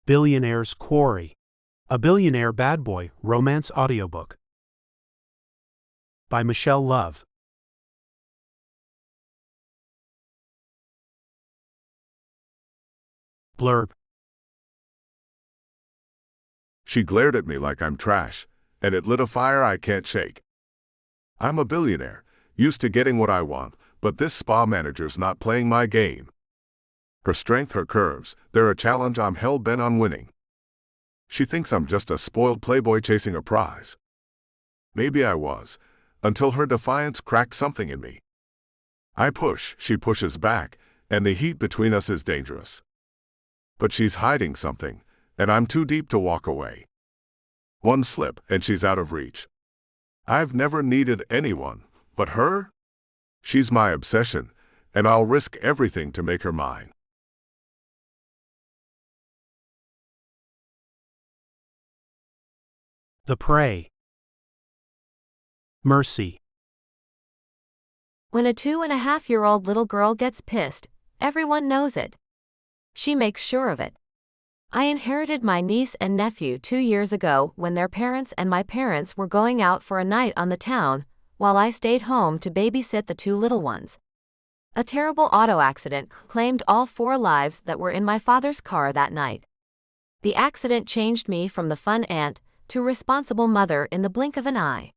Billionaire's Quarry, a Billionaire Bad Boy Romance Audiobook by Michelle Love. Blurb. She glared at me like I'm trash, and it lit a fire I can't shake. I'm a billionaire, used to getting what I want, but this spa manager's not playing my game. Her strength, her curves, they're a challenge I'm hell-bent on winning. She thinks I'm just a spoiled playboy chasing a prize. Maybe I was, until her defiance cracked something in me. I push, she pushes back, and the heat between us is dangerous. But she's hiding something, and I'm too deep to walk away. One slip, and she's out of reach. I've never needed anyone, but her? She's my obsession, and I'll risk everything to make her mine. The Prey. Mercy. When a 2.5-year-old little girl gets pissed, everyone knows it. She makes sure of it. I inherited my niece and nephew 2 years ago when their parents and my parents were going out for a night on the town, while I stayed home to babysit the 2 little ones. A terrible auto accident claimed all 4 lives that were in my father's car that night. The accident changed me from the fun aunt to responsible mother in the blink of an eye.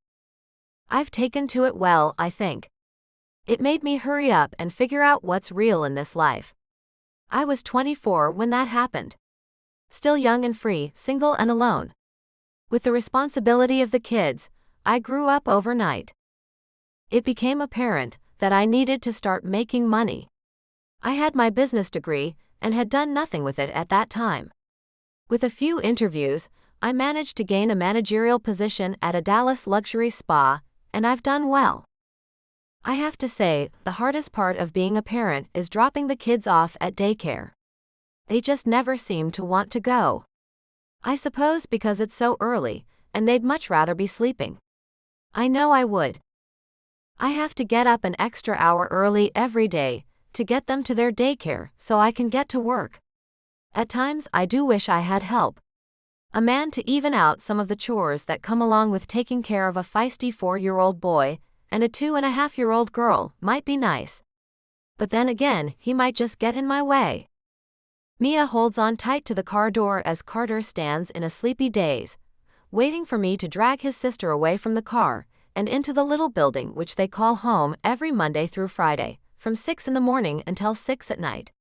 I've taken to it well, I think. It made me hurry up and figure out what's real in this life. I was 24 when that happened. Still young and free, single and alone. With the responsibility of the kids, I grew up overnight. It became apparent that I needed to start making money. I had my business degree and had done nothing with it at that time. With a few interviews, I managed to gain a managerial position at a Dallas luxury spa, and I've done well. I have to say, the hardest part of being a parent is dropping the kids off at daycare. They just never seem to want to go. I suppose because it's so early, and they'd much rather be sleeping. I know I would. I have to get up an extra hour early every day to get them to their daycare so I can get to work. At times I do wish I had help. A man to even out some of the chores that come along with taking care of a feisty 4-year-old boy and a 2.5-year-old girl might be nice. But then again, he might just get in my way. Mia holds on tight to the car door as Carter stands in a sleepy daze, waiting for me to drag his sister away from the car and into the little building which they call home every Monday through Friday, from 6 in the morning until 6 at night.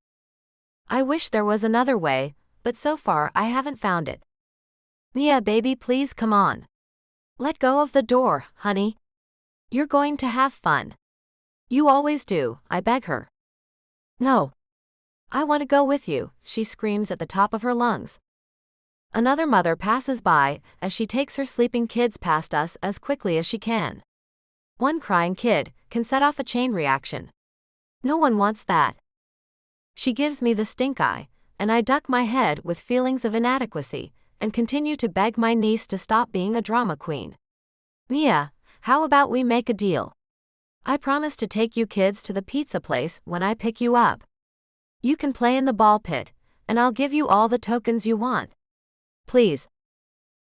I wish there was another way, but so far I haven't found it. Mia, baby, please come on. Let go of the door, honey. You're going to have fun. You always do, I beg her. No. I want to go with you, she screams at the top of her lungs. Another mother passes by as she takes her sleeping kids past us as quickly as she can. One crying kid can set off a chain reaction. No one wants that. She gives me the stink eye, and I duck my head with feelings of inadequacy and continue to beg my niece to stop being a drama queen. Mia, how about we make a deal? I promise to take you kids to the pizza place when I pick you up. You can play in the ball pit, and I'll give you all the tokens you want. Please.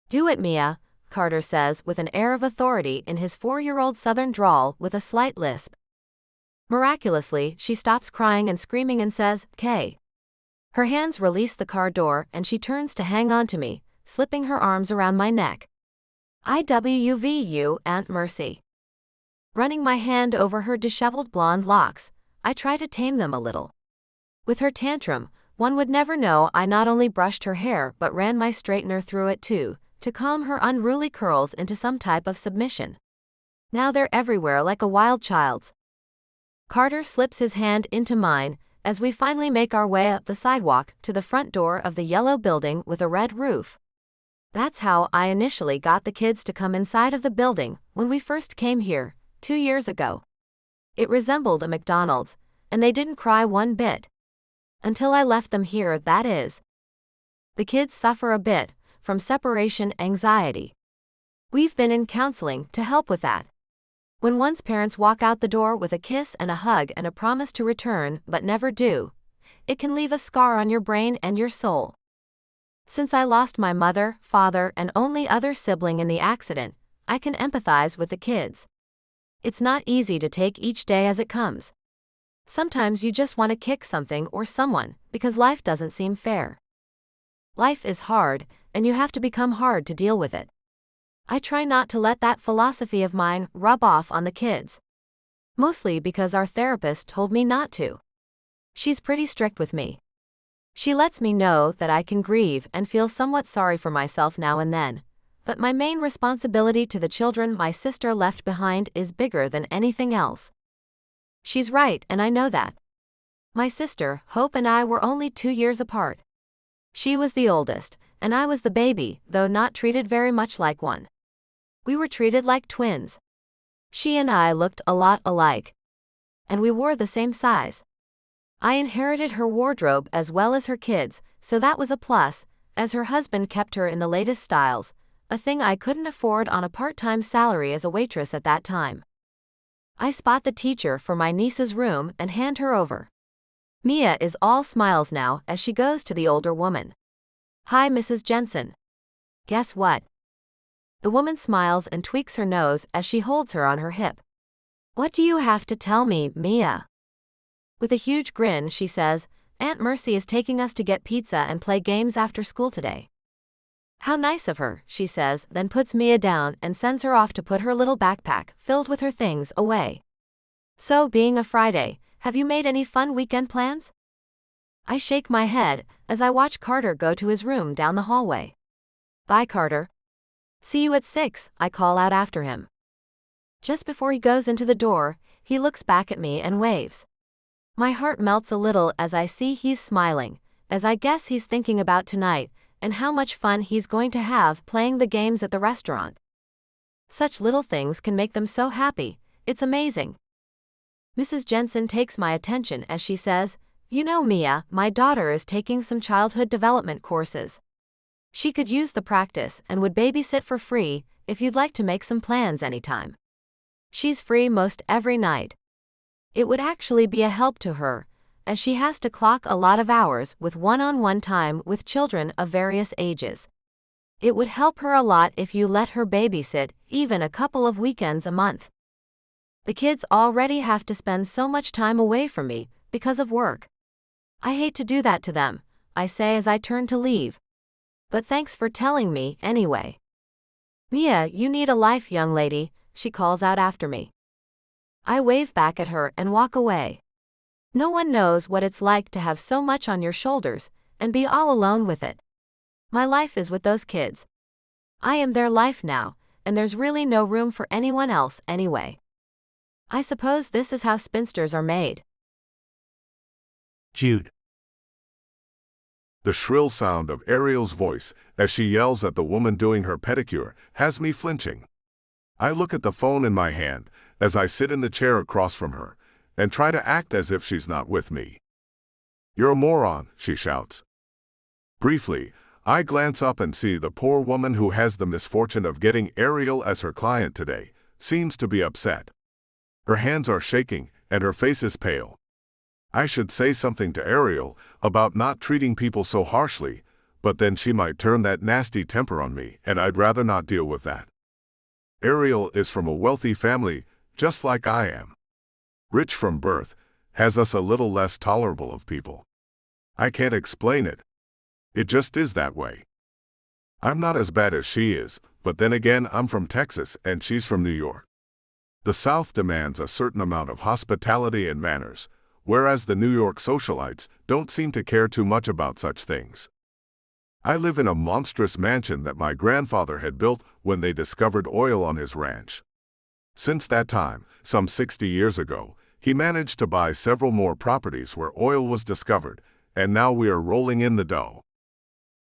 Do it, Mia, Carter says with an air of authority in his 4-year-old southern drawl with a slight lisp. Miraculously, she stops crying and screaming and says, "K." Her hands release the car door and she turns to hang on to me, slipping her arms around my neck. I love you, Aunt Mercy. Running my hand over her disheveled blonde locks, I try to tame them a little. With her tantrum, one would never know I not only brushed her hair but ran my straightener through it too, to calm her unruly curls into some type of submission. Now they're everywhere like a wild child's. Carter slips his hand into mine as we finally make our way up the sidewalk to the front door of the yellow building with a red roof. That's how I initially got the kids to come inside of the building when we first came here, 2 years ago. It resembled a McDonald's, and they didn't cry one bit. Until I left them here, that is. The kids suffer a bit from separation anxiety. We've been in counseling to help with that. When one's parents walk out the door with a kiss and a hug and a promise to return but never do, it can leave a scar on your brain and your soul. Since I lost my mother, father, and only other sibling in the accident, I can empathize with the kids. It's not easy to take each day as it comes. Sometimes you just want to kick something or someone, because life doesn't seem fair. Life is hard, and you have to become hard to deal with it. I try not to let that philosophy of mine rub off on the kids. Mostly because our therapist told me not to. She's pretty strict with me. She lets me know that I can grieve and feel somewhat sorry for myself now and then, but my main responsibility to the children my sister left behind is bigger than anything else. She's right, and I know that. My sister, Hope, and I were only 2 years apart. She was the oldest, and I was the baby, though not treated very much like one. We were treated like twins. She and I looked a lot alike. And we wore the same size. I inherited her wardrobe as well as her kids, so that was a plus, as her husband kept her in the latest styles, a thing I couldn't afford on a part-time salary as a waitress at that time. I spot the teacher for my niece's room and hand her over. Mia is all smiles now as she goes to the older woman. "Hi, Mrs. Jensen. Guess what?" The woman smiles and tweaks her nose as she holds her on her hip. "What do you have to tell me, Mia?" With a huge grin, she says, "Aunt Mercy is taking us to get pizza and play games after school today." "How nice of her," she says, then puts Mia down and sends her off to put her little backpack, filled with her things, away. "So, being a Friday, have you made any fun weekend plans?" I shake my head as I watch Carter go to his room down the hallway. "Bye, Carter. See you at 6, I call out after him. Just before he goes into the door, he looks back at me and waves. My heart melts a little as I see he's smiling, as I guess he's thinking about tonight and how much fun he's going to have playing the games at the restaurant. Such little things can make them so happy, it's amazing. Mrs. Jensen takes my attention as she says, "You know, Mia, my daughter is taking some childhood development courses. She could use the practice and would babysit for free if you'd like to make some plans anytime. She's free most every night. It would actually be a help to her, as she has to clock a lot of hours with one-on-one time with children of various ages. It would help her a lot if you let her babysit even a couple of weekends a month. The kids already have to spend so much time away from me because of work. I hate to do that to them," I say as I turn to leave. "But thanks for telling me, anyway." "Mia, you need a life, young lady," she calls out after me. I wave back at her and walk away. No one knows what it's like to have so much on your shoulders and be all alone with it. My life is with those kids. I am their life now, and there's really no room for anyone else anyway. I suppose this is how spinsters are made. Jude. The shrill sound of Ariel's voice as she yells at the woman doing her pedicure has me flinching. I look at the phone in my hand as I sit in the chair across from her and try to act as if she's not with me. "You're a moron," she shouts. Briefly, I glance up and see the poor woman who has the misfortune of getting Ariel as her client today seems to be upset. Her hands are shaking and her face is pale. I should say something to Ariel about not treating people so harshly, but then she might turn that nasty temper on me, and I'd rather not deal with that. Ariel is from a wealthy family, just like I am. Rich from birth, has us a little less tolerable of people. I can't explain it. It just is that way. I'm not as bad as she is, but then again I'm from Texas and she's from New York. The South demands a certain amount of hospitality and manners, whereas the New York socialites don't seem to care too much about such things. I live in a monstrous mansion that my grandfather had built when they discovered oil on his ranch. Since that time, some 60 years ago, he managed to buy several more properties where oil was discovered, and now we are rolling in the dough.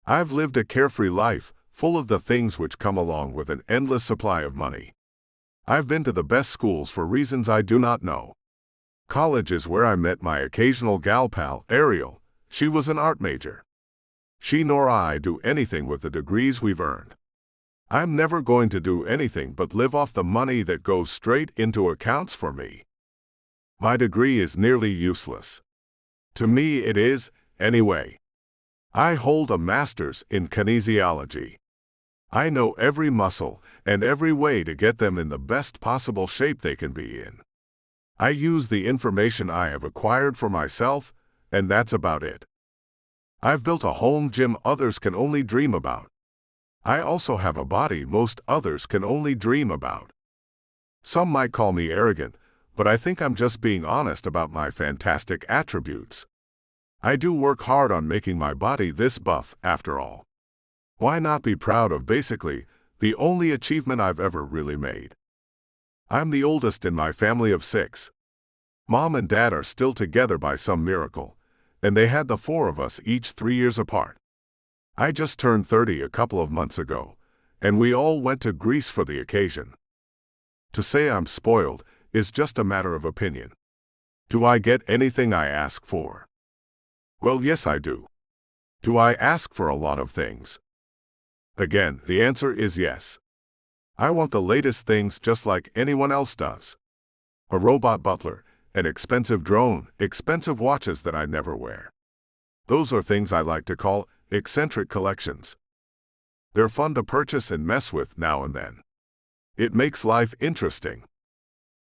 I've lived a carefree life, full of the things which come along with an endless supply of money. I've been to the best schools for reasons I do not know. College is where I met my occasional gal pal, Ariel. She was an art major. She nor I do anything with the degrees we've earned. I'm never going to do anything but live off the money that goes straight into accounts for me. My degree is nearly useless. To me it is, anyway. I hold a master's in kinesiology. I know every muscle and every way to get them in the best possible shape they can be in. I use the information I have acquired for myself, and that's about it. I've built a home gym others can only dream about. I also have a body most others can only dream about. Some might call me arrogant, but I think I'm just being honest about my fantastic attributes. I do work hard on making my body this buff, after all. Why not be proud of basically the only achievement I've ever really made? I'm the oldest in my family of 6. Mom and Dad are still together by some miracle, and they had the 4 of us each 3 years apart. I just turned 30 a couple of months ago, and we all went to Greece for the occasion. To say I'm spoiled is just a matter of opinion. Do I get anything I ask for? Well, yes, I do. Do I ask for a lot of things? Again, the answer is yes. I want the latest things just like anyone else does. A robot butler, an expensive drone, expensive watches that I never wear. Those are things I like to call eccentric collections. They're fun to purchase and mess with now and then. It makes life interesting.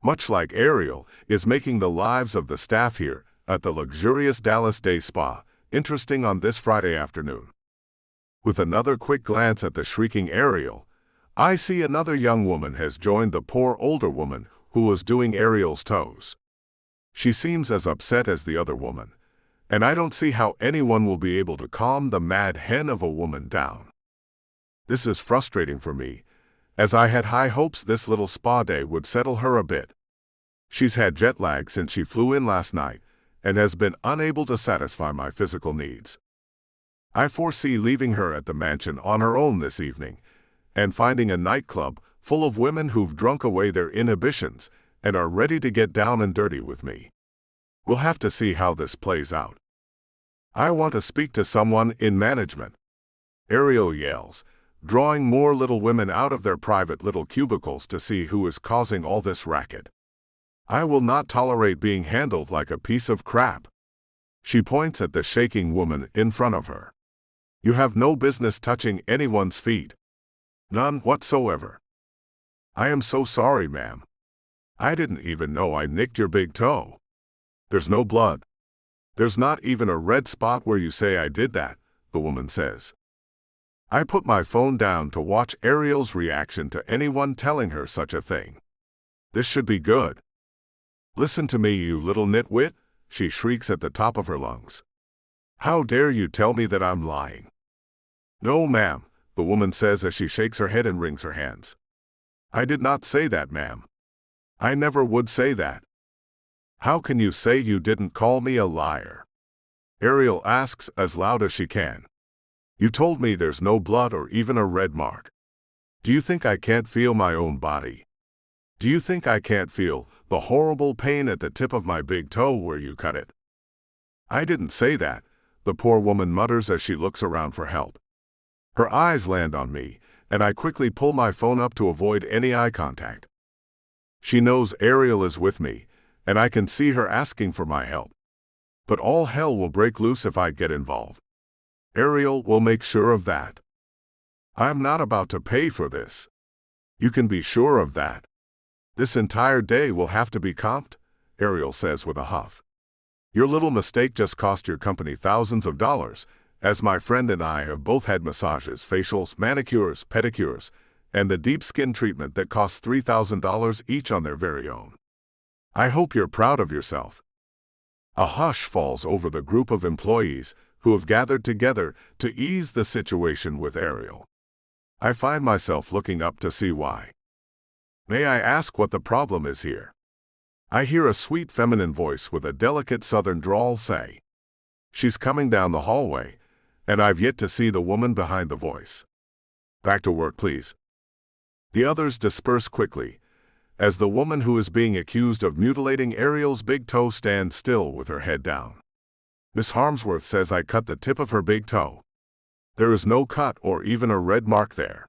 Much like Ariel is making the lives of the staff here at the luxurious Dallas Day Spa interesting on this Friday afternoon. With another quick glance at the shrieking Ariel, I see another young woman has joined the poor older woman who was doing Ariel's toes. She seems as upset as the other woman, and I don't see how anyone will be able to calm the mad hen of a woman down. This is frustrating for me, as I had high hopes this little spa day would settle her a bit. She's had jet lag since she flew in last night and has been unable to satisfy my physical needs. I foresee leaving her at the mansion on her own this evening and finding a nightclub full of women who've drunk away their inhibitions and are ready to get down and dirty with me. We'll have to see how this plays out. I want to speak to someone in management. Ariel yells, drawing more little women out of their private little cubicles to see who is causing all this racket. I will not tolerate being handled like a piece of crap. She points at the shaking woman in front of her. You have no business touching anyone's feet. None whatsoever. I am so sorry, ma'am. I didn't even know I nicked your big toe. There's no blood. There's not even a red spot where you say I did that, the woman says. I put my phone down to watch Ariel's reaction to anyone telling her such a thing. This should be good. Listen to me, you little nitwit, she shrieks at the top of her lungs. How dare you tell me that I'm lying? No, ma'am, the woman says as she shakes her head and wrings her hands. I did not say that, ma'am. I never would say that. How can you say you didn't call me a liar? Ariel asks as loud as she can. You told me there's no blood or even a red mark. Do you think I can't feel my own body? Do you think I can't feel the horrible pain at the tip of my big toe where you cut it? I didn't say that, the poor woman mutters as she looks around for help. Her eyes land on me, and I quickly pull my phone up to avoid any eye contact. She knows Ariel is with me, and I can see her asking for my help. But all hell will break loose if I get involved. Ariel will make sure of that. I'm not about to pay for this. You can be sure of that. This entire day will have to be comped, Ariel says with a huff. Your little mistake just cost your company thousands of dollars, as my friend and I have both had massages, facials, manicures, pedicures, and the deep skin treatment that costs $3,000 each on their very own. I hope you're proud of yourself. A hush falls over the group of employees who have gathered together to ease the situation with Ariel. I find myself looking up to see why. May I ask what the problem is here? I hear a sweet feminine voice with a delicate southern drawl say. She's coming down the hallway, and I've yet to see the woman behind the voice. Back to work, please. The others disperse quickly, as the woman who is being accused of mutilating Ariel's big toe stands still with her head down. Miss Harmsworth says I cut the tip of her big toe. There is no cut or even a red mark there.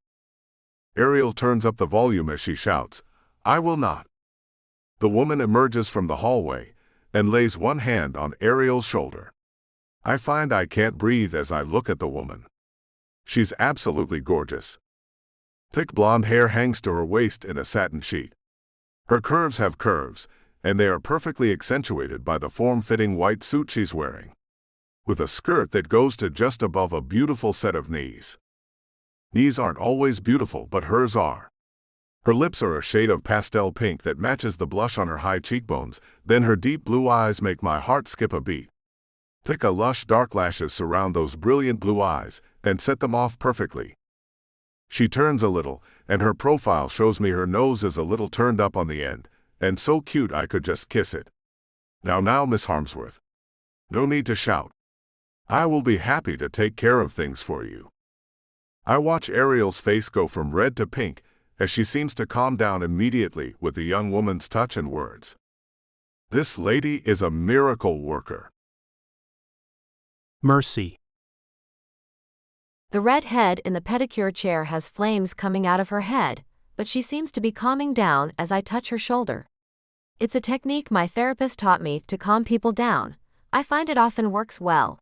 Ariel turns up the volume as she shouts, I will not. The woman emerges from the hallway and lays one hand on Ariel's shoulder. I find I can't breathe as I look at the woman. She's absolutely gorgeous. Thick blonde hair hangs to her waist in a satin sheet. Her curves have curves, and they are perfectly accentuated by the form-fitting white suit she's wearing, with a skirt that goes to just above a beautiful set of knees. Knees aren't always beautiful, but hers are. Her lips are a shade of pastel pink that matches the blush on her high cheekbones, then her deep blue eyes make my heart skip a beat. Thick lush dark lashes surround those brilliant blue eyes and set them off perfectly. She turns a little, and her profile shows me her nose is a little turned up on the end, and so cute I could just kiss it. Now, Miss Harmsworth. No need to shout. I will be happy to take care of things for you. I watch Ariel's face go from red to pink as she seems to calm down immediately with the young woman's touch and words. This lady is a miracle worker. Mercy. The red head in the pedicure chair has flames coming out of her head, but she seems to be calming down as I touch her shoulder. It's a technique my therapist taught me to calm people down. I find it often works well.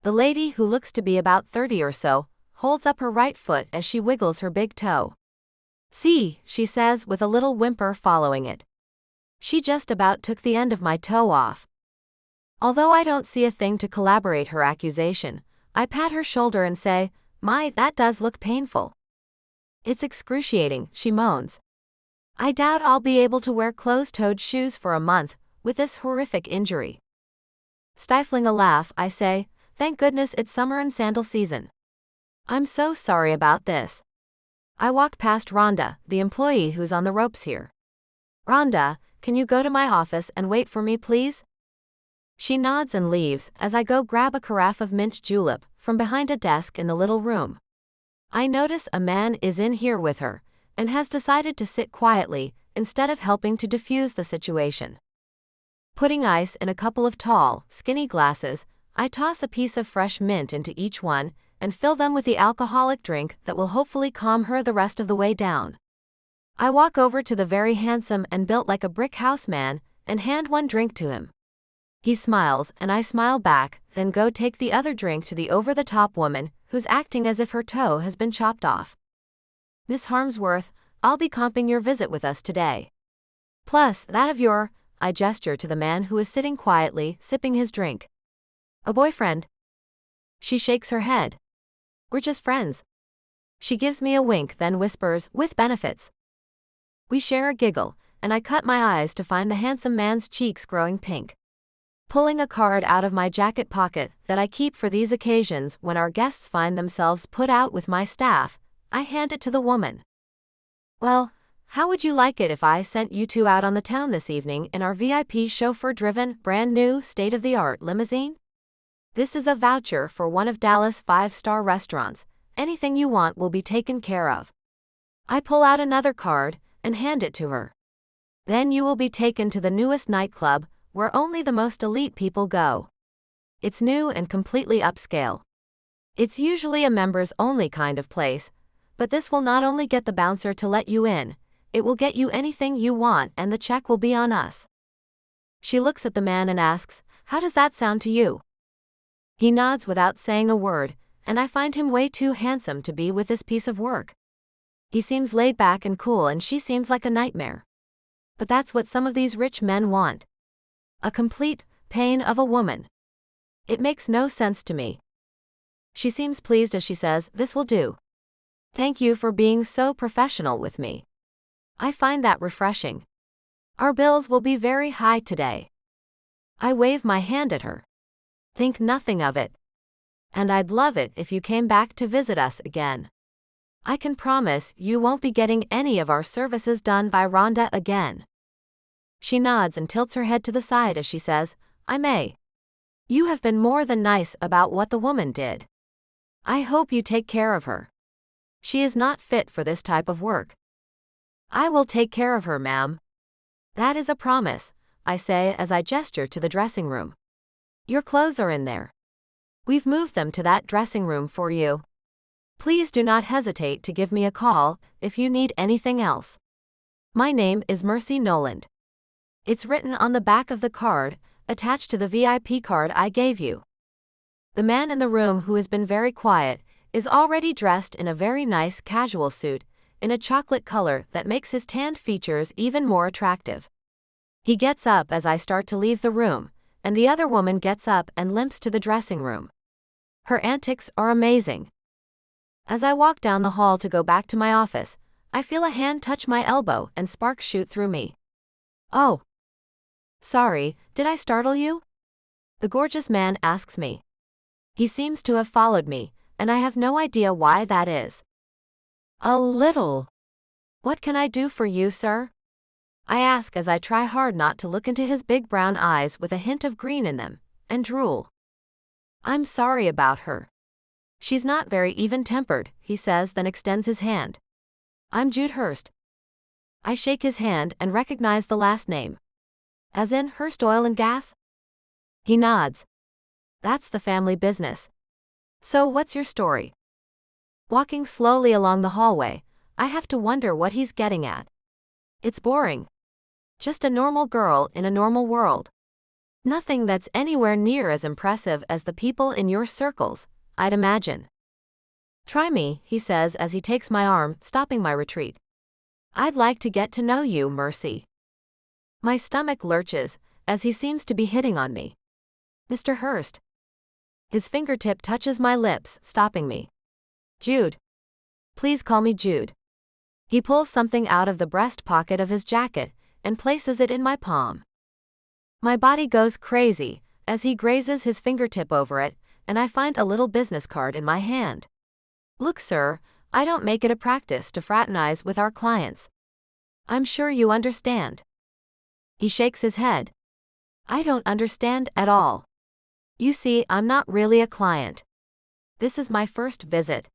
The lady, who looks to be about 30 or so, holds up her right foot as she wiggles her big toe. "See," she says with a little whimper following it. She just about took the end of my toe off. Although I don't see a thing to corroborate her accusation, I pat her shoulder and say, "My, that does look painful." "It's excruciating," she moans. "I doubt I'll be able to wear closed-toed shoes for a month with this horrific injury." Stifling a laugh, I say, "Thank goodness it's summer and sandal season. I'm so sorry about this." I walk past Rhonda, the employee who's on the ropes here. "Rhonda, can you go to my office and wait for me, please?" She nods and leaves as I go grab a carafe of mint julep from behind a desk in the little room. I notice a man is in here with her and has decided to sit quietly instead of helping to diffuse the situation. Putting ice in a couple of tall, skinny glasses, I toss a piece of fresh mint into each one and fill them with the alcoholic drink that will hopefully calm her the rest of the way down. I walk over to the very handsome and built like a brick house man and hand one drink to him. He smiles and I smile back, then go take the other drink to the over-the-top woman who's acting as if her toe has been chopped off. "Miss Harmsworth, I'll be comping your visit with us today. Plus, that of your," I gesture to the man who is sitting quietly, sipping his drink. "A boyfriend?" She shakes her head. "We're just friends." She gives me a wink, then whispers, "With benefits." We share a giggle, and I cut my eyes to find the handsome man's cheeks growing pink. Pulling a card out of my jacket pocket that I keep for these occasions when our guests find themselves put out with my staff, I hand it to the woman. "Well, how would you like it if I sent you two out on the town this evening in our VIP chauffeur-driven, brand-new, state-of-the-art limousine? This is a voucher for one of Dallas' 5-star restaurants. Anything you want will be taken care of." I pull out another card and hand it to her. "Then you will be taken to the newest nightclub, where only the most elite people go. It's new and completely upscale. It's usually a members-only kind of place, but this will not only get the bouncer to let you in, it will get you anything you want and the check will be on us." She looks at the man and asks, "How does that sound to you?" He nods without saying a word, and I find him way too handsome to be with this piece of work. He seems laid back and cool and she seems like a nightmare. But that's what some of these rich men want. A complete pain of a woman. It makes no sense to me. She seems pleased as she says, "This will do. Thank you for being so professional with me. I find that refreshing. Our bills will be very high today." I wave my hand at her. "Think nothing of it. And I'd love it if you came back to visit us again. I can promise you won't be getting any of our services done by Rhonda again." She nods and tilts her head to the side as she says, "I may. You have been more than nice about what the woman did. I hope you take care of her. She is not fit for this type of work." "I will take care of her, ma'am. That is a promise," I say as I gesture to the dressing room. "Your clothes are in there. We've moved them to that dressing room for you. Please do not hesitate to give me a call if you need anything else. My name is Mercy Noland. It's written on the back of the card, attached to the VIP card I gave you." The man in the room, who has been very quiet, is already dressed in a very nice casual suit, in a chocolate color that makes his tanned features even more attractive. He gets up as I start to leave the room, and the other woman gets up and limps to the dressing room. Her antics are amazing. As I walk down the hall to go back to my office, I feel a hand touch my elbow and sparks shoot through me. "Oh. Sorry, did I startle you?" the gorgeous man asks me. He seems to have followed me, and I have no idea why that is. "A little. What can I do for you, sir?" I ask as I try hard not to look into his big brown eyes with a hint of green in them, and drool. "I'm sorry about her. She's not very even-tempered," he says, then extends his hand. "I'm Jude Hurst." I shake his hand and recognize the last name. "As in Hurst Oil and Gas?" He nods. "That's the family business. So what's your story?" Walking slowly along the hallway, I have to wonder what he's getting at. It's boring. Just a normal girl in a normal world. Nothing that's anywhere near as impressive as the people in your circles, I'd imagine. "Try me," he says as he takes my arm, stopping my retreat. "I'd like to get to know you, Mercy." My stomach lurches, as he seems to be hitting on me. "Mr. Hurst." His fingertip touches my lips, stopping me. "Jude. Please call me Jude." He pulls something out of the breast pocket of his jacket and places it in my palm. My body goes crazy as he grazes his fingertip over it, and I find a little business card in my hand. "Look, sir, I don't make it a practice to fraternize with our clients. I'm sure you understand." He shakes his head. "I don't understand at all. You see, I'm not really a client. This is my first visit.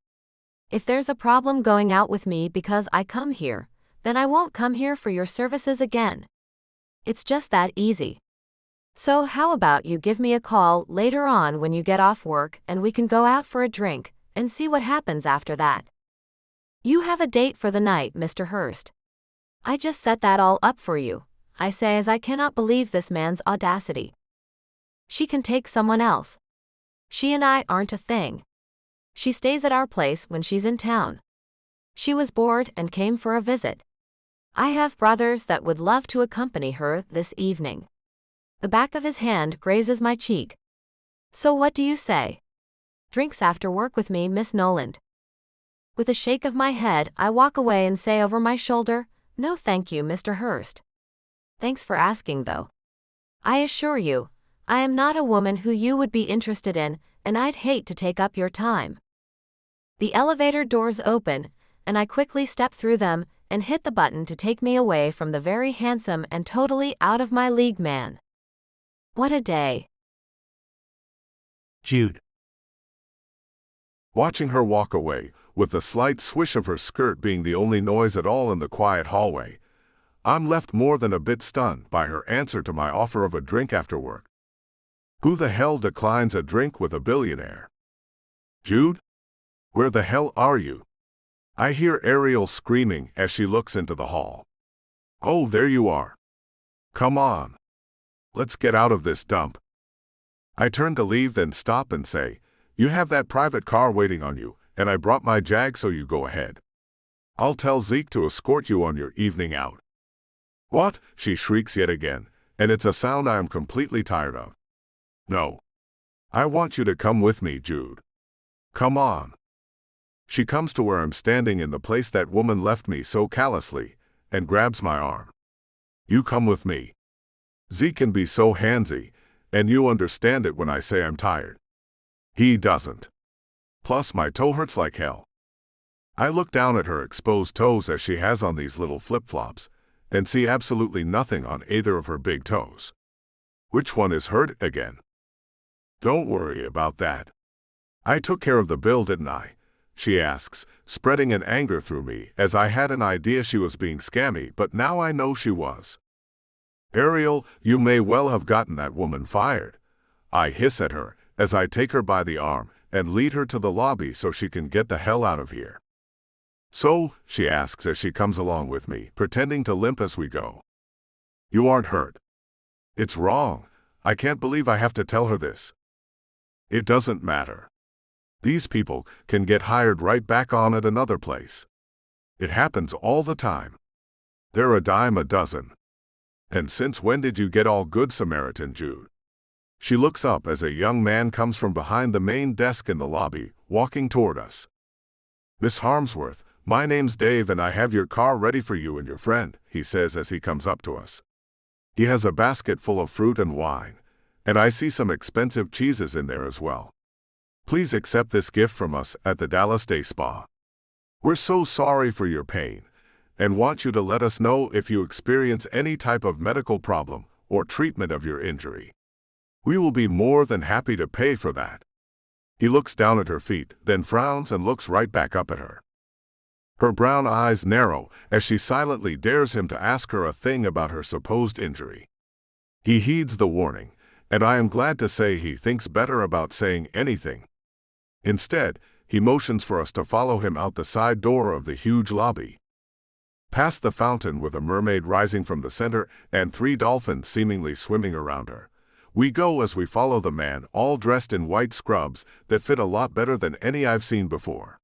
If there's a problem going out with me because I come here, then I won't come here for your services again. It's just that easy. So how about you give me a call later on when you get off work and we can go out for a drink and see what happens after that." "You have a date for the night, Mr. Hurst." "I just set that all up for you," I say as I cannot believe this man's audacity. "She can take someone else. She and I aren't a thing. She stays at our place when she's in town. She was bored and came for a visit. I have brothers that would love to accompany her this evening." The back of his hand grazes my cheek. "So what do you say? Drinks after work with me, Miss Noland?" With a shake of my head, I walk away and say over my shoulder, "No thank you, Mr. Hurst. Thanks for asking, though. I assure you, I am not a woman who you would be interested in, and I'd hate to take up your time." The elevator doors open, and I quickly step through them and hit the button to take me away from the very handsome and totally out of my league man. What a day. Jude. Watching her walk away, with the slight swish of her skirt being the only noise at all in the quiet hallway, I'm left more than a bit stunned by her answer to my offer of a drink after work. Who the hell declines a drink with a billionaire? "Jude? Where the hell are you?" I hear Ariel screaming as she looks into the hall. "Oh, there you are. Come on. Let's get out of this dump." I turn to leave, then stop and say, "You have that private car waiting on you, and I brought my Jag, so you go ahead. I'll tell Zeke to escort you on your evening out." "What?" she shrieks yet again, and it's a sound I am completely tired of. "No. I want you to come with me, Jude. Come on." She comes to where I'm standing in the place that woman left me so callously, and grabs my arm. "You come with me. Zeke can be so handsy, and you understand it when I say I'm tired. He doesn't. Plus my toe hurts like hell." I look down at her exposed toes as she has on these little flip-flops, and see absolutely nothing on either of her big toes. "Which one is hurt again?" "Don't worry about that. I took care of the bill, didn't I?" she asks, spreading an anger through me, as I had an idea she was being scammy, but now I know she was. "Ariel, you may well have gotten that woman fired," I hiss at her, as I take her by the arm and lead her to the lobby so she can get the hell out of here. "So," she asks as she comes along with me, pretending to limp as we go. "You aren't hurt?" It's wrong. I can't believe I have to tell her this. It doesn't matter. These people can get hired right back on at another place. It happens all the time. They're a dime a dozen. And since when did you get all Good Samaritan, Jude? She looks up as a young man comes from behind the main desk in the lobby, walking toward us. Miss Harmsworth, my name's Dave and I have your car ready for you and your friend, he says as he comes up to us. He has a basket full of fruit and wine, and I see some expensive cheeses in there as well. Please accept this gift from us at the Dallas Day Spa. We're so sorry for your pain, and want you to let us know if you experience any type of medical problem or treatment of your injury. We will be more than happy to pay for that. He looks down at her feet, then frowns and looks right back up at her. Her brown eyes narrow as she silently dares him to ask her a thing about her supposed injury. He heeds the warning, and I am glad to say he thinks better about saying anything. Instead, he motions for us to follow him out the side door of the huge lobby. Past the fountain with a mermaid rising from the center and 3 dolphins seemingly swimming around her. We go as we follow the man, all dressed in white scrubs that fit a lot better than any I've seen before.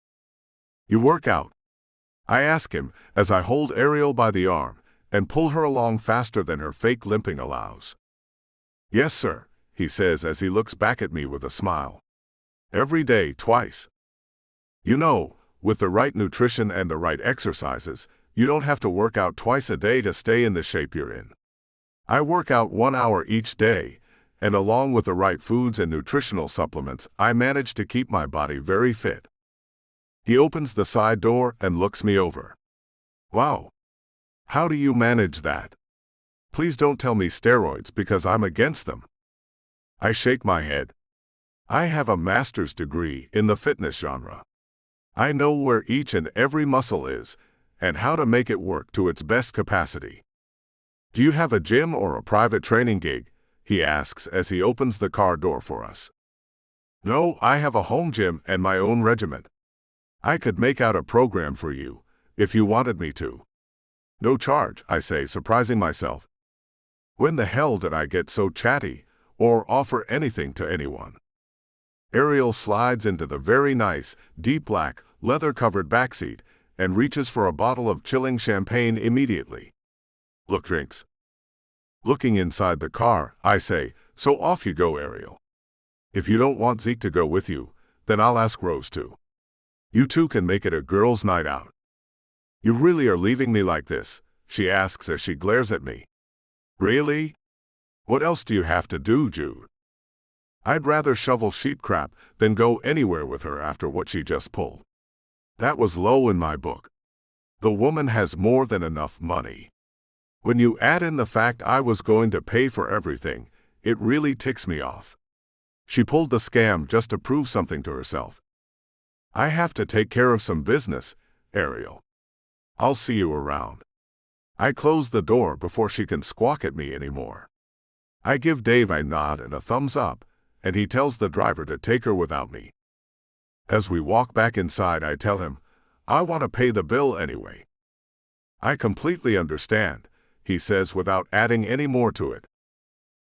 You work out? I ask him as I hold Ariel by the arm and pull her along faster than her fake limping allows. Yes, sir, he says as he looks back at me with a smile. Every day, twice. You know, with the right nutrition and the right exercises, you don't have to work out twice a day to stay in the shape you're in. I work out 1 hour each day, and along with the right foods and nutritional supplements, I manage to keep my body very fit. He opens the side door and looks me over. Wow. How do you manage that? Please don't tell me steroids because I'm against them. I shake my head. I have a master's degree in the fitness genre. I know where each and every muscle is and how to make it work to its best capacity. Do you have a gym or a private training gig? He asks as he opens the car door for us. No, I have a home gym and my own regiment. I could make out a program for you, if you wanted me to. No charge, I say, surprising myself. When the hell did I get so chatty, or offer anything to anyone? Ariel slides into the very nice, deep black, leather-covered backseat and reaches for a bottle of chilling champagne immediately. Look, drinks. Looking inside the car, I say, so off you go, Ariel. If you don't want Zeke to go with you, then I'll ask Rose to. You two can make it a girls' night out. You really are leaving me like this? She asks as she glares at me. Really? What else do you have to do, Jude? I'd rather shovel sheep crap than go anywhere with her after what she just pulled. That was low in my book. The woman has more than enough money. When you add in the fact I was going to pay for everything, it really ticks me off. She pulled the scam just to prove something to herself. I have to take care of some business, Ariel. I'll see you around. I close the door before she can squawk at me anymore. I give Dave a nod and a thumbs up, and he tells the driver to take her without me. As we walk back inside, I tell him, I want to pay the bill anyway. I completely understand, he says without adding any more to it.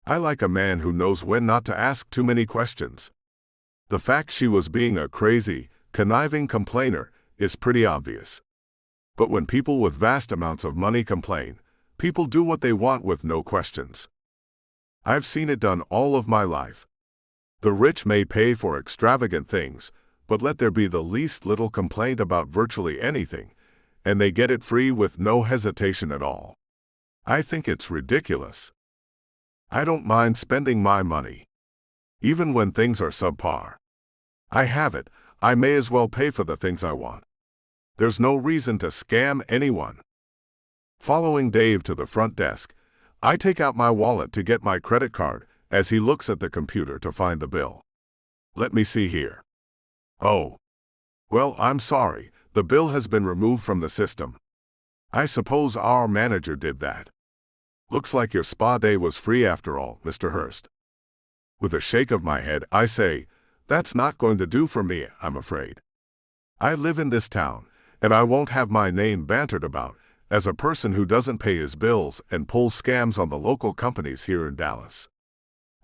I like a man who knows when not to ask too many questions. The fact she was being a crazy, conniving complainer is pretty obvious. But when people with vast amounts of money complain, people do what they want with no questions. I've seen it done all of my life. The rich may pay for extravagant things, but let there be the least little complaint about virtually anything, and they get it free with no hesitation at all. I think it's ridiculous. I don't mind spending my money. Even when things are subpar. I have it, I may as well pay for the things I want. There's no reason to scam anyone. Following Dave to the front desk, I take out my wallet to get my credit card as he looks at the computer to find the bill. Let me see here. Oh. Well, I'm sorry, the bill has been removed from the system. I suppose our manager did that. Looks like your spa day was free after all, Mr. Hurst. With a shake of my head, I say, that's not going to do for me, I'm afraid. I live in this town, and I won't have my name bantered about as a person who doesn't pay his bills and pulls scams on the local companies here in Dallas.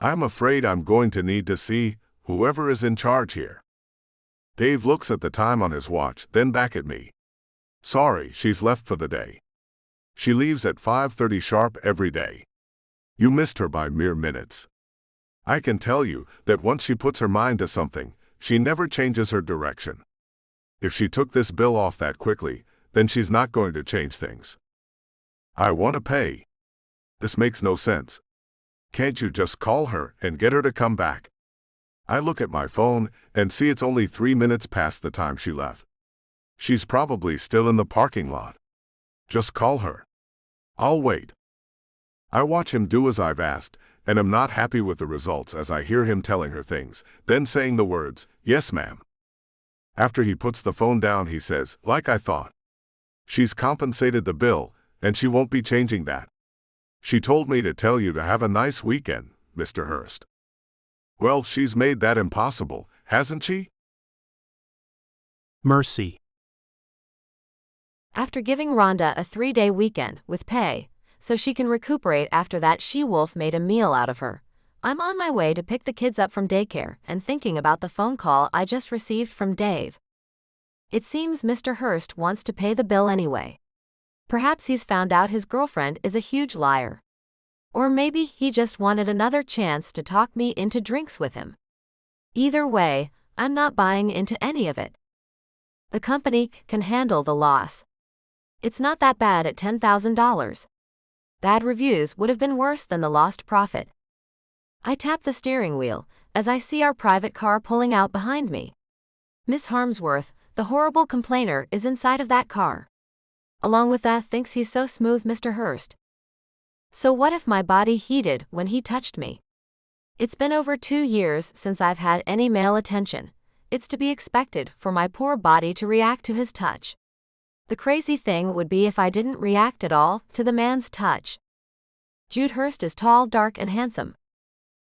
I'm afraid I'm going to need to see Whoever is in charge here. Dave looks at the time on his watch, then back at me. Sorry, she's left for the day. She leaves at 5:30 sharp every day. You missed her by mere minutes. I can tell you that once she puts her mind to something, she never changes her direction. If she took this bill off that quickly, then she's not going to change things. I want to pay. This makes no sense. Can't you just call her and get her to come back? I look at my phone and see it's only 3 minutes past the time she left. She's probably still in the parking lot. Just call her. I'll wait. I watch him do as I've asked, and am not happy with the results as I hear him telling her things, then saying the words, "Yes, ma'am." After he puts the phone down, he says, "Like I thought. She's compensated the bill, and she won't be changing that. She told me to tell you to have a nice weekend, Mr. Hurst." Well, she's made that impossible, hasn't she? Mercy. After giving Rhonda a 3-day weekend with pay, so she can recuperate after that she-wolf made a meal out of her, I'm on my way to pick the kids up from daycare and thinking about the phone call I just received from Dave. It seems Mr. Hurst wants to pay the bill anyway. Perhaps he's found out his girlfriend is a huge liar. Or maybe he just wanted another chance to talk me into drinks with him. Either way, I'm not buying into any of it. The company can handle the loss. It's not that bad at $10,000. Bad reviews would have been worse than the lost profit. I tap the steering wheel as I see our private car pulling out behind me. Miss Harmsworth, the horrible complainer, is inside of that car. Along with that, thinks he's so smooth, Mr. Hurst. So what if my body heated when he touched me? It's been over 2 years since I've had any male attention. It's to be expected for my poor body to react to his touch. The crazy thing would be if I didn't react at all to the man's touch. Jude Hurst is tall, dark, and handsome.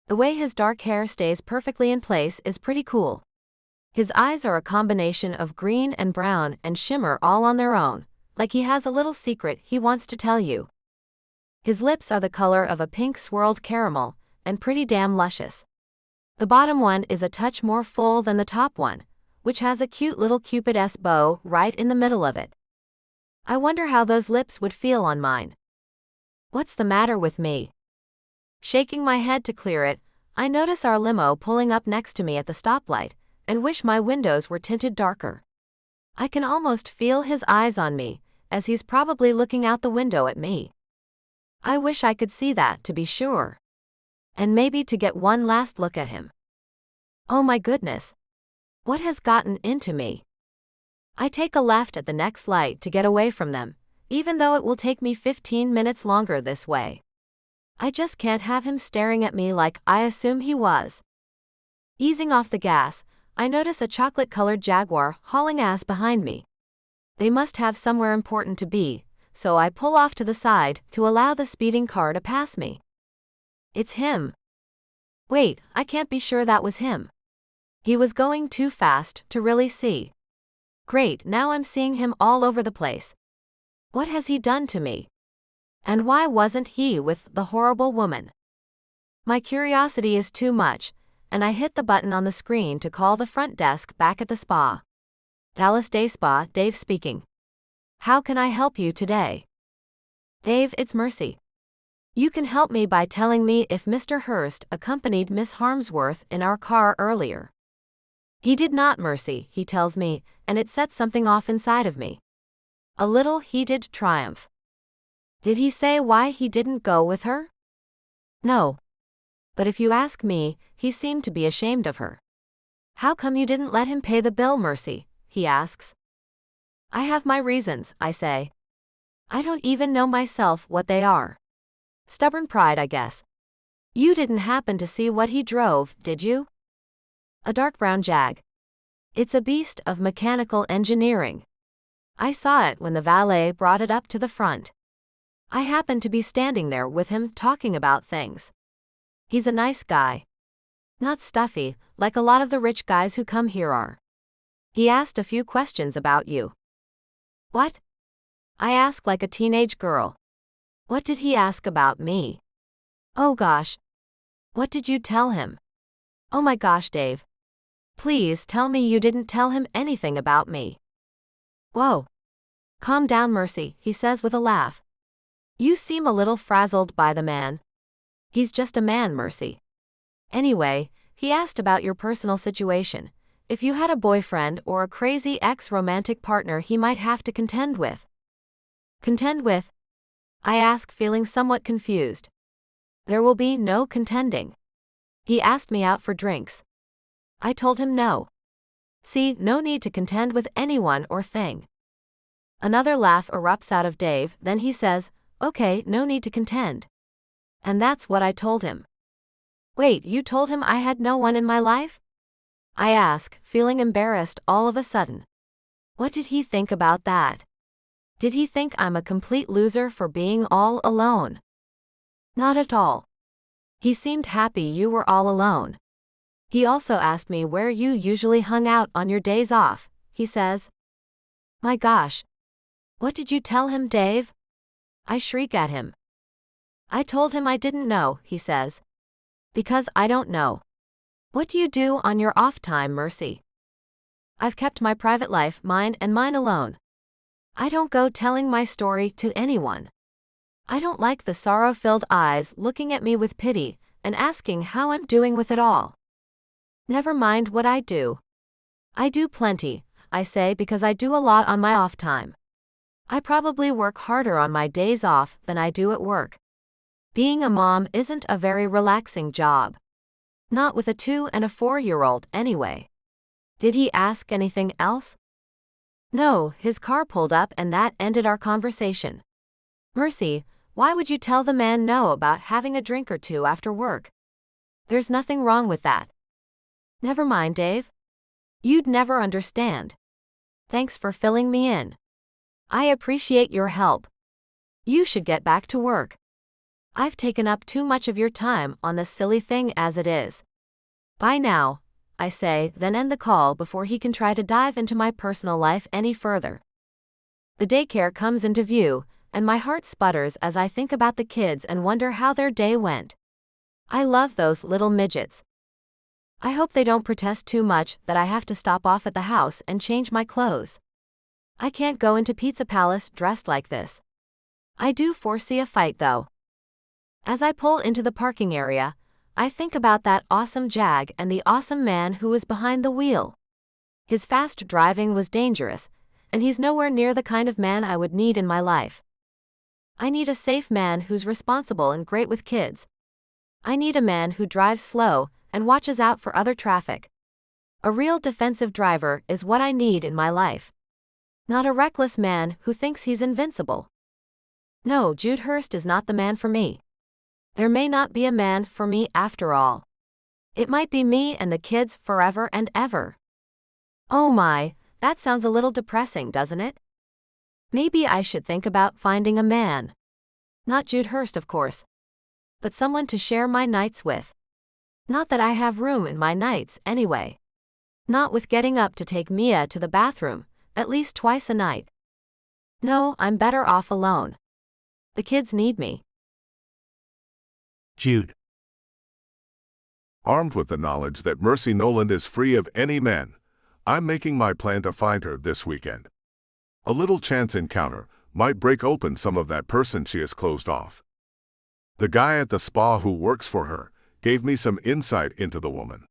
The way his dark hair stays perfectly in place is pretty cool. His eyes are a combination of green and brown and shimmer all on their own, like he has a little secret he wants to tell you. His lips are the color of a pink swirled caramel, and pretty damn luscious. The bottom one is a touch more full than the top one, which has a cute little Cupid-esque bow right in the middle of it. I wonder how those lips would feel on mine. What's the matter with me? Shaking my head to clear it, I notice our limo pulling up next to me at the stoplight, and wish my windows were tinted darker. I can almost feel his eyes on me, as he's probably looking out the window at me. I wish I could see that, to be sure. And maybe to get one last look at him. Oh my goodness. What has gotten into me? I take a left at the next light to get away from them, even though it will take me 15 minutes longer this way. I just can't have him staring at me like I assume he was. Easing off the gas, I notice a chocolate-colored Jaguar hauling ass behind me. They must have somewhere important to be, so I pull off to the side to allow the speeding car to pass me. It's him. Wait, I can't be sure that was him. He was going too fast to really see. Great, now I'm seeing him all over the place. What has he done to me? And why wasn't he with the horrible woman? My curiosity is too much, and I hit the button on the screen to call the front desk back at the spa. Dallas Day Spa, Dave speaking. How can I help you today? Dave, it's Mercy. You can help me by telling me if Mr. Hurst accompanied Miss Harmsworth in our car earlier. He did not, Mercy, he tells me, and it sets something off inside of me. A little heated triumph. Did he say why he didn't go with her? No. But if you ask me, he seemed to be ashamed of her. How come you didn't let him pay the bill, Mercy? He asks. I have my reasons, I say. I don't even know myself what they are. Stubborn pride, I guess. You didn't happen to see what he drove, did you? A dark brown Jag. It's a beast of mechanical engineering. I saw it when the valet brought it up to the front. I happened to be standing there with him talking about things. He's a nice guy. Not stuffy, like a lot of the rich guys who come here are. He asked a few questions about you. What? I asked like a teenage girl. What did he ask about me? Oh gosh. What did you tell him? Oh my gosh, Dave. Please tell me you didn't tell him anything about me. Whoa. Calm down, Mercy, he says with a laugh. You seem a little frazzled by the man. He's just a man, Mercy. Anyway, he asked about your personal situation. If you had a boyfriend or a crazy ex-romantic partner he might have to contend with. Contend with? I ask, feeling somewhat confused. There will be no contending. He asked me out for drinks. I told him no. See, no need to contend with anyone or thing. Another laugh erupts out of Dave, then he says, okay, no need to contend. And that's what I told him. Wait, you told him I had no one in my life? I ask, feeling embarrassed all of a sudden. What did he think about that? Did he think I'm a complete loser for being all alone? Not at all. He seemed happy you were all alone. He also asked me where you usually hung out on your days off, he says. My gosh. What did you tell him, Dave? I shriek at him. I told him I didn't know, he says. Because I don't know. What do you do on your off time, Mercy? I've kept my private life mine and mine alone. I don't go telling my story to anyone. I don't like the sorrow-filled eyes looking at me with pity and asking how I'm doing with it all. Never mind what I do. I do plenty, I say, because I do a lot on my off time. I probably work harder on my days off than I do at work. Being a mom isn't a very relaxing job. Not with a 2- and 4-year-old, anyway. Did he ask anything else? No, his car pulled up and that ended our conversation. Mercy, why would you tell the man no about having a drink or two after work? There's nothing wrong with that. Never mind, Dave. You'd never understand. Thanks for filling me in. I appreciate your help. You should get back to work. I've taken up too much of your time on this silly thing as it is. Bye now, I say, then end the call before he can try to dive into my personal life any further. The daycare comes into view, and my heart sputters as I think about the kids and wonder how their day went. I love those little midgets. I hope they don't protest too much that I have to stop off at the house and change my clothes. I can't go into Pizza Palace dressed like this. I do foresee a fight though. As I pull into the parking area, I think about that awesome Jag and the awesome man who was behind the wheel. His fast driving was dangerous, and he's nowhere near the kind of man I would need in my life. I need a safe man who's responsible and great with kids. I need a man who drives slow and watches out for other traffic. A real defensive driver is what I need in my life. Not a reckless man who thinks he's invincible. No, Jude Hurst is not the man for me. There may not be a man for me after all. It might be me and the kids forever and ever. Oh my, that sounds a little depressing, doesn't it? Maybe I should think about finding a man. Not Jude Hurst, of course. But someone to share my nights with. Not that I have room in my nights, anyway. Not with getting up to take Mia to the bathroom, at least twice a night. No, I'm better off alone. The kids need me. Jude. Armed with the knowledge that Mercy Noland is free of any men, I'm making my plan to find her this weekend. A little chance encounter might break open some of that person she has closed off. The guy at the spa who works for her gave me some insight into the woman.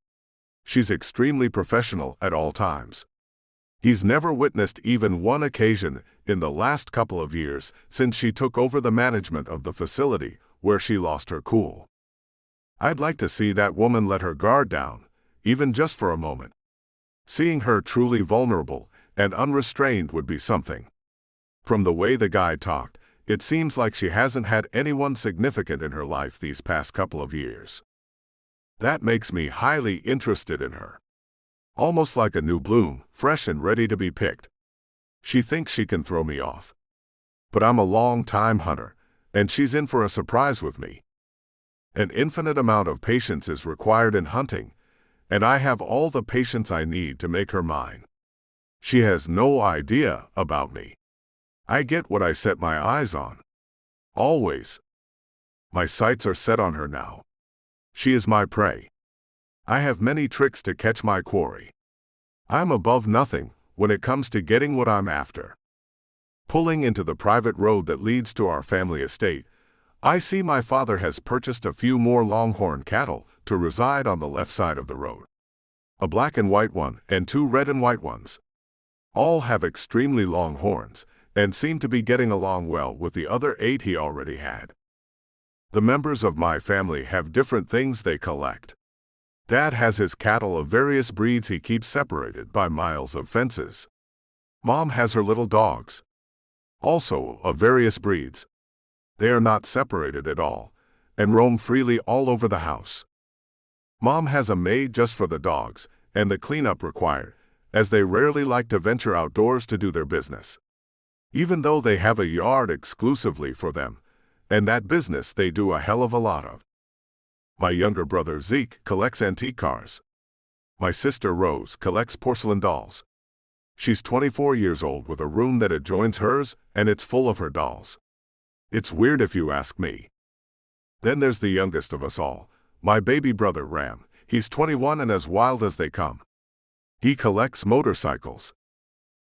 She's extremely professional at all times. He's never witnessed even one occasion in the last couple of years since she took over the management of the facility where she lost her cool. I'd like to see that woman let her guard down, even just for a moment. Seeing her truly vulnerable and unrestrained would be something. From the way the guy talked, it seems like she hasn't had anyone significant in her life these past couple of years. That makes me highly interested in her. Almost like a new bloom, fresh and ready to be picked. She thinks she can throw me off. But I'm a long-time hunter, and she's in for a surprise with me. An infinite amount of patience is required in hunting, and I have all the patience I need to make her mine. She has no idea about me. I get what I set my eyes on. Always. My sights are set on her now. She is my prey. I have many tricks to catch my quarry. I'm above nothing when it comes to getting what I'm after. Pulling into the private road that leads to our family estate, I see my father has purchased a few more longhorn cattle to reside on the left side of the road. A black and white one and 2 red and white ones. All have extremely long horns and seem to be getting along well with the other 8 he already had. The members of my family have different things they collect. Dad has his cattle of various breeds he keeps separated by miles of fences. Mom has her little dogs, also of various breeds. They are not separated at all and roam freely all over the house. Mom has a maid just for the dogs and the cleanup required, as they rarely like to venture outdoors to do their business, even though they have a yard exclusively for them, and that business they do a hell of a lot of. My younger brother Zeke collects antique cars. My sister Rose collects porcelain dolls. She's 24 years old with a room that adjoins hers, and it's full of her dolls. It's weird if you ask me. Then there's the youngest of us all, my baby brother Ram. He's 21 and as wild as they come. He collects motorcycles.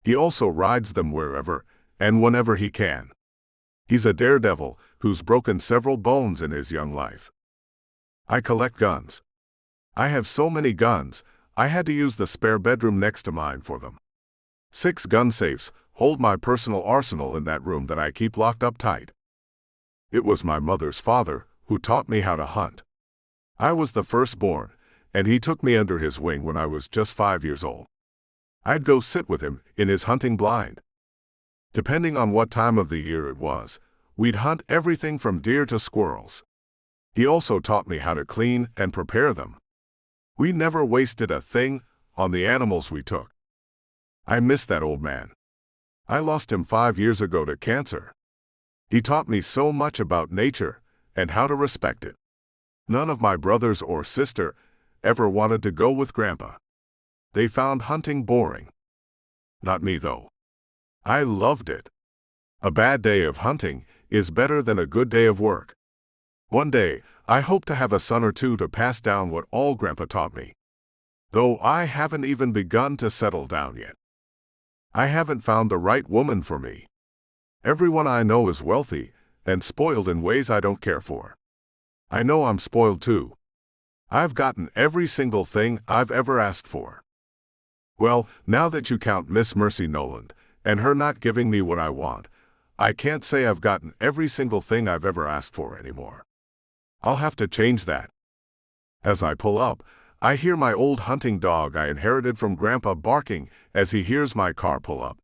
He also rides them wherever and whenever he can. He's a daredevil who's broken several bones in his young life. I collect guns. I have so many guns, I had to use the spare bedroom next to mine for them. 6 gun safes hold my personal arsenal in that room that I keep locked up tight. It was my mother's father who taught me how to hunt. I was the firstborn, and he took me under his wing when I was just 5 years old. I'd go sit with him in his hunting blind. Depending on what time of the year it was, we'd hunt everything from deer to squirrels. He also taught me how to clean and prepare them. We never wasted a thing on the animals we took. I miss that old man. I lost him 5 years ago to cancer. He taught me so much about nature and how to respect it. None of my brothers or sister ever wanted to go with Grandpa. They found hunting boring. Not me, though. I loved it. A bad day of hunting is better than a good day of work. One day, I hope to have a son or two to pass down what all Grandpa taught me. Though I haven't even begun to settle down yet. I haven't found the right woman for me. Everyone I know is wealthy and spoiled in ways I don't care for. I know I'm spoiled too. I've gotten every single thing I've ever asked for. Well, now that you count Miss Mercy Noland and her not giving me what I want, I can't say I've gotten every single thing I've ever asked for anymore. I'll have to change that. As I pull up, I hear my old hunting dog I inherited from Grandpa barking as he hears my car pull up.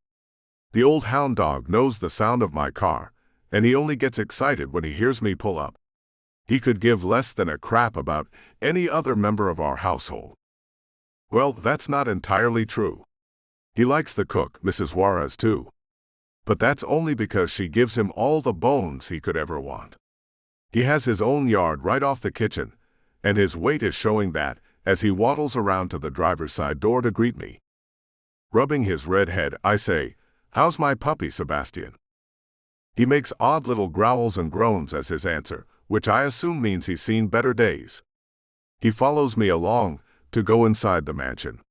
The old hound dog knows the sound of my car, and he only gets excited when he hears me pull up. He could give less than a crap about any other member of our household. Well, that's not entirely true. He likes the cook, Mrs. Juarez, too. But that's only because she gives him all the bones he could ever want. He has his own yard right off the kitchen, and his weight is showing that as he waddles around to the driver's side door to greet me. Rubbing his red head, I say, "How's my puppy, Sebastian?" He makes odd little growls and groans as his answer, which I assume means he's seen better days. He follows me along to go inside the mansion.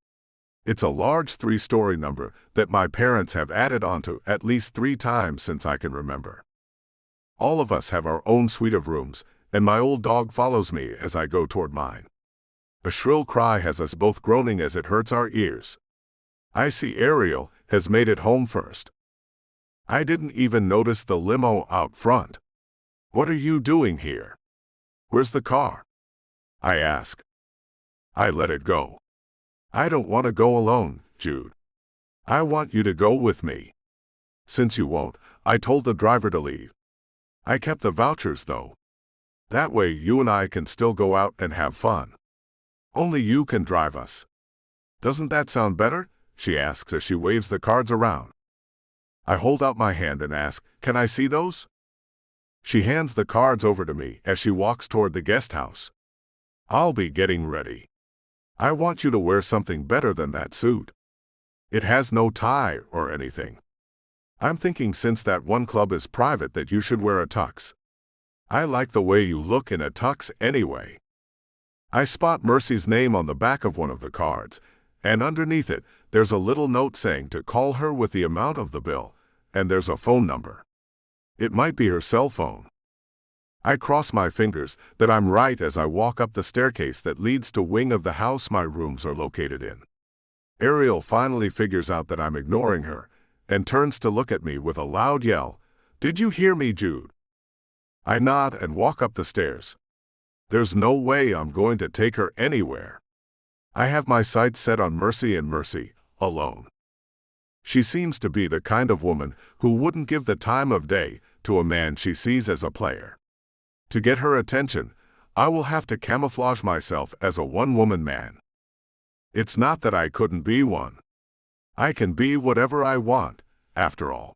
It's a large 3-story number that my parents have added onto at least 3 times since I can remember. All of us have our own suite of rooms, and my old dog follows me as I go toward mine. A shrill cry has us both groaning as it hurts our ears. I see Ariel has made it home first. I didn't even notice the limo out front. "What are you doing here? Where's the car?" I ask. I let it go. "I don't want to go alone, Jude. I want you to go with me." "Since you won't," I told the driver to leave. I kept the vouchers, though. That way you and I can still go out and have fun. Only you can drive us. "Doesn't that sound better?" she asks as she waves the cards around. I hold out my hand and ask, "Can I see those?" She hands the cards over to me as she walks toward the guest house. "I'll be getting ready. I want you to wear something better than that suit. It has no tie or anything. I'm thinking since that one club is private that you should wear a tux. I like the way you look in a tux anyway." I spot Mercy's name on the back of one of the cards, and underneath it, there's a little note saying to call her with the amount of the bill, and there's a phone number. It might be her cell phone. I cross my fingers that I'm right as I walk up the staircase that leads to wing of the house my rooms are located in. Ariel finally figures out that I'm ignoring her, and turns to look at me with a loud yell, "Did you hear me, Jude?" I nod and walk up the stairs. There's no way I'm going to take her anywhere. I have my sights set on Mercy and Mercy, alone. She seems to be the kind of woman who wouldn't give the time of day to a man she sees as a player. To get her attention, I will have to camouflage myself as a one-woman man. It's not that I couldn't be one. I can be whatever I want, after all.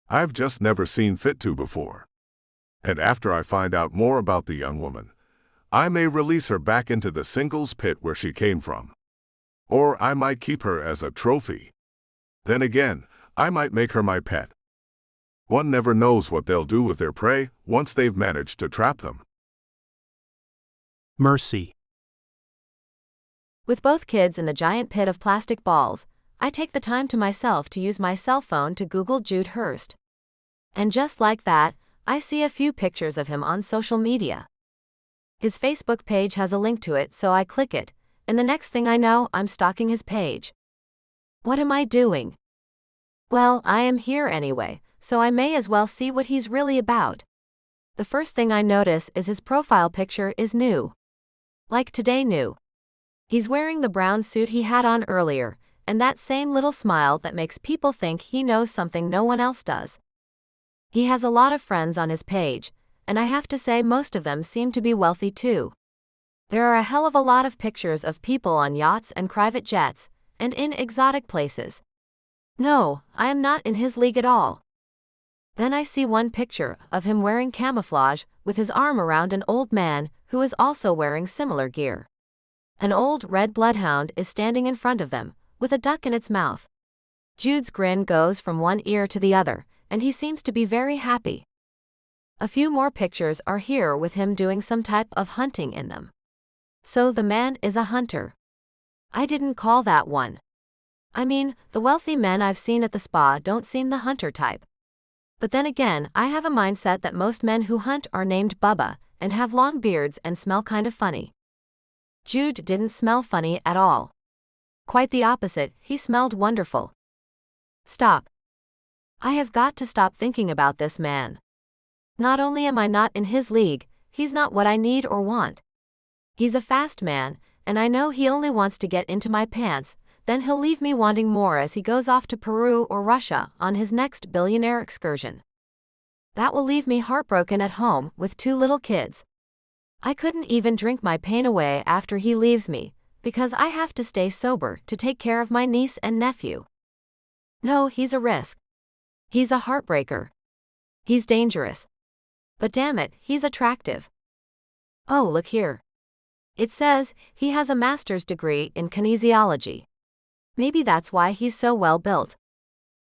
I've just never seen fit to before. And after I find out more about the young woman, I may release her back into the singles pit where she came from. Or I might keep her as a trophy. Then again, I might make her my pet. One never knows what they'll do with their prey once they've managed to trap them. Mercy. With both kids in the giant pit of plastic balls, I take the time to myself to use my cell phone to Google Jude Hurst. And just like that, I see a few pictures of him on social media. His Facebook page has a link to it, so I click it, and the next thing I know, I'm stalking his page. What am I doing? Well, I am here anyway, so I may as well see what he's really about. The first thing I notice is his profile picture is new. Like today new. He's wearing the brown suit he had on earlier, and that same little smile that makes people think he knows something no one else does. He has a lot of friends on his page, and I have to say most of them seem to be wealthy too. There are a hell of a lot of pictures of people on yachts and private jets, and in exotic places. No, I am not in his league at all. Then I see one picture of him wearing camouflage with his arm around an old man who is also wearing similar gear. An old red bloodhound is standing in front of them, with a duck in its mouth. Jude's grin goes from one ear to the other, and he seems to be very happy. A few more pictures are here with him doing some type of hunting in them. So the man is a hunter. I didn't call that one. I mean, the wealthy men I've seen at the spa don't seem the hunter type. But then again, I have a mindset that most men who hunt are named Bubba, and have long beards and smell kind of funny. Jude didn't smell funny at all. Quite the opposite, he smelled wonderful. Stop. I have got to stop thinking about this man. Not only am I not in his league, he's not what I need or want. He's a fast man, and I know he only wants to get into my pants, then he'll leave me wanting more as he goes off to Peru or Russia on his next billionaire excursion. That will leave me heartbroken at home with 2 little kids. I couldn't even drink my pain away after he leaves me, because I have to stay sober to take care of my niece and nephew. No, he's a risk. He's a heartbreaker. He's dangerous. But damn it, he's attractive. Oh, look here. It says he has a master's degree in kinesiology. Maybe that's why he's so well built.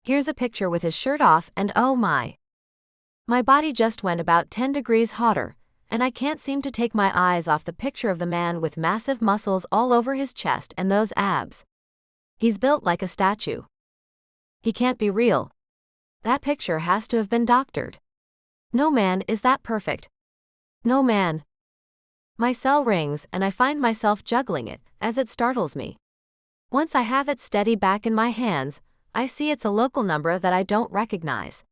Here's a picture with his shirt off, and oh my. My body just went about 10 degrees hotter, and I can't seem to take my eyes off the picture of the man with massive muscles all over his chest and those abs. He's built like a statue. He can't be real. That picture has to have been doctored. No man is that perfect. No man. My cell rings and I find myself juggling it, as it startles me. Once I have it steady back in my hands, I see it's a local number that I don't recognize.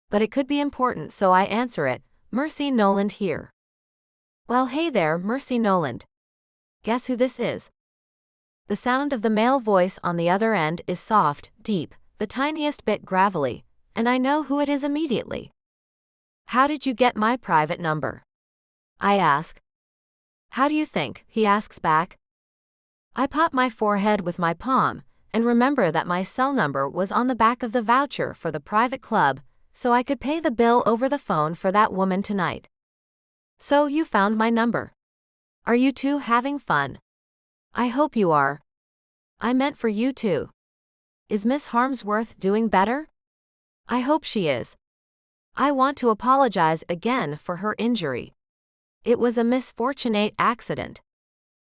But it could be important, so I answer it. Mercy Noland here. Well, hey there, Mercy Noland. Guess who this is? The sound of the male voice on the other end is soft, deep, the tiniest bit gravelly, and I know who it is immediately. How did you get my private number? I ask. How do you think? He asks back. I pop my forehead with my palm, and remember that my cell number was on the back of the voucher for the private club, so I could pay the bill over the phone for that woman tonight. So you found my number. Are you two having fun? I hope you are. I meant for you too. Is Miss Harmsworth doing better? I hope she is. I want to apologize again for her injury. It was a misfortunate accident.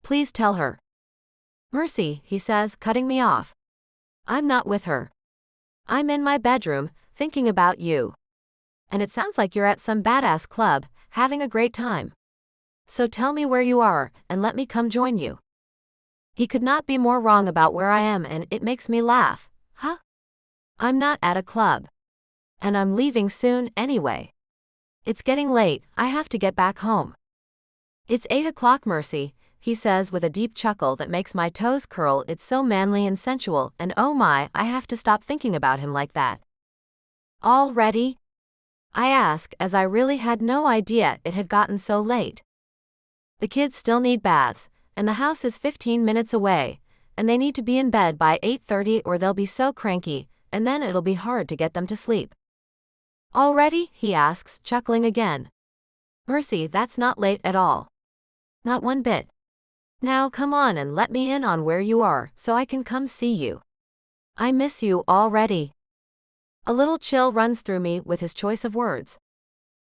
Please tell her. Mercy, he says, cutting me off. I'm not with her. I'm in my bedroom, thinking about you. And it sounds like you're at some badass club, having a great time. So tell me where you are, and let me come join you. He could not be more wrong about where I am, and it makes me laugh. Huh? I'm not at a club. And I'm leaving soon, anyway. It's getting late, I have to get back home. It's 8 o'clock, Mercy, he says with a deep chuckle that makes my toes curl. It's so manly and sensual, and oh my, I have to stop thinking about him like that. All ready? I ask, as I really had no idea it had gotten so late. The kids still need baths, and the house is 15 minutes away, and they need to be in bed by 8:30 or they'll be so cranky, and then it'll be hard to get them to sleep. All ready? He asks, chuckling again. Mercy, that's not late at all. Not one bit. Now come on and let me in on where you are, so I can come see you. I miss you already. A little chill runs through me with his choice of words.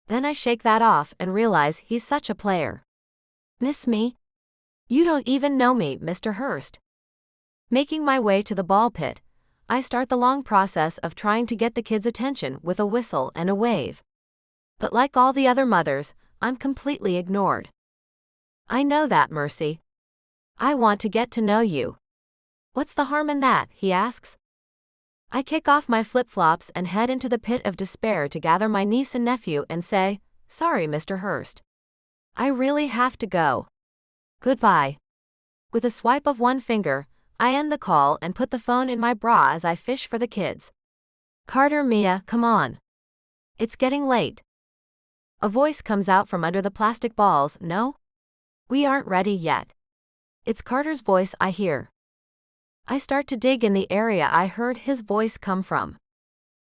Then I shake that off and realize he's such a player. Miss me? You don't even know me, Mr. Hurst. Making my way to the ball pit, I start the long process of trying to get the kids' attention with a whistle and a wave. But like all the other mothers, I'm completely ignored. I know that, Mercy. I want to get to know you. What's the harm in that? He asks. I kick off my flip-flops and head into the pit of despair to gather my niece and nephew and say, Sorry, Mr. Hurst. I really have to go. Goodbye. With a swipe of one finger, I end the call and put the phone in my bra as I fish for the kids. Carter, Mia, come on. It's getting late. A voice comes out from under the plastic balls. No? We aren't ready yet. It's Carter's voice I hear. I start to dig in the area I heard his voice come from.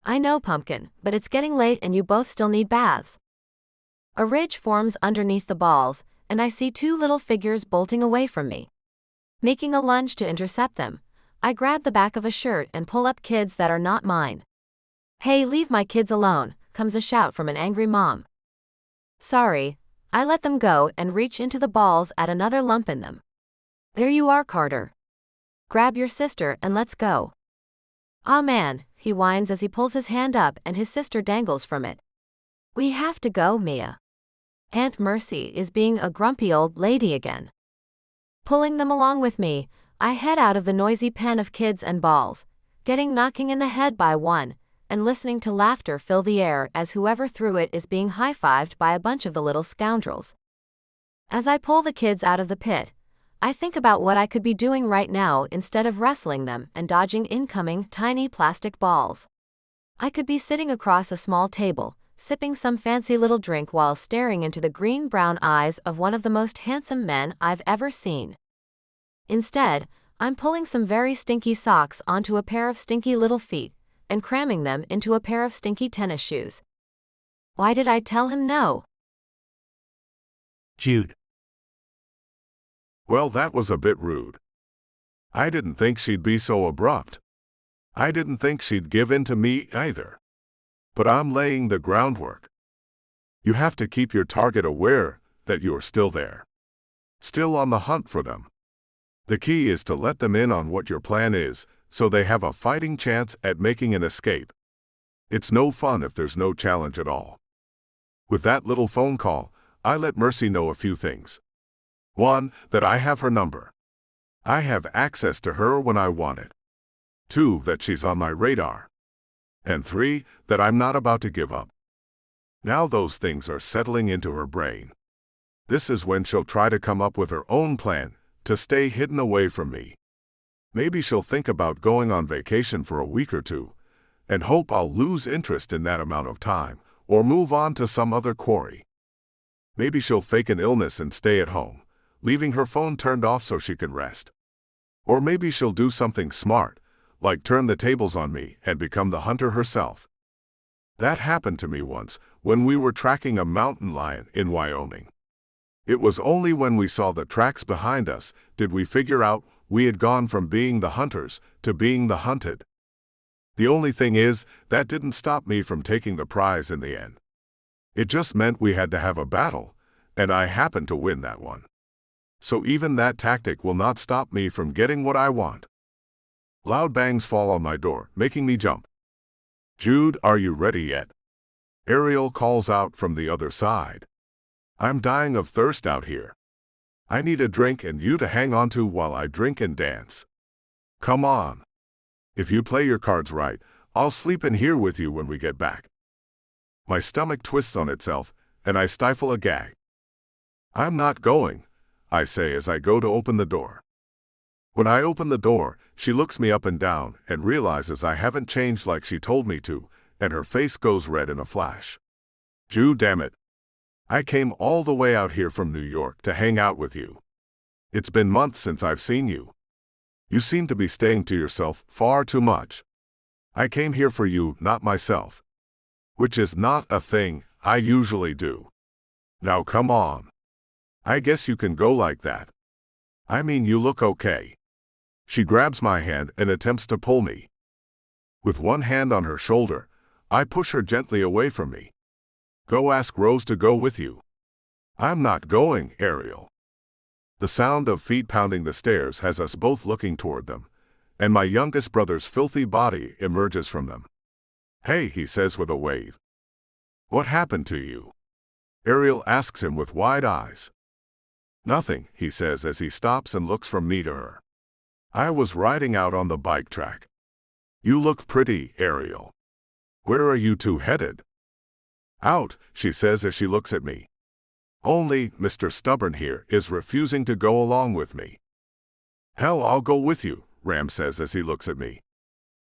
I know, Pumpkin, but it's getting late and you both still need baths. A ridge forms underneath the balls, and I see two little figures bolting away from me. Making a lunge to intercept them, I grab the back of a shirt and pull up kids that are not mine. Hey, leave my kids alone, comes a shout from an angry mom. Sorry, I let them go and reach into the balls at another lump in them. There you are, Carter. Grab your sister and let's go. Ah man, he whines as he pulls his hand up and his sister dangles from it. We have to go, Mia. Aunt Mercy is being a grumpy old lady again. Pulling them along with me, I head out of the noisy pen of kids and balls, getting knocking in the head by one, and listening to laughter fill the air as whoever threw it is being high-fived by a bunch of the little scoundrels. As I pull the kids out of the pit, I think about what I could be doing right now instead of wrestling them and dodging incoming tiny plastic balls. I could be sitting across a small table, sipping some fancy little drink while staring into the green-brown eyes of one of the most handsome men I've ever seen. Instead, I'm pulling some very stinky socks onto a pair of stinky little feet and cramming them into a pair of stinky tennis shoes. Why did I tell him no? Jude. Well, that was a bit rude. I didn't think she'd be so abrupt. I didn't think she'd give in to me either. But I'm laying the groundwork. You have to keep your target aware that you're still there. Still on the hunt for them. The key is to let them in on what your plan is, so they have a fighting chance at making an escape. It's no fun if there's no challenge at all. With that little phone call, I let Mercy know a few things. 1. That I have her number. I have access to her when I want it. 2. That she's on my radar. And 3. That I'm not about to give up. Now those things are settling into her brain. This is when she'll try to come up with her own plan to stay hidden away from me. Maybe she'll think about going on vacation for a week or two, and hope I'll lose interest in that amount of time, or move on to some other quarry. Maybe she'll fake an illness and stay at home, leaving her phone turned off so she can rest. Or maybe she'll do something smart, like turn the tables on me and become the hunter herself. That happened to me once when we were tracking a mountain lion in Wyoming. It was only when we saw the tracks behind us did we figure out we had gone from being the hunters to being the hunted. The only thing is, that didn't stop me from taking the prize in the end. It just meant we had to have a battle, and I happened to win that one. So even that tactic will not stop me from getting what I want. Loud bangs fall on my door, making me jump. Jude, are you ready yet? Ariel calls out from the other side. I'm dying of thirst out here. I need a drink and you to hang on to while I drink and dance. Come on. If you play your cards right, I'll sleep in here with you when we get back. My stomach twists on itself, and I stifle a gag. I'm not going, I say as I go to open the door. When I open the door, she looks me up and down and realizes I haven't changed like she told me to, and her face goes red in a flash. Jude, damn it. I came all the way out here from New York to hang out with you. It's been months since I've seen you. You seem to be staying to yourself far too much. I came here for you, not myself. Which is not a thing I usually do. Now come on. I guess you can go like that. I mean, you look okay. She grabs my hand and attempts to pull me. With one hand on her shoulder, I push her gently away from me. Go ask Rose to go with you. I'm not going, Ariel. The sound of feet pounding the stairs has us both looking toward them, and my youngest brother's filthy body emerges from them. Hey, he says with a wave. What happened to you? Ariel asks him with wide eyes. Nothing, he says as he stops and looks from me to her. I was riding out on the bike track. You look pretty, Ariel. Where are you two headed? Out, she says as she looks at me. Only Mr. Stubborn here is refusing to go along with me. Hell, I'll go with you, Ram says as he looks at me.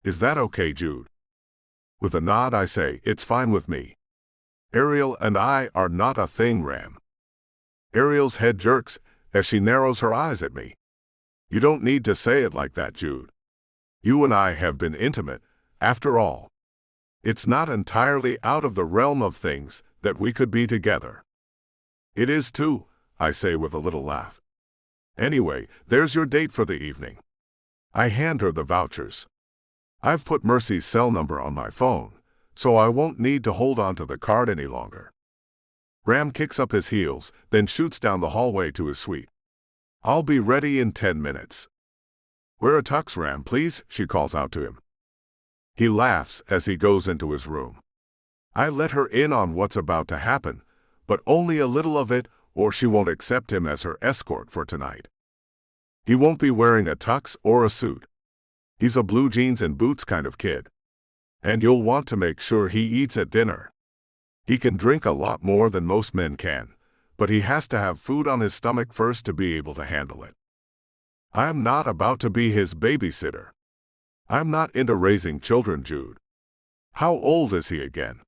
Is that okay, Jude? With a nod I say, it's fine with me. Ariel and I are not a thing, Ram. Ariel's head jerks as she narrows her eyes at me. You don't need to say it like that, Jude. You and I have been intimate, after all. It's not entirely out of the realm of things that we could be together. It is too, I say with a little laugh. Anyway, there's your date for the evening. I hand her the vouchers. I've put Mercy's cell number on my phone, so I won't need to hold on to the card any longer. Ram kicks up his heels, then shoots down the hallway to his suite. I'll be ready in 10 minutes. Wear a tux, Ram, please, she calls out to him. He laughs as he goes into his room. I let her in on what's about to happen, but only a little of it, or she won't accept him as her escort for tonight. He won't be wearing a tux or a suit. He's a blue jeans and boots kind of kid. And you'll want to make sure he eats at dinner. He can drink a lot more than most men can, but he has to have food on his stomach first to be able to handle it. I'm not about to be his babysitter. I'm not into raising children, Jude. How old is he again?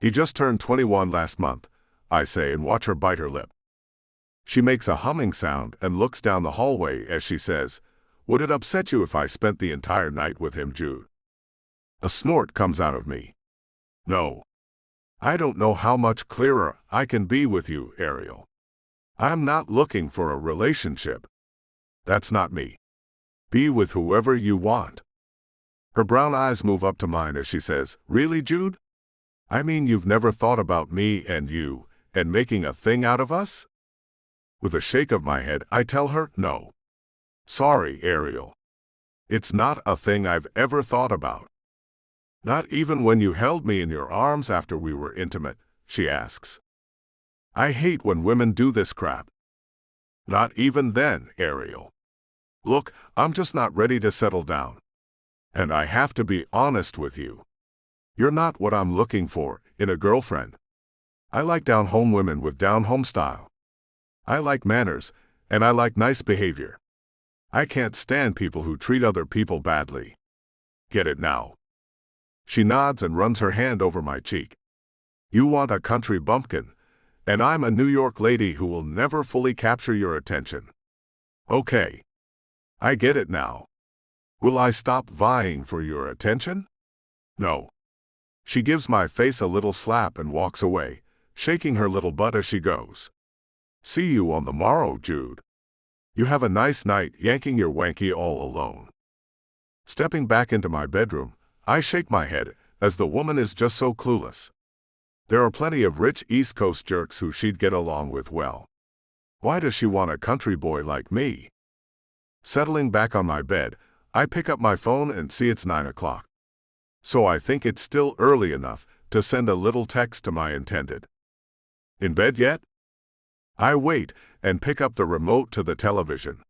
He just turned 21 last month, I say and watch her bite her lip. She makes a humming sound and looks down the hallway as she says, Would it upset you if I spent the entire night with him, Jude? A snort comes out of me. No. I don't know how much clearer I can be with you, Ariel. I'm not looking for a relationship. That's not me. Be with whoever you want. Her brown eyes move up to mine as she says, Really, Jude? I mean, you've never thought about me and you, and making a thing out of us? With a shake of my head, I tell her, no. Sorry, Ariel. It's not a thing I've ever thought about. Not even when you held me in your arms after we were intimate, she asks. I hate when women do this crap. Not even then, Ariel. Look, I'm just not ready to settle down. And I have to be honest with you. You're not what I'm looking for in a girlfriend. I like down-home women with down-home style. I like manners, and I like nice behavior. I can't stand people who treat other people badly. Get it now? She nods and runs her hand over my cheek. You want a country bumpkin, and I'm a New York lady who will never fully capture your attention. Okay. I get it now. Will I stop vying for your attention? No. She gives my face a little slap and walks away, shaking her little butt as she goes. See you on the morrow, Jude. You have a nice night yanking your wanky all alone. Stepping back into my bedroom, I shake my head, as the woman is just so clueless. There are plenty of rich East Coast jerks who she'd get along with well. Why does she want a country boy like me? Settling back on my bed, I pick up my phone and see it's 9 o'clock. So I think it's still early enough to send a little text to my intended. In bed yet? I wait and pick up the remote to the television.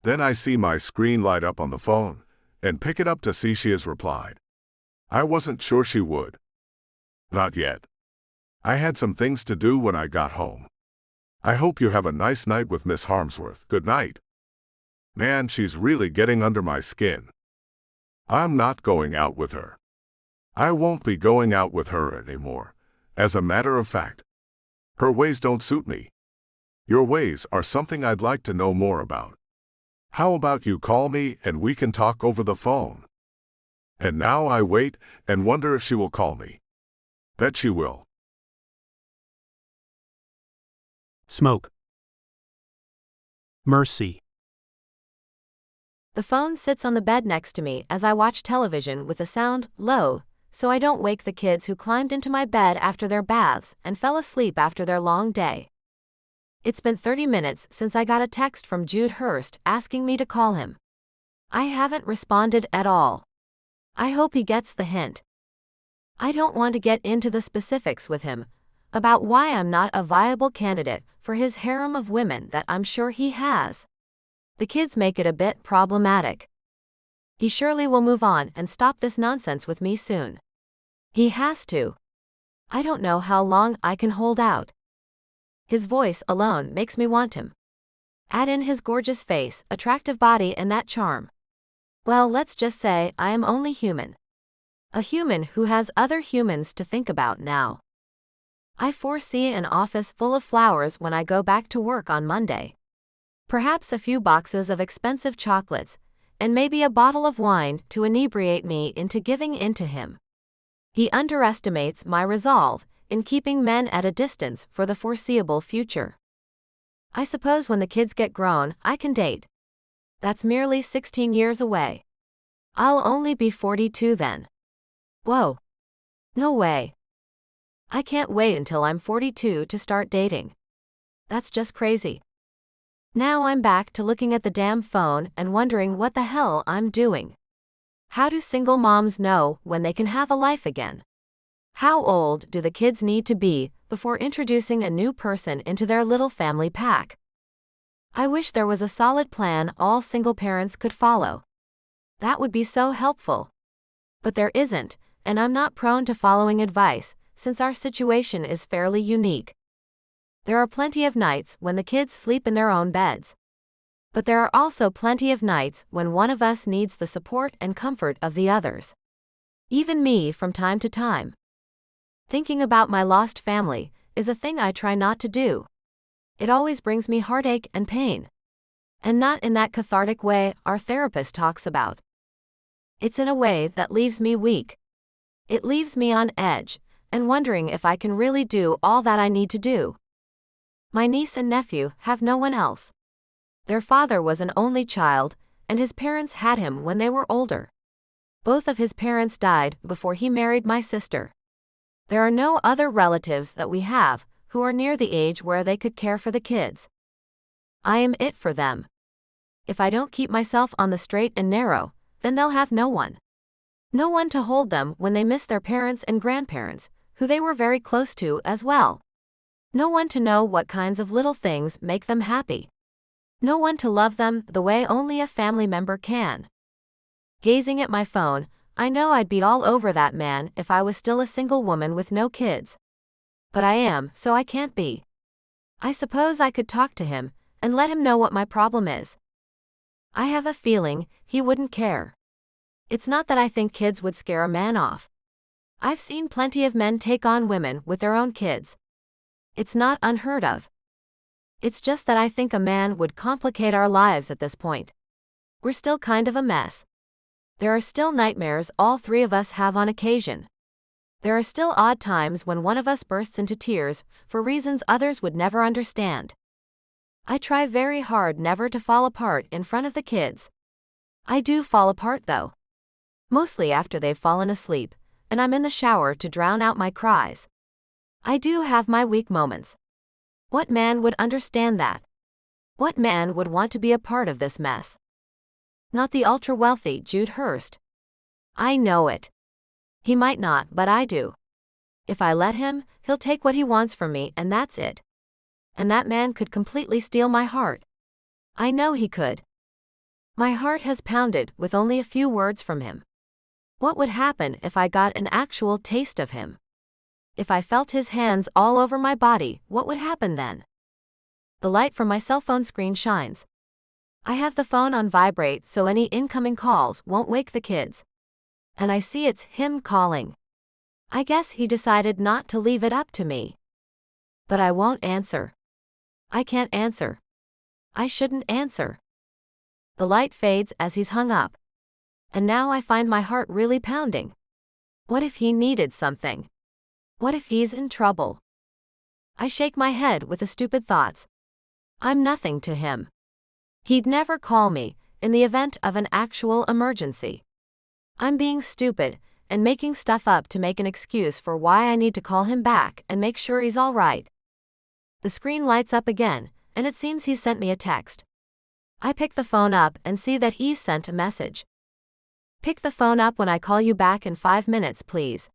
Then I see my screen light up on the phone and pick it up to see she has replied. I wasn't sure she would. Not yet. I had some things to do when I got home. I hope you have a nice night with Miss Harmsworth. Good night. Man, she's really getting under my skin. I'm not going out with her. I won't be going out with her anymore. As a matter of fact, her ways don't suit me. Your ways are something I'd like to know more about. How about you call me and we can talk over the phone? And now I wait and wonder if she will call me. Bet she will. Smoke. Mercy. The phone sits on the bed next to me as I watch television with the sound low, so I don't wake the kids who climbed into my bed after their baths and fell asleep after their long day. It's been 30 minutes since I got a text from Jude Hurst asking me to call him. I haven't responded at all. I hope he gets the hint. I don't want to get into the specifics with him about why I'm not a viable candidate for his harem of women that I'm sure he has. The kids make it a bit problematic. He surely will move on and stop this nonsense with me soon. He has to. I don't know how long I can hold out. His voice alone makes me want him. Add in his gorgeous face, attractive body and that charm. Well, let's just say I am only human. A human who has other humans to think about now. I foresee an office full of flowers when I go back to work on Monday. Perhaps a few boxes of expensive chocolates, and maybe a bottle of wine to inebriate me into giving in to him. He underestimates my resolve in keeping men at a distance for the foreseeable future. I suppose when the kids get grown, I can date. That's merely 16 years away. I'll only be 42 then. Whoa. No way. I can't wait until I'm 42 to start dating. That's just crazy. Now I'm back to looking at the damn phone and wondering what the hell I'm doing. How do single moms know when they can have a life again? How old do the kids need to be before introducing a new person into their little family pack? I wish there was a solid plan all single parents could follow. That would be so helpful. But there isn't, and I'm not prone to following advice, since our situation is fairly unique. There are plenty of nights when the kids sleep in their own beds. But there are also plenty of nights when one of us needs the support and comfort of the others. Even me from time to time. Thinking about my lost family is a thing I try not to do. It always brings me heartache and pain. And not in that cathartic way our therapist talks about. It's in a way that leaves me weak. It leaves me on edge, and wondering if I can really do all that I need to do. My niece and nephew have no one else. Their father was an only child, and his parents had him when they were older. Both of his parents died before he married my sister. There are no other relatives that we have who are near the age where they could care for the kids. I am it for them. If I don't keep myself on the straight and narrow, then they'll have no one. No one to hold them when they miss their parents and grandparents, who they were very close to as well. No one to know what kinds of little things make them happy. No one to love them the way only a family member can. Gazing at my phone, I know I'd be all over that man if I was still a single woman with no kids. But I am, so I can't be. I suppose I could talk to him and let him know what my problem is. I have a feeling he wouldn't care. It's not that I think kids would scare a man off. I've seen plenty of men take on women with their own kids. It's not unheard of. It's just that I think a man would complicate our lives at this point. We're still kind of a mess. There are still nightmares all three of us have on occasion. There are still odd times when one of us bursts into tears for reasons others would never understand. I try very hard never to fall apart in front of the kids. I do fall apart though. Mostly after they've fallen asleep, and I'm in the shower to drown out my cries. I do have my weak moments. What man would understand that? What man would want to be a part of this mess? Not the ultra-wealthy Jude Hurst. I know it. He might not, but I do. If I let him, he'll take what he wants from me and that's it. And that man could completely steal my heart. I know he could. My heart has pounded with only a few words from him. What would happen if I got an actual taste of him? If I felt his hands all over my body, what would happen then? The light from my cell phone screen shines. I have the phone on vibrate so any incoming calls won't wake the kids. And I see it's him calling. I guess he decided not to leave it up to me. But I won't answer. I can't answer. I shouldn't answer. The light fades as he's hung up. And now I find my heart really pounding. What if he needed something? What if he's in trouble? I shake my head with the stupid thoughts. I'm nothing to him. He'd never call me in the event of an actual emergency. I'm being stupid and making stuff up to make an excuse for why I need to call him back and make sure he's all right. The screen lights up again, and it seems he's sent me a text. I pick the phone up and see that he's sent a message. Pick the phone up when I call you back in 5 minutes, please.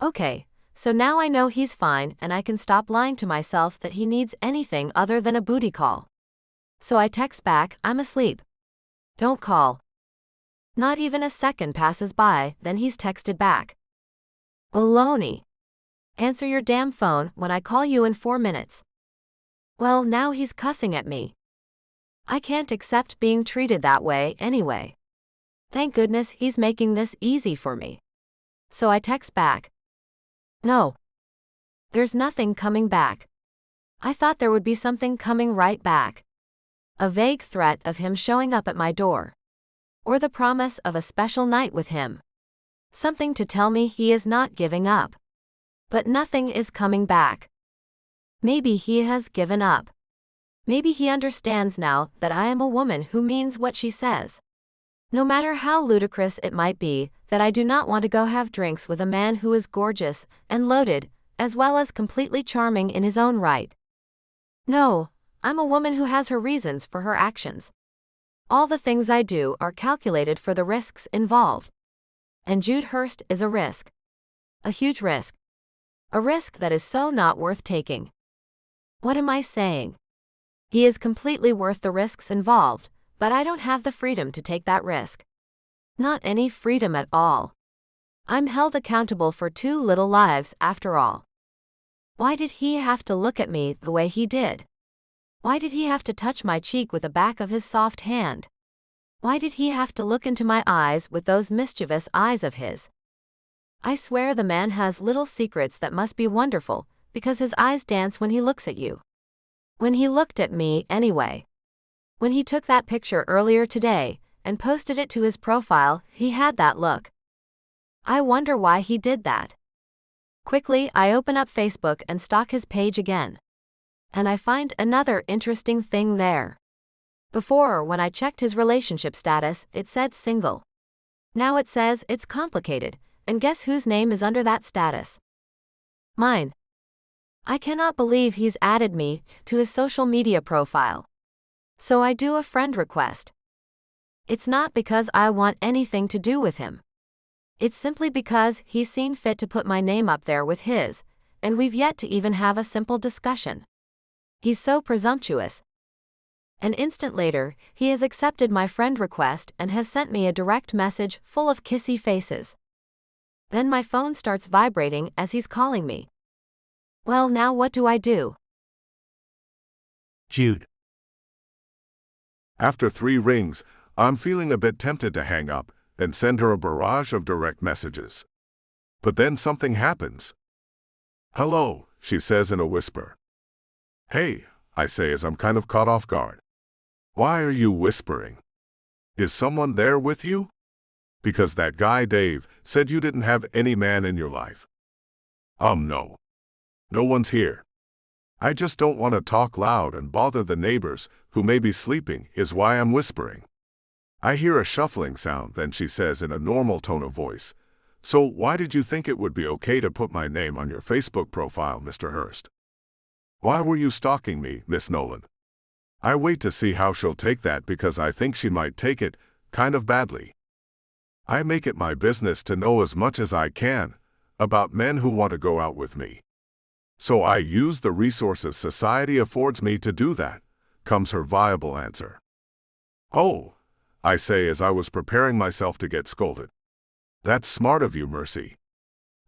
Okay, so now I know he's fine and I can stop lying to myself that he needs anything other than a booty call. So I text back, I'm asleep. Don't call. Not even a second passes by, then he's texted back. Baloney. Answer your damn phone when I call you in 4 minutes. Well, now he's cussing at me. I can't accept being treated that way anyway. Thank goodness he's making this easy for me. So I text back. No. There's nothing coming back. I thought there would be something coming right back. A vague threat of him showing up at my door. Or the promise of a special night with him. Something to tell me he is not giving up. But nothing is coming back. Maybe he has given up. Maybe he understands now that I am a woman who means what she says. No matter how ludicrous it might be, that I do not want to go have drinks with a man who is gorgeous and loaded, as well as completely charming in his own right. No, I'm a woman who has her reasons for her actions. All the things I do are calculated for the risks involved. And Jude Hurst is a risk. A huge risk. A risk that is so not worth taking. What am I saying? He is completely worth the risks involved, but I don't have the freedom to take that risk. Not any freedom at all. I'm held accountable for 2 little lives after all. Why did he have to look at me the way he did? Why did he have to touch my cheek with the back of his soft hand? Why did he have to look into my eyes with those mischievous eyes of his? I swear the man has little secrets that must be wonderful, because his eyes dance when he looks at you. When he looked at me, anyway. When he took that picture earlier today and posted it to his profile, he had that look. I wonder why he did that. Quickly, I open up Facebook and stalk his page again. And I find another interesting thing there. Before, when I checked his relationship status, it said single. Now it says it's complicated, and guess whose name is under that status? Mine. I cannot believe he's added me to his social media profile. So I do a friend request. It's not because I want anything to do with him. It's simply because he's seen fit to put my name up there with his, and we've yet to even have a simple discussion. He's so presumptuous. An instant later, he has accepted my friend request and has sent me a direct message full of kissy faces. Then my phone starts vibrating as he's calling me. Well, now what do I do? Jude. After 3 rings, I'm feeling a bit tempted to hang up and send her a barrage of direct messages. But then something happens. Hello, she says in a whisper. Hey, I say as I'm kind of caught off guard. Why are you whispering? Is someone there with you? Because that guy Dave said you didn't have any man in your life. No. No one's here. I just don't want to talk loud and bother the neighbors who may be sleeping is why I'm whispering. I hear a shuffling sound, then she says in a normal tone of voice. So why did you think it would be okay to put my name on your Facebook profile, Mr. Hurst? Why were you stalking me, Miss Nolan? I wait to see how she'll take that because I think she might take it kind of badly. I make it my business to know as much as I can about men who want to go out with me. So I use the resources society affords me to do that, comes her viable answer. Oh, I say as I was preparing myself to get scolded. That's smart of you, Mercy.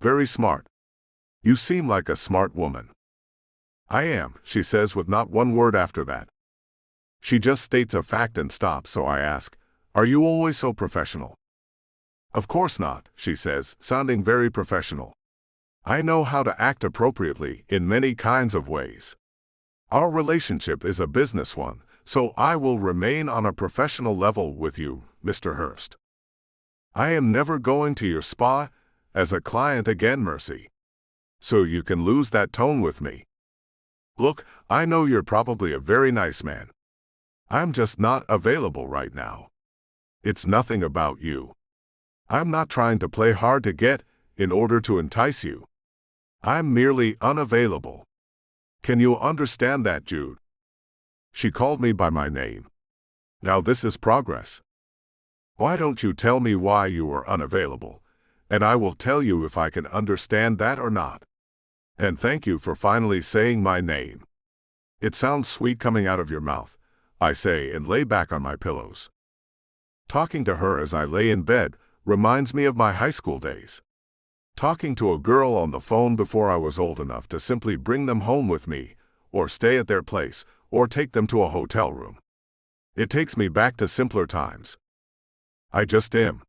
Very smart. You seem like a smart woman. I am, she says with not one word after that. She just states a fact and stops, so I ask, are you always so professional? Of course not, she says, sounding very professional. I know how to act appropriately in many kinds of ways. Our relationship is a business one, so I will remain on a professional level with you, Mr. Hurst. I am never going to your spa as a client again, Mercy. So you can lose that tone with me. Look, I know you're probably a very nice man. I'm just not available right now. It's nothing about you. I'm not trying to play hard to get in order to entice you. I'm merely unavailable. Can you understand that, Jude? She called me by my name. Now this is progress. Why don't you tell me why you are unavailable, and I will tell you if I can understand that or not. And thank you for finally saying my name. It sounds sweet coming out of your mouth, I say and lay back on my pillows. Talking to her as I lay in bed reminds me of my high school days. Talking to a girl on the phone before I was old enough to simply bring them home with me, or stay at their place, or take them to a hotel room. It takes me back to simpler times. I just am.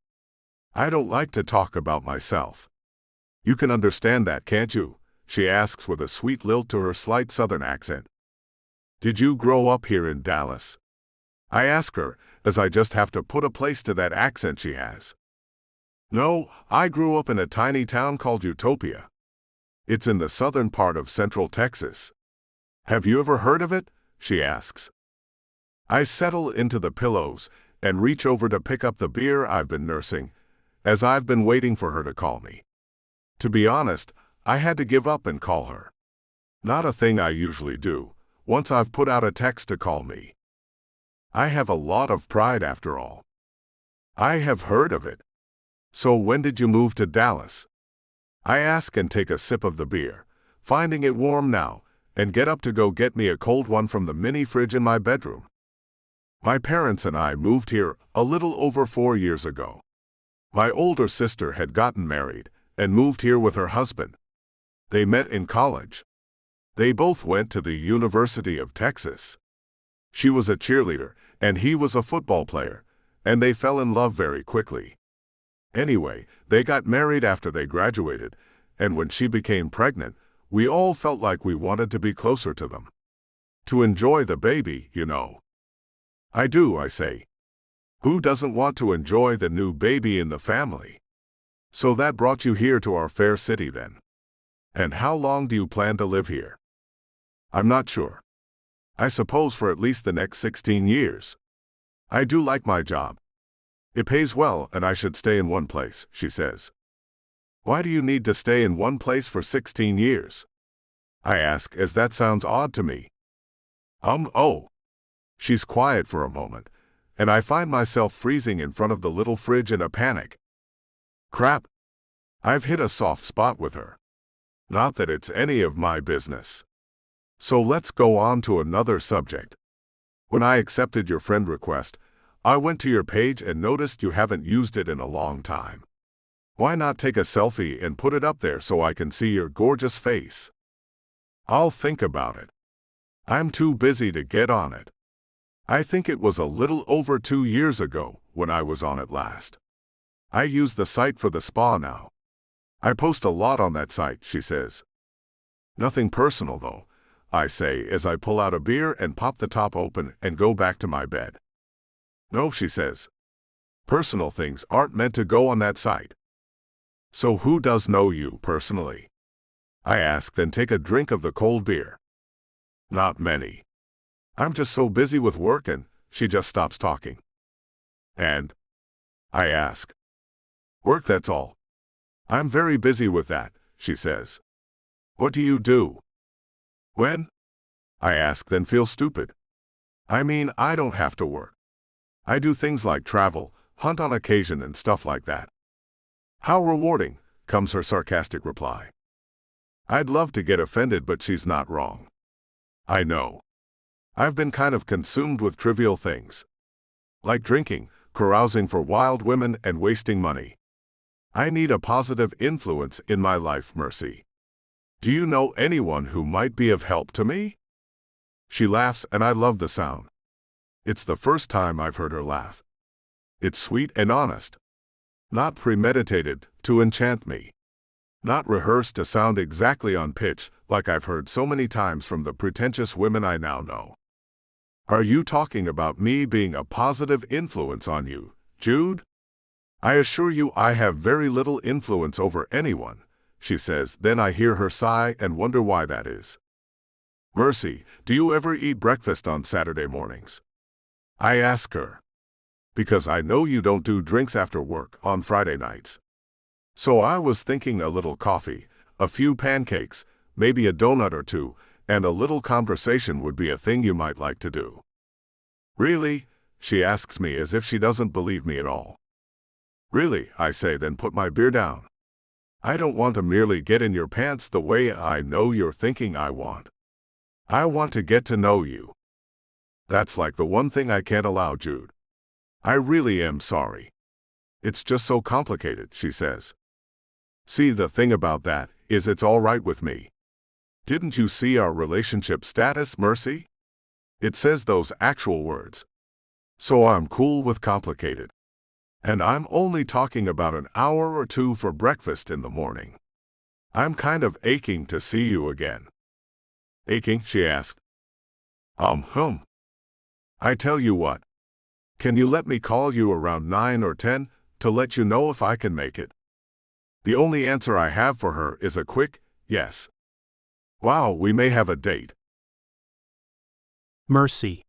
I don't like to talk about myself. You can understand that, can't you? She asks with a sweet lilt to her slight southern accent. Did you grow up here in Dallas? I ask her, as I just have to put a place to that accent she has. No, I grew up in a tiny town called Utopia. It's in the southern part of central Texas. Have you ever heard of it? She asks. I settle into the pillows and reach over to pick up the beer I've been nursing, as I've been waiting for her to call me. To be honest, I had to give up and call her. Not a thing I usually do, once I've put out a text to call me. I have a lot of pride after all. I have heard of it. So when did you move to Dallas? I ask and take a sip of the beer, finding it warm now, and get up to go get me a cold one from the mini fridge in my bedroom. My parents and I moved here a little over 4 years ago. My older sister had gotten married and moved here with her husband. They met in college. They both went to the University of Texas. She was a cheerleader, and he was a football player, and they fell in love very quickly. Anyway, they got married after they graduated, and when she became pregnant, we all felt like we wanted to be closer to them. To enjoy the baby, you know. I do, I say. Who doesn't want to enjoy the new baby in the family? So that brought you here to our fair city then. And how long do you plan to live here? I'm not sure. I suppose for at least the next 16 years. I do like my job. It pays well and I should stay in one place, she says. Why do you need to stay in one place for 16 years? I ask, as that sounds odd to me. Oh. She's quiet for a moment, and I find myself freezing in front of the little fridge in a panic. Crap. I've hit a soft spot with her. Not that it's any of my business. So let's go on to another subject. When I accepted your friend request, I went to your page and noticed you haven't used it in a long time. Why not take a selfie and put it up there so I can see your gorgeous face? I'll think about it. I'm too busy to get on it. I think it was a little over 2 years ago when I was on it last. I use the site for the spa now. I post a lot on that site, she says. Nothing personal though, I say as I pull out a beer and pop the top open and go back to my bed. No, she says. Personal things aren't meant to go on that site. So who does know you personally? I ask, then take a drink of the cold beer. Not many. I'm just so busy with work and she just stops talking. And? I ask. Work, that's all. I'm very busy with that, she says. What do you do? When? I ask, then feel stupid. I mean, I don't have to work. I do things like travel, hunt on occasion and stuff like that. How rewarding, comes her sarcastic reply. I'd love to get offended, but she's not wrong. I know. I've been kind of consumed with trivial things. Like drinking, carousing for wild women, and wasting money. I need a positive influence in my life, Mercy. Do you know anyone who might be of help to me? She laughs, and I love the sound. It's the first time I've heard her laugh. It's sweet and honest. Not premeditated to enchant me. Not rehearsed to sound exactly on pitch, like I've heard so many times from the pretentious women I now know. Are you talking about me being a positive influence on you, Jude? I assure you I have very little influence over anyone, she says. Then I hear her sigh and wonder why that is. Mercy, do you ever eat breakfast on Saturday mornings? I ask her. Because I know you don't do drinks after work on Friday nights. So I was thinking a little coffee, a few pancakes, maybe a donut or two, and a little conversation would be a thing you might like to do. Really? She asks me as if she doesn't believe me at all. Really, I say, then put my beer down. I don't want to merely get in your pants the way I know you're thinking I want. I want to get to know you. That's like the one thing I can't allow, Jude. I really am sorry. It's just so complicated, she says. See, the thing about that is it's all right with me. Didn't you see our relationship status, Mercy? It says those actual words. So I'm cool with complicated. And I'm only talking about an hour or two for breakfast in the morning. I'm kind of aching to see you again. Aching? She asked. I tell you what. Can you let me call you around 9 or 10 to let you know if I can make it? The only answer I have for her is a quick yes. Wow, we may have a date. Mercy.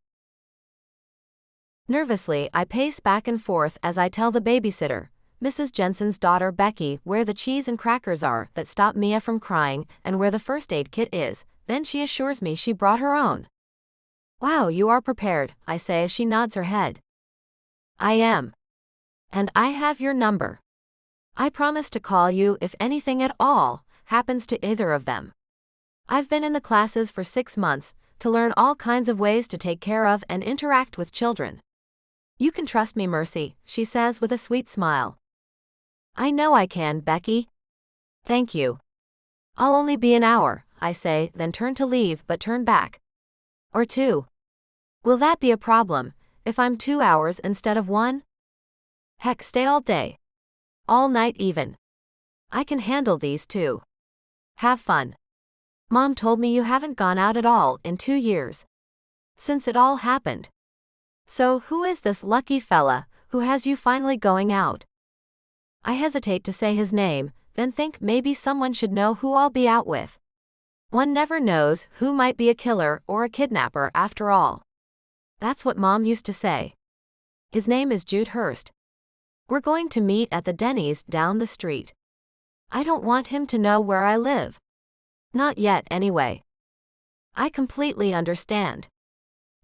Nervously, I pace back and forth as I tell the babysitter, Mrs. Jensen's daughter Becky, where the cheese and crackers are that stop Mia from crying and where the first aid kit is. Then she assures me she brought her own. Wow, you are prepared, I say as she nods her head. I am. And I have your number. I promise to call you if anything at all happens to either of them. I've been in the classes for 6 months to learn all kinds of ways to take care of and interact with children. You can trust me, Mercy, she says with a sweet smile. I know I can, Becky. Thank you. I'll only be an hour, I say, then turn to leave but turn back. Or 2. Will that be a problem if I'm 2 hours instead of 1? Heck, stay all day. All night even. I can handle these 2. Have fun. Mom told me you haven't gone out at all in 2 years. Since it all happened. So who is this lucky fella who has you finally going out? I hesitate to say his name, then think maybe someone should know who I'll be out with. One never knows who might be a killer or a kidnapper after all. That's what Mom used to say. His name is Jude Hurst. We're going to meet at the Denny's down the street. I don't want him to know where I live. Not yet, anyway. I completely understand.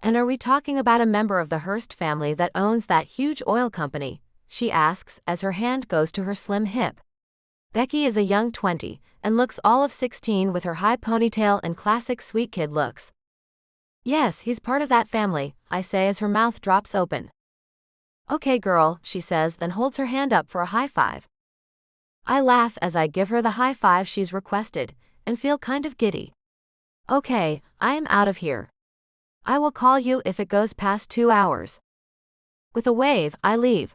And are we talking about a member of the Hurst family that owns that huge oil company? She asks as her hand goes to her slim hip. Becky is a young 20 and looks all of 16 with her high ponytail and classic sweet kid looks. Yes, he's part of that family, I say as her mouth drops open. Okay, girl, she says, then holds her hand up for a high five. I laugh as I give her the high five she's requested and feel kind of giddy. Okay, I am out of here. I will call you if it goes past 2 hours. With a wave, I leave.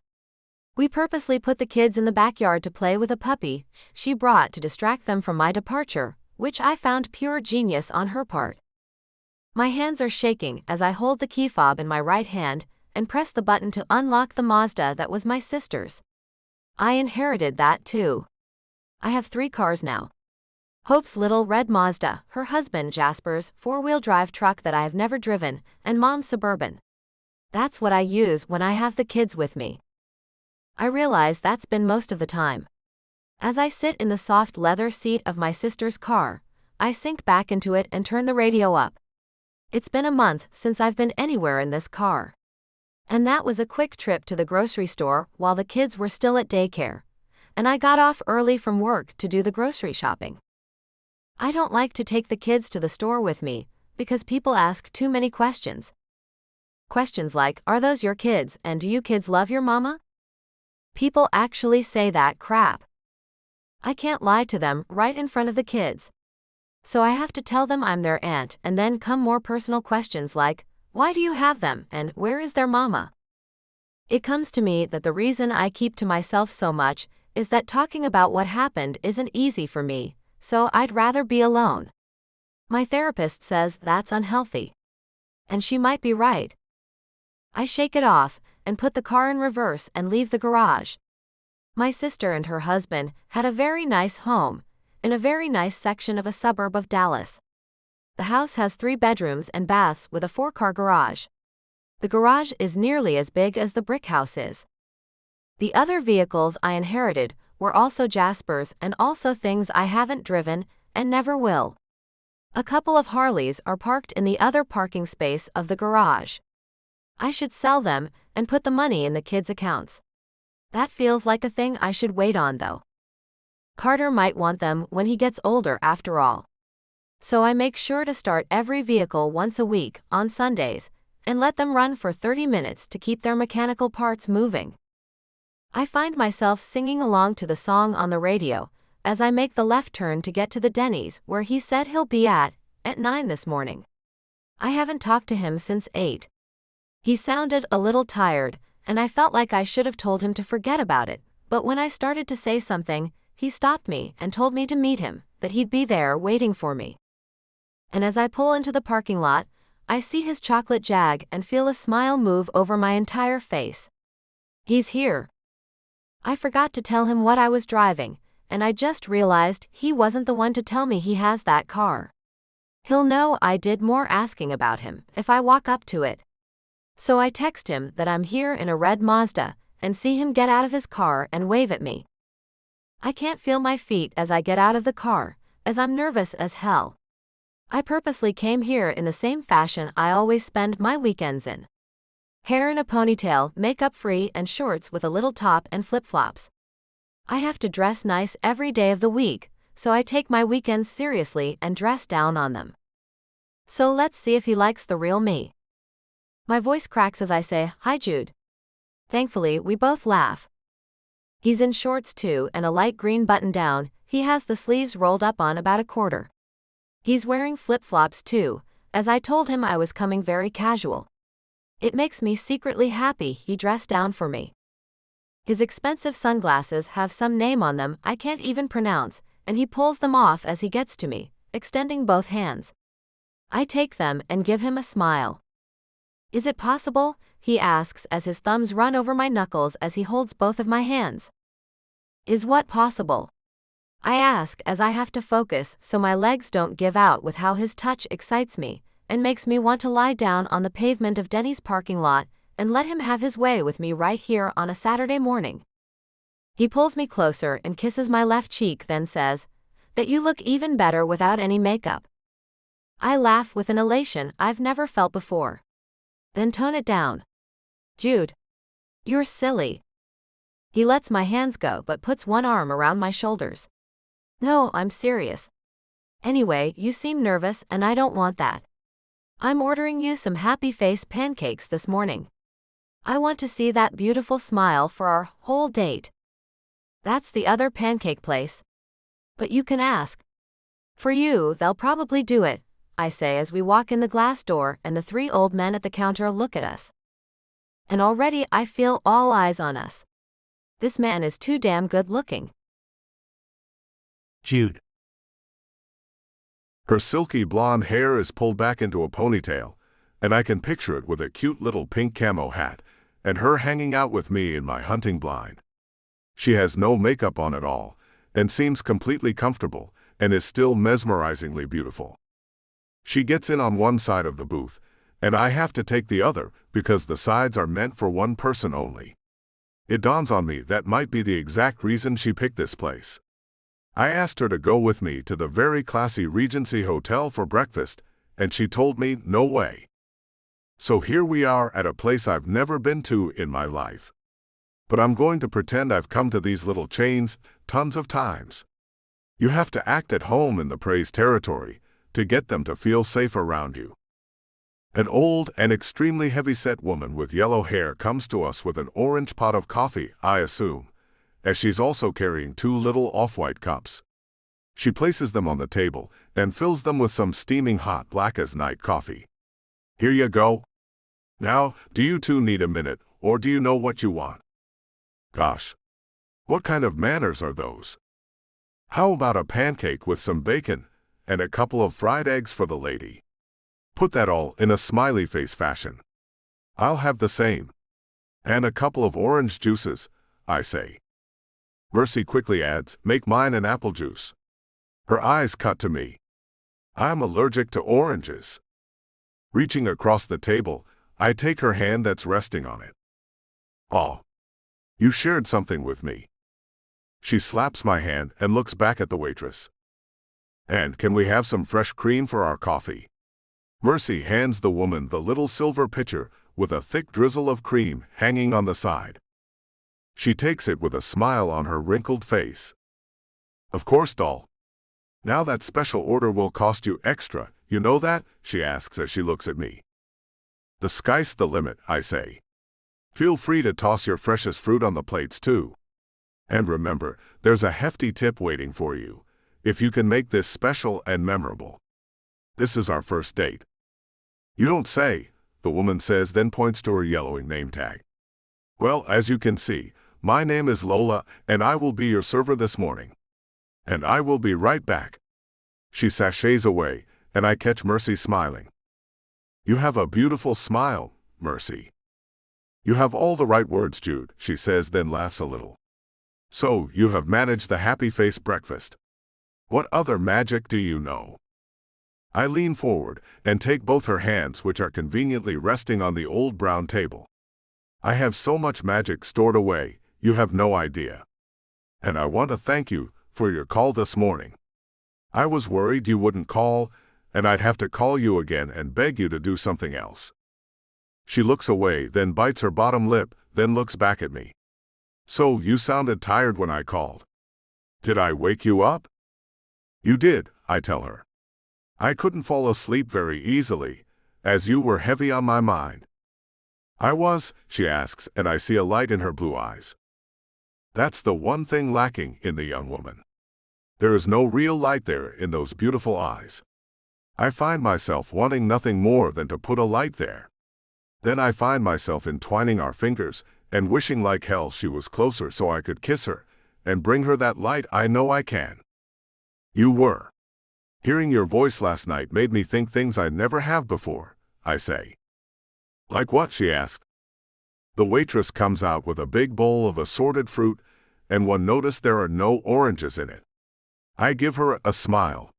We purposely put the kids in the backyard to play with a puppy she brought to distract them from my departure, which I found pure genius on her part. My hands are shaking as I hold the key fob in my right hand and press the button to unlock the Mazda that was my sister's. I inherited that too. I have 3 cars now. Hope's little red Mazda, her husband Jasper's 4-wheel drive truck that I have never driven, and Mom's Suburban. That's what I use when I have the kids with me. I realize that's been most of the time. As I sit in the soft leather seat of my sister's car, I sink back into it and turn the radio up. It's been a month since I've been anywhere in this car. And that was a quick trip to the grocery store while the kids were still at daycare, and I got off early from work to do the grocery shopping. I don't like to take the kids to the store with me because people ask too many questions. Questions like, "Are those your kids, and do you kids love your mama?" People actually say that crap. I can't lie to them right in front of the kids. So I have to tell them I'm their aunt, and then come more personal questions like, "Why do you have them, and where is their mama?" It comes to me that the reason I keep to myself so much is that talking about what happened isn't easy for me, so I'd rather be alone. My therapist says that's unhealthy. And she might be right. I shake it off and put the car in reverse and leave the garage. My sister and her husband had a very nice home in a very nice section of a suburb of Dallas. The house has 3 bedrooms and baths with a 4-car garage. The garage is nearly as big as the brick house is. The other vehicles I inherited were also Jasper's and also things I haven't driven and never will. A couple of Harleys are parked in the other parking space of the garage. I should sell them and put the money in the kids' accounts. That feels like a thing I should wait on though. Carter might want them when he gets older after all. So I make sure to start every vehicle once a week on Sundays and let them run for 30 minutes to keep their mechanical parts moving. I find myself singing along to the song on the radio as I make the left turn to get to the Denny's where he said he'll be at 9 this morning. I haven't talked to him since 8. He sounded a little tired, and I felt like I should have told him to forget about it, but when I started to say something, he stopped me and told me to meet him, that he'd be there waiting for me. And as I pull into the parking lot, I see his chocolate Jag and feel a smile move over my entire face. He's here. I forgot to tell him what I was driving, and I just realized he wasn't the one to tell me he has that car. He'll know I did more asking about him if I walk up to it. So I text him that I'm here in a red Mazda and see him get out of his car and wave at me. I can't feel my feet as I get out of the car, as I'm nervous as hell. I purposely came here in the same fashion I always spend my weekends in. Hair in a ponytail, makeup free, and shorts with a little top and flip-flops. I have to dress nice every day of the week, so I take my weekends seriously and dress down on them. So let's see if he likes the real me. My voice cracks as I say, "Hi Jude." Thankfully, we both laugh. He's in shorts too and a light green button-down. He has the sleeves rolled up on about a quarter. He's wearing flip-flops too, as I told him I was coming very casual. It makes me secretly happy he dressed down for me. His expensive sunglasses have some name on them I can't even pronounce, and he pulls them off as he gets to me, extending both hands. I take them and give him a smile. "Is it possible?" he asks as his thumbs run over my knuckles as he holds both of my hands. "Is what possible?" I ask as I have to focus so my legs don't give out with how his touch excites me and makes me want to lie down on the pavement of Denny's parking lot and let him have his way with me right here on a Saturday morning. He pulls me closer and kisses my left cheek, then says, "That you look even better without any makeup." I laugh with an elation I've never felt before. Then tone it down. "Jude, you're silly." He lets my hands go but puts one arm around my shoulders. "No, I'm serious. Anyway, you seem nervous and I don't want that. I'm ordering you some happy face pancakes this morning. I want to see that beautiful smile for our whole date." "That's the other pancake place. But you can ask. For you, they'll probably do it," I say as we walk in the glass door and the 3 old men at the counter look at us. And already I feel all eyes on us. This man is too damn good looking. Jude. Her silky blonde hair is pulled back into a ponytail, and I can picture it with a cute little pink camo hat, and her hanging out with me in my hunting blind. She has no makeup on at all, and seems completely comfortable, and is still mesmerizingly beautiful. She gets in on one side of the booth, and I have to take the other because the sides are meant for one person only. It dawns on me that might be the exact reason she picked this place. I asked her to go with me to the very classy Regency Hotel for breakfast, and she told me, no way. So here we are at a place I've never been to in my life. But I'm going to pretend I've come to these little chains tons of times. You have to act at home in the praise territory to get them to feel safe around you. An old and extremely heavy-set woman with yellow hair comes to us with an orange pot of coffee, I assume, as she's also carrying 2 little off-white cups. She places them on the table and fills them with some steaming hot black-as-night coffee. Here you go. Now, do you two need a minute, or do you know what you want? Gosh, what kind of manners are those? How about a pancake with some bacon and a couple of fried eggs for the lady? Put that all in a smiley face fashion. I'll have the same. And a couple of orange juices, I say. Mercy quickly adds, make mine an apple juice. Her eyes cut to me. I'm allergic to oranges. Reaching across the table, I take her hand that's resting on it. Oh, you shared something with me. She slaps my hand and looks back at the waitress. And can we have some fresh cream for our coffee? Mercy hands the woman the little silver pitcher with a thick drizzle of cream hanging on the side. She takes it with a smile on her wrinkled face. Of course, doll. Now that special order will cost you extra, you know that? She asks as she looks at me. The sky's the limit, I say. Feel free to toss your freshest fruit on the plates too. And remember, there's a hefty tip waiting for you, if you can make this special and memorable. This is our first date. You don't say, the woman says, then points to her yellowing name tag. Well, as you can see, my name is Lola, and I will be your server this morning. And I will be right back. She sachets away, and I catch Mercy smiling. You have a beautiful smile, Mercy. You have all the right words, Jude, she says, then laughs a little. So, you have managed the happy face breakfast. What other magic do you know? I lean forward and take both her hands, which are conveniently resting on the old brown table. I have so much magic stored away, you have no idea. And I want to thank you for your call this morning. I was worried you wouldn't call, and I'd have to call you again and beg you to do something else. She looks away, then bites her bottom lip, then looks back at me. So, you sounded tired when I called. Did I wake you up? You did, I tell her. I couldn't fall asleep very easily, as you were heavy on my mind. I was, she asks, and I see a light in her blue eyes. That's the one thing lacking in the young woman. There is no real light there in those beautiful eyes. I find myself wanting nothing more than to put a light there. Then I find myself entwining our fingers and wishing like hell she was closer so I could kiss her and bring her that light I know I can. You were. Hearing your voice last night made me think things I never have before, I say. Like what? She asked. The waitress comes out with a big bowl of assorted fruit, and one noticed there are no oranges in it. I give her a smile.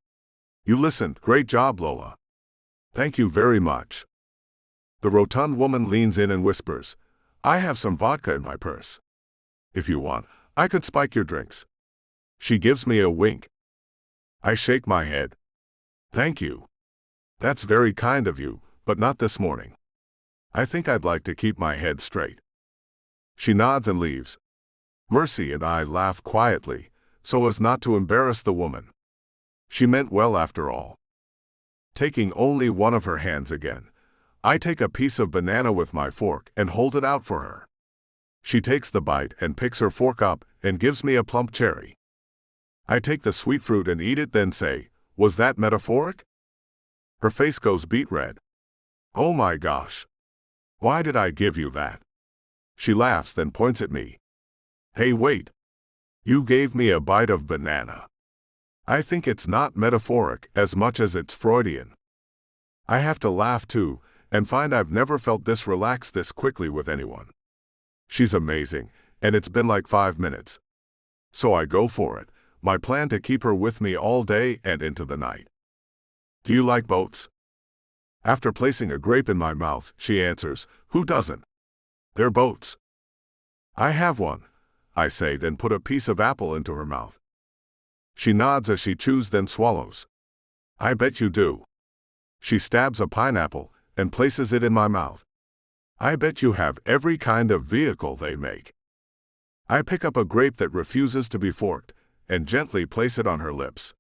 You listened, great job, Lola. Thank you very much. The rotund woman leans in and whispers, I have some vodka in my purse. If you want, I could spike your drinks. She gives me a wink. I shake my head. Thank you. That's very kind of you, but not this morning. I think I'd like to keep my head straight. She nods and leaves. Mercy and I laugh quietly, so as not to embarrass the woman. She meant well after all. Taking only one of her hands again, I take a piece of banana with my fork and hold it out for her. She takes the bite and picks her fork up and gives me a plump cherry. I take the sweet fruit and eat it, then say, was that metaphoric? Her face goes beet red. Oh my gosh. Why did I give you that? She laughs, then points at me. Hey, wait. You gave me a bite of banana. I think it's not metaphoric as much as it's Freudian. I have to laugh too, and find I've never felt this relaxed this quickly with anyone. She's amazing, and it's been like 5 minutes. So I go for it, my plan to keep her with me all day and into the night. Do you like boats? After placing a grape in my mouth, she answers, who doesn't? They're boats. I have one, I say, then put a piece of apple into her mouth. She nods as she chews, then swallows. I bet you do. She stabs a pineapple and places it in my mouth. I bet you have every kind of vehicle they make. I pick up a grape that refuses to be forked and gently place it on her lips.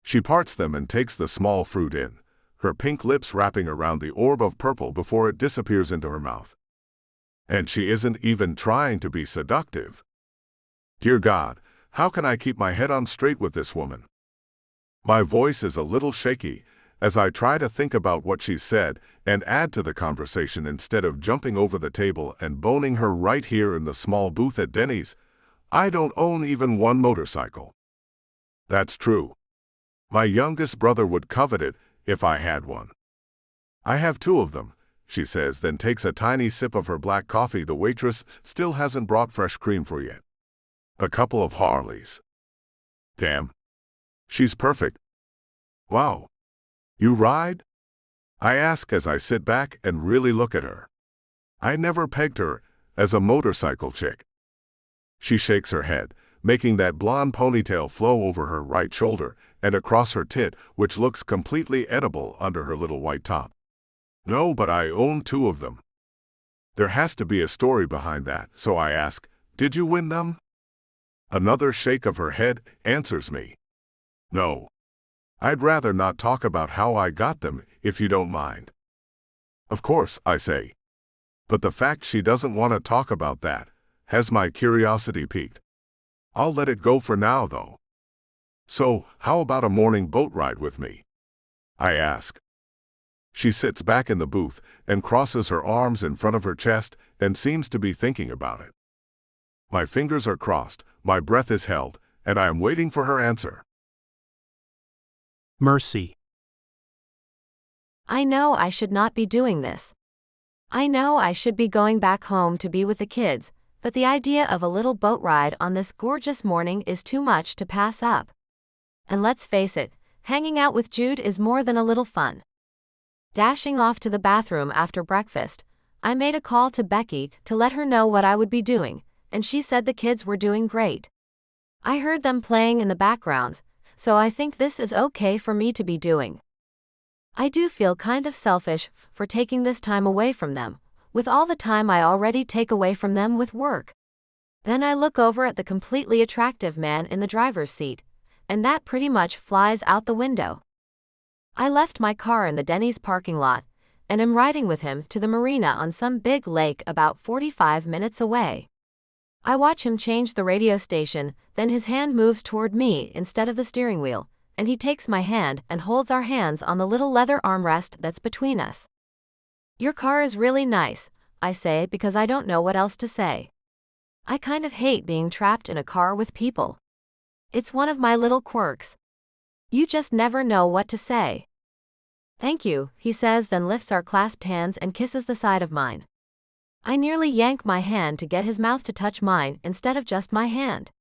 She parts them and takes the small fruit in, her pink lips wrapping around the orb of purple before it disappears into her mouth. And she isn't even trying to be seductive. Dear God, how can I keep my head on straight with this woman? My voice is a little shaky as I try to think about what she said and add to the conversation instead of jumping over the table and boning her right here in the small booth at Denny's. I don't own even one motorcycle. That's true. My youngest brother would covet it if I had one. I have 2 of them, she says, then takes a tiny sip of her black coffee the waitress still hasn't brought fresh cream for yet. A couple of Harleys. Damn. She's perfect. Wow. You ride? I ask as I sit back and really look at her. I never pegged her as a motorcycle chick. She shakes her head, making that blonde ponytail flow over her right shoulder and across her tit, which looks completely edible under her little white top. No, but I own 2 of them. There has to be a story behind that, so I ask, did you win them? Another shake of her head answers me. No. I'd rather not talk about how I got them, if you don't mind. Of course, I say. But the fact she doesn't want to talk about that has my curiosity piqued. I'll let it go for now, though. So, how about a morning boat ride with me? I ask. She sits back in the booth and crosses her arms in front of her chest and seems to be thinking about it. My fingers are crossed, my breath is held, and I am waiting for her answer. Mercy. I know I should not be doing this. I know I should be going back home to be with the kids, but the idea of a little boat ride on this gorgeous morning is too much to pass up. And let's face it, hanging out with Jude is more than a little fun. Dashing off to the bathroom after breakfast, I made a call to Becky to let her know what I would be doing, and she said the kids were doing great. I heard them playing in the background, so I think this is okay for me to be doing. I do feel kind of selfish for taking this time away from them, with all the time I already take away from them with work. Then I look over at the completely attractive man in the driver's seat, and that pretty much flies out the window. I left my car in the Denny's parking lot, and am riding with him to the marina on some big lake about 45 minutes away. I watch him change the radio station, then his hand moves toward me instead of the steering wheel, and he takes my hand and holds our hands on the little leather armrest that's between us. Your car is really nice, I say because I don't know what else to say. I kind of hate being trapped in a car with people. It's one of my little quirks. You just never know what to say. Thank you, he says, then lifts our clasped hands and kisses the side of mine. I nearly yank my hand to get his mouth to touch mine instead of just my hand.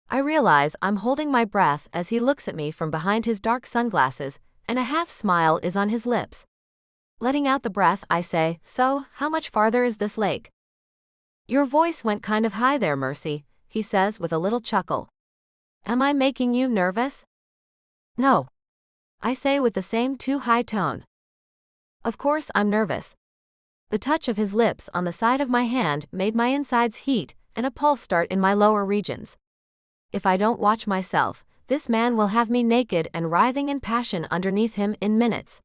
I realize I'm holding my breath as he looks at me from behind his dark sunglasses, and a half smile is on his lips. Letting out the breath, I say, so, how much farther is this lake? Your voice went kind of high there, Mercy, he says with a little chuckle. Am I making you nervous? No. I say with the same too high tone. Of course I'm nervous. The touch of his lips on the side of my hand made my insides heat and a pulse start in my lower regions. If I don't watch myself, this man will have me naked and writhing in passion underneath him in minutes.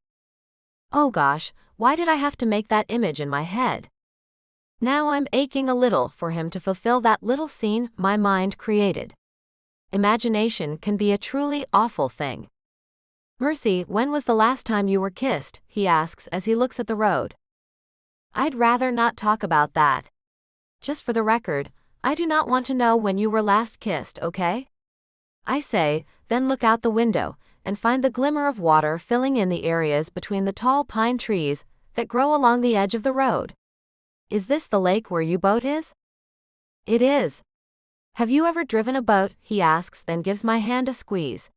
Oh gosh, why did I have to make that image in my head? Now I'm aching a little for him to fulfill that little scene my mind created. Imagination can be a truly awful thing. Mercy, when was the last time you were kissed? He asks as he looks at the road. I'd rather not talk about that. Just for the record, I do not want to know when you were last kissed, okay? I say, then look out the window and find the glimmer of water filling in the areas between the tall pine trees that grow along the edge of the road. Is this the lake where your boat is? It is. Have you ever driven a boat? He asks, then gives my hand a squeeze.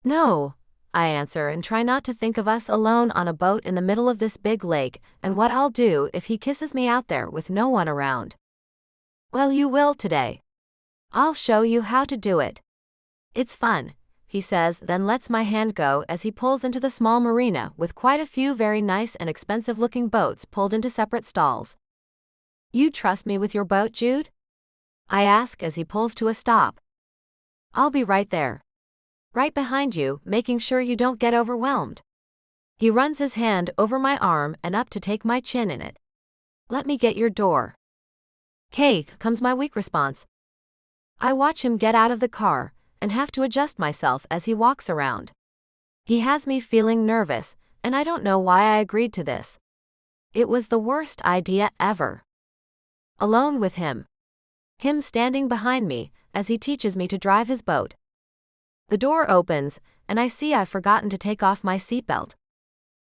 No, I answer and try not to think of us alone on a boat in the middle of this big lake and what I'll do if he kisses me out there with no one around. Well, you will today. I'll show you how to do it. It's fun, he says, then lets my hand go as he pulls into the small marina with quite a few very nice and expensive-looking boats pulled into separate stalls. You trust me with your boat, Jude? I ask as he pulls to a stop. I'll be right there. Right behind you, making sure you don't get overwhelmed. He runs his hand over my arm and up to take my chin in it. Let me get your door. "'Kay," comes my weak response. I watch him get out of the car and have to adjust myself as he walks around. He has me feeling nervous, and I don't know why I agreed to this. It was the worst idea ever. Alone with him. Him standing behind me as he teaches me to drive his boat. The door opens, and I see I've forgotten to take off my seatbelt.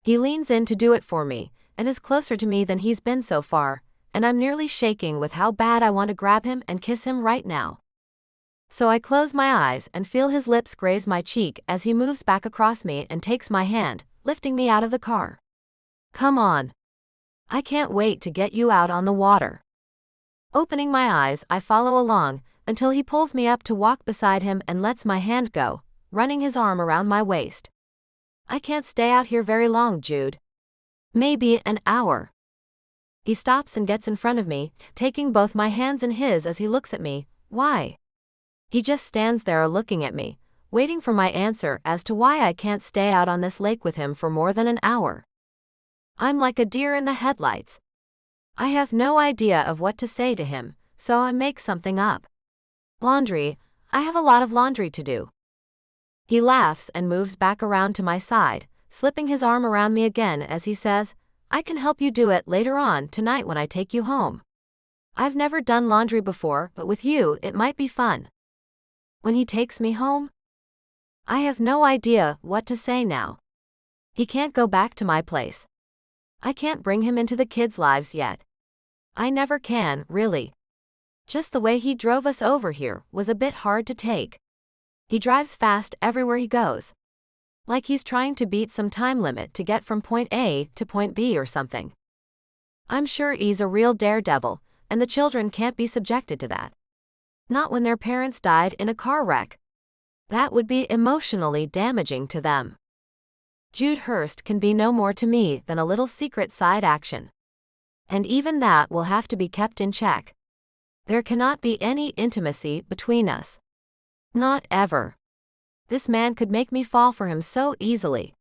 He leans in to do it for me, and is closer to me than he's been so far, and I'm nearly shaking with how bad I want to grab him and kiss him right now. So I close my eyes and feel his lips graze my cheek as he moves back across me and takes my hand, lifting me out of the car. Come on. I can't wait to get you out on the water. Opening my eyes, I follow along until he pulls me up to walk beside him and lets my hand go, running his arm around my waist. I can't stay out here very long, Jude. Maybe an hour. He stops and gets in front of me, taking both my hands in his as he looks at me. Why? He just stands there looking at me, waiting for my answer as to why I can't stay out on this lake with him for more than an hour. I'm like a deer in the headlights. I have no idea of what to say to him, so I make something up. Laundry. I have a lot of laundry to do. He laughs and moves back around to my side, slipping his arm around me again as he says, I can help you do it later on tonight when I take you home. I've never done laundry before, but with you it might be fun. When he takes me home? I have no idea what to say now. He can't go back to my place. I can't bring him into the kids' lives yet. I never can, really. Just the way he drove us over here was a bit hard to take. He drives fast everywhere he goes. Like he's trying to beat some time limit to get from point A to point B or something. I'm sure he's a real daredevil, and the children can't be subjected to that. Not when their parents died in a car wreck. That would be emotionally damaging to them. Jude Hurst can be no more to me than a little secret side action. And even that will have to be kept in check. There cannot be any intimacy between us. Not ever. This man could make me fall for him so easily.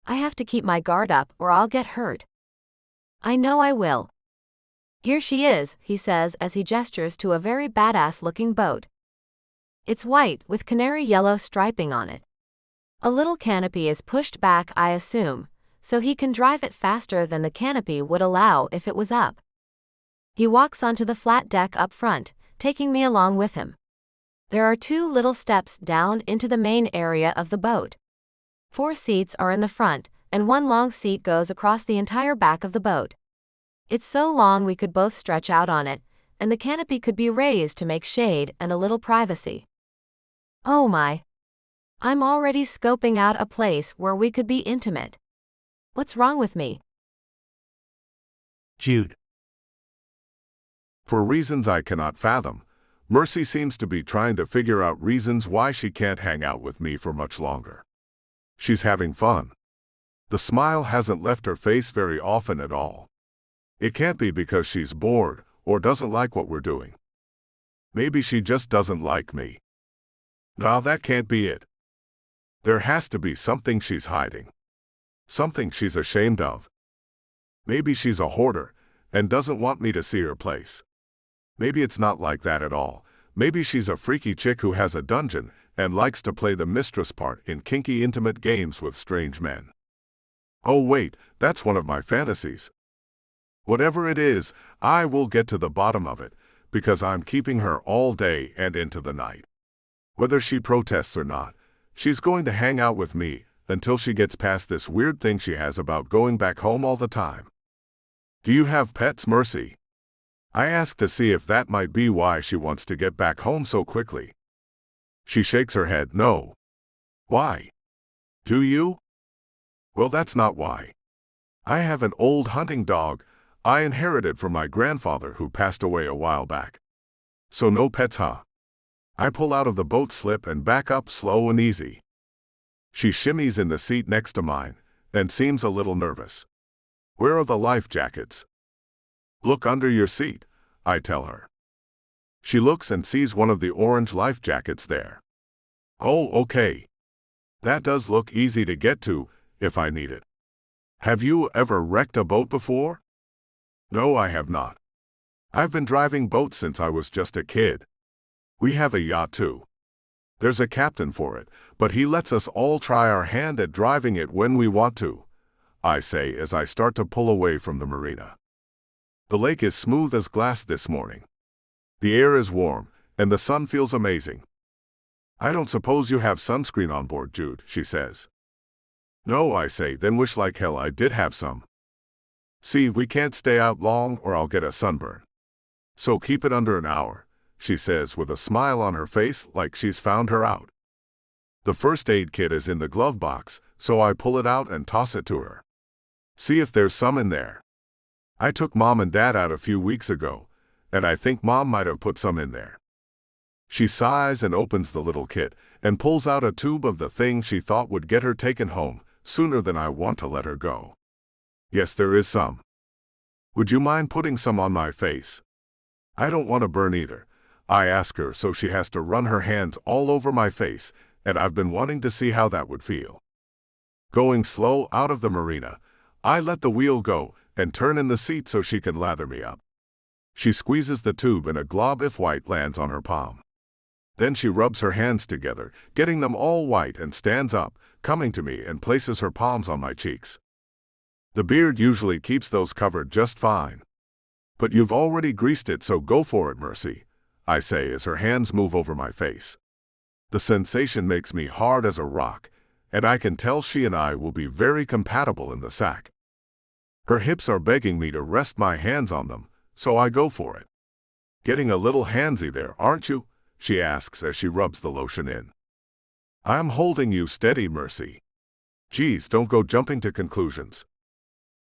I have to keep my guard up or I'll get hurt. I know I will. Here she is, he says as he gestures to a very badass-looking boat. It's white with canary yellow striping on it. A little canopy is pushed back, I assume, so he can drive it faster than the canopy would allow if it was up. He walks onto the flat deck up front, taking me along with him. There are 2 little steps down into the main area of the boat. 4 seats are in the front, and 1 long seat goes across the entire back of the boat. It's so long we could both stretch out on it, and the canopy could be raised to make shade and a little privacy. Oh my. I'm already scoping out a place where we could be intimate. What's wrong with me? Jude. For reasons I cannot fathom, Mercy seems to be trying to figure out reasons why she can't hang out with me for much longer. She's having fun. The smile hasn't left her face very often at all. It can't be because she's bored or doesn't like what we're doing. Maybe she just doesn't like me. No, that can't be it. There has to be something she's hiding. Something she's ashamed of. Maybe she's a hoarder and doesn't want me to see her place. Maybe it's not like that at all. Maybe she's a freaky chick who has a dungeon and likes to play the mistress part in kinky intimate games with strange men. Oh wait, that's one of my fantasies. Whatever it is, I will get to the bottom of it, because I'm keeping her all day and into the night. Whether she protests or not, she's going to hang out with me until she gets past this weird thing she has about going back home all the time. Do you have pets, Mercy? I ask to see if that might be why she wants to get back home so quickly. She shakes her head, no. Why? Do you? Well, that's not why. I have an old hunting dog I inherited from my grandfather who passed away a while back. So no pets, huh? I pull out of the boat slip and back up slow and easy. She shimmies in the seat next to mine and seems a little nervous. Where are the life jackets? Look under your seat, I tell her. She looks and sees one of the orange life jackets there. Oh, okay. That does look easy to get to, if I need it. Have you ever wrecked a boat before? No, I have not. I've been driving boats since I was just a kid. We have a yacht too. There's a captain for it, but he lets us all try our hand at driving it when we want to, I say as I start to pull away from the marina. The lake is smooth as glass this morning. The air is warm, and the sun feels amazing. I don't suppose you have sunscreen on board, Jude, she says. No, I say, then wish like hell I did have some. See, we can't stay out long or I'll get a sunburn. So keep it under an hour, she says with a smile on her face like she's found her out. The first aid kit is in the glove box, so I pull it out and toss it to her. See if there's some in there. I took Mom and Dad out a few weeks ago, and I think Mom might have put some in there. She sighs and opens the little kit and pulls out a tube of the thing she thought would get her taken home sooner than I want to let her go. Yes, there is some. Would you mind putting some on my face? I don't want to burn either, I ask her, so she has to run her hands all over my face, and I've been wanting to see how that would feel. Going slow out of the marina, I let the wheel go and turn in the seat so she can lather me up. She squeezes the tube and a glob of white lands on her palm. Then she rubs her hands together, getting them all white, and stands up, coming to me and places her palms on my cheeks. The beard usually keeps those covered just fine. But you've already greased it, so go for it, Mercy, I say as her hands move over my face. The sensation makes me hard as a rock, and I can tell she and I will be very compatible in the sack. Her hips are begging me to rest my hands on them, so I go for it. Getting a little handsy there, aren't you? She asks as she rubs the lotion in. I'm holding you steady, Mercy. Geez, don't go jumping to conclusions.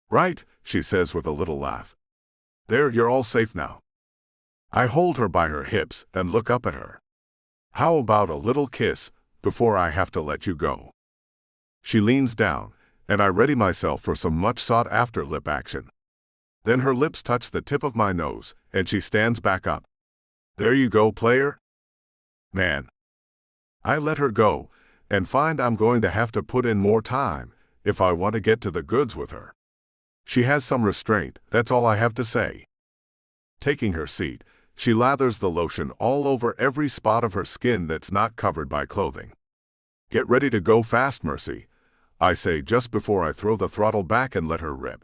Right, she says with a little laugh. There, you're all safe now. I hold her by her hips and look up at her. How about a little kiss before I have to let you go? She leans down, and I ready myself for some much sought-after lip action. Then her lips touch the tip of my nose, and she stands back up. There you go, player. Man. I let her go, and find I'm going to have to put in more time if I want to get to the goods with her. She has some restraint, that's all I have to say. Taking her seat, she lathers the lotion all over every spot of her skin that's not covered by clothing. Get ready to go fast, Mercy, I say just before I throw the throttle back and let her rip.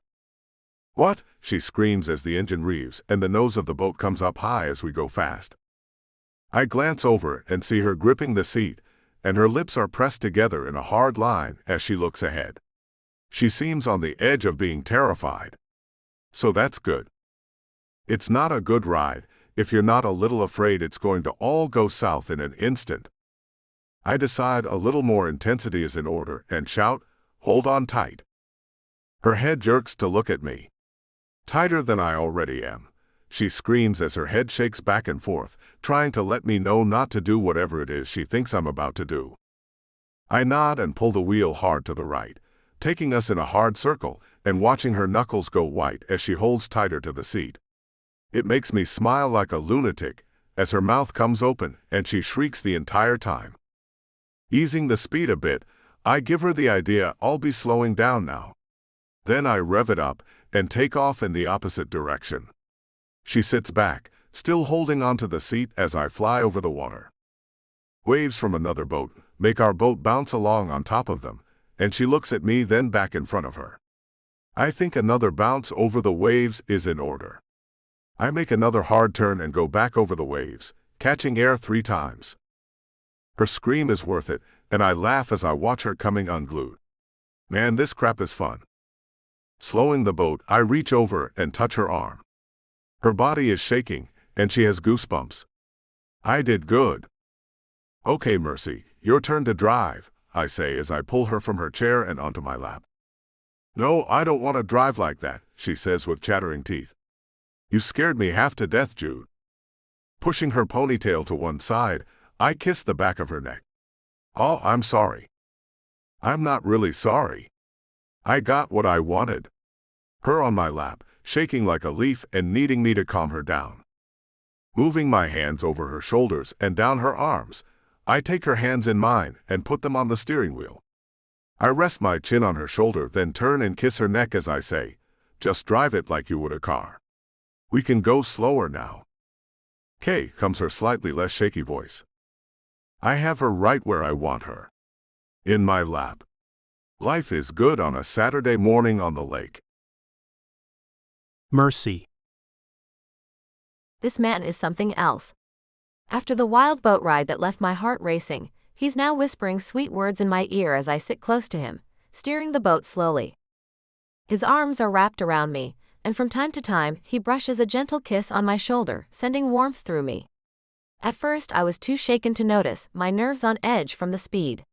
What? She screams as the engine revs and the nose of the boat comes up high as we go fast. I glance over and see her gripping the seat, and her lips are pressed together in a hard line as she looks ahead. She seems on the edge of being terrified. So that's good. It's not a good ride if you're not a little afraid it's going to all go south in an instant. I decide a little more intensity is in order and shout, "Hold on tight." Her head jerks to look at me. Tighter than I already am, she screams as her head shakes back and forth, trying to let me know not to do whatever it is she thinks I'm about to do. I nod and pull the wheel hard to the right, taking us in a hard circle and watching her knuckles go white as she holds tighter to the seat. It makes me smile like a lunatic as her mouth comes open and she shrieks the entire time. Easing the speed a bit, I give her the idea I'll be slowing down now. Then I rev it up and take off in the opposite direction. She sits back, still holding onto the seat as I fly over the water. Waves from another boat make our boat bounce along on top of them, and she looks at me, then back in front of her. I think another bounce over the waves is in order. I make another hard turn and go back over the waves, catching air 3 times. Her scream is worth it, and I laugh as I watch her coming unglued. Man, this crap is fun. Slowing the boat, I reach over and touch her arm. Her body is shaking, and she has goosebumps. I did good. Okay, Mercy, your turn to drive, I say as I pull her from her chair and onto my lap. No, I don't want to drive like that, she says with chattering teeth. You scared me half to death, Jude. Pushing her ponytail to one side, I kiss the back of her neck. Oh, I'm sorry. I'm not really sorry. I got what I wanted. Her on my lap, shaking like a leaf and needing me to calm her down. Moving my hands over her shoulders and down her arms, I take her hands in mine and put them on the steering wheel. I rest my chin on her shoulder, then turn and kiss her neck as I say, "Just drive it like you would a car. We can go slower now." "Kay," comes her slightly less shaky voice. I have her right where I want her. In my lap. Life is good on a Saturday morning on the lake. Mercy. This man is something else. After the wild boat ride that left my heart racing, he's now whispering sweet words in my ear as I sit close to him, steering the boat slowly. His arms are wrapped around me, and from time to time he brushes a gentle kiss on my shoulder, sending warmth through me. At first I was too shaken to notice, my nerves on edge from the speed.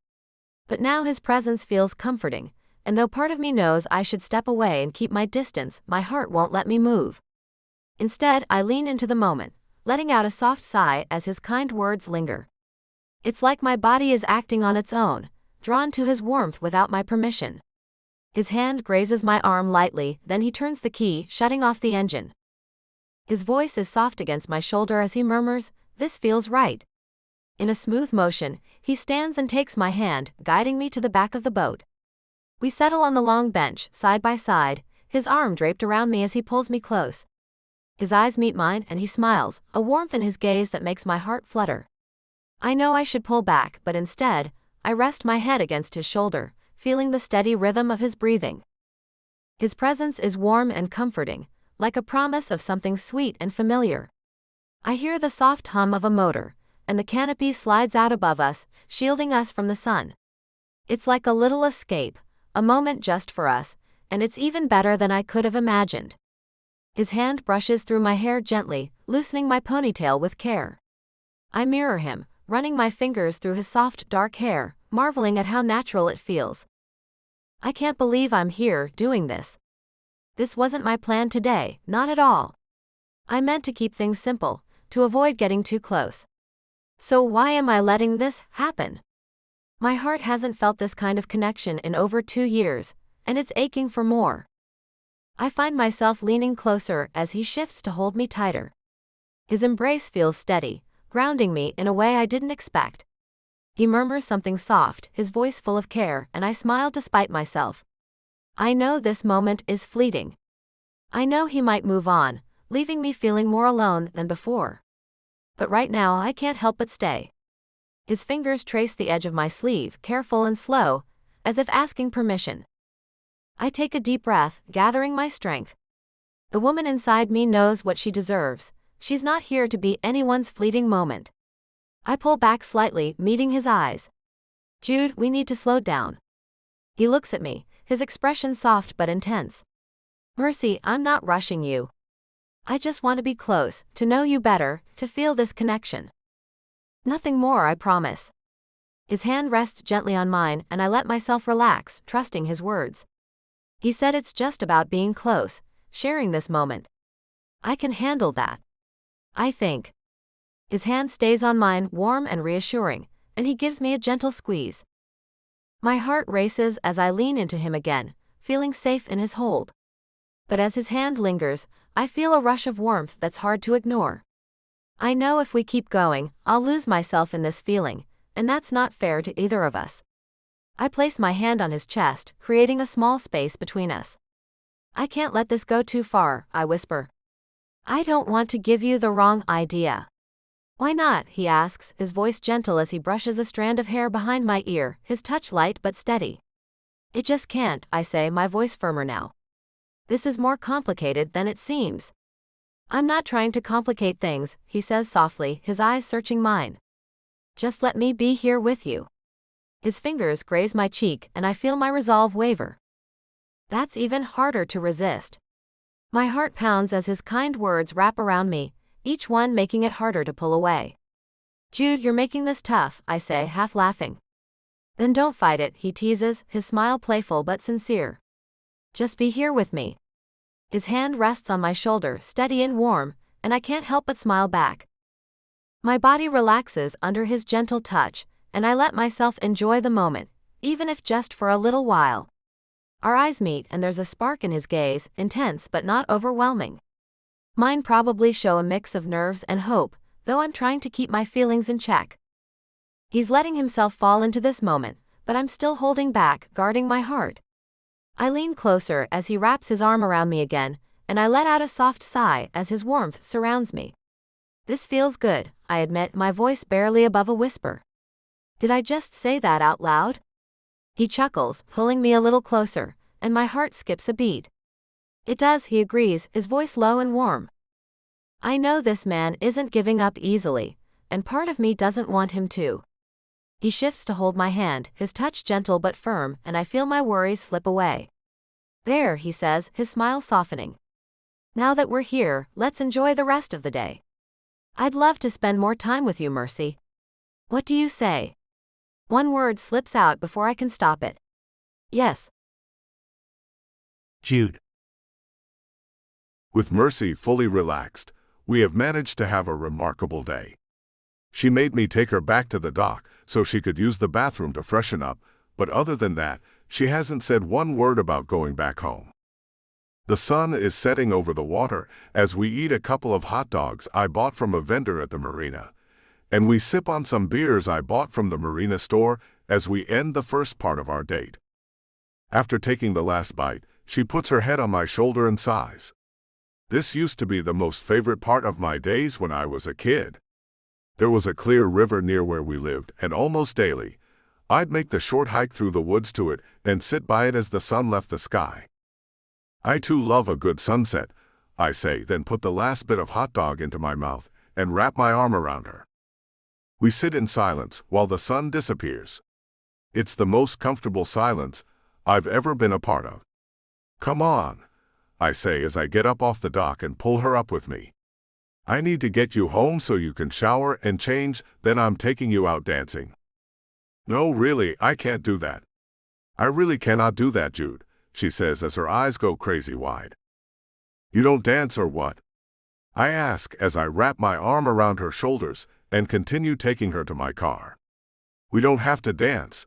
But now his presence feels comforting, and though part of me knows I should step away and keep my distance, my heart won't let me move. Instead, I lean into the moment, letting out a soft sigh as his kind words linger. It's like my body is acting on its own, drawn to his warmth without my permission. His hand grazes my arm lightly, then he turns the key, shutting off the engine. His voice is soft against my shoulder as he murmurs, "This feels right." In a smooth motion, he stands and takes my hand, guiding me to the back of the boat. We settle on the long bench, side by side, his arm draped around me as he pulls me close. His eyes meet mine and he smiles, a warmth in his gaze that makes my heart flutter. I know I should pull back, but instead, I rest my head against his shoulder, feeling the steady rhythm of his breathing. His presence is warm and comforting, like a promise of something sweet and familiar. I hear the soft hum of a motor, and the canopy slides out above us, shielding us from the sun. It's like a little escape, a moment just for us, and it's even better than I could have imagined. His hand brushes through my hair gently, loosening my ponytail with care. I mirror him, running my fingers through his soft, dark hair, marveling at how natural it feels. I can't believe I'm here, doing this. This wasn't my plan today, not at all. I meant to keep things simple, to avoid getting too close. So why am I letting this happen? My heart hasn't felt this kind of connection in over 2 years, and it's aching for more. I find myself leaning closer as he shifts to hold me tighter. His embrace feels steady, grounding me in a way I didn't expect. He murmurs something soft, his voice full of care, and I smile despite myself. I know this moment is fleeting. I know he might move on, leaving me feeling more alone than before. But right now I can't help but stay. His fingers trace the edge of my sleeve, careful and slow, as if asking permission. I take a deep breath, gathering my strength. The woman inside me knows what she deserves. She's not here to be anyone's fleeting moment. I pull back slightly, meeting his eyes. "Jude, we need to slow down." He looks at me, his expression soft but intense. "Mercy, I'm not rushing you. I just want to be close, to know you better, to feel this connection. Nothing more, I promise." His hand rests gently on mine, and I let myself relax, trusting his words. He said it's just about being close, sharing this moment. I can handle that. I think. His hand stays on mine, warm and reassuring, and he gives me a gentle squeeze. My heart races as I lean into him again, feeling safe in his hold. But as his hand lingers, I feel a rush of warmth that's hard to ignore. I know if we keep going, I'll lose myself in this feeling, and that's not fair to either of us. I place my hand on his chest, creating a small space between us. "I can't let this go too far," I whisper. "I don't want to give you the wrong idea." "Why not?" he asks, his voice gentle as he brushes a strand of hair behind my ear, his touch light but steady. "It just can't," I say, my voice firmer now. "This is more complicated than it seems." "I'm not trying to complicate things," he says softly, his eyes searching mine. "Just let me be here with you." His fingers graze my cheek, and I feel my resolve waver. That's even harder to resist. My heart pounds as his kind words wrap around me, each one making it harder to pull away. "Jude, you're making this tough," I say, half laughing. "Then don't fight it," he teases, his smile playful but sincere. "Just be here with me." His hand rests on my shoulder, steady and warm, and I can't help but smile back. My body relaxes under his gentle touch, and I let myself enjoy the moment, even if just for a little while. Our eyes meet and there's a spark in his gaze, intense but not overwhelming. Mine probably show a mix of nerves and hope, though I'm trying to keep my feelings in check. He's letting himself fall into this moment, but I'm still holding back, guarding my heart. I lean closer as he wraps his arm around me again, and I let out a soft sigh as his warmth surrounds me. This feels good, I admit, my voice barely above a whisper. Did I just say that out loud? He chuckles, pulling me a little closer, and my heart skips a beat. It does, he agrees, his voice low and warm. I know this man isn't giving up easily, and part of me doesn't want him to. He shifts to hold my hand, his touch gentle but firm, and I feel my worries slip away. There, he says, his smile softening. Now that we're here, let's enjoy the rest of the day. I'd love to spend more time with you, Mercy. What do you say? One word slips out before I can stop it. Yes. Jude. With Mercy fully relaxed, we have managed to have a remarkable day. She made me take her back to the dock so she could use the bathroom to freshen up, but other than that, she hasn't said one word about going back home. The sun is setting over the water as we eat a couple of hot dogs I bought from a vendor at the marina, and we sip on some beers I bought from the marina store as we end the first part of our date. After taking the last bite, she puts her head on my shoulder and sighs. This used to be the most favorite part of my days when I was a kid. There was a clear river near where we lived, and almost daily, I'd make the short hike through the woods to it and sit by it as the sun left the sky. I too love a good sunset, I say, then put the last bit of hot dog into my mouth and wrap my arm around her. We sit in silence while the sun disappears. It's the most comfortable silence I've ever been a part of. Come on, I say as I get up off the dock and pull her up with me. I need to get you home so you can shower and change, then I'm taking you out dancing. No, really, I can't do that. I really cannot do that, Jude, she says as her eyes go crazy wide. You don't dance or what? I ask as I wrap my arm around her shoulders and continue taking her to my car. We don't have to dance.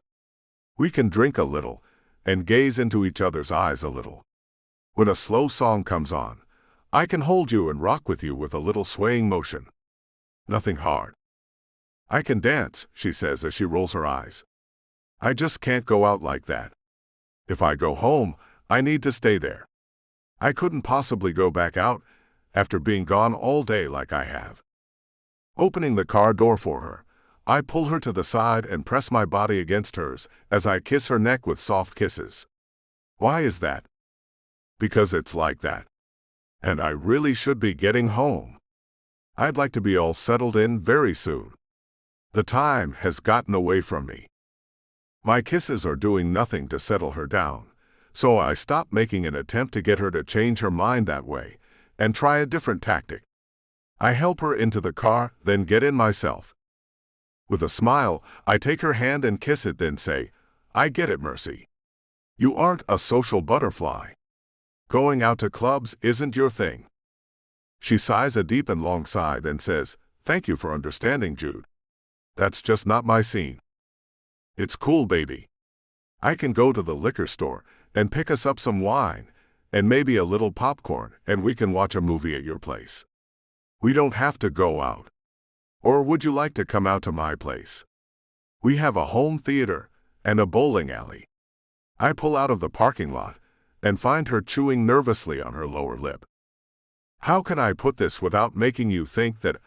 We can drink a little and gaze into each other's eyes a little. When a slow song comes on, I can hold you and rock with you with a little swaying motion. Nothing hard. I can dance, she says as she rolls her eyes. I just can't go out like that. If I go home, I need to stay there. I couldn't possibly go back out after being gone all day like I have. Opening the car door for her, I pull her to the side and press my body against hers as I kiss her neck with soft kisses. Why is that? Because it's like that. And I really should be getting home. I'd like to be all settled in very soon. The time has gotten away from me. My kisses are doing nothing to settle her down, so I stop making an attempt to get her to change her mind that way and try a different tactic. I help her into the car, then get in myself. With a smile, I take her hand and kiss it, then say, I get it, Mercy. You aren't a social butterfly. Going out to clubs isn't your thing. She sighs a deep and long sigh, then says, Thank you for understanding, Jude. That's just not my scene. It's cool, baby. I can go to the liquor store and pick us up some wine and maybe a little popcorn, and we can watch a movie at your place. We don't have to go out. Or would you like to come out to my place? We have a home theater and a bowling alley. I pull out of the parking lot and find her chewing nervously on her lower lip. How can I put this without making you think that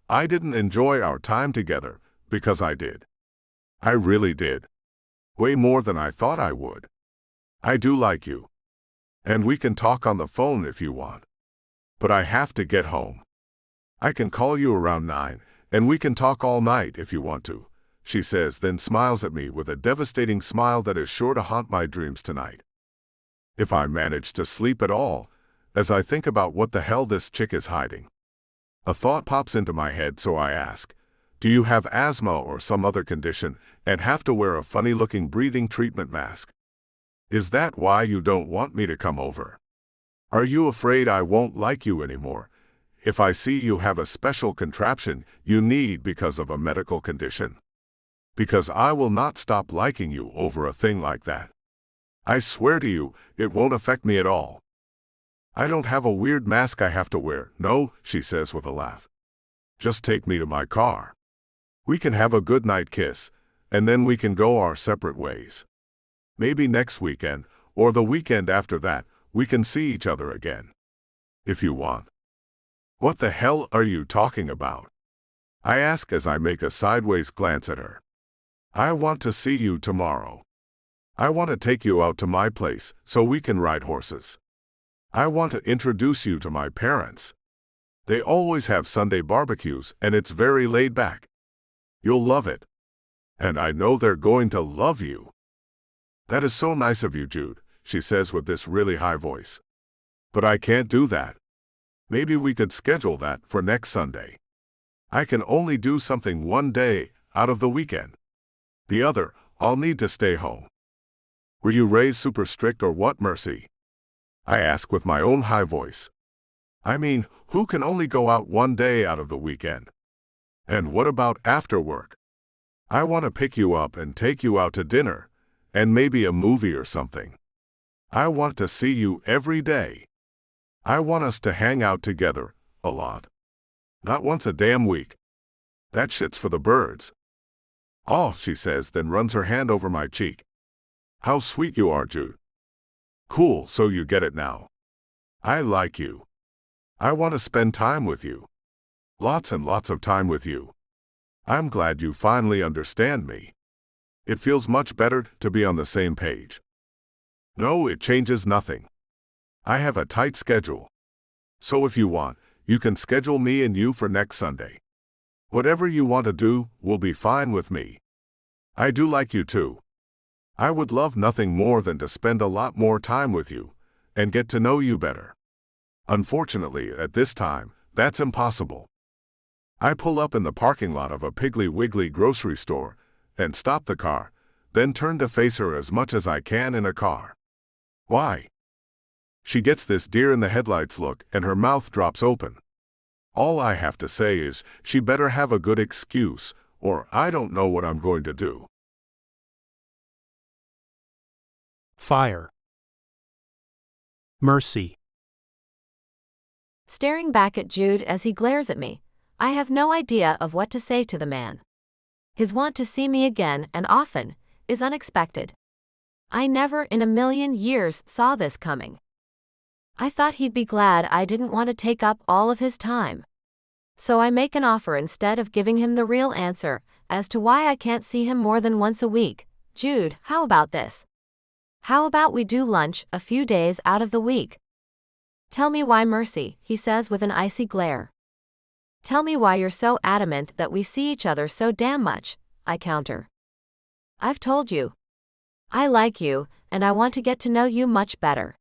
I didn't enjoy our time together? Because I did. I really did. Way more than I thought I would. I do like you. And we can talk on the phone if you want. But I have to get home. I can call you around 9, and we can talk all night if you want to, she says, then smiles at me with a devastating smile that is sure to haunt my dreams tonight. If I manage to sleep at all, as I think about what the hell this chick is hiding. A thought pops into my head, so I ask, do you have asthma or some other condition and have to wear a funny-looking breathing treatment mask? Is that why you don't want me to come over? Are you afraid I won't like you anymore if I see you have a special contraption you need because of a medical condition? Because I will not stop liking you over a thing like that. I swear to you, it won't affect me at all. I don't have a weird mask I have to wear, no, she says with a laugh. Just take me to my car. We can have a good night kiss, and then we can go our separate ways. Maybe next weekend, or the weekend after that, we can see each other again. If you want. What the hell are you talking about? I ask as I make a sideways glance at her. I want to see you tomorrow. I want to take you out to my place so we can ride horses. I want to introduce you to my parents. They always have Sunday barbecues and it's very laid back. You'll love it. And I know they're going to love you. That is so nice of you, Jude, she says with this really high voice. But I can't do that. Maybe we could schedule that for next Sunday. I can only do something one day out of the weekend. The other, I'll need to stay home. Were you raised super strict or what, Mercy? I ask with my own high voice. I mean, who can only go out one day out of the weekend? And what about after work? I want to pick you up and take you out to dinner, and maybe a movie or something. I want to see you every day. I want us to hang out together, a lot. Not once a damn week. That shit's for the birds. Oh, she says, then runs her hand over my cheek. How sweet you are, Jude. Cool, so you get it now. I like you. I want to spend time with you. Lots and lots of time with you. I'm glad you finally understand me. It feels much better to be on the same page. No, it changes nothing. I have a tight schedule. So if you want, you can schedule me and you for next Sunday. Whatever you want to do will be fine with me. I do like you too. I would love nothing more than to spend a lot more time with you and get to know you better. Unfortunately, at this time, that's impossible. I pull up in the parking lot of a Piggly Wiggly grocery store and stop the car, then turn to face her as much as I can in a car. Why? She gets this deer in the headlights look and her mouth drops open. All I have to say is, she better have a good excuse, or I don't know what I'm going to do. Fire. Mercy. Staring back at Jude as he glares at me, I have no idea of what to say to the man. His want to see me again and often is unexpected. I never in a million years saw this coming. I thought he'd be glad I didn't want to take up all of his time. So I make an offer instead of giving him the real answer as to why I can't see him more than once a week. Jude, how about this? How about we do lunch a few days out of the week? Tell me why, Mercy, he says with an icy glare. Tell me why you're so adamant that we see each other so damn much, I counter. I've told you. I like you, and I want to get to know you much better.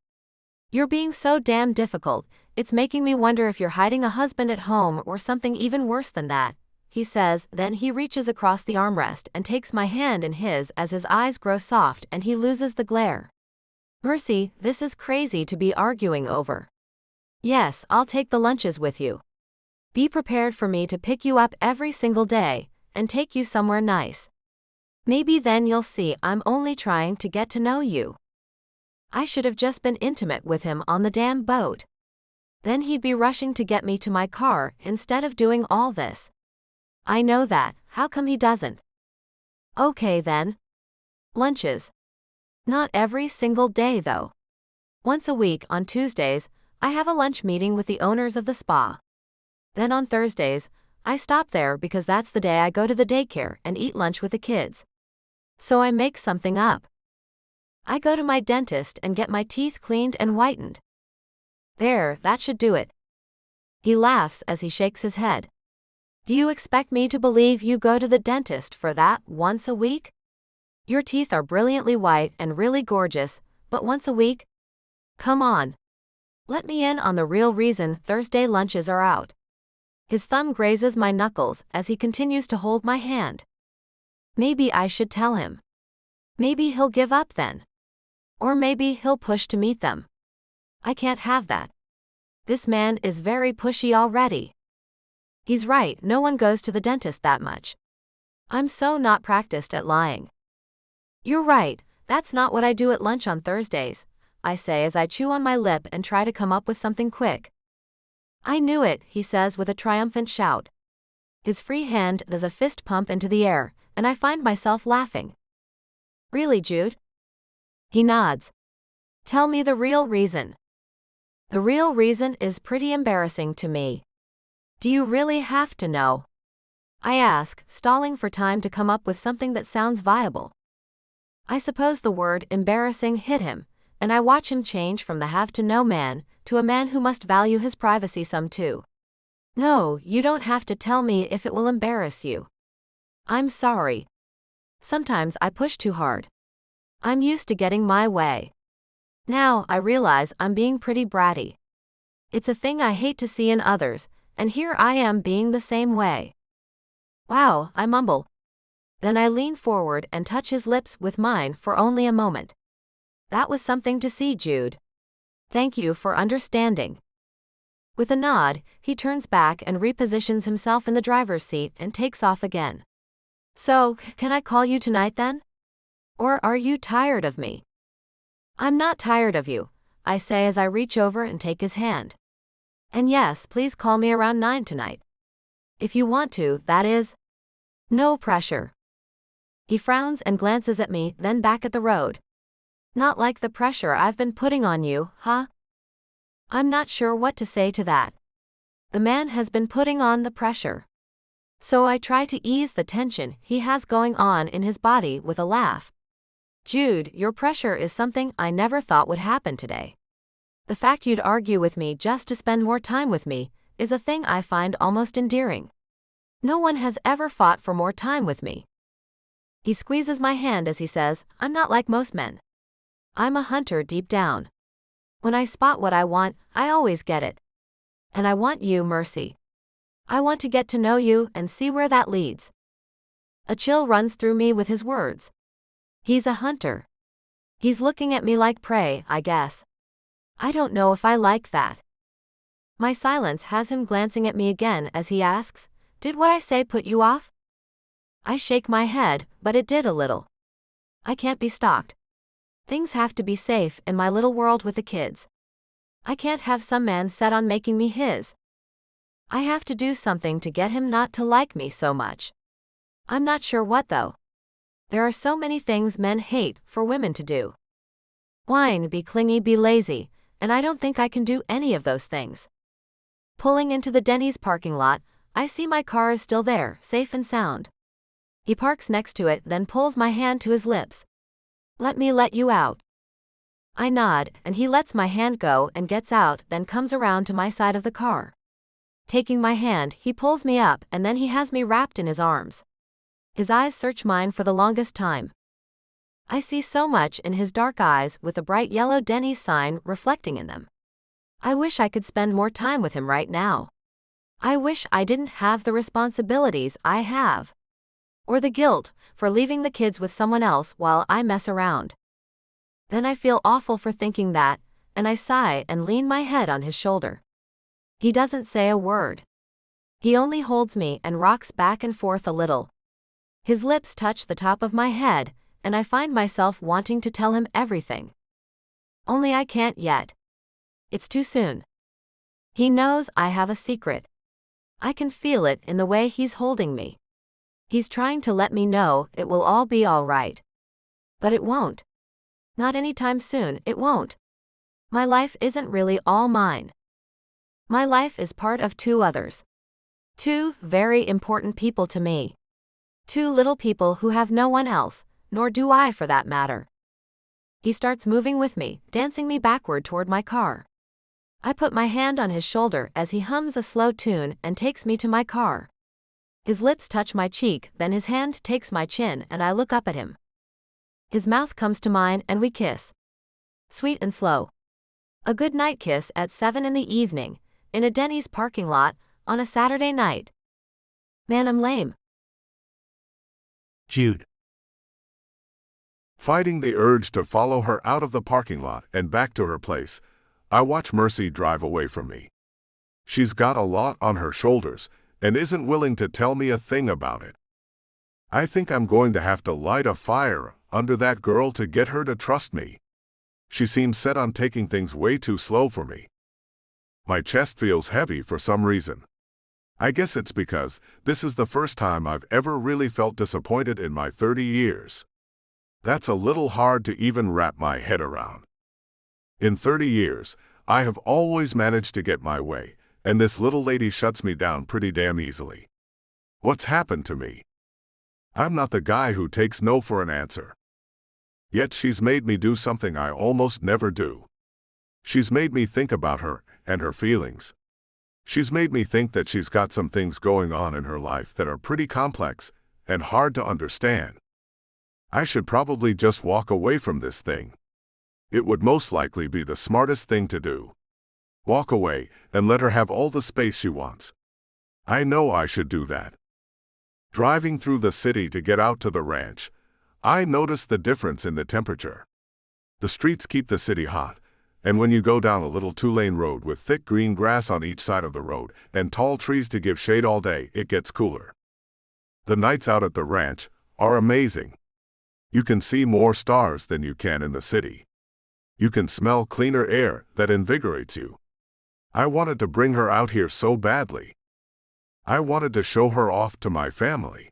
You're being so damn difficult, it's making me wonder if you're hiding a husband at home or something even worse than that, he says, then he reaches across the armrest and takes my hand in his as his eyes grow soft and he loses the glare. Mercy, this is crazy to be arguing over. Yes, I'll take the lunches with you. Be prepared for me to pick you up every single day and take you somewhere nice. Maybe then you'll see I'm only trying to get to know you. I should have just been intimate with him on the damn boat. Then he'd be rushing to get me to my car instead of doing all this. I know that, how come he doesn't? Okay then. Lunches. Not every single day though. Once a week on Tuesdays, I have a lunch meeting with the owners of the spa. Then on Thursdays, I stop there because that's the day I go to the daycare and eat lunch with the kids. So I make something up. I go to my dentist and get my teeth cleaned and whitened. There, that should do it. He laughs as he shakes his head. Do you expect me to believe you go to the dentist for that once a week? Your teeth are brilliantly white and really gorgeous, but once a week? Come on. Let me in on the real reason Thursday lunches are out. His thumb grazes my knuckles as he continues to hold my hand. Maybe I should tell him. Maybe he'll give up then. Or maybe he'll push to meet them. I can't have that. This man is very pushy already. He's right, no one goes to the dentist that much. I'm so not practiced at lying. You're right, that's not what I do at lunch on Thursdays, I say as I chew on my lip and try to come up with something quick. I knew it, he says with a triumphant shout. His free hand does a fist pump into the air, and I find myself laughing. Really, Jude? He nods. Tell me the real reason. The real reason is pretty embarrassing to me. Do you really have to know? I ask, stalling for time to come up with something that sounds viable. I suppose the word embarrassing hit him, and I watch him change from the have-to-know man to a man who must value his privacy some too. No, you don't have to tell me if it will embarrass you. I'm sorry. Sometimes I push too hard. I'm used to getting my way. Now I realize I'm being pretty bratty. It's a thing I hate to see in others, and here I am being the same way. Wow, I mumble. Then I lean forward and touch his lips with mine for only a moment. That was something to see, Jude. Thank you for understanding. With a nod, he turns back and repositions himself in the driver's seat and takes off again. So, can I call you tonight then? Or are you tired of me? I'm not tired of you, I say as I reach over and take his hand. And yes, please call me around 9 tonight. If you want to, that is. No pressure. He frowns and glances at me, then back at the road. Not like the pressure I've been putting on you, huh? I'm not sure what to say to that. The man has been putting on the pressure. So I try to ease the tension he has going on in his body with a laugh. Jude, your pressure is something I never thought would happen today. The fact you'd argue with me just to spend more time with me is a thing I find almost endearing. No one has ever fought for more time with me. He squeezes my hand as he says, I'm not like most men. I'm a hunter deep down. When I spot what I want, I always get it. And I want you, Mercy. I want to get to know you and see where that leads. A chill runs through me with his words. He's a hunter. He's looking at me like prey, I guess. I don't know if I like that. My silence has him glancing at me again as he asks, Did what I say put you off? I shake my head, but it did a little. I can't be stalked. Things have to be safe in my little world with the kids. I can't have some man set on making me his. I have to do something to get him not to like me so much. I'm not sure what though. There are so many things men hate for women to do. Whine, be clingy, be lazy, and I don't think I can do any of those things. Pulling into the Denny's parking lot, I see my car is still there, safe and sound. He parks next to it, then pulls my hand to his lips. Let me let you out. I nod, and he lets my hand go and gets out, then comes around to my side of the car. Taking my hand, he pulls me up and then he has me wrapped in his arms. His eyes search mine for the longest time. I see so much in his dark eyes with a bright yellow Denny's sign reflecting in them. I wish I could spend more time with him right now. I wish I didn't have the responsibilities I have. Or the guilt for leaving the kids with someone else while I mess around. Then I feel awful for thinking that, and I sigh and lean my head on his shoulder. He doesn't say a word. He only holds me and rocks back and forth a little. His lips touch the top of my head, and I find myself wanting to tell him everything. Only I can't yet. It's too soon. He knows I have a secret. I can feel it in the way he's holding me. He's trying to let me know it will all be all right. But it won't. Not anytime soon, it won't. My life isn't really all mine. My life is part of 2 others. 2 very important people to me. 2 little people who have no one else, nor do I for that matter. He starts moving with me, dancing me backward toward my car. I put my hand on his shoulder as he hums a slow tune and takes me to my car. His lips touch my cheek, then his hand takes my chin and I look up at him. His mouth comes to mine and we kiss. Sweet and slow. A good night kiss at 7 in the evening, in a Denny's parking lot, on a Saturday night. Man, I'm lame. Jude. Fighting the urge to follow her out of the parking lot and back to her place, I watch Mercy drive away from me. She's got a lot on her shoulders and isn't willing to tell me a thing about it. I think I'm going to have to light a fire under that girl to get her to trust me. She seems set on taking things way too slow for me. My chest feels heavy for some reason. I guess it's because this is the first time I've ever really felt disappointed in my 30 years. That's a little hard to even wrap my head around. In 30 years, I have always managed to get my way, and this little lady shuts me down pretty damn easily. What's happened to me? I'm not the guy who takes no for an answer. Yet she's made me do something I almost never do. She's made me think about her and her feelings. She's made me think that she's got some things going on in her life that are pretty complex and hard to understand. I should probably just walk away from this thing. It would most likely be the smartest thing to do. Walk away and let her have all the space she wants. I know I should do that. Driving through the city to get out to the ranch, I noticed the difference in the temperature. The streets keep the city hot, and when you go down a little two-lane road with thick green grass on each side of the road and tall trees to give shade all day, it gets cooler. The nights out at the ranch are amazing. You can see more stars than you can in the city. You can smell cleaner air that invigorates you. I wanted to bring her out here so badly. I wanted to show her off to my family.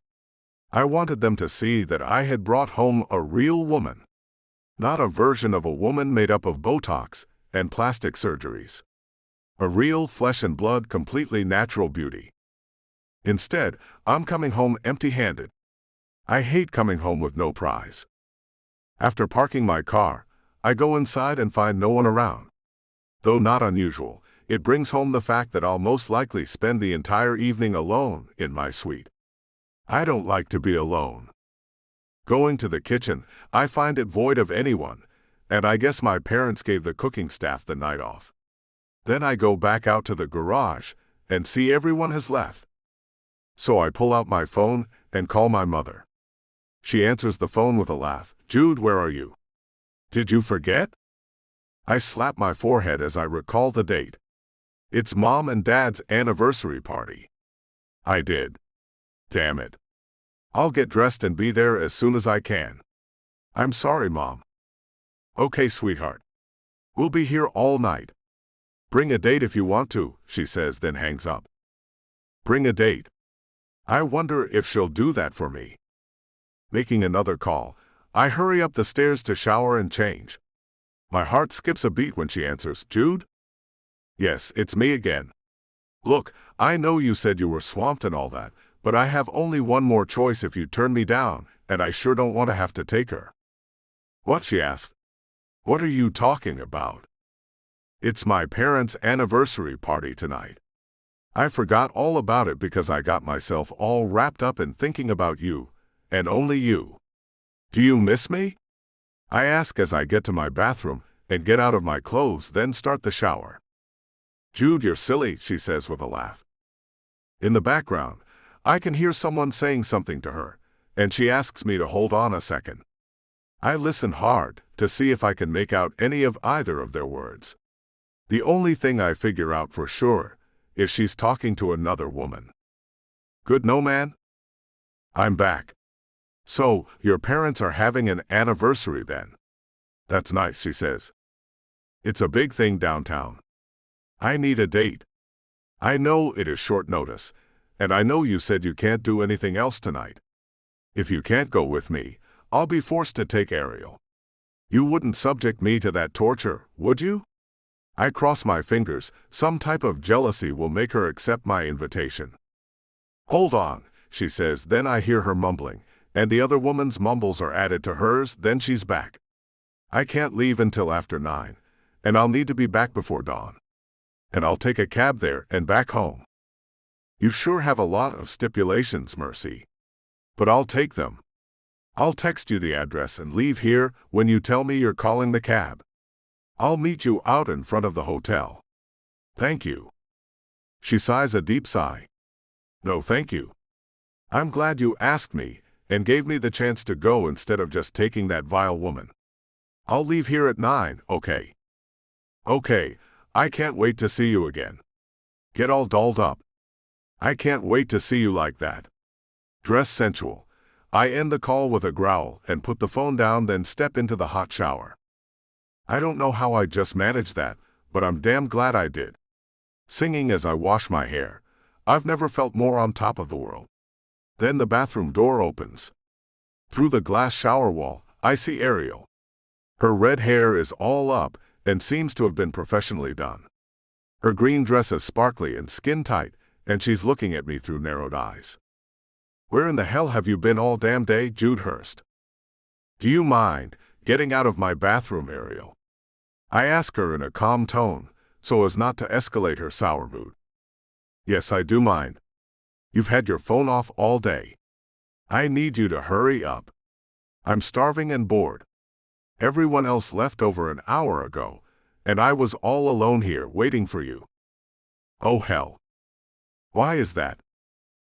I wanted them to see that I had brought home a real woman. Not a version of a woman made up of Botox and plastic surgeries. A real flesh and blood, completely natural beauty. Instead, I'm coming home empty-handed. I hate coming home with no prize. After parking my car, I go inside and find no one around. Though not unusual, it brings home the fact that I'll most likely spend the entire evening alone in my suite. I don't like to be alone. Going to the kitchen, I find it void of anyone, and I guess my parents gave the cooking staff the night off. Then I go back out to the garage and see everyone has left. So I pull out my phone and call my mother. She answers the phone with a laugh. "Jude, where are you? Did you forget?" I slap my forehead as I recall the date. It's Mom and Dad's anniversary party. I did. Damn it. I'll get dressed and be there as soon as I can. I'm sorry, Mom. Okay, sweetheart. We'll be here all night. Bring a date if you want to, she says, then hangs up. Bring a date. I wonder if she'll do that for me. Making another call, I hurry up the stairs to shower and change. My heart skips a beat when she answers. "Jude?" "Yes, it's me again. Look, I know you said you were swamped and all that, but I have only one more choice if you turn me down, and I sure don't want to have to take her." "What?" she asked. "What are you talking about?" "It's my parents' anniversary party tonight. I forgot all about it because I got myself all wrapped up in thinking about you, and only you. Do you miss me?" I ask as I get to my bathroom and get out of my clothes, then start the shower. "Jude, you're silly," she says with a laugh. In the background, I can hear someone saying something to her, and she asks me to hold on a second. I listen hard to see if I can make out any of either of their words. The only thing I figure out for sure is she's talking to another woman. "Good, no, man?" I'm back. "So, your parents are having an anniversary then?" "That's nice," she says. "It's a big thing downtown. I need a date. I know it is short notice, and I know you said you can't do anything else tonight. If you can't go with me, I'll be forced to take Ariel. You wouldn't subject me to that torture, would you?" I cross my fingers. Some type of jealousy will make her accept my invitation. "Hold on," she says, then I hear her mumbling, and the other woman's mumbles are added to hers, then she's back. "I can't leave until after 9, and I'll need to be back before dawn. And I'll take a cab there and back home." "You sure have a lot of stipulations, Mercy. But I'll take them. I'll text you the address and leave here when you tell me you're calling the cab. I'll meet you out in front of the hotel." "Thank you." She sighs a deep sigh. "No, thank you. I'm glad you asked me and gave me the chance to go instead of just taking that vile woman. I'll leave here at 9, okay?" "Okay, I can't wait to see you again. Get all dolled up. I can't wait to see you like that. Dress sensual. I end the call with a growl and put the phone down, then step into the hot shower. I don't know how I just managed that, but I'm damn glad I did. Singing as I wash my hair, I've never felt more on top of the world. Then the bathroom door opens. Through the glass shower wall, I see Ariel. Her red hair is all up and seems to have been professionally done. Her green dress is sparkly and skin-tight, and she's looking at me through narrowed eyes. "Where in the hell have you been all damn day, Jude Hurst? Do you mind getting out of my bathroom, Ariel?" I ask her in a calm tone, so as not to escalate her sour mood. "Yes, I do mind. You've had your phone off all day. I need you to hurry up. I'm starving and bored. Everyone else left over an hour ago, and I was all alone here waiting for you." "Oh hell. Why is that?"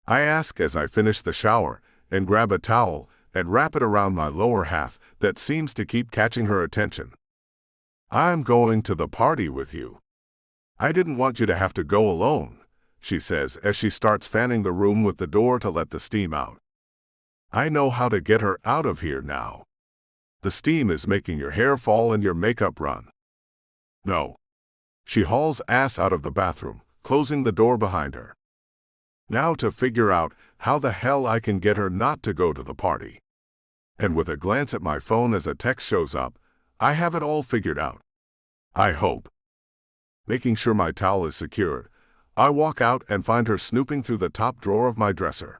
I ask as I finish the shower and grab a towel and wrap it around my lower half that seems to keep catching her attention. "I'm going to the party with you. I didn't want you to have to go alone," she says as she starts fanning the room with the door to let the steam out. "I know how to get her out of here now. The steam is making your hair fall and your makeup run." "No." She hauls ass out of the bathroom, closing the door behind her. Now to figure out how the hell I can get her not to go to the party. And with a glance at my phone as a text shows up, I have it all figured out. I hope. Making sure my towel is secured, I walk out and find her snooping through the top drawer of my dresser.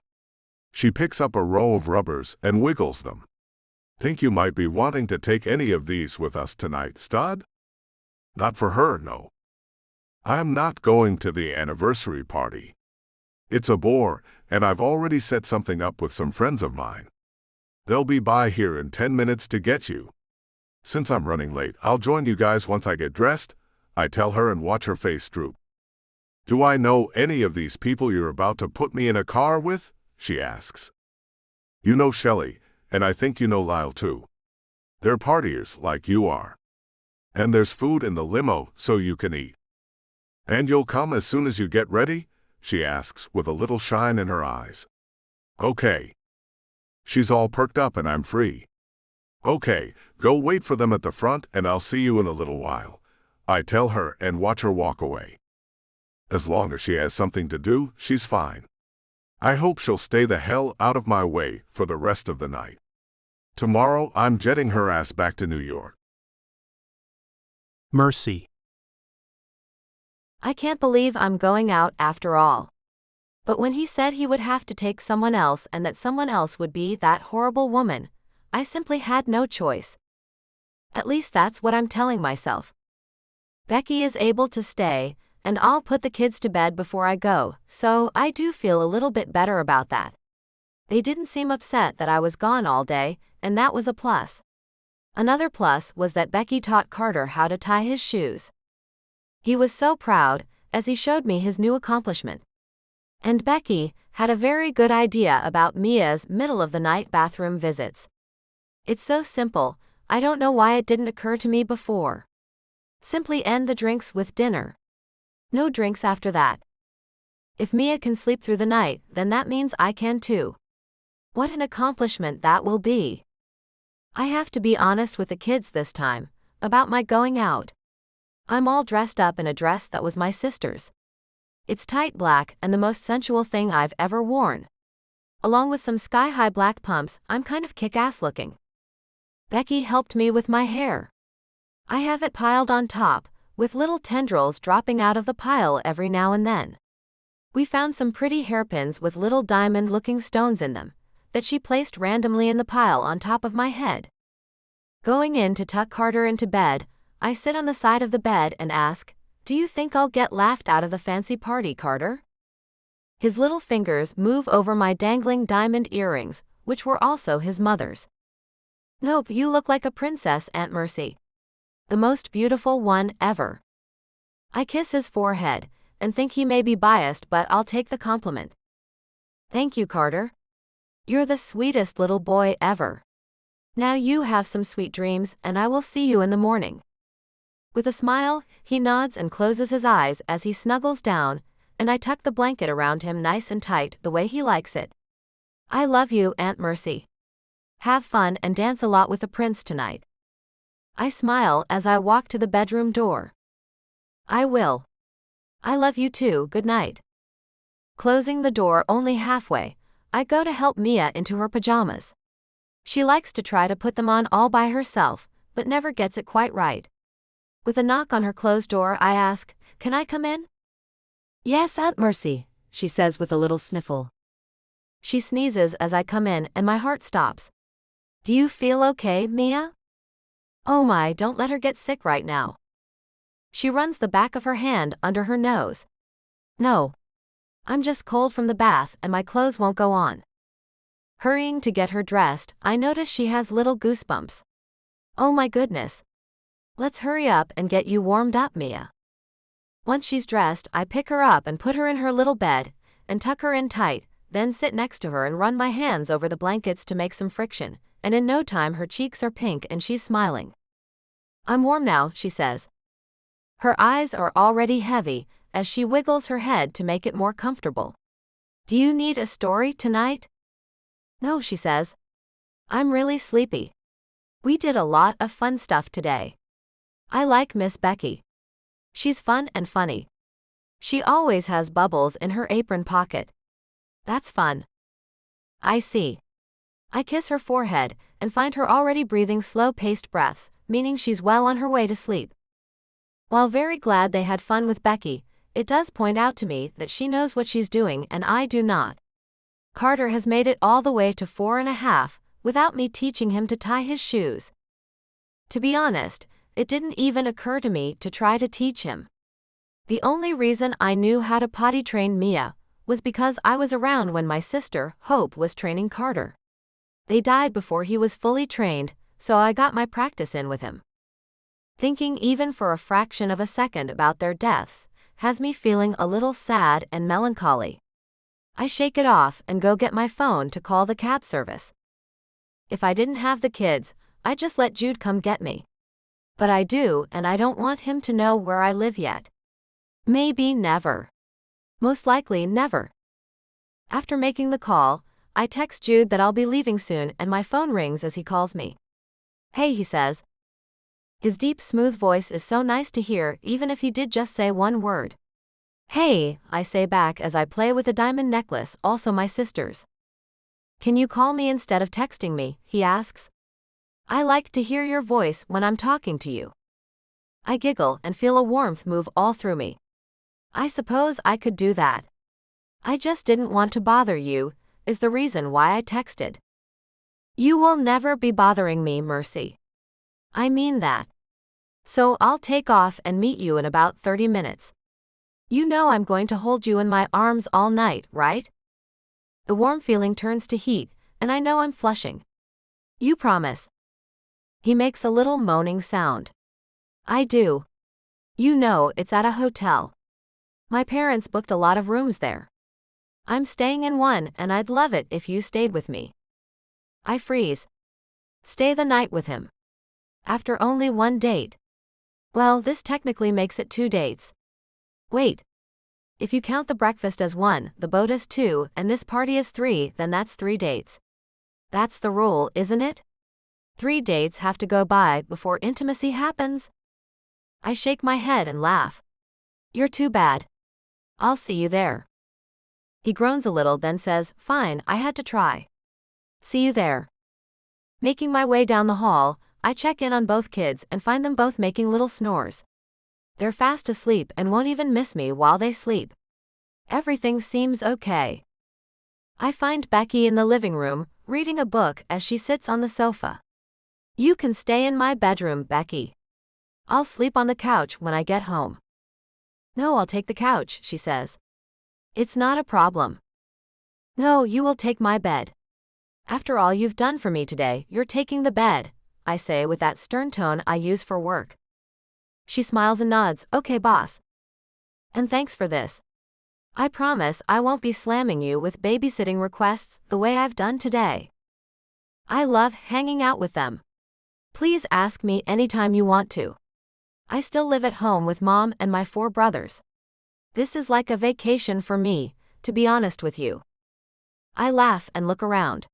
She picks up a row of rubbers and wiggles them. "Think you might be wanting to take any of these with us tonight, stud?" Not for her, no. I'm not going to the anniversary party. It's a bore, and I've already set something up with some friends of mine. They'll be by here in 10 minutes to get you. Since I'm running late, I'll join you guys once I get dressed, I tell her and watch her face droop. "Do I know any of these people you're about to put me in a car with?" she asks. "You know Shelley, and I think you know Lyle too. They're partiers like you are. And there's food in the limo so you can eat. And you'll come as soon as you get ready?" she asks with a little shine in her eyes. "Okay." She's all perked up and I'm free. "Okay, go wait for them at the front and I'll see you in a little while," I tell her and watch her walk away. As long as she has something to do, she's fine. I hope she'll stay the hell out of my way for the rest of the night. Tomorrow I'm jetting her ass back to New York. Mercy. I can't believe I'm going out after all. But when he said he would have to take someone else and that someone else would be that horrible woman, I simply had no choice. At least that's what I'm telling myself. Becky is able to stay, and I'll put the kids to bed before I go, so I do feel a little bit better about that. They didn't seem upset that I was gone all day, and that was a plus. Another plus was that Becky taught Carter how to tie his shoes. He was so proud, as he showed me his new accomplishment. And Becky had a very good idea about Mia's middle-of-the-night bathroom visits. It's so simple, I don't know why it didn't occur to me before. Simply end the drinks with dinner. No drinks after that. If Mia can sleep through the night, then that means I can too. What an accomplishment that will be. I have to be honest with the kids this time, about my going out. I'm all dressed up in a dress that was my sister's. It's tight black and the most sensual thing I've ever worn. Along with some sky-high black pumps, I'm kind of kick-ass looking. Becky helped me with my hair. I have it piled on top, with little tendrils dropping out of the pile every now and then. We found some pretty hairpins with little diamond-looking stones in them, that she placed randomly in the pile on top of my head. Going in to tuck Carter into bed, I sit on the side of the bed and ask, "Do you think I'll get laughed out of the fancy party, Carter?" His little fingers move over my dangling diamond earrings, which were also his mother's. "Nope, you look like a princess, Aunt Mercy. The most beautiful one ever." I kiss his forehead, and think he may be biased, but I'll take the compliment. "Thank you, Carter. You're the sweetest little boy ever. Now you have some sweet dreams, and I will see you in the morning." With a smile, he nods and closes his eyes as he snuggles down, and I tuck the blanket around him nice and tight the way he likes it. "I love you, Aunt Mercy." have fun and dance a lot with the prince tonight. I smile as I walk to the bedroom door. I will. I love you too, good night. Closing the door only halfway, I go to help Mia into her pajamas. She likes to try to put them on all by herself, but never gets it quite right. With a knock on her closed door, I ask, "Can I come in?" "Yes, Aunt Mercy," she says with a little sniffle. She sneezes as I come in and my heart stops. "Do you feel okay, Mia?" "Oh my, don't let her get sick right now." She runs the back of her hand under her nose. "No. I'm just cold from the bath and my clothes won't go on." Hurrying to get her dressed, I notice she has little goosebumps. "Oh my goodness. Let's hurry up and get you warmed up, Mia." Once she's dressed, I pick her up and put her in her little bed, and tuck her in tight, then sit next to her and run my hands over the blankets to make some friction, and in no time her cheeks are pink and she's smiling. "I'm warm now," she says. Her eyes are already heavy, as she wiggles her head to make it more comfortable. "Do you need a story tonight?" "No," she says. "I'm really sleepy. We did a lot of fun stuff today. I like Miss Becky. She's fun and funny. She always has bubbles in her apron pocket. That's fun." "I see." I kiss her forehead and find her already breathing slow-paced breaths, meaning she's well on her way to sleep. While very glad they had fun with Becky, it does point out to me that she knows what she's doing and I do not. Carter has made it all the way to 4.5 without me teaching him to tie his shoes. To be honest, it didn't even occur to me to try to teach him. The only reason I knew how to potty train Mia was because I was around when my sister, Hope, was training Carter. They died before he was fully trained, so I got my practice in with him. Thinking even for a fraction of a second about their deaths has me feeling a little sad and melancholy. I shake it off and go get my phone to call the cab service. If I didn't have the kids, I'd just let Jude come get me. But I do, and I don't want him to know where I live yet. Maybe never. Most likely never. After making the call, I text Jude that I'll be leaving soon and my phone rings as he calls me. "Hey," he says. His deep, smooth voice is so nice to hear even if he did just say one word. "Hey," I say back as I play with a diamond necklace, also my sister's. "Can you call me instead of texting me?" he asks. "I like to hear your voice when I'm talking to you." I giggle and feel a warmth move all through me. I suppose I could do that. I just didn't want to bother you, is the reason why I texted. You will never be bothering me, Mercy. I mean that. So I'll take off and meet you in about 30 minutes. You know I'm going to hold you in my arms all night, right? The warm feeling turns to heat, and I know I'm flushing. You promise? He makes a little moaning sound. I do. You know it's at a hotel. My parents booked a lot of rooms there. I'm staying in one and I'd love it if you stayed with me. I freeze. Stay the night with him. After only one date. Well, this technically makes it 2 dates. Wait. If you count the breakfast as 1, the boat as 2, and this party as 3, then that's 3 dates. That's the rule, isn't it? 3 dates have to go by before intimacy happens? I shake my head and laugh. You're too bad. I'll see you there. He groans a little, then says, Fine, I had to try. See you there. Making my way down the hall, I check in on both kids and find them both making little snores. They're fast asleep and won't even miss me while they sleep. Everything seems okay. I find Becky in the living room, reading a book as she sits on the sofa. You can stay in my bedroom, Becky. I'll sleep on the couch when I get home. No, I'll take the couch, she says. It's not a problem. No, you will take my bed. After all you've done for me today, you're taking the bed, I say with that stern tone I use for work. She smiles and nods, okay boss. And thanks for this. I promise I won't be slamming you with babysitting requests the way I've done today. I love hanging out with them. Please ask me anytime you want to. I still live at home with Mom and my 4 brothers. This is like a vacation for me, to be honest with you. I laugh and look around.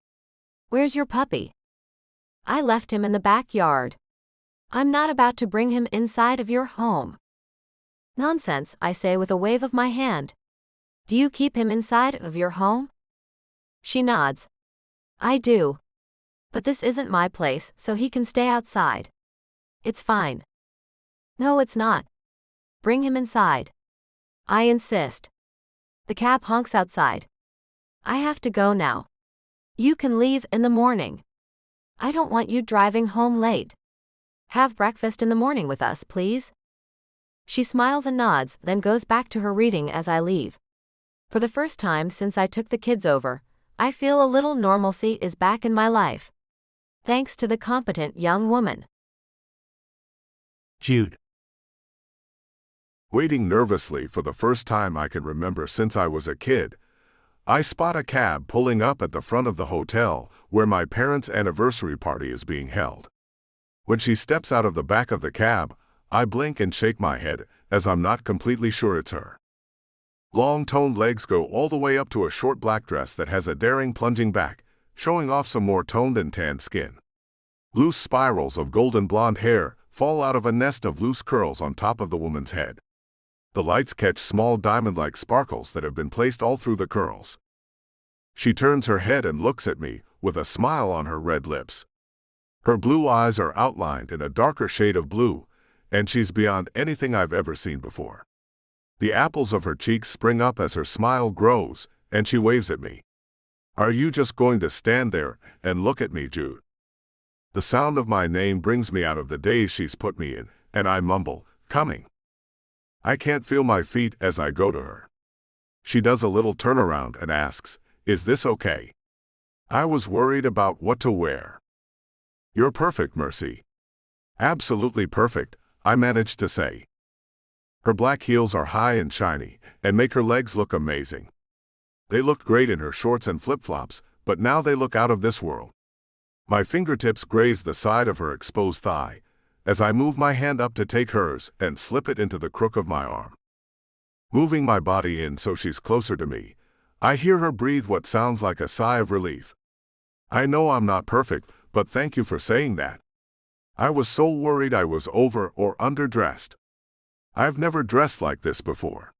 Where's your puppy? I left him in the backyard. I'm not about to bring him inside of your home. Nonsense, I say with a wave of my hand. Do you keep him inside of your home? She nods. I do. But this isn't my place, so he can stay outside. It's fine. No, it's not. Bring him inside. I insist. The cab honks outside. I have to go now. You can leave in the morning. I don't want you driving home late. Have breakfast in the morning with us, please. She smiles and nods, then goes back to her reading as I leave. For the first time since I took the kids over, I feel a little normalcy is back in my life. Thanks to the competent young woman. Jude. Waiting nervously for the first time I can remember since I was a kid, I spot a cab pulling up at the front of the hotel where my parents' anniversary party is being held. When she steps out of the back of the cab, I blink and shake my head as I'm not completely sure it's her. Long toned legs go all the way up to a short black dress that has a daring plunging back, showing off some more toned and tanned skin. Loose spirals of golden blonde hair fall out of a nest of loose curls on top of the woman's head. The lights catch small diamond-like sparkles that have been placed all through the curls. She turns her head and looks at me with a smile on her red lips. Her blue eyes are outlined in a darker shade of blue, and she's beyond anything I've ever seen before. The apples of her cheeks spring up as her smile grows, and she waves at me. Are you just going to stand there and look at me, Jude? The sound of my name brings me out of the daze she's put me in, and I mumble, coming. I can't feel my feet as I go to her. She does a little turnaround and asks, is this okay? I was worried about what to wear. You're perfect, Mercy. Absolutely perfect, I managed to say. Her black heels are high and shiny, and make her legs look amazing. They looked great in her shorts and flip-flops, but now they look out of this world. My fingertips graze the side of her exposed thigh, as I move my hand up to take hers and slip it into the crook of my arm. Moving my body in so she's closer to me, I hear her breathe what sounds like a sigh of relief. I know I'm not perfect, but thank you for saying that. I was so worried I was over or underdressed. I've never dressed like this before.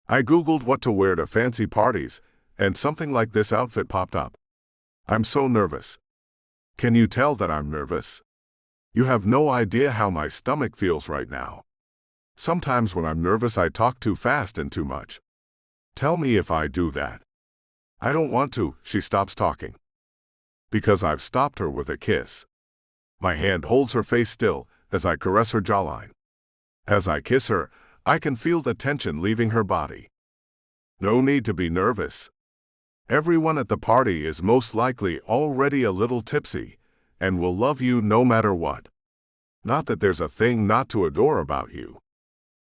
I Googled what to wear to fancy parties, and something like this outfit popped up. I'm so nervous. Can you tell that I'm nervous? You have no idea how my stomach feels right now. Sometimes when I'm nervous I talk too fast and too much. Tell me if I do that. I don't want to, she stops talking. Because I've stopped her with a kiss. My hand holds her face still as I caress her jawline. As I kiss her, I can feel the tension leaving her body. No need to be nervous. Everyone at the party is most likely already a little tipsy, and will love you no matter what. Not that there's a thing not to adore about you.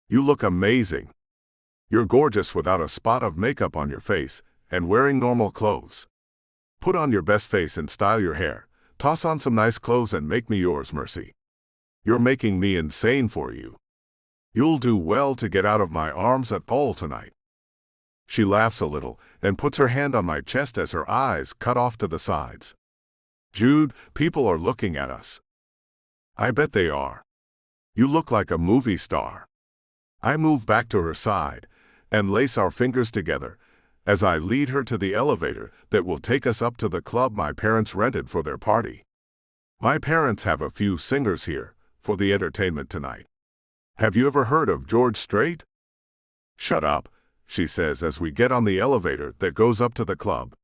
You look amazing. You're gorgeous without a spot of makeup on your face, and wearing normal clothes. Put on your best face and style your hair, toss on some nice clothes and make me yours, Mercy. You're making me insane for you. You'll do well to get out of my arms at all tonight. She laughs a little and puts her hand on my chest as her eyes cut off to the sides. Jude, people are looking at us. I bet they are. You look like a movie star. I move back to her side and lace our fingers together as I lead her to the elevator that will take us up to the club my parents rented for their party. My parents have a few singers here for the entertainment tonight. Have you ever heard of George Strait? Shut up, she says as we get on the elevator that goes up to the club.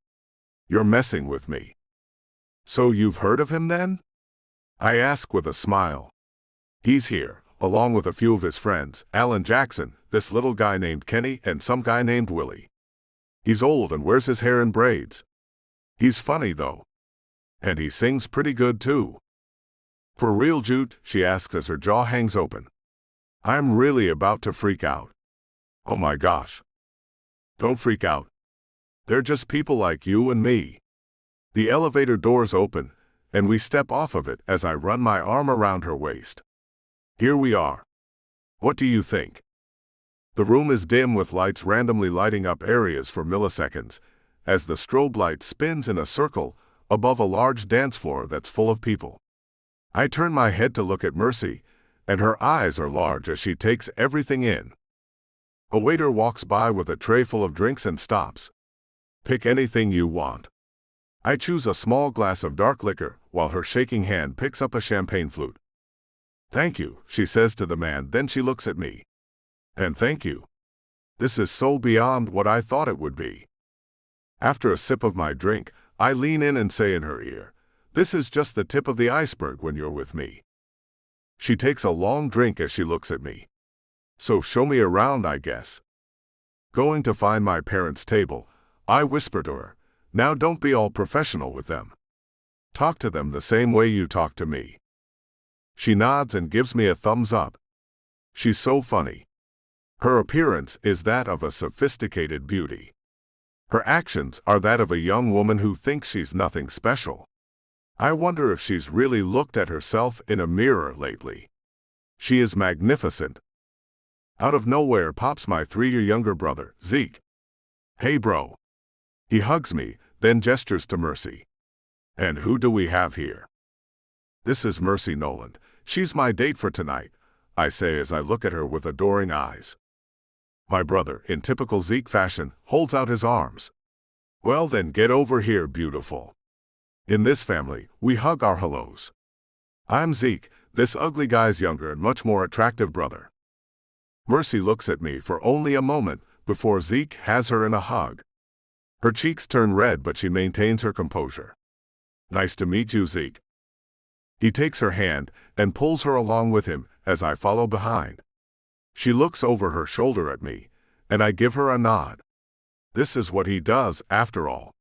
You're messing with me. So you've heard of him then? I ask with a smile. He's here, along with a few of his friends, Alan Jackson, this little guy named Kenny, and some guy named Willie. He's old and wears his hair in braids. He's funny though. And he sings pretty good too. For real, Jude? She asks as her jaw hangs open. I'm really about to freak out. Oh my gosh. Don't freak out. They're just people like you and me. The elevator doors open, and we step off of it as I run my arm around her waist. Here we are. What do you think? The room is dim with lights randomly lighting up areas for milliseconds, as the strobe light spins in a circle above a large dance floor that's full of people. I turn my head to look at Mercy, and her eyes are large as she takes everything in. A waiter walks by with a tray full of drinks and stops. Pick anything you want. I choose a small glass of dark liquor, while her shaking hand picks up a champagne flute. Thank you, she says to the man, then she looks at me. And thank you. This is so beyond what I thought it would be. After a sip of my drink, I lean in and say in her ear, "This is just the tip of the iceberg when you're with me." She takes a long drink as she looks at me. So show me around, I guess. Going to find my parents' table, I whisper to her, "Now don't be all professional with them. Talk to them the same way you talk to me." She nods and gives me a thumbs up. She's so funny. Her appearance is that of a sophisticated beauty. Her actions are that of a young woman who thinks she's nothing special. I wonder if she's really looked at herself in a mirror lately. She is magnificent. Out of nowhere pops my 3-year younger brother, Zeke. "Hey bro." He hugs me, then gestures to Mercy. "And who do we have here?" "This is Mercy Noland. She's my date for tonight," I say as I look at her with adoring eyes. My brother, in typical Zeke fashion, holds out his arms. "Well then, get over here, beautiful." In this family, we hug our hellos. I'm Zeke, this ugly guy's younger and much more attractive brother. Mercy looks at me for only a moment before Zeke has her in a hug. Her cheeks turn red, but she maintains her composure. "Nice to meet you, Zeke." He takes her hand and pulls her along with him as I follow behind. She looks over her shoulder at me, and I give her a nod. This is what he does, after all.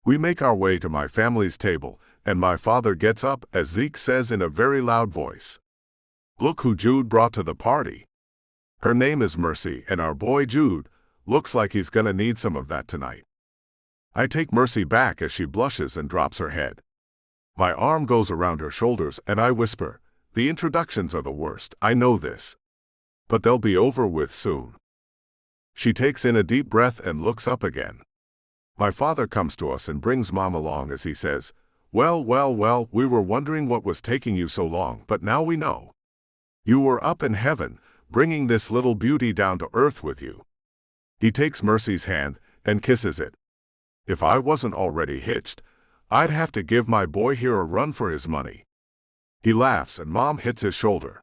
We make our way to my family's table, and my father gets up as Zeke says in a very loud voice, "Look who Jude brought to the party. Her name is Mercy, and our boy Jude looks like he's gonna need some of that tonight." I take Mercy back as she blushes and drops her head. My arm goes around her shoulders and I whisper, "The introductions are the worst, I know this. But they'll be over with soon." She takes in a deep breath and looks up again. My father comes to us and brings Mom along as he says, well, we were wondering what was taking you so long, but now we know. You were up in heaven, bringing this little beauty down to earth with you." He takes Mercy's hand and kisses it. If I wasn't already hitched, I'd have to give my boy here a run for his money. He laughs and Mom hits his shoulder.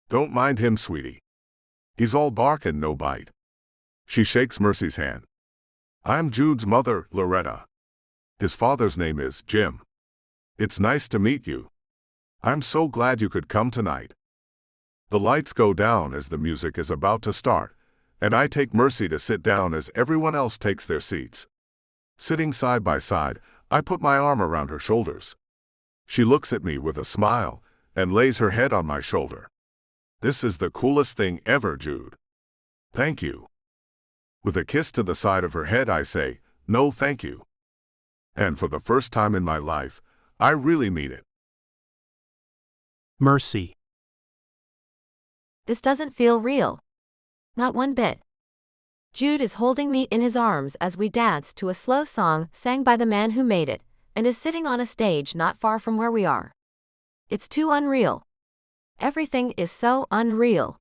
"Don't mind him, sweetie. He's all bark and no bite." She shakes Mercy's hand. "I'm Jude's mother, Loretta. His father's name is Jim. It's nice to meet you. I'm so glad you could come tonight." The lights go down as the music is about to start, and I take Mercy to sit down as everyone else takes their seats. Sitting side by side, I put my arm around her shoulders. She looks at me with a smile and lays her head on my shoulder. "This is the coolest thing ever, Jude." "Thank you." With a kiss to the side of her head, I say, "No, thank you." And for the first time in my life, I really mean it. Mercy. This doesn't feel real. Not one bit. Jude is holding me in his arms as we dance to a slow song sang by the man who made it, and is sitting on a stage not far from where we are. It's too unreal. Everything is so unreal.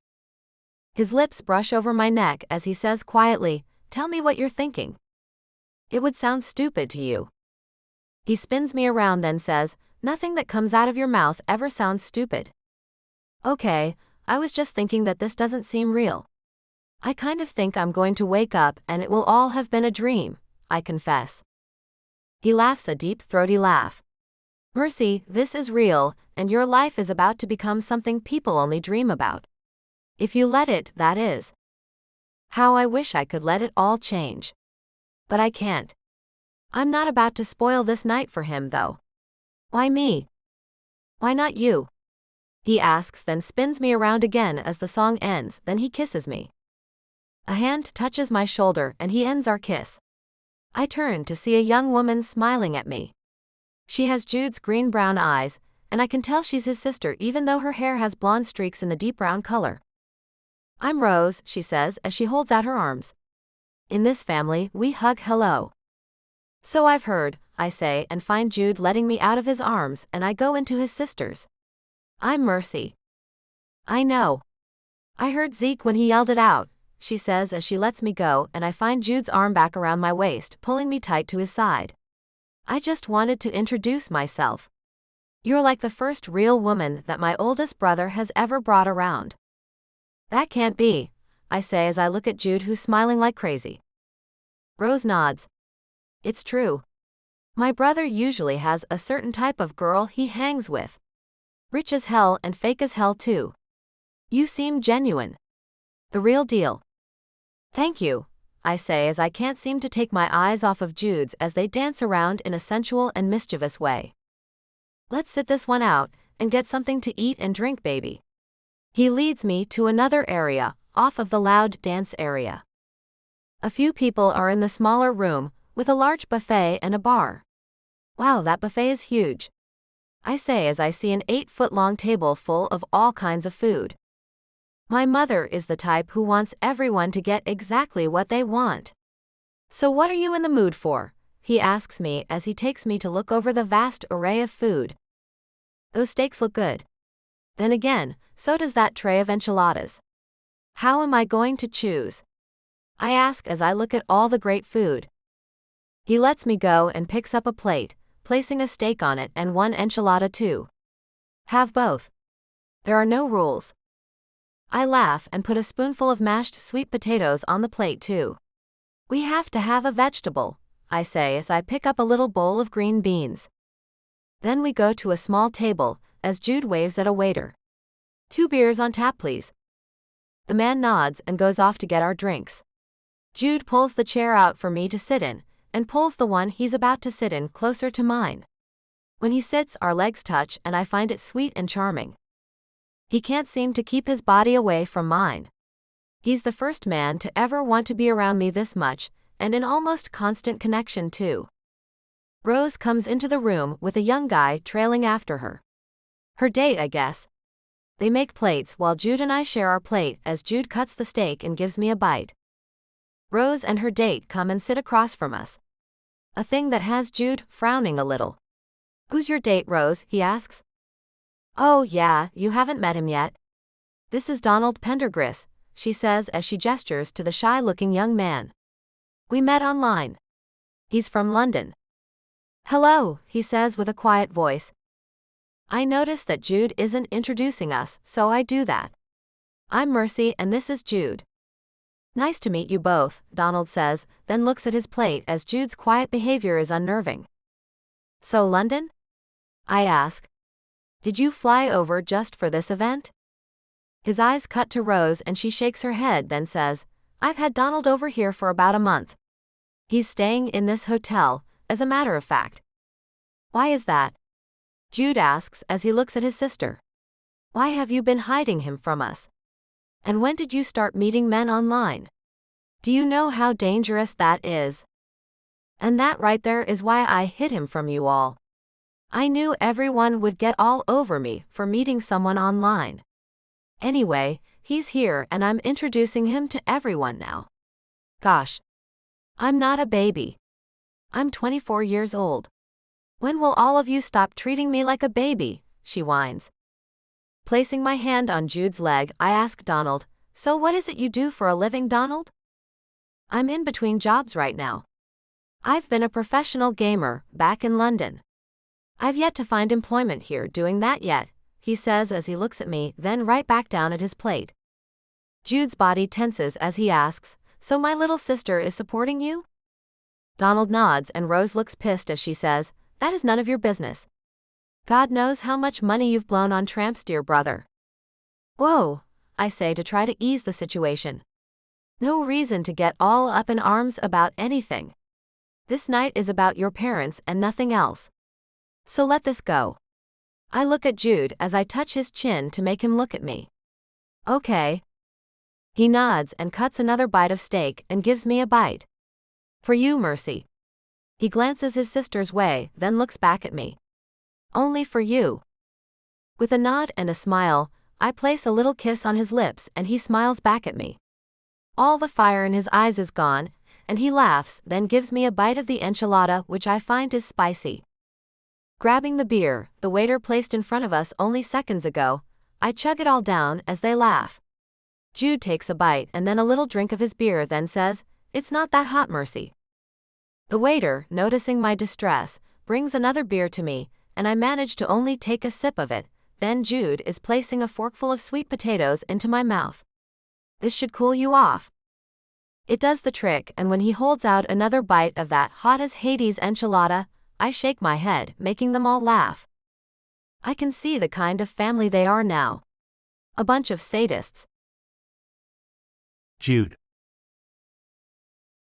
His lips brush over my neck as he says quietly, "Tell me what you're thinking. It would sound stupid to you." He spins me around then says, "Nothing that comes out of your mouth ever sounds stupid." Okay, I was just thinking that this doesn't seem real. I kind of think I'm going to wake up and it will all have been a dream, I confess. He laughs a deep throaty laugh. "Mercy, this is real, and your life is about to become something people only dream about. If you let it, that is. How I wish I could let it all change. But I can't. I'm not about to spoil this night for him, though." "Why me? Why not you?" he asks, then spins me around again as the song ends, then he kisses me. A hand touches my shoulder and he ends our kiss. I turn to see a young woman smiling at me. She has Jude's green-brown eyes, and I can tell she's his sister even though her hair has blonde streaks in the deep brown color. "I'm Rose," she says as she holds out her arms. In this family, we hug hello. So I've heard, I say, and find Jude letting me out of his arms, and I go into his sister's. I'm Mercy. I know. I heard Zeke when he yelled it out, she says as she lets me go, and I find Jude's arm back around my waist, pulling me tight to his side. I just wanted to introduce myself. You're like the first real woman that my oldest brother has ever brought around. That can't be, I say as I look at Jude, who's smiling like crazy. Rose nods. It's true. My brother usually has a certain type of girl he hangs with. Rich as hell and fake as hell too. You seem genuine. The real deal. Thank you, I say as I can't seem to take my eyes off of Jude's as they dance around in a sensual and mischievous way. Let's sit this one out and get something to eat and drink, baby. He leads me to another area, off of the loud dance area. A few people are in the smaller room, with a large buffet and a bar. Wow, that buffet is huge, I say as I see an 8-foot-long table full of all kinds of food. My mother is the type who wants everyone to get exactly what they want. So what are you in the mood for? He asks me as he takes me to look over the vast array of food. Those steaks look good. Then again, so does that tray of enchiladas. How am I going to choose? I ask as I look at all the great food. He lets me go and picks up a plate, placing a steak on it and one enchilada too. Have both. There are no rules. I laugh and put a spoonful of mashed sweet potatoes on the plate too. We have to have a vegetable, I say as I pick up a little bowl of green beans. Then we go to a small table, as Jude waves at a waiter. 2 beers on tap, please. The man nods and goes off to get our drinks. Jude pulls the chair out for me to sit in, and pulls the one he's about to sit in closer to mine. When he sits, our legs touch and I find it sweet and charming. He can't seem to keep his body away from mine. He's the first man to ever want to be around me this much, and in almost constant connection too. Rose comes into the room with a young guy trailing after her. Her date, I guess. They make plates while Jude and I share our plate as Jude cuts the steak and gives me a bite. Rose and her date come and sit across from us. A thing that has Jude frowning a little. Who's your date, Rose? He asks. Oh yeah, you haven't met him yet. This is Donald Pendergrass, she says as she gestures to the shy-looking young man. We met online. He's from London. Hello, he says with a quiet voice. I notice that Jude isn't introducing us, so I do that. I'm Mercy and this is Jude. Nice to meet you both, Donald says, then looks at his plate as Jude's quiet behavior is unnerving. So London? I ask. Did you fly over just for this event? His eyes cut to Rose and she shakes her head, then says, I've had Donald over here for about a month. He's staying in this hotel, as a matter of fact. Why is that? Jude asks as he looks at his sister. Why have you been hiding him from us? And when did you start meeting men online? Do you know how dangerous that is? And that right there is why I hid him from you all. I knew everyone would get all over me for meeting someone online. Anyway, he's here and I'm introducing him to everyone now. Gosh. I'm not a baby. I'm 24 years old. When will all of you stop treating me like a baby? She whines. Placing my hand on Jude's leg, I ask Donald, so what is it you do for a living, Donald? I'm in between jobs right now. I've been a professional gamer back in London. I've yet to find employment here doing that yet, he says as he looks at me, then right back down at his plate. Jude's body tenses as he asks, so my little sister is supporting you? Donald nods and Rose looks pissed as she says, that is none of your business. God knows how much money you've blown on tramps, dear brother. Whoa, I say to try to ease the situation. No reason to get all up in arms about anything. This night is about your parents and nothing else. So let this go. I look at Jude as I touch his chin to make him look at me. Okay. He nods and cuts another bite of steak and gives me a bite. For you, Mercy. He glances his sister's way, then looks back at me. Only for you. With a nod and a smile, I place a little kiss on his lips and he smiles back at me. All the fire in his eyes is gone, and he laughs, then gives me a bite of the enchilada, which I find is spicy. Grabbing the beer, the waiter placed in front of us only seconds ago, I chug it all down as they laugh. Jude takes a bite and then a little drink of his beer, then says, "It's not that hot, Mercy." The waiter, noticing my distress, brings another beer to me, and I manage to only take a sip of it. Then Jude is placing a forkful of sweet potatoes into my mouth. "This should cool you off." It does the trick, and when he holds out another bite of that hot as Hades enchilada, I shake my head, making them all laugh. I can see the kind of family they are now. A bunch of sadists. Jude.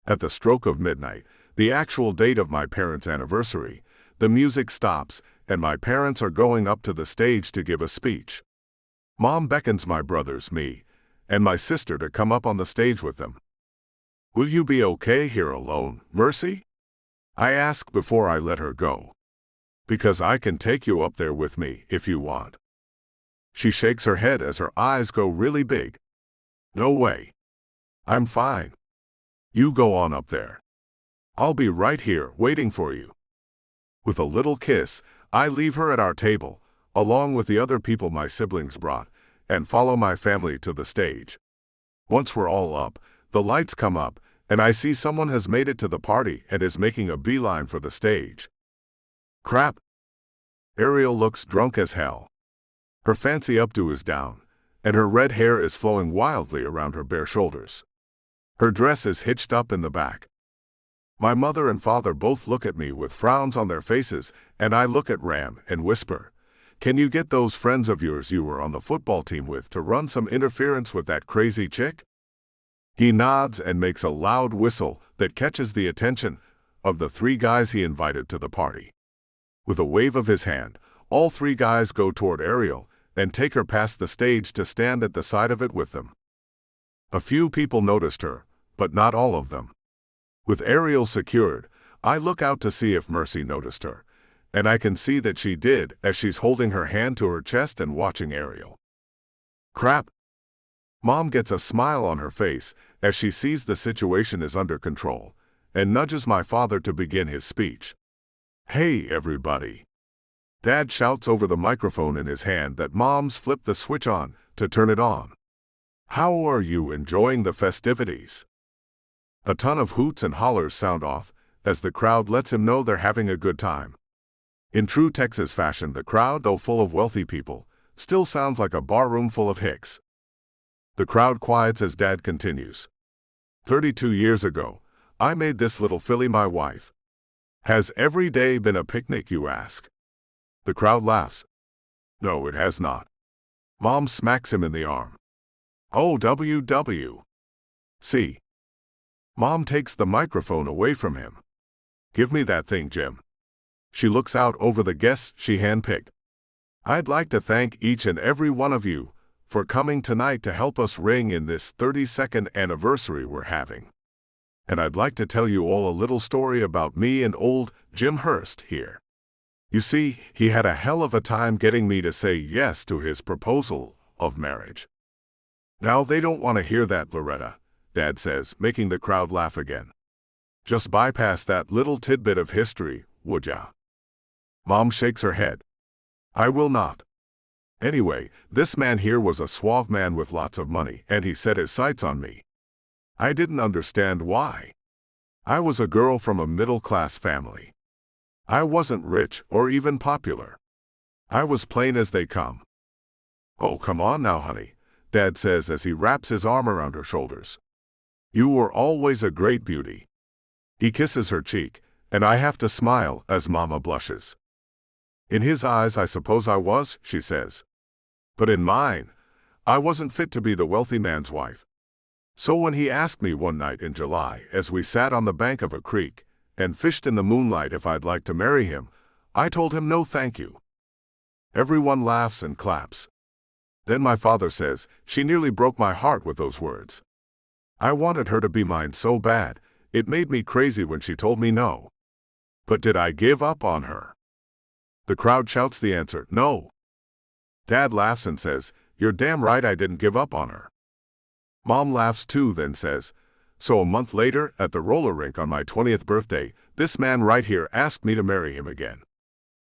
At the stroke of midnight, the actual date of my parents' anniversary, the music stops, and my parents are going up to the stage to give a speech. Mom beckons my brothers, me, and my sister to come up on the stage with them. "Will you be okay here alone, Mercy?" I ask before I let her go. "Because I can take you up there with me if you want." She shakes her head as her eyes go really big. "No way. I'm fine. You go on up there. I'll be right here waiting for you." With a little kiss, I leave her at our table, along with the other people my siblings brought, and follow my family to the stage. Once we're all up, the lights come up, and I see someone has made it to the party and is making a beeline for the stage. Crap! Ariel looks drunk as hell. Her fancy updo is down, and her red hair is flowing wildly around her bare shoulders. Her dress is hitched up in the back. My mother and father both look at me with frowns on their faces, and I look at Ram and whisper, "Can you get those friends of yours you were on the football team with to run some interference with that crazy chick?" He nods and makes a loud whistle that catches the attention of the 3 guys he invited to the party. With a wave of his hand, all 3 guys go toward Ariel and take her past the stage to stand at the side of it with them. A few people noticed her, but not all of them. With Ariel secured, I look out to see if Mercy noticed her, and I can see that she did as she's holding her hand to her chest and watching Ariel. Crap! Mom gets a smile on her face as she sees the situation is under control, and nudges my father to begin his speech. "Hey, everybody!" Dad shouts over the microphone in his hand that Mom's flipped the switch on to turn it on. "How are you enjoying the festivities?" A ton of hoots and hollers sound off as the crowd lets him know they're having a good time. In true Texas fashion, the crowd, though full of wealthy people, still sounds like a barroom full of hicks. The crowd quiets as Dad continues. 32 years ago, I made this little filly my wife. Has every day been a picnic, you ask? The crowd laughs. No, it has not. Mom smacks him in the arm. OWW. Mom takes the microphone away from him. Give me that thing, Jim. She looks out over the guests she handpicked. I'd like to thank each and every one of you for coming tonight to help us ring in this 32nd anniversary we're having. And I'd like to tell you all a little story about me and old Jim Hurst here. You see, he had a hell of a time getting me to say yes to his proposal of marriage. Now they don't want to hear that, Loretta, Dad says, making the crowd laugh again. Just bypass that little tidbit of history, would ya? Mom shakes her head. I will not. Anyway, this man here was a suave man with lots of money, and he set his sights on me. I didn't understand why. I was a girl from a middle-class family. I wasn't rich or even popular. I was plain as they come. Oh, come on now, honey, Dad says as he wraps his arm around her shoulders. You were always a great beauty. He kisses her cheek, and I have to smile as Mama blushes. In his eyes, I suppose I was, she says. But in mine, I wasn't fit to be the wealthy man's wife. So when he asked me one night in July, as we sat on the bank of a creek and fished in the moonlight, if I'd like to marry him, I told him no thank you. Everyone laughs and claps. Then my father says, she nearly broke my heart with those words. I wanted her to be mine so bad, it made me crazy when she told me no. But did I give up on her? The crowd shouts the answer, no. Dad laughs and says, you're damn right I didn't give up on her. Mom laughs too, then says, So a month later, at the roller rink on my 20th birthday, this man right here asked me to marry him again.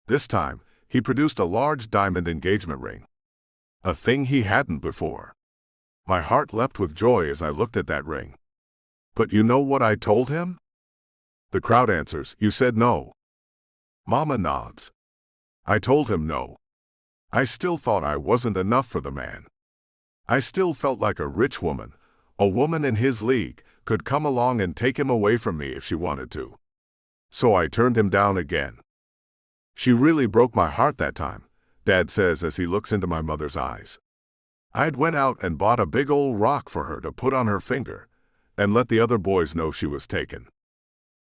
This time, he produced a large diamond engagement ring. A thing he hadn't before. My heart leapt with joy as I looked at that ring. But you know what I told him? The crowd answers, you said no. Mama nods. I told him no. I still thought I wasn't enough for the man. I still felt like a rich woman, a woman in his league, could come along and take him away from me if she wanted to. So I turned him down again. She really broke my heart that time, Dad says as he looks into my mother's eyes. I'd went out and bought a big old rock for her to put on her finger and let the other boys know she was taken.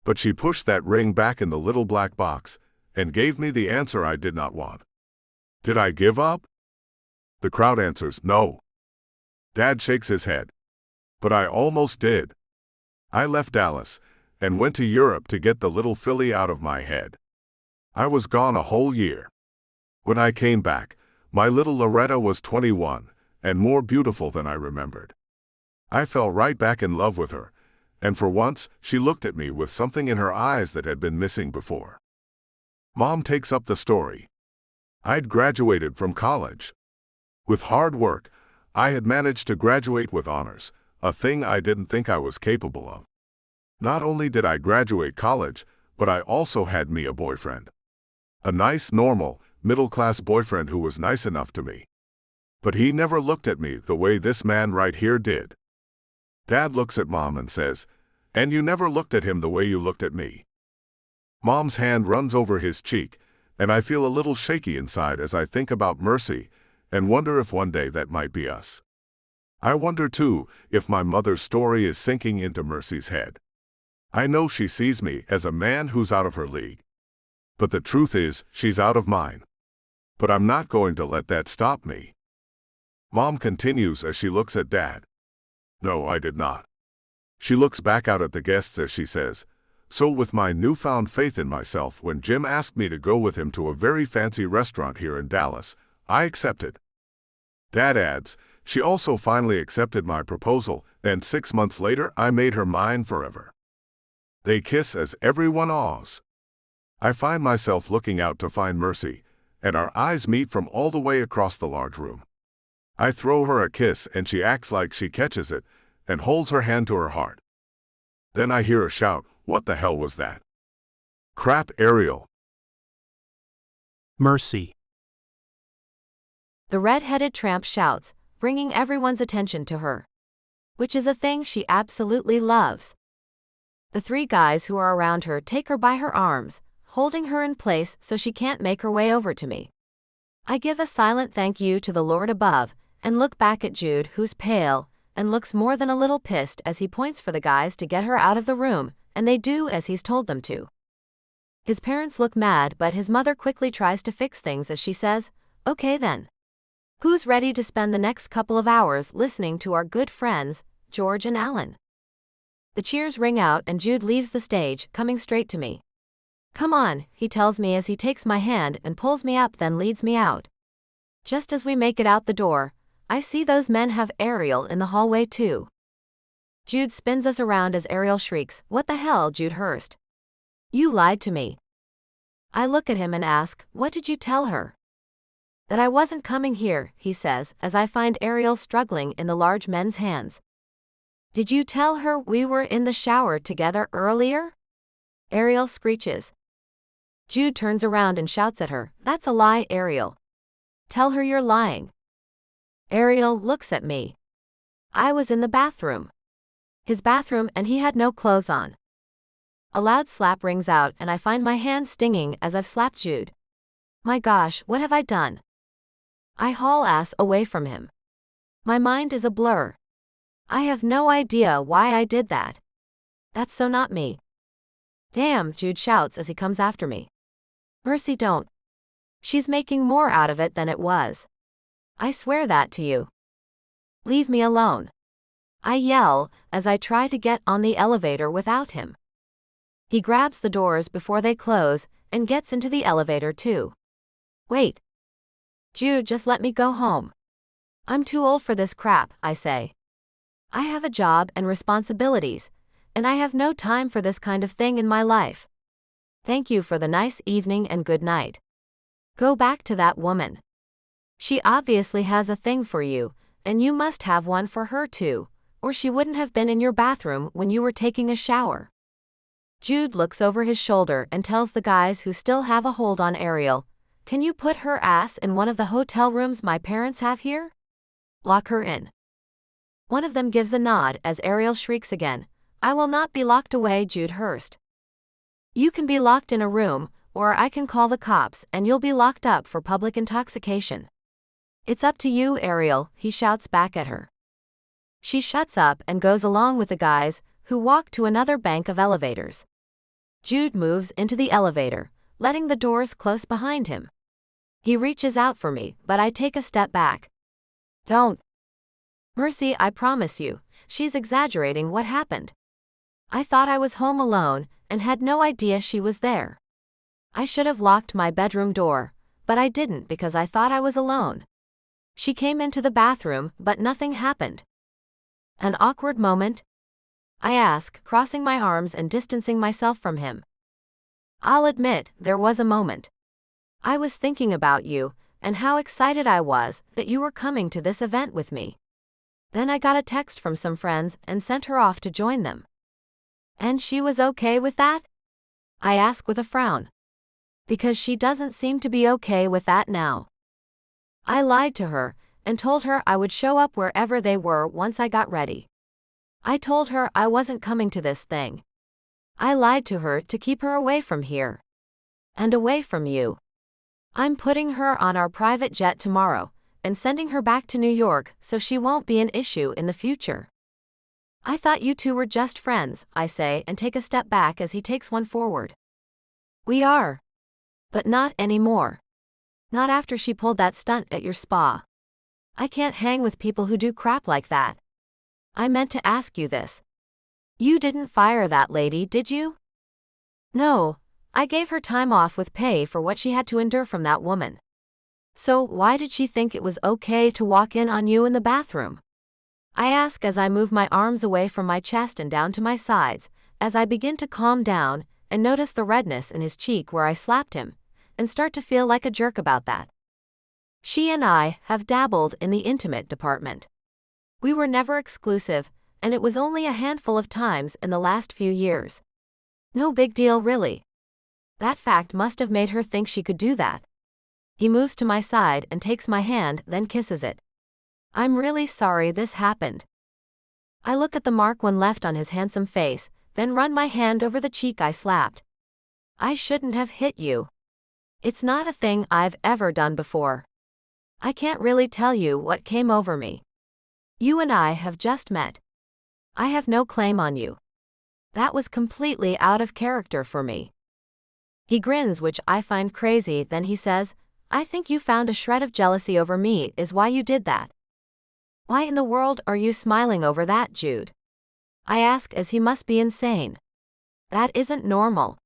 But she pushed that ring back in the little black box and gave me the answer I did not want. Did I give up? The crowd answers, no. Dad shakes his head. But I almost did. I left Dallas and went to Europe to get the little filly out of my head. I was gone a whole year. When I came back, my little Loretta was 21 and more beautiful than I remembered. I fell right back in love with her, and for once, she looked at me with something in her eyes that had been missing before. Mom takes up the story. I'd graduated from college. With hard work, I had managed to graduate with honors, a thing I didn't think I was capable of. Not only did I graduate college, but I also had me a boyfriend. A nice, normal, middle-class boyfriend who was nice enough to me. But he never looked at me the way this man right here did. Dad looks at Mom and says, and you never looked at him the way you looked at me. Mom's hand runs over his cheek, and I feel a little shaky inside as I think about Mercy and wonder if one day that might be us. I wonder too if my mother's story is sinking into Mercy's head. I know she sees me as a man who's out of her league. But the truth is, she's out of mine. But I'm not going to let that stop me. Mom continues as she looks at Dad. No, I did not. She looks back out at the guests as she says, so with my newfound faith in myself, when Jim asked me to go with him to a very fancy restaurant here in Dallas, I accepted. Dad adds, she also finally accepted my proposal, and 6 months later I made her mine forever. They kiss as everyone awes. I find myself looking out to find Mercy, and our eyes meet from all the way across the large room. I throw her a kiss and she acts like she catches it and holds her hand to her heart. Then I hear a shout, what the hell was that? Crap, Ariel. Mercy. The red-headed tramp shouts, bringing everyone's attention to her. Which is a thing she absolutely loves. The three guys who are around her take her by her arms, holding her in place so she can't make her way over to me. I give a silent thank you to the Lord above, and look back at Jude, who's pale, and looks more than a little pissed as he points for the guys to get her out of the room, and they do as he's told them to. His parents look mad, but his mother quickly tries to fix things as she says, okay then. Who's ready to spend the next couple of hours listening to our good friends, George and Alan? The cheers ring out and Jude leaves the stage, coming straight to me. Come on, he tells me as he takes my hand and pulls me up, then leads me out. Just as we make it out the door, I see those men have Ariel in the hallway too. Jude spins us around as Ariel shrieks, what the hell, Jude Hurst? You lied to me. I look at him and ask, what did you tell her? That I wasn't coming here, he says, as I find Ariel struggling in the large men's hands. Did you tell her we were in the shower together earlier? Ariel screeches. Jude turns around and shouts at her, that's a lie, Ariel. Tell her you're lying. Ariel looks at me. I was in the bathroom. His bathroom, and he had no clothes on. A loud slap rings out and I find my hand stinging as I've slapped Jude. My gosh, what have I done? I haul ass away from him. My mind is a blur. I have no idea why I did that. That's so not me. Damn, Jude shouts as he comes after me. Mercy, don't. She's making more out of it than it was. I swear that to you. Leave me alone. I yell as I try to get on the elevator without him. He grabs the doors before they close and gets into the elevator too. Wait. Jude, just let me go home. I'm too old for this crap, I say. I have a job and responsibilities, and I have no time for this kind of thing in my life. Thank you for the nice evening and good night. Go back to that woman. She obviously has a thing for you, and you must have one for her too, or she wouldn't have been in your bathroom when you were taking a shower. Jude looks over his shoulder and tells the guys who still have a hold on Ariel, "Can you put her ass in one of the hotel rooms my parents have here? Lock her in." One of them gives a nod as Ariel shrieks again, "I will not be locked away, Jude Hurst. You can be locked in a room, or I can call the cops and you'll be locked up for public intoxication." "It's up to you, Ariel," he shouts back at her. She shuts up and goes along with the guys, who walk to another bank of elevators. Jude moves into the elevator, letting the doors close behind him. He reaches out for me, but I take a step back. "Don't." "Mercy, I promise you, she's exaggerating what happened. I thought I was home alone, and had no idea she was there. I should have locked my bedroom door, but I didn't because I thought I was alone. She came into the bathroom, but nothing happened." "An awkward moment?" I ask, crossing my arms and distancing myself from him. "I'll admit, there was a moment. I was thinking about you, and how excited I was that you were coming to this event with me. Then I got a text from some friends and sent her off to join them." "And she was okay with that?" I ask with a frown. "Because she doesn't seem to be okay with that now. I lied to her, and told her I would show up wherever they were once I got ready. I told her I wasn't coming to this thing. I lied to her to keep her away from here. And away from you. I'm putting her on our private jet tomorrow, and sending her back to New York so she won't be an issue in the future." "I thought you two were just friends," I say and take a step back as he takes one forward. "We are. But not anymore. Not after she pulled that stunt at your spa. I can't hang with people who do crap like that. I meant to ask you this. You didn't fire that lady, did you?" "No, I gave her time off with pay for what she had to endure from that woman. So why did she think it was okay to walk in on you in the bathroom?" I ask as I move my arms away from my chest and down to my sides, as I begin to calm down and notice the redness in his cheek where I slapped him, and start to feel like a jerk about that. She and I have dabbled in the intimate department. We were never exclusive, and it was only a handful of times in the last few years. No big deal really. That fact must have made her think she could do that. He moves to my side and takes my hand, then kisses it. "I'm really sorry this happened." I look at the mark one left on his handsome face, then run my hand over the cheek I slapped. "I shouldn't have hit you. It's not a thing I've ever done before. I can't really tell you what came over me. You and I have just met. I have no claim on you. That was completely out of character for me." He grins, which I find crazy, then he says, "I think you found a shred of jealousy over me is why you did that." "Why in the world are you smiling over that, Jude?" I ask as he must be insane. That isn't normal.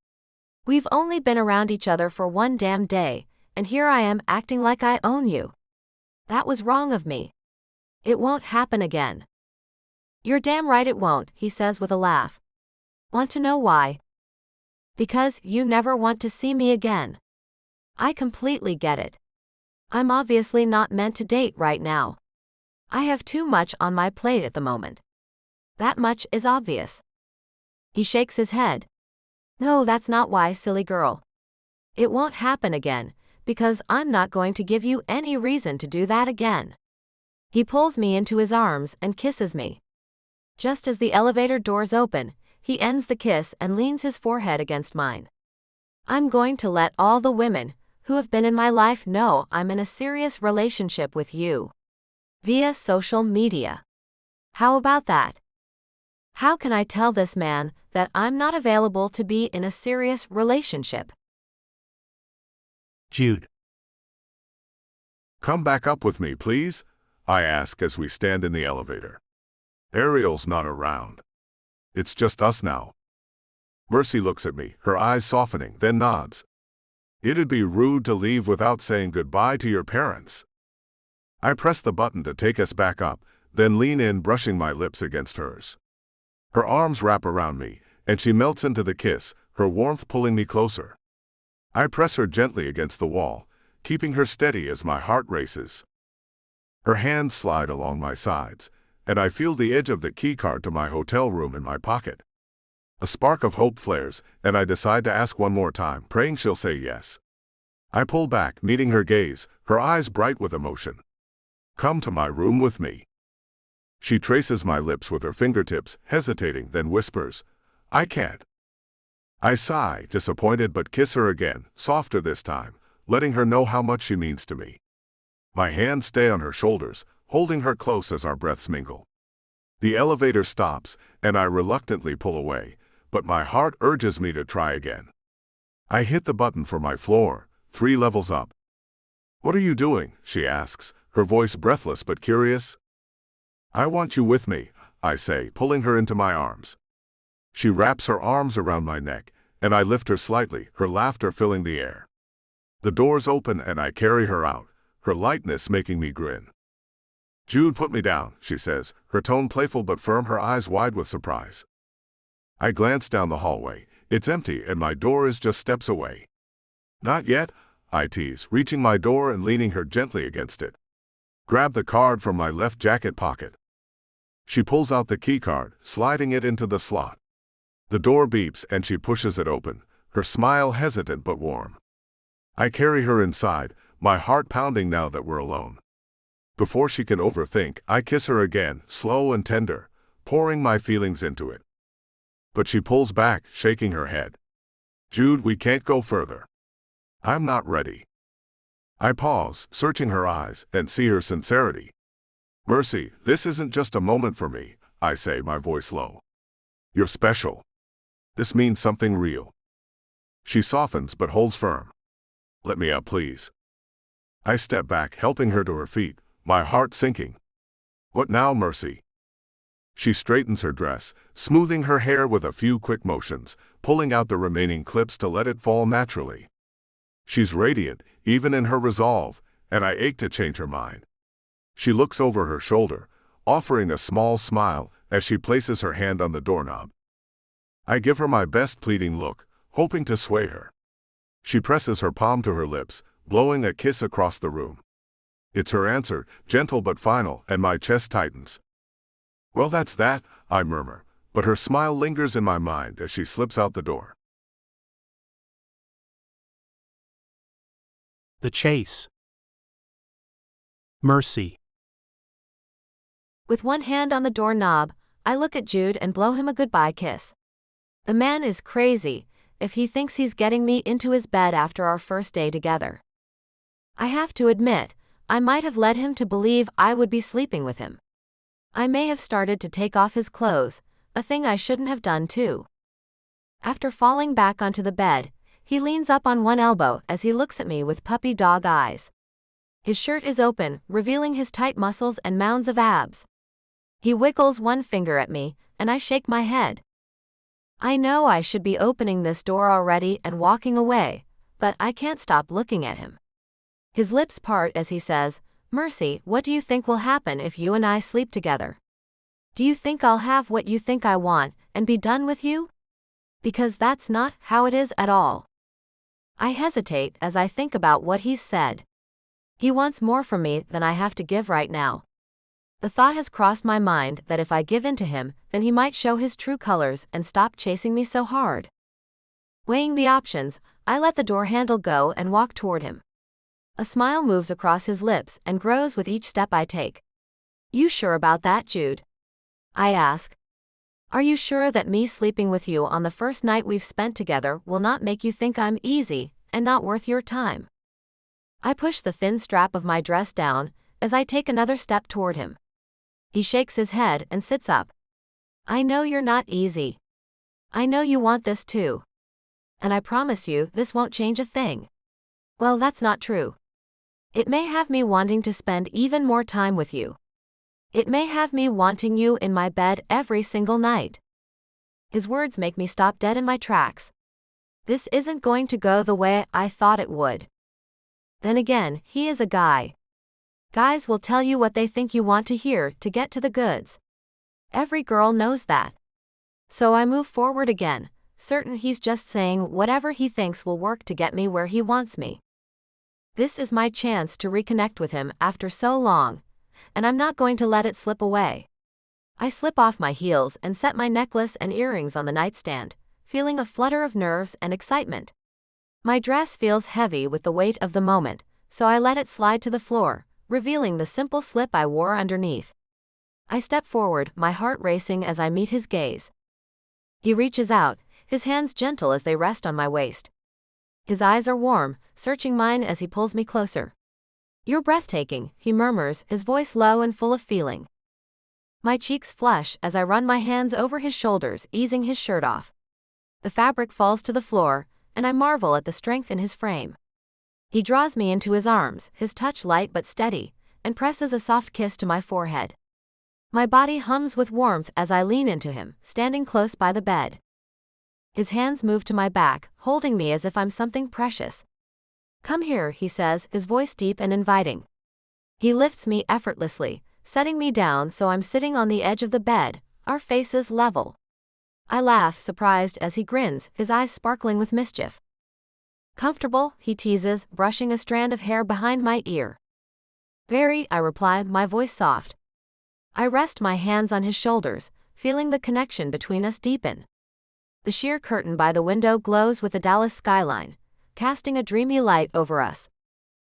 We've only been around each other for one damn day, and here I am acting like I own you. That was wrong of me. It won't happen again." "You're damn right it won't," he says with a laugh. "Want to know why?" "Because you never want to see me again." I completely get it. I'm obviously not meant to date right now. I have too much on my plate at the moment. That much is obvious. He shakes his head. "No, that's not why, silly girl. It won't happen again, because I'm not going to give you any reason to do that again." He pulls me into his arms and kisses me. Just as the elevator doors open, he ends the kiss and leans his forehead against mine. "I'm going to let all the women who have been in my life know I'm in a serious relationship with you. Via social media. How about that? How can I tell this man that I'm not available to be in a serious relationship?" Jude. "Come back up with me, please," I ask as we stand in the elevator. Ariel's not around. It's just us now. Mercy looks at me, her eyes softening, then nods. "It'd be rude to leave without saying goodbye to your parents." I press the button to take us back up, then lean in, brushing my lips against hers. Her arms wrap around me, and she melts into the kiss, her warmth pulling me closer. I press her gently against the wall, keeping her steady as my heart races. Her hands slide along my sides, and I feel the edge of the keycard to my hotel room in my pocket. A spark of hope flares, and I decide to ask one more time, praying she'll say yes. I pull back, meeting her gaze, her eyes bright with emotion. "Come to my room with me." She traces my lips with her fingertips, hesitating, then whispers, "I can't." I sigh, disappointed, but kiss her again, softer this time, letting her know how much she means to me. My hands stay on her shoulders, holding her close as our breaths mingle. The elevator stops, and I reluctantly pull away, but my heart urges me to try again. I hit the button for my floor, 3 levels up. "What are you doing?" she asks, her voice breathless but curious. "I want you with me," I say, pulling her into my arms. She wraps her arms around my neck, and I lift her slightly, her laughter filling the air. The doors open and I carry her out, her lightness making me grin. "Jude, put me down," she says, her tone playful but firm, her eyes wide with surprise. I glance down the hallway. It's empty and my door is just steps away. "Not yet," I tease, reaching my door and leaning her gently against it. Grab the card from my left jacket pocket. She pulls out the key card, sliding it into the slot. The door beeps and she pushes it open, her smile hesitant but warm. I carry her inside, my heart pounding now that we're alone. Before she can overthink, I kiss her again, slow and tender, pouring my feelings into it. But she pulls back, shaking her head. "Jude, we can't go further." "I'm not ready." I pause, searching her eyes, and see her sincerity. "Mercy, this isn't just a moment for me," I say, my voice low. "You're special. This means something real." She softens but holds firm. "Let me up, please." I step back, helping her to her feet, my heart sinking. "What now, Mercy?" She straightens her dress, smoothing her hair with a few quick motions, pulling out the remaining clips to let it fall naturally. She's radiant, even in her resolve, and I ache to change her mind. She looks over her shoulder, offering a small smile as she places her hand on the doorknob. I give her my best pleading look, hoping to sway her. She presses her palm to her lips, blowing a kiss across the room. It's her answer, gentle but final, and my chest tightens. "Well, that's that," I murmur, but her smile lingers in my mind as she slips out the door. The chase. Mercy. With one hand on the doorknob, I look at Jude and blow him a goodbye kiss. The man is crazy if he thinks he's getting me into his bed after our first day together. I have to admit, I might have led him to believe I would be sleeping with him. I may have started to take off his clothes, a thing I shouldn't have done too. After falling back onto the bed, he leans up on one elbow as he looks at me with puppy dog eyes. His shirt is open, revealing his tight muscles and mounds of abs. He wiggles one finger at me, and I shake my head. I know I should be opening this door already and walking away, but I can't stop looking at him. His lips part as he says, "Mercy, what do you think will happen if you and I sleep together? Do you think I'll have what you think I want and be done with you? Because that's not how it is at all." I hesitate as I think about what he's said. He wants more from me than I have to give right now. The thought has crossed my mind that if I give in to him, then he might show his true colors and stop chasing me so hard. Weighing the options, I let the door handle go and walk toward him. A smile moves across his lips and grows with each step I take. "You sure about that, Jude?" I ask. "Are you sure that me sleeping with you on the first night we've spent together will not make you think I'm easy and not worth your time?" I push the thin strap of my dress down as I take another step toward him. He shakes his head and sits up. "I know you're not easy. I know you want this too. And I promise you this won't change a thing." Well, that's not true. It may have me wanting to spend even more time with you. It may have me wanting you in my bed every single night. His words make me stop dead in my tracks. This isn't going to go the way I thought it would. Then again, he is a guy. Guys will tell you what they think you want to hear to get to the goods. Every girl knows that. So I move forward again, certain he's just saying whatever he thinks will work to get me where he wants me. This is my chance to reconnect with him after so long, and I'm not going to let it slip away. I slip off my heels and set my necklace and earrings on the nightstand, feeling a flutter of nerves and excitement. My dress feels heavy with the weight of the moment, so I let it slide to the floor, revealing the simple slip I wore underneath. I step forward, my heart racing as I meet his gaze. He reaches out, his hands gentle as they rest on my waist. His eyes are warm, searching mine as he pulls me closer. "You're breathtaking," he murmurs, his voice low and full of feeling. My cheeks flush as I run my hands over his shoulders, easing his shirt off. The fabric falls to the floor, and I marvel at the strength in his frame. He draws me into his arms, his touch light but steady, and presses a soft kiss to my forehead. My body hums with warmth as I lean into him, standing close by the bed. His hands move to my back, holding me as if I'm something precious. "Come here," he says, his voice deep and inviting. He lifts me effortlessly, setting me down so I'm sitting on the edge of the bed, our faces level. I laugh, surprised, as he grins, his eyes sparkling with mischief. "Comfortable?" he teases, brushing a strand of hair behind my ear. "Very," I reply, my voice soft. I rest my hands on his shoulders, feeling the connection between us deepen. The sheer curtain by the window glows with the Dallas skyline, casting a dreamy light over us.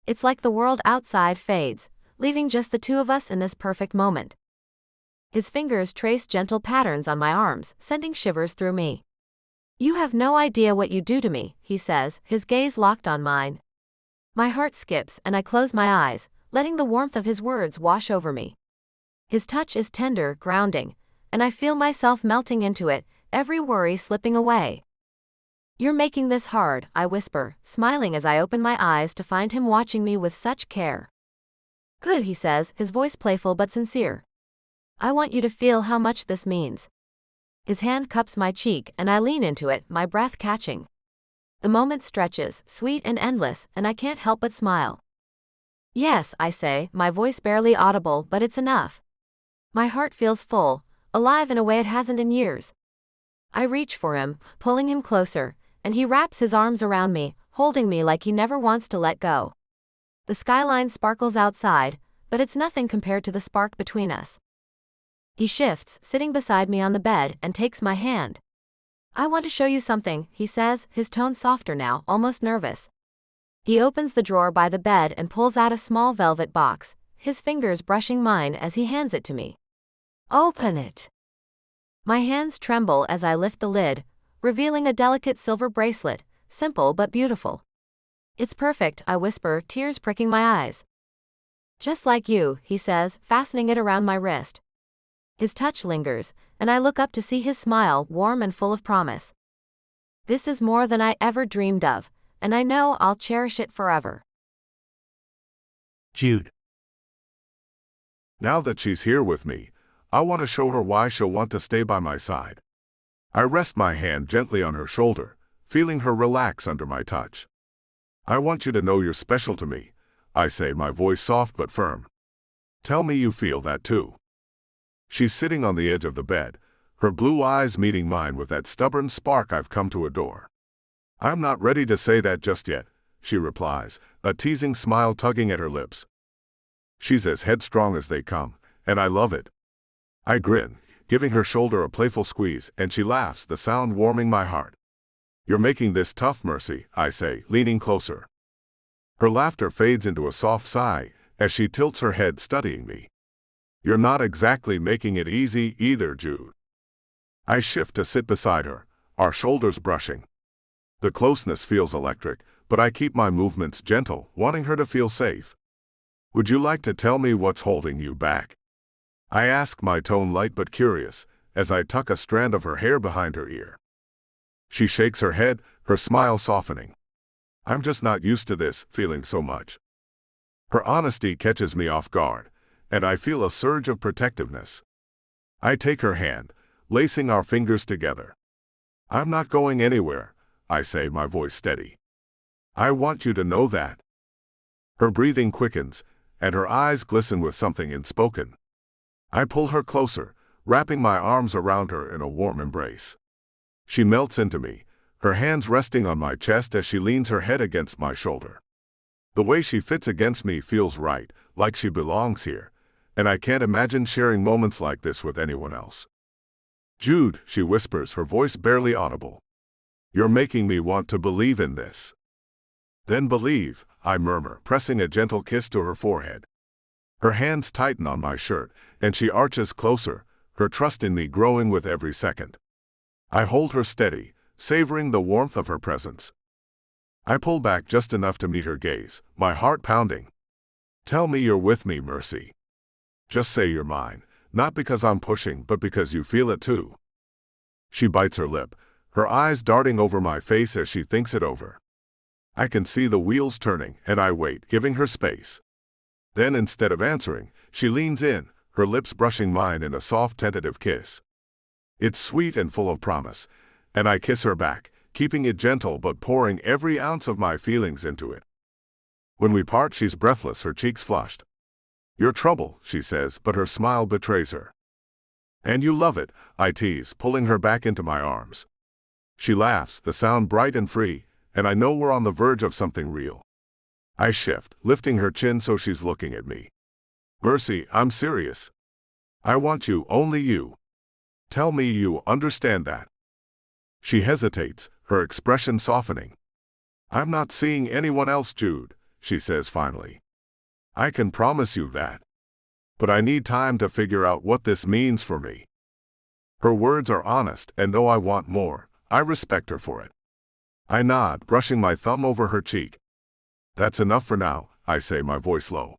It's like the world outside fades, leaving just the two of us in this perfect moment. His fingers trace gentle patterns on my arms, sending shivers through me. "You have no idea what you do to me," he says, his gaze locked on mine. My heart skips and I close my eyes, letting the warmth of his words wash over me. His touch is tender, grounding, and I feel myself melting into it, every worry slipping away. "You're making this hard," I whisper, smiling as I open my eyes to find him watching me with such care. "Good," he says, his voice playful but sincere. "I want you to feel how much this means." His hand cups my cheek and I lean into it, my breath catching. The moment stretches, sweet and endless, and I can't help but smile. "Yes," I say, my voice barely audible, but it's enough. My heart feels full, alive in a way it hasn't in years. I reach for him, pulling him closer, and he wraps his arms around me, holding me like he never wants to let go. The skyline sparkles outside, but it's nothing compared to the spark between us. He shifts, sitting beside me on the bed, and takes my hand. "I want to show you something," he says, his tone softer now, almost nervous. He opens the drawer by the bed and pulls out a small velvet box, his fingers brushing mine as he hands it to me. "Open it." My hands tremble as I lift the lid, revealing a delicate silver bracelet, simple but beautiful. "It's perfect," I whisper, tears pricking my eyes. "Just like you," he says, fastening it around my wrist. His touch lingers, and I look up to see his smile, warm and full of promise. This is more than I ever dreamed of, and I know I'll cherish it forever. Jude. Now that she's here with me, I want to show her why she'll want to stay by my side. I rest my hand gently on her shoulder, feeling her relax under my touch. "I want you to know you're special to me," I say, my voice soft but firm. "Tell me you feel that too." She's sitting on the edge of the bed, her blue eyes meeting mine with that stubborn spark I've come to adore. "I'm not ready to say that just yet," she replies, a teasing smile tugging at her lips. She's as headstrong as they come, and I love it. I grin, giving her shoulder a playful squeeze, and she laughs, the sound warming my heart. "You're making this tough, Mercy," I say, leaning closer. Her laughter fades into a soft sigh as she tilts her head, studying me. "You're not exactly making it easy either, Jude." I shift to sit beside her, our shoulders brushing. The closeness feels electric, but I keep my movements gentle, wanting her to feel safe. "Would you like to tell me what's holding you back?" I ask, my tone light but curious, as I tuck a strand of her hair behind her ear. She shakes her head, her smile softening. "I'm just not used to this, feeling so much." Her honesty catches me off guard, and I feel a surge of protectiveness. I take her hand, lacing our fingers together. "I'm not going anywhere," I say, my voice steady. "I want you to know that." Her breathing quickens, and her eyes glisten with something unspoken. I pull her closer, wrapping my arms around her in a warm embrace. She melts into me, her hands resting on my chest as she leans her head against my shoulder. The way she fits against me feels right, like she belongs here, and I can't imagine sharing moments like this with anyone else. "Jude," she whispers, her voice barely audible. "You're making me want to believe in this." "Then believe," I murmur, pressing a gentle kiss to her forehead. Her hands tighten on my shirt, and she arches closer, her trust in me growing with every second. I hold her steady, savoring the warmth of her presence. I pull back just enough to meet her gaze, my heart pounding. "Tell me you're with me, Mercy. Just say you're mine, not because I'm pushing, but because you feel it too." She bites her lip, her eyes darting over my face as she thinks it over. I can see the wheels turning, and I wait, giving her space. Then, instead of answering, she leans in, her lips brushing mine in a soft, tentative kiss. It's sweet and full of promise, and I kiss her back, keeping it gentle but pouring every ounce of my feelings into it. When we part, she's breathless, her cheeks flushed. "You're trouble," she says, but her smile betrays her. "And you love it," I tease, pulling her back into my arms. She laughs, the sound bright and free, and I know we're on the verge of something real. I shift, lifting her chin so she's looking at me. "Mercy, I'm serious. I want you, only you. Tell me you understand that." She hesitates, her expression softening. "I'm not seeing anyone else, Jude," she says finally. "I can promise you that. But I need time to figure out what this means for me." Her words are honest, and though I want more, I respect her for it. I nod, brushing my thumb over her cheek. "That's enough for now," I say, my voice low.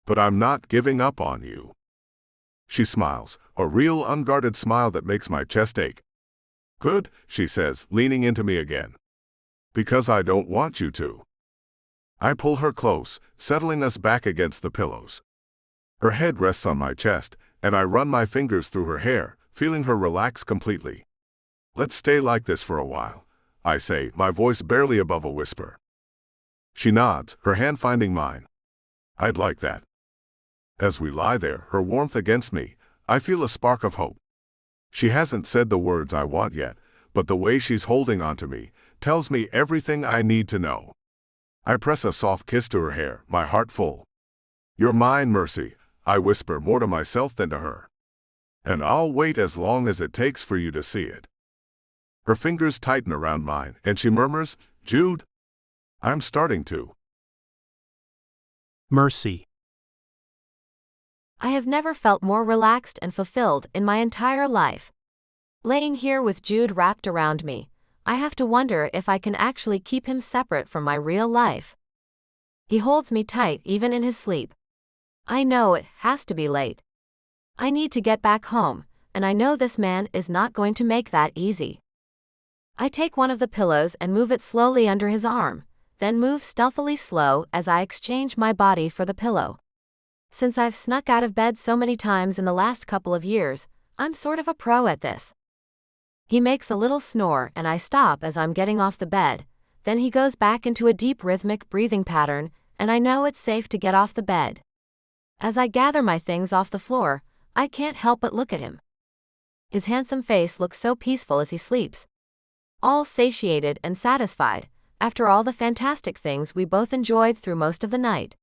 "But I'm not giving up on you." She smiles, a real unguarded smile that makes my chest ache. "Good," she says, leaning into me again. "Because I don't want you to." I pull her close, settling us back against the pillows. Her head rests on my chest, and I run my fingers through her hair, feeling her relax completely. "Let's stay like this for a while," I say, my voice barely above a whisper. She nods, her hand finding mine. "I'd like that." As we lie there, her warmth against me, I feel a spark of hope. She hasn't said the words I want yet, but the way she's holding onto me tells me everything I need to know. I press a soft kiss to her hair, my heart full. "You're mine, Mercy," I whisper, more to myself than to her. "And I'll wait as long as it takes for you to see it." Her fingers tighten around mine, and she murmurs, "Jude, I'm starting to." Mercy. I have never felt more relaxed and fulfilled in my entire life. Laying here with Jude wrapped around me, I have to wonder if I can actually keep him separate from my real life. He holds me tight even in his sleep. I know it has to be late. I need to get back home, and I know this man is not going to make that easy. I take one of the pillows and move it slowly under his arm, then move stealthily slow as I exchange my body for the pillow. Since I've snuck out of bed so many times in the last couple of years, I'm sort of a pro at this. He makes a little snore and I stop as I'm getting off the bed, then he goes back into a deep rhythmic breathing pattern, and I know it's safe to get off the bed. As I gather my things off the floor, I can't help but look at him. His handsome face looks so peaceful as he sleeps. All satiated and satisfied, after all the fantastic things we both enjoyed through most of the night.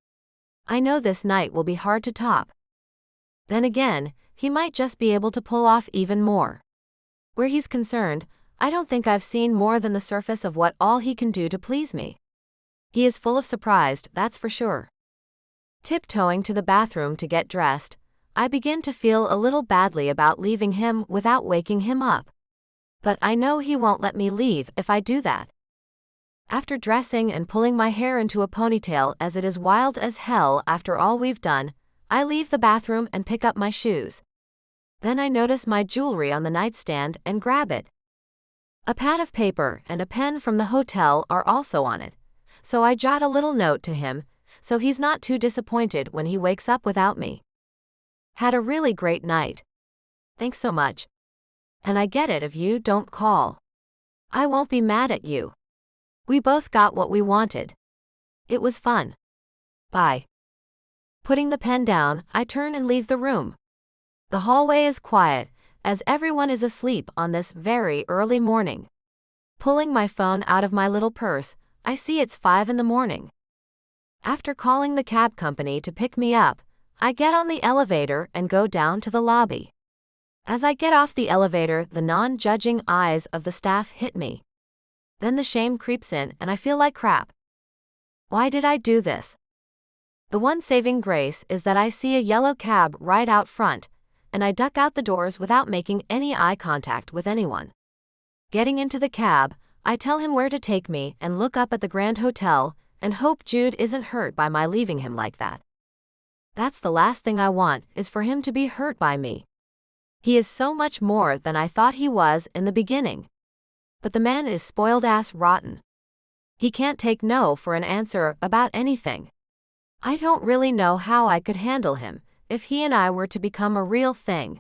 I know this night will be hard to top. Then again, he might just be able to pull off even more. Where he's concerned, I don't think I've seen more than the surface of what all he can do to please me. He is full of surprise, that's for sure. Tiptoeing to the bathroom to get dressed, I begin to feel a little badly about leaving him without waking him up. But I know he won't let me leave if I do that. After dressing and pulling my hair into a ponytail as it is wild as hell after all we've done, I leave the bathroom and pick up my shoes. Then I notice my jewelry on the nightstand and grab it. A pad of paper and a pen from the hotel are also on it, so I jot a little note to him, so he's not too disappointed when he wakes up without me. Had a really great night. Thanks so much. And I get it if you don't call. I won't be mad at you. We both got what we wanted. It was fun. Bye. Putting the pen down, I turn and leave the room. The hallway is quiet, as everyone is asleep on this very early morning. Pulling my phone out of my little purse, I see it's 5 in the morning. After calling the cab company to pick me up, I get on the elevator and go down to the lobby. As I get off the elevator, the non-judging eyes of the staff hit me. Then the shame creeps in and I feel like crap. Why did I do this? The one saving grace is that I see a yellow cab right out front, and I duck out the doors without making any eye contact with anyone. Getting into the cab, I tell him where to take me and look up at the Grand Hotel and hope Jude isn't hurt by my leaving him like that. That's the last thing I want, is for him to be hurt by me. He is so much more than I thought he was in the beginning. But the man is spoiled-ass rotten. He can't take no for an answer about anything. I don't really know how I could handle him if he and I were to become a real thing.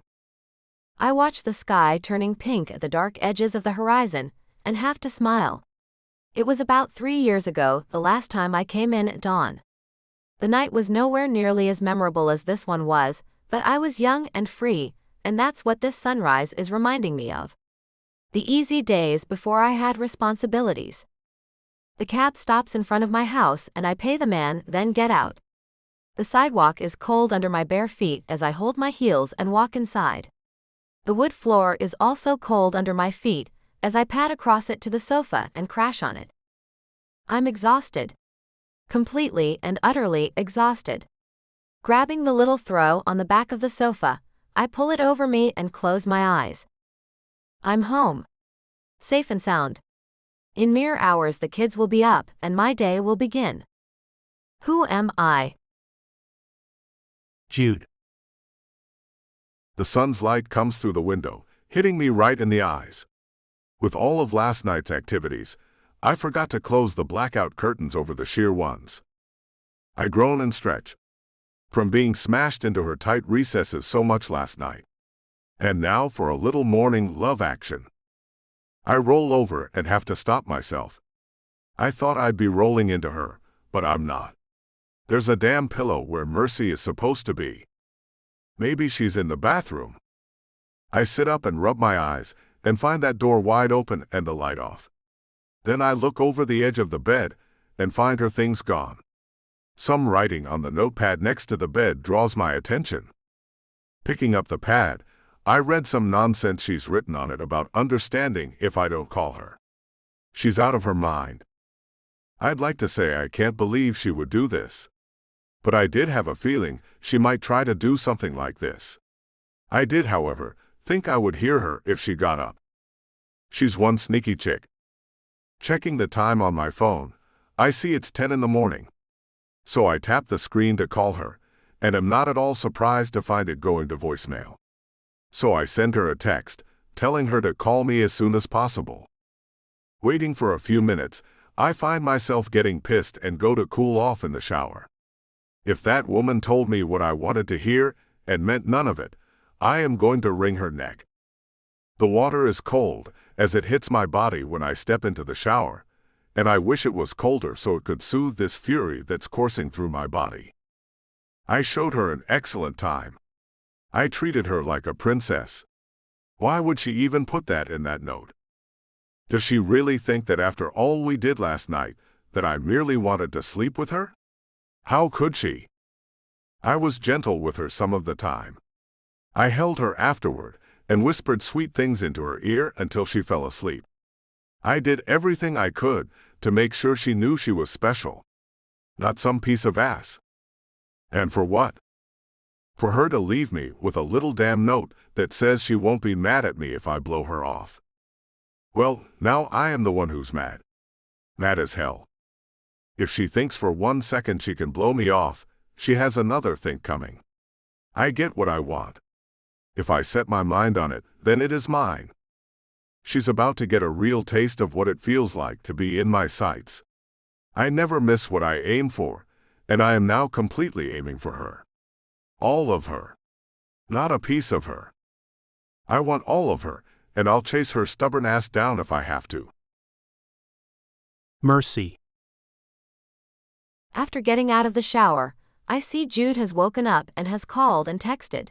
I watch the sky turning pink at the dark edges of the horizon and have to smile. It was about 3 years ago the last time I came in at dawn. The night was nowhere nearly as memorable as this one was, but I was young and free, and that's what this sunrise is reminding me of. The easy days before I had responsibilities. The cab stops in front of my house and I pay the man, then get out. The sidewalk is cold under my bare feet as I hold my heels and walk inside. The wood floor is also cold under my feet as I pad across it to the sofa and crash on it. I'm exhausted. Completely and utterly exhausted. Grabbing the little throw on the back of the sofa, I pull it over me and close my eyes. I'm home. Safe and sound. In mere hours the kids will be up and my day will begin. Who am I? Jude. The sun's light comes through the window, hitting me right in the eyes. With all of last night's activities, I forgot to close the blackout curtains over the sheer ones. I groan and stretch from being smashed into her tight recesses so much last night. And now for a little morning love action. I roll over and have to stop myself. I thought I'd be rolling into her, but I'm not. There's a damn pillow where Mercy is supposed to be. Maybe she's in the bathroom. I sit up and rub my eyes and find that door wide open and the light off. Then I look over the edge of the bed and find her things gone. Some writing on the notepad next to the bed draws my attention. Picking up the pad, I read some nonsense she's written on it about understanding if I don't call her. She's out of her mind. I'd like to say I can't believe she would do this. But I did have a feeling she might try to do something like this. I did, however, think I would hear her if she got up. She's one sneaky chick. Checking the time on my phone, I see it's 10 in the morning. So I tap the screen to call her, and am not at all surprised to find it going to voicemail. So I send her a text, telling her to call me as soon as possible. Waiting for a few minutes, I find myself getting pissed and go to cool off in the shower. If that woman told me what I wanted to hear and meant none of it, I am going to wring her neck. The water is cold as it hits my body when I step into the shower, and I wish it was colder so it could soothe this fury that's coursing through my body. I showed her an excellent time. I treated her like a princess. Why would she even put that in that note? Does she really think that after all we did last night, that I merely wanted to sleep with her? How could she? I was gentle with her some of the time. I held her afterward and whispered sweet things into her ear until she fell asleep. I did everything I could to make sure she knew she was special. Not some piece of ass. And for what? For her to leave me with a little damn note that says she won't be mad at me if I blow her off. Well, now I am the one who's mad. Mad as hell. If she thinks for 1 second she can blow me off, she has another think coming. I get what I want. If I set my mind on it, then it is mine. She's about to get a real taste of what it feels like to be in my sights. I never miss what I aim for, and I am now completely aiming for her. All of her. Not a piece of her. I want all of her, and I'll chase her stubborn ass down if I have to. Mercy. After getting out of the shower, I see Jude has woken up and has called and texted.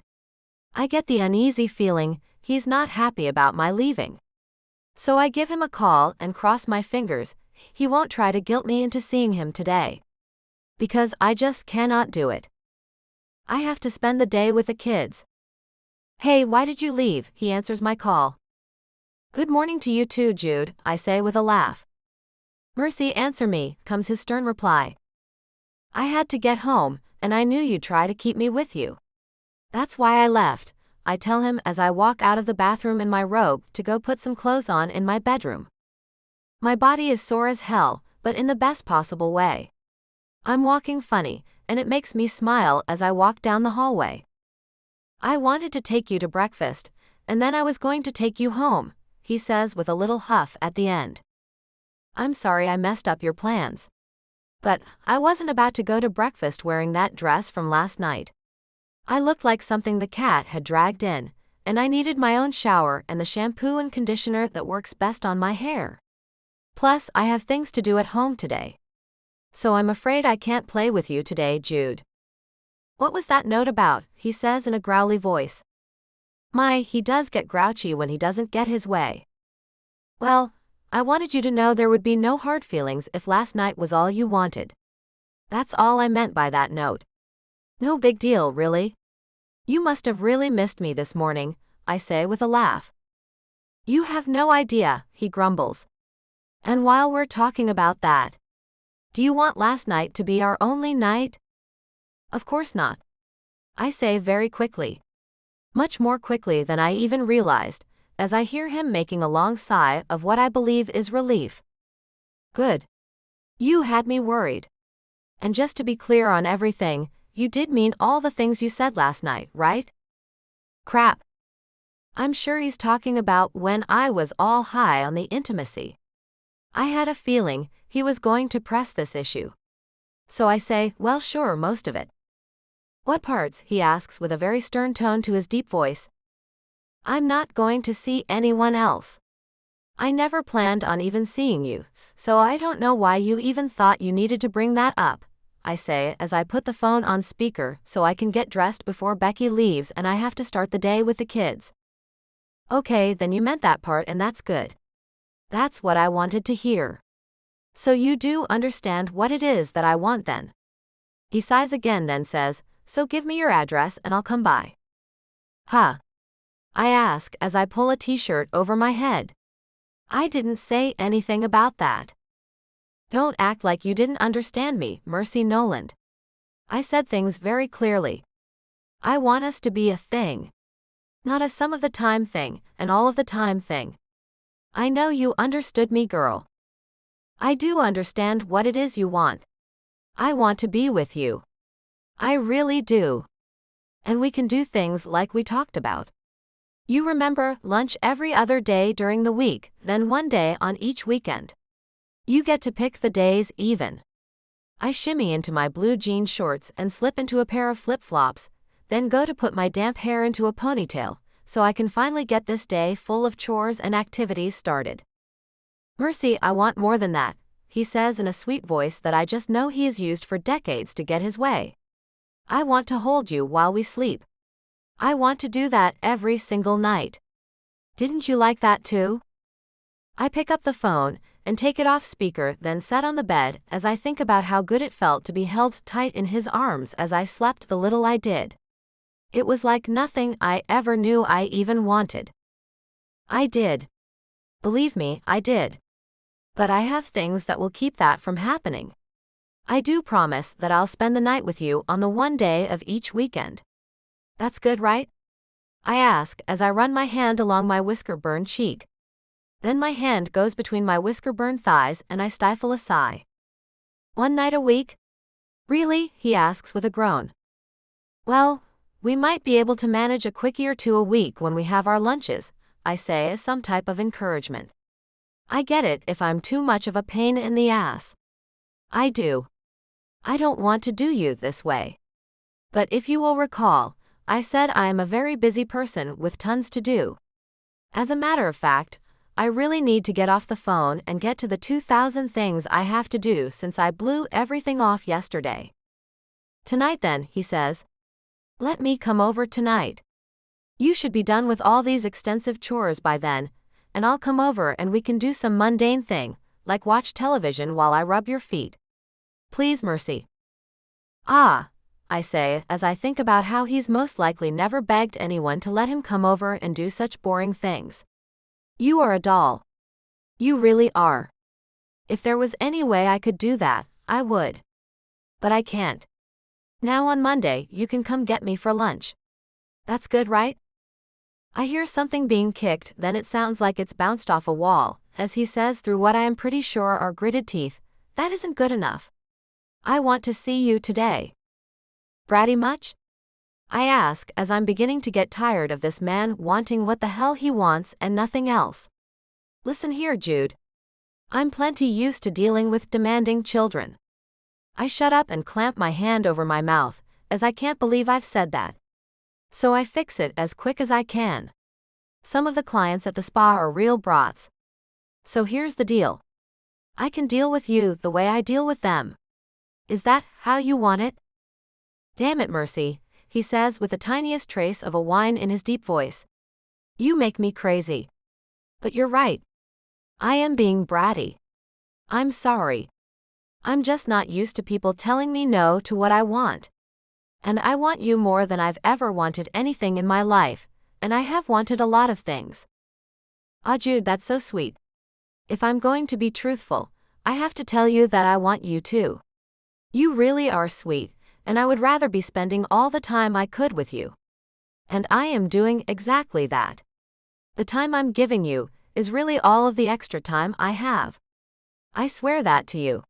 I get the uneasy feeling he's not happy about my leaving. So I give him a call and cross my fingers he won't try to guilt me into seeing him today. Because I just cannot do it. I have to spend the day with the kids. Hey, why did you leave? He answers my call. Good morning to you too, Jude, I say with a laugh. Mercy, answer me, comes his stern reply. I had to get home, and I knew you'd try to keep me with you. That's why I left, I tell him as I walk out of the bathroom in my robe to go put some clothes on in my bedroom. My body is sore as hell, but in the best possible way. I'm walking funny, and it makes me smile as I walk down the hallway. I wanted to take you to breakfast, and then I was going to take you home, he says with a little huff at the end. I'm sorry I messed up your plans. But I wasn't about to go to breakfast wearing that dress from last night. I looked like something the cat had dragged in, and I needed my own shower and the shampoo and conditioner that works best on my hair. Plus, I have things to do at home today. So I'm afraid I can't play with you today, Jude. What was that note about? He says in a growly voice. He does get grouchy when he doesn't get his way. Well, I wanted you to know there would be no hard feelings if last night was all you wanted. That's all I meant by that note. No big deal, really. You must have really missed me this morning, I say with a laugh. You have no idea, he grumbles. And while we're talking about that, do you want last night to be our only night? Of course not. I say very quickly. Much more quickly than I even realized, as I hear him making a long sigh of what I believe is relief. Good. You had me worried. And just to be clear on everything, you did mean all the things you said last night, right? Crap. I'm sure he's talking about when I was all high on the intimacy. I had a feeling he was going to press this issue. So I say, well, sure, most of it. What parts? He asks with a very stern tone to his deep voice. I'm not going to see anyone else. I never planned on even seeing you, so I don't know why you even thought you needed to bring that up, I say as I put the phone on speaker so I can get dressed before Becky leaves and I have to start the day with the kids. Okay, then you meant that part and that's good. That's what I wanted to hear. So you do understand what it is that I want then. He sighs again then says, so give me your address and I'll come by. Huh? I ask as I pull a t-shirt over my head. I didn't say anything about that. Don't act like you didn't understand me, Mercy Noland. I said things very clearly. I want us to be a thing. Not a some of the time thing, an all of the time thing. I know you understood me, girl. I do understand what it is you want. I want to be with you. I really do. And we can do things like we talked about. You remember, lunch every other day during the week, then one day on each weekend. You get to pick the days even. I shimmy into my blue jean shorts and slip into a pair of flip-flops, then go to put my damp hair into a ponytail, so I can finally get this day full of chores and activities started. Mercy, I want more than that, he says in a sweet voice that I just know he has used for decades to get his way. I want to hold you while we sleep. I want to do that every single night. Didn't you like that too? I pick up the phone and take it off speaker, then sit on the bed as I think about how good it felt to be held tight in his arms as I slept the little I did. It was like nothing I ever knew I even wanted. I did. Believe me, I did. But I have things that will keep that from happening. I do promise that I'll spend the night with you on the one day of each weekend. That's good, right? I ask as I run my hand along my whisker-burned cheek. Then my hand goes between my whisker-burned thighs and I stifle a sigh. One night a week? Really? He asks with a groan. Well, we might be able to manage a quickie or two a week when we have our lunches, I say as some type of encouragement. I get it if I'm too much of a pain in the ass. I do. I don't want to do you this way. But if you will recall, I said I am a very busy person with tons to do. As a matter of fact, I really need to get off the phone and get to the 2,000 things I have to do since I blew everything off yesterday. Tonight then, he says. Let me come over tonight. You should be done with all these extensive chores by then, and I'll come over and we can do some mundane thing, like watch television while I rub your feet. Please, Mercy. Ah, I say, as I think about how he's most likely never begged anyone to let him come over and do such boring things. You are a doll. You really are. If there was any way I could do that, I would. But I can't. Now on Monday, you can come get me for lunch. That's good, right? I hear something being kicked, then it sounds like it's bounced off a wall, as he says through what I am pretty sure are gritted teeth, that isn't good enough. I want to see you today. Bratty much? I ask, as I'm beginning to get tired of this man wanting what the hell he wants and nothing else. Listen here, Jude. I'm plenty used to dealing with demanding children. I shut up and clamp my hand over my mouth, as I can't believe I've said that. So I fix it as quick as I can. Some of the clients at the spa are real brats. So here's the deal. I can deal with you the way I deal with them. Is that how you want it? Damn it, Mercy, he says with the tiniest trace of a whine in his deep voice. You make me crazy. But you're right. I am being bratty. I'm sorry. I'm just not used to people telling me no to what I want. And I want you more than I've ever wanted anything in my life, and I have wanted a lot of things. Ah, Jude, that's so sweet. If I'm going to be truthful, I have to tell you that I want you too. You really are sweet, and I would rather be spending all the time I could with you. And I am doing exactly that. The time I'm giving you is really all of the extra time I have. I swear that to you.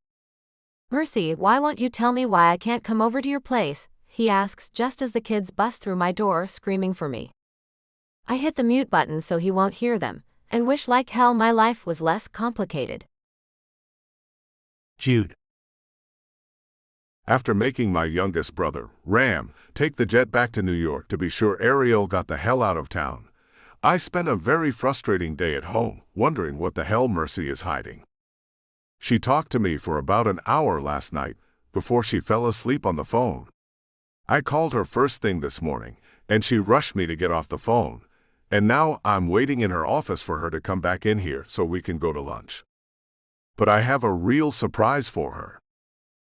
Mercy, why won't you tell me why I can't come over to your place? He asks just as the kids bust through my door screaming for me. I hit the mute button so he won't hear them, and wish like hell my life was less complicated. Jude. After making my youngest brother, Ram, take the jet back to New York to be sure Ariel got the hell out of town, I spent a very frustrating day at home, wondering what the hell Mercy is hiding. She talked to me for about an hour last night, before she fell asleep on the phone. I called her first thing this morning, and she rushed me to get off the phone, and now I'm waiting in her office for her to come back in here so we can go to lunch. But I have a real surprise for her.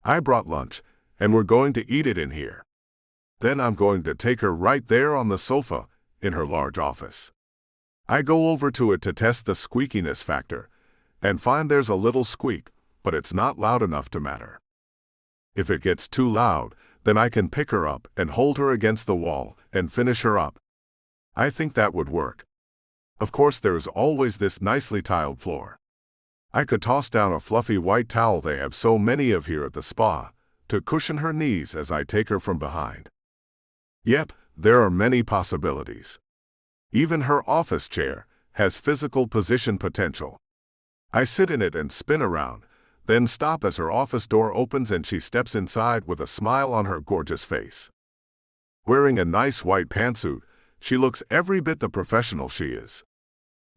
I brought lunch, and we're going to eat it in here. Then I'm going to take her right there on the sofa, in her large office. I go over to it to test the squeakiness factor, and find there's a little squeak, but it's not loud enough to matter. If it gets too loud, then I can pick her up and hold her against the wall and finish her up. I think that would work. Of course, there's always this nicely tiled floor. I could toss down a fluffy white towel they have so many of here at the spa, to cushion her knees as I take her from behind. Yep, there are many possibilities. Even her office chair has physical position potential. I sit in it and spin around, then stop as her office door opens and she steps inside with a smile on her gorgeous face. Wearing a nice white pantsuit, she looks every bit the professional she is.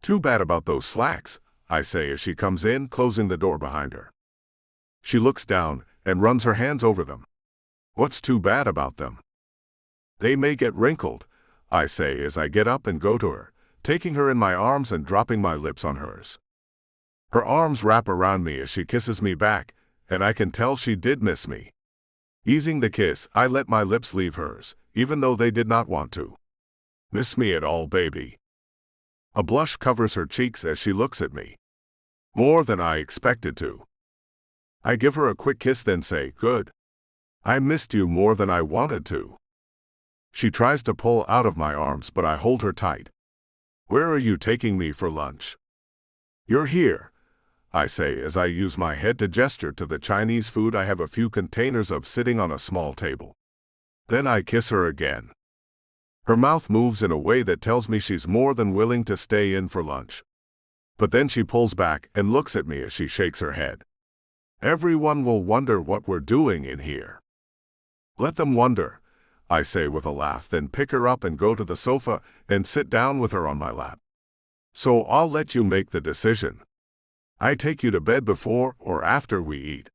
Too bad about those slacks, I say as she comes in, closing the door behind her. She looks down and runs her hands over them. What's too bad about them? They may get wrinkled, I say as I get up and go to her, taking her in my arms and dropping my lips on hers. Her arms wrap around me as she kisses me back, and I can tell she did miss me. Easing the kiss, I let my lips leave hers, even though they did not want to. Miss me at all, baby? A blush covers her cheeks as she looks at me. More than I expected to. I give her a quick kiss then say, good. I missed you more than I wanted to. She tries to pull out of my arms but I hold her tight. Where are you taking me for lunch? You're here, I say as I use my head to gesture to the Chinese food I have a few containers of sitting on a small table. Then I kiss her again. Her mouth moves in a way that tells me she's more than willing to stay in for lunch. But then she pulls back and looks at me as she shakes her head. Everyone will wonder what we're doing in here. Let them wonder, I say with a laugh, then pick her up and go to the sofa and sit down with her on my lap. So I'll let you make the decision. I take you to bed before or after we eat.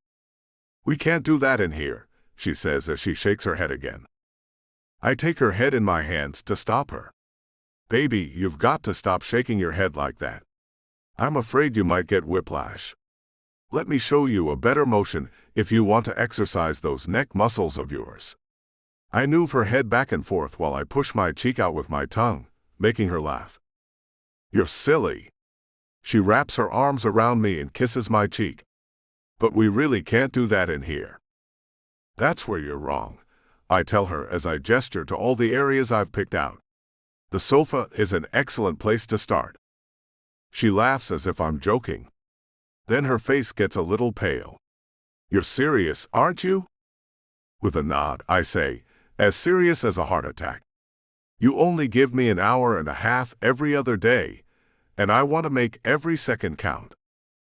We can't do that in here, she says as she shakes her head again. I take her head in my hands to stop her. Baby, you've got to stop shaking your head like that. I'm afraid you might get whiplash. Let me show you a better motion if you want to exercise those neck muscles of yours. I move her head back and forth while I push my cheek out with my tongue, making her laugh. You're silly. She wraps her arms around me and kisses my cheek. But we really can't do that in here. That's where you're wrong, I tell her as I gesture to all the areas I've picked out. The sofa is an excellent place to start. She laughs as if I'm joking. Then her face gets a little pale. You're serious, aren't you? With a nod, I say, as serious as a heart attack. You only give me an hour and a half every other day, and I want to make every second count.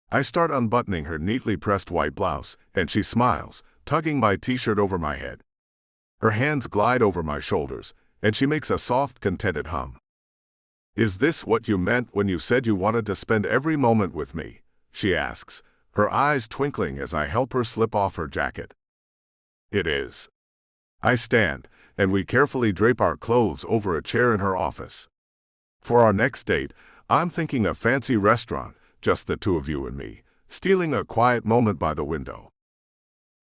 I start unbuttoning her neatly pressed white blouse, and she smiles, tugging my t-shirt over my head. Her hands glide over my shoulders, and she makes a soft, contented hum. Is this what you meant when you said you wanted to spend every moment with me? She asks, her eyes twinkling as I help her slip off her jacket. It is. I stand, and we carefully drape our clothes over a chair in her office. For our next date, I'm thinking a fancy restaurant, just the two of you and me, stealing a quiet moment by the window.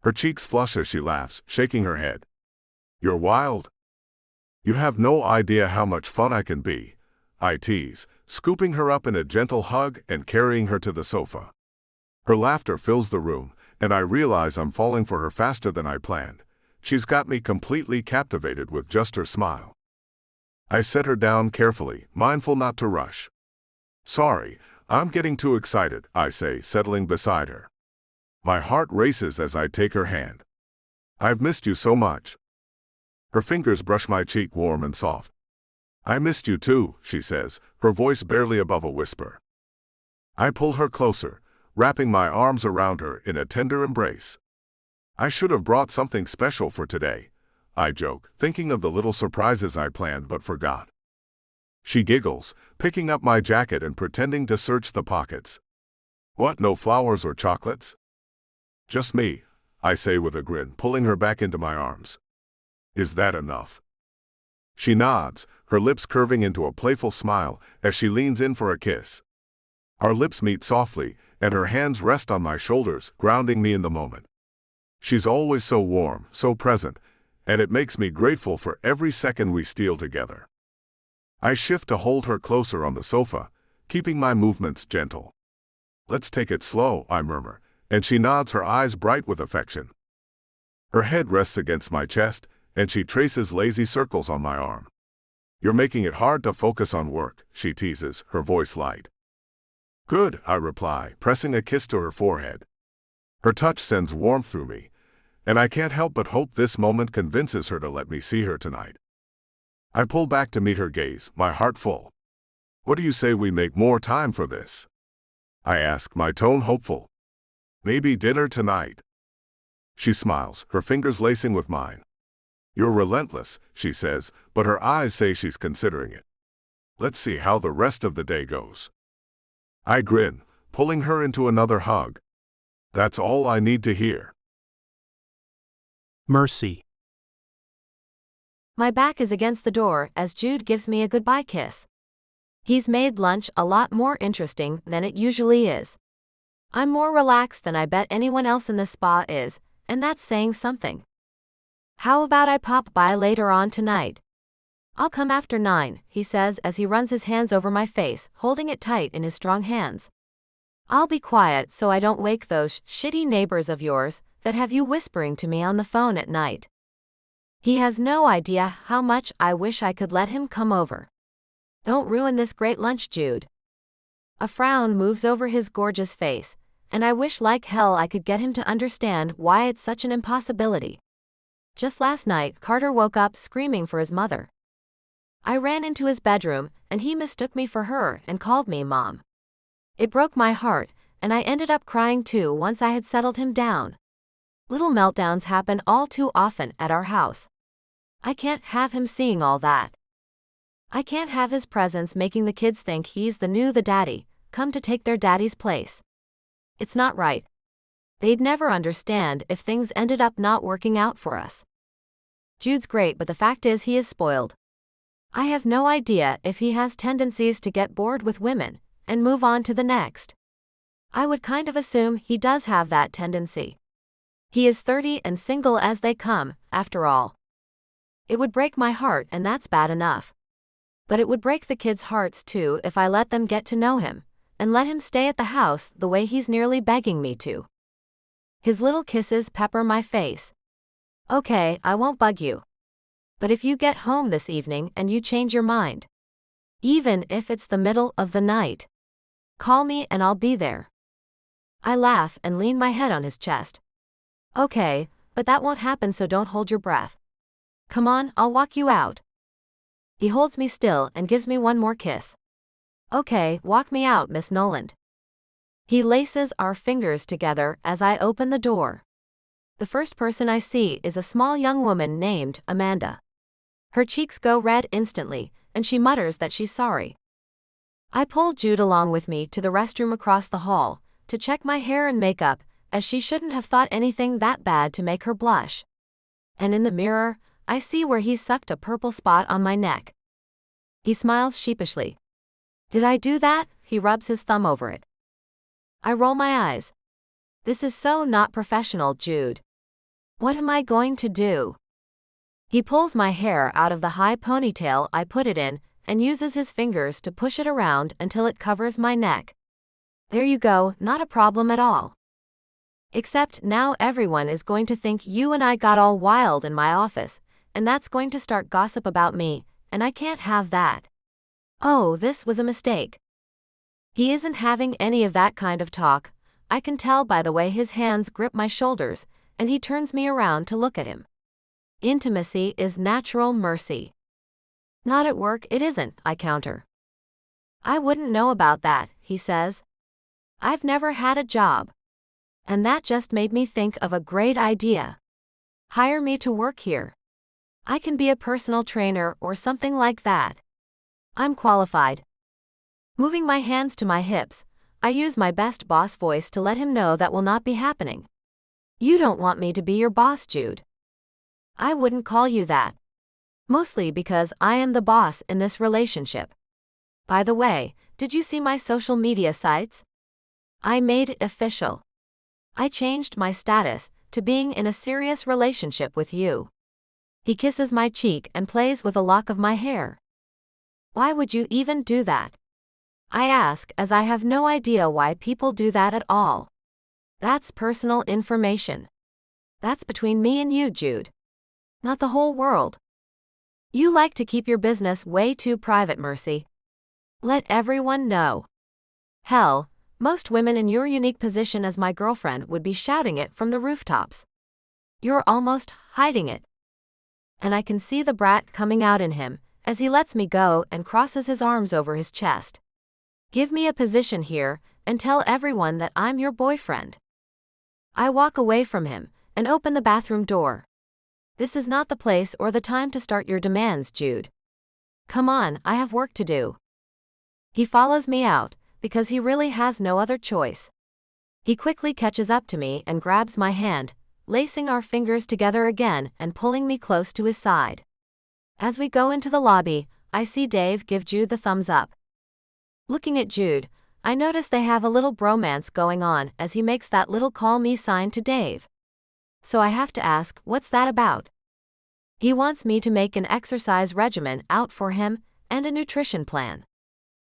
Her cheeks flush as she laughs, shaking her head. You're wild. You have no idea how much fun I can be, I tease, scooping her up in a gentle hug and carrying her to the sofa. Her laughter fills the room, and I realize I'm falling for her faster than I planned. She's got me completely captivated with just her smile. I set her down carefully, mindful not to rush. Sorry, I'm getting too excited, I say, settling beside her. My heart races as I take her hand. I've missed you so much. Her fingers brush my cheek warm and soft. I missed you too, she says, her voice barely above a whisper. I pull her closer, wrapping my arms around her in a tender embrace. I should have brought something special for today, I joke, thinking of the little surprises I planned but forgot. She giggles, picking up my jacket and pretending to search the pockets. What, no flowers or chocolates? Just me, I say with a grin, pulling her back into my arms. Is that enough? She nods, her lips curving into a playful smile as she leans in for a kiss. Our lips meet softly, and her hands rest on my shoulders, grounding me in the moment. She's always so warm, so present, and it makes me grateful for every second we steal together. I shift to hold her closer on the sofa, keeping my movements gentle. Let's take it slow, I murmur, and she nods, her eyes bright with affection. Her head rests against my chest, and she traces lazy circles on my arm. You're making it hard to focus on work, she teases, her voice light. Good, I reply, pressing a kiss to her forehead. Her touch sends warmth through me, and I can't help but hope this moment convinces her to let me see her tonight. I pull back to meet her gaze, my heart full. What do you say we make more time for this? I ask, my tone hopeful. Maybe dinner tonight. She smiles, her fingers lacing with mine. You're relentless, she says, but her eyes say she's considering it. Let's see how the rest of the day goes. I grin, pulling her into another hug. That's all I need to hear. Mercy. My back is against the door as Jude gives me a goodbye kiss. He's made lunch a lot more interesting than it usually is. I'm more relaxed than I bet anyone else in the spa is, and that's saying something. How about I pop by later on tonight? I'll come after 9, he says as he runs his hands over my face, holding it tight in his strong hands. I'll be quiet so I don't wake those shitty neighbors of yours that have you whispering to me on the phone at night. He has no idea how much I wish I could let him come over. Don't ruin this great lunch, Jude. A frown moves over his gorgeous face, and I wish like hell I could get him to understand why it's such an impossibility. Just last night, Carter woke up screaming for his mother. I ran into his bedroom, and he mistook me for her and called me Mom. It broke my heart, and I ended up crying too once I had settled him down. Little meltdowns happen all too often at our house. I can't have him seeing all that. I can't have his presence making the kids think he's the daddy, come to take their daddy's place. It's not right. They'd never understand if things ended up not working out for us. Jude's great, but the fact is he is spoiled. I have no idea if he has tendencies to get bored with women and move on to the next. I would kind of assume he does have that tendency. He is 30 and single as they come, after all. It would break my heart, and that's bad enough. But it would break the kids' hearts too if I let them get to know him, and let him stay at the house the way he's nearly begging me to. His little kisses pepper my face. Okay, I won't bug you. But if you get home this evening and you change your mind, even if it's the middle of the night, call me and I'll be there. I laugh and lean my head on his chest. Okay, but that won't happen, so don't hold your breath. Come on, I'll walk you out. He holds me still and gives me one more kiss. Okay, walk me out, Miss Noland. He laces our fingers together as I open the door. The first person I see is a small young woman named Amanda. Her cheeks go red instantly, and she mutters that she's sorry. I pull Jude along with me to the restroom across the hall to check my hair and makeup, as she shouldn't have thought anything that bad to make her blush. And in the mirror, I see where he sucked a purple spot on my neck. He smiles sheepishly. Did I do that? He rubs his thumb over it. I roll my eyes. This is so not professional, Jude. What am I going to do? He pulls my hair out of the high ponytail I put it in and uses his fingers to push it around until it covers my neck. There you go, not a problem at all. Except now everyone is going to think you and I got all wild in my office, and that's going to start gossip about me, and I can't have that. Oh, this was a mistake. He isn't having any of that kind of talk. I can tell by the way his hands grip my shoulders, and he turns me around to look at him. Intimacy is natural mercy. Not at work, it isn't, I counter. I wouldn't know about that, he says. I've never had a job. And that just made me think of a great idea. Hire me to work here. I can be a personal trainer or something like that. I'm qualified. Moving my hands to my hips, I use my best boss voice to let him know that will not be happening. You don't want me to be your boss, Jude. I wouldn't call you that. Mostly because I am the boss in this relationship. By the way, did you see my social media sites? I made it official. I changed my status to being in a serious relationship with you. He kisses my cheek and plays with a lock of my hair. Why would you even do that? I ask, as I have no idea why people do that at all. That's personal information. That's between me and you, Jude. Not the whole world. You like to keep your business way too private, Mercy. Let everyone know. Hell, most women in your unique position as my girlfriend would be shouting it from the rooftops. You're almost hiding it. And I can see the brat coming out in him as he lets me go and crosses his arms over his chest. Give me a position here and tell everyone that I'm your boyfriend. I walk away from him and open the bathroom door. This is not the place or the time to start your demands, Jude. Come on, I have work to do. He follows me out because he really has no other choice. He quickly catches up to me and grabs my hand, lacing our fingers together again and pulling me close to his side. As we go into the lobby, I see Dave give Jude the thumbs up. Looking at Jude, I notice they have a little bromance going on as he makes that little call me sign to Dave. So I have to ask, what's that about? He wants me to make an exercise regimen out for him and a nutrition plan.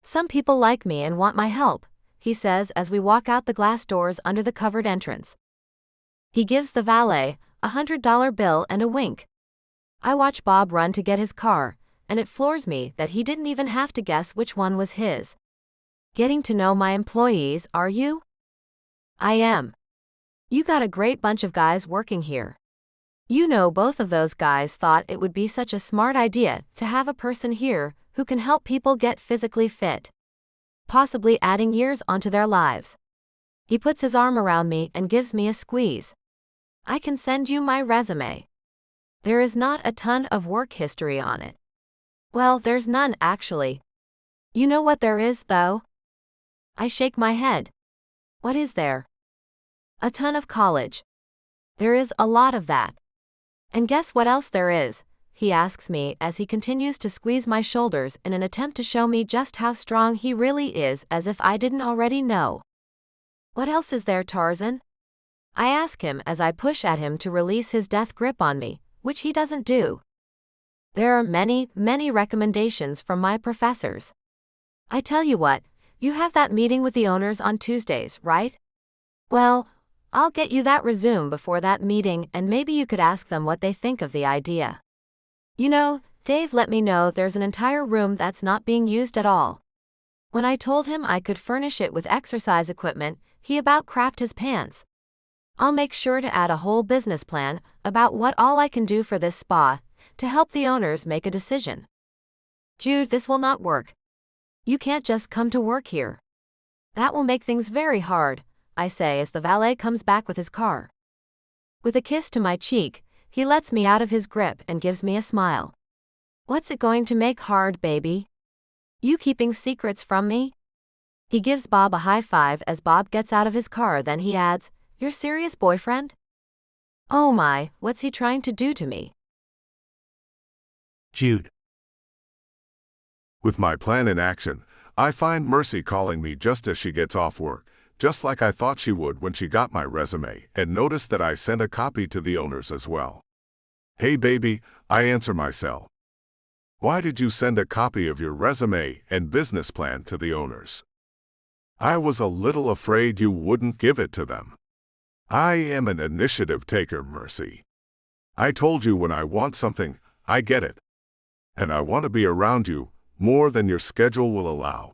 Some people like me and want my help, he says as we walk out the glass doors under the covered entrance. He gives the valet a $100 bill and a wink. I watch Bob run to get his car, and it floors me that he didn't even have to guess which one was his. Getting to know my employees, are you? I am. You got a great bunch of guys working here. You know, both of those guys thought it would be such a smart idea to have a person here who can help people get physically fit, possibly adding years onto their lives. He puts his arm around me and gives me a squeeze. I can send you my resume. There is not a ton of work history on it. Well, there's none actually. You know what there is, though? I shake my head. What is there? A ton of college. There is a lot of that. And guess what else there is? he asks me as he continues to squeeze my shoulders in an attempt to show me just how strong he really is, as if I didn't already know. What else is there, Tarzan? I ask him as I push at him to release his death grip on me, which he doesn't do. There are many, many recommendations from my professors. I tell you what, you have that meeting with the owners on Tuesdays, right? Well, I'll get you that resume before that meeting, and maybe you could ask them what they think of the idea. You know, Dave let me know there's an entire room that's not being used at all. When I told him I could furnish it with exercise equipment, he about crapped his pants. I'll make sure to add a whole business plan about what all I can do for this spa to help the owners make a decision. Jude, this will not work. You can't just come to work here. That will make things very hard, I say as the valet comes back with his car. With a kiss to my cheek, he lets me out of his grip and gives me a smile. What's it going to make hard, baby? You keeping secrets from me? He gives Bob a high five as Bob gets out of his car, then he adds, "Your serious boyfriend? Oh my, what's he trying to do to me?" Jude. With my plan in action, I find Mercy calling me just as she gets off work, just like I thought she would when she got my resume, and notice that I sent a copy to the owners as well. "Hey baby," I answer my cell. "Why did you send a copy of your resume and business plan to the owners?" "I was a little afraid you wouldn't give it to them. I am an initiative taker, Mercy. I told you when I want something, I get it. And I want to be around you more than your schedule will allow.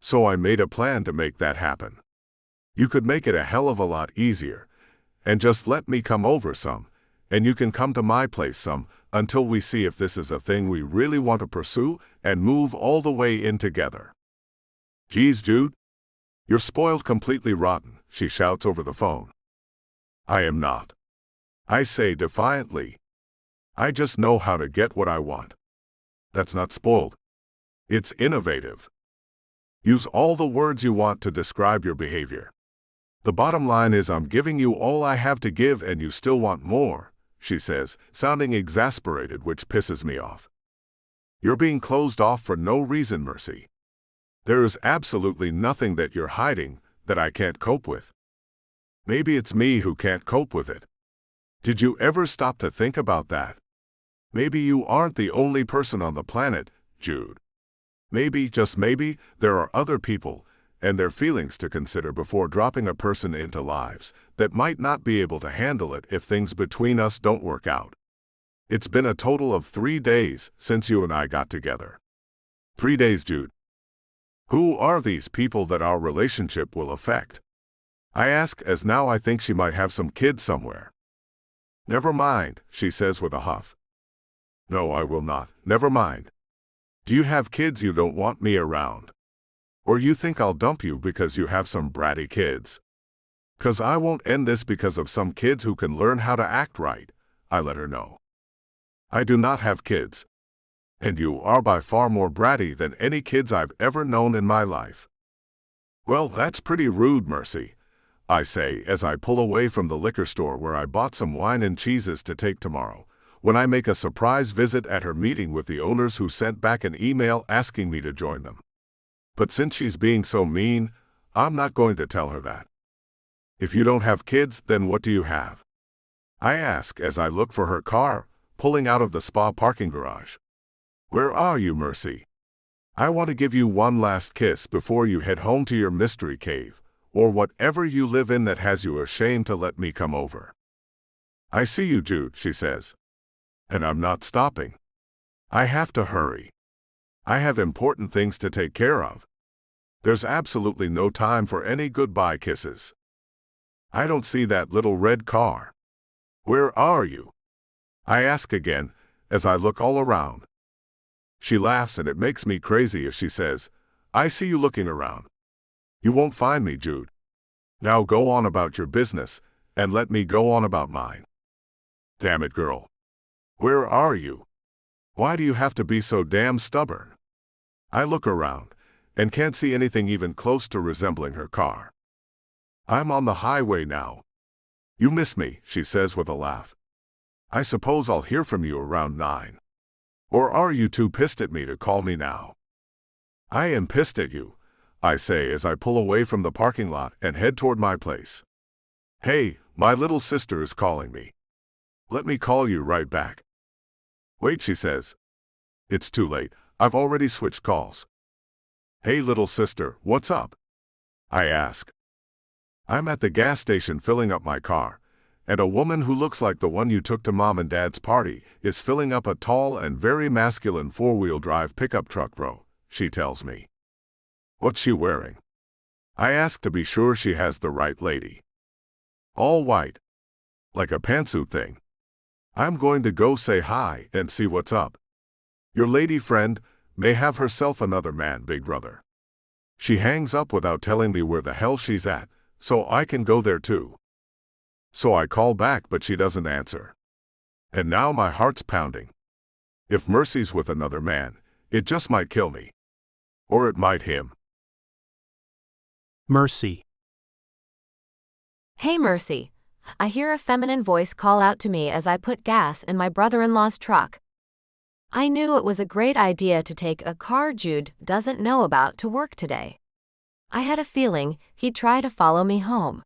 So I made a plan to make that happen. You could make it a hell of a lot easier, and just let me come over some, and you can come to my place some, until we see if this is a thing we really want to pursue and move all the way in together." "Geez, Jude, you're spoiled completely rotten," she shouts over the phone. "I am not," I say defiantly. "I just know how to get what I want. That's not spoiled. It's innovative. Use all the words you want to describe your behavior. The bottom line is I'm giving you all I have to give and you still want more," she says, sounding exasperated, which pisses me off. "You're being closed off for no reason, Mercy. There is absolutely nothing that you're hiding that I can't cope with. Maybe it's me who can't cope with it. Did you ever stop to think about that? Maybe you aren't the only person on the planet, Jude. Maybe, just maybe, there are other people and their feelings to consider before dropping a person into lives that might not be able to handle it if things between us don't work out. It's been a total of 3 days since you and I got together. 3 days, Jude. Who are these people that our relationship will affect?" I ask, as now I think she might have some kids somewhere. "Never mind," she says with a huff. "No, I will not. Never mind. Do you have kids you don't want me around? Or you think I'll dump you because you have some bratty kids? 'Cause I won't end this because of some kids who can learn how to act right," I let her know. "I do not have kids. And you are by far more bratty than any kids I've ever known in my life." "Well, that's pretty rude, Mercy," I say as I pull away from the liquor store where I bought some wine and cheeses to take tomorrow, when I make a surprise visit at her meeting with the owners who sent back an email asking me to join them. But since she's being so mean, I'm not going to tell her that. "If you don't have kids, then what do you have?" I ask as I look for her car, pulling out of the spa parking garage. "Where are you, Mercy? I want to give you one last kiss before you head home to your mystery cave, or whatever you live in that has you ashamed to let me come over." "I see you, Jude," she says. "And I'm not stopping. I have to hurry. I have important things to take care of. There's absolutely no time for any goodbye kisses." "I don't see that little red car." "Where are you?" I ask again, as I look all around. She laughs and it makes me crazy as she says, "I see you looking around. You won't find me, Jude. Now go on about your business, and let me go on about mine." "Damn it, girl. Where are you? Why do you have to be so damn stubborn?" I look around, and can't see anything even close to resembling her car. "I'm on the highway now." "You miss me," she says with a laugh. "I suppose I'll hear from you around 9. Or are you too pissed at me to call me now? I am pissed at you, I say as I pull away from the parking lot and head toward my place. Hey, my little sister is calling me. Let me call you right back. Wait, she says. It's too late, I've already switched calls. Hey little sister, what's up? I ask. I'm at the gas station filling up my car, and a woman who looks like the one you took to Mom and Dad's party is filling up a tall and very masculine four-wheel drive pickup truck, bro, she tells me. What's she wearing? I ask to be sure she has the right lady. All white. Like a pantsuit thing. I'm going to go say hi and see what's up. Your lady friend may have herself another man, big brother. She hangs up without telling me where the hell she's at, so I can go there too. So I call back, but she doesn't answer. And now my heart's pounding. If Mercy's with another man, it just might kill me. Or it might him. Mercy. Hey Mercy. I hear a feminine voice call out to me as I put gas in my brother-in-law's truck. I knew it was a great idea to take a car Jude doesn't know about to work today. I had a feeling he'd try to follow me home.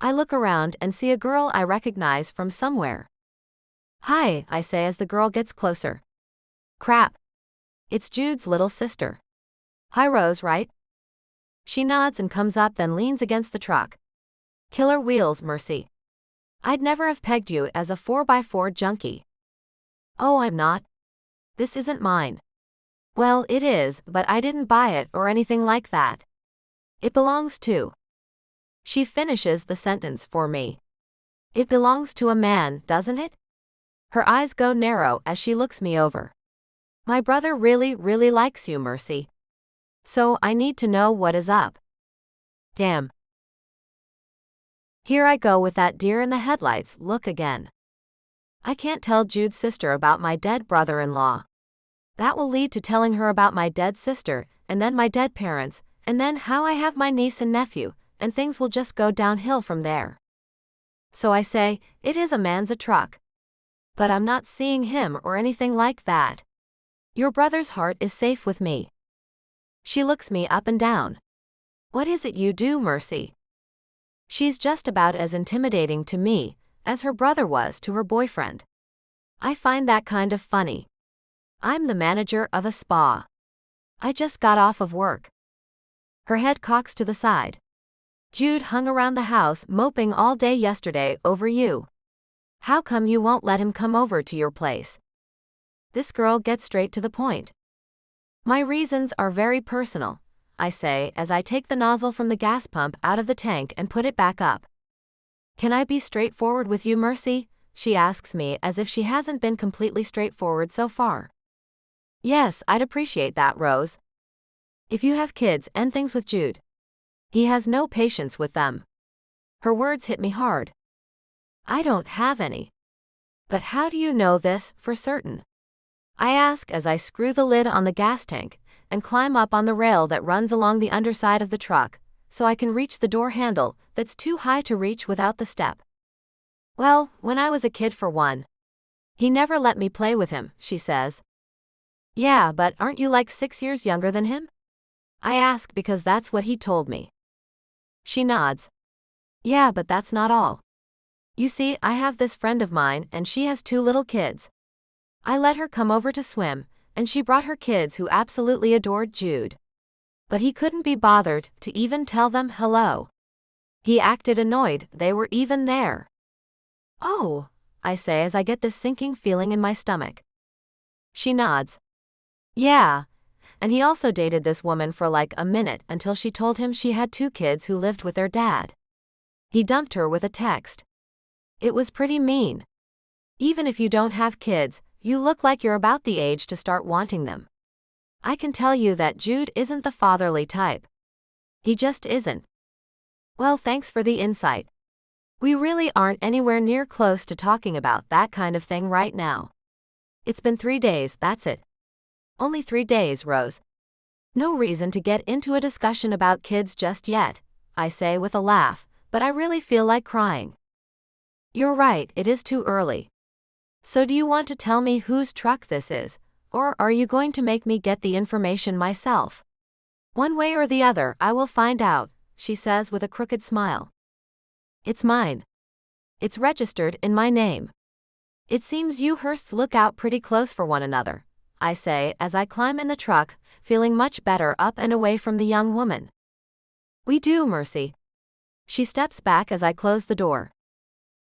I look around and see a girl I recognize from somewhere. Hi, I say as the girl gets closer. Crap. It's Jude's little sister. Hi Rose, right? She nods and comes up, then leans against the truck. Killer wheels, Mercy. I'd never have pegged you as a 4x4 junkie. Oh, I'm not. This isn't mine. Well, it is, but I didn't buy it or anything like that. It belongs to. She finishes the sentence for me. It belongs to a man, doesn't it? Her eyes go narrow as she looks me over. My brother really, really likes you, Mercy. So I need to know what is up. Damn. Here I go with that deer in the headlights look again. I can't tell Jude's sister about my dead brother-in-law. That will lead to telling her about my dead sister, and then my dead parents, and then how I have my niece and nephew, and things will just go downhill from there. So I say, it is a man's a truck. But I'm not seeing him or anything like that. Your brother's heart is safe with me. She looks me up and down. What is it you do, Mercy? She's just about as intimidating to me as her brother was to her boyfriend. I find that kind of funny. I'm the manager of a spa. I just got off of work. Her head cocks to the side. Jude hung around the house moping all day yesterday over you. How come you won't let him come over to your place? This girl gets straight to the point. My reasons are very personal, I say as I take the nozzle from the gas pump out of the tank and put it back up. Can I be straightforward with you, Mercy? She asks me as if she hasn't been completely straightforward so far. Yes, I'd appreciate that, Rose. If you have kids and things with Jude, he has no patience with them. Her words hit me hard. I don't have any. But how do you know this for certain? I ask as I screw the lid on the gas tank and climb up on the rail that runs along the underside of the truck so I can reach the door handle that's too high to reach without the step. Well, when I was a kid for one. He never let me play with him, she says. Yeah, but aren't you like 6 years younger than him? I ask because that's what he told me. She nods. Yeah, but that's not all. You see, I have this friend of mine and she has 2 little kids. I let her come over to swim, and she brought her kids who absolutely adored Jude. But he couldn't be bothered to even tell them hello. He acted annoyed they were even there. Oh, I say as I get this sinking feeling in my stomach. She nods. Yeah, and he also dated this woman for like a minute until she told him she had 2 kids who lived with their dad. He dumped her with a text. It was pretty mean. Even if you don't have kids, you look like you're about the age to start wanting them. I can tell you that Jude isn't the fatherly type. He just isn't. Well, thanks for the insight. We really aren't anywhere near close to talking about that kind of thing right now. It's been 3 days, that's it. Only 3 days, Rose. No reason to get into a discussion about kids just yet, I say with a laugh, but I really feel like crying. You're right, it is too early. So do you want to tell me whose truck this is, or are you going to make me get the information myself? One way or the other, I will find out, she says with a crooked smile. It's mine. It's registered in my name. It seems you Hursts look out pretty close for one another, I say as I climb in the truck, feeling much better up and away from the young woman. We do, Mercy. She steps back as I close the door.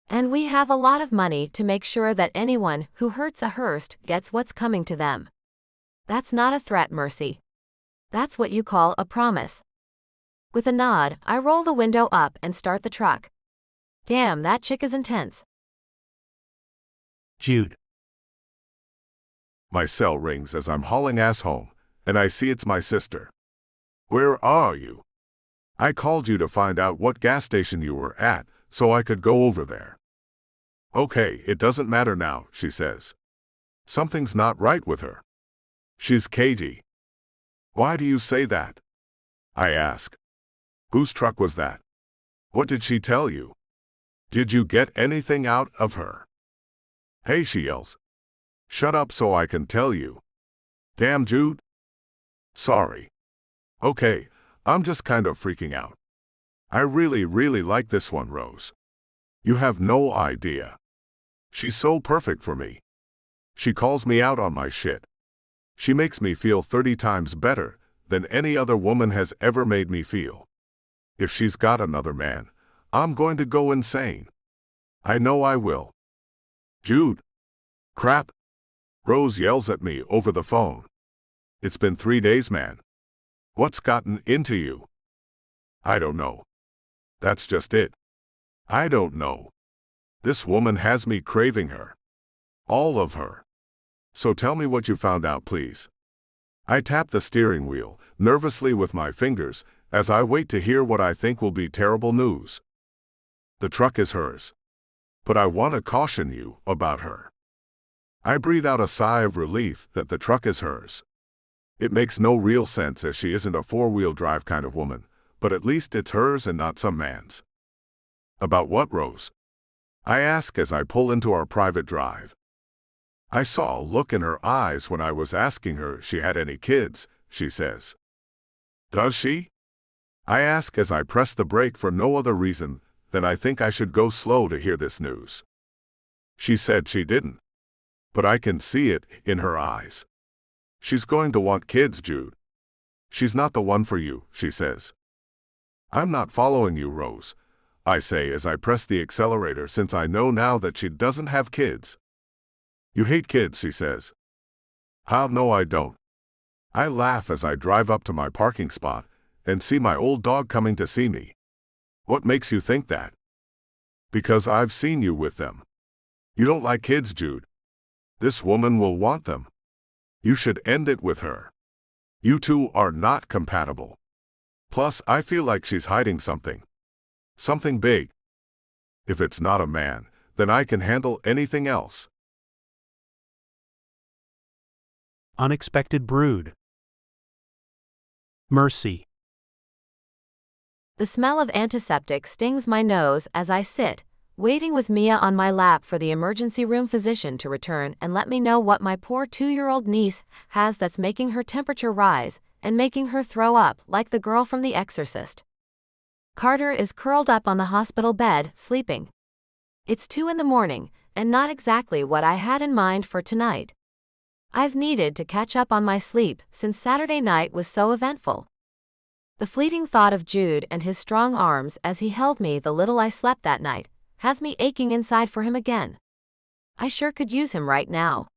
And we have a lot of money to make sure that anyone who hurts a Hurst gets what's coming to them. That's not a threat, Mercy. That's what you call a promise. With a nod, I roll the window up and start the truck. Damn, that chick is intense. Jude. My cell rings as I'm hauling ass home, and I see it's my sister. Where are you? I called you to find out what gas station you were at, so I could go over there. Okay, it doesn't matter now, she says. Something's not right with her. She's cagey. Why do you say that? I ask. Whose truck was that? What did she tell you? Did you get anything out of her? Hey, she yells. Shut up so I can tell you. Damn, Jude. Sorry. Okay, I'm just kind of freaking out. I really like this one, Rose. You have no idea. She's so perfect for me. She calls me out on my shit. She makes me feel 30 times better than any other woman has ever made me feel. If she's got another man, I'm going to go insane. I know I will. Jude. Crap. Rose yells at me over the phone. It's been 3 days, man. What's gotten into you? I don't know. That's just it. I don't know. This woman has me craving her. All of her. So tell me what you found out, please. I tap the steering wheel, nervously with my fingers, as I wait to hear what I think will be terrible news. The truck is hers. But I want to caution you about her. I breathe out a sigh of relief that the truck is hers. It makes no real sense as she isn't a four-wheel drive kind of woman, but at least it's hers and not some man's. About what, Rose? I ask as I pull into our private drive. I saw a look in her eyes when I was asking her if she had any kids, she says. Does she? I ask as I press the brake for no other reason than I think I should go slow to hear this news. She said she didn't. But I can see it in her eyes. She's going to want kids, Jude. She's not the one for you, she says. I'm not following you, Rose, I say as I press the accelerator since I know now that she doesn't have kids. You hate kids, she says. How no, I don't. I laugh as I drive up to my parking spot and see my old dog coming to see me. What makes you think that? Because I've seen you with them. You don't like kids, Jude. This woman will want them. You should end it with her. You two are not compatible. Plus, I feel like she's hiding something. Something big. If it's not a man, then I can handle anything else. Unexpected brood. Mercy. The smell of antiseptic stings my nose as I sit, waiting with Mia on my lap for the emergency room physician to return and let me know what my poor 2-year-old niece has that's making her temperature rise and making her throw up like the girl from The Exorcist. Carter is curled up on the hospital bed, sleeping. It's 2 in the morning, and not exactly what I had in mind for tonight. I've needed to catch up on my sleep since Saturday night was so eventful. The fleeting thought of Jude and his strong arms as he held me the little I slept that night has me aching inside for him again. I sure could use him right now.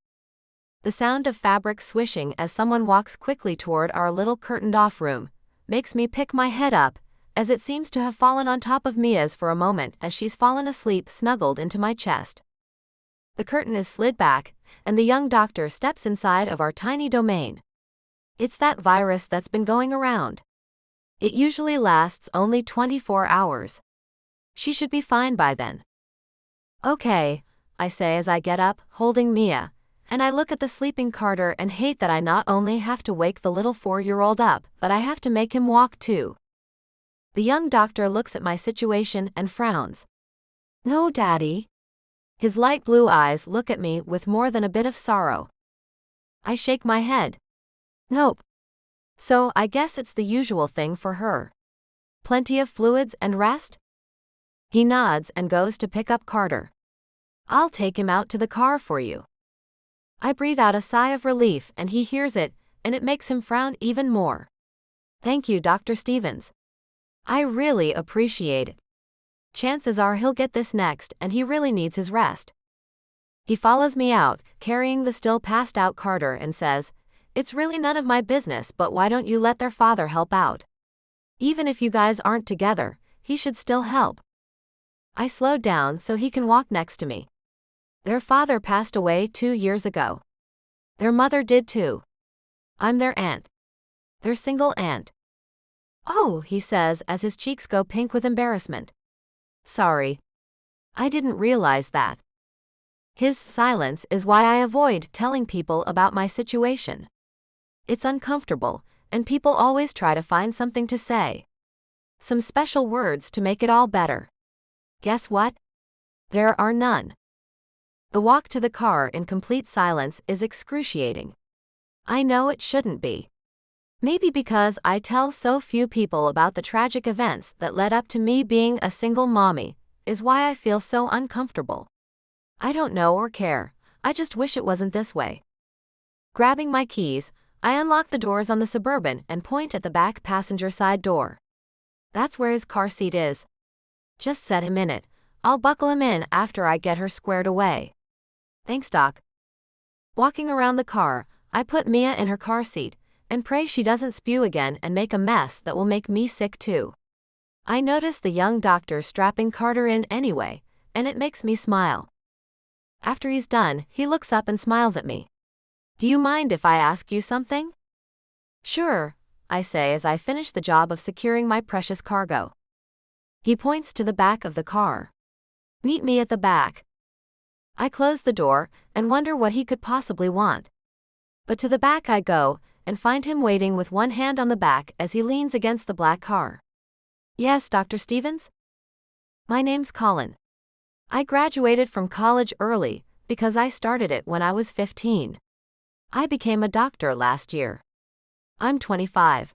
The sound of fabric swishing as someone walks quickly toward our little curtained-off room makes me pick my head up, as it seems to have fallen on top of Mia's for a moment as she's fallen asleep snuggled into my chest. The curtain is slid back, and the young doctor steps inside of our tiny domain. It's that virus that's been going around. It usually lasts only 24 hours. She should be fine by then. Okay, I say as I get up, holding Mia, and I look at the sleeping Carter and hate that I not only have to wake the little 4-year-old up, but I have to make him walk too. The young doctor looks at my situation and frowns. No, Daddy. His light blue eyes look at me with more than a bit of sorrow. I shake my head. Nope. So I guess it's the usual thing for her. Plenty of fluids and rest? He nods and goes to pick up Carter. I'll take him out to the car for you. I breathe out a sigh of relief and he hears it, and it makes him frown even more. Thank you, Dr. Stevens. I really appreciate it. Chances are he'll get this next and he really needs his rest. He follows me out, carrying the still passed out Carter, and says, "It's really none of my business, but why don't you let their father help out? Even if you guys aren't together, he should still help." I slowed down so he can walk next to me. Their father passed away 2 years ago. Their mother did too. I'm their aunt. Their single aunt. Oh, he says as his cheeks go pink with embarrassment. Sorry. I didn't realize that. His silence is why I avoid telling people about my situation. It's uncomfortable, and people always try to find something to say. Some special words to make it all better. Guess what? There are none. The walk to the car in complete silence is excruciating. I know it shouldn't be. Maybe because I tell so few people about the tragic events that led up to me being a single mommy, is why I feel so uncomfortable. I don't know or care, I just wish it wasn't this way. Grabbing my keys, I unlock the doors on the Suburban and point at the back passenger side door. That's where his car seat is. Just set him in it. I'll buckle him in after I get her squared away. Thanks, Doc. Walking around the car, I put Mia in her car seat and pray she doesn't spew again and make a mess that will make me sick too. I notice the young doctor strapping Carter in anyway, and it makes me smile. After he's done, he looks up and smiles at me. Do you mind if I ask you something? Sure, I say as I finish the job of securing my precious cargo. He points to the back of the car. Meet me at the back. I close the door and wonder what he could possibly want. But to the back I go and find him waiting with one hand on the back as he leans against the black car. Yes, Dr. Stevens? My name's Colin. I graduated from college early because I started it when I was 15. I became a doctor last year. I'm 25.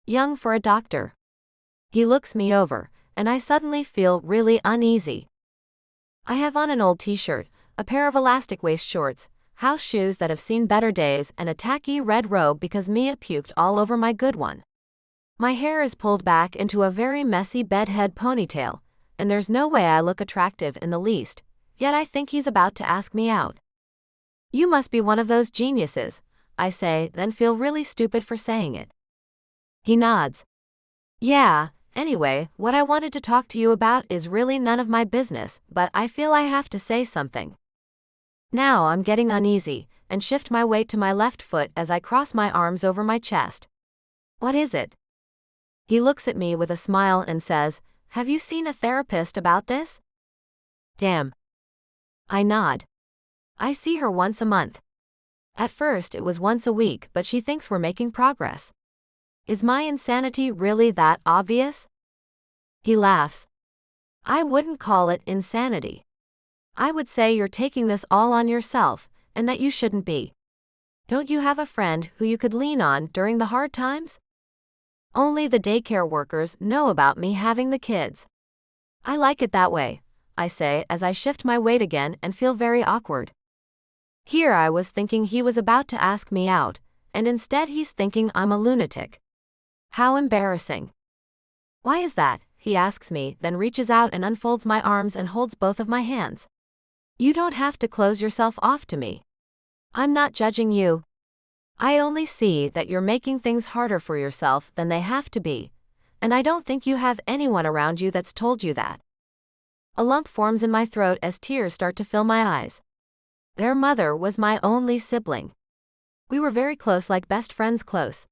Young for a doctor. He looks me over, and I suddenly feel really uneasy. I have on an old t-shirt, a pair of elastic waist shorts, house shoes that have seen better days, and a tacky red robe because Mia puked all over my good one. My hair is pulled back into a very messy bedhead ponytail, and there's no way I look attractive in the least, yet I think he's about to ask me out. You must be one of those geniuses, I say, then feel really stupid for saying it. He nods. Yeah. Anyway, what I wanted to talk to you about is really none of my business, but I feel I have to say something. Now I'm getting uneasy, and shift my weight to my left foot as I cross my arms over my chest. What is it? He looks at me with a smile and says, Have you seen a therapist about this? Damn. I nod. I see her once a month. At first it was once a week, but she thinks we're making progress. Is my insanity really that obvious? He laughs. I wouldn't call it insanity. I would say you're taking this all on yourself, and that you shouldn't be. Don't you have a friend who you could lean on during the hard times? Only the daycare workers know about me having the kids. I like it that way, I say as I shift my weight again and feel very awkward. Here I was thinking he was about to ask me out, and instead he's thinking I'm a lunatic. How embarrassing. Why is that? He asks me, then reaches out and unfolds my arms and holds both of my hands. You don't have to close yourself off to me. I'm not judging you. I only see that you're making things harder for yourself than they have to be, and I don't think you have anyone around you that's told you that. A lump forms in my throat as tears start to fill my eyes. Their mother was my only sibling. We were very close, like best friends close.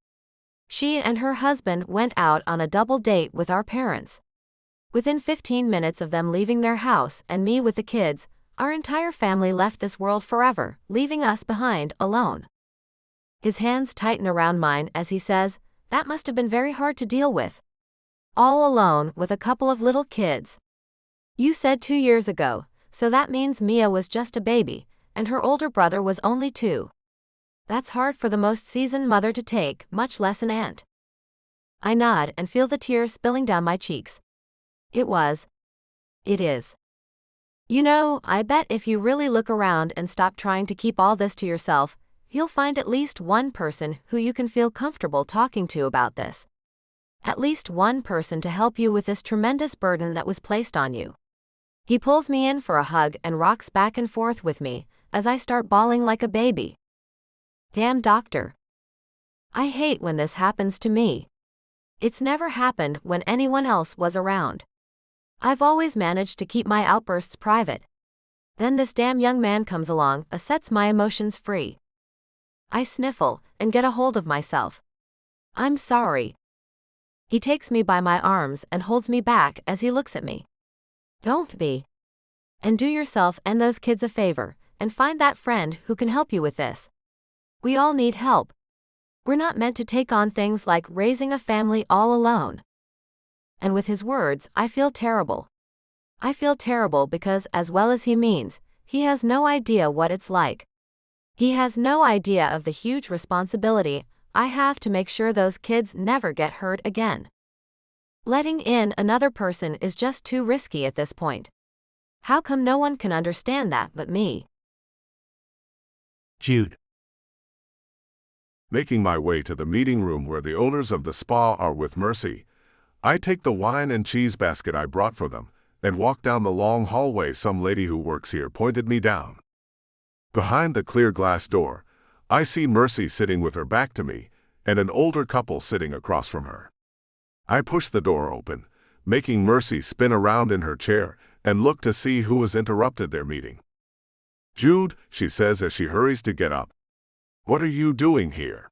She and her husband went out on a double date with our parents. Within 15 minutes of them leaving their house and me with the kids, our entire family left this world forever, leaving us behind, alone. His hands tighten around mine as he says, That must have been very hard to deal with. All alone with a couple of little kids. You said 2 years ago, so that means Mia was just a baby, and her older brother was only 2. That's hard for the most seasoned mother to take, much less an aunt. I nod and feel the tears spilling down my cheeks. It is. You know, I bet if you really look around and stop trying to keep all this to yourself, you'll find at least one person who you can feel comfortable talking to about this. At least one person to help you with this tremendous burden that was placed on you. He pulls me in for a hug and rocks back and forth with me as I start bawling like a baby. Damn doctor. I hate when this happens to me. It's never happened when anyone else was around. I've always managed to keep my outbursts private. Then this damn young man comes along, sets my emotions free. I sniffle and get a hold of myself. I'm sorry. He takes me by my arms and holds me back as he looks at me. Don't be. And do yourself and those kids a favor, and find that friend who can help you with this. We all need help. We're not meant to take on things like raising a family all alone. And with his words, I feel terrible. I feel terrible because, as well as he means, he has no idea what it's like. He has no idea of the huge responsibility I have to make sure those kids never get hurt again. Letting in another person is just too risky at this point. How come no one can understand that but me? Jude. Making my way to the meeting room where the owners of the spa are with Mercy, I take the wine and cheese basket I brought for them and walk down the long hallway. Some lady who works here pointed me down. Behind the clear glass door, I see Mercy sitting with her back to me and an older couple sitting across from her. I push the door open, making Mercy spin around in her chair and look to see who has interrupted their meeting. "Jude," she says as she hurries to get up. "What are you doing here?"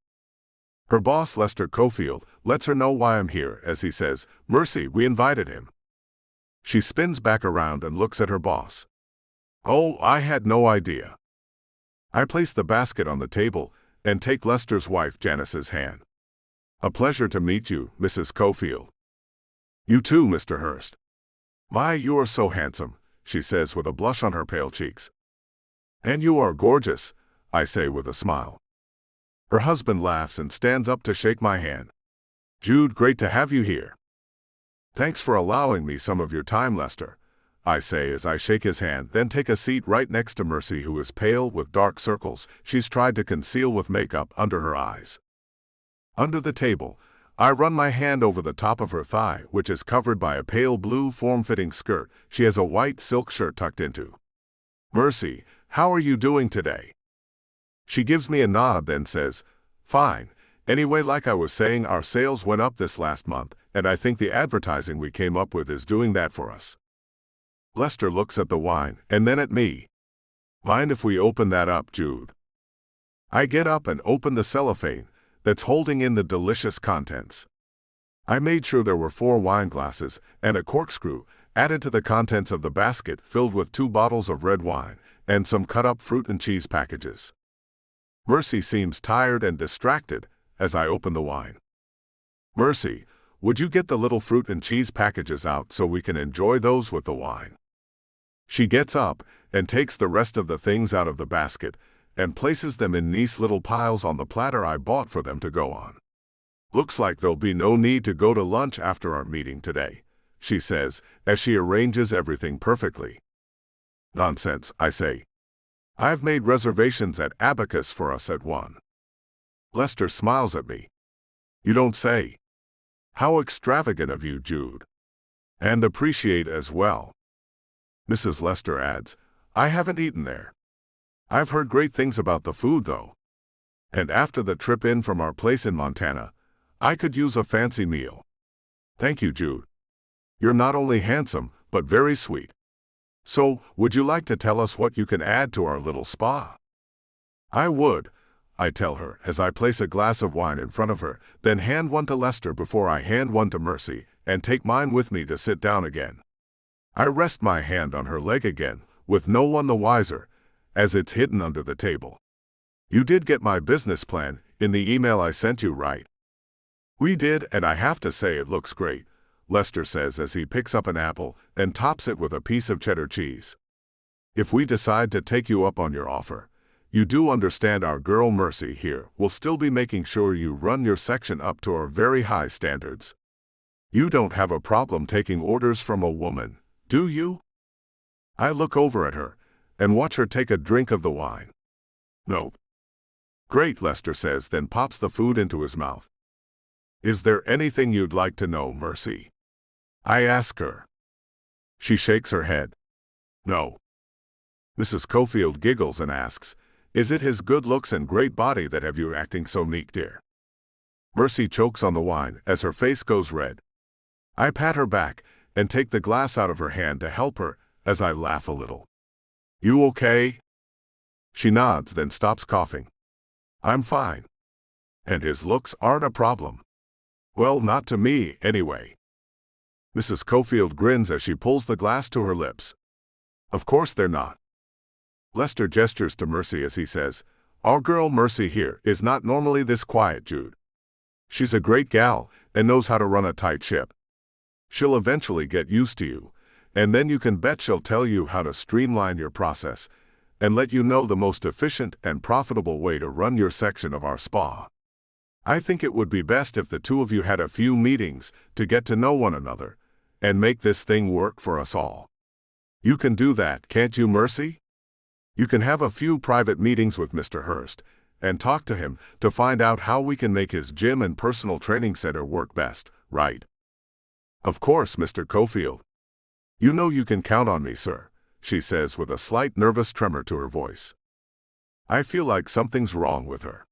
Her boss, Lester Cofield, lets her know why I'm here as he says, "Mercy, we invited him." She spins back around and looks at her boss. "Oh, I had no idea." I place the basket on the table and take Lester's wife, Janice's hand. "A pleasure to meet you, Mrs. Cofield." "You too, Mr. Hurst." "My, you are so handsome," she says with a blush on her pale cheeks. "And you are gorgeous," I say with a smile. Her husband laughs and stands up to shake my hand. "Jude, great to have you here." "Thanks for allowing me some of your time, Lester," I say as I shake his hand, then take a seat right next to Mercy, who is pale with dark circles she's tried to conceal with makeup under her eyes. Under the table, I run my hand over the top of her thigh, which is covered by a pale blue form-fitting skirt she has a white silk shirt tucked into. "Mercy, how are you doing today?" She gives me a nod, then says, "Fine. Anyway, like I was saying, our sales went up this last month, and I think the advertising we came up with is doing that for us." Lester looks at the wine and then at me. "Mind if we open that up, Jude?" I get up and open the cellophane that's holding in the delicious contents. I made sure there were 4 wine glasses and a corkscrew added to the contents of the basket, filled with 2 bottles of red wine and some cut-up fruit and cheese packages. Mercy seems tired and distracted as I open the wine. "Mercy, would you get the little fruit and cheese packages out so we can enjoy those with the wine?" She gets up and takes the rest of the things out of the basket and places them in nice little piles on the platter I bought for them to go on. "Looks like there'll be no need to go to lunch after our meeting today," she says as she arranges everything perfectly. "Nonsense," I say. "I've made reservations at Abacus for us at 1. Lester smiles at me. "You don't say. How extravagant of you, Jude. And appreciate as well." Mrs. Lester adds, "I haven't eaten there. I've heard great things about the food, though. And after the trip in from our place in Montana, I could use a fancy meal." "Thank you, Jude. You're not only handsome, but very sweet. So, would you like to tell us what you can add to our little spa?" "I would," I tell her as I place a glass of wine in front of her, then hand one to Lester before I hand one to Mercy and take mine with me to sit down again. I rest my hand on her leg again, with no one the wiser, as it's hidden under the table. "You did get my business plan in the email I sent you, right?" "We did, and I have to say it looks great," Lester says as he picks up an apple and tops it with a piece of cheddar cheese. "If we decide to take you up on your offer, You do understand our girl Mercy here will still be making sure you run your section up to our very high standards. You don't have a problem taking orders from a woman, do you? I look over at her and watch her take a drink of the wine. Nope. Great, Lester says, then pops the food into his mouth. Is there anything you'd like to know, Mercy? I ask her. She shakes her head. No. Mrs. Cofield giggles and asks, is it his good looks and great body that have you acting so meek, dear? Mercy chokes on the wine as her face goes red. I pat her back and take the glass out of her hand to help her as I laugh a little. You okay? She nods, then stops coughing. I'm fine. And his looks aren't a problem. Well, not to me, anyway. Mrs. Cofield grins as she pulls the glass to her lips. Of course they're not. Lester gestures to Mercy as he says, our girl Mercy here is not normally this quiet, Jude. She's a great gal and knows how to run a tight ship. She'll eventually get used to you, and then you can bet she'll tell you how to streamline your process and let you know the most efficient and profitable way to run your section of our spa. I think it would be best if the two of you had a few meetings to get to know one another and make this thing work for us all. You can do that, can't you, Mercy? You can have a few private meetings with Mr. Hurst and talk to him to find out how we can make his gym and personal training center work best, right? Of course, Mr. Cofield. You know you can count on me, sir, she says with a slight nervous tremor to her voice. I feel like something's wrong with her.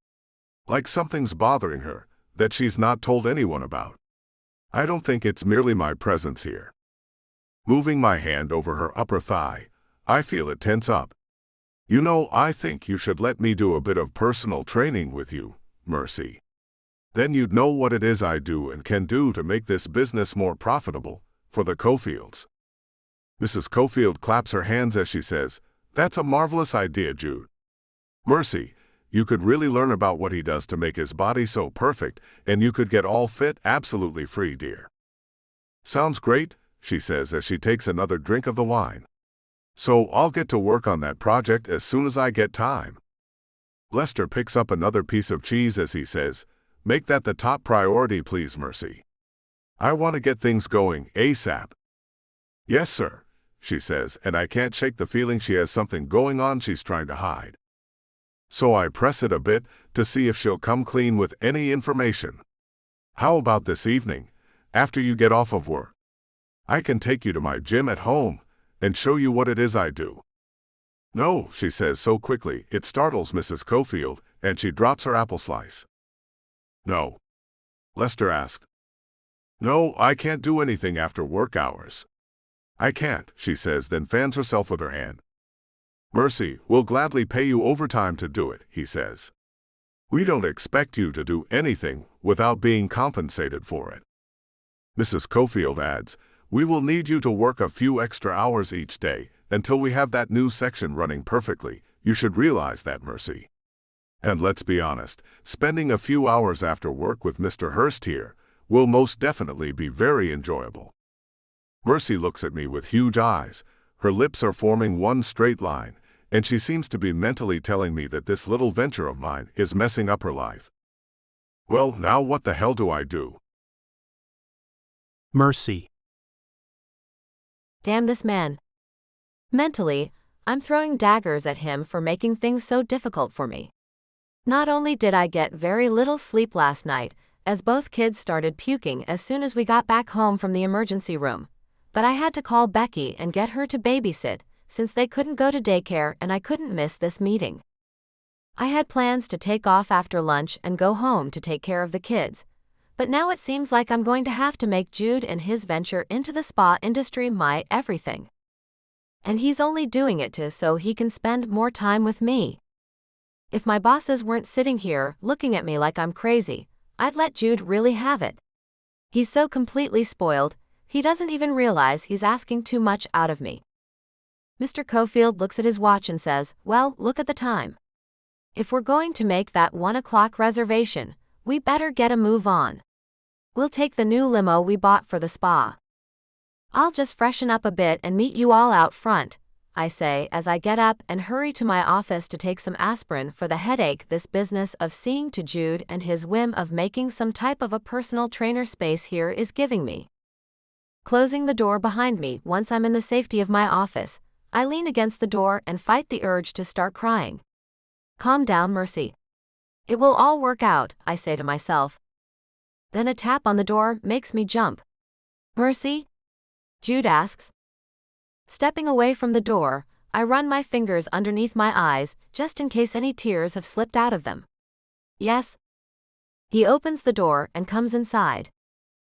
Like something's bothering her that she's not told anyone about. I don't think it's merely my presence here. Moving my hand over her upper thigh, I feel it tense up. You know, I think you should let me do a bit of personal training with you, Mercy. Then you'd know what it is I do and can do to make this business more profitable for the Cofields. Mrs. Cofield claps her hands as she says, that's a marvelous idea, Jude. Mercy, you could really learn about what he does to make his body so perfect, and you could get all fit absolutely free, dear. Sounds great, she says as she takes another drink of the wine. So I'll get to work on that project as soon as I get time. Lester picks up another piece of cheese as he says, make that the top priority, please, Mercy. I want to get things going ASAP. Yes, sir, she says, and I can't shake the feeling she has something going on she's trying to hide. So I press it a bit to see if she'll come clean with any information. How about this evening, after you get off of work? I can take you to my gym at home and show you what it is I do. No, she says so quickly it startles Mrs. Cofield, and she drops her apple slice. No. Lester asked. No, I can't do anything after work hours. I can't, she says, then fans herself with her hand. Mercy, we'll gladly pay you overtime to do it, he says. We don't expect you to do anything without being compensated for it. Mrs. Cofield adds, we will need you to work a few extra hours each day until we have that new section running perfectly. You should realize that, Mercy. And let's be honest, spending a few hours after work with Mr. Hurst here will most definitely be very enjoyable. Mercy looks at me with huge eyes. Her lips are forming one straight line, and she seems to be mentally telling me that this little venture of mine is messing up her life. Well, now what the hell do I do? Mercy. Damn this man. Mentally, I'm throwing daggers at him for making things so difficult for me. Not only did I get very little sleep last night, as both kids started puking as soon as we got back home from the emergency room, but I had to call Becky and get her to babysit, since they couldn't go to daycare and I couldn't miss this meeting. I had plans to take off after lunch and go home to take care of the kids, but now it seems like I'm going to have to make Jude and his venture into the spa industry my everything. And he's only doing it so he can spend more time with me. If my bosses weren't sitting here looking at me like I'm crazy, I'd let Jude really have it. He's so completely spoiled, he doesn't even realize he's asking too much out of me. Mr. Cofield looks at his watch and says, well, look at the time. If we're going to make that 1 o'clock reservation, we better get a move on. We'll take the new limo we bought for the spa. I'll just freshen up a bit and meet you all out front. I say as I get up and hurry to my office to take some aspirin for the headache this business of seeing to Jude and his whim of making some type of a personal trainer space here is giving me. Closing the door behind me once I'm in the safety of my office, I lean against the door and fight the urge to start crying. Calm down, Mercy. It will all work out, I say to myself. Then a tap on the door makes me jump. Mercy? Jude asks. Stepping away from the door, I run my fingers underneath my eyes, just in case any tears have slipped out of them. Yes? He opens the door and comes inside.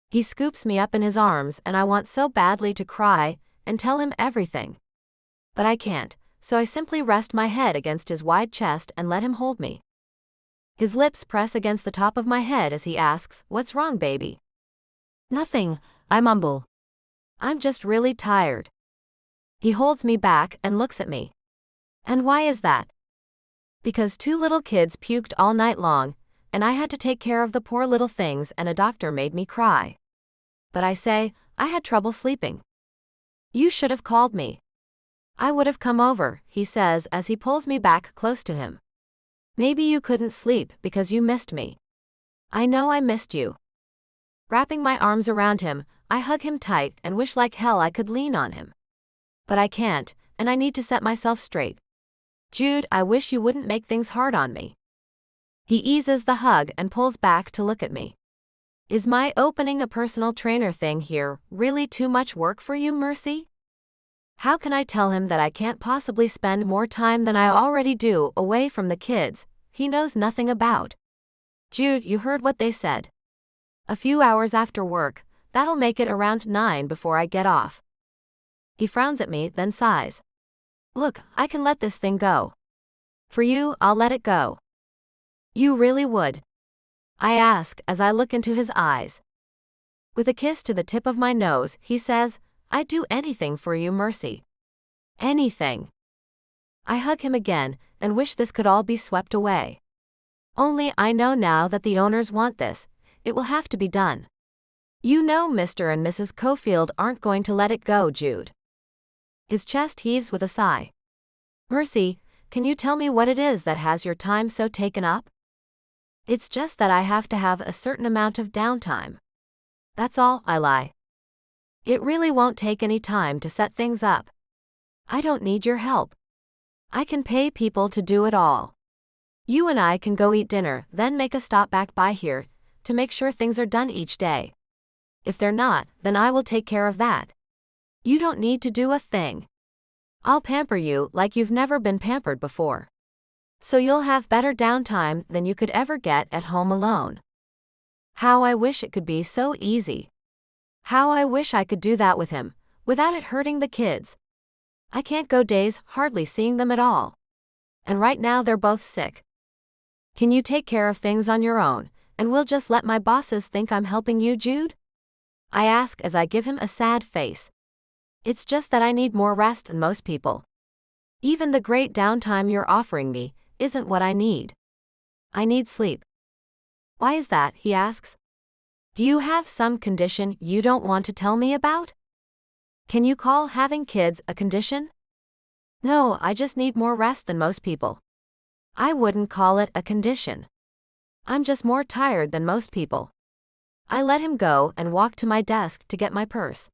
He scoops me up in his arms and I want so badly to cry and tell him everything. But I can't, so I simply rest my head against his wide chest and let him hold me. His lips press against the top of my head as he asks, "What's wrong, baby?" Nothing, I mumble. I'm just really tired. He holds me back and looks at me. And why is that? Because 2 little kids puked all night long, and I had to take care of the poor little things and a doctor made me cry. But I say, I had trouble sleeping. You should have called me. I would have come over, he says as he pulls me back close to him. Maybe you couldn't sleep because you missed me. I know I missed you. Wrapping my arms around him, I hug him tight and wish like hell I could lean on him. But I can't, and I need to set myself straight. Jude, I wish you wouldn't make things hard on me. He eases the hug and pulls back to look at me. Is my opening a personal trainer thing here really too much work for you, Mercy? How can I tell him that I can't possibly spend more time than I already do away from the kids he knows nothing about? Jude, you heard what they said. A few hours after work, that'll make it around 9 before I get off. He frowns at me, then sighs. Look, I can let this thing go. For you, I'll let it go. You really would? I ask as I look into his eyes. With a kiss to the tip of my nose, he says, I'd do anything for you, Mercy. Anything. I hug him again and wish this could all be swept away. Only I know now that the owners want this. It will have to be done. You know Mr. and Mrs. Cofield aren't going to let it go, Jude. His chest heaves with a sigh. Mercy, can you tell me what it is that has your time so taken up? It's just that I have to have a certain amount of downtime. That's all, I lie. It really won't take any time to set things up. I don't need your help. I can pay people to do it all. You and I can go eat dinner, then make a stop back by here to make sure things are done each day. If they're not, then I will take care of that. You don't need to do a thing. I'll pamper you like you've never been pampered before. So you'll have better downtime than you could ever get at home alone. How I wish it could be so easy. How I wish I could do that with him, without it hurting the kids. I can't go days hardly seeing them at all. And right now they're both sick. Can you take care of things on your own, and we'll just let my bosses think I'm helping you, Jude? I ask as I give him a sad face. It's just that I need more rest than most people. Even the great downtime you're offering me isn't what I need. I need sleep. Why is that, he asks. Do you have some condition you don't want to tell me about? Can you call having kids a condition? No, I just need more rest than most people. I wouldn't call it a condition. I'm just more tired than most people. I let him go and walk to my desk to get my purse.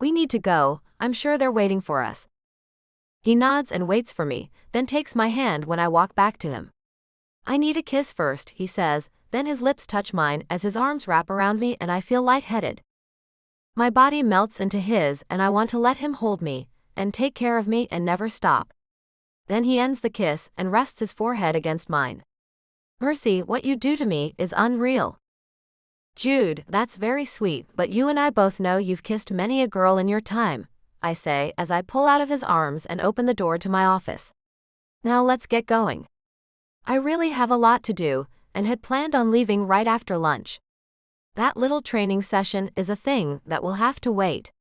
We need to go, I'm sure they're waiting for us. He nods and waits for me, then takes my hand when I walk back to him. I need a kiss first, he says, then his lips touch mine as his arms wrap around me and I feel lightheaded. My body melts into his and I want to let him hold me and take care of me and never stop. Then he ends the kiss and rests his forehead against mine. Mercy, what you do to me is unreal. Jude, that's very sweet, but you and I both know you've kissed many a girl in your time, I say as I pull out of his arms and open the door to my office. Now let's get going. I really have a lot to do, and had planned on leaving right after lunch. That little training session is a thing that will have to wait.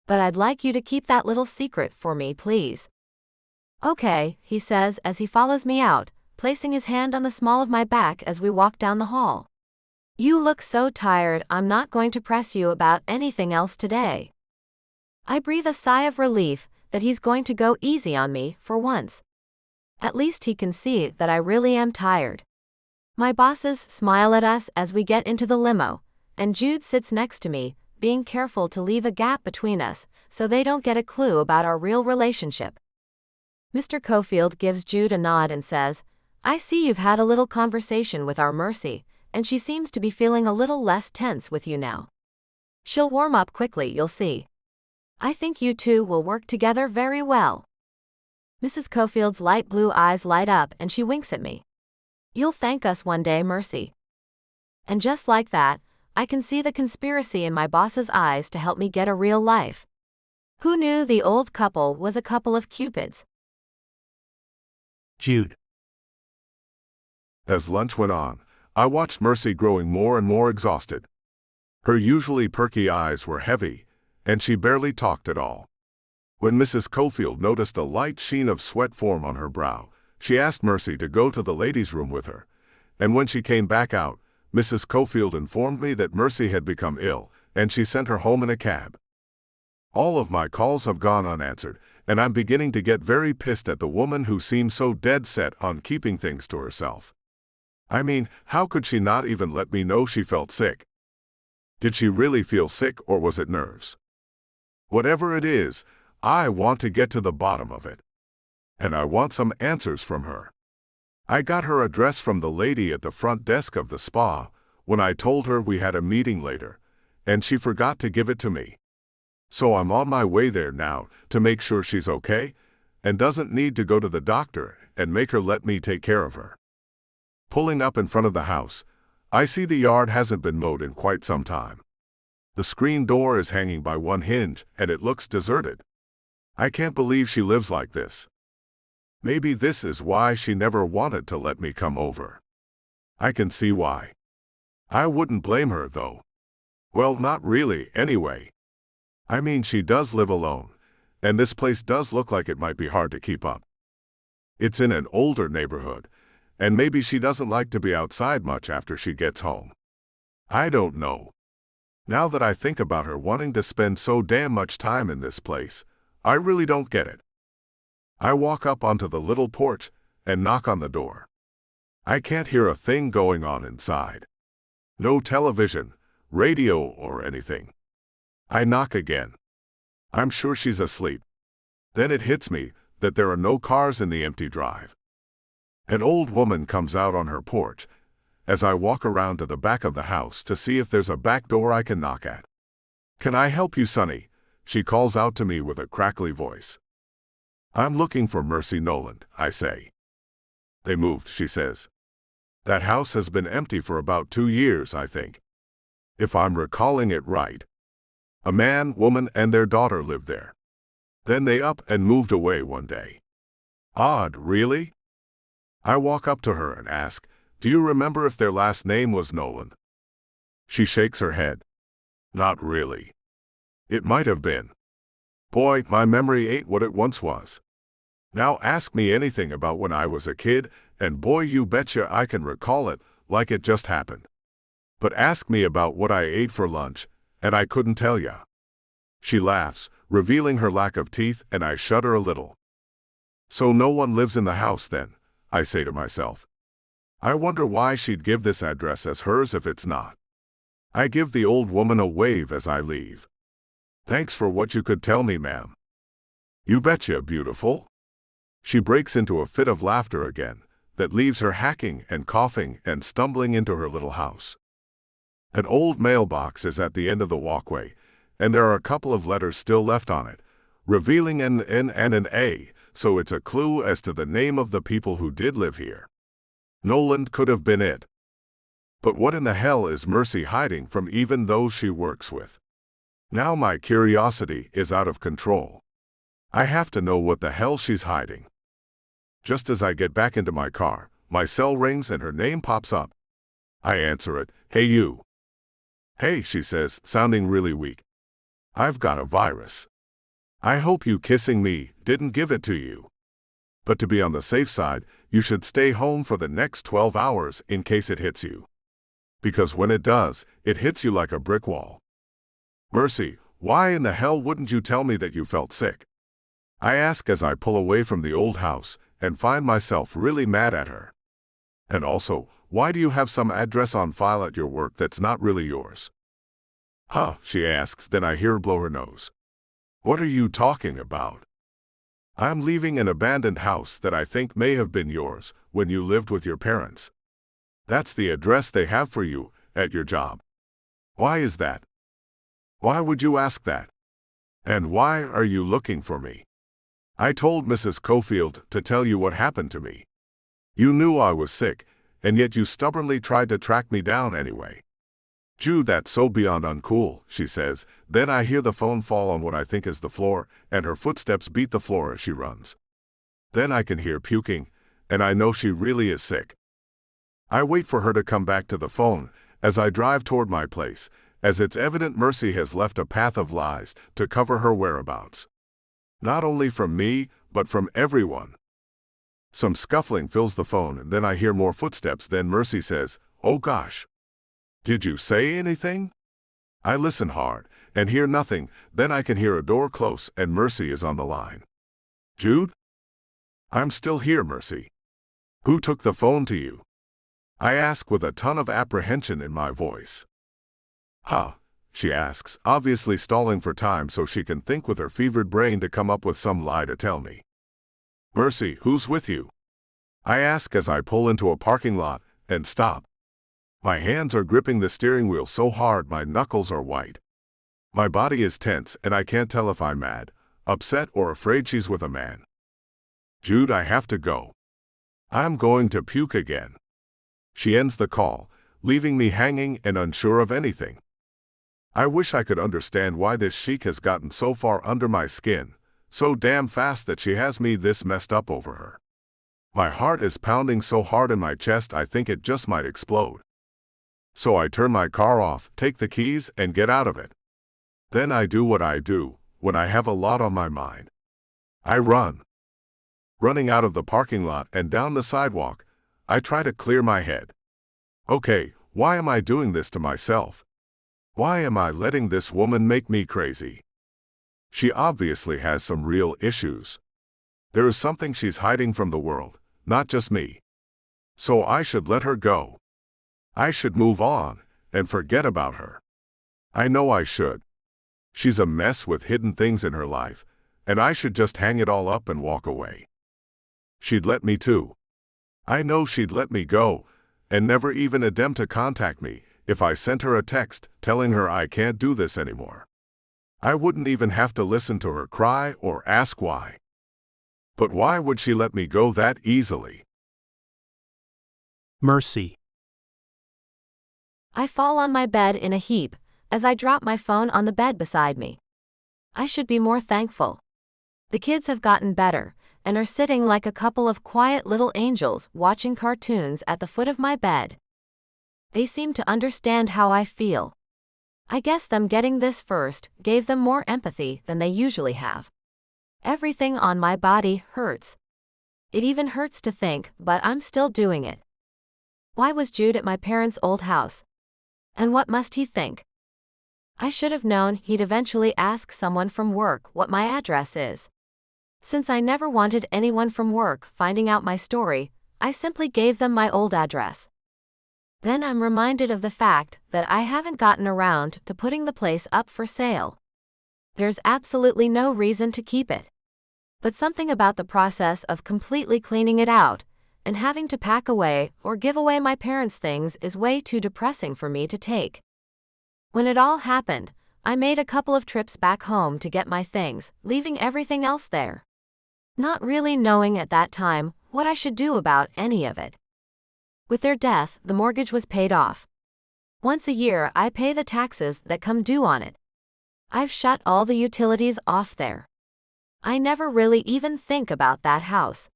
But I'd like you to keep that little secret for me, please. Okay, he says as he follows me out, placing his hand on the small of my back as we walk down the hall. You look so tired, I'm not going to press you about anything else today. I breathe a sigh of relief, that he's going to go easy on me for once. At least he can see that I really am tired. My bosses smile at us as we get into the limo, and Jude sits next to me, being careful to leave a gap between us so they don't get a clue about our real relationship. Mr. Cofield gives Jude a nod and says, "I see you've had a little conversation with our Mercy, and she seems to be feeling a little less tense with you now. She'll warm up quickly, you'll see. I think you two will work together very well." Mrs. Cofield's light blue eyes light up and she winks at me. "You'll thank us one day, Mercy." And just like that, I can see the conspiracy in my boss's eyes to help me get a real life. Who knew the old couple was a couple of cupids? Jude. As lunch went on, I watched Mercy growing more and more exhausted. Her usually perky eyes were heavy, and she barely talked at all. When Mrs. Cofield noticed a light sheen of sweat form on her brow, she asked Mercy to go to the ladies' room with her, and when she came back out, Mrs. Cofield informed me that Mercy had become ill, and she sent her home in a cab. All of my calls have gone unanswered, and I'm beginning to get very pissed at the woman who seems so dead set on keeping things to herself. I mean, how could she not even let me know she felt sick? Did she really feel sick, or was it nerves? Whatever it is, I want to get to the bottom of it. And I want some answers from her. I got her address from the lady at the front desk of the spa when I told her we had a meeting later, and she forgot to give it to me. So I'm on my way there now to make sure she's okay and doesn't need to go to the doctor and make her let me take care of her. Pulling up in front of the house, I see the yard hasn't been mowed in quite some time. The screen door is hanging by one hinge and it looks deserted. I can't believe she lives like this. Maybe this is why she never wanted to let me come over. I can see why. I wouldn't blame her, though. Well, not really, anyway. I mean, she does live alone, and this place does look like it might be hard to keep up. It's in an older neighborhood, and maybe she doesn't like to be outside much after she gets home. I don't know. Now that I think about her wanting to spend so damn much time in this place, I really don't get it. I walk up onto the little porch and knock on the door. I can't hear a thing going on inside. No television, radio, or anything. I knock again. I'm sure she's asleep. Then it hits me that there are no cars in the empty drive. An old woman comes out on her porch as I walk around to the back of the house to see if there's a back door I can knock at. "Can I help you, Sonny?" she calls out to me with a crackly voice. "I'm looking for Mercy Noland," I say. "They moved," she says. "That house has been empty for about 2 years, I think. If I'm recalling it right. A man, woman, and their daughter lived there. Then they up and moved away one day." "Odd, really?" I walk up to her and ask, "Do you remember if their last name was Noland?" She shakes her head. "Not really. It might have been. Boy, my memory ain't what it once was. Now ask me anything about when I was a kid, and boy, you betcha I can recall it like it just happened. But ask me about what I ate for lunch, and I couldn't tell ya." She laughs, revealing her lack of teeth, and I shudder a little. "So no one lives in the house then," I say to myself. I wonder why she'd give this address as hers if it's not. I give the old woman a wave as I leave. "Thanks for what you could tell me, ma'am." "You betcha, beautiful." She breaks into a fit of laughter again that leaves her hacking and coughing and stumbling into her little house. An old mailbox is at the end of the walkway, and there are a couple of letters still left on it, revealing an N and an A, so it's a clue as to the name of the people who did live here. Noland could have been it. But what in the hell is Mercy hiding from even those she works with? Now my curiosity is out of control. I have to know what the hell she's hiding. Just as I get back into my car, my cell rings and her name pops up. I answer it. "Hey you." "Hey," she says, sounding really weak. "I've got a virus. I hope you kissing me didn't give it to you. But to be on the safe side, you should stay home for the next 12 hours in case it hits you. Because when it does, it hits you like a brick wall." "Mercy, why in the hell wouldn't you tell me that you felt sick?" I ask as I pull away from the old house and find myself really mad at her. And also, why do you have some address on file at your work that's not really yours? Huh, she asks, then I hear her blow her nose. What are you talking about? I'm leaving an abandoned house that I think may have been yours when you lived with your parents. That's the address they have for you at your job. Why is that? Why would you ask that? And why are you looking for me? I told Mrs. Cofield to tell you what happened to me. You knew I was sick, and yet you stubbornly tried to track me down anyway. Jude, that's so beyond uncool, she says. Then I hear the phone fall on what I think is the floor, and her footsteps beat the floor as she runs. Then I can hear puking, and I know she really is sick. I wait for her to come back to the phone as I drive toward my place, as it's evident Mercy has left a path of lies to cover her whereabouts. Not only from me, but from everyone. Some scuffling fills the phone, and then I hear more footsteps. Then Mercy says, "Oh gosh. Did you say anything?" I listen hard and hear nothing. Then I can hear a door close and Mercy is on the line. "Jude?" "I'm still here, Mercy." "Who took the phone to you?" I ask with a ton of apprehension in my voice. "Huh?" she asks, obviously stalling for time so she can think with her fevered brain to come up with some lie to tell me. "Mercy, who's with you?" I ask as I pull into a parking lot and stop. My hands are gripping the steering wheel so hard my knuckles are white. My body is tense and I can't tell if I'm mad, upset, or afraid she's with a man. "Jude, I have to go. I'm going to puke again." She ends the call, leaving me hanging and unsure of anything. I wish I could understand why this chic has gotten so far under my skin, so damn fast that she has me this messed up over her. My heart is pounding so hard in my chest I think it just might explode. So I turn my car off, take the keys, and get out of it. Then I do what I do when I have a lot on my mind. I run. Running out of the parking lot and down the sidewalk, I try to clear my head. Okay, why am I doing this to myself? Why am I letting this woman make me crazy? She obviously has some real issues. There is something she's hiding from the world, not just me. So I should let her go. I should move on and forget about her. I know I should. She's a mess with hidden things in her life, and I should just hang it all up and walk away. She'd let me too. I know she'd let me go, and never even attempt to contact me if I sent her a text telling her I can't do this anymore. I wouldn't even have to listen to her cry or ask why. But why would she let me go that easily? Mercy. I fall on my bed in a heap as I drop my phone on the bed beside me. I should be more thankful. The kids have gotten better and are sitting like a couple of quiet little angels watching cartoons at the foot of my bed. They seem to understand how I feel. I guess them getting this first gave them more empathy than they usually have. Everything on my body hurts. It even hurts to think, but I'm still doing it. Why was Jude at my parents' old house? And what must he think? I should have known he'd eventually ask someone from work what my address is. Since I never wanted anyone from work finding out my story, I simply gave them my old address. Then I'm reminded of the fact that I haven't gotten around to putting the place up for sale. There's absolutely no reason to keep it. But something about the process of completely cleaning it out and having to pack away or give away my parents' things is way too depressing for me to take. When it all happened, I made a couple of trips back home to get my things, leaving everything else there. Not really knowing at that time what I should do about any of it. With their death, the mortgage was paid off. Once a year, I pay the taxes that come due on it. I've shut all the utilities off there. I never really even think about that house.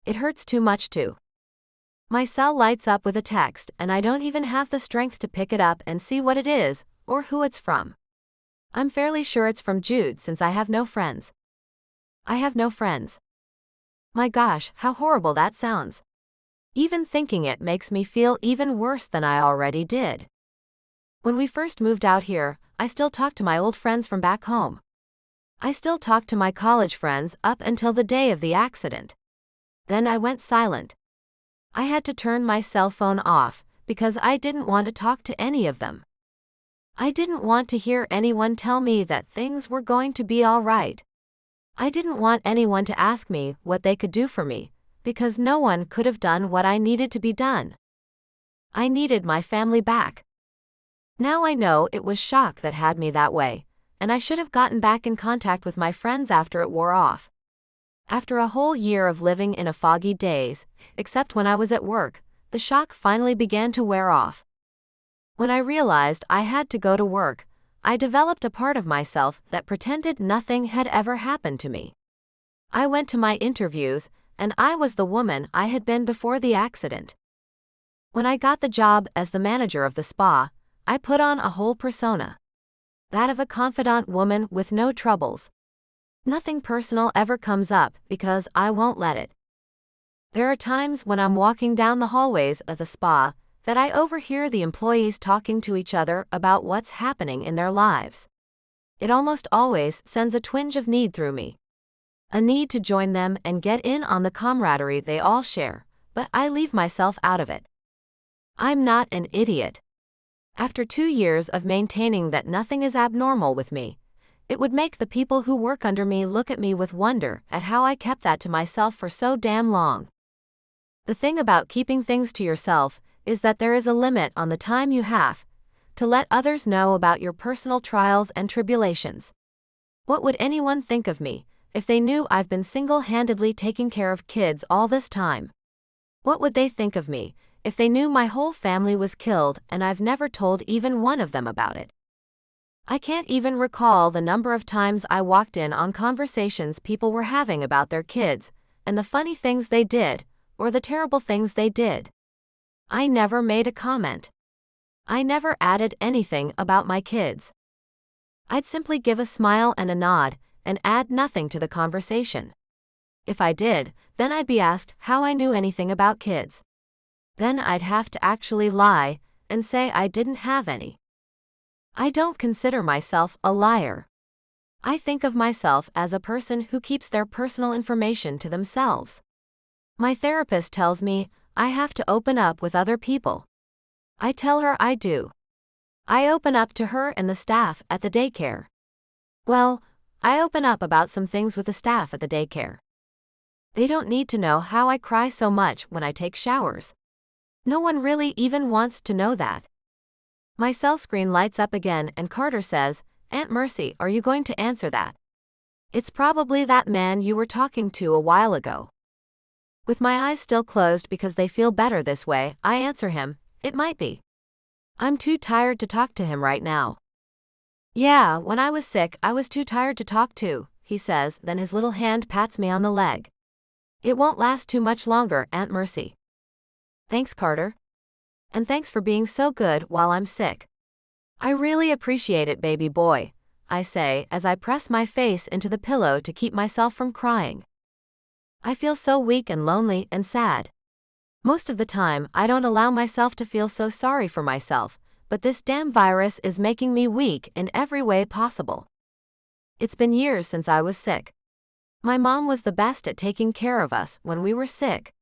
It hurts too much to. My cell lights up with a text, and I don't even have the strength to pick it up and see what it is, or who it's from. I'm fairly sure it's from Jude since I have no friends. I have no friends. My gosh, how horrible that sounds. Even thinking it makes me feel even worse than I already did. When we first moved out here, I still talked to my old friends from back home. I still talked to my college friends up until the day of the accident. Then I went silent. I had to turn my cell phone off because I didn't want to talk to any of them. I didn't want to hear anyone tell me that things were going to be all right. I didn't want anyone to ask me what they could do for me, because no one could have done what I needed to be done. I needed my family back. Now I know it was shock that had me that way, and I should have gotten back in contact with my friends after it wore off. After a whole year of living in a foggy daze, except when I was at work, the shock finally began to wear off. When I realized I had to go to work, I developed a part of myself that pretended nothing had ever happened to me. I went to my interviews, and I was the woman I had been before the accident. When I got the job as the manager of the spa, I put on a whole persona. That of a confidant woman with no troubles. Nothing personal ever comes up because I won't let it. There are times when I'm walking down the hallways of the spa that I overhear the employees talking to each other about what's happening in their lives. It almost always sends a twinge of need through me. A need to join them and get in on the camaraderie they all share, but I leave myself out of it. I'm not an idiot. After 2 years of maintaining that nothing is abnormal with me, it would make the people who work under me look at me with wonder at how I kept that to myself for so damn long. The thing about keeping things to yourself is that there is a limit on the time you have to let others know about your personal trials and tribulations. What would anyone think of me if they knew I've been single-handedly taking care of kids all this time? What would they think of me if they knew my whole family was killed and I've never told even one of them about it? I can't even recall the number of times I walked in on conversations people were having about their kids and the funny things they did or the terrible things they did. I never made a comment. I never added anything about my kids. I'd simply give a smile and a nod and add nothing to the conversation. If I did, then I'd be asked how I knew anything about kids. Then I'd have to actually lie and say I didn't have any. I don't consider myself a liar. I think of myself as a person who keeps their personal information to themselves. My therapist tells me I have to open up with other people. I tell her I do. I open up to her and the staff at the daycare. Well, I open up about some things with the staff at the daycare. They don't need to know how I cry so much when I take showers. No one really even wants to know that. My cell screen lights up again and Carter says, "Aunt Mercy, are you going to answer that? It's probably that man you were talking to a while ago." With my eyes still closed because they feel better this way, I answer him, "It might be. I'm too tired to talk to him right now." "Yeah, when I was sick, I was too tired to talk to," he says, then his little hand pats me on the leg. "It won't last too much longer, Aunt Mercy." "Thanks, Carter. And thanks for being so good while I'm sick. I really appreciate it, baby boy," I say as I press my face into the pillow to keep myself from crying. I feel so weak and lonely and sad. Most of the time, I don't allow myself to feel so sorry for myself, but this damn virus is making me weak in every way possible. It's been years since I was sick. My mom was the best at taking care of us when we were sick.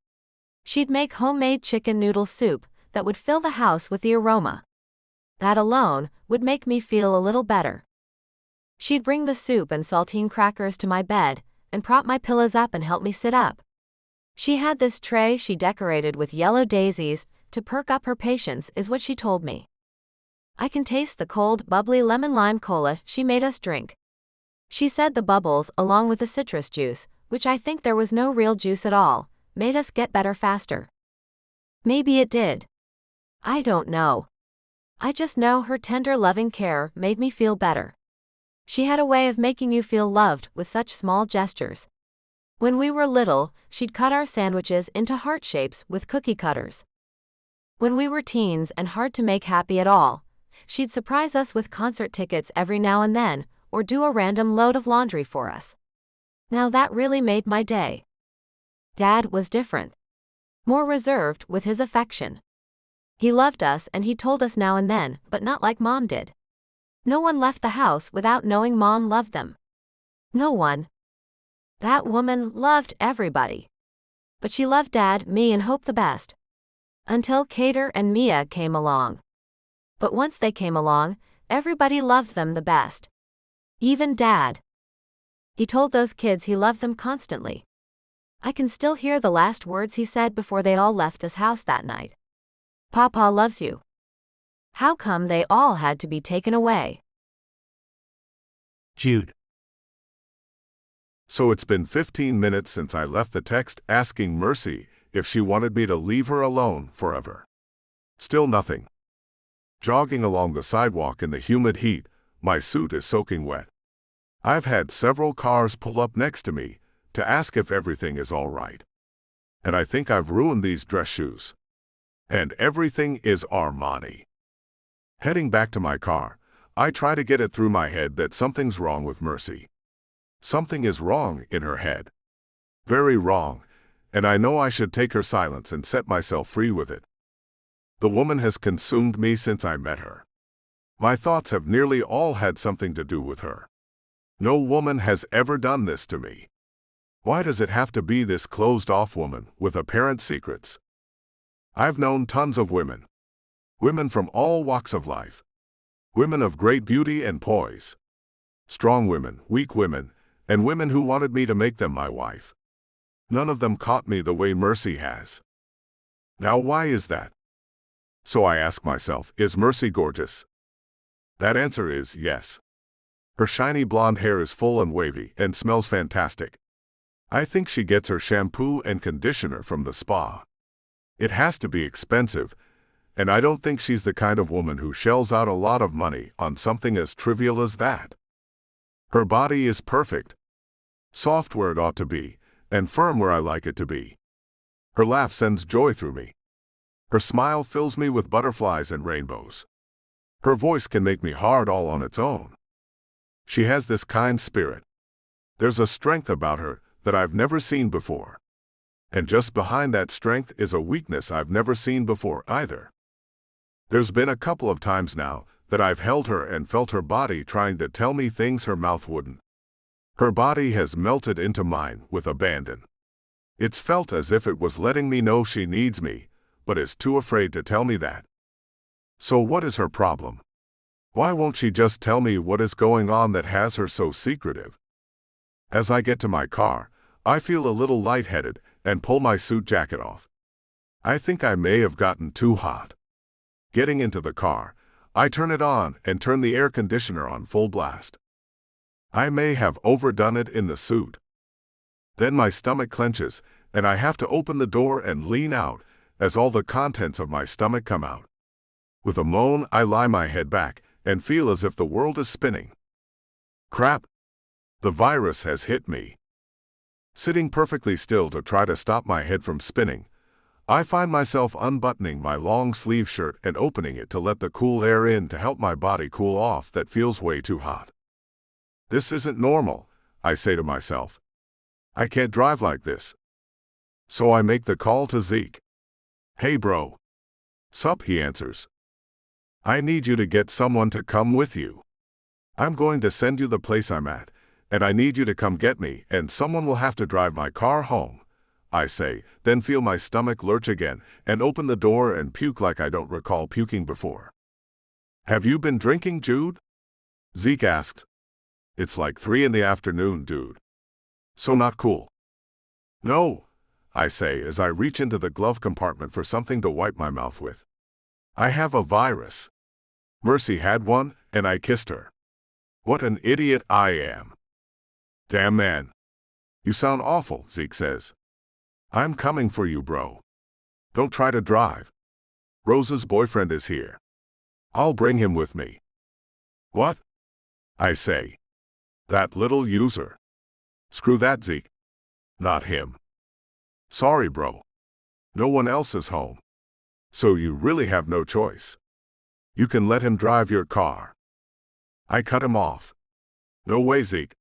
She'd make homemade chicken noodle soup that would fill the house with the aroma. That alone would make me feel a little better. She'd bring the soup and saltine crackers to my bed and prop my pillows up and help me sit up. She had this tray she decorated with yellow daisies to perk up her patience, is what she told me. I can taste the cold, bubbly lemon lime cola she made us drink. She said the bubbles, along with the citrus juice, which I think there was no real juice at all, made us get better faster. Maybe it did. I don't know. I just know her tender, loving care made me feel better. She had a way of making you feel loved with such small gestures. When we were little, she'd cut our sandwiches into heart shapes with cookie cutters. When we were teens and hard to make happy at all, she'd surprise us with concert tickets every now and then, or do a random load of laundry for us. Now that really made my day. Dad was different. More reserved with his affection. He loved us and he told us now and then, but not like Mom did. No one left the house without knowing Mom loved them. No one. That woman loved everybody. But she loved Dad, me, and Hope the best. Until Kater and Mia came along. But once they came along, everybody loved them the best. Even Dad. He told those kids he loved them constantly. I can still hear the last words he said before they all left this house that night. Papa loves you. How come they all had to be taken away? Jude. So it's been 15 minutes since I left the text asking Mercy if she wanted me to leave her alone forever. Still nothing. Jogging along the sidewalk in the humid heat, my suit is soaking wet. I've had several cars pull up next to me to ask if everything is all right. And I think I've ruined these dress shoes. And everything is Armani. Heading back to my car, I try to get it through my head that something's wrong with Mercy. Something is wrong in her head. Very wrong, and I know I should take her silence and set myself free with it. The woman has consumed me since I met her. My thoughts have nearly all had something to do with her. No woman has ever done this to me. Why does it have to be this closed-off woman with apparent secrets? I've known tons of women. Women from all walks of life. Women of great beauty and poise. Strong women, weak women, and women who wanted me to make them my wife. None of them caught me the way Mercy has. Now why is that? So I ask myself, is Mercy gorgeous? That answer is yes. Her shiny blonde hair is full and wavy and smells fantastic. I think she gets her shampoo and conditioner from the spa. It has to be expensive, and I don't think she's the kind of woman who shells out a lot of money on something as trivial as that. Her body is perfect. Soft where it ought to be, and firm where I like it to be. Her laugh sends joy through me. Her smile fills me with butterflies and rainbows. Her voice can make me hard all on its own. She has this kind spirit. There's a strength about her that I've never seen before. And just behind that strength is a weakness I've never seen before either. There's been a couple of times now that I've held her and felt her body trying to tell me things her mouth wouldn't. Her body has melted into mine with abandon. It's felt as if it was letting me know she needs me, but is too afraid to tell me that. So what is her problem? Why won't she just tell me what is going on that has her so secretive? As I get to my car, I feel a little lightheaded and pull my suit jacket off. I think I may have gotten too hot. Getting into the car, I turn it on and turn the air conditioner on full blast. I may have overdone it in the suit. Then my stomach clenches, and I have to open the door and lean out as all the contents of my stomach come out. With a moan, I lie my head back and feel as if the world is spinning. Crap! The virus has hit me. Sitting perfectly still to try to stop my head from spinning, I find myself unbuttoning my long-sleeve shirt and opening it to let the cool air in to help my body cool off that feels way too hot. This isn't normal, I say to myself. I can't drive like this. So I make the call to Zeke. Hey bro. Sup, he answers. I need you to get someone to come with you. I'm going to send you the place I'm at, and I need you to come get me, and someone will have to drive my car home, I say, then feel my stomach lurch again, and open the door and puke like I don't recall puking before. Have you been drinking, Jude? Zeke asks. It's like 3 in the afternoon, dude. So not cool. No, I say as I reach into the glove compartment for something to wipe my mouth with. I have a virus. Mercy had one, and I kissed her. What an idiot I am. Damn man. You sound awful, Zeke says. I'm coming for you, bro. Don't try to drive. Rose's boyfriend is here. I'll bring him with me. What? I say. That little user. Screw that, Zeke. Not him. Sorry, bro. No one else is home. So you really have no choice. You can let him drive your car. I cut him off. No way, Zeke.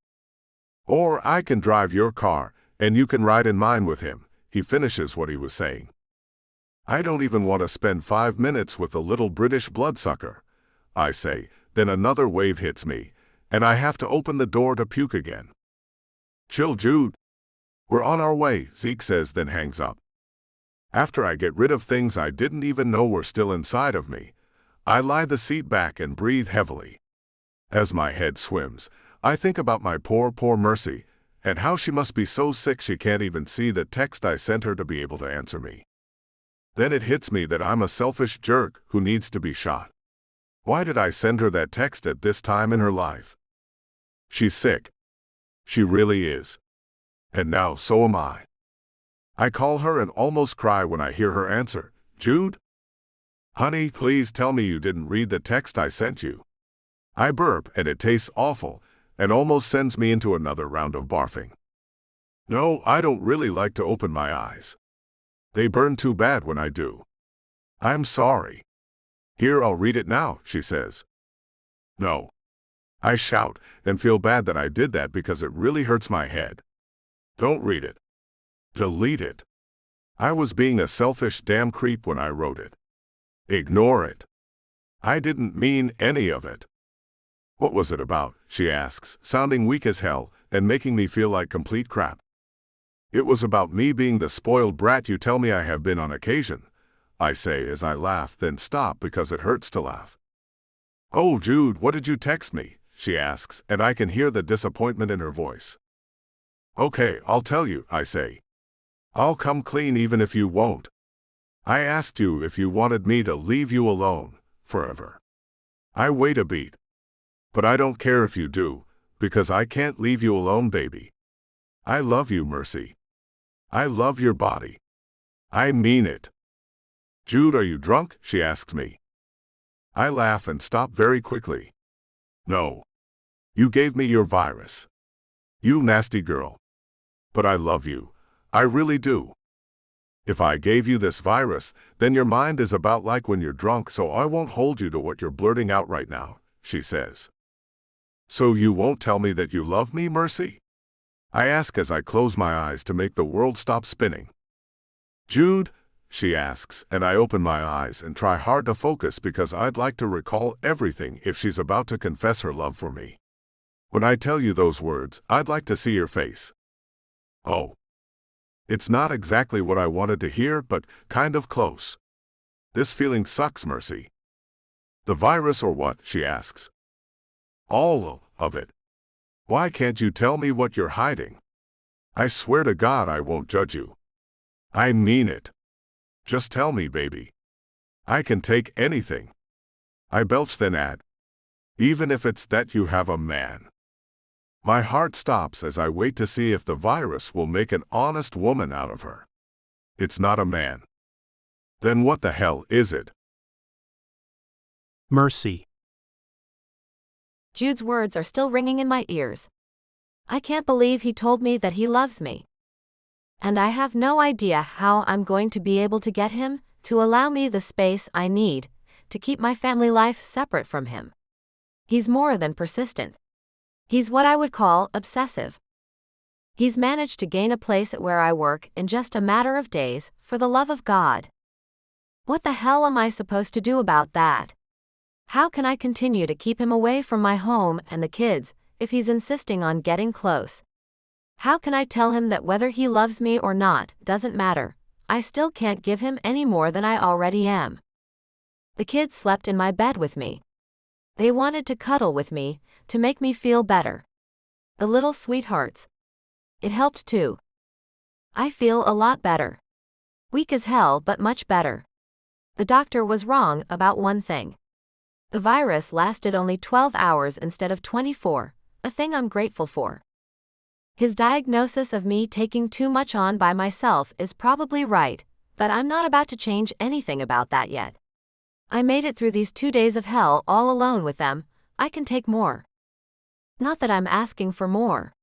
Or I can drive your car, and you can ride in mine with him, he finishes what he was saying. I don't even want to spend 5 minutes with the little British bloodsucker, I say, then another wave hits me, and I have to open the door to puke again. Chill, Jude. We're on our way, Zeke says, then hangs up. After I get rid of things I didn't even know were still inside of me, I lie the seat back and breathe heavily. As my head swims, I think about my poor Mercy, and how she must be so sick she can't even see the text I sent her to be able to answer me. Then it hits me that I'm a selfish jerk who needs to be shot. Why did I send her that text at this time in her life? She's sick. She really is. And now so am I. I call her and almost cry when I hear her answer, Jude? Honey, please tell me you didn't read the text I sent you. I burp and it tastes awful and almost sends me into another round of barfing. No, I don't really like to open my eyes. They burn too bad when I do. I'm sorry. Here, I'll read it now, she says. No. I shout and feel bad that I did that because it really hurts my head. Don't read it. Delete it. I was being a selfish damn creep when I wrote it. Ignore it. I didn't mean any of it. What was it about? She asks, sounding weak as hell and making me feel like complete crap. It was about me being the spoiled brat you tell me I have been on occasion, I say as I laugh, then stop because it hurts to laugh. Oh, Jude, what did you text me? She asks, and I can hear the disappointment in her voice. Okay, I'll tell you, I say. I'll come clean even if you won't. I asked you if you wanted me to leave you alone, forever. I wait a beat. But I don't care if you do, because I can't leave you alone, baby. I love you, Mercy. I love your body. I mean it. Jude, are you drunk? She asks me. I laugh and stop very quickly. No. You gave me your virus. You nasty girl. But I love you. I really do. If I gave you this virus, then your mind is about like when you're drunk, so I won't hold you to what you're blurting out right now, she says. So you won't tell me that you love me, Mercy? I ask as I close my eyes to make the world stop spinning. Jude, she asks, and I open my eyes and try hard to focus because I'd like to recall everything if she's about to confess her love for me. When I tell you those words, I'd like to see your face. Oh. It's not exactly what I wanted to hear, but kind of close. This feeling sucks, Mercy. The virus or what? She asks. All of it. Why can't you tell me what you're hiding? I swear to God I won't judge you. I mean it. Just tell me, baby. I can take anything. I belch then add. Even if it's that you have a man. My heart stops as I wait to see if the virus will make an honest woman out of her. It's not a man. Then what the hell is it? Mercy. Jude's words are still ringing in my ears. I can't believe he told me that he loves me. And I have no idea how I'm going to be able to get him to allow me the space I need to keep my family life separate from him. He's more than persistent. He's what I would call obsessive. He's managed to gain a place at where I work in just a matter of days, for the love of God. What the hell am I supposed to do about that? How can I continue to keep him away from my home and the kids if he's insisting on getting close? How can I tell him that whether he loves me or not doesn't matter? I still can't give him any more than I already am. The kids slept in my bed with me. They wanted to cuddle with me to make me feel better. The little sweethearts. It helped too. I feel a lot better. Weak as hell, but much better. The doctor was wrong about one thing. The virus lasted only 12 hours instead of 24, a thing I'm grateful for. His diagnosis of me taking too much on by myself is probably right, but I'm not about to change anything about that yet. I made it through these 2 days of hell all alone with them. I can take more. Not that I'm asking for more.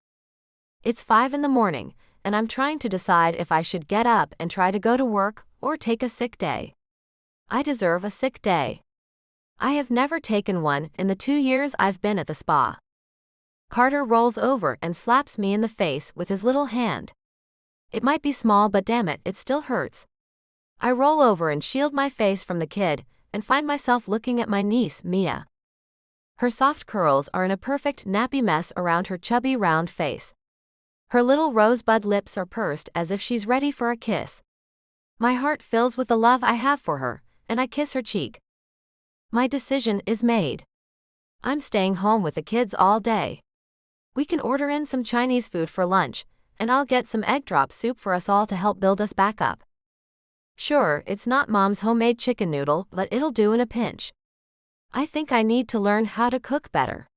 It's 5 in the morning, and I'm trying to decide if I should get up and try to go to work or take a sick day. I deserve a sick day. I have never taken one in the 2 years I've been at the spa. Carter rolls over and slaps me in the face with his little hand. It might be small, but damn it, it still hurts. I roll over and shield my face from the kid, and find myself looking at my niece, Mia. Her soft curls are in a perfect nappy mess around her chubby round face. Her little rosebud lips are pursed as if she's ready for a kiss. My heart fills with the love I have for her, and I kiss her cheek. My decision is made. I'm staying home with the kids all day. We can order in some Chinese food for lunch, and I'll get some egg drop soup for us all to help build us back up. Sure, it's not Mom's homemade chicken noodle, but it'll do in a pinch. I think I need to learn how to cook better.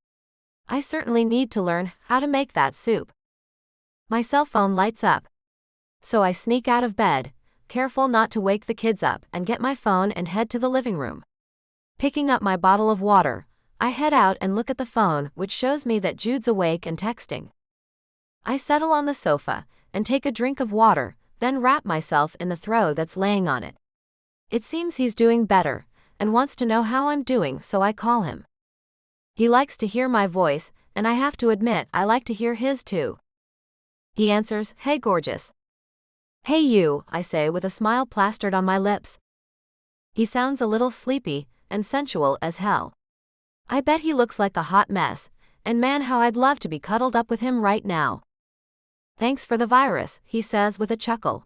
I certainly need to learn how to make that soup. My cell phone lights up. So I sneak out of bed, careful not to wake the kids up, and get my phone and head to the living room. Picking up my bottle of water, I head out and look at the phone, which shows me that Jude's awake and texting. I settle on the sofa and take a drink of water, then wrap myself in the throw that's laying on it. It seems he's doing better and wants to know how I'm doing, so I call him. He likes to hear my voice, and I have to admit I like to hear his too. He answers, "Hey gorgeous." "Hey you," I say with a smile plastered on my lips. He sounds a little sleepy and sensual as hell. I bet he looks like a hot mess, and man how I'd love to be cuddled up with him right now. "Thanks for the virus," he says with a chuckle.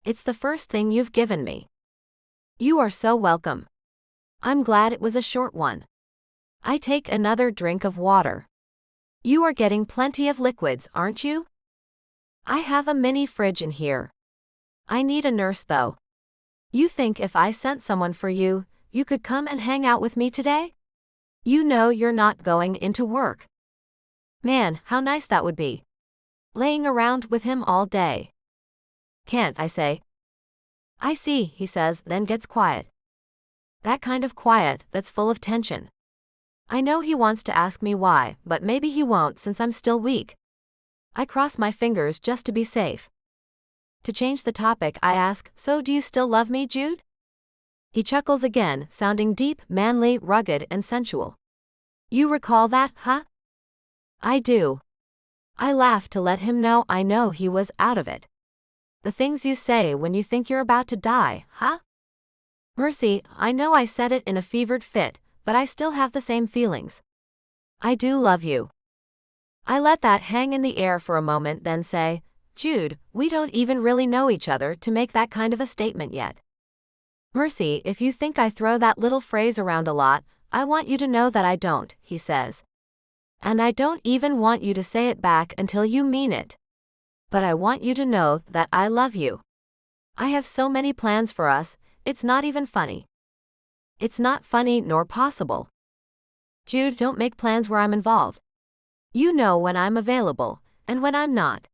"It's the first thing you've given me." "You are so welcome. I'm glad it was a short one." I take another drink of water. "You are getting plenty of liquids, aren't you?" "I have a mini fridge in here. I need a nurse though. You think if I sent someone for you, you could come and hang out with me today? You know you're not going into work." Man, how nice that would be. Laying around with him all day. "Can't," I say. "I see," he says, then gets quiet. That kind of quiet that's full of tension. I know he wants to ask me why, but maybe he won't since I'm still weak. I cross my fingers just to be safe. To change the topic, I ask, "So do you still love me, Jude?" He chuckles again, sounding deep, manly, rugged, and sensual. "You recall that, huh?" "I do." I laugh to let him know I know he was out of it. "The things you say when you think you're about to die, huh?" "Mercy, I know I said it in a fevered fit, but I still have the same feelings. I do love you." I let that hang in the air for a moment, then say, "Jude, we don't even really know each other to make that kind of a statement yet." "Mercy, if you think I throw that little phrase around a lot, I want you to know that I don't," he says. "And I don't even want you to say it back until you mean it. But I want you to know that I love you. I have so many plans for us, it's not even funny." It's not funny nor possible. "Jude, don't make plans where I'm involved. You know when I'm available, and when I'm not.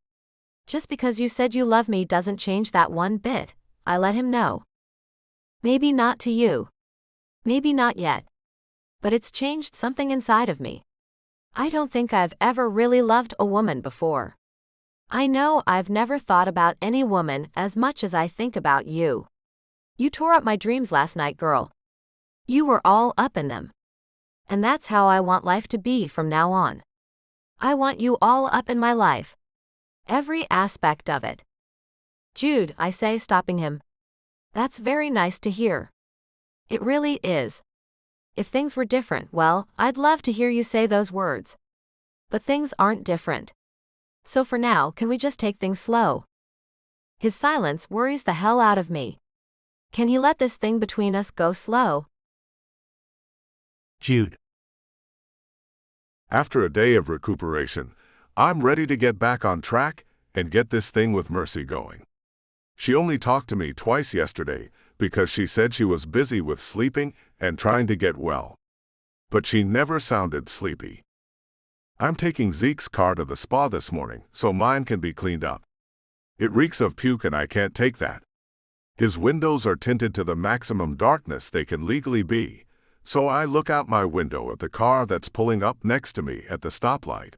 Just because you said you love me doesn't change that one bit," I let him know. "Maybe not to you. Maybe not yet. But it's changed something inside of me. I don't think I've ever really loved a woman before. I know I've never thought about any woman as much as I think about you. You tore up my dreams last night, girl. You were all up in them. And that's how I want life to be from now on. I want you all up in my life. Every aspect of it." "Jude," I say, stopping him. "That's very nice to hear. It really is. If things were different, well, I'd love to hear you say those words. But things aren't different. So for now, can we just take things slow?" His silence worries the hell out of me. Can he let this thing between us go slow? Jude. After a day of recuperation, I'm ready to get back on track and get this thing with Mercy going. She only talked to me twice yesterday because she said she was busy with sleeping and trying to get well. But she never sounded sleepy. I'm taking Zeke's car to the spa this morning so mine can be cleaned up. It reeks of puke and I can't take that. His windows are tinted to the maximum darkness they can legally be, so I look out my window at the car that's pulling up next to me at the stoplight.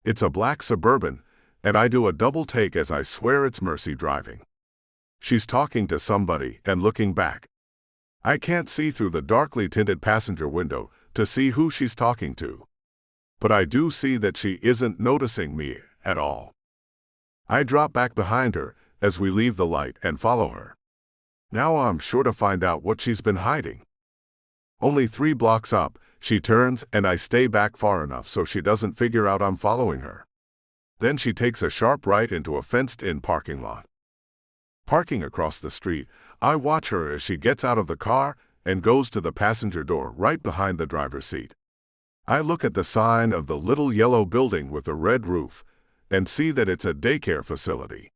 It's a black Suburban, and I do a double take as I swear it's Mercy driving. She's talking to somebody and looking back. I can't see through the darkly tinted passenger window to see who she's talking to. But I do see that she isn't noticing me at all. I drop back behind her as we leave the light and follow her. Now I'm sure to find out what she's been hiding. Only 3 blocks up, she turns and I stay back far enough so she doesn't figure out I'm following her. Then she takes a sharp right into a fenced-in parking lot. Parking across the street, I watch her as she gets out of the car and goes to the passenger door right behind the driver's seat. I look at the sign of the little yellow building with the red roof and see that it's a daycare facility.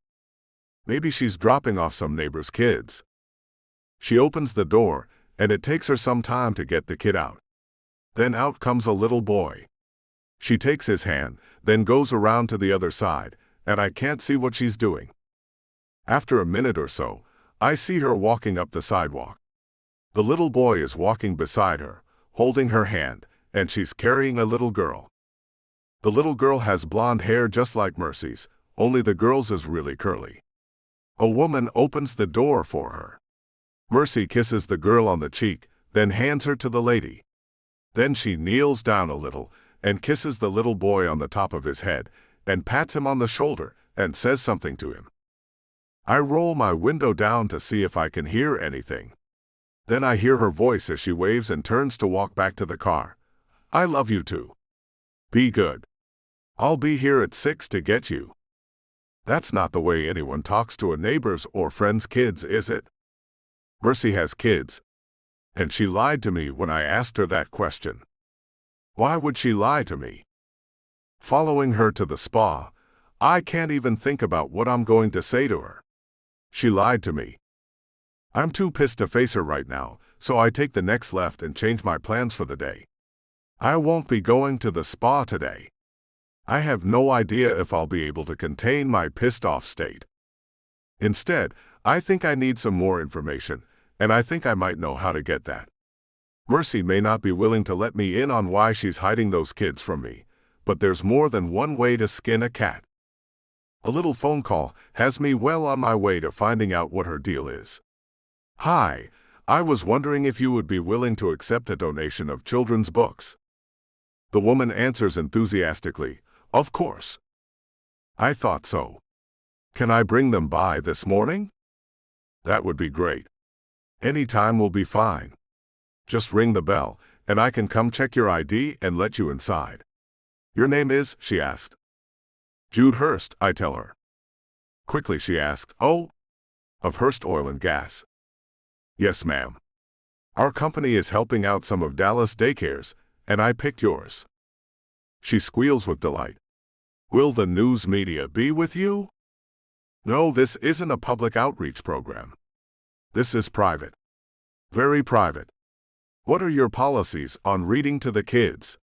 Maybe she's dropping off some neighbor's kids. She opens the door, and it takes her some time to get the kid out. Then out comes a little boy. She takes his hand, then goes around to the other side, and I can't see what she's doing. After a minute or so, I see her walking up the sidewalk. The little boy is walking beside her, holding her hand, and she's carrying a little girl. The little girl has blonde hair just like Mercy's, only the girl's is really curly. A woman opens the door for her. Mercy kisses the girl on the cheek, then hands her to the lady. Then she kneels down a little and kisses the little boy on the top of his head and pats him on the shoulder and says something to him. I roll my window down to see if I can hear anything. Then I hear her voice as she waves and turns to walk back to the car. I love you too. Be good. I'll be here at 6 to get you. That's not the way anyone talks to a neighbor's or friend's kids, is it? Mercy has kids, and she lied to me when I asked her that question. Why would she lie to me? Following her to the spa, I can't even think about what I'm going to say to her. She lied to me. I'm too pissed to face her right now, so I take the next left and change my plans for the day. I won't be going to the spa today. I have no idea if I'll be able to contain my pissed-off state. Instead, I think I need some more information, and I think I might know how to get that. Mercy may not be willing to let me in on why she's hiding those kids from me, but there's more than one way to skin a cat. A little phone call has me well on my way to finding out what her deal is. Hi, I was wondering if you would be willing to accept a donation of children's books. The woman answers enthusiastically, of course. I thought so. Can I bring them by this morning? That would be great. Any time will be fine. Just ring the bell, and I can come check your ID and let you inside. Your name is, she asked. Jude Hurst, I tell her. Quickly she asked, oh, of Hurst Oil and Gas. Yes, ma'am. Our company is helping out some of Dallas daycares, and I picked yours. She squeals with delight. Will the news media be with you? No, this isn't a public outreach program. This is private. Very private. What are your policies on reading to the kids?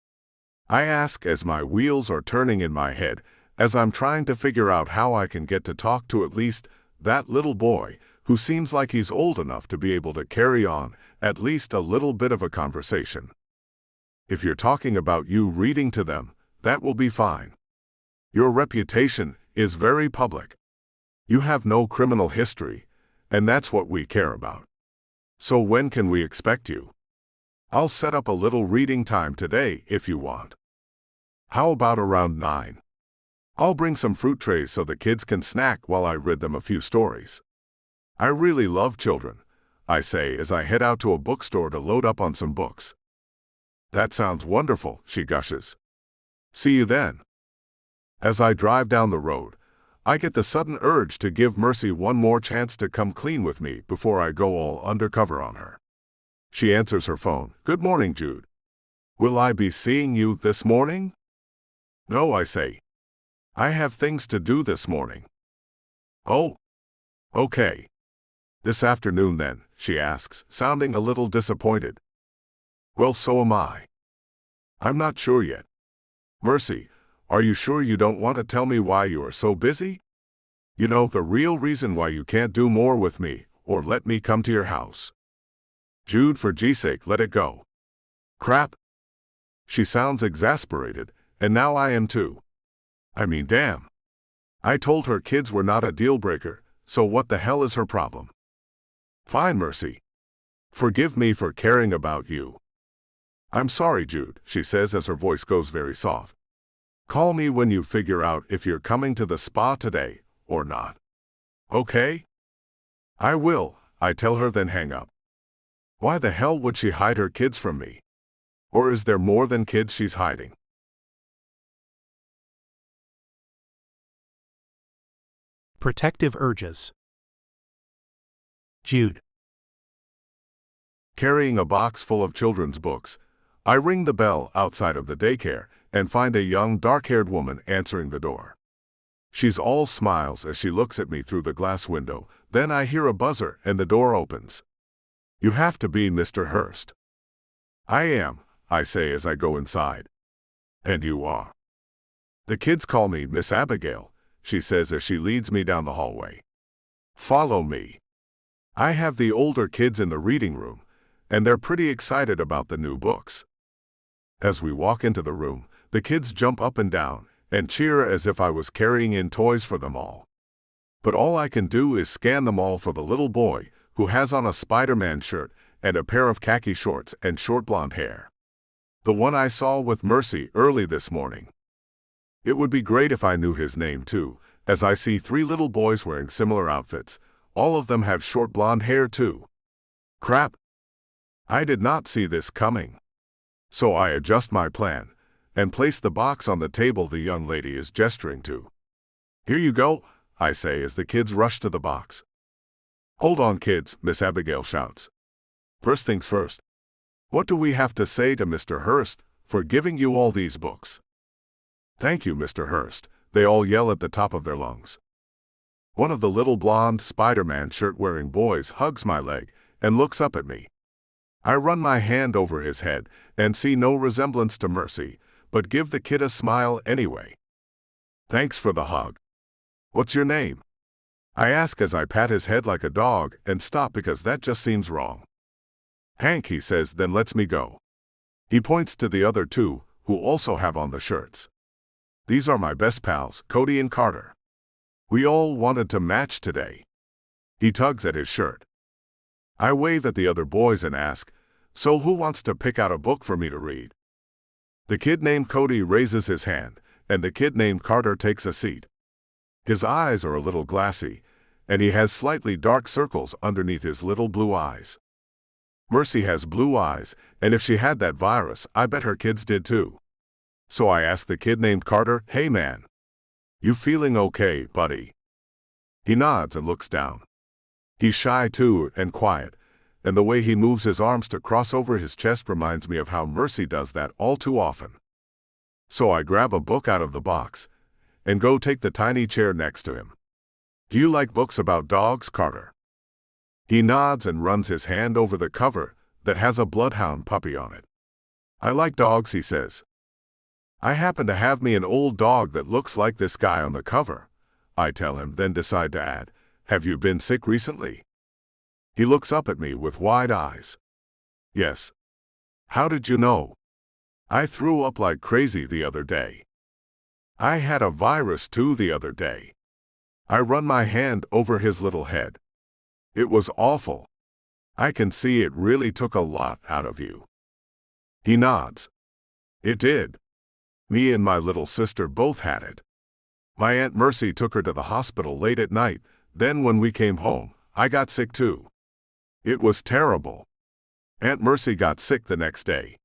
I ask as my wheels are turning in my head, as I'm trying to figure out how I can get to talk to at least that little boy, who seems like he's old enough to be able to carry on at least a little bit of a conversation. If you're talking about you reading to them, that will be fine. Your reputation is very public. You have no criminal history, and that's what we care about. So when can we expect you? I'll set up a little reading time today if you want. How about around 9? I'll bring some fruit trays so the kids can snack while I read them a few stories. I really love children, I say as I head out to a bookstore to load up on some books. That sounds wonderful, she gushes. See you then. As I drive down the road, I get the sudden urge to give Mercy one more chance to come clean with me before I go all undercover on her. She answers her phone. Good morning, Jude. Will I be seeing you this morning? No, I say. I have things to do this morning. Oh, okay. This afternoon then, she asks, sounding a little disappointed. Well, so am I. I'm not sure yet. Mercy, are you sure you don't want to tell me why you are so busy? You know, the real reason why you can't do more with me, or let me come to your house. Jude, for G's sake, let it go. Crap. She sounds exasperated, and now I am too. I mean, damn. I told her kids were not a deal breaker, so what the hell is her problem? Fine, Mercy. Forgive me for caring about you. I'm sorry, Jude, she says as her voice goes very soft. Call me when you figure out if you're coming to the spa today or not. Okay? I will, I tell her, then hang up. Why the hell would she hide her kids from me? Or is there more than kids she's hiding? Protective urges. Jude. Carrying a box full of children's books, I ring the bell outside of the daycare and find a young dark-haired woman answering the door. She's all smiles as she looks at me through the glass window. Then I hear a buzzer and the door opens. "You have to be Mr. Hurst." "I am," I say as I go inside. "And you are?" "The kids call me Miss Abigail," she says as she leads me down the hallway. "Follow me." I have the older kids in the reading room, and they're pretty excited about the new books. As we walk into the room, the kids jump up and down and cheer as if I was carrying in toys for them all. But all I can do is scan them all for the little boy who has on a Spider-Man shirt and a pair of khaki shorts and short blonde hair. The one I saw with Mercy early this morning. It would be great if I knew his name too, as I see 3 little boys wearing similar outfits. All of them have short blonde hair too. Crap! I did not see this coming. So I adjust my plan and place the box on the table the young lady is gesturing to. "Here you go," I say as the kids rush to the box. "Hold on, kids," Miss Abigail shouts. "First things first. What do we have to say to Mr. Hurst for giving you all these books?" "Thank you, Mr. Hurst," they all yell at the top of their lungs. One of the little blonde Spider-Man shirt-wearing boys hugs my leg and looks up at me. I run my hand over his head and see no resemblance to Mercy, but give the kid a smile anyway. "Thanks for the hug. What's your name?" I ask as I pat his head like a dog and stop because that just seems wrong. "Hank," he says, then lets me go. He points to the other 2, who also have on the shirts. "These are my best pals, Cody and Carter. We all wanted to match today." He tugs at his shirt. I wave at the other boys and ask, "So who wants to pick out a book for me to read?" The kid named Cody raises his hand, and the kid named Carter takes a seat. His eyes are a little glassy, and he has slightly dark circles underneath his little blue eyes. Mercy has blue eyes, and if she had that virus, I bet her kids did too. So I ask the kid named Carter, "Hey man, you feeling okay, buddy?" He nods and looks down. He's shy too and quiet, and the way he moves his arms to cross over his chest reminds me of how Mercy does that all too often. So I grab a book out of the box and go take the tiny chair next to him. "Do you like books about dogs, Carter?" He nods and runs his hand over the cover that has a bloodhound puppy on it. "I like dogs," he says. "I happen to have me an old dog that looks like this guy on the cover," I tell him, then decide to add, "Have you been sick recently?" He looks up at me with wide eyes. "Yes." "How did you know?" "I threw up like crazy the other day." "I had a virus too the other day." I run my hand over his little head. "It was awful. I can see it really took a lot out of you." He nods. "It did. Me and my little sister both had it. My Aunt Mercy took her to the hospital late at night, then when we came home, I got sick too. It was terrible. Aunt Mercy got sick the next day.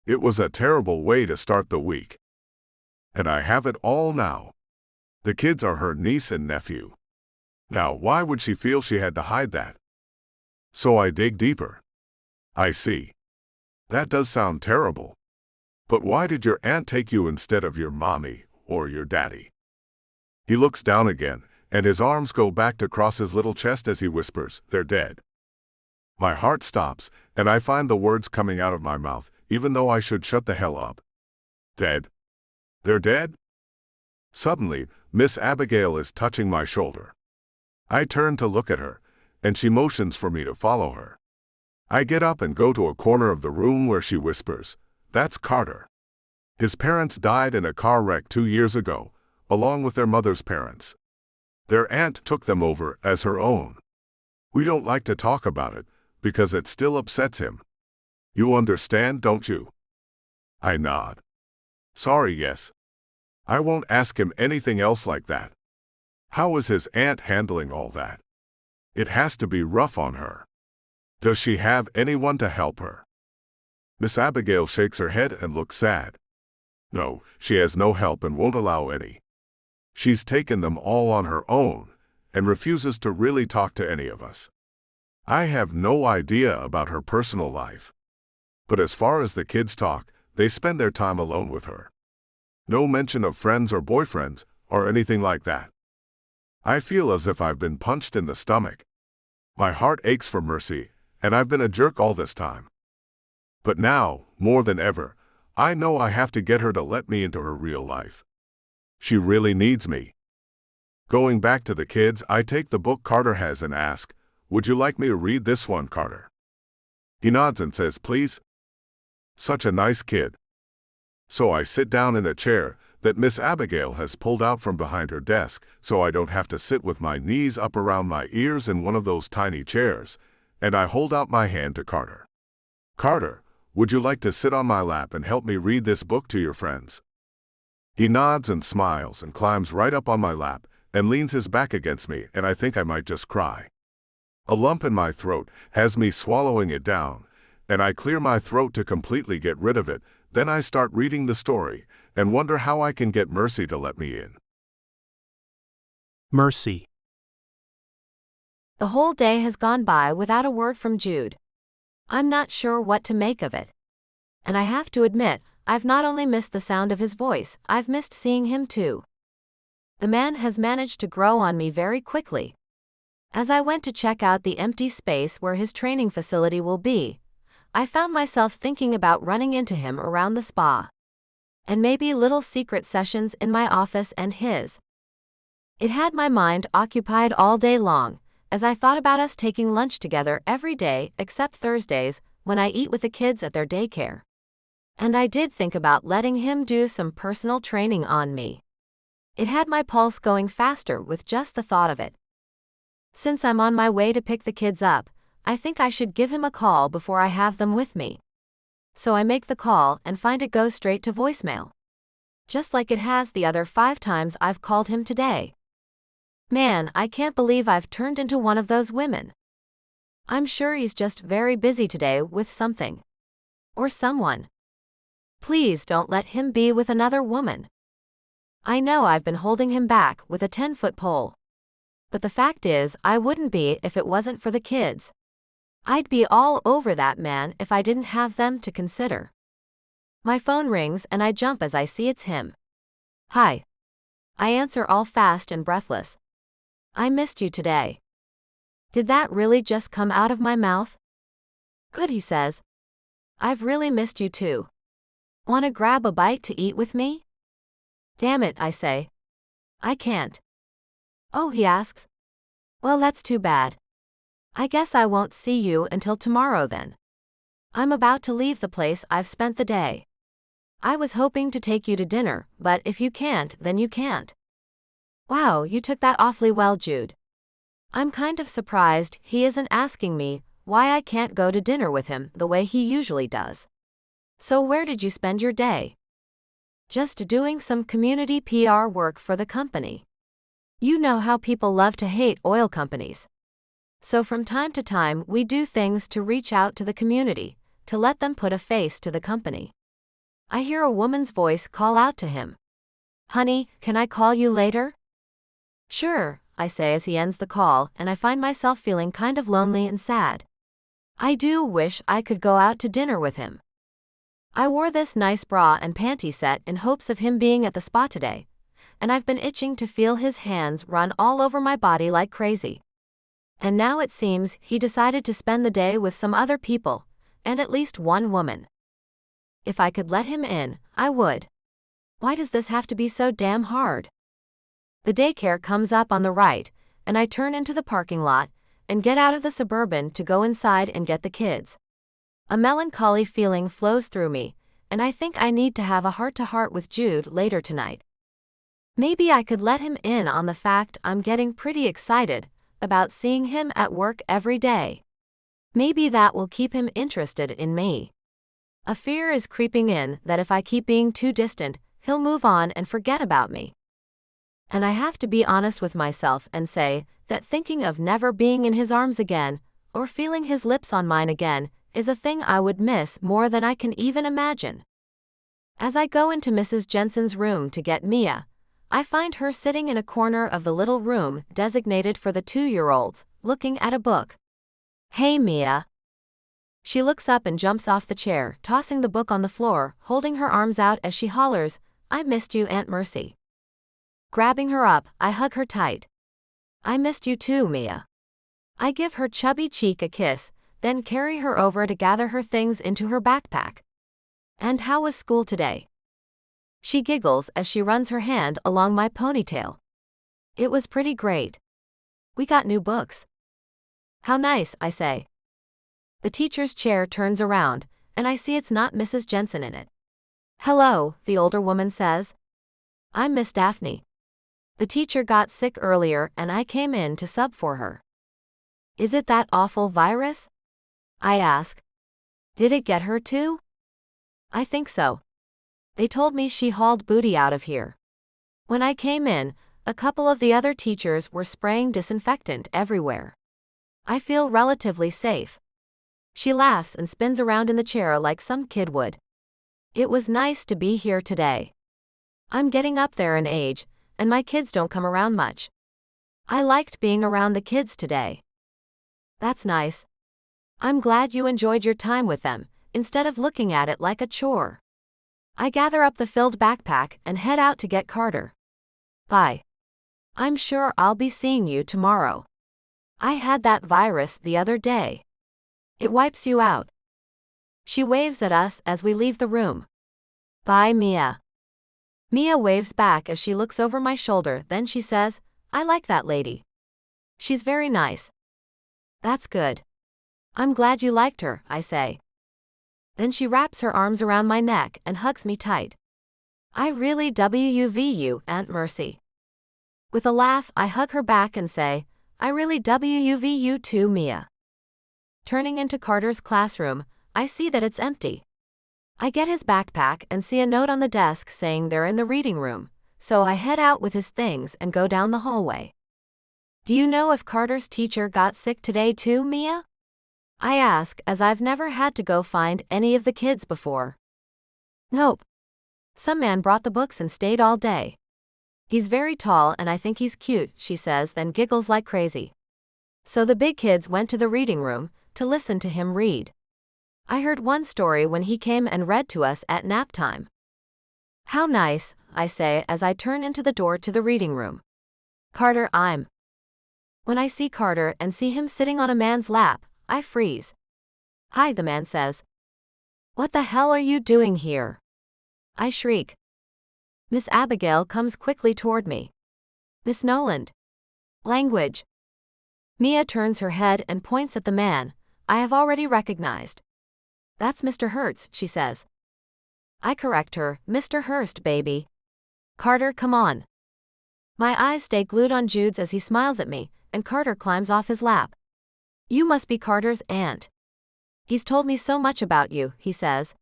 It was a terrible way to start the week. And I have it all now. The kids are her niece and nephew. Now why would she feel she had to hide that?" So I dig deeper. "I see. That does sound terrible. But why did your aunt take you instead of your mommy or your daddy?" He looks down again, and his arms go back to cross his little chest as he whispers, "They're dead." My heart stops, and I find the words coming out of my mouth, even though I should shut the hell up. "Dead? They're dead?" Suddenly, Miss Abigail is touching my shoulder. I turn to look at her, and she motions for me to follow her. I get up and go to a corner of the room where she whispers, "That's Carter. His parents died in a car wreck 2 years ago, along with their mother's parents. Their aunt took them over as her own. We don't like to talk about it, because it still upsets him. You understand, don't you?" I nod. "Sorry, yes. I won't ask him anything else like that. How is his aunt handling all that? It has to be rough on her. Does she have anyone to help her?" Miss Abigail shakes her head and looks sad. "No, she has no help and won't allow any. She's taken them all on her own, and refuses to really talk to any of us. I have no idea about her personal life. But as far as the kids talk, they spend their time alone with her. No mention of friends or boyfriends or anything like that. I feel as if I've been punched in the stomach. My heart aches for Mercy, and I've been a jerk all this time. But now, more than ever, I know I have to get her to let me into her real life. She really needs me. Going back to the kids, I take the book Carter has and ask, "Would you like me to read this one, Carter?" He nods and says, "Please." Such a nice kid. So I sit down in a chair that Miss Abigail has pulled out from behind her desk so I don't have to sit with my knees up around my ears in one of those tiny chairs, and I hold out my hand to Carter. "Carter, would you like to sit on my lap and help me read this book to your friends?" He nods and smiles and climbs right up on my lap and leans his back against me, and I think I might just cry. A lump in my throat has me swallowing it down, and I clear my throat to completely get rid of it. Then I start reading the story and wonder how I can get Mercy to let me in. Mercy. The whole day has gone by without a word from Jude. I'm not sure what to make of it. And I have to admit, I've not only missed the sound of his voice, I've missed seeing him too. The man has managed to grow on me very quickly. As I went to check out the empty space where his training facility will be, I found myself thinking about running into him around the spa. And maybe little secret sessions in my office and his. It had my mind occupied all day long, as I thought about us taking lunch together every day except Thursdays, when I eat with the kids at their daycare. And I did think about letting him do some personal training on me. It had my pulse going faster with just the thought of it. Since I'm on my way to pick the kids up, I think I should give him a call before I have them with me. So I make the call and find it goes straight to voicemail. Just like it has the other 5 times I've called him today. Man, I can't believe I've turned into one of those women. I'm sure he's just very busy today with something. Or someone. Please don't let him be with another woman. I know I've been holding him back with a 10-foot pole. But the fact is, I wouldn't be if it wasn't for the kids. I'd be all over that man if I didn't have them to consider. My phone rings and I jump as I see it's him. "Hi." I answer all fast and breathless. "I missed you today." Did that really just come out of my mouth? "Good," he says. "I've really missed you too. Want to grab a bite to eat with me?" "Damn it," I say. "I can't." "Oh," he asks. "Well, that's too bad. I guess I won't see you until tomorrow then. I'm about to leave the place I've spent the day. I was hoping to take you to dinner, but if you can't, then you can't." Wow, you took that awfully well, Jude. I'm kind of surprised he isn't asking me why I can't go to dinner with him the way he usually does. So where did you spend your day? Just doing some community PR work for the company. You know how people love to hate oil companies. So from time to time we do things to reach out to the community, to let them put a face to the company. I hear a woman's voice call out to him. "Honey, can I call you later?" "Sure," I say as he ends the call, and I find myself feeling kind of lonely and sad. I do wish I could go out to dinner with him. I wore this nice bra and panty set in hopes of him being at the spa today, and I've been itching to feel his hands run all over my body like crazy. And now it seems he decided to spend the day with some other people, and at least one woman. If I could let him in, I would. Why does this have to be so damn hard? The daycare comes up on the right, and I turn into the parking lot and get out of the Suburban to go inside and get the kids. A melancholy feeling flows through me, and I think I need to have a heart-to-heart with Jude later tonight. Maybe I could let him in on the fact I'm getting pretty excited about seeing him at work every day. Maybe that will keep him interested in me. A fear is creeping in that if I keep being too distant, he'll move on and forget about me. And I have to be honest with myself and say that thinking of never being in his arms again, or feeling his lips on mine again, is a thing I would miss more than I can even imagine. As I go into Mrs. Jensen's room to get Mia, I find her sitting in a corner of the little room designated for the 2-year-olds, looking at a book. "Hey, Mia." She looks up and jumps off the chair, tossing the book on the floor, holding her arms out as she hollers, "I missed you, Aunt Mercy." Grabbing her up, I hug her tight. "I missed you too, Mia." I give her chubby cheek a kiss, then carry her over to gather her things into her backpack. "And how was school today?" She giggles as she runs her hand along my ponytail. "It was pretty great. We got new books." "How nice," I say. The teacher's chair turns around, and I see it's not Mrs. Jensen in it. "Hello," the older woman says. "I'm Miss Daphne. The teacher got sick earlier and I came in to sub for her." "Is it that awful virus?" I ask. "Did it get her too?" "I think so. They told me she hauled booty out of here. When I came in, a couple of the other teachers were spraying disinfectant everywhere. I feel relatively safe." She laughs and spins around in the chair like some kid would. "It was nice to be here today. I'm getting up there in age, and my kids don't come around much. I liked being around the kids today." "That's nice. I'm glad you enjoyed your time with them, instead of looking at it like a chore." I gather up the filled backpack and head out to get Carter. "Bye. I'm sure I'll be seeing you tomorrow. I had that virus the other day. It wipes you out." She waves at us as we leave the room. "Bye, Mia." Mia waves back as she looks over my shoulder, then she says, "I like that lady. She's very nice." "That's good. I'm glad you liked her," I say. Then she wraps her arms around my neck and hugs me tight. "I really WUV you, Aunt Mercy." With a laugh, I hug her back and say, "I really WUV you too, Mia." Turning into Carter's classroom, I see that it's empty. I get his backpack and see a note on the desk saying they're in the reading room, so I head out with his things and go down the hallway. "Do you know if Carter's teacher got sick today too, Mia?" I ask, as I've never had to go find any of the kids before. "Nope. Some man brought the books and stayed all day. He's very tall and I think he's cute," she says, then giggles like crazy. "So the big kids went to the reading room to listen to him read. I heard one story when he came and read to us at nap time." "How nice," I say as I turn into the door to the reading room. "Carter, I'm..." When I see Carter and see him sitting on a man's lap, I freeze. "Hi," the man says. "What the hell are you doing here?" I shriek. Miss Abigail comes quickly toward me. "Miss Noland." "Language." Mia turns her head and points at the man I have already recognized. "That's Mr. Hertz," she says. I correct her, "Mr. Hurst, baby." "Carter, come on." My eyes stay glued on Jude's as he smiles at me, and Carter climbs off his lap. "You must be Carter's aunt. He's told me so much about you," he says.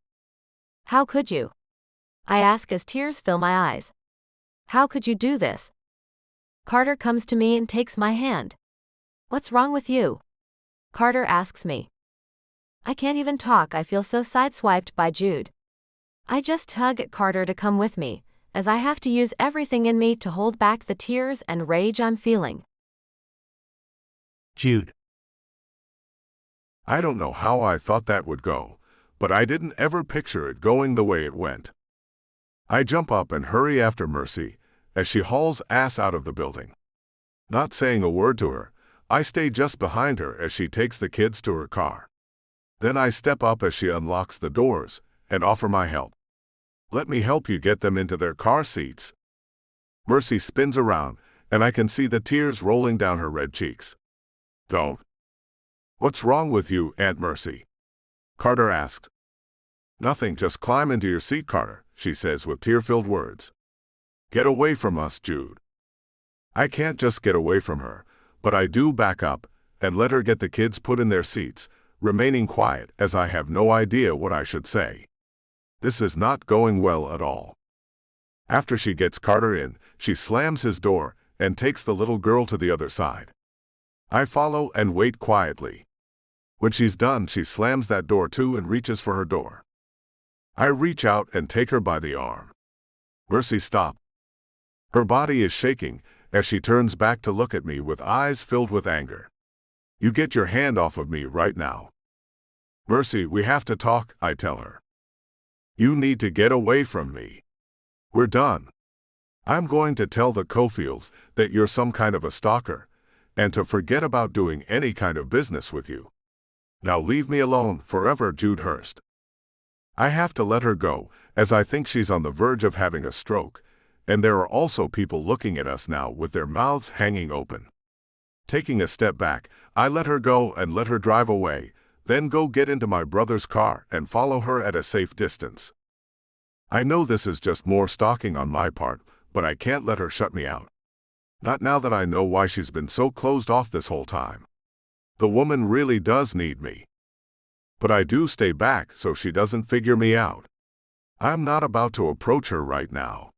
"How could you?" I ask as tears fill my eyes. "How could you do this?" Carter comes to me and takes my hand. "What's wrong with you?" Carter asks me. I can't even talk, I feel so sideswiped by Jude. I just tug at Carter to come with me, as I have to use everything in me to hold back the tears and rage I'm feeling. Jude. I don't know how I thought that would go, but I didn't ever picture it going the way it went. I jump up and hurry after Mercy as she hauls ass out of the building. Not saying a word to her, I stay just behind her as she takes the kids to her car. Then I step up as she unlocks the doors and offer my help. "Let me help you get them into their car seats." Mercy spins around, and I can see the tears rolling down her red cheeks. "Don't." "What's wrong with you, Aunt Mercy?" Carter asked. "Nothing, just climb into your seat, Carter," she says with tear-filled words. "Get away from us, Jude." I can't just get away from her, but I do back up and let her get the kids put in their seats, remaining quiet as I have no idea what I should say. This is not going well at all. After she gets Carter in, she slams his door and takes the little girl to the other side. I follow and wait quietly. When she's done, she slams that door too and reaches for her door. I reach out and take her by the arm. "Mercy, stop." Her body is shaking as she turns back to look at me with eyes filled with anger. "You get your hand off of me right now." "Mercy, we have to talk," I tell her. "You need to get away from me. We're done. I'm going to tell the Cofields that you're some kind of a stalker, and to forget about doing any kind of business with you. Now leave me alone forever, Jude Hurst." I have to let her go, as I think she's on the verge of having a stroke, and there are also people looking at us now with their mouths hanging open. Taking a step back, I let her go and let her drive away, then go get into my brother's car and follow her at a safe distance. I know this is just more stalking on my part, but I can't let her shut me out. Not now that I know why she's been so closed off this whole time. The woman really does need me. But I do stay back so she doesn't figure me out. I'm not about to approach her right now.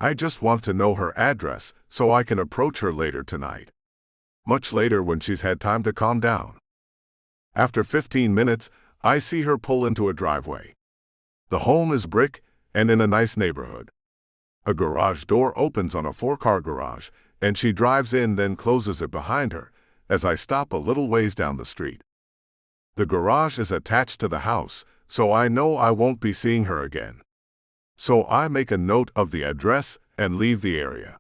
I just want to know her address so I can approach her later tonight. Much later when she's had time to calm down. After 15 minutes, I see her pull into a driveway. The home is brick and in a nice neighborhood. A garage door opens on a 4-car garage, and she drives in, then closes it behind her as I stop a little ways down the street. The garage is attached to the house, so I know I won't be seeing her again. So I make a note of the address and leave the area.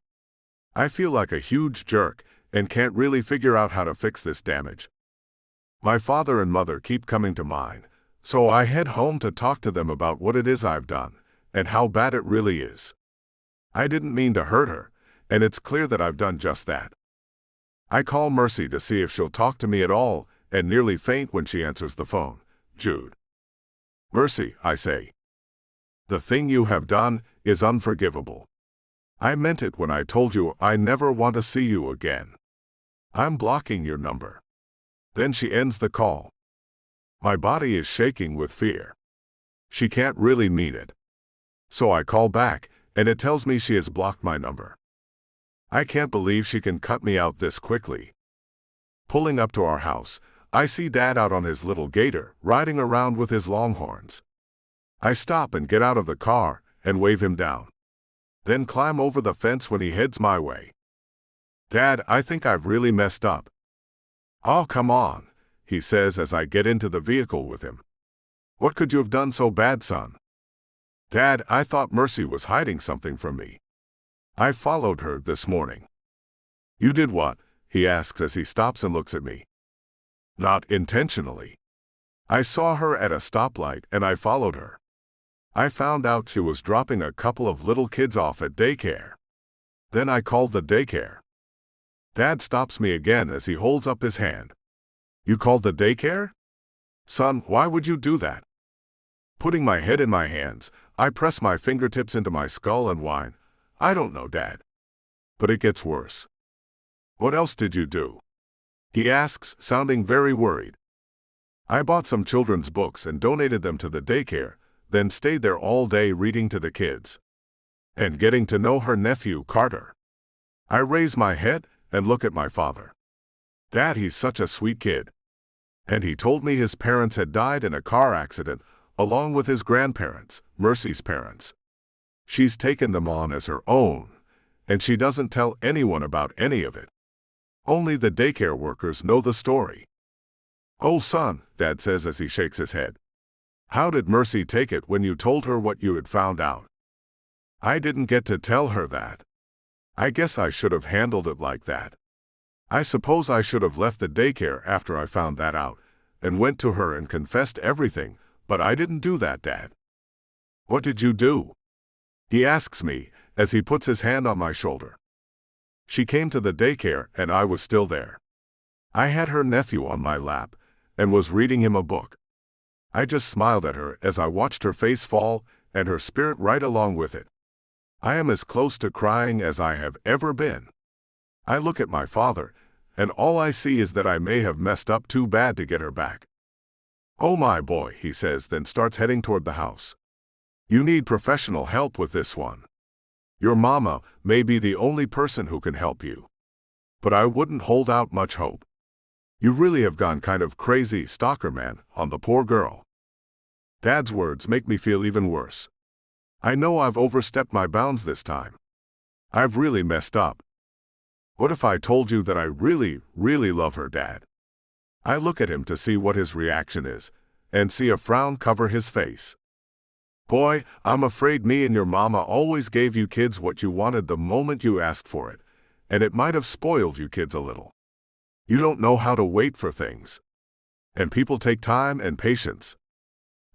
I feel like a huge jerk and can't really figure out how to fix this damage. My father and mother keep coming to mind, so I head home to talk to them about what it is I've done and how bad it really is. I didn't mean to hurt her, and it's clear that I've done just that. I call Mercy to see if she'll talk to me at all, and nearly faint when she answers the phone. "Jude." "Mercy," I say. "The thing you have done is unforgivable. I meant it when I told you I never want to see you again. I'm blocking your number." Then she ends the call. My body is shaking with fear. She can't really mean it. So I call back, and it tells me she has blocked my number. I can't believe she can cut me out this quickly. Pulling up to our house, I see Dad out on his little gator, riding around with his longhorns. I stop and get out of the car and wave him down. Then climb over the fence when he heads my way. "Dad, I think I've really messed up." "Oh, come on," he says as I get into the vehicle with him. "What could you have done so bad, son?" "Dad, I thought Mercy was hiding something from me. I followed her this morning." "You did what?" he asks as he stops and looks at me. "Not intentionally. I saw her at a stoplight and I followed her. I found out she was dropping a couple of little kids off at daycare. Then I called the daycare." Dad stops me again as he holds up his hand. "You called the daycare? Son, why would you do that?" Putting my head in my hands, I press my fingertips into my skull and whine, "I don't know, Dad." But it gets worse. "What else did you do?" he asks, sounding very worried. "I bought some children's books and donated them to the daycare, then stayed there all day reading to the kids. And getting to know her nephew, Carter." I raise my head and look at my father. "Dad, he's such a sweet kid. And he told me his parents had died in a car accident, along with his grandparents, Mercy's parents. She's taken them on as her own, and she doesn't tell anyone about any of it. Only the daycare workers know the story." "Oh, son," Dad says as he shakes his head. "How did Mercy take it when you told her what you had found out?" "I didn't get to tell her that. I guess I should have handled it like that. I suppose I should have left the daycare after I found that out, and went to her and confessed everything, but I didn't do that, Dad." "What did you do?" he asks me as he puts his hand on my shoulder. "She came to the daycare and I was still there. I had her nephew on my lap and was reading him a book. I just smiled at her as I watched her face fall and her spirit right along with it. I am as close to crying as I have ever been. I look at my father, and all I see is that I may have messed up too bad to get her back." "Oh my boy," he says, then starts heading toward the house. "You need professional help with this one. Your mama may be the only person who can help you. But I wouldn't hold out much hope. You really have gone kind of crazy, stalker man, on the poor girl." Dad's words make me feel even worse. I know I've overstepped my bounds this time. I've really messed up. What if I told you that I really, really love her, Dad? I look at him to see what his reaction is, and see a frown cover his face. Boy, I'm afraid me and your mama always gave you kids what you wanted the moment you asked for it, and it might have spoiled you kids a little. You don't know how to wait for things. And people take time and patience.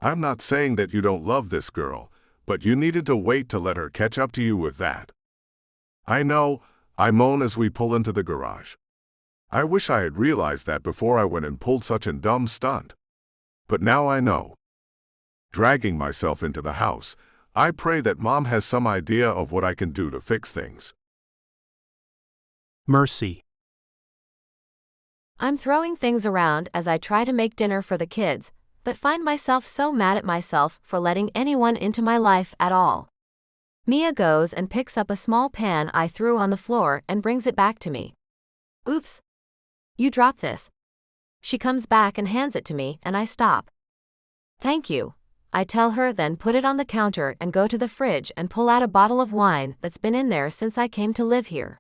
I'm not saying that you don't love this girl, but you needed to wait to let her catch up to you with that. I know, I moan as we pull into the garage. I wish I had realized that before I went and pulled such a dumb stunt. But now I know. Dragging myself into the house, I pray that Mom has some idea of what I can do to fix things. Mercy. I'm throwing things around as I try to make dinner for the kids, but find myself so mad at myself for letting anyone into my life at all. Mia goes and picks up a small pan I threw on the floor and brings it back to me. Oops. You dropped this. She comes back and hands it to me, and I stop. Thank you, I tell her, then put it on the counter and go to the fridge and pull out a bottle of wine that's been in there since I came to live here.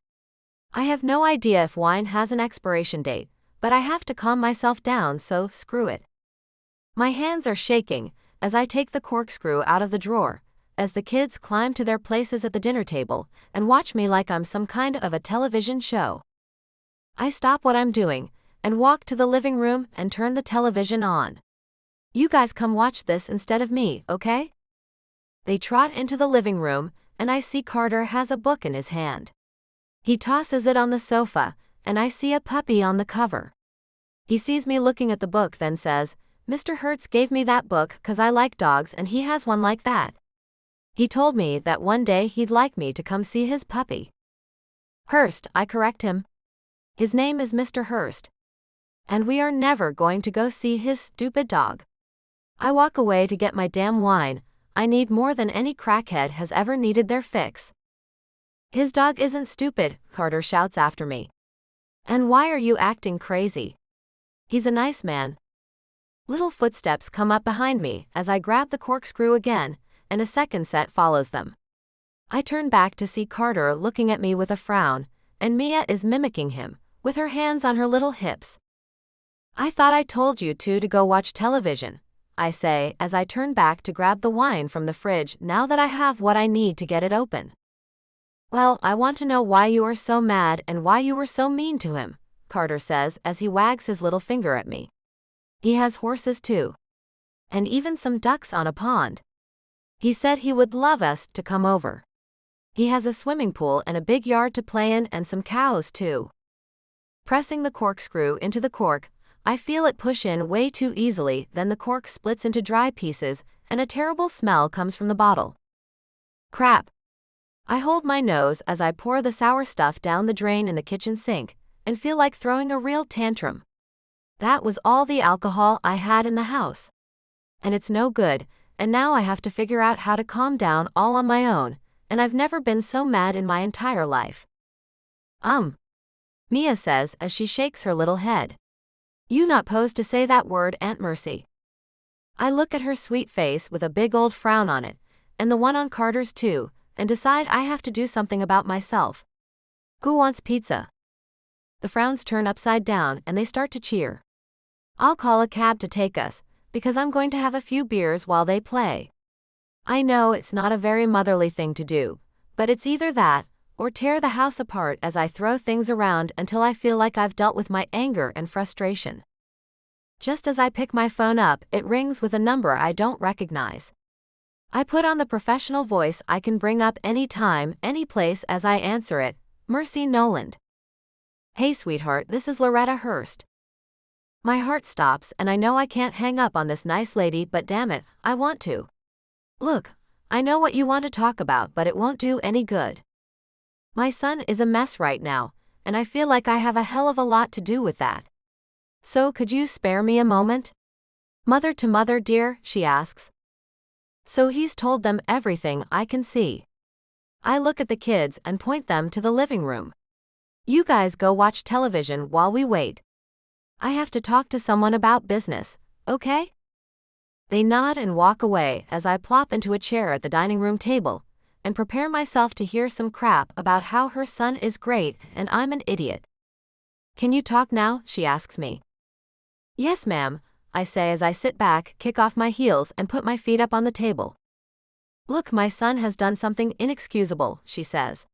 I have no idea if wine has an expiration date, but I have to calm myself down, so screw it. My hands are shaking as I take the corkscrew out of the drawer, as the kids climb to their places at the dinner table and watch me like I'm some kind of a television show. I stop what I'm doing and walk to the living room and turn the television on. You guys come watch this instead of me, okay? They trot into the living room, and I see Carter has a book in his hand. He tosses it on the sofa, and I see a puppy on the cover. He sees me looking at the book, then says, "Mr. Hertz gave me that book 'cause I like dogs and he has one like that. He told me that one day he'd like me to come see his puppy." Hurst, I correct him. His name is Mr. Hurst. And we are never going to go see his stupid dog. I walk away to get my damn wine. I need more than any crackhead has ever needed their fix. His dog isn't stupid, Carter shouts after me. And why are you acting crazy? He's a nice man. Little footsteps come up behind me as I grab the corkscrew again, and a second set follows them. I turn back to see Carter looking at me with a frown, and Mia is mimicking him, with her hands on her little hips. I thought I told you two to go watch television, I say as I turn back to grab the wine from the fridge now that I have what I need to get it open. Well, I want to know why you are so mad and why you were so mean to him, Carter says as he wags his little finger at me. He has horses too. And even some ducks on a pond. He said he would love us to come over. He has a swimming pool and a big yard to play in and some cows too. Pressing the corkscrew into the cork, I feel it push in way too easily, then the cork splits into dry pieces, and a terrible smell comes from the bottle. Crap. I hold my nose as I pour the sour stuff down the drain in the kitchen sink, and feel like throwing a real tantrum. That was all the alcohol I had in the house. And it's no good, and now I have to figure out how to calm down all on my own, and I've never been so mad in my entire life. Mia says as she shakes her little head. You not posed to say that word, Aunt Mercy. I look at her sweet face with a big old frown on it, and the one on Carter's too, and decide I have to do something about myself. Who wants pizza? The frowns turn upside down and they start to cheer. I'll call a cab to take us, because I'm going to have a few beers while they play. I know it's not a very motherly thing to do, but it's either that, or tear the house apart as I throw things around until I feel like I've dealt with my anger and frustration. Just as I pick my phone up, it rings with a number I don't recognize. I put on the professional voice I can bring up any time, any place as I answer it, Mercy Noland. Hey sweetheart, this is Loretta Hurst. My heart stops and I know I can't hang up on this nice lady, but damn it, I want to. Look, I know what you want to talk about, but it won't do any good. My son is a mess right now, and I feel like I have a hell of a lot to do with that. So could you spare me a moment? Mother to mother, dear, she asks. So he's told them everything I can see. I look at the kids and point them to the living room. You guys go watch television while we wait. I have to talk to someone about business, okay? They nod and walk away as I plop into a chair at the dining room table, and prepare myself to hear some crap about how her son is great and I'm an idiot. Can you talk now? She asks me. Yes, ma'am, I say as I sit back, kick off my heels, and put my feet up on the table. Look, my son has done something inexcusable, she says.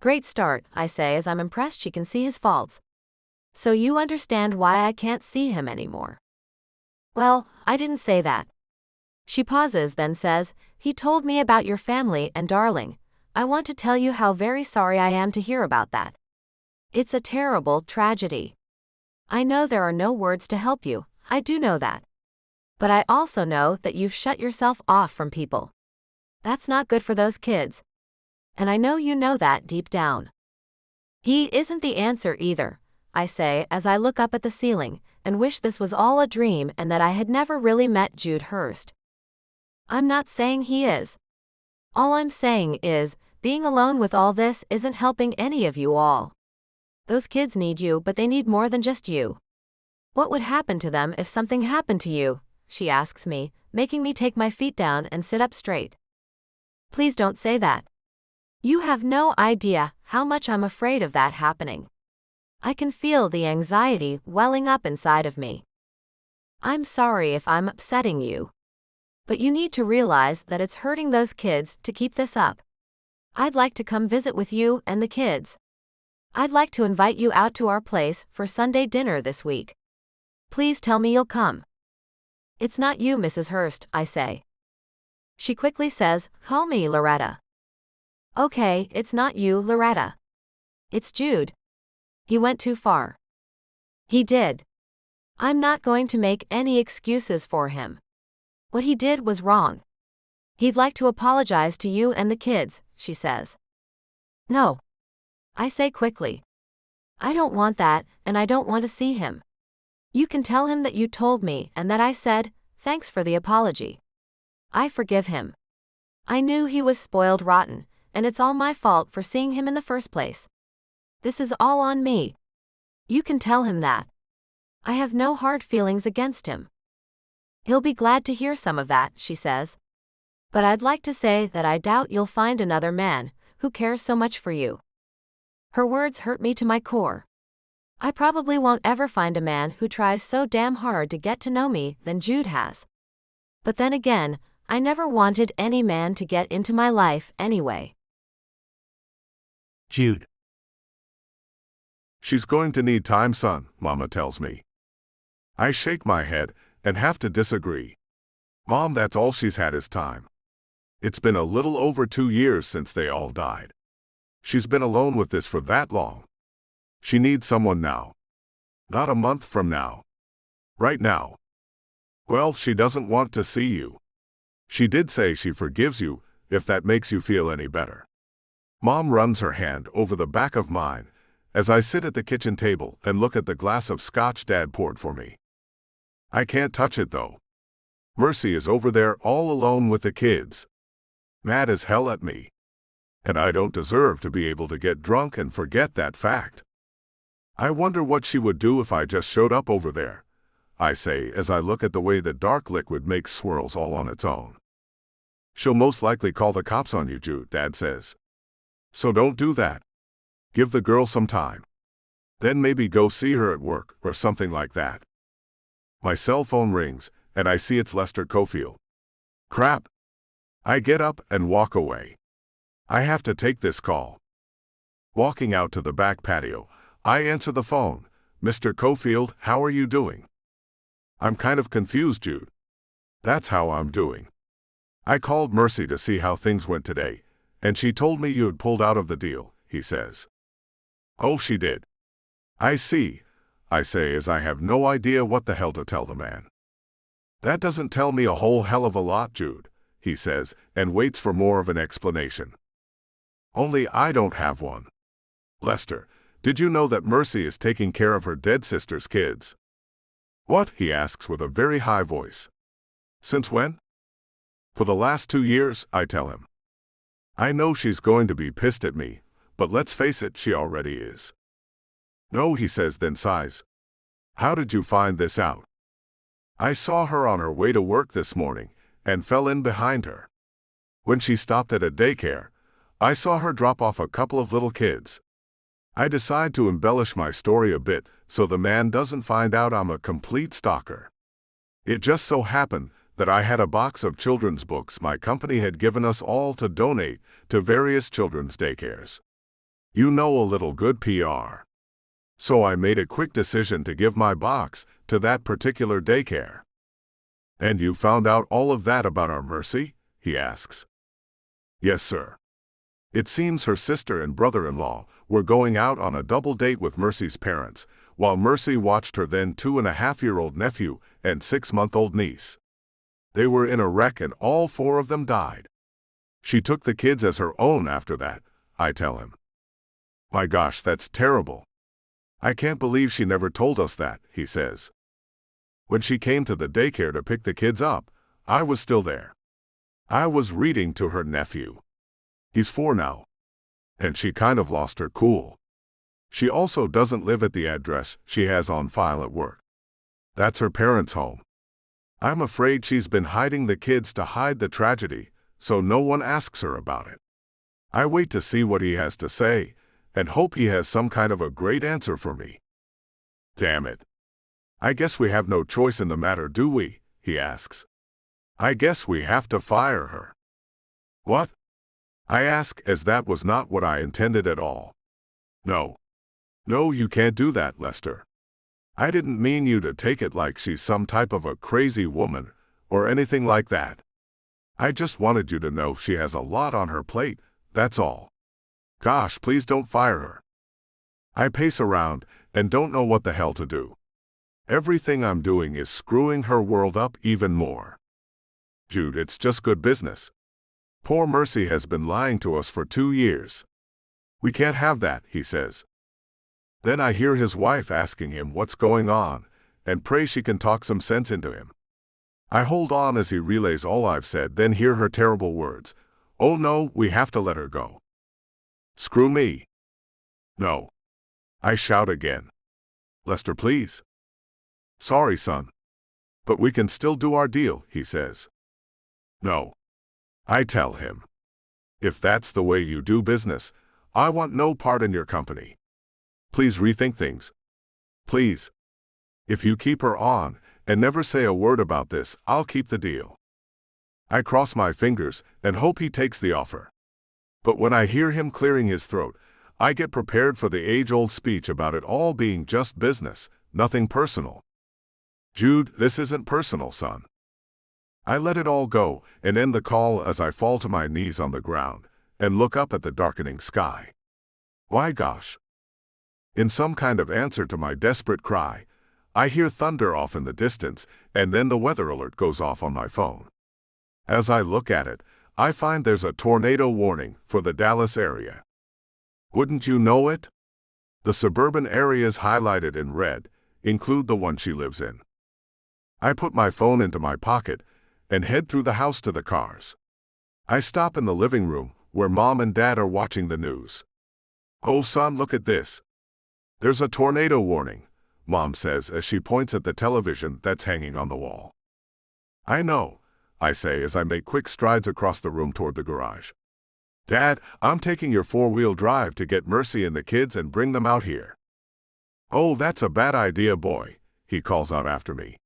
Great start, I say as I'm impressed she can see his faults. So you understand why I can't see him anymore. Well, I didn't say that. She pauses, then says, he told me about your family, and darling, I want to tell you how very sorry I am to hear about that. It's a terrible tragedy. I know there are no words to help you, I do know that. But I also know that you've shut yourself off from people. That's not good for those kids. And I know you know that deep down. He isn't the answer either, I say as I look up at the ceiling and wish this was all a dream and that I had never really met Jude Hurst. I'm not saying he is. All I'm saying is, being alone with all this isn't helping any of you all. Those kids need you, but they need more than just you. What would happen to them if something happened to you? She asks me, making me take my feet down and sit up straight. Please don't say that. You have no idea how much I'm afraid of that happening. I can feel the anxiety welling up inside of me. I'm sorry if I'm upsetting you. But you need to realize that it's hurting those kids to keep this up. I'd like to come visit with you and the kids. I'd like to invite you out to our place for Sunday dinner this week. Please tell me you'll come. It's not you, Mrs. Hurst, I say. She quickly says, call me Loretta. Okay, it's not you, Loretta. It's Jude. He went too far. He did. I'm not going to make any excuses for him. What he did was wrong. He'd like to apologize to you and the kids, she says. No. I say quickly. I don't want that, and I don't want to see him. You can tell him that you told me and that I said, thanks for the apology. I forgive him. I knew he was spoiled rotten, and it's all my fault for seeing him in the first place. This is all on me. You can tell him that. I have no hard feelings against him. He'll be glad to hear some of that, she says. But I'd like to say that I doubt you'll find another man who cares so much for you. Her words hurt me to my core. I probably won't ever find a man who tries so damn hard to get to know me than Jude has. But then again, I never wanted any man to get into my life anyway. Jude. She's going to need time, son, Mama tells me. I shake my head and have to disagree. Mom, that's all she's had is time. It's been a little over 2 years since they all died. She's been alone with this for that long. She needs someone now. Not a month from now. Right now. Well, she doesn't want to see you. She did say she forgives you, if that makes you feel any better. Mom runs her hand over the back of mine as I sit at the kitchen table and look at the glass of scotch Dad poured for me. I can't touch it though. Mercy is over there all alone with the kids. Mad as hell at me. And I don't deserve to be able to get drunk and forget that fact. I wonder what she would do if I just showed up over there, I say as I look at the way the dark liquid makes swirls all on its own. She'll most likely call the cops on you, Jude, Dad says. So don't do that. Give the girl some time. Then maybe go see her at work or something like that. My cell phone rings, and I see it's Lester Cofield. Crap. I get up and walk away. I have to take this call. Walking out to the back patio, I answer the phone. Mr. Cofield, how are you doing? I'm kind of confused, Jude. That's how I'm doing. I called Mercy to see how things went today, and she told me you had pulled out of the deal, he says. Oh, she did. I see, I say as I have no idea what the hell to tell the man. That doesn't tell me a whole hell of a lot, Jude, he says, and waits for more of an explanation. Only I don't have one. Lester, did you know that Mercy is taking care of her dead sister's kids? What? He asks with a very high voice. Since when? For the last 2 years, I tell him. I know she's going to be pissed at me, but let's face it, she already is. No, he says, then sighs. How did you find this out? I saw her on her way to work this morning and fell in behind her. When she stopped at a daycare, I saw her drop off a couple of little kids. I decide to embellish my story a bit so the man doesn't find out I'm a complete stalker. It just so happened that I had a box of children's books my company had given us all to donate to various children's daycares. You know, a little good PR. So I made a quick decision to give my box to that particular daycare. And you found out all of that about our Mercy? He asks. Yes, sir. It seems her sister and brother-in-law were going out on a double date with Mercy's parents, while Mercy watched her then 2.5-year-old nephew and 6-month-old niece. They were in a wreck and all 4 of them died. She took the kids as her own after that, I tell him. My gosh, that's terrible. I can't believe she never told us that, he says. When she came to the daycare to pick the kids up, I was still there. I was reading to her nephew. He's 4 now. And she kind of lost her cool. She also doesn't live at the address she has on file at work. That's her parents' home. I'm afraid she's been hiding the kids to hide the tragedy, so no one asks her about it. I wait to see what he has to say, and hope he has some kind of a great answer for me. Damn it. I guess we have no choice in the matter, do we? He asks. I guess we have to fire her. What? I ask, as that was not what I intended at all. No. No, you can't do that, Lester. I didn't mean you to take it like she's some type of a crazy woman, or anything like that. I just wanted you to know she has a lot on her plate, that's all. Gosh, please don't fire her. I pace around and don't know what the hell to do. Everything I'm doing is screwing her world up even more. Jude, it's just good business. Poor Mercy has been lying to us for 2 years. We can't have that, he says. Then I hear his wife asking him what's going on, and pray she can talk some sense into him. I hold on as he relays all I've said, then hear her terrible words. Oh no, we have to let her go. Screw me. No. I shout again. Lester, please. Sorry, son. But we can still do our deal, he says. No. I tell him. If that's the way you do business, I want no part in your company. Please rethink things. Please. If you keep her on and never say a word about this, I'll keep the deal. I cross my fingers and hope he takes the offer. But when I hear him clearing his throat, I get prepared for the age-old speech about it all being just business, nothing personal. Jude, this isn't personal, son. I let it all go and end the call as I fall to my knees on the ground and look up at the darkening sky. Why gosh. In some kind of answer to my desperate cry, I hear thunder off in the distance, and then the weather alert goes off on my phone. As I look at it, I find there's a tornado warning for the Dallas area. Wouldn't you know it? The suburban areas highlighted in red include the one she lives in. I put my phone into my pocket and head through the house to the cars. I stop in the living room where Mom and Dad are watching the news. Oh, son, look at this. There's a tornado warning, Mom says as she points at the television that's hanging on the wall. I know, I say as I make quick strides across the room toward the garage. Dad, I'm taking your 4-wheel drive to get Mercy and the kids and bring them out here. Oh, that's a bad idea, boy, he calls out after me.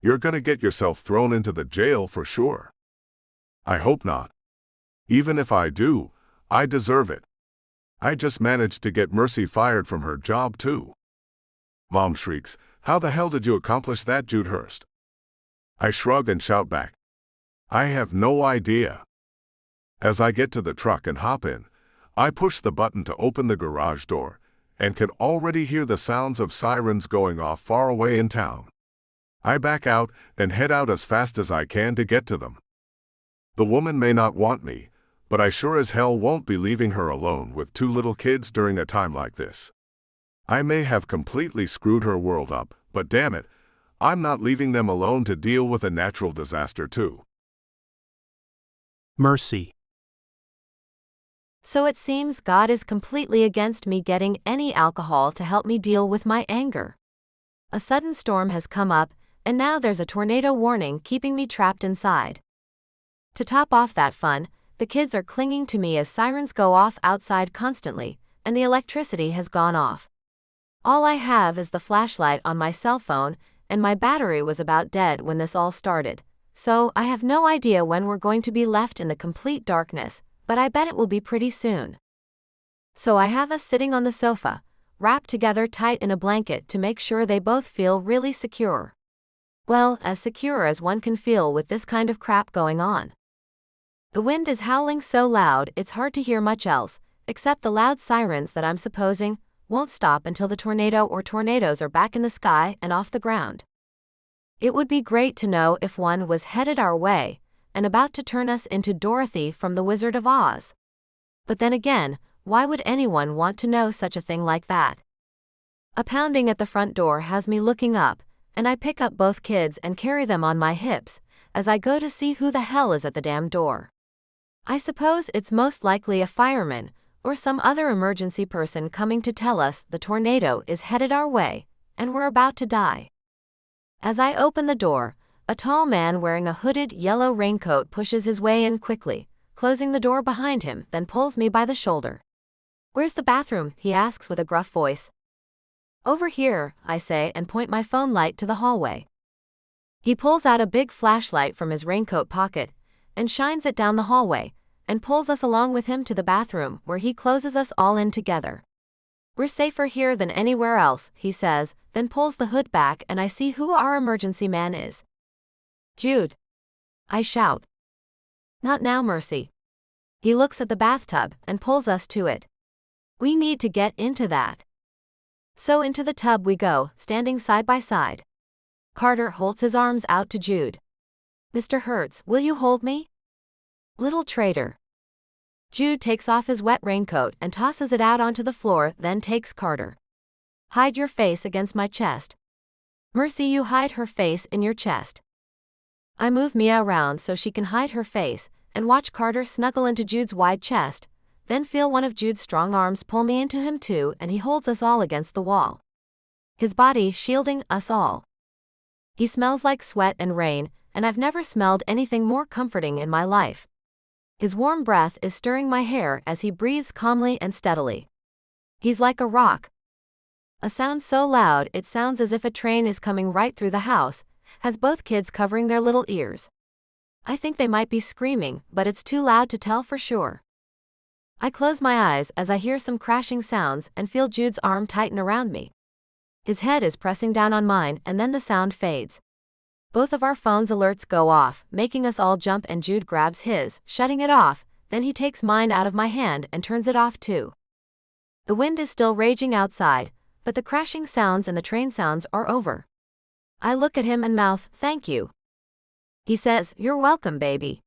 You're gonna get yourself thrown into the jail for sure. I hope not. Even if I do, I deserve it. I just managed to get Mercy fired from her job too. Mom shrieks, how the hell did you accomplish that, Jude Hurst? I shrug and shout back. I have no idea. As I get to the truck and hop in, I push the button to open the garage door and can already hear the sounds of sirens going off far away in town. I back out and head out as fast as I can to get to them. The woman may not want me, but I sure as hell won't be leaving her alone with 2 little kids during a time like this. I may have completely screwed her world up, but damn it, I'm not leaving them alone to deal with a natural disaster too. Mercy. So it seems God is completely against me getting any alcohol to help me deal with my anger. A sudden storm has come up, and now there's a tornado warning keeping me trapped inside. To top off that fun, The kids are clinging to me as sirens go off outside constantly, and the electricity has gone off. All I have is the flashlight on my cell phone, and my battery was about dead when this all started. So, I have no idea when we're going to be left in the complete darkness, but I bet it will be pretty soon. So I have us sitting on the sofa, wrapped together tight in a blanket to make sure they both feel really secure. Well, as secure as one can feel with this kind of crap going on. The wind is howling so loud it's hard to hear much else, except the loud sirens that I'm supposing won't stop until the tornado or tornadoes are back in the sky and off the ground. It would be great to know if one was headed our way and about to turn us into Dorothy from The Wizard of Oz. But then again, why would anyone want to know such a thing like that? A pounding at the front door has me looking up, and I pick up both kids and carry them on my hips as I go to see who the hell is at the damn door. I suppose it's most likely a fireman or some other emergency person coming to tell us the tornado is headed our way and we're about to die. As I open the door, a tall man wearing a hooded yellow raincoat pushes his way in quickly, closing the door behind him, then pulls me by the shoulder. "Where's the bathroom?" he asks with a gruff voice. "Over here," I say and point my phone light to the hallway. He pulls out a big flashlight from his raincoat pocket and shines it down the hallway and pulls us along with him to the bathroom where he closes us all in together. "We're safer here than anywhere else," he says, then pulls the hood back and I see who our emergency man is. "Jude," I shout. "Not now, Mercy." He looks at the bathtub and pulls us to it. "We need to get into that." So into the tub we go, standing side by side. Carter holds his arms out to Jude. "Mr. Hertz, will you hold me?" "Little traitor." Jude takes off his wet raincoat and tosses it out onto the floor, then takes Carter. "Hide your face against my chest." "Mercy, you hide her face in your chest." I move Mia around so she can hide her face, and watch Carter snuggle into Jude's wide chest, then feel one of Jude's strong arms pull me into him too, and he holds us all against the wall. His body shielding us all. He smells like sweat and rain, and I've never smelled anything more comforting in my life. His warm breath is stirring my hair as he breathes calmly and steadily. He's like a rock. A sound so loud it sounds as if a train is coming right through the house, has both kids covering their little ears. I think they might be screaming, but it's too loud to tell for sure. I close my eyes as I hear some crashing sounds and feel Jude's arm tighten around me. His head is pressing down on mine and then the sound fades. Both of our phones' alerts go off, making us all jump, and Jude grabs his, shutting it off, then he takes mine out of my hand and turns it off too. The wind is still raging outside, but the crashing sounds and the train sounds are over. I look at him and mouth, "Thank you." He says, "You're welcome, baby."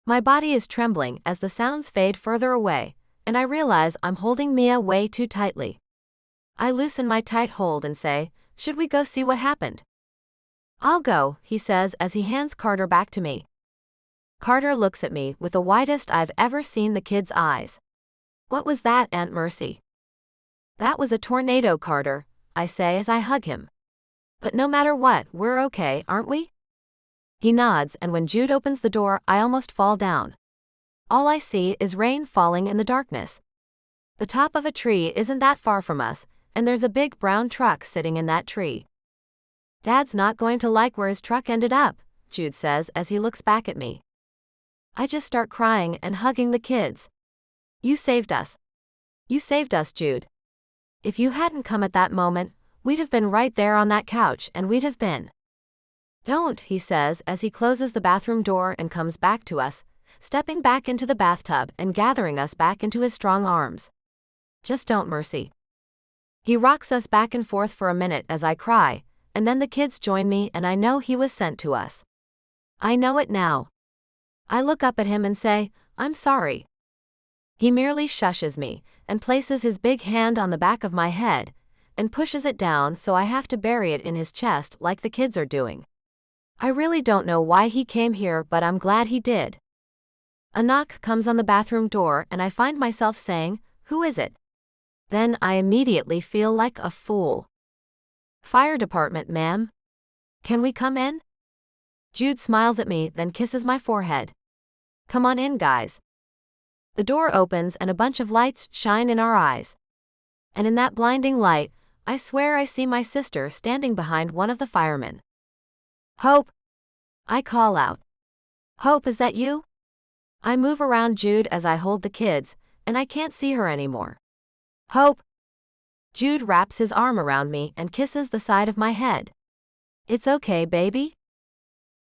My body is trembling as the sounds fade further away, and I realize I'm holding Mia way too tightly. I loosen my tight hold and say, "Should we go see what happened?" "I'll go," he says as he hands Carter back to me. Carter looks at me with the widest I've ever seen the kid's eyes. "What was that, Aunt Mercy?" "That was a tornado, Carter," I say as I hug him. "But no matter what, we're okay, aren't we?" He nods, and when Jude opens the door, I almost fall down. All I see is rain falling in the darkness. The top of a tree isn't that far from us, and there's a big brown truck sitting in that tree. "Dad's not going to like where his truck ended up," Jude says as he looks back at me. I just start crying and hugging the kids. "You saved us. You saved us, Jude. If you hadn't come at that moment, we'd have been right there on that couch and we'd have been." "Don't," he says as he closes the bathroom door and comes back to us, stepping back into the bathtub and gathering us back into his strong arms. "Just don't, Mercy." He rocks us back and forth for a minute as I cry, and then the kids join me, and I know he was sent to us. I know it now. I look up at him and say, "I'm sorry." He merely shushes me and places his big hand on the back of my head and pushes it down so I have to bury it in his chest like the kids are doing. I really don't know why he came here, but I'm glad he did. A knock comes on the bathroom door and I find myself saying, "Who is it?" Then I immediately feel like a fool. "Fire department, ma'am. Can we come in?" Jude smiles at me, then kisses my forehead. Come on in, guys. The door opens and a bunch of lights shine in our eyes. And in that blinding light, I swear I see my sister standing behind one of the firemen. Hope! I call out. Hope, is that you? I move around Jude as I hold the kids, and I can't see her anymore. Hope! Jude wraps his arm around me and kisses the side of my head. It's okay, baby?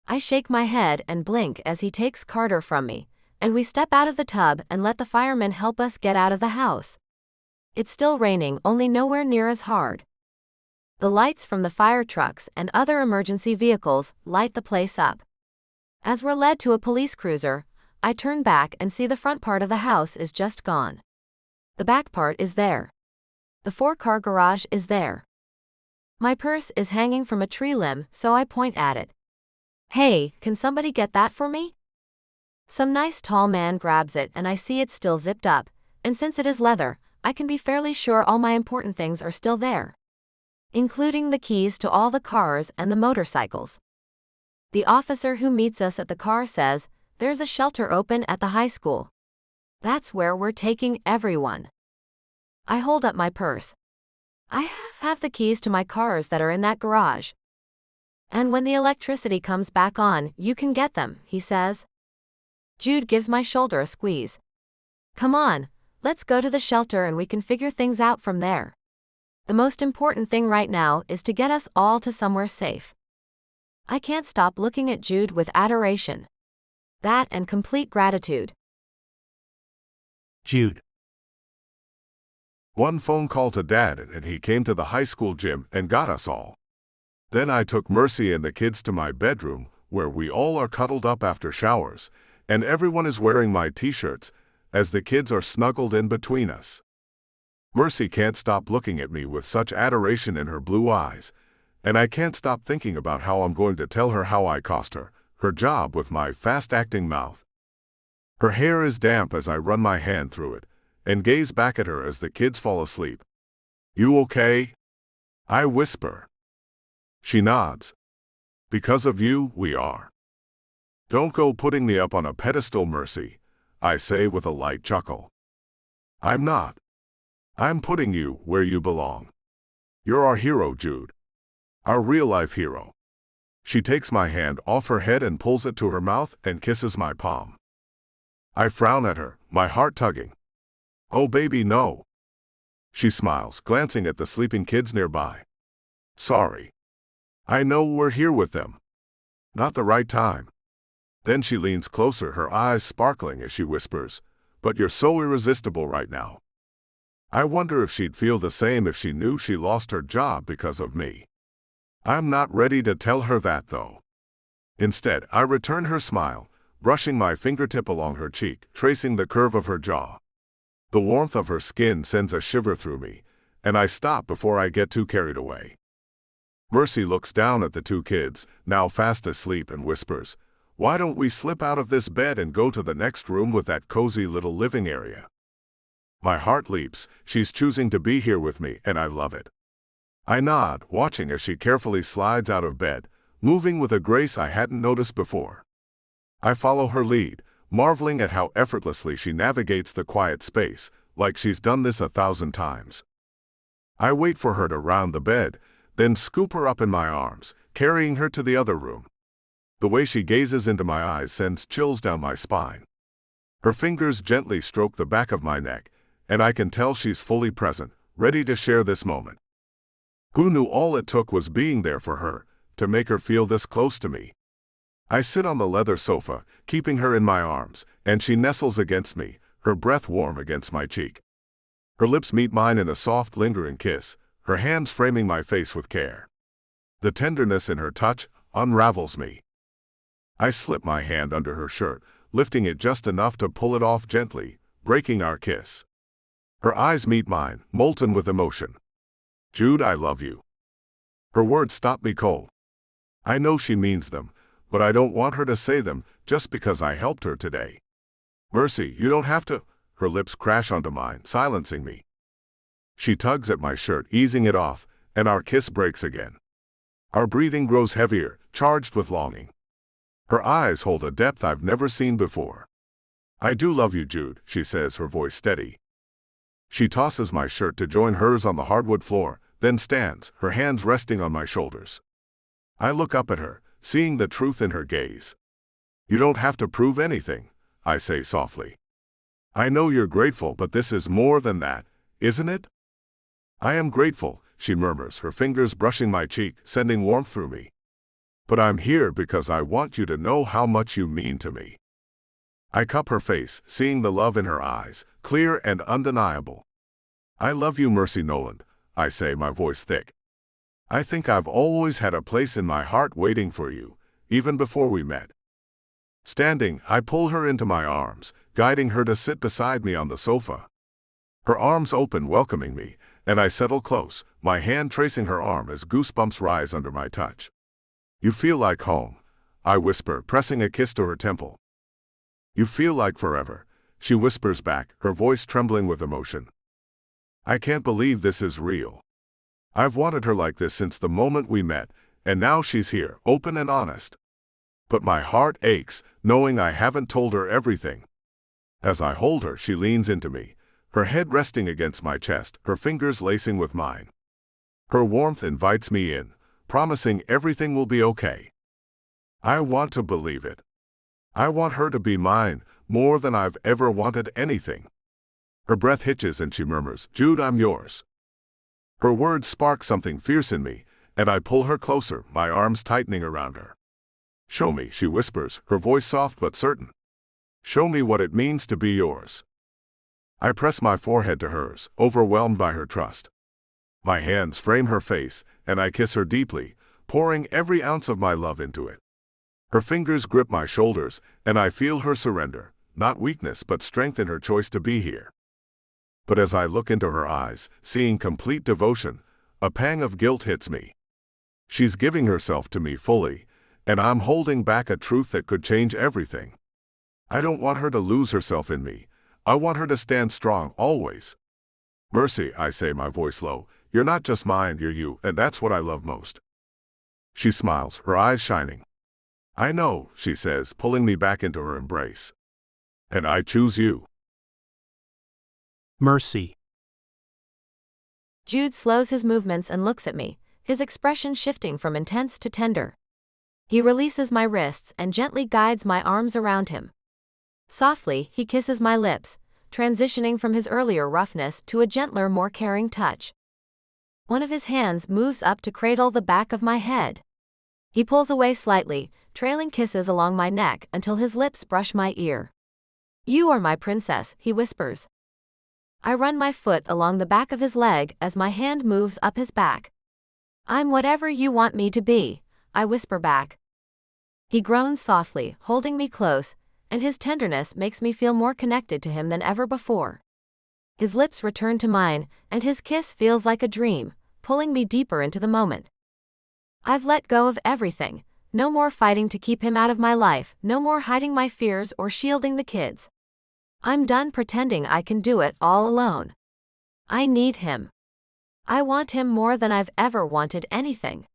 I shake my head and blink as he takes Carter from me, and we step out of the tub and let the firemen help us get out of the house. It's still raining, only nowhere near as hard. The lights from the fire trucks and other emergency vehicles light the place up. As we're led to a police cruiser, I turn back and see the front part of the house is just gone. The back part is there. The 4-car garage is there. My purse is hanging from a tree limb, so I point at it. Hey, can somebody get that for me? Some nice tall man grabs it and I see it's still zipped up, and since it is leather, I can be fairly sure all my important things are still there, including the keys to all the cars and the motorcycles. The officer who meets us at the car says, "There's a shelter open at the high school. That's where we're taking everyone." I hold up my purse. I have the keys to my cars that are in that garage. And when the electricity comes back on, you can get them, he says. Jude gives my shoulder a squeeze. Come on, let's go to the shelter and we can figure things out from there. The most important thing right now is to get us all to somewhere safe. I can't stop looking at Jude with adoration. That and complete gratitude. Jude. One phone call to Dad and he came to the high school gym and got us all. Then I took Mercy and the kids to my bedroom, where we all are cuddled up after showers, and everyone is wearing my t-shirts, as the kids are snuggled in between us. Mercy can't stop looking at me with such adoration in her blue eyes, and I can't stop thinking about how I'm going to tell her how I cost her job with my fast-acting mouth. Her hair is damp as I run my hand through it, and gaze back at her as the kids fall asleep. You okay? I whisper. She nods. Because of you, we are. Don't go putting me up on a pedestal, Mercy, I say with a light chuckle. I'm not. I'm putting you where you belong. You're our hero, Jude. Our real-life hero. She takes my hand off her head and pulls it to her mouth and kisses my palm. I frown at her, my heart tugging. Oh baby, no. She smiles, glancing at the sleeping kids nearby. Sorry. I know we're here with them. Not the right time. Then she leans closer, her eyes sparkling as she whispers, but you're so irresistible right now. I wonder if she'd feel the same if she knew she lost her job because of me. I'm not ready to tell her that though. Instead, I return her smile, brushing my fingertip along her cheek, tracing the curve of her jaw. The warmth of her skin sends a shiver through me, and I stop before I get too carried away. Mercy looks down at the two kids, now fast asleep, and whispers, "Why don't we slip out of this bed and go to the next room with that cozy little living area?" My heart leaps. She's choosing to be here with me, and I love it. I nod, watching as she carefully slides out of bed, moving with a grace I hadn't noticed before. I follow her lead, marveling at how effortlessly she navigates the quiet space, like she's done this 1,000 times. I wait for her to round the bed, then scoop her up in my arms, carrying her to the other room. The way she gazes into my eyes sends chills down my spine. Her fingers gently stroke the back of my neck, and I can tell she's fully present, ready to share this moment. Who knew all it took was being there for her, to make her feel this close to me? I sit on the leather sofa, keeping her in my arms, and she nestles against me, her breath warm against my cheek. Her lips meet mine in a soft, lingering kiss, her hands framing my face with care. The tenderness in her touch unravels me. I slip my hand under her shirt, lifting it just enough to pull it off gently, breaking our kiss. Her eyes meet mine, molten with emotion. "Jude, I love you." Her words stop me cold. I know she means them, but I don't want her to say them just because I helped her today. "Mercy, you don't have to." Her lips crash onto mine, silencing me. She tugs at my shirt, easing it off, and our kiss breaks again. Our breathing grows heavier, charged with longing. Her eyes hold a depth I've never seen before. I do love you, Jude, she says, her voice steady. She tosses my shirt to join hers on the hardwood floor, then stands, her hands resting on my shoulders. I look up at her, seeing the truth in her gaze. You don't have to prove anything, I say softly. I know you're grateful, but this is more than that, isn't it? I am grateful, she murmurs, her fingers brushing my cheek, sending warmth through me. But I'm here because I want you to know how much you mean to me. I cup her face, seeing the love in her eyes, clear and undeniable. I love you, Mercy Noland, I say, my voice thick. I think I've always had a place in my heart waiting for you, even before we met. Standing, I pull her into my arms, guiding her to sit beside me on the sofa. Her arms open, welcoming me, and I settle close, my hand tracing her arm as goosebumps rise under my touch. You feel like home, I whisper, pressing a kiss to her temple. You feel like forever, she whispers back, her voice trembling with emotion. I can't believe this is real. I've wanted her like this since the moment we met, and now she's here, open and honest. But my heart aches, knowing I haven't told her everything. As I hold her, she leans into me, her head resting against my chest, her fingers lacing with mine. Her warmth invites me in, promising everything will be okay. I want to believe it. I want her to be mine, more than I've ever wanted anything. Her breath hitches and she murmurs, Jude, I'm yours. Her words spark something fierce in me, and I pull her closer, my arms tightening around her. Show me, she whispers, her voice soft but certain. Show me what it means to be yours. I press my forehead to hers, overwhelmed by her trust. My hands frame her face, and I kiss her deeply, pouring every ounce of my love into it. Her fingers grip my shoulders, and I feel her surrender, not weakness but strength in her choice to be here. But as I look into her eyes, seeing complete devotion, a pang of guilt hits me. She's giving herself to me fully, and I'm holding back a truth that could change everything. I don't want her to lose herself in me. I want her to stand strong, always. Mercy, I say, my voice low, you're not just mine, you're you, and that's what I love most. She smiles, her eyes shining. I know, she says, pulling me back into her embrace. And I choose you. Mercy. Jude slows his movements and looks at me, his expression shifting from intense to tender. He releases my wrists and gently guides my arms around him. Softly, he kisses my lips, transitioning from his earlier roughness to a gentler, more caring touch. One of his hands moves up to cradle the back of my head. He pulls away slightly, trailing kisses along my neck until his lips brush my ear. You are my princess, he whispers. I run my foot along the back of his leg as my hand moves up his back. I'm whatever you want me to be, I whisper back. He groans softly, holding me close, and his tenderness makes me feel more connected to him than ever before. His lips return to mine, and his kiss feels like a dream, pulling me deeper into the moment. I've let go of everything. No more fighting to keep him out of my life, no more hiding my fears or shielding the kids. I'm done pretending I can do it all alone. I need him. I want him more than I've ever wanted anything.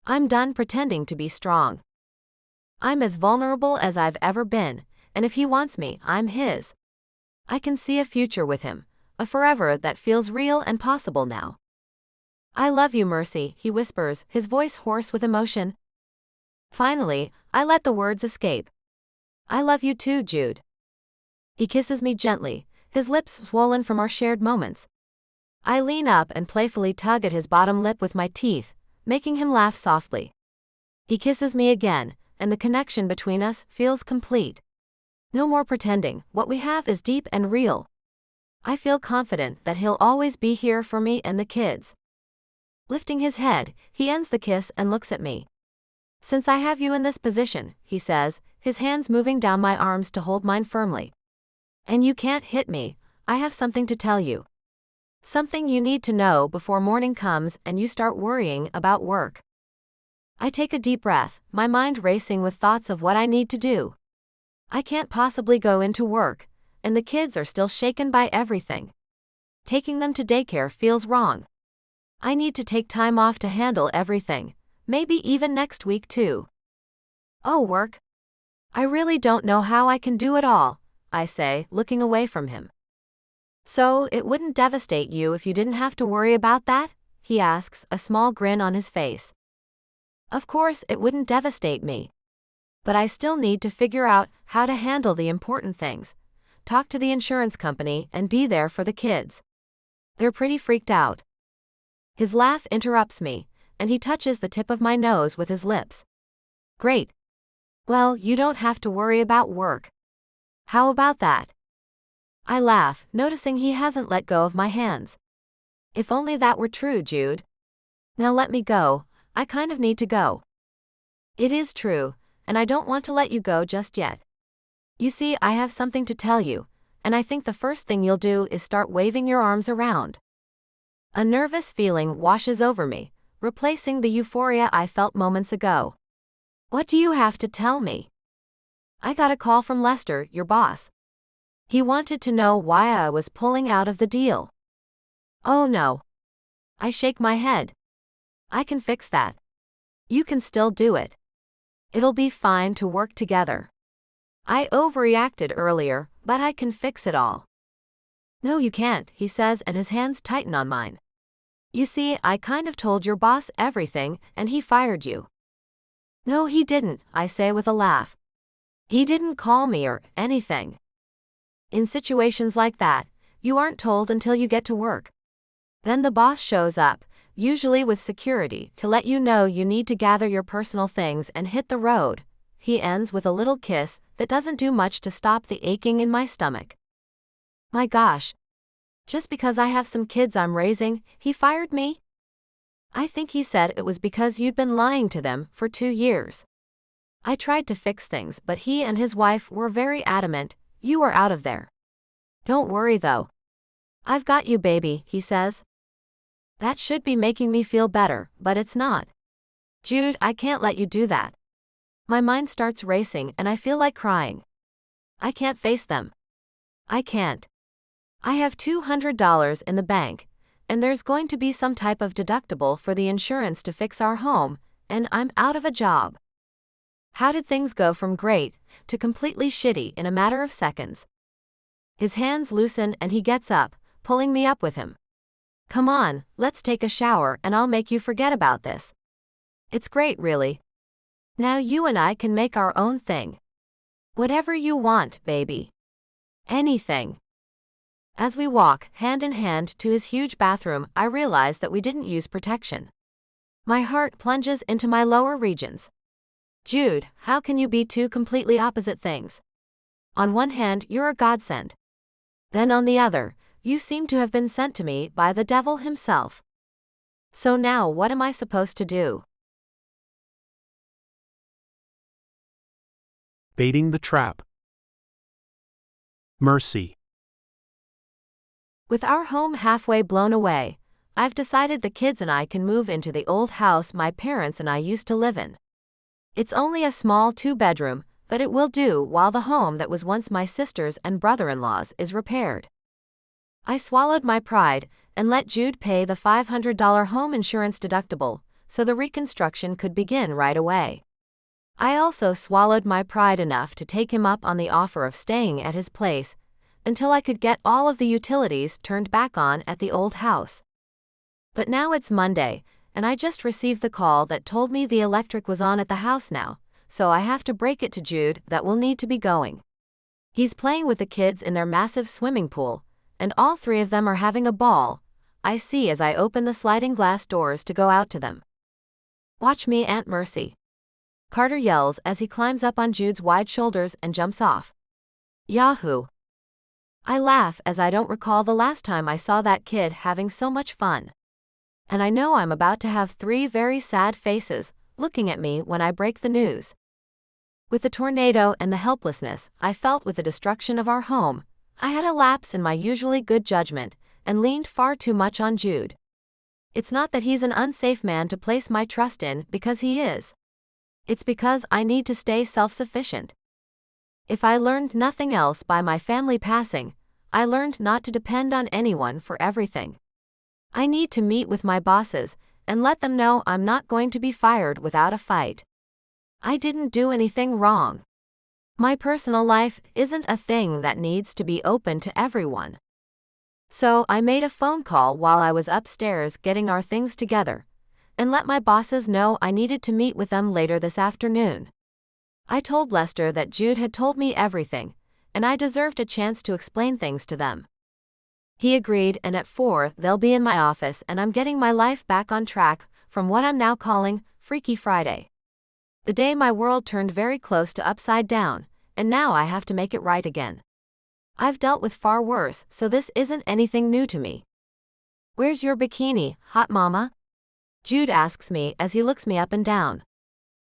I'm done pretending to be strong. I'm as vulnerable as I've ever been, and if he wants me, I'm his. I can see a future with him, a forever that feels real and possible now. I love you, Mercy, he whispers, his voice hoarse with emotion. Finally, I let the words escape. I love you too, Jude. He kisses me gently, his lips swollen from our shared moments. I lean up and playfully tug at his bottom lip with my teeth, making him laugh softly. He kisses me again, and the connection between us feels complete. No more pretending, what we have is deep and real. I feel confident that he'll always be here for me and the kids. Lifting his head, he ends the kiss and looks at me. Since I have you in this position, he says, his hands moving down my arms to hold mine firmly. And you can't hit me, I have something to tell you. Something you need to know before morning comes and you start worrying about work. I take a deep breath, my mind racing with thoughts of what I need to do. I can't possibly go into work, and the kids are still shaken by everything. Taking them to daycare feels wrong. I need to take time off to handle everything, maybe even next week too. Oh, work? I really don't know how I can do it all, I say, looking away from him. So, it wouldn't devastate you if you didn't have to worry about that? He asks, a small grin on his face. Of course, it wouldn't devastate me. But I still need to figure out how to handle the important things. Talk to the insurance company and be there for the kids. They're pretty freaked out. His laugh interrupts me, and he touches the tip of my nose with his lips. Great. Well, you don't have to worry about work. How about that? I laugh, noticing he hasn't let go of my hands. If only that were true, Jude. Now let me go, I kind of need to go. It is true, and I don't want to let you go just yet. You see, I have something to tell you, and I think the first thing you'll do is start waving your arms around. A nervous feeling washes over me, replacing the euphoria I felt moments ago. What do you have to tell me? I got a call from Lester, your boss. He wanted to know why I was pulling out of the deal. Oh no. I shake my head. I can fix that. You can still do it. It'll be fine to work together. I overreacted earlier, but I can fix it all. No, you can't, he says, and his hands tighten on mine. You see, I kind of told your boss everything, and he fired you. No, he didn't, I say with a laugh. He didn't call me or anything. In situations like that, you aren't told until you get to work. Then the boss shows up, usually with security, to let you know you need to gather your personal things and hit the road. He ends with a little kiss that doesn't do much to stop the aching in my stomach. My gosh. Just because I have some kids I'm raising, he fired me? I think he said it was because you'd been lying to them for 2 years. I tried to fix things, but he and his wife were very adamant, you were out of there. Don't worry though. I've got you, baby, he says. That should be making me feel better, but it's not. Jude, I can't let you do that. My mind starts racing and I feel like crying. I can't face them. I can't. I have $200 in the bank, and there's going to be some type of deductible for the insurance to fix our home, and I'm out of a job. How did things go from great to completely shitty in a matter of seconds? His hands loosen and he gets up, pulling me up with him. Come on, let's take a shower and I'll make you forget about this. It's great, really. Now you and I can make our own thing. Whatever you want, baby. Anything. As we walk, hand in hand, to his huge bathroom, I realize that we didn't use protection. My heart plunges into my lower regions. Jude, how can you be two completely opposite things? On one hand, you're a godsend. Then on the other, you seem to have been sent to me by the devil himself. So now what am I supposed to do? Baiting the trap. Mercy. With our home halfway blown away, I've decided the kids and I can move into the old house my parents and I used to live in. It's only a small 2-bedroom, but it will do while the home that was once my sister's and brother-in-law's is repaired. I swallowed my pride and let Jude pay the $500 home insurance deductible so the reconstruction could begin right away. I also swallowed my pride enough to take him up on the offer of staying at his place until I could get all of the utilities turned back on at the old house. But now it's Monday, and I just received the call that told me the electric was on at the house now, so I have to break it to Jude that we'll need to be going. He's playing with the kids in their massive swimming pool, and all 3 of them are having a ball, I see as I open the sliding glass doors to go out to them. Watch me, Aunt Mercy. Carter yells as he climbs up on Jude's wide shoulders and jumps off. Yahoo! I laugh as I don't recall the last time I saw that kid having so much fun. And I know I'm about to have 3 very sad faces looking at me when I break the news. With the tornado and the helplessness I felt with the destruction of our home, I had a lapse in my usually good judgment and leaned far too much on Jude. It's not that he's an unsafe man to place my trust in, because he is. It's because I need to stay self-sufficient. If I learned nothing else by my family passing, I learned not to depend on anyone for everything. I need to meet with my bosses and let them know I'm not going to be fired without a fight. I didn't do anything wrong. My personal life isn't a thing that needs to be open to everyone. So I made a phone call while I was upstairs getting our things together, and let my bosses know I needed to meet with them later this afternoon. I told Lester that Jude had told me everything, and I deserved a chance to explain things to them. He agreed, and at 4 they'll be in my office, and I'm getting my life back on track from what I'm now calling Freaky Friday. The day my world turned very close to upside down, and now I have to make it right again. I've dealt with far worse, so this isn't anything new to me. Where's your bikini, hot mama? Jude asks me as he looks me up and down.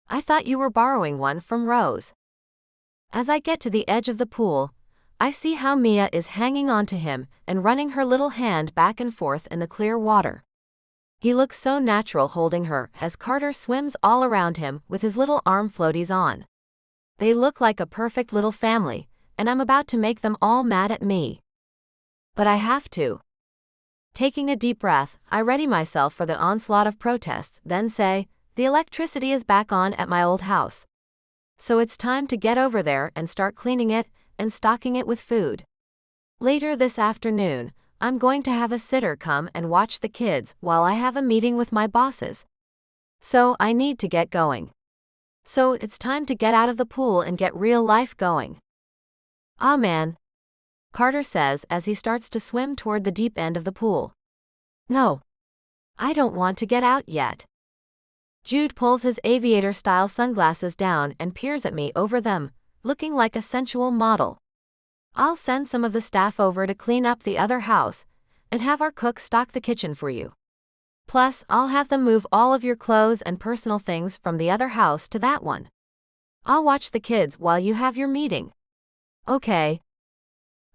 I thought you were borrowing one from Rose. As I get to the edge of the pool, I see how Mia is hanging on to him and running her little hand back and forth in the clear water. He looks so natural holding her as Carter swims all around him with his little arm floaties on. They look like a perfect little family, and I'm about to make them all mad at me. But I have to. Taking a deep breath, I ready myself for the onslaught of protests, then say, the electricity is back on at my old house. So it's time to get over there and start cleaning it and stocking it with food. Later this afternoon, I'm going to have a sitter come and watch the kids while I have a meeting with my bosses. So I need to get going. So it's time to get out of the pool and get real life going. Ah man, Carter says as he starts to swim toward the deep end of the pool. No. I don't want to get out yet. Jude pulls his aviator-style sunglasses down and peers at me over them, looking like a sensual model. I'll send some of the staff over to clean up the other house, and have our cook stock the kitchen for you. Plus, I'll have them move all of your clothes and personal things from the other house to that one. I'll watch the kids while you have your meeting. Okay.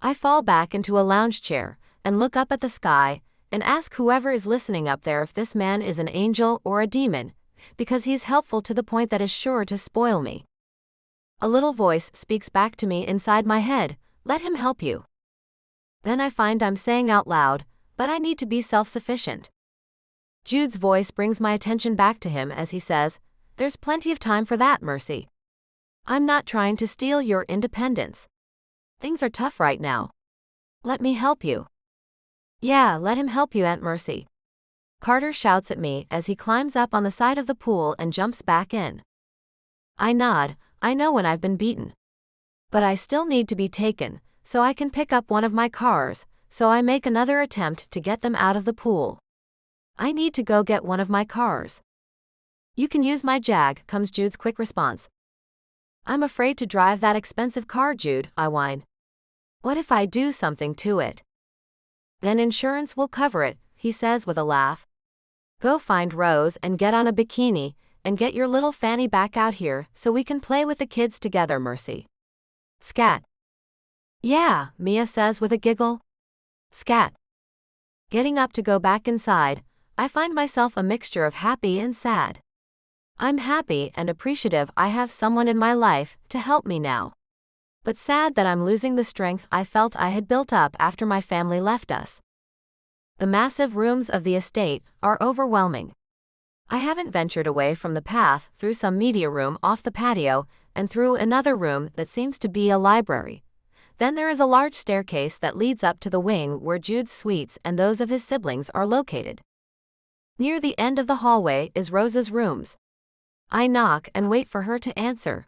I fall back into a lounge chair, and look up at the sky, and ask whoever is listening up there if this man is an angel or a demon, because he's helpful to the point that is sure to spoil me. A little voice speaks back to me inside my head, let him help you. Then I find I'm saying out loud, but I need to be self-sufficient. Jude's voice brings my attention back to him as he says, there's plenty of time for that, Mercy. I'm not trying to steal your independence. Things are tough right now. Let me help you. Yeah, let him help you, Aunt Mercy. Carter shouts at me as he climbs up on the side of the pool and jumps back in. I nod, I know when I've been beaten. But I still need to be taken, so I can pick up one of my cars, so I make another attempt to get them out of the pool. I need to go get one of my cars. You can use my Jag, comes Jude's quick response. I'm afraid to drive that expensive car, Jude, I whine. What if I do something to it? Then insurance will cover it, he says with a laugh. Go find Rose and get on a bikini, and get your little fanny back out here so we can play with the kids together, Mercy. Scat. Yeah, Mia says with a giggle. Scat. Getting up to go back inside, I find myself a mixture of happy and sad. I'm happy and appreciative I have someone in my life to help me now. But sad that I'm losing the strength I felt I had built up after my family left us. The massive rooms of the estate are overwhelming. I haven't ventured away from the path through some media room off the patio and through another room that seems to be a library. Then there is a large staircase that leads up to the wing where Jude's suites and those of his siblings are located. Near the end of the hallway is Rose's rooms. I knock and wait for her to answer.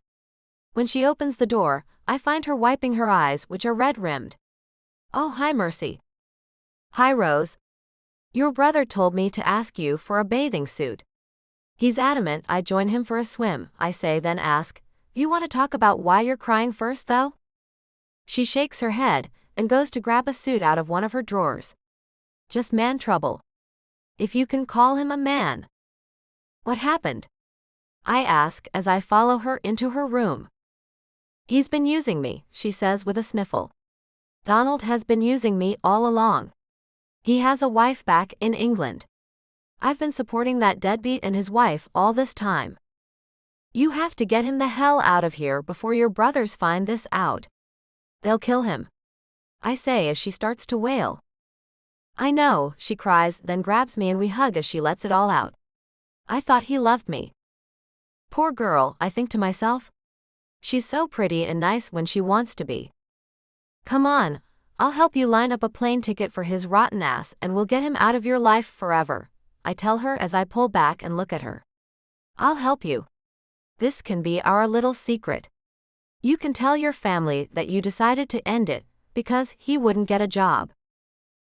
When she opens the door, I find her wiping her eyes, which are red-rimmed. Oh, hi, Mercy. Hi, Rose. Your brother told me to ask you for a bathing suit. He's adamant I join him for a swim, I say, then ask, you want to talk about why you're crying first, though? She shakes her head and goes to grab a suit out of one of her drawers. Just man trouble. If you can call him a man. What happened? I ask as I follow her into her room. He's been using me, she says with a sniffle. Donald has been using me all along. He has a wife back in England. I've been supporting that deadbeat and his wife all this time. You have to get him the hell out of here before your brothers find this out. They'll kill him. I say as she starts to wail. I know, she cries, then grabs me and we hug as she lets it all out. I thought he loved me. Poor girl, I think to myself. She's so pretty and nice when she wants to be. Come on, I'll help you line up a plane ticket for his rotten ass and we'll get him out of your life forever, I tell her as I pull back and look at her. I'll help you. This can be our little secret. You can tell your family that you decided to end it because he wouldn't get a job.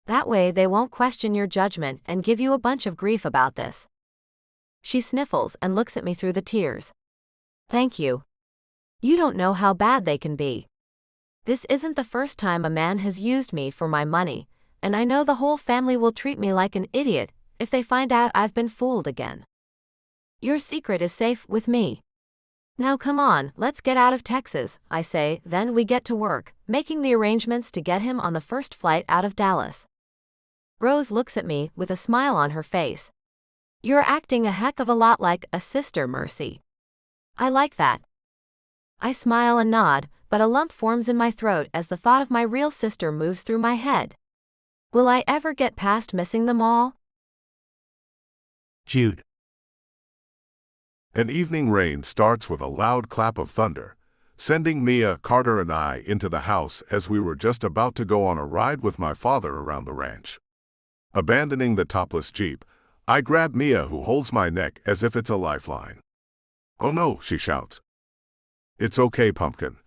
That way they won't question your judgment and give you a bunch of grief about this. She sniffles and looks at me through the tears. Thank you. You don't know how bad they can be. This isn't the first time a man has used me for my money, and I know the whole family will treat me like an idiot if they find out I've been fooled again. Your secret is safe with me. Now come on, let's get out of Texas, I say, then we get to work, making the arrangements to get him on the first flight out of Dallas. Rose looks at me with a smile on her face. You're acting a heck of a lot like a sister, Mercy. I like that. I smile and nod, but a lump forms in my throat as the thought of my real sister moves through my head. Will I ever get past missing them all? Jude. An evening rain starts with a loud clap of thunder, sending Mia, Carter, and I into the house as we were just about to go on a ride with my father around the ranch. Abandoning the topless Jeep, I grab Mia, who holds my neck as if it's a lifeline. Oh no, she shouts. It's okay, Pumpkin,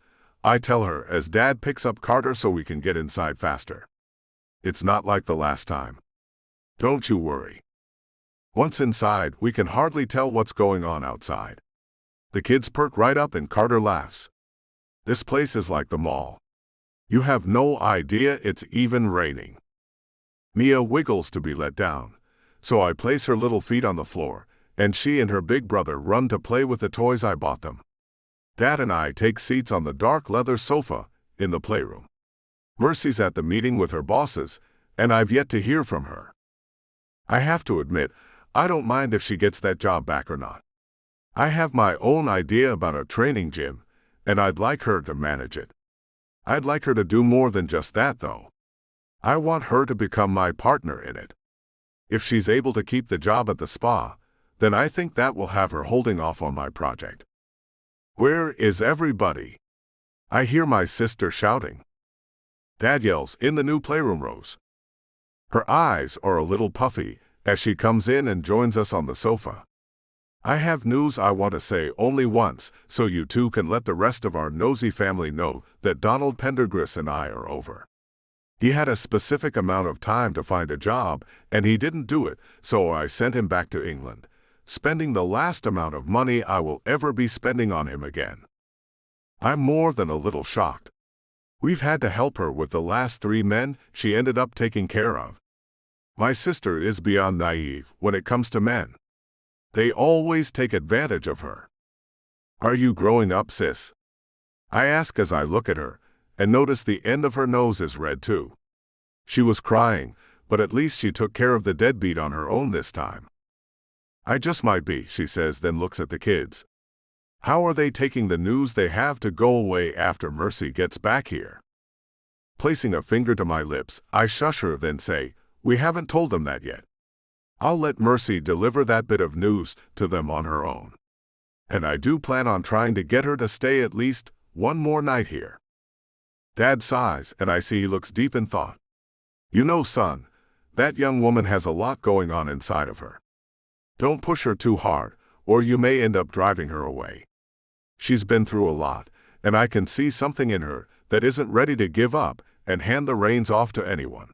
I tell her as Dad picks up Carter so we can get inside faster. It's not like the last time. Don't you worry. Once inside, we can hardly tell what's going on outside. The kids perk right up and Carter laughs. This place is like the mall. You have no idea it's even raining. Mia wiggles to be let down, so I place her little feet on the floor, and she and her big brother run to play with the toys I bought them. Dad and I take seats on the dark leather sofa in the playroom. Mercy's at the meeting with her bosses, and I've yet to hear from her. I have to admit, I don't mind if she gets that job back or not. I have my own idea about a training gym, and I'd like her to manage it. I'd like her to do more than just that, though. I want her to become my partner in it. If she's able to keep the job at the spa, then I think that will have her holding off on my project. Where is everybody? I hear my sister shouting. Dad yells, in the new playroom, Rose. Her eyes are a little puffy as she comes in and joins us on the sofa. I have news I want to say only once, so you two can let the rest of our nosy family know that Donald Pendergrass and I are over. He had a specific amount of time to find a job, and he didn't do it, so I sent him back to England, spending the last amount of money I will ever be spending on him again. I'm more than a little shocked. We've had to help her with the last 3 men she ended up taking care of. My sister is beyond naive when it comes to men. They always take advantage of her. Are you growing up, sis? I ask as I look at her, and notice the end of her nose is red too. She was crying, but at least she took care of the deadbeat on her own this time. I just might be, she says, then looks at the kids. How are they taking the news they have to go away after Mercy gets back here? Placing a finger to my lips, I shush her, then say, we haven't told them that yet. I'll let Mercy deliver that bit of news to them on her own. And I do plan on trying to get her to stay at least one more night here. Dad sighs, and I see he looks deep in thought. You know, son, that young woman has a lot going on inside of her. Don't push her too hard, or you may end up driving her away. She's been through a lot, and I can see something in her that isn't ready to give up and hand the reins off to anyone,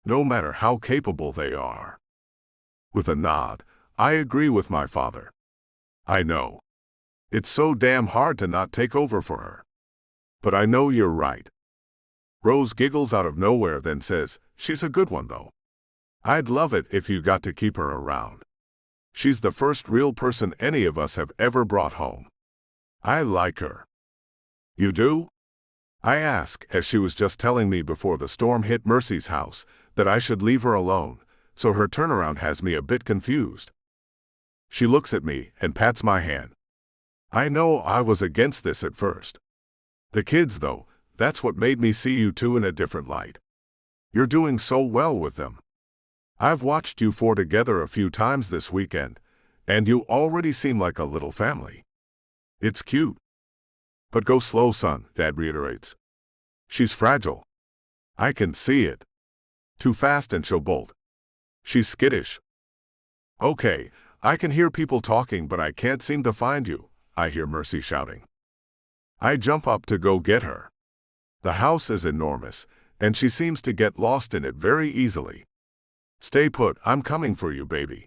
no matter how capable they are. With a nod, I agree with my father. I know. It's so damn hard to not take over for her. But I know you're right. Rose giggles out of nowhere, then says, she's a good one though. I'd love it if you got to keep her around. She's the first real person any of us have ever brought home. I like her. You do? I ask, as she was just telling me before the storm hit Mercy's house that I should leave her alone, so her turnaround has me a bit confused. She looks at me and pats my hand. I know I was against this at first. The kids, though, that's what made me see you two in a different light. You're doing so well with them. I've watched you 4 together a few times this weekend, and you already seem like a little family. It's cute. But go slow, son, Dad reiterates. She's fragile. I can see it. Too fast and she'll bolt. She's skittish. Okay, I can hear people talking, but I can't seem to find you, I hear Mercy shouting. I jump up to go get her. The house is enormous, and she seems to get lost in it very easily. Stay put, I'm coming for you, baby.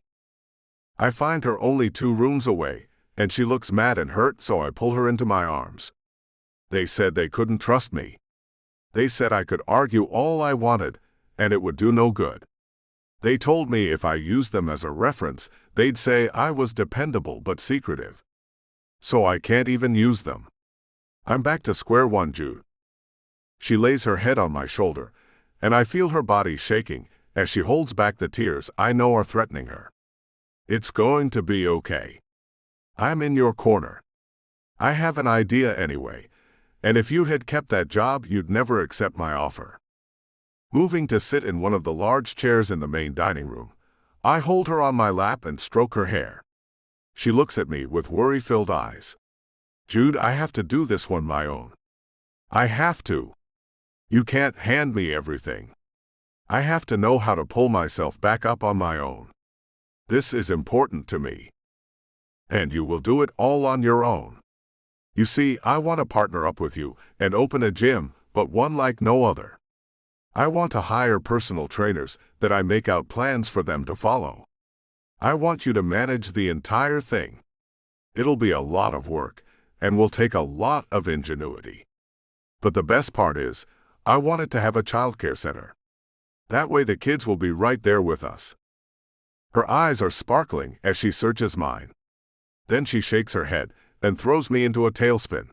I find her only 2 rooms away, and she looks mad and hurt, so I pull her into my arms. They said they couldn't trust me. They said I could argue all I wanted, and it would do no good. They told me if I used them as a reference, they'd say I was dependable but secretive. So I can't even use them. I'm back to square one, Jude. She lays her head on my shoulder, and I feel her body shaking as she holds back the tears I know are threatening her. It's going to be okay. I'm in your corner. I have an idea anyway, and if you had kept that job, you'd never accept my offer. Moving to sit in one of the large chairs in the main dining room, I hold her on my lap and stroke her hair. She looks at me with worry-filled eyes. Jude, I have to do this one my own. I have to. You can't hand me everything. I have to know how to pull myself back up on my own. This is important to me. And you will do it all on your own. You see, I want to partner up with you and open a gym, but one like no other. I want to hire personal trainers that I make out plans for them to follow. I want you to manage the entire thing. It'll be a lot of work, and will take a lot of ingenuity. But the best part is, I want it to have a childcare center. That way the kids will be right there with us. Her eyes are sparkling as she searches mine. Then she shakes her head and throws me into a tailspin.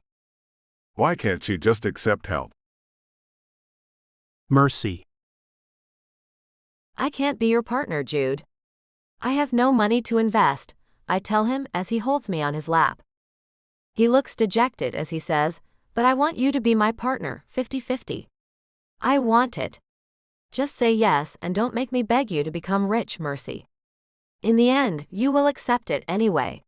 Why can't she just accept help? Mercy. I can't be your partner, Jude. I have no money to invest, I tell him as he holds me on his lap. He looks dejected as he says, but I want you to be my partner, 50-50. I want it. Just say yes and don't make me beg you to become rich, Mercy. In the end, you will accept it anyway.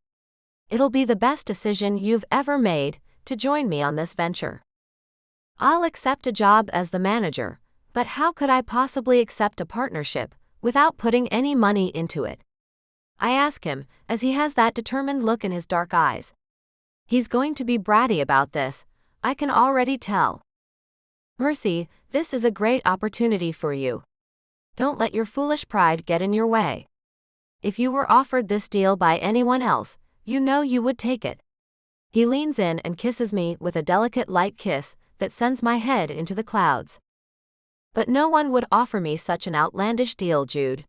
It'll be the best decision you've ever made to join me on this venture. I'll accept a job as the manager, but how could I possibly accept a partnership without putting any money into it? I ask him, as he has that determined look in his dark eyes. He's going to be bratty about this, I can already tell. Mercy, this is a great opportunity for you. Don't let your foolish pride get in your way. If you were offered this deal by anyone else, you know you would take it. He leans in and kisses me with a delicate light kiss that sends my head into the clouds. But no one would offer me such an outlandish deal, Jude.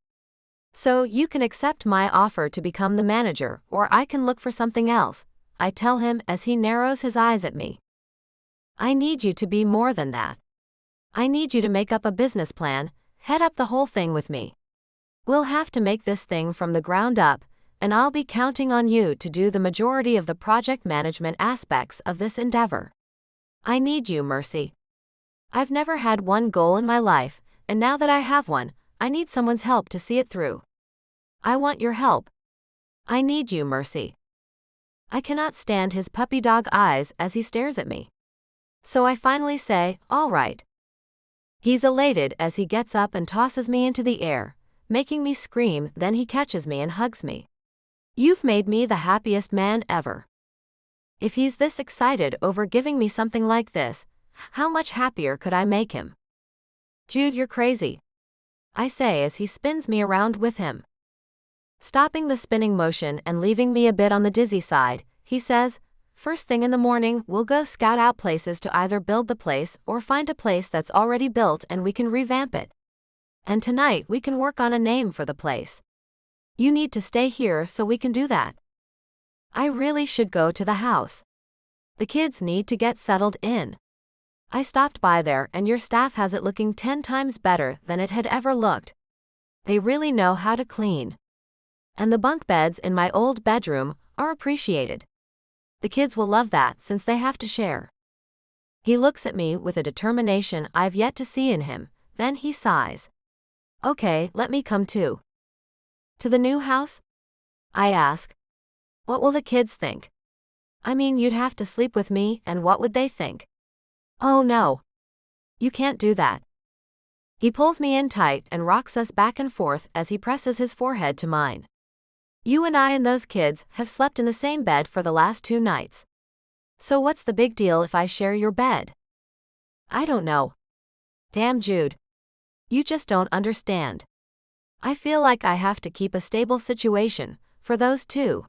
So you can accept my offer to become the manager, or I can look for something else, I tell him as he narrows his eyes at me. I need you to be more than that. I need you to make up a business plan, head up the whole thing with me. We'll have to make this thing from the ground up, and I'll be counting on you to do the majority of the project management aspects of this endeavor. I need you, Mercy. I've never had one goal in my life, and now that I have one, I need someone's help to see it through. I want your help. I need you, Mercy. I cannot stand his puppy dog eyes as he stares at me. So I finally say, all right. He's elated as he gets up and tosses me into the air, making me scream, then he catches me and hugs me. You've made me the happiest man ever. If he's this excited over giving me something like this, how much happier could I make him? Jude, you're crazy, I say as he spins me around with him. Stopping the spinning motion and leaving me a bit on the dizzy side, he says, first thing in the morning, we'll go scout out places to either build the place or find a place that's already built and we can revamp it. And tonight we can work on a name for the place. You need to stay here so we can do that. I really should go to the house. The kids need to get settled in. I stopped by there and your staff has it looking 10 times better than it had ever looked. They really know how to clean. And the bunk beds in my old bedroom are appreciated. The kids will love that since they have to share. He looks at me with a determination I've yet to see in him, then he sighs. Okay, let me come too. To the new house? I ask. What will the kids think? I mean, you'd have to sleep with me, and what would they think? Oh no. You can't do that. He pulls me in tight and rocks us back and forth as he presses his forehead to mine. You and I and those kids have slept in the same bed for the last 2 nights. So what's the big deal if I share your bed? I don't know. Damn, Jude. You just don't understand. I feel like I have to keep a stable situation for those two.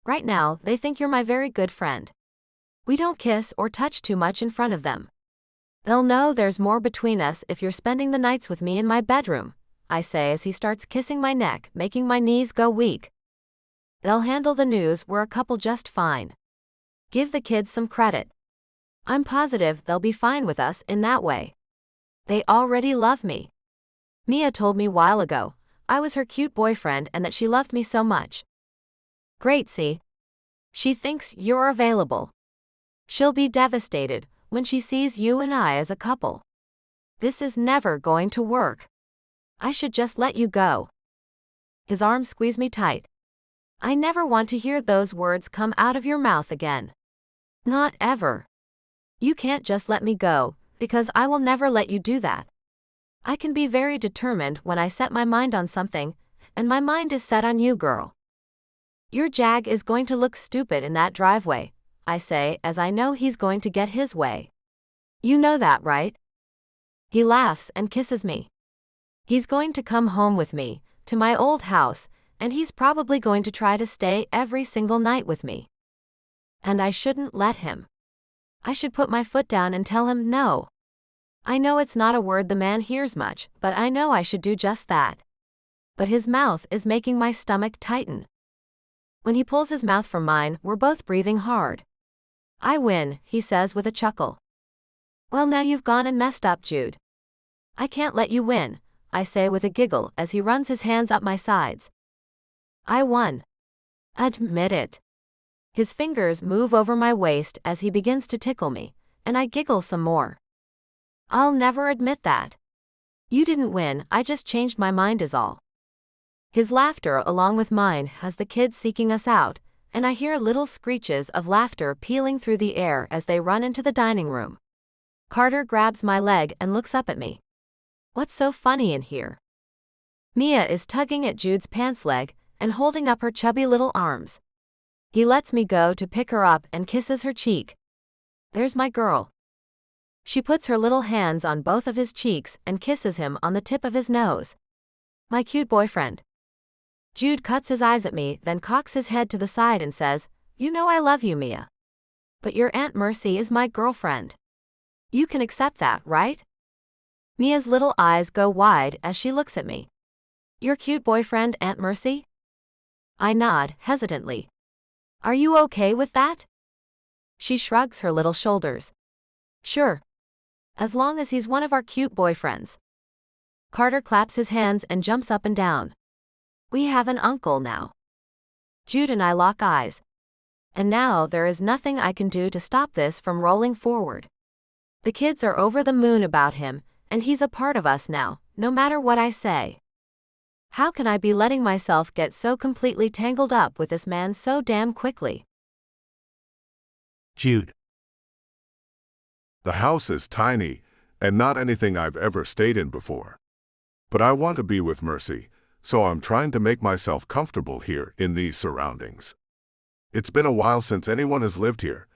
Right now, they think you're my very good friend. We don't kiss or touch too much in front of them. They'll know there's more between us if you're spending the nights with me in my bedroom, I say as he starts kissing my neck, making my knees go weak. They'll handle the news we're a couple just fine. Give the kids some credit. I'm positive they'll be fine with us in that way. They already love me. Mia told me while ago I was her cute boyfriend and that she loved me so much. Great, see? She thinks you're available. She'll be devastated when she sees you and I as a couple. This is never going to work. I should just let you go. His arms squeeze me tight. I never want to hear those words come out of your mouth again. Not ever. You can't just let me go, because I will never let you do that. I can be very determined when I set my mind on something, and my mind is set on you, girl. Your Jag is going to look stupid in that driveway, I say as I know he's going to get his way. You know that, right? He laughs and kisses me. He's going to come home with me, to my old house, and he's probably going to try to stay every single night with me. And I shouldn't let him. I should put my foot down and tell him no. I know it's not a word the man hears much, but I know I should do just that. But his mouth is making my stomach tighten. When he pulls his mouth from mine, we're both breathing hard. I win, he says with a chuckle. Well, now you've gone and messed up, Jude. I can't let you win, I say with a giggle as he runs his hands up my sides. I won. Admit it. His fingers move over my waist as he begins to tickle me, and I giggle some more. I'll never admit that. You didn't win, I just changed my mind is all. His laughter along with mine has the kids seeking us out, and I hear little screeches of laughter pealing through the air as they run into the dining room. Carter grabs my leg and looks up at me. What's so funny in here? Mia is tugging at Jude's pants leg and holding up her chubby little arms. He lets me go to pick her up and kisses her cheek. There's my girl. She puts her little hands on both of his cheeks and kisses him on the tip of his nose. My cute boyfriend. Jude cuts his eyes at me, then cocks his head to the side and says, You know I love you, Mia. But your Aunt Mercy is my girlfriend. You can accept that, right? Mia's little eyes go wide as she looks at me. Your cute boyfriend, Aunt Mercy? I nod, hesitantly. Are you okay with that? She shrugs her little shoulders. Sure. As long as he's one of our cute boyfriends. Carter claps his hands and jumps up and down. We have an uncle now. Jude and I lock eyes. And now there is nothing I can do to stop this from rolling forward. The kids are over the moon about him, and he's a part of us now, no matter what I say. How can I be letting myself get so completely tangled up with this man so damn quickly? Jude. The house is tiny, and not anything I've ever stayed in before. But I want to be with Mercy, so I'm trying to make myself comfortable here in these surroundings. It's been a while since anyone has lived here,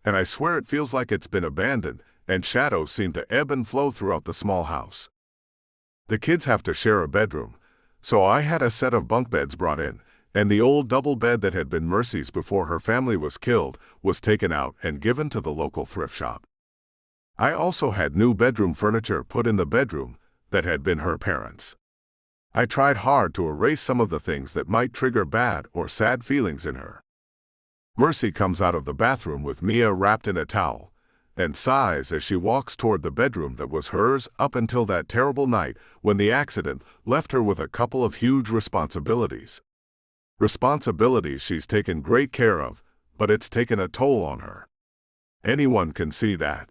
and I swear it feels like it's been abandoned, and shadows seem to ebb and flow throughout the small house. The kids have to share a bedroom, so I had a set of bunk beds brought in, and the old double bed that had been Mercy's before her family was killed was taken out and given to the local thrift shop. I also had new bedroom furniture put in the bedroom that had been her parents'. I tried hard to erase some of the things that might trigger bad or sad feelings in her. Mercy comes out of the bathroom with Mia wrapped in a towel, and sighs as she walks toward the bedroom that was hers up until that terrible night when the accident left her with a couple of huge responsibilities. Responsibilities she's taken great care of, but it's taken a toll on her. Anyone can see that.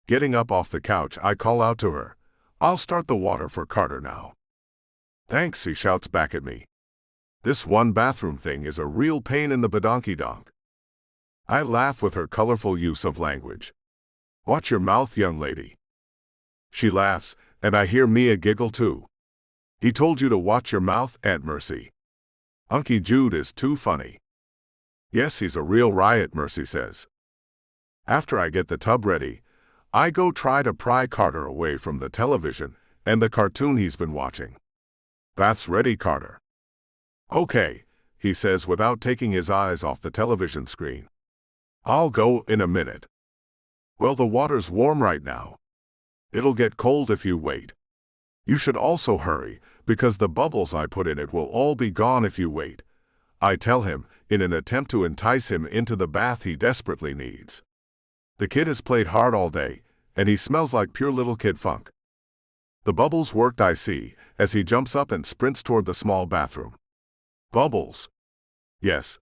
Getting up off the couch, I call out to her, I'll start the water for Carter now. Thanks, she shouts back at me. This one bathroom thing is a real pain in the badonkey donk. I laugh with her colorful use of language. Watch your mouth, young lady. She laughs, and I hear Mia giggle too. He told you to watch your mouth, Aunt Mercy. Uncle Jude is too funny. Yes, he's a real riot, Mercy says. After I get the tub ready, I go try to pry Carter away from the television and the cartoon he's been watching. Bath's ready, Carter. Okay, he says without taking his eyes off the television screen. I'll go in a minute. Well, the water's warm right now. It'll get cold if you wait. You should also hurry, because the bubbles I put in it will all be gone if you wait. I tell him, in an attempt to entice him into the bath he desperately needs. The kid has played hard all day, and he smells like pure little kid funk. The bubbles worked, I see, as he jumps up and sprints toward the small bathroom. Bubbles. Yes.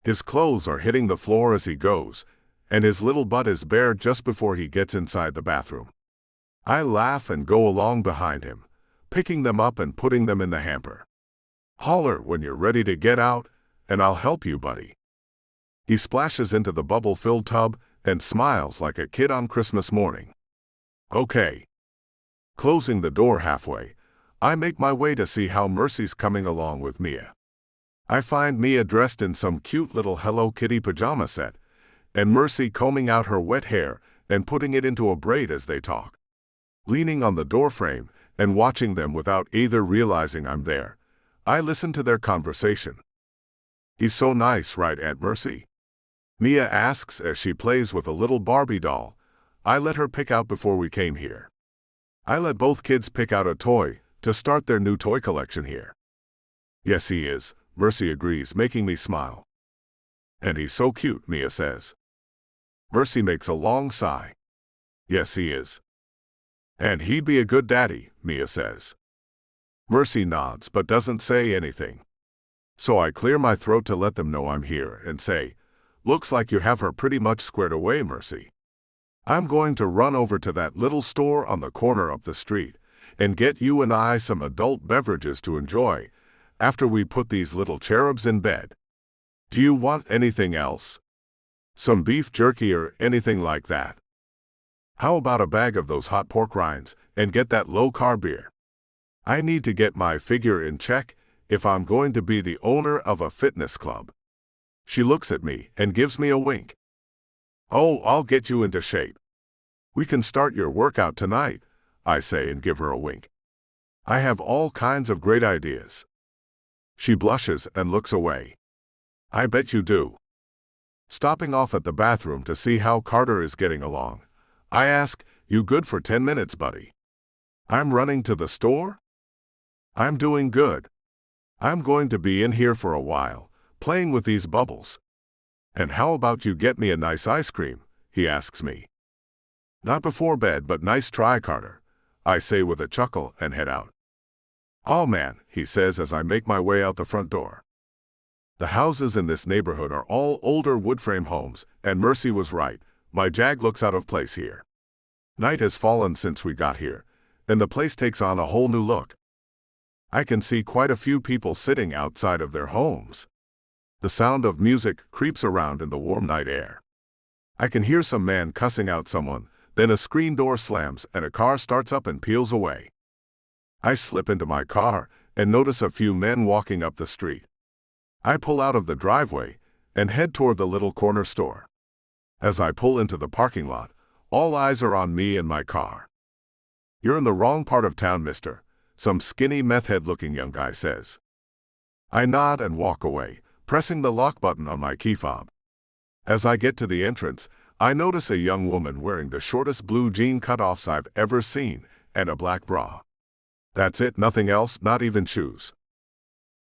His clothes are hitting the floor as he goes, and his little butt is bare just before he gets inside the bathroom. I laugh and go along behind him, picking them up and putting them in the hamper. Holler when you're ready to get out, and I'll help you, buddy. He splashes into the bubble-filled tub and smiles like a kid on Christmas morning. Okay. Closing the door halfway, I make my way to see how Mercy's coming along with Mia. I find Mia dressed in some cute little Hello Kitty pajama set, and Mercy combing out her wet hair and putting it into a braid as they talk. Leaning on the doorframe and watching them without either realizing I'm there, I listen to their conversation. He's so nice, right, Aunt Mercy? Mia asks as she plays with a little Barbie doll I let her pick out before we came here. I let both kids pick out a toy to start their new toy collection here. Yes, he is, Mercy agrees, making me smile. And he's so cute, Mia says. Mercy makes a long sigh. Yes, he is. And he'd be a good daddy, Mia says. Mercy nods but doesn't say anything. So I clear my throat to let them know I'm here and say, looks like you have her pretty much squared away, Mercy. I'm going to run over to that little store on the corner up the street and get you and I some adult beverages to enjoy after we put these little cherubs in bed. Do you want anything else? Some beef jerky or anything like that? How about a bag of those hot pork rinds and get that low-carb beer? I need to get my figure in check if I'm going to be the owner of a fitness club. She looks at me and gives me a wink. Oh, I'll get you into shape. We can start your workout tonight, I say and give her a wink. I have all kinds of great ideas. She blushes and looks away. I bet you do. Stopping off at the bathroom to see how Carter is getting along, I ask, you good for 10 minutes, buddy? I'm running to the store? I'm doing good. I'm going to be in here for a while, playing with these bubbles. And how about you get me a nice ice cream, he asks me. Not before bed, but nice try, Carter, I say with a chuckle and head out. Oh man, he says as I make my way out the front door. The houses in this neighborhood are all older wood frame homes, and Mercy was right, my Jag looks out of place here. Night has fallen since we got here, and the place takes on a whole new look. I can see quite a few people sitting outside of their homes. The sound of music creeps around in the warm night air. I can hear some man cussing out someone, then a screen door slams and a car starts up and peels away. I slip into my car and notice a few men walking up the street. I pull out of the driveway and head toward the little corner store. As I pull into the parking lot, all eyes are on me and my car. You're in the wrong part of town, mister, some skinny meth-head-looking young guy says. I nod and walk away, pressing the lock button on my key fob. As I get to the entrance, I notice a young woman wearing the shortest blue jean cutoffs I've ever seen and a black bra. That's it, nothing else, not even shoes.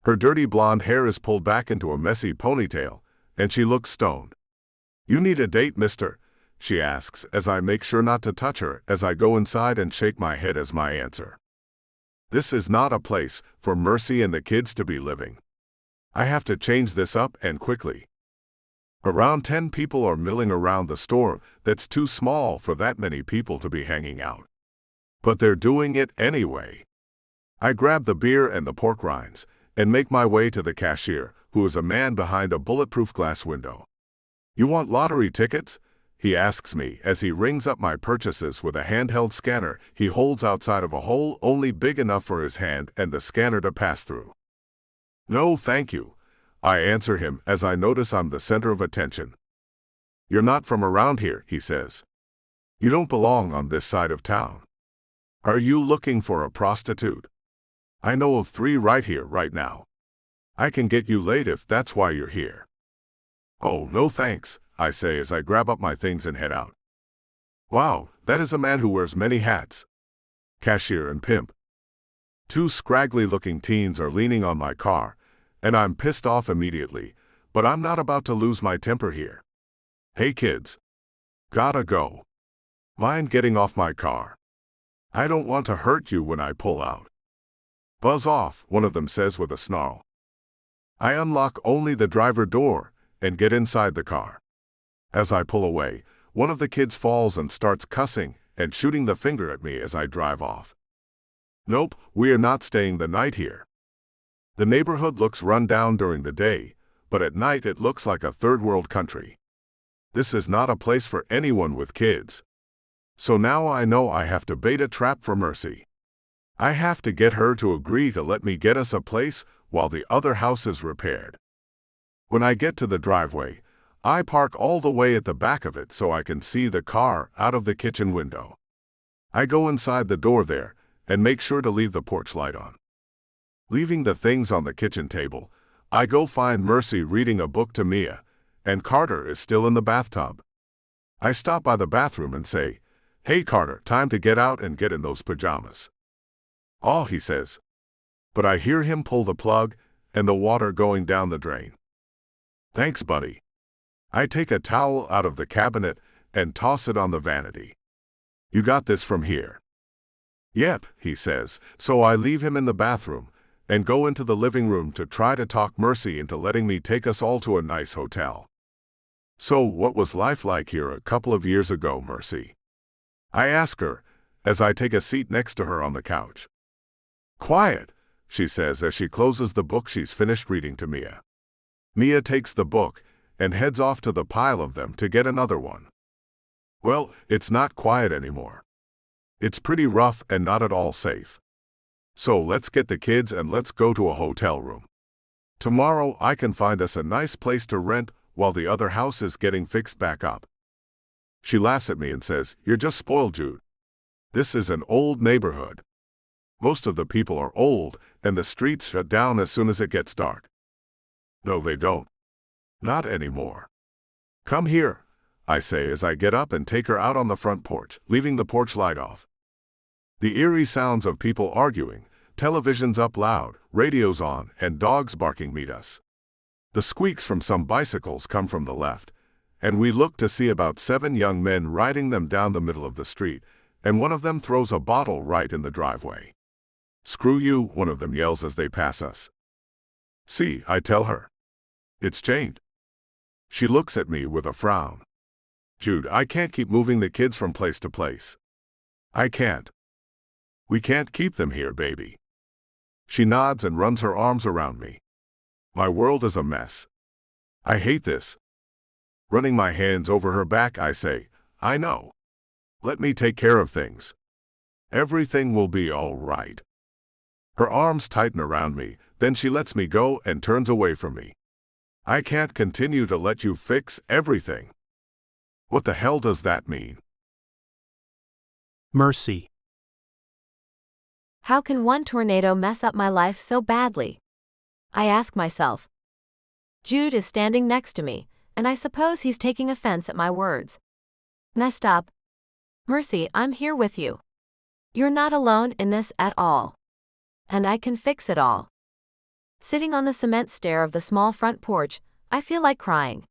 Her dirty blonde hair is pulled back into a messy ponytail, and she looks stoned. You need a date, mister? She asks as I make sure not to touch her as I go inside and shake my head as my answer. This is not a place for Mercy and the kids to be living. I have to change this up and quickly. Around 10 people are milling around the store that's too small for that many people to be hanging out. But they're doing it anyway. I grab the beer and the pork rinds and make my way to the cashier, who is a man behind a bulletproof glass window. You want lottery tickets? He asks me as he rings up my purchases with a handheld scanner he holds outside of a hole only big enough for his hand and the scanner to pass through. No, thank you, I answer him as I notice I'm the center of attention. You're not from around here, he says. You don't belong on this side of town. Are you looking for a prostitute? I know of 3 right here, right now. I can get you laid if that's why you're here. Oh, no thanks, I say as I grab up my things and head out. Wow, that is a man who wears many hats. Cashier and pimp. 2 scraggly-looking teens are leaning on my car, and I'm pissed off immediately, but I'm not about to lose my temper here. Hey kids. Gotta go. Mind getting off my car? I don't want to hurt you when I pull out. Buzz off, one of them says with a snarl. I unlock only the driver door and get inside the car. As I pull away, one of the kids falls and starts cussing and shooting the finger at me as I drive off. Nope, we are not staying the night here. The neighborhood looks run down during the day, but at night it looks like a third world country. This is not a place for anyone with kids. So now I know I have to bait a trap for Mercy. I have to get her to agree to let me get us a place while the other house is repaired. When I get to the driveway, I park all the way at the back of it so I can see the car out of the kitchen window. I go inside the door there and make sure to leave the porch light on. Leaving the things on the kitchen table, I go find Mercy reading a book to Mia, and Carter is still in the bathtub. I stop by the bathroom and say, "Hey Carter, time to get out and get in those pajamas." "Oh," he says. But I hear him pull the plug and the water going down the drain. "Thanks, buddy." I take a towel out of the cabinet and toss it on the vanity. "You got this from here?" "Yep," he says, so I leave him in the bathroom and go into the living room to try to talk Mercy into letting me take us all to a nice hotel. "So, what was life like here a couple of years ago, Mercy?" I ask her, as I take a seat next to her on the couch. "Quiet," she says as she closes the book she's finished reading to Mia. Mia takes the book and heads off to the pile of them to get another one. Well, it's not quiet anymore. It's pretty rough and not at all safe. So let's get the kids and let's go to a hotel room. Tomorrow I can find us a nice place to rent while the other house is getting fixed back up. She laughs at me and says, "You're just spoiled, Jude. This is an old neighborhood. Most of the people are old, and the streets shut down as soon as it gets dark." "No, they don't. Not anymore. Come here," I say as I get up and take her out on the front porch, leaving the porch light off. The eerie sounds of people arguing, televisions up loud, radios on, and dogs barking meet us. The squeaks from some bicycles come from the left, and we look to see about 7 young men riding them down the middle of the street, and one of them throws a bottle right in the driveway. "Screw you," one of them yells as they pass us. "See," I tell her. "It's chained." She looks at me with a frown. "Jude, I can't keep moving the kids from place to place." "I can't." "We can't keep them here, baby." She nods and runs her arms around me. My world is a mess. I hate this. Running my hands over her back, I say, "I know. Let me take care of things. Everything will be all right." Her arms tighten around me, then she lets me go and turns away from me. "I can't continue to let you fix everything." What the hell does that mean? Mercy. How can one tornado mess up my life so badly? I ask myself. Jude is standing next to me, and I suppose he's taking offense at my words. Messed up? Mercy, I'm here with you. You're not alone in this at all. And I can fix it all. Sitting on the cement stair of the small front porch, I feel like crying.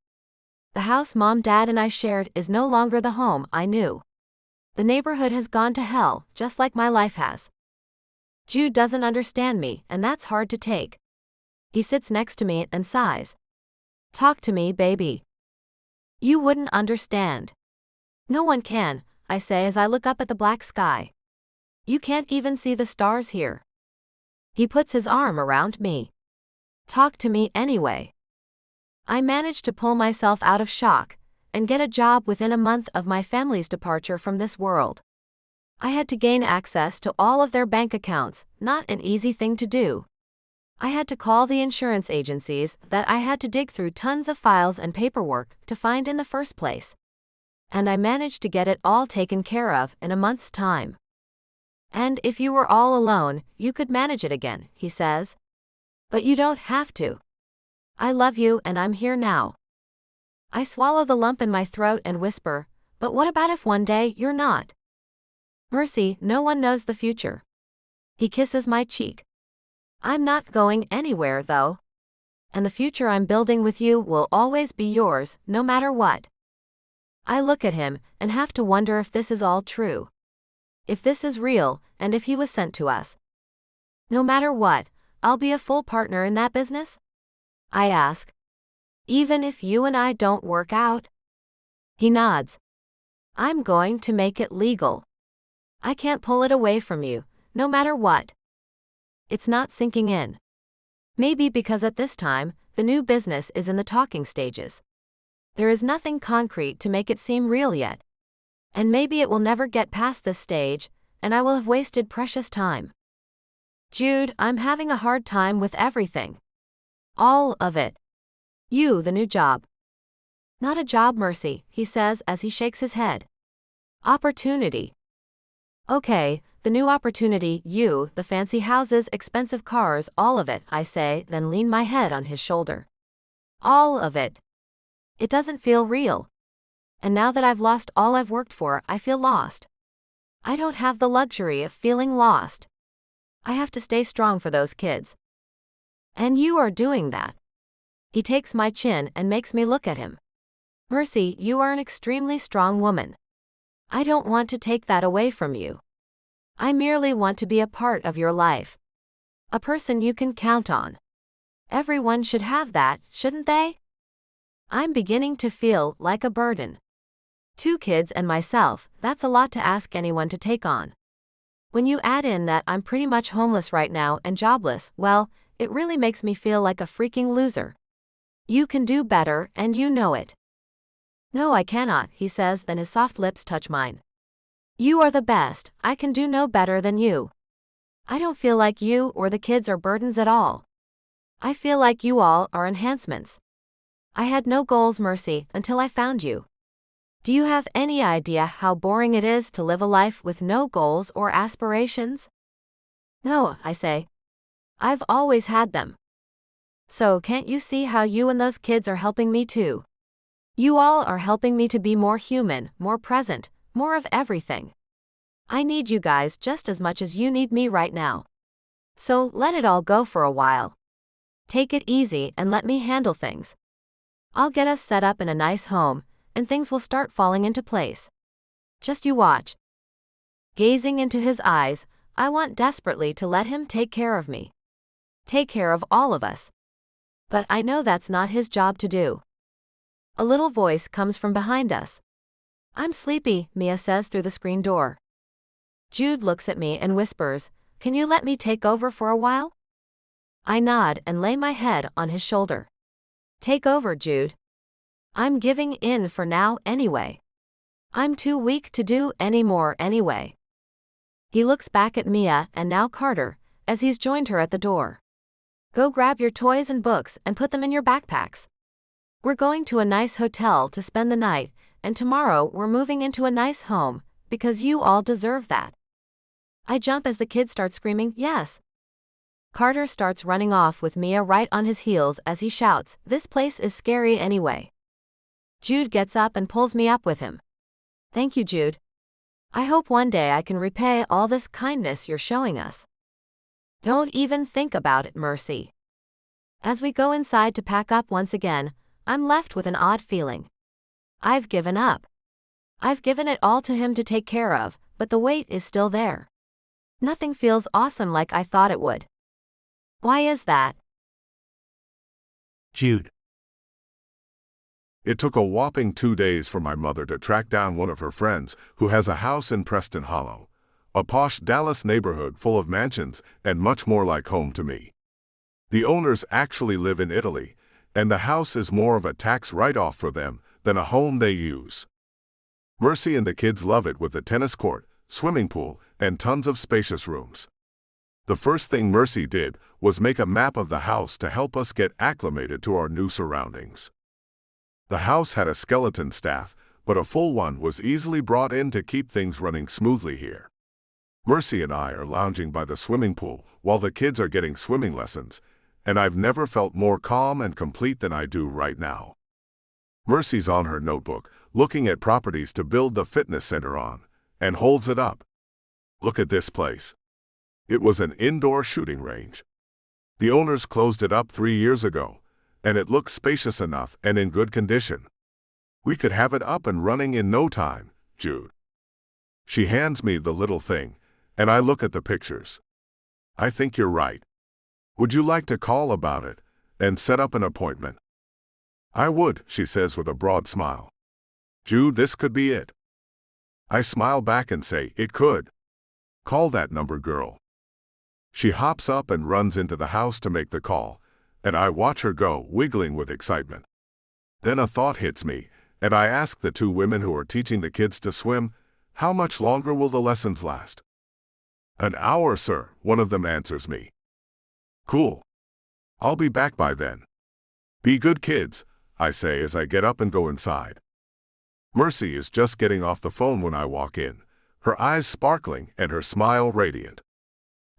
The house Mom, Dad, and I shared is no longer the home I knew. The neighborhood has gone to hell, just like my life has. Jude doesn't understand me, and that's hard to take. He sits next to me and sighs. Talk to me, baby. You wouldn't understand. No one can, I say as I look up at the black sky. You can't even see the stars here. He puts his arm around me. Talk to me anyway. I managed to pull myself out of shock and get a job within a month of my family's departure from this world. I had to gain access to all of their bank accounts, not an easy thing to do. I had to call the insurance agencies that I had to dig through tons of files and paperwork to find in the first place. And I managed to get it all taken care of in a month's time. And if you were all alone, you could manage it again, he says. But you don't have to. I love you and I'm here now. I swallow the lump in my throat and whisper, but what about if one day you're not? Mercy, no one knows the future. He kisses my cheek. I'm not going anywhere, though. And the future I'm building with you will always be yours, no matter what. I look at him and have to wonder if this is all true. If this is real, and if he was sent to us. No matter what, I'll be a full partner in that business? I ask. Even if you and I don't work out? He nods. I'm going to make it legal. I can't pull it away from you, no matter what. It's not sinking in. Maybe because at this time, the new business is in the talking stages. There is nothing concrete to make it seem real yet. And maybe it will never get past this stage, and I will have wasted precious time. Jude, I'm having a hard time with everything. All of it. You, the new job. Not a job, Mercy, he says as he shakes his head. Opportunity. Okay, the new opportunity, you, the fancy houses, expensive cars, all of it, I say, then lean my head on his shoulder. All of it. It doesn't feel real. And now that I've lost all I've worked for, I feel lost. I don't have the luxury of feeling lost. I have to stay strong for those kids. And you are doing that. He takes my chin and makes me look at him. Mercy, you are an extremely strong woman. I don't want to take that away from you. I merely want to be a part of your life. A person you can count on. Everyone should have that, shouldn't they? I'm beginning to feel like a burden. 2 kids and myself, that's a lot to ask anyone to take on. When you add in that I'm pretty much homeless right now and jobless, well, it really makes me feel like a freaking loser. You can do better, and you know it. No, I cannot, he says, then his soft lips touch mine. You are the best, I can do no better than you. I don't feel like you or the kids are burdens at all. I feel like you all are enhancements. I had no goals, Mercy, until I found you. Do you have any idea how boring it is to live a life with no goals or aspirations? No, I say. I've always had them. So can't you see how you and those kids are helping me too? You all are helping me to be more human, more present, more of everything. I need you guys just as much as you need me right now. So let it all go for a while. Take it easy and let me handle things. I'll get us set up in a nice home, and things will start falling into place. Just you watch. Gazing into his eyes, I want desperately to let him take care of me. Take care of all of us. But I know that's not his job to do. A little voice comes from behind us. I'm sleepy, Mia says through the screen door. Jude looks at me and whispers, can you let me take over for a while? I nod and lay my head on his shoulder. Take over, Jude. I'm giving in for now anyway. I'm too weak to do any more anyway. He looks back at Mia and now Carter, as he's joined her at the door. Go grab your toys and books and put them in your backpacks. We're going to a nice hotel to spend the night, and tomorrow we're moving into a nice home, because you all deserve that. I jump as the kids start screaming, yes. Carter starts running off with Mia right on his heels as he shouts, this place is scary anyway. Jude gets up and pulls me up with him. Thank you, Jude. I hope one day I can repay all this kindness you're showing us. Don't even think about it, Mercy. As we go inside to pack up once again, I'm left with an odd feeling. I've given up. I've given it all to him to take care of, but the weight is still there. Nothing feels awesome like I thought it would. Why is that? Jude. It took a whopping 2 days for my mother to track down one of her friends who has a house in Preston Hollow, a posh Dallas neighborhood full of mansions and much more like home to me. The owners actually live in Italy, and the house is more of a tax write-off for them than a home they use. Mercy and the kids love it with a tennis court, swimming pool, and tons of spacious rooms. The first thing Mercy did was make a map of the house to help us get acclimated to our new surroundings. The house had a skeleton staff, but a full one was easily brought in to keep things running smoothly here. Mercy and I are lounging by the swimming pool while the kids are getting swimming lessons, and I've never felt more calm and complete than I do right now. Mercy's on her notebook, looking at properties to build the fitness center on, and holds it up. Look at this place. It was an indoor shooting range. The owners closed it up 3 years ago, and it looks spacious enough and in good condition. We could have it up and running in no time, Jude. She hands me the little thing, and I look at the pictures. I think you're right. Would you like to call about it and set up an appointment? I would, she says with a broad smile. Jude, this could be it. I smile back and say, it could. Call that number, girl. She hops up and runs into the house to make the call, and I watch her go, wiggling with excitement. Then a thought hits me, and I ask the 2 women who are teaching the kids to swim, how much longer will the lessons last? An hour, sir, one of them answers me. Cool. I'll be back by then. Be good kids, I say as I get up and go inside. Mercy is just getting off the phone when I walk in, her eyes sparkling and her smile radiant.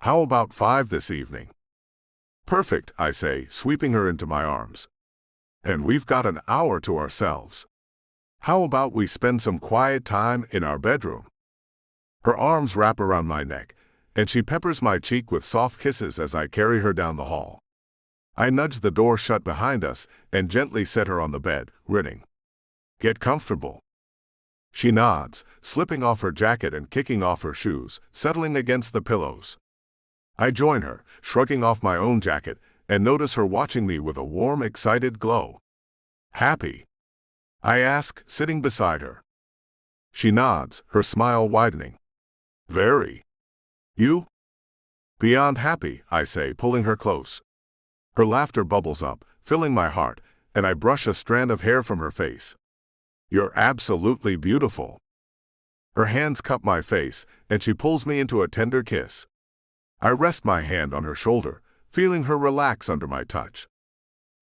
How about 5 this evening? Perfect, I say, sweeping her into my arms. And we've got an hour to ourselves. How about we spend some quiet time in our bedroom? Her arms wrap around my neck, and she peppers my cheek with soft kisses as I carry her down the hall. I nudge the door shut behind us and gently set her on the bed, grinning. Get comfortable. She nods, slipping off her jacket and kicking off her shoes, settling against the pillows. I join her, shrugging off my own jacket, and notice her watching me with a warm, excited glow. Happy? I ask, sitting beside her. She nods, her smile widening. Very. You? Beyond happy, I say, pulling her close. Her laughter bubbles up, filling my heart, and I brush a strand of hair from her face. You're absolutely beautiful. Her hands cup my face, and she pulls me into a tender kiss. I rest my hand on her shoulder, feeling her relax under my touch.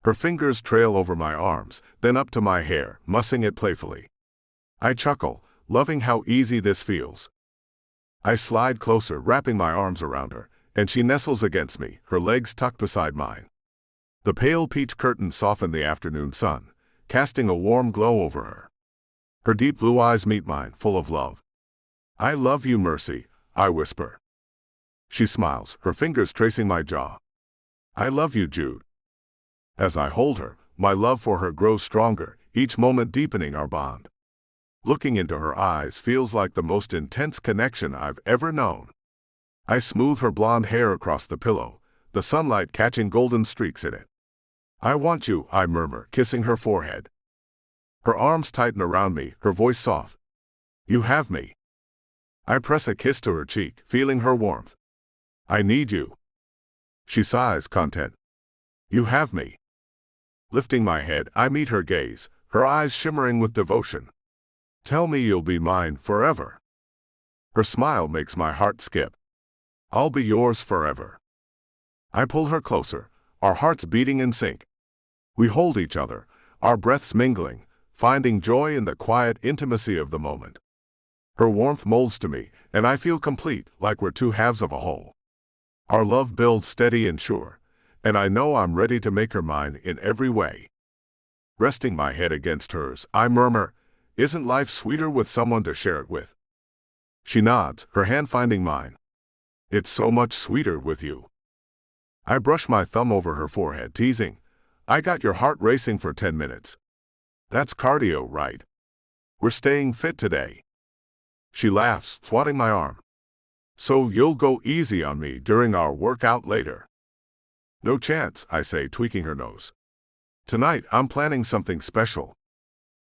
Her fingers trail over my arms, then up to my hair, mussing it playfully. I chuckle, loving how easy this feels. I slide closer, wrapping my arms around her, and she nestles against me, her legs tucked beside mine. The pale peach curtains soften the afternoon sun, casting a warm glow over her. Her deep blue eyes meet mine, full of love. I love you, Mercy, I whisper. She smiles, her fingers tracing my jaw. I love you, Jude. As I hold her, my love for her grows stronger, each moment deepening our bond. Looking into her eyes feels like the most intense connection I've ever known. I smooth her blonde hair across the pillow, the sunlight catching golden streaks in it. I want you, I murmur, kissing her forehead. Her arms tighten around me, her voice soft. You have me. I press a kiss to her cheek, feeling her warmth. I need you. She sighs, content. You have me. Lifting my head, I meet her gaze, her eyes shimmering with devotion. Tell me you'll be mine forever. Her smile makes my heart skip. I'll be yours forever. I pull her closer, our hearts beating in sync. We hold each other, our breaths mingling, finding joy in the quiet intimacy of the moment. Her warmth molds to me, and I feel complete, like we're 2 halves of a whole. Our love builds steady and sure, and I know I'm ready to make her mine in every way. Resting my head against hers, I murmur, isn't life sweeter with someone to share it with? She nods, her hand finding mine. It's so much sweeter with you. I brush my thumb over her forehead, teasing, I got your heart racing for 10 minutes. That's cardio, right? We're staying fit today. She laughs, swatting my arm. So you'll go easy on me during our workout later? No chance, I say, tweaking her nose. Tonight I'm planning something special.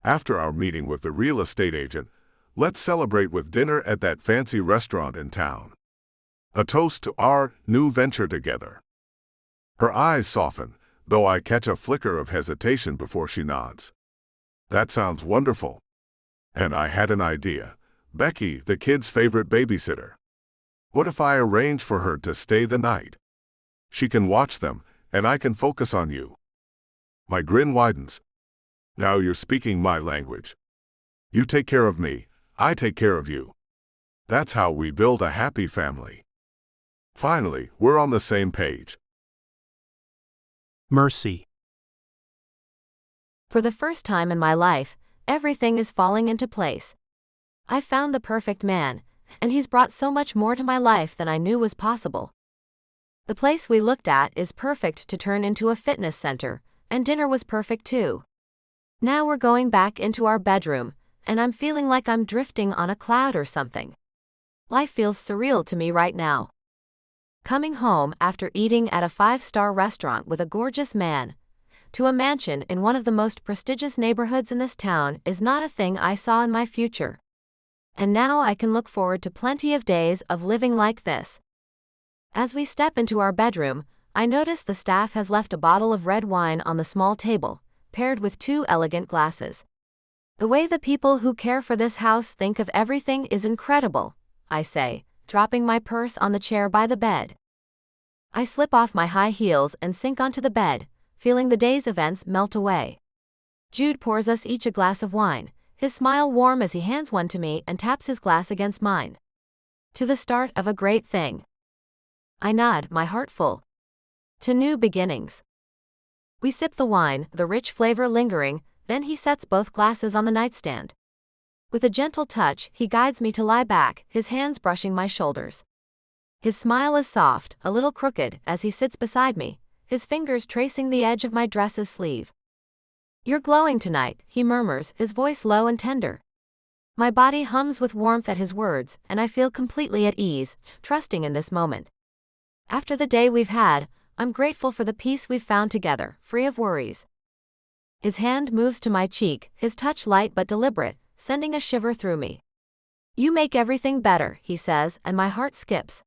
After our meeting with the real estate agent, let's celebrate with dinner at that fancy restaurant in town. A toast to our new venture together. Her eyes soften, though I catch a flicker of hesitation before she nods. That sounds wonderful. And I had an idea. Becky, the kids' favorite babysitter. What if I arrange for her to stay the night? She can watch them, and I can focus on you. My grin widens. Now you're speaking my language. You take care of me, I take care of you. That's how we build a happy family. Finally, we're on the same page. Mercy. For the first time in my life, everything is falling into place. I found the perfect man, and he's brought so much more to my life than I knew was possible. The place we looked at is perfect to turn into a fitness center, and dinner was perfect too. Now we're going back into our bedroom, and I'm feeling like I'm drifting on a cloud or something. Life feels surreal to me right now. Coming home after eating at a 5-star restaurant with a gorgeous man, to a mansion in one of the most prestigious neighborhoods in this town is not a thing I saw in my future. And now I can look forward to plenty of days of living like this. As we step into our bedroom, I notice the staff has left a bottle of red wine on the small table, paired with 2 elegant glasses. The way the people who care for this house think of everything is incredible, I say, dropping my purse on the chair by the bed. I slip off my high heels and sink onto the bed, feeling the day's events melt away. Jude pours us each a glass of wine, his smile warm as he hands one to me and taps his glass against mine. To the start of a great thing. I nod, my heart full. To new beginnings. We sip the wine, the rich flavor lingering, then he sets both glasses on the nightstand. With a gentle touch, he guides me to lie back, his hands brushing my shoulders. His smile is soft, a little crooked, as he sits beside me, his fingers tracing the edge of my dress's sleeve. You're glowing tonight, he murmurs, his voice low and tender. My body hums with warmth at his words, and I feel completely at ease, trusting in this moment. After the day we've had, I'm grateful for the peace we've found together, free of worries. His hand moves to my cheek, his touch light but deliberate, sending a shiver through me. You make everything better, he says, and my heart skips.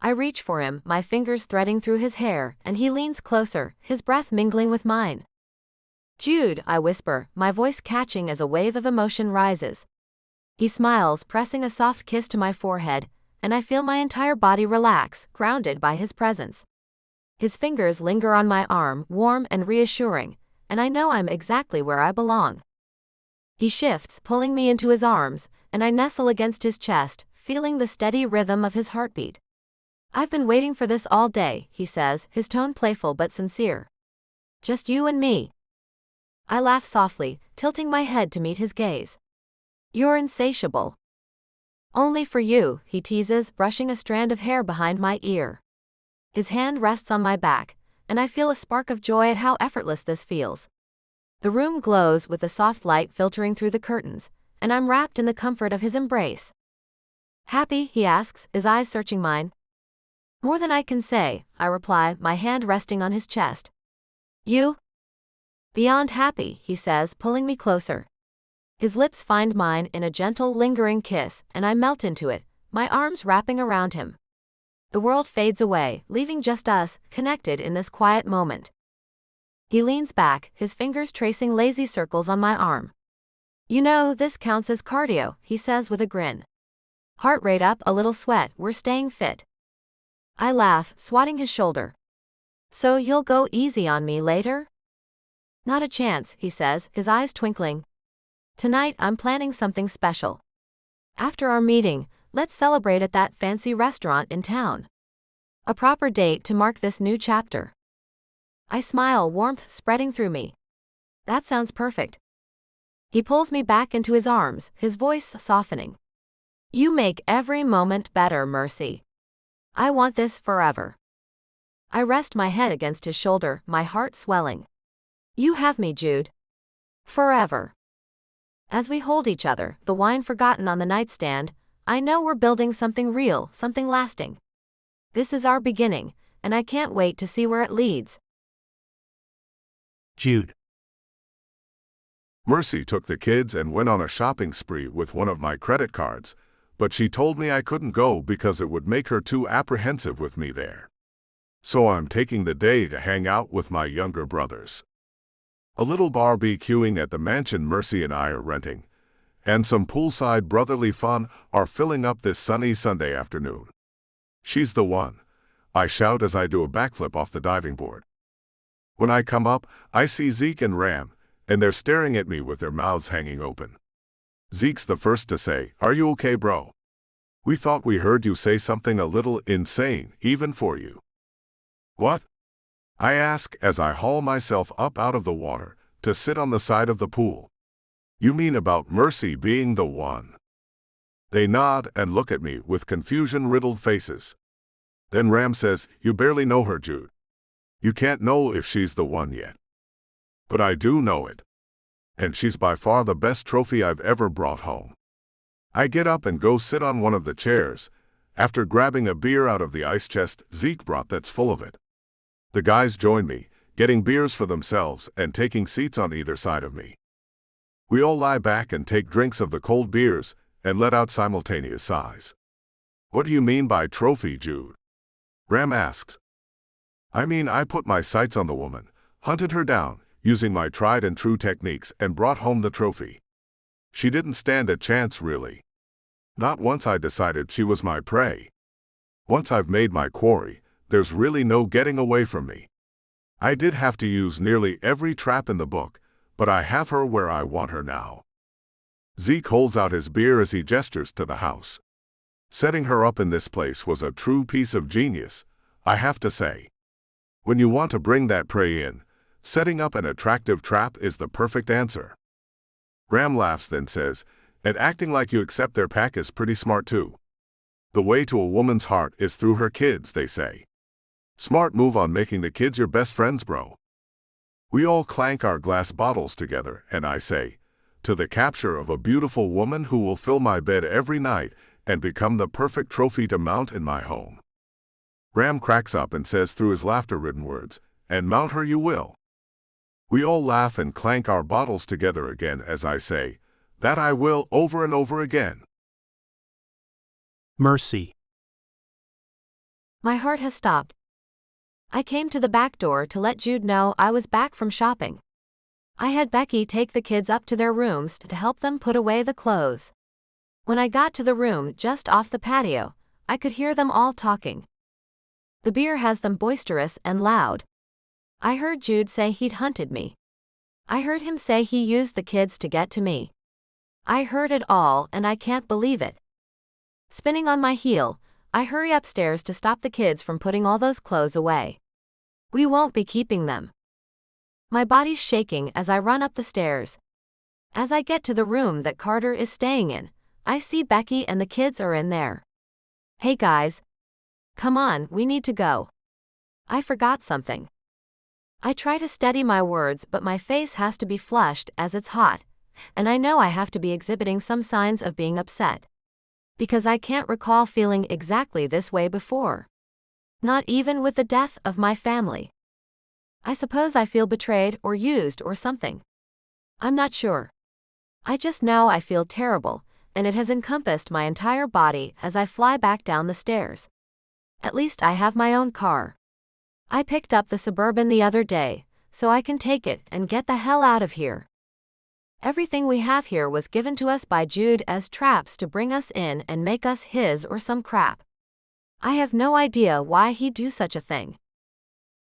I reach for him, my fingers threading through his hair, and he leans closer, his breath mingling with mine. Jude, I whisper, my voice catching as a wave of emotion rises. He smiles, pressing a soft kiss to my forehead, and I feel my entire body relax, grounded by his presence. His fingers linger on my arm, warm and reassuring, and I know I'm exactly where I belong. He shifts, pulling me into his arms, and I nestle against his chest, feeling the steady rhythm of his heartbeat. I've been waiting for this all day, he says, his tone playful but sincere. Just you and me. I laugh softly, tilting my head to meet his gaze. You're insatiable. Only for you, he teases, brushing a strand of hair behind my ear. His hand rests on my back, and I feel a spark of joy at how effortless this feels. The room glows with the soft light filtering through the curtains, and I'm wrapped in the comfort of his embrace. Happy, he asks, his eyes searching mine. More than I can say, I reply, my hand resting on his chest. You? Beyond happy, he says, pulling me closer. His lips find mine in a gentle, lingering kiss, and I melt into it, my arms wrapping around him. The world fades away, leaving just us, connected in this quiet moment. He leans back, his fingers tracing lazy circles on my arm. You know, this counts as cardio, he says with a grin. Heart rate up, a little sweat, we're staying fit. I laugh, swatting his shoulder. So you'll go easy on me later? Not a chance, he says, his eyes twinkling. Tonight I'm planning something special. After our meeting, let's celebrate at that fancy restaurant in town. A proper date to mark this new chapter. I smile, warmth spreading through me. That sounds perfect. He pulls me back into his arms, his voice softening. You make every moment better, Mercy. I want this forever. I rest my head against his shoulder, my heart swelling. You have me, Jude. Forever. As we hold each other, the wine forgotten on the nightstand, I know we're building something real, something lasting. This is our beginning, and I can't wait to see where it leads. Jude. Mercy took the kids and went on a shopping spree with one of my credit cards, but she told me I couldn't go because it would make her too apprehensive with me there. So I'm taking the day to hang out with my younger brothers. A little barbecuing at the mansion Mercy and I are renting, and some poolside brotherly fun are filling up this sunny Sunday afternoon. She's the one, I shout as I do a backflip off the diving board. When I come up, I see Zeke and Ram, and they're staring at me with their mouths hanging open. Zeke's the first to say, "Are you okay, bro? We thought we heard you say something a little insane, even for you." "What?" I ask as I haul myself up out of the water to sit on the side of the pool. "You mean about Mercy being the one?" They nod and look at me with confusion-riddled faces. Then Ram says, "You barely know her, Jude. You can't know if she's the one yet." But I do know it. And she's by far the best trophy I've ever brought home. I get up and go sit on one of the chairs, after grabbing a beer out of the ice chest Zeke brought that's full of it. The guys join me, getting beers for themselves and taking seats on either side of me. We all lie back and take drinks of the cold beers and let out simultaneous sighs. "What do you mean by trophy, Jude?" Ram asks. "I mean I put my sights on the woman, hunted her down, using my tried-and-true techniques, and brought home the trophy. She didn't stand a chance, really. Not once I decided she was my prey. Once I've made my quarry, there's really no getting away from me. I did have to use nearly every trap in the book, but I have her where I want her now." Zeke holds out his beer as he gestures to the house. Setting her up in this place was a true piece of genius, I have to say. When you want to bring that prey in, setting up an attractive trap is the perfect answer. Ram laughs, then says, "And acting like you accept their pack is pretty smart too. The way to a woman's heart is through her kids, they say. Smart move on making the kids your best friends, bro." We all clank our glass bottles together, and I say, "To the capture of a beautiful woman who will fill my bed every night and become the perfect trophy to mount in my home." Ram cracks up and says through his laughter-ridden words, "And mount her you will." We all laugh and clank our bottles together again as I say, "That I will," over and over again. Mercy. My heart has stopped. I came to the back door to let Jude know I was back from shopping. I had Becky take the kids up to their rooms to help them put away the clothes. When I got to the room just off the patio, I could hear them all talking. The beer has them boisterous and loud. I heard Jude say he'd hunted me. I heard him say he used the kids to get to me. I heard it all and I can't believe it. Spinning on my heel, I hurry upstairs to stop the kids from putting all those clothes away. We won't be keeping them. My body's shaking as I run up the stairs. As I get to the room that Carter is staying in, I see Becky and the kids are in there. "Hey guys. Come on, we need to go. I forgot something." I try to steady my words, but my face has to be flushed as it's hot, and I know I have to be exhibiting some signs of being upset. Because I can't recall feeling exactly this way before. Not even with the death of my family. I suppose I feel betrayed or used or something. I'm not sure. I just know I feel terrible, and it has encompassed my entire body as I fly back down the stairs. At least I have my own car. I picked up the Suburban the other day, so I can take it and get the hell out of here. Everything we have here was given to us by Jude as traps to bring us in and make us his or some crap. I have no idea why he'd do such a thing.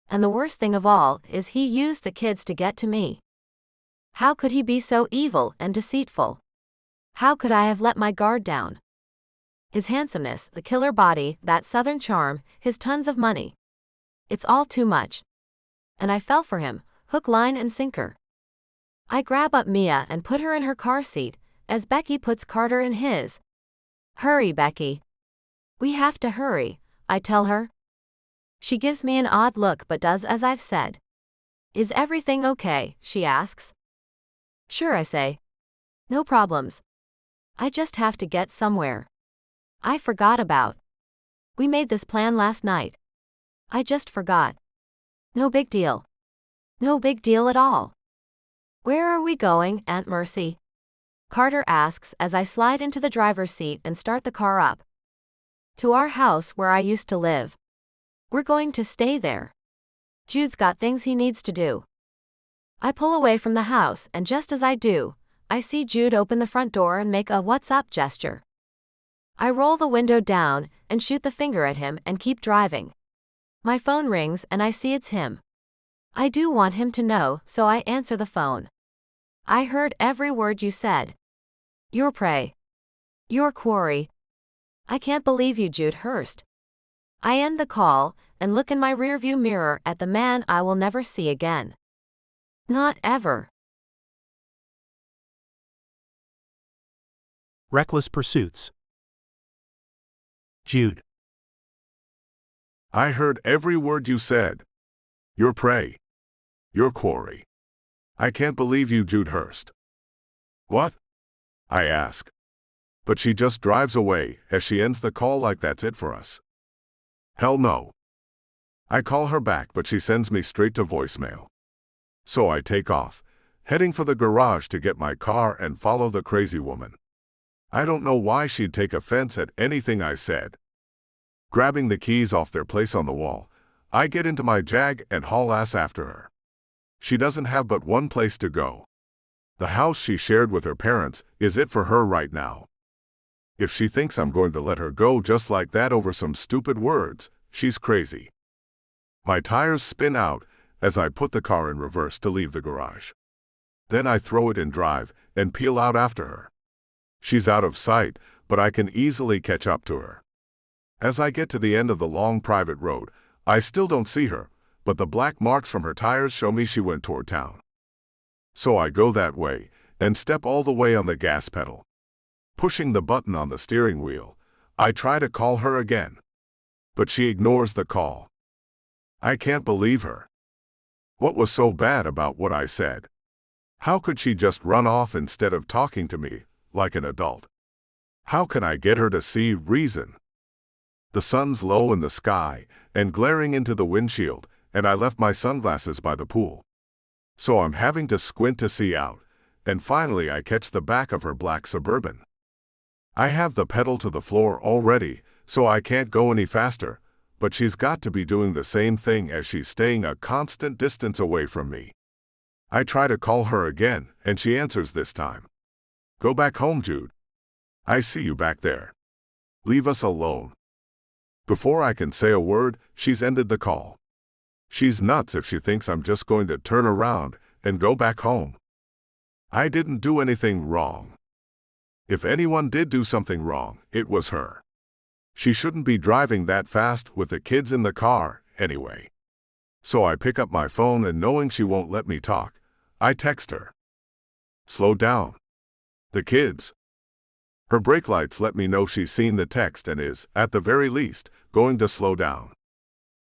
And the worst thing of all is he used the kids to get to me. How could he be so evil and deceitful? How could I have let my guard down? His handsomeness, the killer body, that southern charm, his tons of money. It's all too much. And I fell for him, hook, line, and sinker. I grab up Mia and put her in her car seat, as Becky puts Carter in his. "Hurry, Becky. We have to hurry," I tell her. She gives me an odd look but does as I've said. "Is everything okay?" she asks. "Sure," I say. "No problems. I just have to get somewhere. I forgot about. We made this plan last night. I just forgot. No big deal. No big deal at all." "Where are we going, Aunt Mercy?" Carter asks as I slide into the driver's seat and start the car up. "To our house where I used to live." We're going to stay there. Jude's got things he needs to do. I pull away from the house, and just as I do, I see Jude open the front door and make a "what's up" gesture. I roll the window down and shoot the finger at him and keep driving. My phone rings and I see it's him. I do want him to know, so I answer the phone. I heard every word you said. You're prey. You're Quarry. I can't believe you, Jude Hurst. I end the call and look in my rearview mirror at the man I will never see again. Not ever. Reckless Pursuits. Jude. I heard every word you said. You're prey. You're Quarry. I can't believe you, Jude Hurst. What? I ask. But she just drives away as she ends the call like that's it for us. Hell no. I call her back, but she sends me straight to voicemail. So I take off, heading for the garage to get my car and follow the crazy woman. I don't know why she'd take offense at anything I said. Grabbing the keys off their place on the wall, I get into my Jag and haul ass after her. She doesn't have but one place to go. The house she shared with her parents is it for her right now. If she thinks I'm going to let her go just like that over some stupid words, she's crazy. My tires spin out as I put the car in reverse to leave the garage. Then I throw it in drive and peel out after her. She's out of sight, but I can easily catch up to her. As I get to the end of the long private road, I still don't see her, but the black marks from her tires show me she went toward town. So I go that way and step all the way on the gas pedal. Pushing the button on the steering wheel, I try to call her again. But she ignores the call. I can't believe her. What was so bad about what I said? How could she just run off instead of talking to me like an adult? How can I get her to see reason? The sun's low in the sky and glaring into the windshield, and I left my sunglasses by the pool. So I'm having to squint to see out, and finally I catch the back of her black Suburban. I have the pedal to the floor already, so I can't go any faster, but she's got to be doing the same thing as she's staying a constant distance away from me. I try to call her again, and she answers this time. Go back home, Jude. I see you back there. Leave us alone. Before I can say a word, she's ended the call. She's nuts if she thinks I'm just going to turn around and go back home. I didn't do anything wrong. If anyone did do something wrong, it was her. She shouldn't be driving that fast with the kids in the car, anyway. So I pick up my phone and knowing she won't let me talk, I text her. Slow down. The kids. Her brake lights let me know she's seen the text and is, at the very least, going to slow down.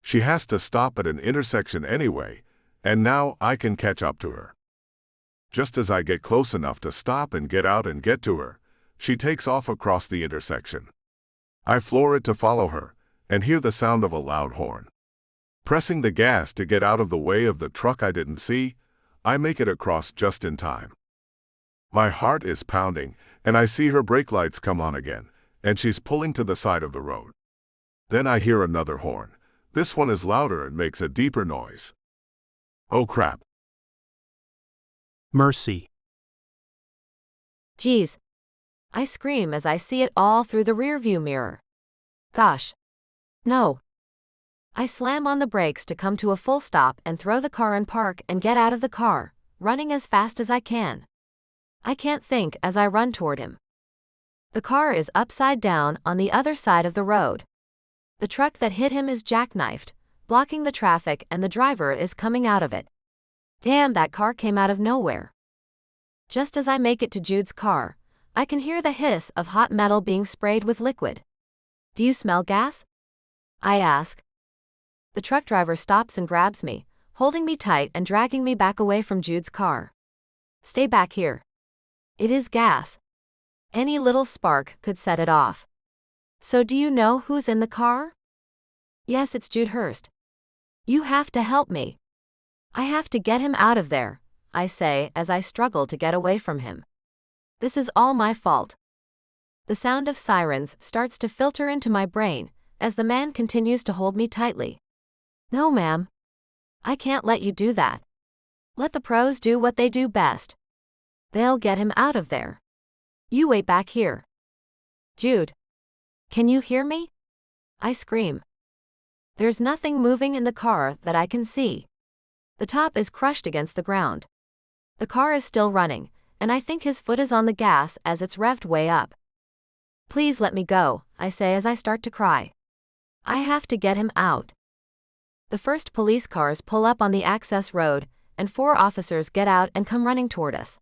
She has to stop at an intersection anyway, and now I can catch up to her. Just as I get close enough to stop and get out and get to her, she takes off across the intersection. I floor it to follow her, and hear the sound of a loud horn. Pressing the gas to get out of the way of the truck I didn't see, I make it across just in time. My heart is pounding, and I see her brake lights come on again, and she's pulling to the side of the road. Then I hear another horn. This one is louder and makes a deeper noise. Oh crap. Mercy. Geez. I scream as I see it all through the rearview mirror. Gosh. No. I slam on the brakes to come to a full stop and throw the car in park and get out of the car, running as fast as I can. I can't think as I run toward him. The car is upside down on the other side of the road. The truck that hit him is jackknifed, blocking the traffic, and the driver is coming out of it. Damn, that car came out of nowhere. Just as I make it to Jude's car, I can hear the hiss of hot metal being sprayed with liquid. Do you smell gas? I ask. The truck driver stops and grabs me, holding me tight and dragging me back away from Jude's car. Stay back here. It is gas. Any little spark could set it off. So do you know who's in the car? Yes, it's Jude Hurst. You have to help me. I have to get him out of there, I say as I struggle to get away from him. This is all my fault. The sound of sirens starts to filter into my brain as the man continues to hold me tightly, No, ma'am. I can't let you do that. Let the pros do what they do best. They'll get him out of there. You wait back here. Jude. Can you hear me? I scream. There's nothing moving in the car that I can see. The top is crushed against the ground. The car is still running, and I think his foot is on the gas as it's revved way up. Please let me go, I say as I start to cry. I have to get him out. The first police cars pull up on the access road, and 4 officers get out and come running toward us.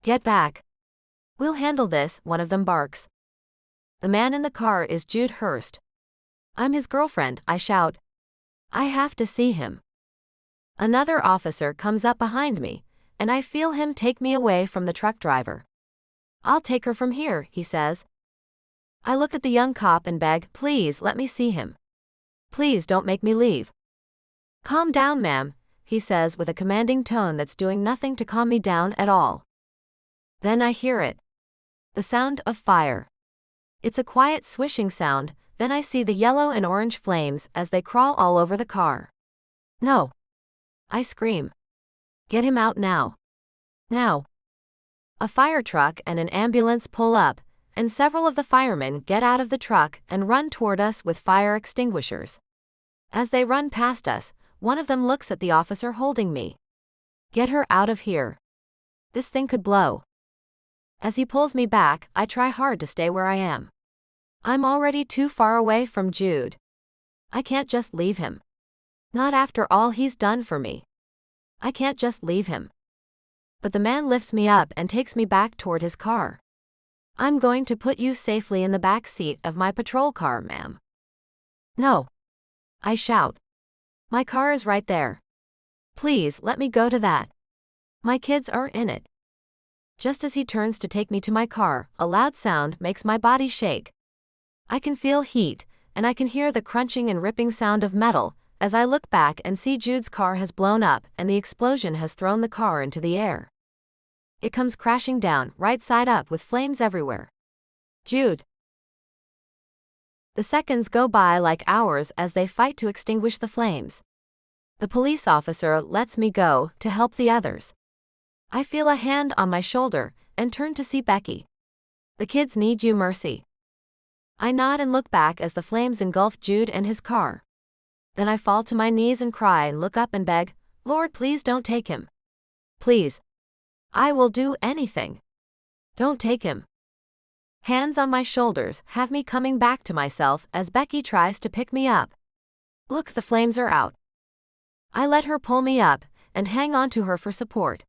Get back. We'll handle this, one of them barks. The man in the car is Jude Hurst. I'm his girlfriend, I shout. I have to see him. Another officer comes up behind me, and I feel him take me away from the truck driver. I'll take her from here, he says. I look at the young cop and beg, please let me see him. Please don't make me leave. Calm down, ma'am, he says with a commanding tone that's doing nothing to calm me down at all. Then I hear it. The sound of fire. It's a quiet swishing sound, then I see the yellow and orange flames as they crawl all over the car. No. I scream. Get him out now. Now. A fire truck and an ambulance pull up, and several of the firemen get out of the truck and run toward us with fire extinguishers. As they run past us, one of them looks at the officer holding me. Get her out of here. This thing could blow. As he pulls me back, I try hard to stay where I am. I'm already too far away from Jude. I can't just leave him. Not after all he's done for me. I can't just leave him. But the man lifts me up and takes me back toward his car. I'm going to put you safely in the back seat of my patrol car, ma'am. No. I shout. My car is right there. Please let me go to that. My kids are in it. Just as he turns to take me to my car, a loud sound makes my body shake. I can feel heat, and I can hear the crunching and ripping sound of metal, as I look back and see Jude's car has blown up and the explosion has thrown the car into the air. It comes crashing down, right side up with flames everywhere. Jude. The seconds go by like hours as they fight to extinguish the flames. The police officer lets me go to help the others. I feel a hand on my shoulder and turn to see Becky. The kids need you, Mercy. I nod and look back as the flames engulf Jude and his car. Then I fall to my knees and cry and look up and beg, Lord, please don't take him. Please. I will do anything. Don't take him. Hands on my shoulders have me coming back to myself as Becky tries to pick me up. Look, the flames are out. I let her pull me up and hang on to her for support.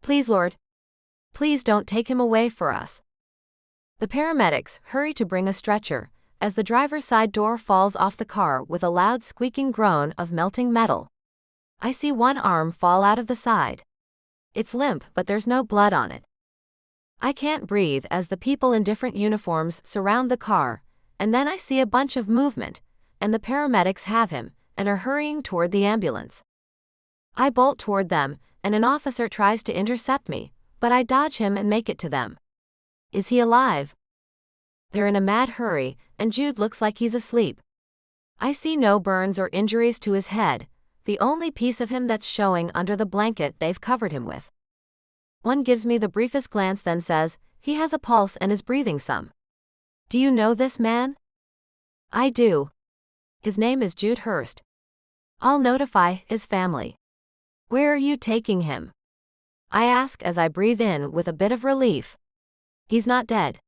Please, Lord. Please don't take him away for us. The paramedics hurry to bring a stretcher as the driver's side door falls off the car with a loud squeaking groan of melting metal. I see one arm fall out of the side. It's limp, but there's no blood on it. I can't breathe as the people in different uniforms surround the car, and then I see a bunch of movement, and the paramedics have him and are hurrying toward the ambulance. I bolt toward them, and an officer tries to intercept me, but I dodge him and make it to them. Is he alive? They're in a mad hurry, and Jude looks like he's asleep. I see no burns or injuries to his head, the only piece of him that's showing under the blanket they've covered him with. One gives me the briefest glance, then says, he has a pulse and is breathing some. Do you know this man? I do. His name is Jude Hurst. I'll notify his family. Where are you taking him? I ask as I breathe in with a bit of relief. He's not dead.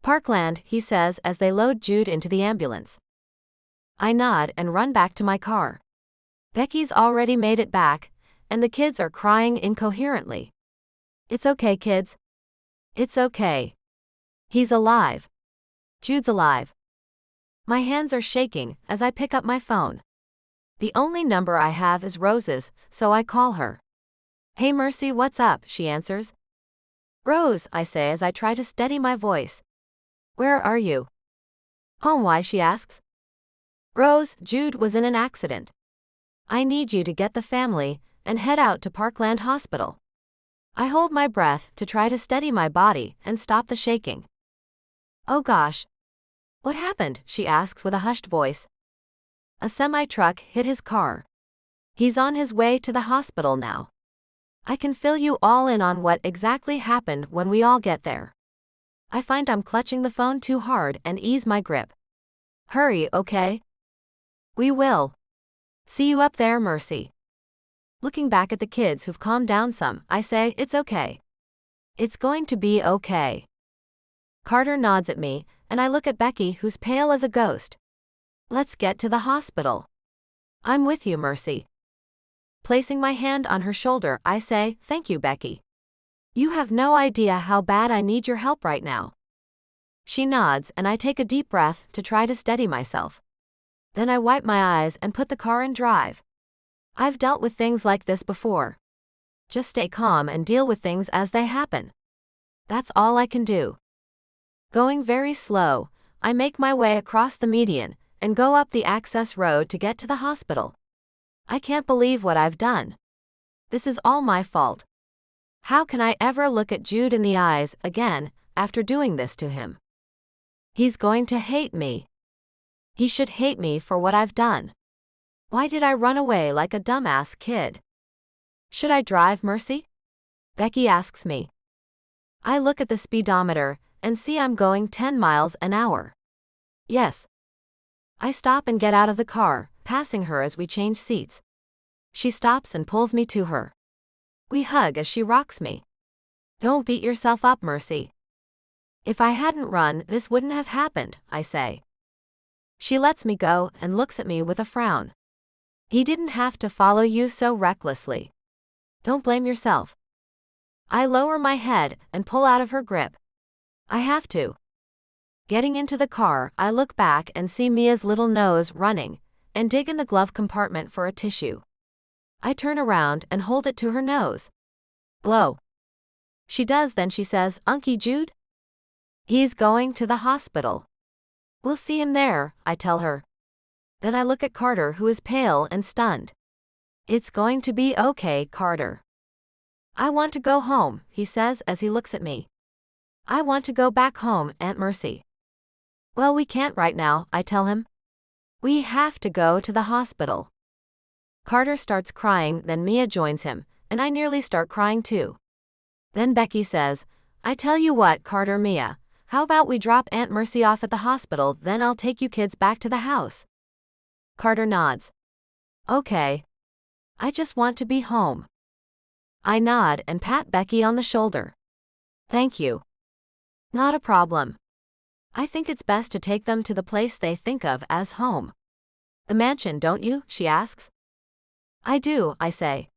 Parkland, he says as they load Jude into the ambulance. I nod and run back to my car. Becky's already made it back, and the kids are crying incoherently. It's okay, kids. It's okay. He's alive. Jude's alive. My hands are shaking as I pick up my phone. The only number I have is Rose's, so I call her. Hey Mercy, what's up? She answers. Rose, I say as I try to steady my voice. Where are you? Home. Why? She asks. Rose, Jude was in an accident. I need you to get the family and head out to Parkland Hospital. I hold my breath to try to steady my body and stop the shaking. Oh gosh. What happened? She asks with a hushed voice. A semi-truck hit his car. He's on his way to the hospital now. I can fill you all in on what exactly happened when we all get there. I find I'm clutching the phone too hard and ease my grip. Hurry, okay? We will. See you up there, Mercy. Looking back at the kids who've calmed down some, I say, it's okay. It's going to be okay. Carter nods at me, and I look at Becky, who's pale as a ghost. Let's get to the hospital. I'm with you, Mercy. Placing my hand on her shoulder, I say, thank you, Becky. You have no idea how bad I need your help right now. She nods, and I take a deep breath to try to steady myself. Then I wipe my eyes and put the car in drive. I've dealt with things like this before. Just stay calm and deal with things as they happen. That's all I can do. Going very slow, I make my way across the median and go up the access road to get to the hospital. I can't believe what I've done. This is all my fault. How can I ever look at Jude in the eyes again after doing this to him? He's going to hate me. He should hate me for what I've done. Why did I run away like a dumbass kid? Should I drive, Mercy? Becky asks me. I look at the speedometer and see I'm going 10 miles an hour. Yes. I stop and get out of the car, passing her as we change seats. She stops and pulls me to her. We hug as she rocks me. Don't beat yourself up, Mercy. If I hadn't run, this wouldn't have happened, I say. She lets me go and looks at me with a frown. He didn't have to follow you so recklessly. Don't blame yourself. I lower my head and pull out of her grip. I have to. Getting into the car, I look back and see Mia's little nose running, and dig in the glove compartment for a tissue. I turn around and hold it to her nose. Blow. She does, then she says, Unky Jude? He's going to the hospital. We'll see him there, I tell her. Then I look at Carter, who is pale and stunned. It's going to be okay, Carter. I want to go home, he says as he looks at me. I want to go back home, Aunt Mercy. Well, we can't right now, I tell him. We have to go to the hospital. Carter starts crying, then Mia joins him, and I nearly start crying too. Then Becky says, I tell you what, Carter, Mia, how about we drop Aunt Mercy off at the hospital, then I'll take you kids back to the house. Carter nods. Okay. I just want to be home. I nod and pat Becky on the shoulder. Thank you. Not a problem. I think it's best to take them to the place they think of as home. The mansion, don't you? She asks. I do, I say.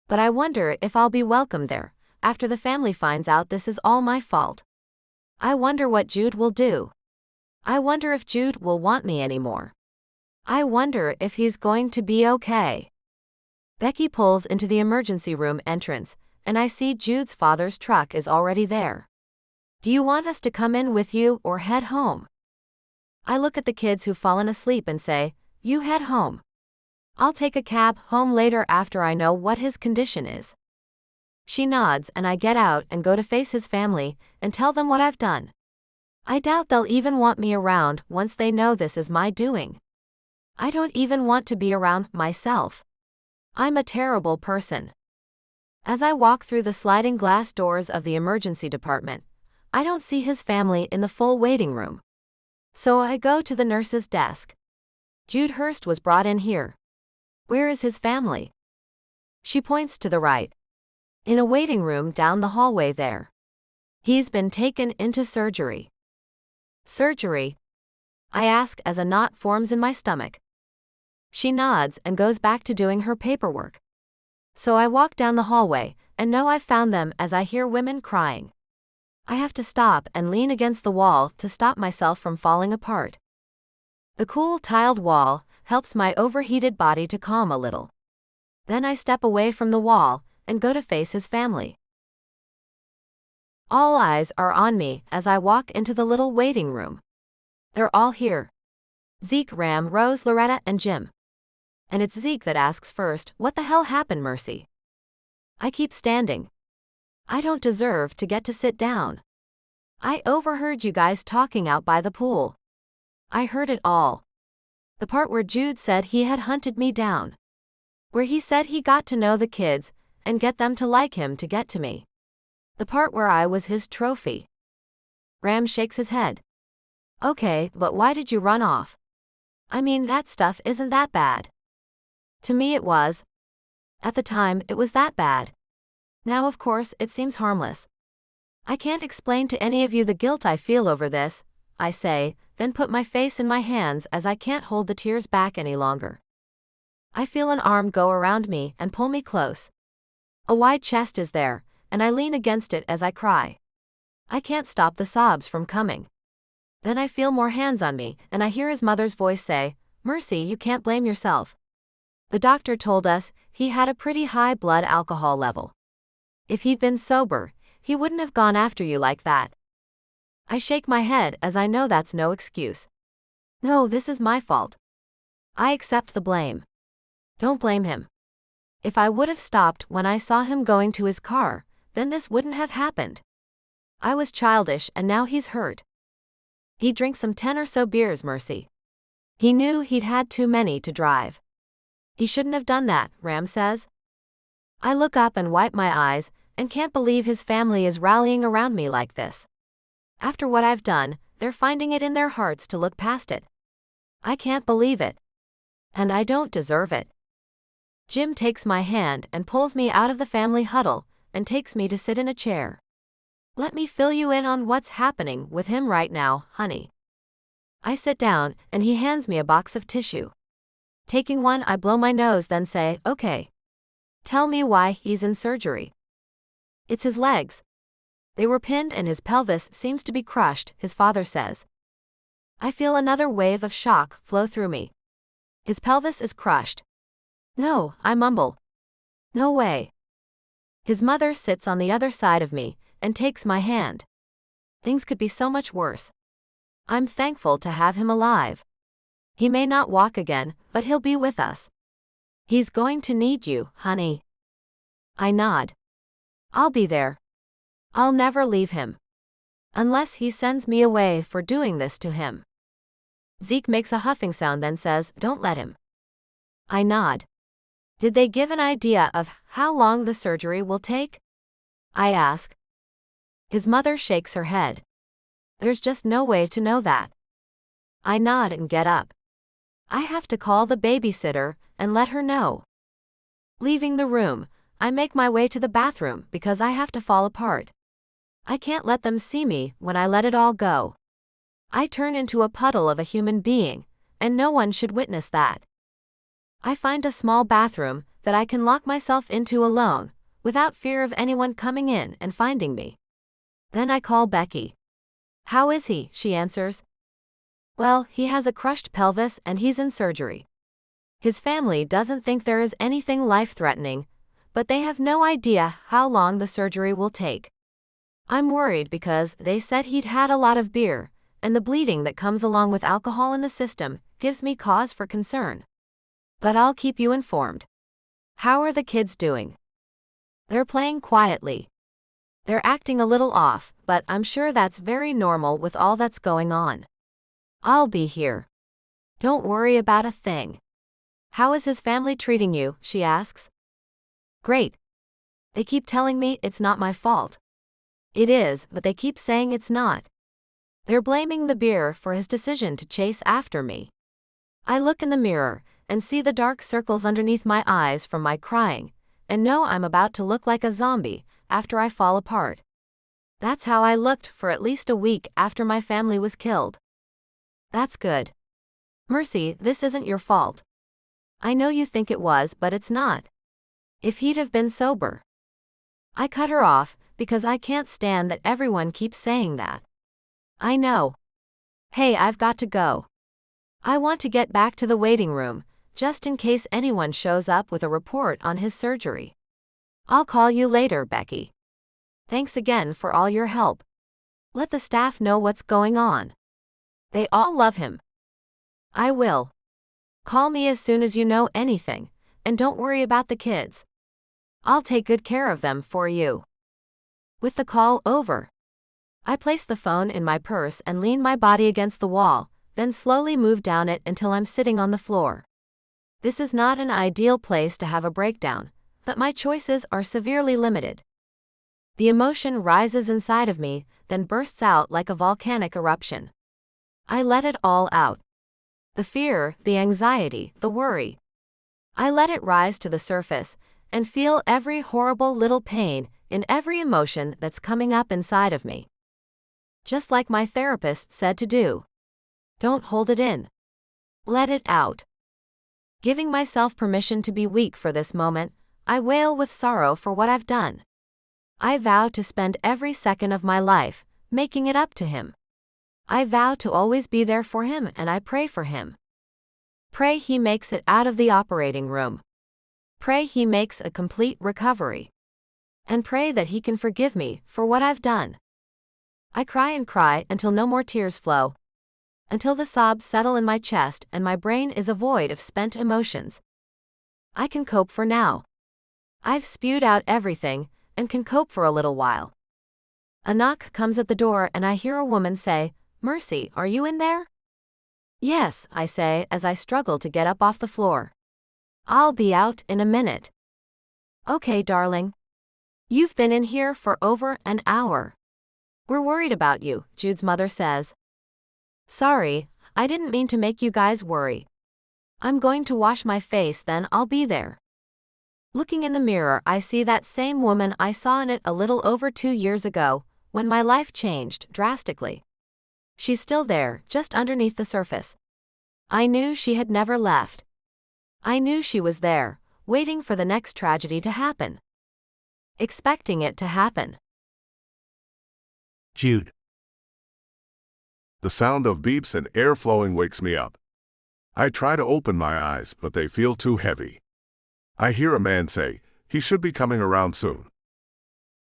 But I wonder if I'll be welcome there, after the family finds out this is all my fault. I wonder what Jude will do. I wonder if Jude will want me anymore. I wonder if he's going to be okay. Becky pulls into the emergency room entrance, and I see Jude's father's truck is already there. Do you want us to come in with you or head home? I look at the kids who've fallen asleep and say, you head home. I'll take a cab home later after I know what his condition is. She nods and I get out and go to face his family and tell them what I've done. I doubt they'll even want me around once they know this is my doing. I don't even want to be around myself. I'm a terrible person. As I walk through the sliding glass doors of the emergency department, I don't see his family in the full waiting room. So I go to the nurse's desk. Jude Hurst was brought in here. Where is his family? She points to the right. In a waiting room down the hallway there. He's been taken into surgery. Surgery? I ask as a knot forms in my stomach. She nods and goes back to doing her paperwork. So I walk down the hallway and know I've found them as I hear women crying. I have to stop and lean against the wall to stop myself from falling apart. The cool tiled wall helps my overheated body to calm a little. Then I step away from the wall and go to face his family. All eyes are on me as I walk into the little waiting room. They're all here. Zeke, Ram, Rose, Loretta, and Jim. And it's Zeke that asks first, what the hell happened, Mercy? I keep standing. I don't deserve to get to sit down. I overheard you guys talking out by the pool. I heard it all. The part where Jude said he had hunted me down. Where he said he got to know the kids and get them to like him to get to me. The part where I was his trophy. Ram shakes his head. Okay, but why did you run off? I mean, that stuff isn't that bad. To me it was. At the time, it was that bad. Now of course, it seems harmless. I can't explain to any of you the guilt I feel over this, I say, then put my face in my hands as I can't hold the tears back any longer. I feel an arm go around me and pull me close. A wide chest is there, and I lean against it as I cry. I can't stop the sobs from coming. Then I feel more hands on me, and I hear his mother's voice say, "Mercy, you can't blame yourself. The doctor told us he had a pretty high blood alcohol level. If he'd been sober, he wouldn't have gone after you like that." I shake my head as I know that's no excuse. No, this is my fault. I accept the blame. Don't blame him. If I would have stopped when I saw him going to his car, then this wouldn't have happened. I was childish and now he's hurt. He drank some 10 or so beers, Mercy. He knew he'd had too many to drive. He shouldn't have done that, Ram says. I look up and wipe my eyes, and can't believe his family is rallying around me like this. After what I've done, they're finding it in their hearts to look past it. I can't believe it. And I don't deserve it. Jim takes my hand and pulls me out of the family huddle, and takes me to sit in a chair. Let me fill you in on what's happening with him right now, honey. I sit down, and he hands me a box of tissue. Taking one, I blow my nose, then say, okay. Tell me why he's in surgery. It's his legs. They were pinned and his pelvis seems to be crushed, his father says. I feel another wave of shock flow through me. His pelvis is crushed. No, I mumble. No way. His mother sits on the other side of me and takes my hand. Things could be so much worse. I'm thankful to have him alive. He may not walk again, but he'll be with us. He's going to need you, honey. I nod. I'll be there. I'll never leave him. Unless he sends me away for doing this to him. Zeke makes a huffing sound, then says, don't let him. I nod. Did they give an idea of how long the surgery will take? I ask. His mother shakes her head. There's just no way to know that. I nod and get up. I have to call the babysitter and let her know. Leaving the room, I make my way to the bathroom because I have to fall apart. I can't let them see me when I let it all go. I turn into a puddle of a human being, and no one should witness that. I find a small bathroom that I can lock myself into alone, without fear of anyone coming in and finding me. Then I call Becky. How is he? She answers. Well, he has a crushed pelvis and he's in surgery. His family doesn't think there is anything life-threatening, but they have no idea how long the surgery will take. I'm worried because they said he'd had a lot of beer, and the bleeding that comes along with alcohol in the system gives me cause for concern. But I'll keep you informed. How are the kids doing? They're playing quietly. They're acting a little off, but I'm sure that's very normal with all that's going on. I'll be here. Don't worry about a thing. How is his family treating you? She asks. Great. They keep telling me it's not my fault. It is, but they keep saying it's not. They're blaming the beer for his decision to chase after me. I look in the mirror and see the dark circles underneath my eyes from my crying, and know I'm about to look like a zombie after I fall apart. That's how I looked for at least a week after my family was killed. That's good. Mercy, this isn't your fault. I know you think it was, but it's not. If he'd have been sober. I cut her off because I can't stand that everyone keeps saying that. I know. Hey, I've got to go. I want to get back to the waiting room, just in case anyone shows up with a report on his surgery. I'll call you later, Becky. Thanks again for all your help. Let the staff know what's going on. They all love him. I will. Call me as soon as you know anything, and don't worry about the kids. I'll take good care of them for you. With the call over, I place the phone in my purse and lean my body against the wall, then slowly move down it until I'm sitting on the floor. This is not an ideal place to have a breakdown, but my choices are severely limited. The emotion rises inside of me, then bursts out like a volcanic eruption. I let it all out. The fear, the anxiety, the worry. I let it rise to the surface and feel every horrible little pain in every emotion that's coming up inside of me. Just like my therapist said to do. Don't hold it in. Let it out. Giving myself permission to be weak for this moment, I wail with sorrow for what I've done. I vow to spend every second of my life making it up to him. I vow to always be there for him, and I pray for him. Pray he makes it out of the operating room. Pray he makes a complete recovery. And pray that he can forgive me for what I've done. I cry and cry until no more tears flow. Until the sobs settle in my chest and my brain is a void of spent emotions. I can cope for now. I've spewed out everything and can cope for a little while. A knock comes at the door and I hear a woman say, "Mercy, are you in there?" "Yes," I say as I struggle to get up off the floor. "I'll be out in a minute." "Okay, darling. You've been in here for over an hour. We're worried about you," Jude's mother says. "Sorry, I didn't mean to make you guys worry. I'm going to wash my face, then I'll be there." Looking in the mirror, I see that same woman I saw in it a little over 2 years ago, when my life changed drastically. She's still there, just underneath the surface. I knew she had never left. I knew she was there, waiting for the next tragedy to happen. Expecting it to happen. Jude. The sound of beeps and air flowing wakes me up. I try to open my eyes, but they feel too heavy. I hear a man say, "He should be coming around soon."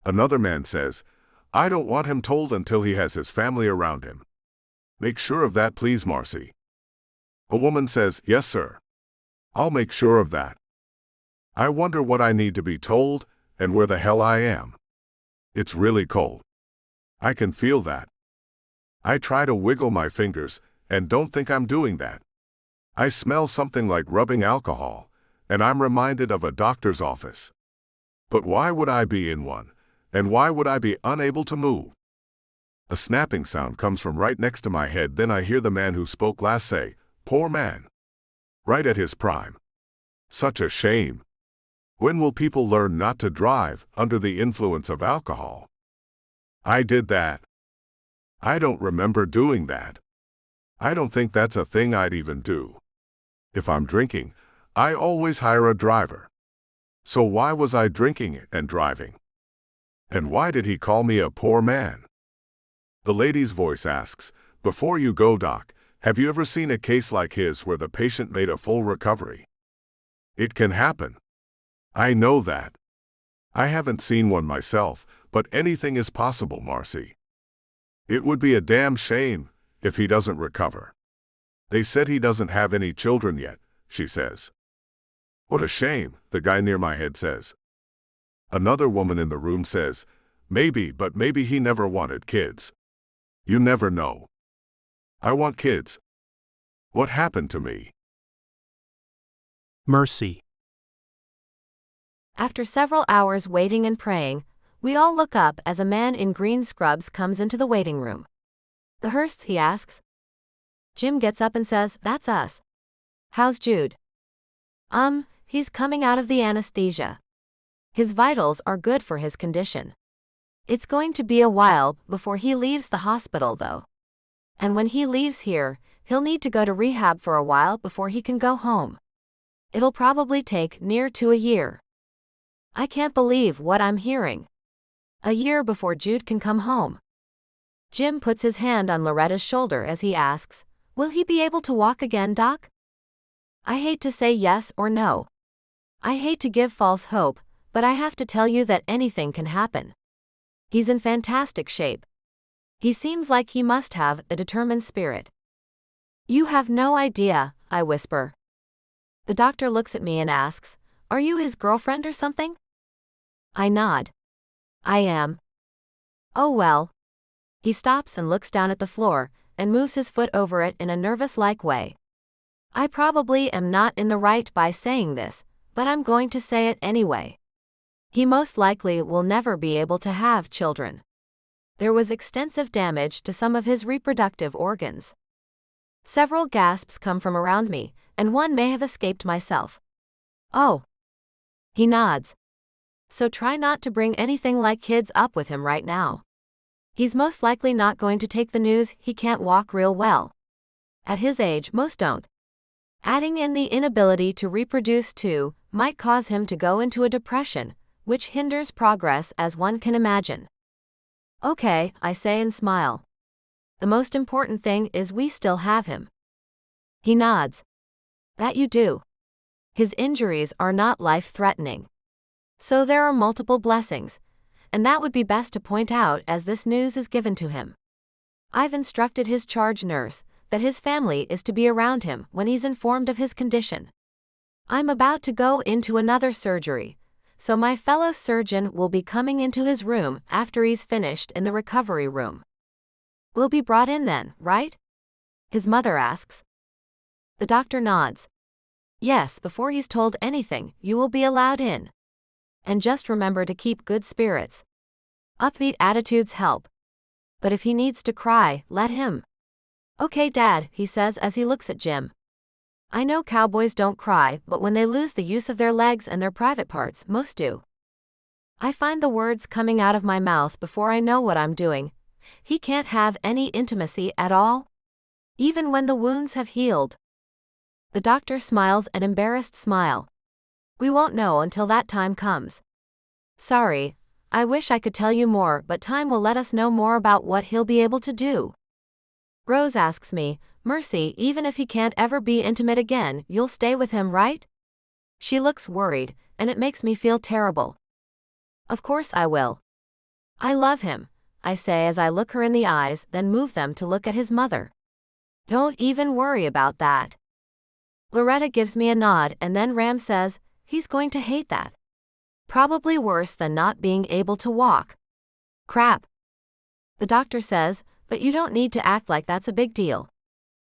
Another man says, "I don't want him told until he has his family around him. Make sure of that, please, Marcy." A woman says, "Yes, sir. I'll make sure of that." I wonder what I need to be told and where the hell I am. It's really cold. I can feel that. I try to wiggle my fingers and don't think I'm doing that. I smell something like rubbing alcohol, and I'm reminded of a doctor's office. But why would I be in one? And why would I be unable to move? A snapping sound comes from right next to my head. Then I hear the man who spoke last say, "Poor man." Right at his prime. Such a shame. When will people learn not to drive under the influence of alcohol? I did that. I don't remember doing that. I don't think that's a thing I'd even do. If I'm drinking, I always hire a driver. So why was I drinking and driving? And why did he call me a poor man? The lady's voice asks, "Before you go, Doc, have you ever seen a case like his where the patient made a full recovery?" It can happen. I know that. I haven't seen one myself, but anything is possible, Marcy. It would be a damn shame if he doesn't recover. They said he doesn't have any children yet, she says. What a shame, the guy near my head says. Another woman in the room says, "Maybe, but maybe he never wanted kids. You never know. I want kids. What happened to me?" Mercy. After several hours waiting and praying, we all look up as a man in green scrubs comes into the waiting room. "The Hursts?" he asks. Jim gets up and says, "That's us. How's Jude?" He's coming out of the anesthesia. His vitals are good for his condition. It's going to be a while before he leaves the hospital, though. And when he leaves here, he'll need to go to rehab for a while before he can go home. It'll probably take near to a year. I can't believe what I'm hearing. A year before Jude can come home. Jim puts his hand on Loretta's shoulder as he asks, "Will he be able to walk again, Doc?" I hate to say yes or no. I hate to give false hope, but I have to tell you that anything can happen. He's in fantastic shape. He seems like he must have a determined spirit. "You have no idea," I whisper. The doctor looks at me and asks, "Are you his girlfriend or something?" I nod. "I am." "Oh well." He stops and looks down at the floor, and moves his foot over it in a nervous-like way. I probably am not in the right by saying this, but I'm going to say it anyway. He most likely will never be able to have children. There was extensive damage to some of his reproductive organs. Several gasps come from around me, and one may have escaped myself. Oh. He nods. So try not to bring anything like kids up with him right now. He's most likely not going to take the news he can't walk real well. At his age, most don't. Adding in the inability to reproduce too might cause him to go into a depression, which hinders progress as one can imagine. Okay, I say and smile. The most important thing is we still have him. He nods. That you do. His injuries are not life-threatening. So there are multiple blessings, and that would be best to point out as this news is given to him. I've instructed his charge nurse that his family is to be around him when he's informed of his condition. I'm about to go into another surgery, so my fellow surgeon will be coming into his room after he's finished in the recovery room. We'll be brought in then, right? His mother asks. The doctor nods. Yes, before he's told anything, you will be allowed in. And just remember to keep good spirits. Upbeat attitudes help. But if he needs to cry, let him. Okay, Dad, he says as he looks at Jim. I know cowboys don't cry, but when they lose the use of their legs and their private parts, most do. I find the words coming out of my mouth before I know what I'm doing. He can't have any intimacy at all? Even when the wounds have healed. The doctor smiles an embarrassed smile. We won't know until that time comes. Sorry, I wish I could tell you more, but time will let us know more about what he'll be able to do. Rose asks me, Mercy, even if he can't ever be intimate again, you'll stay with him, right? She looks worried, and it makes me feel terrible. Of course I will. I love him, I say as I look her in the eyes, then move them to look at his mother. Don't even worry about that. Loretta gives me a nod, and then Ram says, he's going to hate that. Probably worse than not being able to walk. Crap. The doctor says, but you don't need to act like that's a big deal.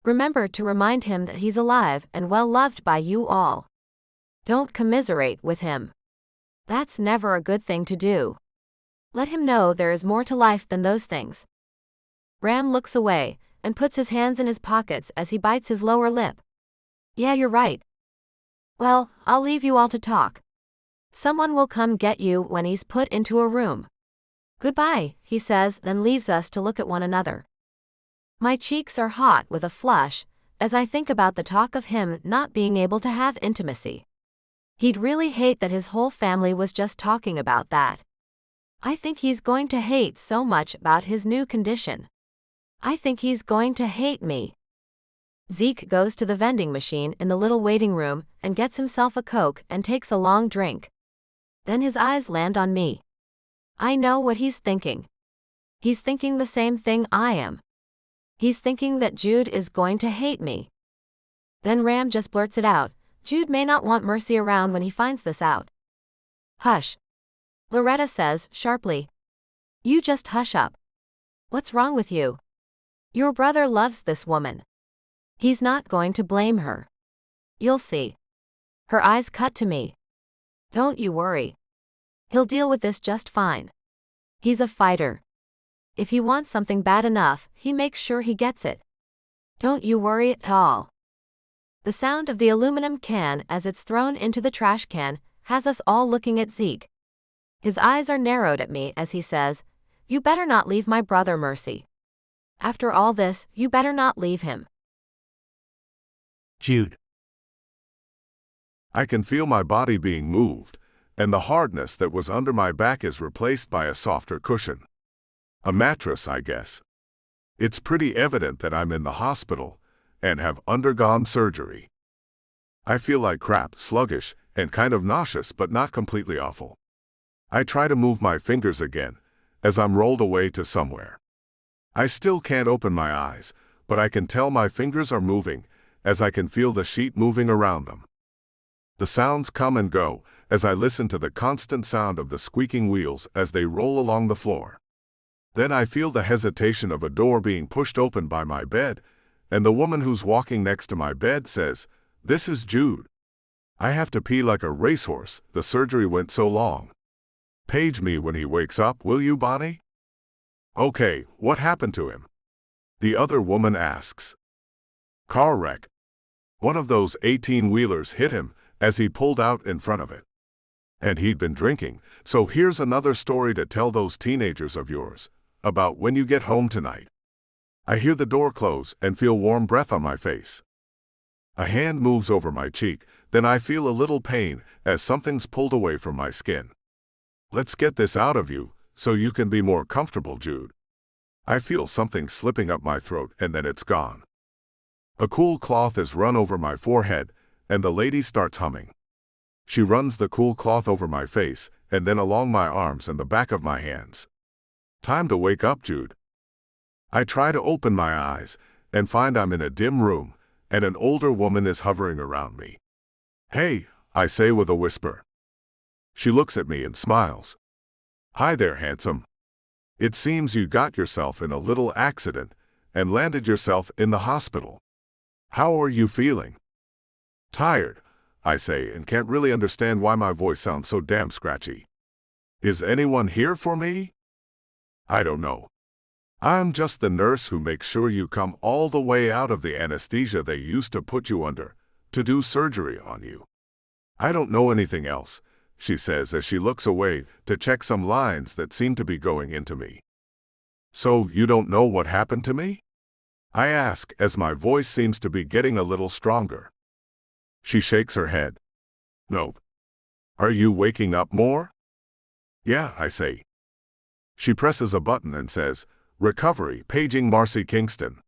Remember to remind him that he's alive and well loved by you all. Don't commiserate with him. That's never a good thing to do. Let him know there is more to life than those things. Ram looks away and puts his hands in his pockets as he bites his lower lip. Yeah, you're right. Well, I'll leave you all to talk. Someone will come get you when he's put into a room. Goodbye, he says, then leaves us to look at one another. My cheeks are hot with a flush as I think about the talk of him not being able to have intimacy. He'd really hate that his whole family was just talking about that. I think he's going to hate so much about his new condition. I think he's going to hate me. Zeke goes to the vending machine in the little waiting room and gets himself a Coke and takes a long drink. Then his eyes land on me. I know what he's thinking. He's thinking the same thing I am. He's thinking that Jude is going to hate me. Then Ram just blurts it out. Jude may not want Mercy around when he finds this out. Hush. Loretta says, sharply. You just hush up. What's wrong with you? Your brother loves this woman. He's not going to blame her. You'll see. Her eyes cut to me. Don't you worry. He'll deal with this just fine. He's a fighter. If he wants something bad enough, he makes sure he gets it. Don't you worry at all. The sound of the aluminum can as it's thrown into the trash can has us all looking at Zeke. His eyes are narrowed at me as he says, You better not leave my brother, Mercy. After all this, you better not leave him. Jude. I can feel my body being moved, and the hardness that was under my back is replaced by a softer cushion. A mattress, I guess. It's pretty evident that I'm in the hospital and have undergone surgery. I feel like crap, sluggish, and kind of nauseous, but not completely awful. I try to move my fingers again as I'm rolled away to somewhere. I still can't open my eyes, but I can tell my fingers are moving as I can feel the sheet moving around them. The sounds come and go as I listen to the constant sound of the squeaking wheels as they roll along the floor. Then I feel the hesitation of a door being pushed open by my bed, and the woman who's walking next to my bed says, "This is Jude. I have to pee like a racehorse, the surgery went so long. Page me when he wakes up, will you, Bonnie?" "Okay, what happened to him?" the other woman asks. "Car wreck. One of those 18-wheelers hit him as he pulled out in front of it. And he'd been drinking, so here's another story to tell those teenagers of yours about when you get home tonight." I hear the door close and feel warm breath on my face. A hand moves over my cheek, then I feel a little pain as something's pulled away from my skin. "Let's get this out of you, so you can be more comfortable, Jude." I feel something slipping up my throat and then it's gone. A cool cloth is run over my forehead, and the lady starts humming. She runs the cool cloth over my face and then along my arms and the back of my hands. "Time to wake up, Jude." I try to open my eyes and find I'm in a dim room, and an older woman is hovering around me. "Hey," I say with a whisper. She looks at me and smiles. "Hi there, handsome. It seems you got yourself in a little accident and landed yourself in the hospital. How are you feeling?" "Tired," I say, and can't really understand why my voice sounds so damn scratchy. "Is anyone here for me?" "I don't know. I'm just the nurse who makes sure you come all the way out of the anesthesia they used to put you under to do surgery on you. I don't know anything else," she says as she looks away to check some lines that seem to be going into me. "So you don't know what happened to me?" I ask as my voice seems to be getting a little stronger. She shakes her head. "Nope." "Are you waking up more?" "Yeah," I say. She presses a button and says, "Recovery, paging Marcy Kingston."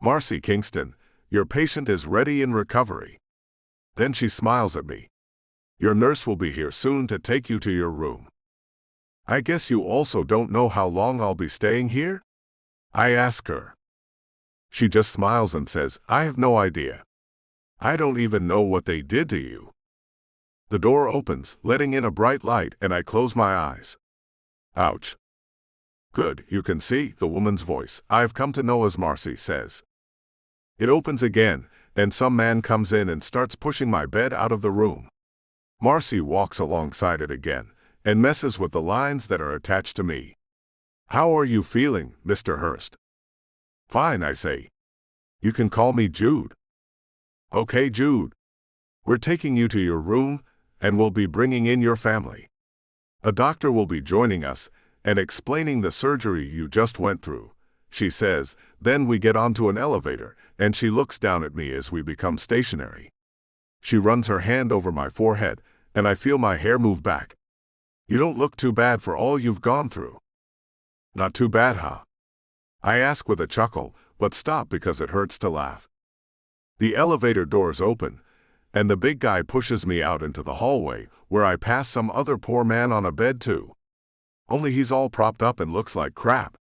"Marcy Kingston, your patient is ready in recovery." Then she smiles at me. "Your nurse will be here soon to take you to your room." "I guess you also don't know how long I'll be staying here?" I ask her. She just smiles and says, "I have no idea. I don't even know what they did to you." The door opens, letting in a bright light, and I close my eyes. Ouch. "Good, you can see," the woman's voice I've come to know as Marcy says. It opens again, and some man comes in and starts pushing my bed out of the room. Marcy walks alongside it again and messes with the lines that are attached to me. "How are you feeling, Mr. Hurst?" "Fine," I say. "You can call me Jude." "Okay, Jude. We're taking you to your room, and we'll be bringing in your family. A doctor will be joining us and explaining the surgery you just went through," she says. Then we get onto an elevator, and she looks down at me as we become stationary. She runs her hand over my forehead, and I feel my hair move back. "You don't look too bad for all you've gone through." "Not too bad, huh?" I ask with a chuckle, but stop because it hurts to laugh. The elevator doors open, and the big guy pushes me out into the hallway, where I pass some other poor man on a bed too. Only he's all propped up and looks like crap.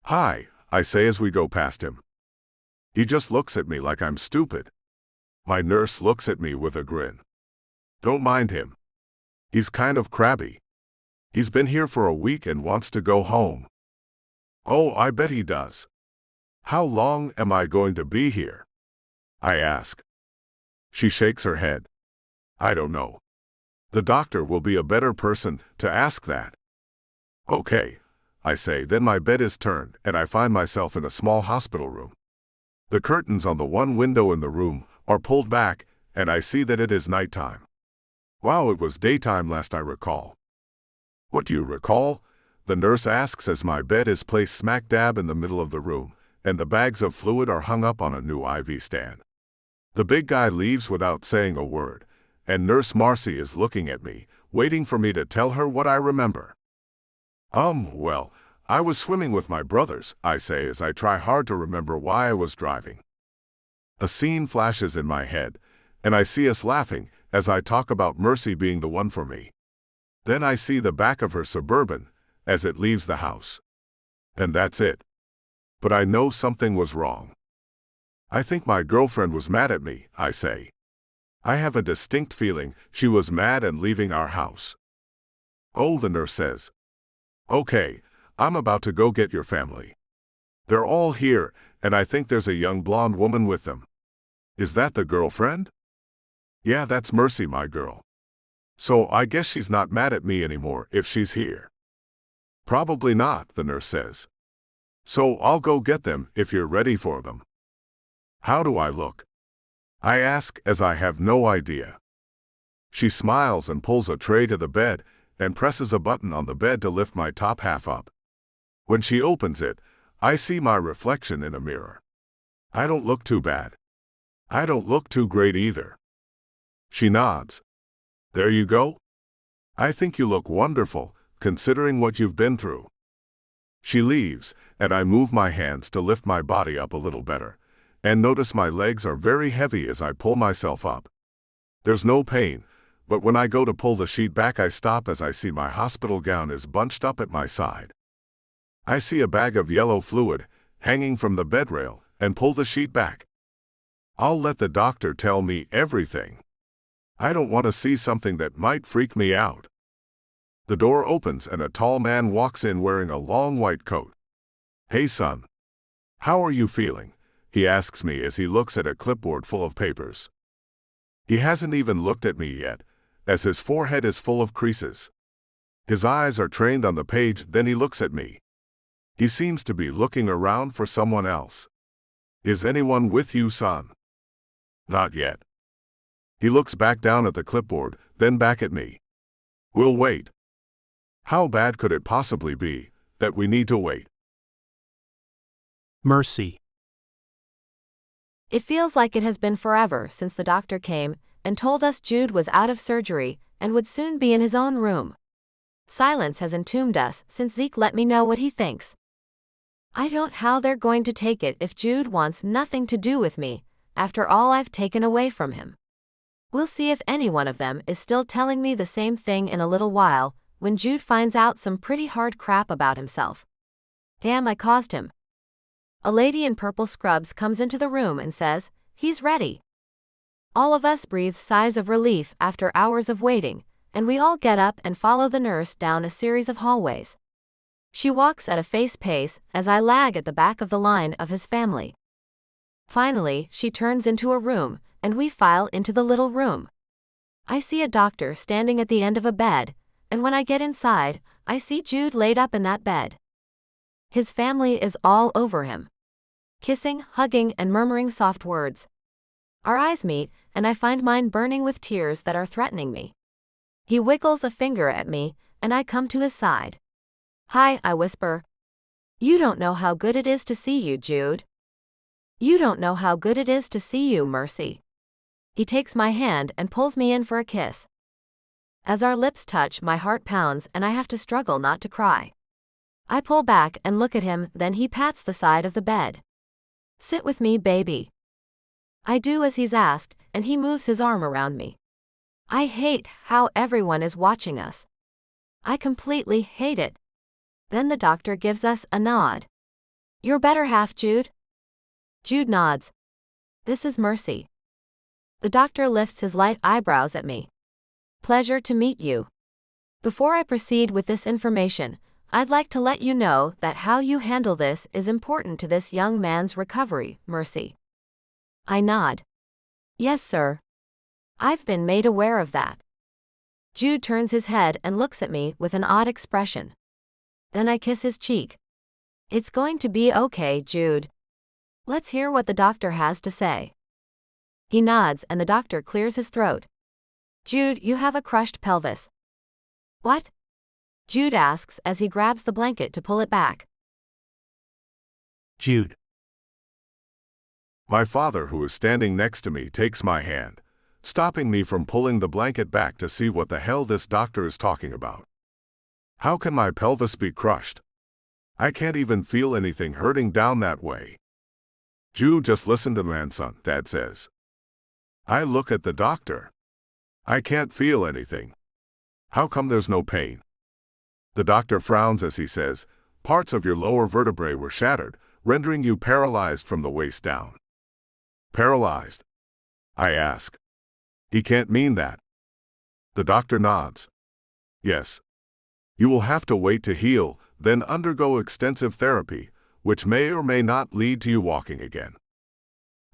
"Hi," I say as we go past him. He just looks at me like I'm stupid. My nurse looks at me with a grin. "Don't mind him. He's kind of crabby. He's been here for a week and wants to go home." "Oh, I bet he does. How long am I going to be here?" I ask. She shakes her head. "I don't know. The doctor will be a better person to ask that." "Okay," I say. Then my bed is turned, and I find myself in a small hospital room. The curtains on the one window in the room are pulled back, and I see that it is nighttime. Wow, it was daytime last I recall. "What do you recall?" the nurse asks as my bed is placed smack dab in the middle of the room, and the bags of fluid are hung up on a new IV stand. The big guy leaves without saying a word, and Nurse Marcy is looking at me, waiting for me to tell her what I remember. Well, I was swimming with my brothers," I say as I try hard to remember why I was driving. A scene flashes in my head, and I see us laughing as I talk about Mercy being the one for me. Then I see the back of her Suburban as it leaves the house. And that's it. But I know something was wrong. "I think my girlfriend was mad at me," I say. I have a distinct feeling she was mad and leaving our house. "Oh," the nurse says. "Okay," I'm about to go get your family. They're all here, and I think there's a young blonde woman with them. Is that the girlfriend? Yeah, that's Mercy, my girl. So I guess she's not mad at me anymore if she's here. Probably not, the nurse says. So I'll go get them if you're ready for them. How do I look? I ask as I have no idea. She smiles and pulls a tray to the bed and presses a button on the bed to lift my top half up. When she opens it, I see my reflection in a mirror. I don't look too bad. I don't look too great either. She nods. There you go. I think you look wonderful, considering what you've been through. She leaves, and I move my hands to lift my body up a little better, and notice my legs are very heavy as I pull myself up. There's no pain, but when I go to pull the sheet back, I stop as I see my hospital gown is bunched up at my side. I see a bag of yellow fluid hanging from the bed rail and pull the sheet back. I'll let the doctor tell me everything. I don't want to see something that might freak me out. The door opens and a tall man walks in wearing a long white coat. Hey son. How are you feeling? He asks me as he looks at a clipboard full of papers. He hasn't even looked at me yet, as his forehead is full of creases. His eyes are trained on the page, then he looks at me. He seems to be looking around for someone else. Is anyone with you, son? Not yet. He looks back down at the clipboard, then back at me. We'll wait. How bad could it possibly be that we need to wait? Mercy. It feels like it has been forever since the doctor came and told us Jude was out of surgery and would soon be in his own room. Silence has entombed us since Zeke let me know what he thinks. I don't know how they're going to take it if Jude wants nothing to do with me after all I've taken away from him. We'll see if any one of them is still telling me the same thing in a little while when Jude finds out some pretty hard crap about himself. Damn, I caused him. A lady in purple scrubs comes into the room and says, "He's ready." All of us breathe sighs of relief after hours of waiting, and we all get up and follow the nurse down a series of hallways. She walks at a fast pace as I lag at the back of the line of his family. Finally, she turns into a room, and we file into the little room. I see a doctor standing at the end of a bed, and when I get inside, I see Jude laid up in that bed. His family is all over him, kissing, hugging, and murmuring soft words. Our eyes meet, and I find mine burning with tears that are threatening me. He wiggles a finger at me, and I come to his side. "Hi," I whisper. "You don't know how good it is to see you, Jude. You don't know how good it is to see you, Mercy." He takes my hand and pulls me in for a kiss. As our lips touch, my heart pounds and I have to struggle not to cry. I pull back and look at him, then he pats the side of the bed. "Sit with me, baby." I do as he's asked, and he moves his arm around me. I hate how everyone is watching us. I completely hate it. Then the doctor gives us a nod. "Your better half, Jude?" Jude nods. "This is Mercy." The doctor lifts his light eyebrows at me. "Pleasure to meet you. Before I proceed with this information, I'd like to let you know that how you handle this is important to this young man's recovery, Mercy." I nod. "Yes, sir. I've been made aware of that." Jude turns his head and looks at me with an odd expression. Then I kiss his cheek. "It's going to be okay, Jude. Let's hear what the doctor has to say." He nods and the doctor clears his throat. "Jude, you have a crushed pelvis." "What?" Jude asks as he grabs the blanket to pull it back. Jude. My father, who is standing next to me, takes my hand, stopping me from pulling the blanket back to see what the hell this doctor is talking about. How can my pelvis be crushed? I can't even feel anything hurting down that way. "Jude, just listen to man, son," Dad says. I look at the doctor. I can't feel anything. How come there's no pain? The doctor frowns as he says, "Parts of your lower vertebrae were shattered, rendering you paralyzed from the waist down." Paralyzed? I ask. He can't mean that. The doctor nods. Yes. You will have to wait to heal, then undergo extensive therapy, which may or may not lead to you walking again.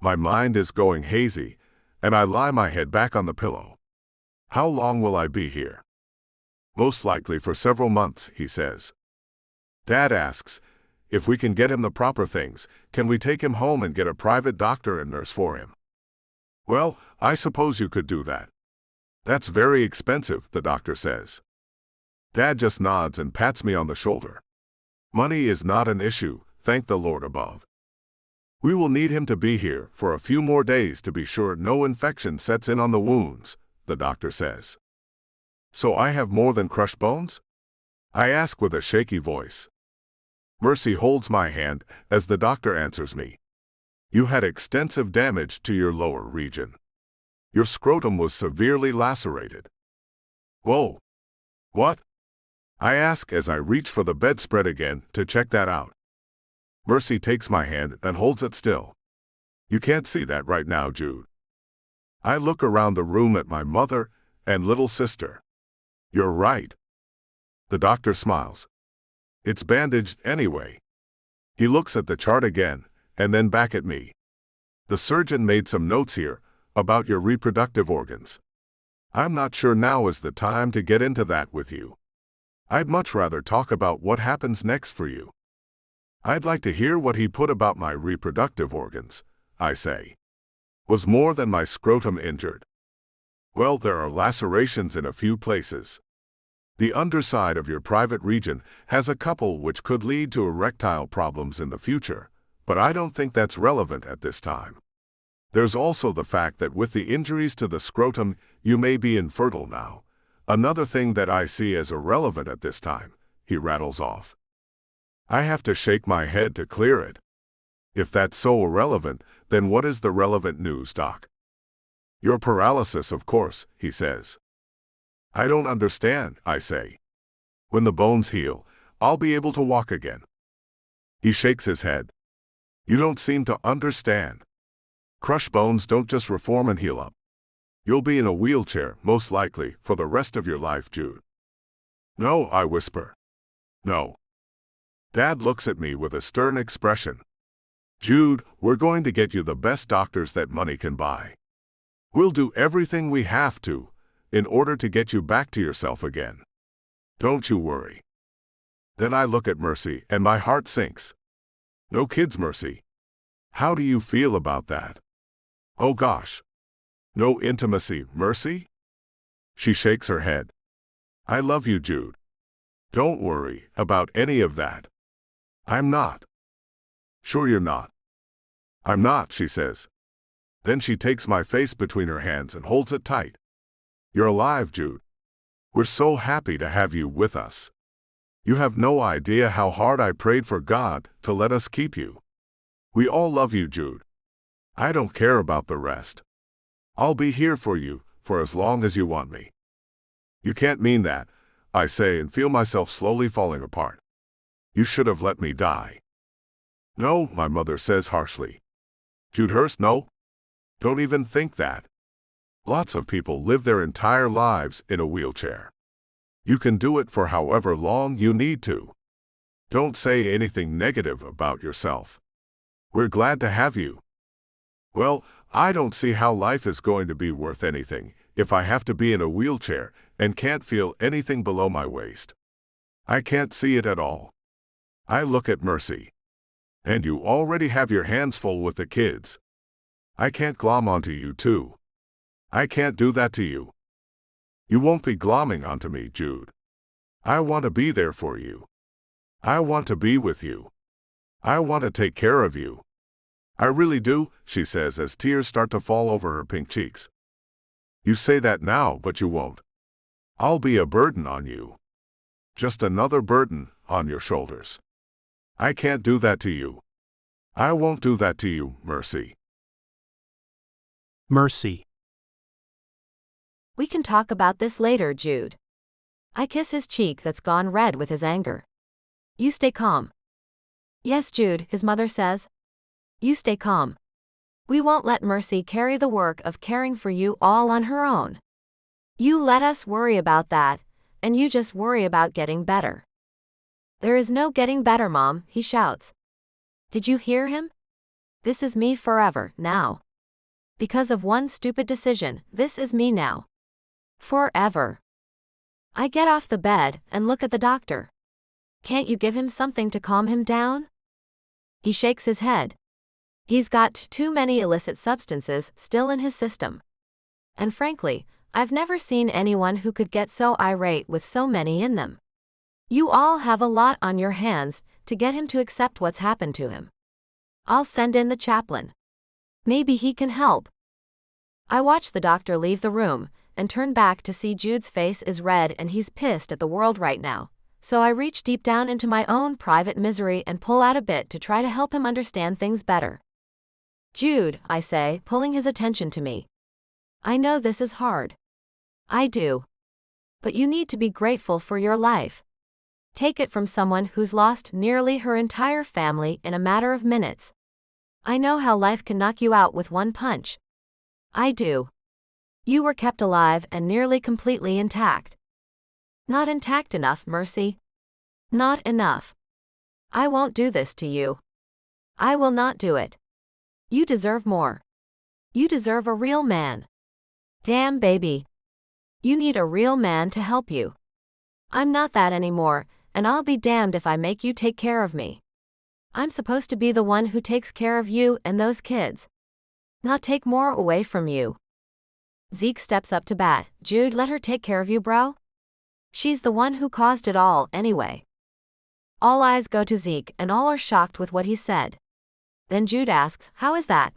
My mind is going hazy, and I lie my head back on the pillow. How long will I be here? Most likely for several months, he says. Dad asks, if we can get him the proper things, can we take him home and get a private doctor and nurse for him? Well, I suppose you could do that. That's very expensive, the doctor says. Dad just nods and pats me on the shoulder. Money is not an issue, thank the Lord above. We will need him to be here for a few more days to be sure no infection sets in on the wounds, the doctor says. So I have more than crushed bones? I ask with a shaky voice. Mercy holds my hand as the doctor answers me. You had extensive damage to your lower region. Your scrotum was severely lacerated. Whoa! What? I ask as I reach for the bedspread again to check that out. Mercy takes my hand and holds it still. You can't see that right now, Jude. I look around the room at my mother and little sister. You're right. The doctor smiles. It's bandaged anyway. He looks at the chart again, and then back at me. The surgeon made some notes here about your reproductive organs. I'm not sure now is the time to get into that with you. I'd much rather talk about what happens next for you. I'd like to hear what he put about my reproductive organs, I say. Was more than my scrotum injured? Well, there are lacerations in a few places. The underside of your private region has a couple which could lead to erectile problems in the future, but I don't think that's relevant at this time. There's also the fact that with the injuries to the scrotum, you may be infertile now. Another thing that I see as irrelevant at this time, he rattles off. I have to shake my head to clear it. If that's so irrelevant, then what is the relevant news, Doc? Your paralysis, of course, he says. I don't understand, I say. When the bones heal, I'll be able to walk again. He shakes his head. You don't seem to understand. Crushed bones don't just reform and heal up. You'll be in a wheelchair, most likely, for the rest of your life, Jude. No, I whisper. No. Dad looks at me with a stern expression. Jude, we're going to get you the best doctors that money can buy. We'll do everything we have to in order to get you back to yourself again. Don't you worry. Then I look at Mercy and my heart sinks. No kids, Mercy. How do you feel about that? Oh gosh. No intimacy, Mercy? She shakes her head. I love you, Jude. Don't worry about any of that. I'm not. Sure you're not. I'm not, she says. Then she takes my face between her hands and holds it tight. You're alive, Jude. We're so happy to have you with us. You have no idea how hard I prayed for God to let us keep you. We all love you, Jude. I don't care about the rest. I'll be here for you for as long as you want me. You can't mean that, I say and feel myself slowly falling apart. You should have let me die. No, my mother says harshly. Jude Hurst, no. Don't even think that. Lots of people live their entire lives in a wheelchair. You can do it for however long you need to. Don't say anything negative about yourself. We're glad to have you. Well, I don't see how life is going to be worth anything if I have to be in a wheelchair and can't feel anything below my waist. I can't see it at all. I look at Mercy. And you already have your hands full with the kids. I can't glom onto you too. I can't do that to you. You won't be glomming onto me, Jude. I want to be there for you. I want to be with you. I want to take care of you. I really do, she says as tears start to fall over her pink cheeks. You say that now, but you won't. I'll be a burden on you. Just another burden on your shoulders. I can't do that to you. I won't do that to you, Mercy. Mercy. We can talk about this later, Jude. I kiss his cheek that's gone red with his anger. You stay calm. Yes, Jude, his mother says. You stay calm. We won't let Mercy carry the work of caring for you all on her own. You let us worry about that, and you just worry about getting better. There is no getting better, Mom, he shouts. Did you hear him? This is me forever, now. Because of one stupid decision, this is me now. Forever. I get off the bed and look at the doctor. Can't you give him something to calm him down? He shakes his head. He's got too many illicit substances still in his system. And frankly, I've never seen anyone who could get so irate with so many in them. You all have a lot on your hands to get him to accept what's happened to him. I'll send in the chaplain. Maybe he can help. I watch the doctor leave the room and turn back to see Jude's face is red and he's pissed at the world right now. So I reach deep down into my own private misery and pull out a bit to try to help him understand things better. Jude, I say, pulling his attention to me. I know this is hard. I do. But you need to be grateful for your life. Take it from someone who's lost nearly her entire family in a matter of minutes. I know how life can knock you out with one punch. I do. You were kept alive and nearly completely intact. Not intact enough, Mercy. Not enough. I won't do this to you. I will not do it. You deserve more. You deserve a real man. Damn, baby. You need a real man to help you. I'm not that anymore, and I'll be damned if I make you take care of me. I'm supposed to be the one who takes care of you and those kids. Not take more away from you. Zeke steps up to bat. Jude, let her take care of you, bro. She's the one who caused it all, anyway. All eyes go to Zeke, and all are shocked with what he said. Then Jude asks, how is that?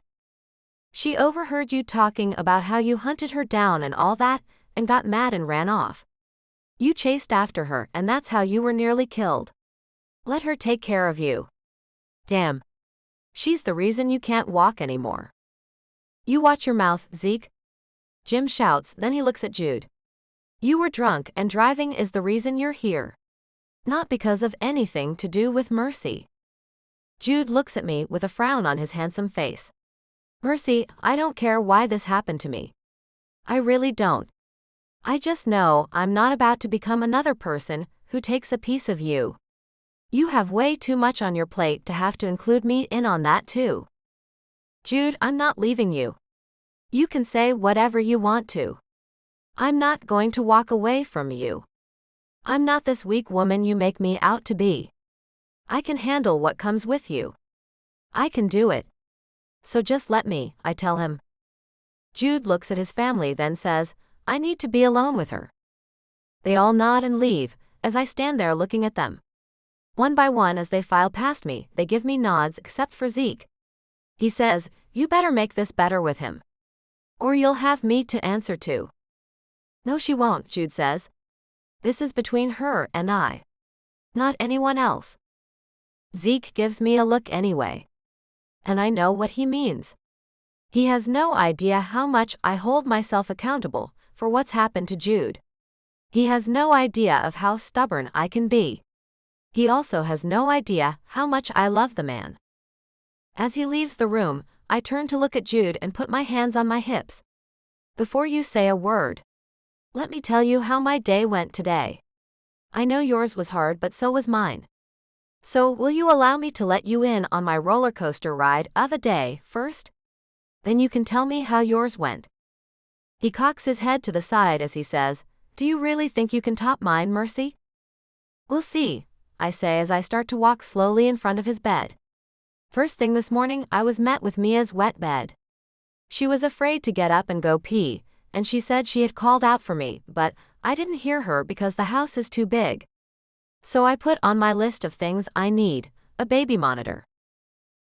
She overheard you talking about how you hunted her down and all that, and got mad and ran off. You chased after her, and that's how you were nearly killed. Let her take care of you. Damn. She's the reason you can't walk anymore. You watch your mouth, Zeke. Jim shouts, then he looks at Jude. You were drunk and driving is the reason you're here. Not because of anything to do with Mercy. Jude looks at me with a frown on his handsome face. Mercy, I don't care why this happened to me. I really don't. I just know I'm not about to become another person who takes a piece of you. You have way too much on your plate to have to include me in on that too. Jude, I'm not leaving you. You can say whatever you want to. I'm not going to walk away from you. I'm not this weak woman you make me out to be. I can handle what comes with you. I can do it. So just let me, I tell him. Jude looks at his family, then says, I need to be alone with her. They all nod and leave, as I stand there looking at them. One by one as they file past me, they give me nods except for Zeke. He says, you better make this better with him. Or you'll have me to answer to. No, she won't, Jude says. This is between her and I. Not anyone else. Zeke gives me a look anyway. And I know what he means. He has no idea how much I hold myself accountable for what's happened to Jude. He has no idea of how stubborn I can be. He also has no idea how much I love the man. As he leaves the room, I turn to look at Jude and put my hands on my hips. Before you say a word, let me tell you how my day went today. I know yours was hard, but so was mine. So will you allow me to let you in on my roller coaster ride of a day first? Then you can tell me how yours went. He cocks his head to the side as he says, do you really think you can top mine, Mercy? We'll see, I say as I start to walk slowly in front of his bed. First thing this morning, I was met with Mia's wet bed. She was afraid to get up and go pee, and she said she had called out for me, but I didn't hear her because the house is too big. So I put on my list of things I need, a baby monitor.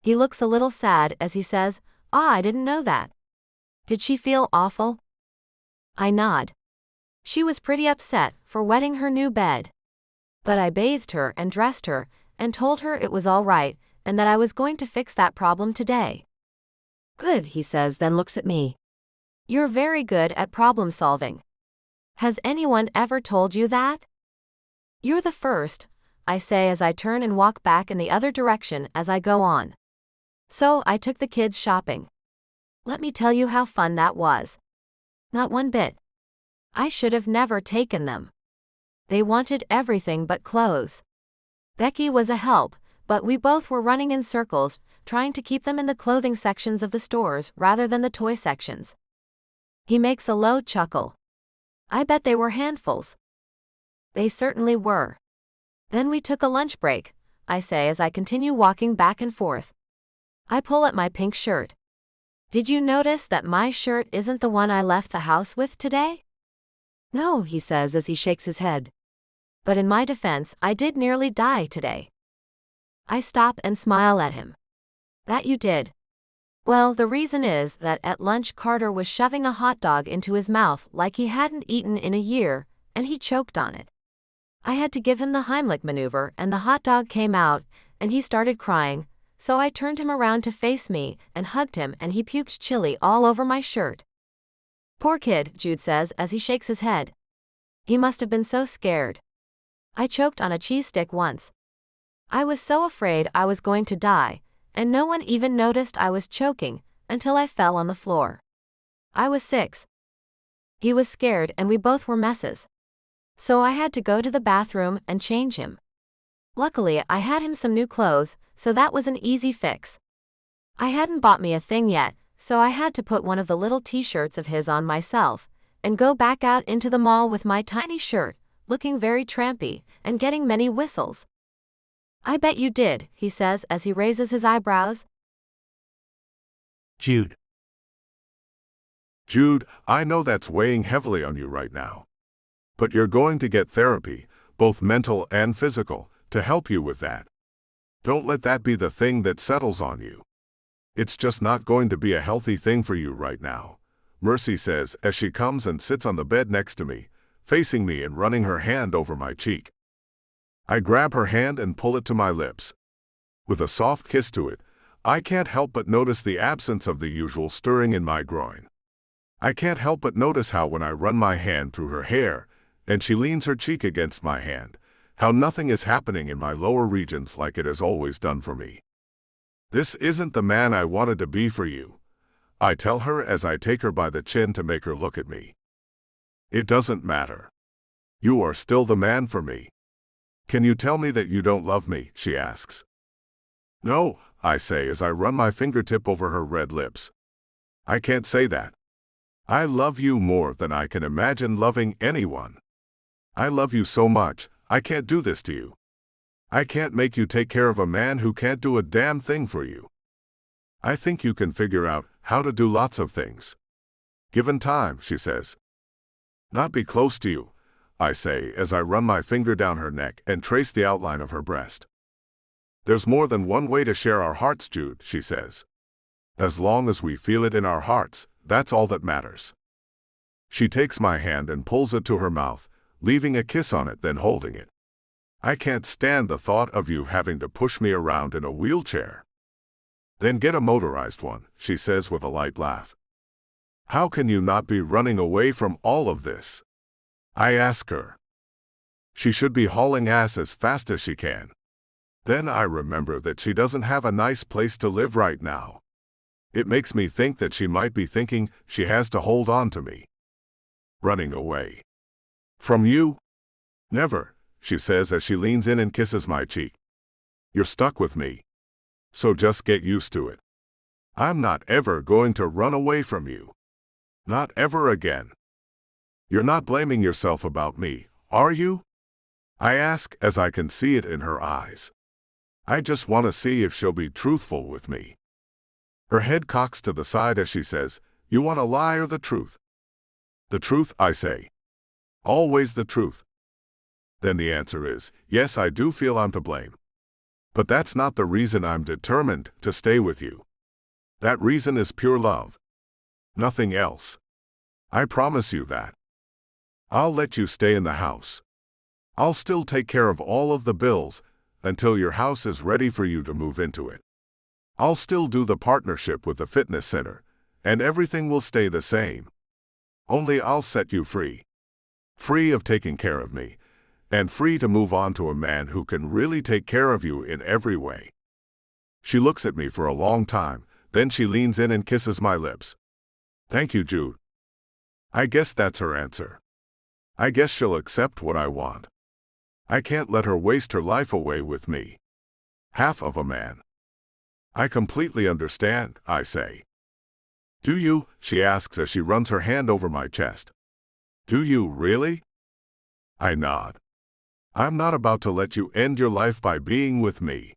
He looks a little sad as he says, I didn't know that. Did she feel awful? I nod. She was pretty upset for wetting her new bed. But I bathed her and dressed her, and told her it was all right, and that I was going to fix that problem today. Good, he says, then looks at me. You're very good at problem solving. Has anyone ever told you that? You're the first, I say as I turn and walk back in the other direction as I go on. So I took the kids shopping. Let me tell you how fun that was. Not one bit. I should have never taken them. They wanted everything but clothes. Becky was a help, but we both were running in circles, trying to keep them in the clothing sections of the stores rather than the toy sections. He makes a low chuckle. I bet they were handfuls. They certainly were. Then we took a lunch break, I say as I continue walking back and forth. I pull at my pink shirt. Did you notice that my shirt isn't the one I left the house with today? No, he says as he shakes his head. But in my defense, I did nearly die today. I stop and smile at him. That you did. Well, the reason is that at lunch Carter was shoving a hot dog into his mouth like he hadn't eaten in a year, and he choked on it. I had to give him the Heimlich maneuver and the hot dog came out, and he started crying, so I turned him around to face me and hugged him and he puked chili all over my shirt. Poor kid, Jude says as he shakes his head. He must have been so scared. I choked on a cheese stick once. I was so afraid I was going to die, and no one even noticed I was choking until I fell on the floor. I was 6. He was scared and we both were messes. So I had to go to the bathroom and change him. Luckily, I had him some new clothes, so that was an easy fix. I hadn't bought me a thing yet, so I had to put one of the little t-shirts of his on myself, and go back out into the mall with my tiny shirt, looking very trampy, and getting many whistles. I bet you did, he says as he raises his eyebrows. Jude. Jude, I know that's weighing heavily on you right now. But you're going to get therapy, both mental and physical, to help you with that. Don't let that be the thing that settles on you. It's just not going to be a healthy thing for you right now, Mercy says as she comes and sits on the bed next to me, facing me and running her hand over my cheek. I grab her hand and pull it to my lips. With a soft kiss to it, I can't help but notice the absence of the usual stirring in my groin. I can't help but notice how when I run my hand through her hair, and she leans her cheek against my hand, how nothing is happening in my lower regions like it has always done for me. This isn't the man I wanted to be for you, I tell her as I take her by the chin to make her look at me. It doesn't matter. You are still the man for me. Can you tell me that you don't love me? She asks. No, I say as I run my fingertip over her red lips. I can't say that. I love you more than I can imagine loving anyone. I love you so much, I can't do this to you. I can't make you take care of a man who can't do a damn thing for you. I think you can figure out how to do lots of things. Given time, she says. Not be close to you, I say as I run my finger down her neck and trace the outline of her breast. There's more than one way to share our hearts, Jude, she says. As long as we feel it in our hearts, that's all that matters. She takes my hand and pulls it to her mouth, leaving a kiss on it, then holding it. I can't stand the thought of you having to push me around in a wheelchair. Then get a motorized one, she says with a light laugh. How can you not be running away from all of this? I ask her. She should be hauling ass as fast as she can. Then I remember that she doesn't have a nice place to live right now. It makes me think that she might be thinking she has to hold on to me. Running away. From you? Never, she says as she leans in and kisses my cheek. You're stuck with me. So just get used to it. I'm not ever going to run away from you. Not ever again. You're not blaming yourself about me, are you? I ask as I can see it in her eyes. I just want to see if she'll be truthful with me. Her head cocks to the side as she says, You want a lie or the truth? The truth, I say. Always the truth. Then the answer is, yes, I do feel I'm to blame. But that's not the reason I'm determined to stay with you. That reason is pure love. Nothing else. I promise you that. I'll let you stay in the house. I'll still take care of all of the bills until your house is ready for you to move into it. I'll still do the partnership with the fitness center, and everything will stay the same. Only I'll set you free. Free of taking care of me, and free to move on to a man who can really take care of you in every way. She looks at me for a long time, then she leans in and kisses my lips. Thank you, Jude. I guess that's her answer. I guess she'll accept what I want. I can't let her waste her life away with me. Half of a man. I completely understand, I say. Do you? She asks as she runs her hand over my chest. Do you really? I nod. I'm not about to let you end your life by being with me.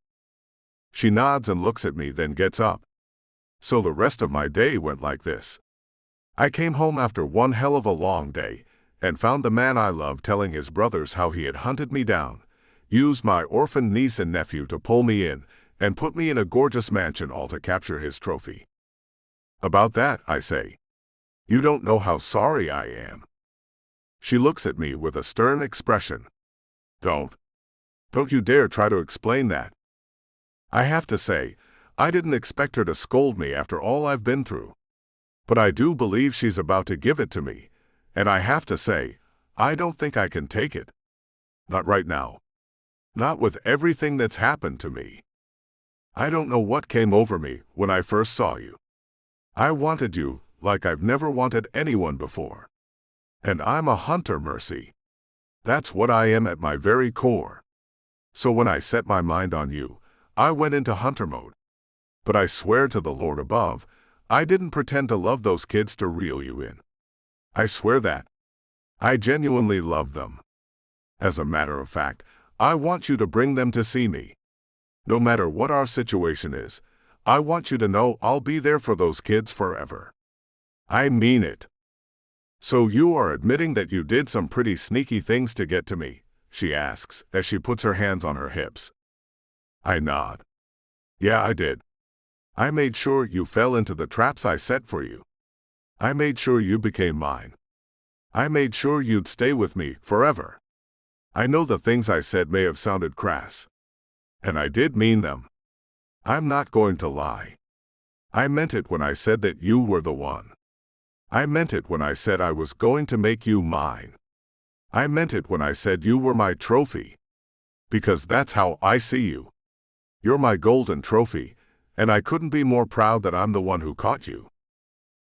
She nods and looks at me, then gets up. So the rest of my day went like this. I came home after one hell of a long day and found the man I loved telling his brothers how he had hunted me down, used my orphaned niece and nephew to pull me in, and put me in a gorgeous mansion all to capture his trophy. About that, I say. You don't know how sorry I am. She looks at me with a stern expression. Don't you dare try to explain that. I have to say, I didn't expect her to scold me after all I've been through. But I do believe she's about to give it to me, and I have to say, I don't think I can take it. Not right now. Not with everything that's happened to me. I don't know what came over me when I first saw you. I wanted you like I've never wanted anyone before. And I'm a hunter, Mercy. That's what I am at my very core. So when I set my mind on you, I went into hunter mode. But I swear to the Lord above, I didn't pretend to love those kids to reel you in. I swear that. I genuinely love them. As a matter of fact, I want you to bring them to see me. No matter what our situation is, I want you to know I'll be there for those kids forever. I mean it. So you are admitting that you did some pretty sneaky things to get to me, she asks as she puts her hands on her hips. I nod. Yeah, I did. I made sure you fell into the traps I set for you. I made sure you became mine. I made sure you'd stay with me forever. I know the things I said may have sounded crass. And I did mean them. I'm not going to lie. I meant it when I said that you were the one. I meant it when I said I was going to make you mine. I meant it when I said you were my trophy. Because that's how I see you. You're my golden trophy, and I couldn't be more proud that I'm the one who caught you.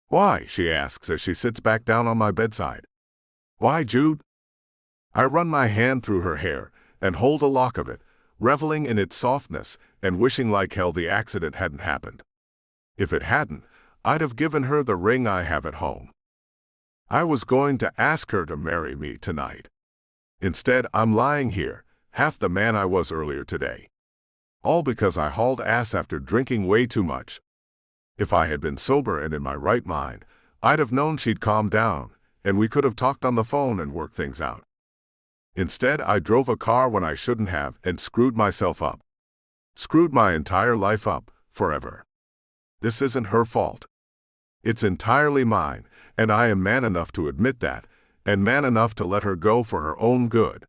Why? She asks as she sits back down on my bedside. Why, Jude? I run my hand through her hair and hold a lock of it, reveling in its softness and wishing like hell the accident hadn't happened. If it hadn't, I'd have given her the ring I have at home. I was going to ask her to marry me tonight. Instead, I'm lying here, half the man I was earlier today. All because I hauled ass after drinking way too much. If I had been sober and in my right mind, I'd have known she'd calm down, and we could have talked on the phone and worked things out. Instead, I drove a car when I shouldn't have and screwed myself up. Screwed my entire life up, forever. This isn't her fault. It's entirely mine, and I am man enough to admit that, and man enough to let her go for her own good.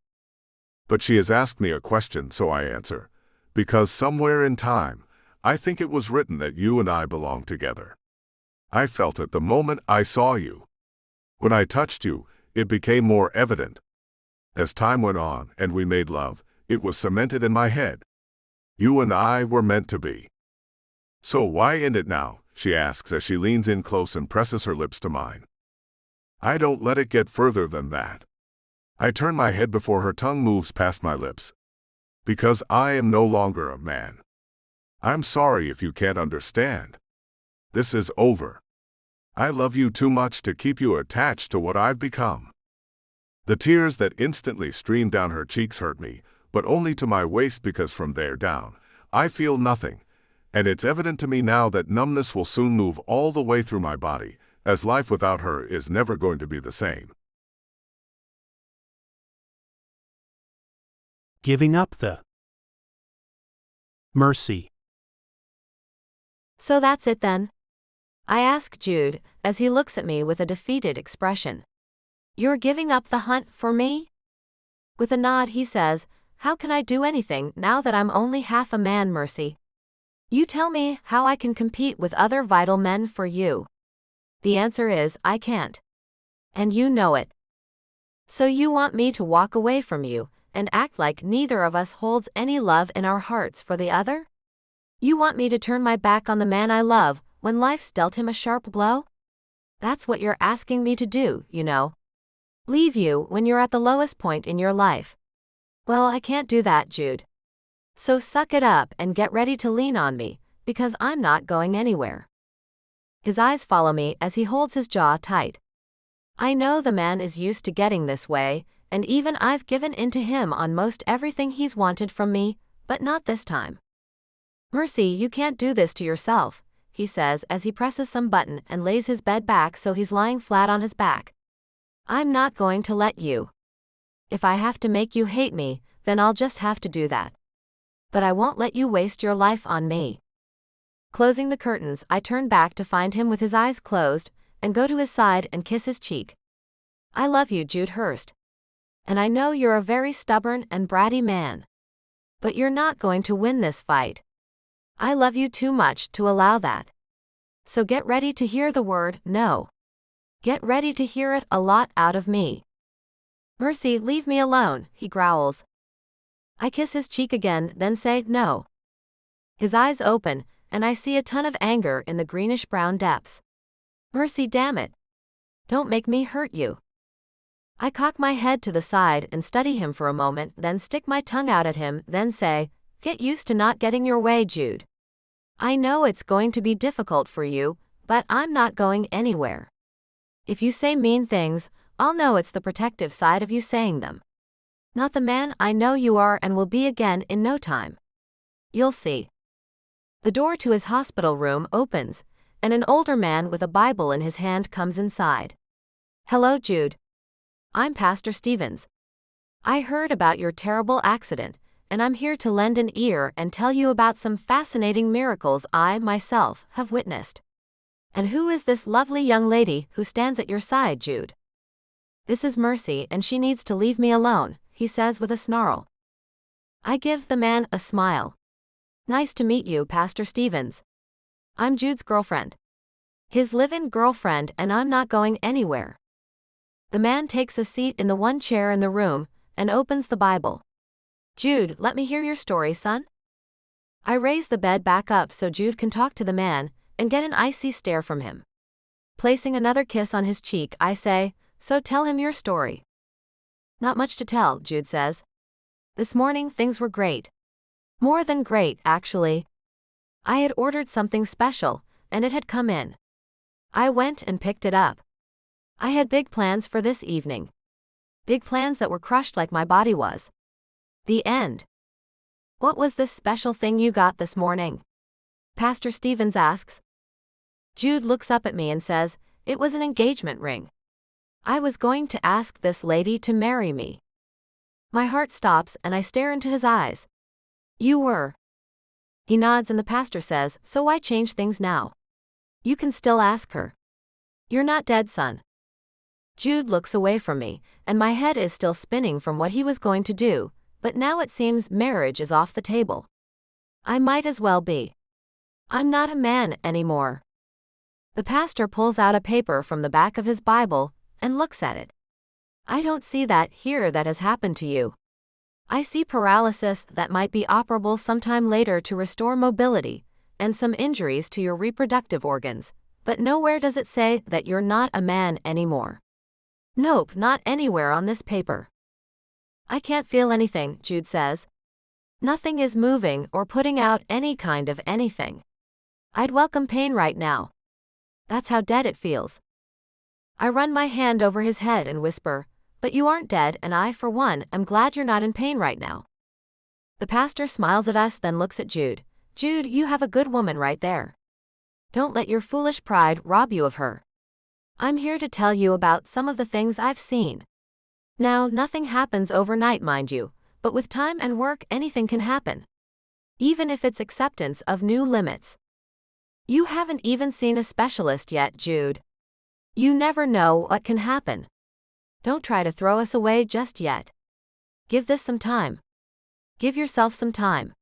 But she has asked me a question, so I answer, because somewhere in time, I think it was written that you and I belong together. I felt it the moment I saw you. When I touched you, it became more evident. As time went on and we made love, it was cemented in my head. You and I were meant to be. So why end it now? She asks as she leans in close and presses her lips to mine. I don't let it get further than that. I turn my head before her tongue moves past my lips. Because I am no longer a man. I'm sorry if you can't understand. This is over. I love you too much to keep you attached to what I've become. The tears that instantly streamed down her cheeks hurt me, but only to my waist because from there down, I feel nothing. And it's evident to me now that numbness will soon move all the way through my body, as life without her is never going to be the same. Giving up the Mercy. So that's it then? I ask Jude, as he looks at me with a defeated expression. You're giving up the hunt for me? With a nod he says, how can I do anything now that I'm only half a man, Mercy? You tell me how I can compete with other vital men for you. The answer is, I can't. And you know it. So you want me to walk away from you, and act like neither of us holds any love in our hearts for the other? You want me to turn my back on the man I love, when life's dealt him a sharp blow? That's what you're asking me to do, you know. Leave you when you're at the lowest point in your life. Well, I can't do that, Jude. So suck it up and get ready to lean on me, because I'm not going anywhere. His eyes follow me as he holds his jaw tight. I know the man is used to getting this way, and even I've given in to him on most everything he's wanted from me, but not this time. Mercy, you can't do this to yourself, he says as he presses some button and lays his bed back so he's lying flat on his back. I'm not going to let you. If I have to make you hate me, then I'll just have to do that. But I won't let you waste your life on me. Closing the curtains, I turn back to find him with his eyes closed, and go to his side and kiss his cheek. I love you, Jude Hurst. And I know you're a very stubborn and bratty man. But you're not going to win this fight. I love you too much to allow that. So get ready to hear the word no. Get ready to hear it a lot out of me. Mercy, leave me alone, he growls. I kiss his cheek again, then say no. His eyes open, and I see a ton of anger in the greenish-brown depths. Mercy, damn it. Don't make me hurt you. I cock my head to the side and study him for a moment, then stick my tongue out at him, then say, get used to not getting your way, Jude. I know it's going to be difficult for you, but I'm not going anywhere. If you say mean things, I'll know it's the protective side of you saying them. Not the man I know you are and will be again in no time. You'll see. The door to his hospital room opens, and an older man with a Bible in his hand comes inside. Hello, Jude. I'm Pastor Stevens. I heard about your terrible accident, and I'm here to lend an ear and tell you about some fascinating miracles I, myself, have witnessed. And who is this lovely young lady who stands at your side, Jude? This is Mercy, and she needs to leave me alone, he says with a snarl. I give the man a smile. Nice to meet you, Pastor Stevens. I'm Jude's girlfriend. His live-in girlfriend, and I'm not going anywhere. The man takes a seat in the one chair in the room and opens the Bible. Jude, let me hear your story, son. I raise the bed back up so Jude can talk to the man and get an icy stare from him. Placing another kiss on his cheek, I say, so tell him your story. Not much to tell, Jude says. This morning things were great. More than great, actually. I had ordered something special, and it had come in. I went and picked it up. I had big plans for this evening. Big plans that were crushed like my body was. The end. What was this special thing you got this morning? Pastor Stevens asks. Jude looks up at me and says, it was an engagement ring. I was going to ask this lady to marry me. My heart stops and I stare into his eyes. You were. He nods and the pastor says, so why change things now? You can still ask her. You're not dead, son. Jude looks away from me, and my head is still spinning from what he was going to do, but now it seems marriage is off the table. I might as well be. I'm not a man anymore. The pastor pulls out a paper from the back of his Bible and looks at it. I don't see that here that has happened to you. I see paralysis that might be operable sometime later to restore mobility, and some injuries to your reproductive organs, but nowhere does it say that you're not a man anymore. Nope, not anywhere on this paper. I can't feel anything, Jude says. Nothing is moving or putting out any kind of anything. I'd welcome pain right now. That's how dead it feels. I run my hand over his head and whisper, but you aren't dead, and I, for one, am glad you're not in pain right now. The pastor smiles at us, then looks at Jude. Jude, you have a good woman right there. Don't let your foolish pride rob you of her. I'm here to tell you about some of the things I've seen. Now, nothing happens overnight, mind you, but with time and work anything can happen. Even if it's acceptance of new limits. You haven't even seen a specialist yet, Jude. You never know what can happen. Don't try to throw us away just yet. Give this some time. Give yourself some time.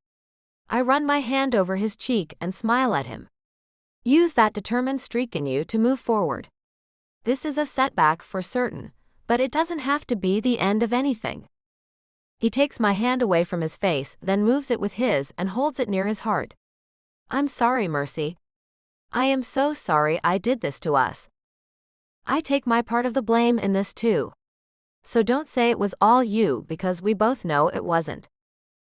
I run my hand over his cheek and smile at him. Use that determined streak in you to move forward. This is a setback for certain, but it doesn't have to be the end of anything. He takes my hand away from his face, then moves it with his and holds it near his heart. I'm sorry, Mercy. I am so sorry I did this to us. I take my part of the blame in this too. So don't say it was all you because we both know it wasn't.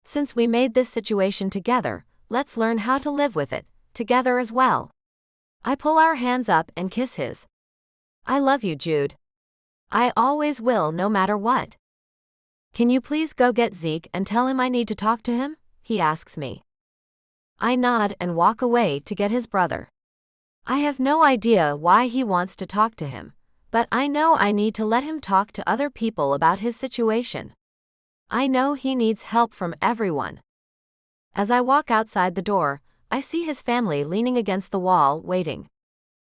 Since we made this situation together, let's learn how to live with it, together as well. I pull our hands up and kiss his. I love you, Jude. I always will no matter what. Can you please go get Zeke and tell him I need to talk to him? He asks me. I nod and walk away to get his brother. I have no idea why he wants to talk to him, but I know I need to let him talk to other people about his situation. I know he needs help from everyone. As I walk outside the door, I see his family leaning against the wall, waiting.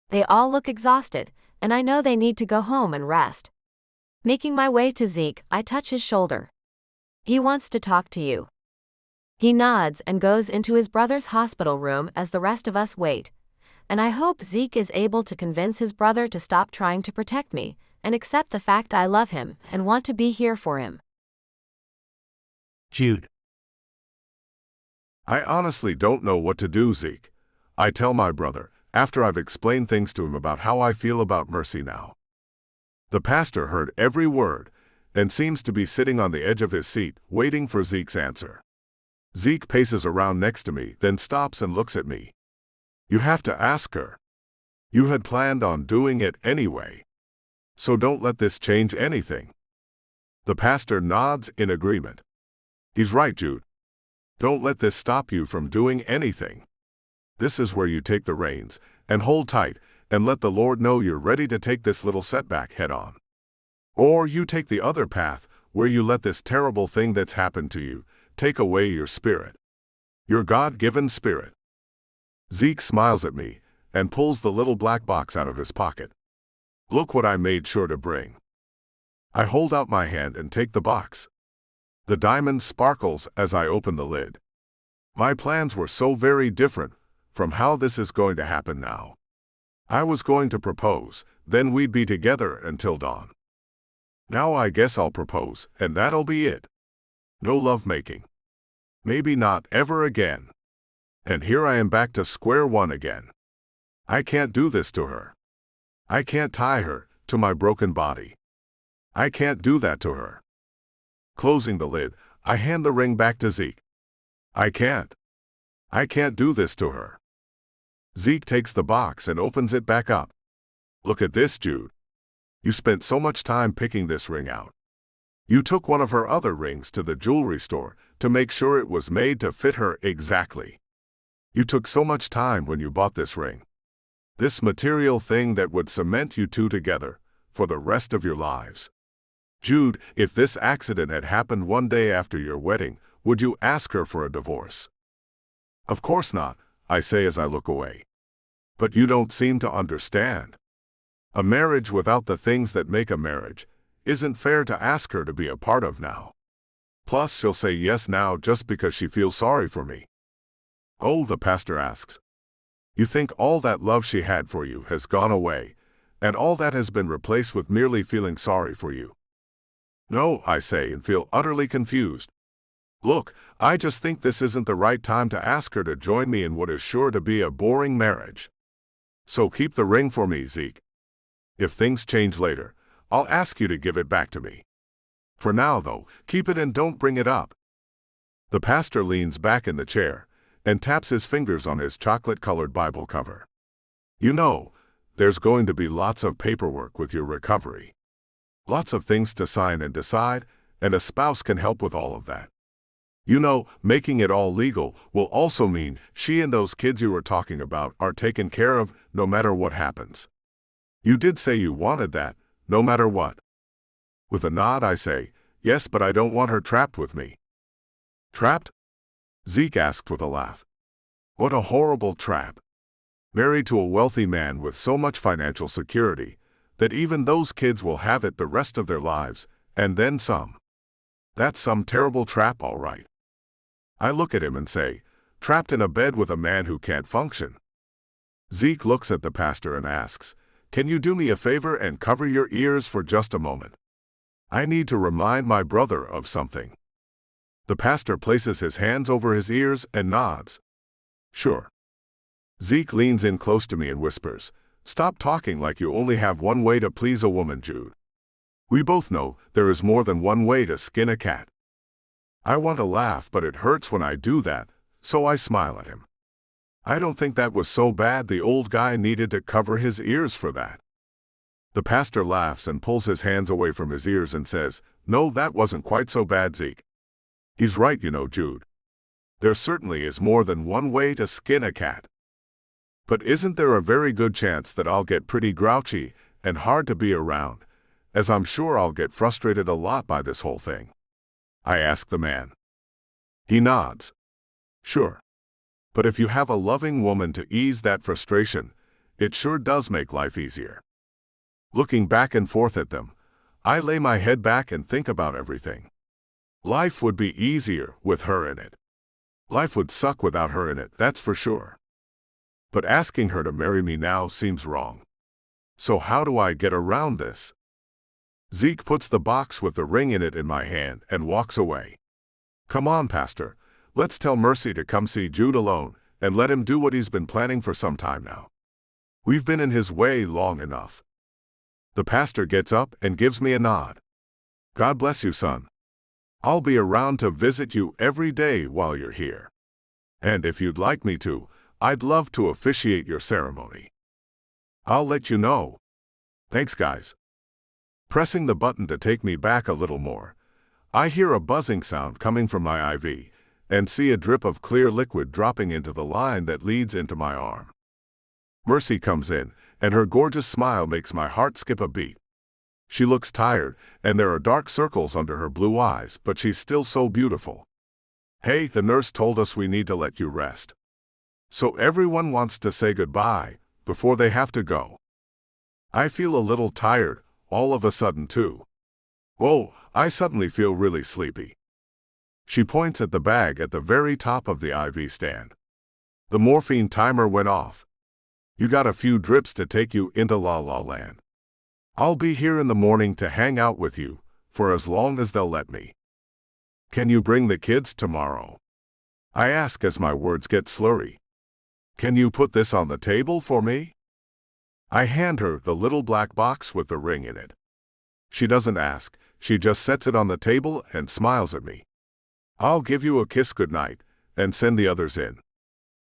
They all look exhausted, and I know they need to go home and rest. Making my way to Zeke, I touch his shoulder. He wants to talk to you. He nods and goes into his brother's hospital room as the rest of us wait, and I hope Zeke is able to convince his brother to stop trying to protect me and accept the fact I love him and want to be here for him. Jude. I honestly don't know what to do, Zeke. I tell my brother, after I've explained things to him about how I feel about Mercy now. The pastor heard every word and seems to be sitting on the edge of his seat, waiting for Zeke's answer. Zeke paces around next to me, then stops and looks at me. You have to ask her. You had planned on doing it anyway. So don't let this change anything. The pastor nods in agreement. He's right, Jude. Don't let this stop you from doing anything. This is where you take the reins and hold tight and let the Lord know you're ready to take this little setback head on. Or you take the other path where you let this terrible thing that's happened to you take away your spirit. Your God-given spirit. Zeke smiles at me and pulls the little black box out of his pocket. Look what I made sure to bring. I hold out my hand and take the box. The diamond sparkles as I open the lid. My plans were so very different from how this is going to happen now. I was going to propose, then we'd be together until dawn. Now I guess I'll propose, and that'll be it. No lovemaking. Maybe not ever again. And here I am back to square one again. I can't do this to her. I can't tie her to my broken body. I can't do that to her. Closing the lid, I hand the ring back to Zeke. I can't do this to her. Zeke takes the box and opens it back up. Look at this, Jude. You spent so much time picking this ring out. You took one of her other rings to the jewelry store to make sure it was made to fit her exactly. You took so much time when you bought this ring. This material thing that would cement you two together for the rest of your lives. Jude, if this accident had happened one day after your wedding, would you ask her for a divorce? Of course not, I say as I look away. But you don't seem to understand. A marriage without the things that make a marriage isn't fair to ask her to be a part of now. Plus, she'll say yes now just because she feels sorry for me. Oh, the pastor asks. You think all that love she had for you has gone away, and all that has been replaced with merely feeling sorry for you? No, I say and feel utterly confused. Look, I just think this isn't the right time to ask her to join me in what is sure to be a boring marriage. So keep the ring for me, Zeke. If things change later, I'll ask you to give it back to me. For now, though, keep it and don't bring it up. The pastor leans back in the chair and taps his fingers on his chocolate-colored Bible cover. You know, there's going to be lots of paperwork with your recovery. Lots of things to sign and decide, and a spouse can help with all of that. You know, making it all legal will also mean she and those kids you were talking about are taken care of no matter what happens. You did say you wanted that, no matter what. With a nod I say, yes, but I don't want her trapped with me. Trapped? Zeke asked with a laugh. What a horrible trap. Married to a wealthy man with so much financial security that even those kids will have it the rest of their lives, and then some. That's some terrible trap, all right. I look at him and say, trapped in a bed with a man who can't function. Zeke looks at the pastor and asks, can you do me a favor and cover your ears for just a moment? I need to remind my brother of something. The pastor places his hands over his ears and nods. Sure. Zeke leans in close to me and whispers, stop talking like you only have one way to please a woman, Jude. We both know there is more than one way to skin a cat. I want to laugh, but it hurts when I do that, so I smile at him. I don't think that was so bad. The old guy needed to cover his ears for that. The pastor laughs and pulls his hands away from his ears and says, "No, that wasn't quite so bad, Zeke. He's right, you know, Jude. There certainly is more than one way to skin a cat. But isn't there a very good chance that I'll get pretty grouchy and hard to be around, as I'm sure I'll get frustrated a lot by this whole thing?" I ask the man. He nods. Sure. But if you have a loving woman to ease that frustration, it sure does make life easier. Looking back and forth at them, I lay my head back and think about everything. Life would be easier with her in it. Life would suck without her in it, that's for sure. But asking her to marry me now seems wrong. So how do I get around this? Zeke puts the box with the ring in it in my hand and walks away. Come on, Pastor. Let's tell Mercy to come see Jude alone and let him do what he's been planning for some time now. We've been in his way long enough. The pastor gets up and gives me a nod. God bless you, son. I'll be around to visit you every day while you're here. And if you'd like me to, I'd love to officiate your ceremony. I'll let you know. Thanks, guys. Pressing the button to take me back a little more, I hear a buzzing sound coming from my IV and see a drip of clear liquid dropping into the line that leads into my arm. Mercy comes in, and her gorgeous smile makes my heart skip a beat. She looks tired, and there are dark circles under her blue eyes, but she's still so beautiful. Hey, the nurse told us we need to let you rest. So everyone wants to say goodbye before they have to go. I feel a little tired all of a sudden too. Whoa, I suddenly feel really sleepy. She points at the bag at the very top of the IV stand. The morphine timer went off. You got a few drips to take you into La La Land. I'll be here in the morning to hang out with you for as long as they'll let me. Can you bring the kids tomorrow? I ask as my words get slurry. Can you put this on the table for me? I hand her the little black box with the ring in it. She doesn't ask, she just sets it on the table and smiles at me. I'll give you a kiss goodnight and send the others in.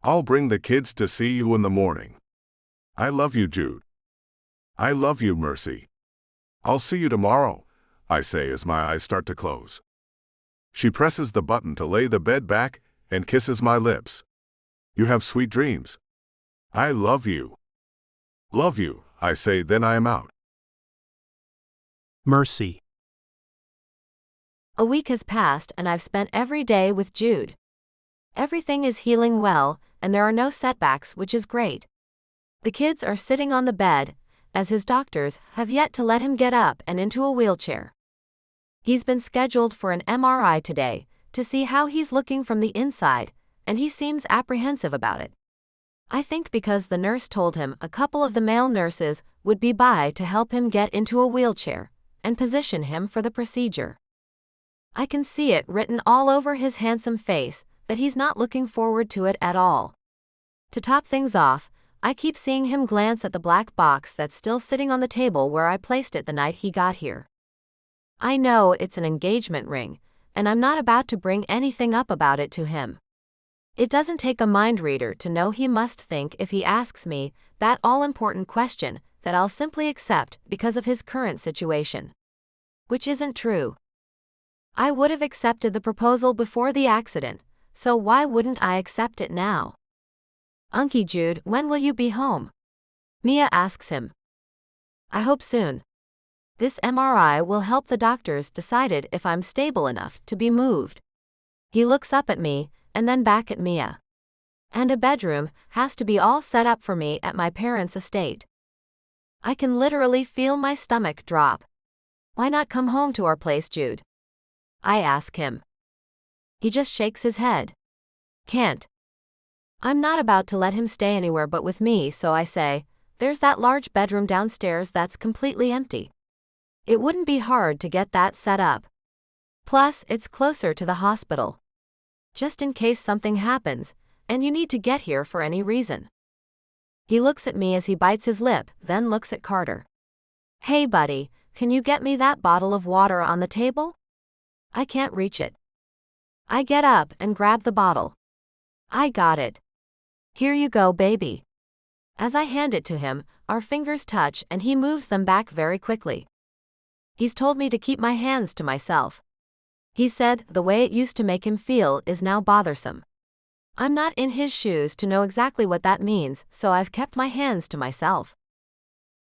I'll bring the kids to see you in the morning. I love you, Jude. I love you, Mercy. I'll see you tomorrow, I say as my eyes start to close. She presses the button to lay the bed back and kisses my lips. You have sweet dreams. I love you. Love you, I say, then I am out. Mercy. A week has passed and I've spent every day with Jude. Everything is healing well, and there are no setbacks, which is great. The kids are sitting on the bed, as his doctors have yet to let him get up and into a wheelchair. He's been scheduled for an MRI today to see how he's looking from the inside, and he seems apprehensive about it. I think because the nurse told him a couple of the male nurses would be by to help him get into a wheelchair and position him for the procedure. I can see it written all over his handsome face that he's not looking forward to it at all. To top things off, I keep seeing him glance at the black box that's still sitting on the table where I placed it the night he got here. I know it's an engagement ring, and I'm not about to bring anything up about it to him. It doesn't take a mind reader to know he must think if he asks me that all-important question that I'll simply accept because of his current situation. Which isn't true. I would have accepted the proposal before the accident, so why wouldn't I accept it now? Unky Jude, when will you be home? Mia asks him. I hope soon. This MRI will help the doctors decide if I'm stable enough to be moved. He looks up at me, and then back at Mia. And a bedroom has to be all set up for me at my parents' estate. I can literally feel my stomach drop. Why not come home to our place, Jude? I ask him. He just shakes his head. Can't. I'm not about to let him stay anywhere but with me, so I say, there's that large bedroom downstairs that's completely empty. It wouldn't be hard to get that set up. Plus, it's closer to the hospital. Just in case something happens, and you need to get here for any reason. He looks at me as he bites his lip, then looks at Carter. Hey buddy, Can you get me that bottle of water on the table? I can't reach it. I get up and grab the bottle. I got it. Here you go, baby. As I hand it to him, our fingers touch and he moves them back very quickly. He's told me to keep my hands to myself. He said the way it used to make him feel is now bothersome. I'm not in his shoes to know exactly what that means, so I've kept my hands to myself.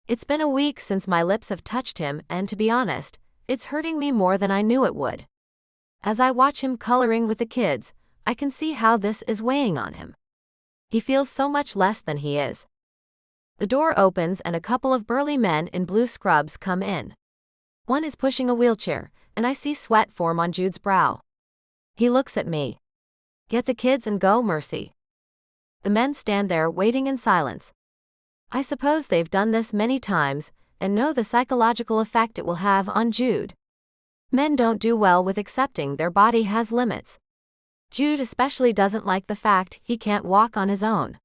It's been a week since my lips have touched him, and to be honest, it's hurting me more than I knew it would. As I watch him coloring with the kids, I can see how this is weighing on him. He feels so much less than he is. The door opens and a couple of burly men in blue scrubs come in. One is pushing a wheelchair, and I see sweat form on Jude's brow. He looks at me. Get the kids and go, Mercy. The men stand there waiting in silence. I suppose they've done this many times, and know the psychological effect it will have on Jude. Men don't do well with accepting their body has limits. Jude especially doesn't like the fact he can't walk on his own.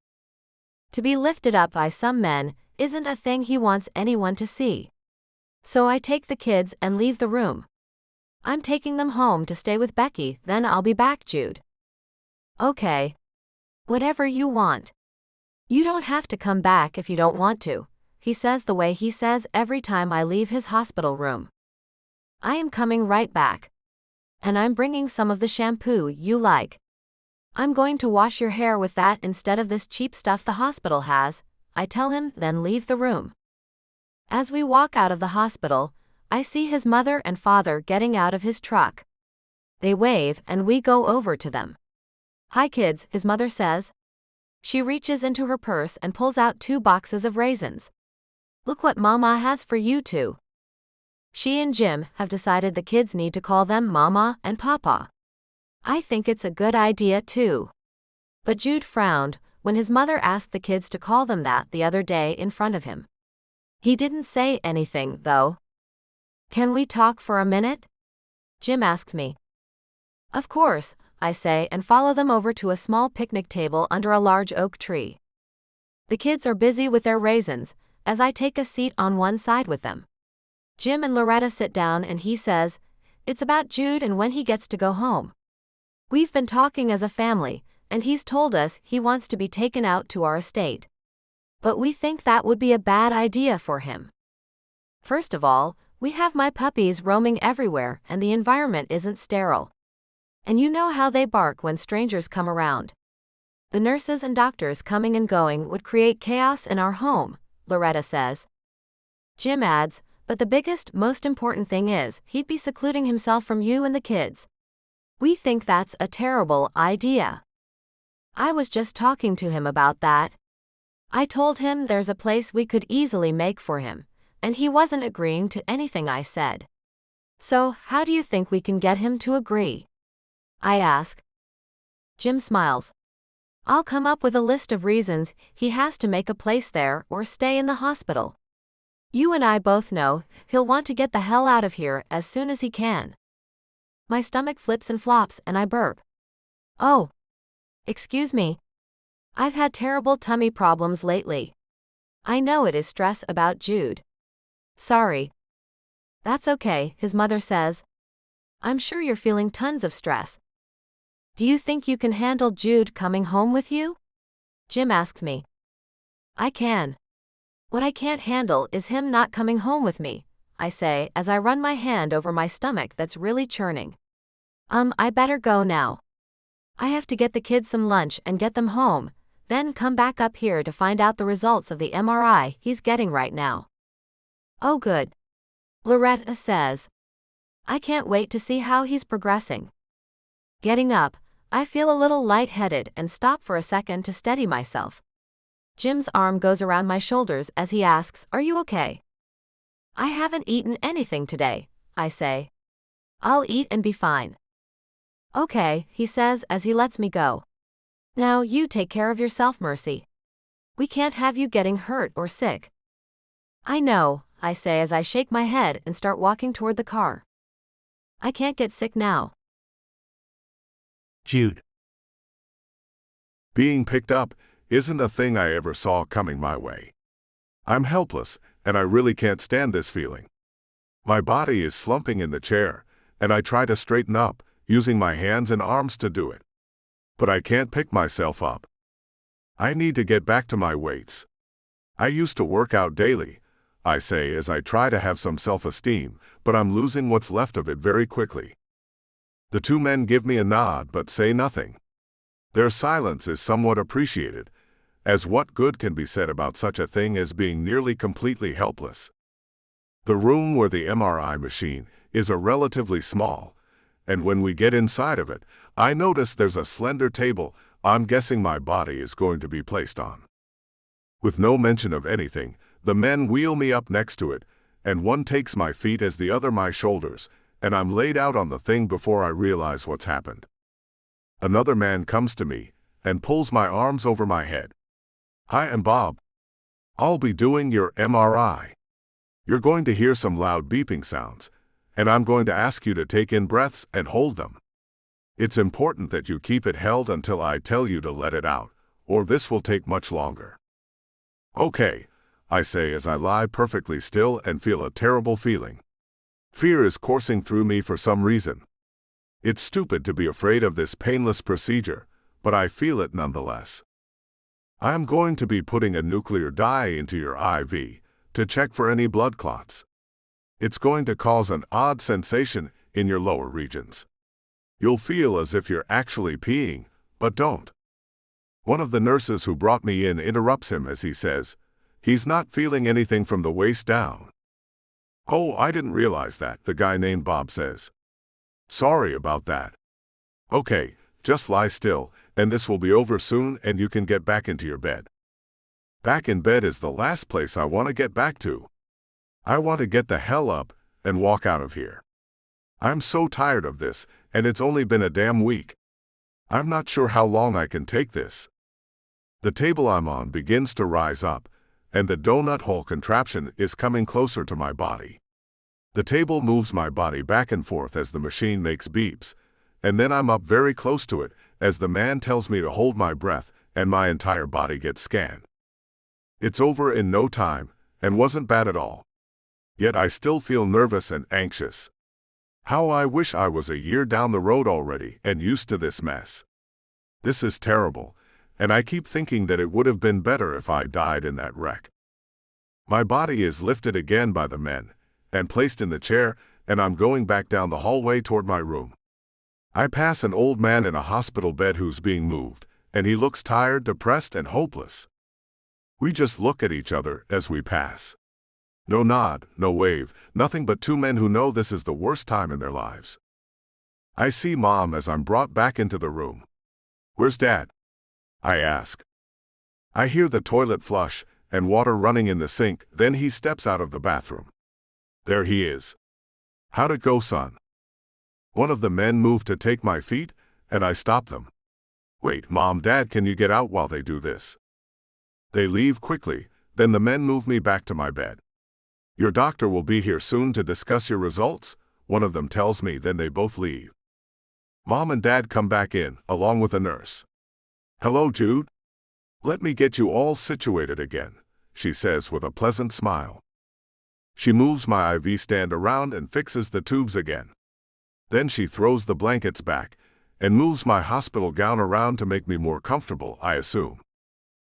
To be lifted up by some men isn't a thing he wants anyone to see. So I take the kids and leave the room. I'm taking them home to stay with Becky, then I'll be back, Jude. Okay. Whatever you want. You don't have to come back if you don't want to, he says the way he says every time I leave his hospital room. I am coming right back. And I'm bringing some of the shampoo you like. I'm going to wash your hair with that instead of this cheap stuff the hospital has, I tell him, then leave the room. As we walk out of the hospital, I see his mother and father getting out of his truck. They wave and we go over to them. Hi kids, his mother says. She reaches into her purse and pulls out 2 boxes of raisins. Look what Mama has for you two. She and Jim have decided the kids need to call them Mama and Papa. I think it's a good idea too. But Jude frowned when his mother asked the kids to call them that the other day in front of him. He didn't say anything, though. Can we talk for a minute? Jim asks me. Of course, I say and follow them over to a small picnic table under a large oak tree. The kids are busy with their raisins, as I take a seat on one side with them. Jim and Loretta sit down and he says, it's about Jude and when he gets to go home. We've been talking as a family, and he's told us he wants to be taken out to our estate. But we think that would be a bad idea for him. First of all, we have my puppies roaming everywhere and the environment isn't sterile. And you know how they bark when strangers come around. The nurses and doctors coming and going would create chaos in our home, Loretta says. Jim adds, but the biggest, most important thing is, he'd be secluding himself from you and the kids. We think that's a terrible idea. I was just talking to him about that. I told him there's a place we could easily make for him, and he wasn't agreeing to anything I said. So, how do you think we can get him to agree? I ask. Jim smiles. I'll come up with a list of reasons he has to make a place there or stay in the hospital. You and I both know he'll want to get the hell out of here as soon as he can. My stomach flips and flops and I burp. Oh. Excuse me. I've had terrible tummy problems lately. I know it is stress about Jude. Sorry. That's okay, his mother says. I'm sure you're feeling tons of stress. Do you think you can handle Jude coming home with you? Jim asks me. I can. What I can't handle is him not coming home with me, I say as I run my hand over my stomach that's really churning. I better go now. I have to get the kids some lunch and get them home, then come back up here to find out the results of the MRI he's getting right now. Oh good. Loretta says. I can't wait to see how he's progressing. Getting up, I feel a little lightheaded and stop for a second to steady myself. Jim's arm goes around my shoulders as he asks, are you okay? I haven't eaten anything today, I say. I'll eat and be fine. Okay, he says as he lets me go. Now you take care of yourself, Mercy. We can't have you getting hurt or sick. I know, I say as I shake my head and start walking toward the car. I can't get sick now. Jude. Being picked up isn't a thing I ever saw coming my way. I'm helpless, and I really can't stand this feeling. My body is slumping in the chair, and I try to straighten up, using my hands and arms to do it. But I can't pick myself up. I need to get back to my weights. I used to work out daily, I say as I try to have some self-esteem, but I'm losing what's left of it very quickly. The two men give me a nod but say nothing. Their silence is somewhat appreciated, as what good can be said about such a thing as being nearly completely helpless? The room where the MRI machine is relatively small, and when we get inside of it, I notice there's a slender table I'm guessing my body is going to be placed on. With no mention of anything, the men wheel me up next to it, and one takes my feet as the other my shoulders, and I'm laid out on the thing before I realize what's happened. Another man comes to me and pulls my arms over my head. "Hi, I'm Bob. I'll be doing your MRI. You're going to hear some loud beeping sounds, and I'm going to ask you to take in breaths and hold them. It's important that you keep it held until I tell you to let it out, or this will take much longer." "Okay," I say as I lie perfectly still and feel a terrible feeling. Fear is coursing through me for some reason. It's stupid to be afraid of this painless procedure, but I feel it nonetheless. "I am going to be putting a nuclear dye into your IV to check for any blood clots. It's going to cause an odd sensation in your lower regions. You'll feel as if you're actually peeing, but don't." One of the nurses who brought me in interrupts him as he says, "He's not feeling anything from the waist down." "Oh, I didn't realize that," the guy named Bob says. "Sorry about that." "Okay, just lie still, and this will be over soon and you can get back into your bed." Back in bed is the last place I want to get back to. I want to get the hell up and walk out of here. I'm so tired of this, and it's only been a damn week. I'm not sure how long I can take this. The table I'm on begins to rise up, and the donut hole contraption is coming closer to my body. The table moves my body back and forth as the machine makes beeps, and then I'm up very close to it as the man tells me to hold my breath and my entire body gets scanned. It's over in no time, and wasn't bad at all. Yet I still feel nervous and anxious. How I wish I was a year down the road already and used to this mess. This is terrible, and I keep thinking that it would have been better if I died in that wreck. My body is lifted again by the men and placed in the chair, and I'm going back down the hallway toward my room. I pass an old man in a hospital bed who's being moved, and he looks tired, depressed, and hopeless. We just look at each other as we pass. No nod, no wave, nothing but two men who know this is the worst time in their lives. I see Mom as I'm brought back into the room. "Where's Dad?" I ask. I hear the toilet flush and water running in the sink, then he steps out of the bathroom. There he is. "How'd it go, son?" One of the men moved to take my feet, and I stop them. "Wait, Mom, Dad, can you get out while they do this?" They leave quickly, then the men move me back to my bed. "Your doctor will be here soon to discuss your results," one of them tells me, then they both leave. Mom and Dad come back in, along with a nurse. "Hello, Jude. Let me get you all situated again," she says with a pleasant smile. She moves my IV stand around and fixes the tubes again. Then she throws the blankets back and moves my hospital gown around to make me more comfortable, I assume.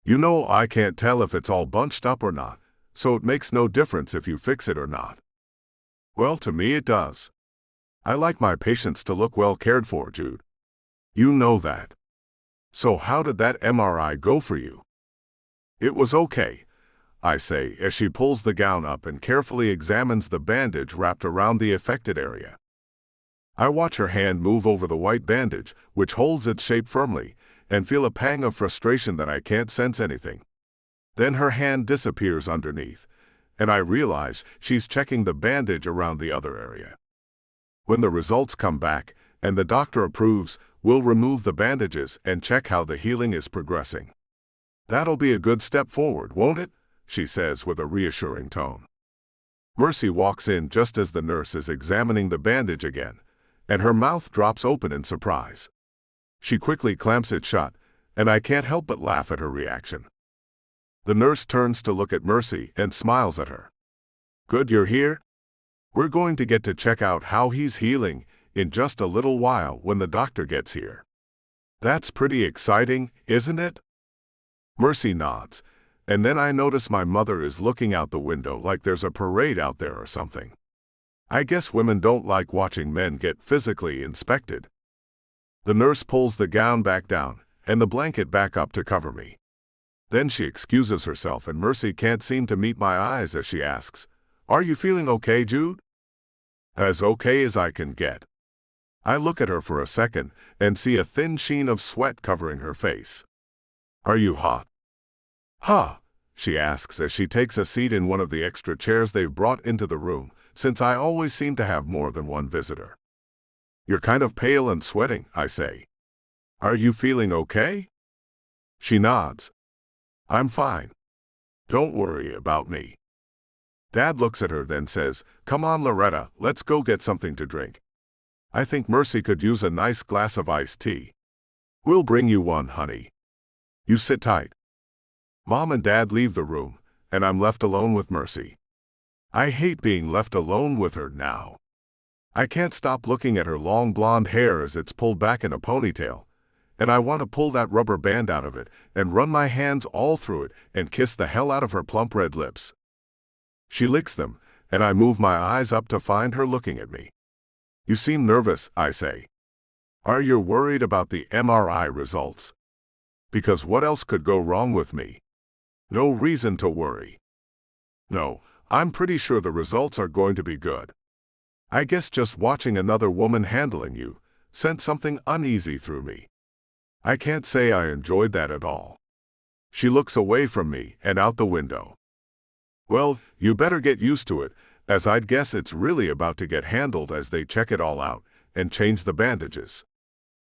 You know, I can't tell if it's all bunched up or not, so it makes no difference if you fix it or not. Well, to me it does. I like my patients to look well cared for, Jude. You know that. So how did that MRI go for you? It was okay, I say as she pulls the gown up and carefully examines the bandage wrapped around the affected area. I watch her hand move over the white bandage, which holds its shape firmly, and feel a pang of frustration that I can't sense anything. Then her hand disappears underneath, and I realize she's checking the bandage around the other area. When the results come back, and the doctor approves, we'll remove the bandages and check how the healing is progressing. That'll be a good step forward, won't it? She says with a reassuring tone. Mercy walks in just as the nurse is examining the bandage again, and her mouth drops open in surprise. She quickly clamps it shut, and I can't help but laugh at her reaction. The nurse turns to look at Mercy and smiles at her. "Good you're here? We're going to get to check out how he's healing in just a little while when the doctor gets here. That's pretty exciting, isn't it? Mercy nods, and then I notice my mother is looking out the window like there's a parade out there or something. I guess women don't like watching men get physically inspected. The nurse pulls the gown back down and the blanket back up to cover me. Then she excuses herself and Mercy can't seem to meet my eyes as she asks, "Are you feeling okay, Jude?" As okay as I can get. I look at her for a second and see a thin sheen of sweat covering her face. "Are you hot?" "Huh?" she asks as she takes a seat in one of the extra chairs they've brought into the room, since I always seem to have more than one visitor. "You're kind of pale and sweating," I say. "Are you feeling okay?" She nods. "I'm fine. Don't worry about me." Dad looks at her then says, "Come on, Loretta, let's go get something to drink. I think Mercy could use a nice glass of iced tea." "We'll bring you one, honey. You sit tight." Mom and Dad leave the room, and I'm left alone with Mercy. I hate being left alone with her now. I can't stop looking at her long blonde hair as it's pulled back in a ponytail, and I want to pull that rubber band out of it and run my hands all through it and kiss the hell out of her plump red lips. She licks them, and I move my eyes up to find her looking at me. "You seem nervous," I say. "Are you worried about the MRI results?" "Because what else could go wrong with me?" "No reason to worry." "No, I'm pretty sure the results are going to be good. I guess just watching another woman handling you sent something uneasy through me. I can't say I enjoyed that at all." She looks away from me and out the window. "Well, you better get used to it, as I'd guess it's really about to get handled as they check it all out and change the bandages.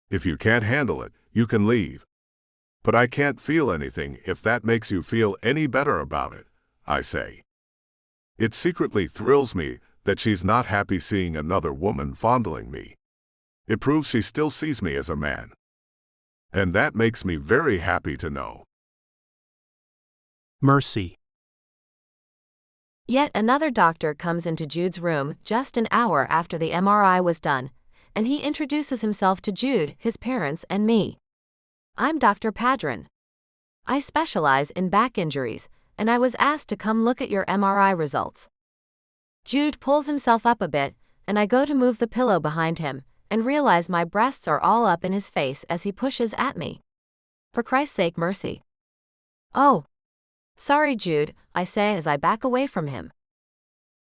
If you can't handle it, you can leave. But I can't feel anything if that makes you feel any better about it," I say. It secretly thrills me that she's not happy seeing another woman fondling me. It proves she still sees me as a man. And that makes me very happy to know. Mercy. Yet another doctor comes into Jude's room just an hour after the MRI was done, and he introduces himself to Jude, his parents, and me. "I'm Dr. Padron. I specialize in back injuries, and I was asked to come look at your MRI results." Jude pulls himself up a bit, and I go to move the pillow behind him, and realize my breasts are all up in his face as he pushes at me. "For Christ's sake, Mercy." "Oh. Sorry, Jude," I say as I back away from him.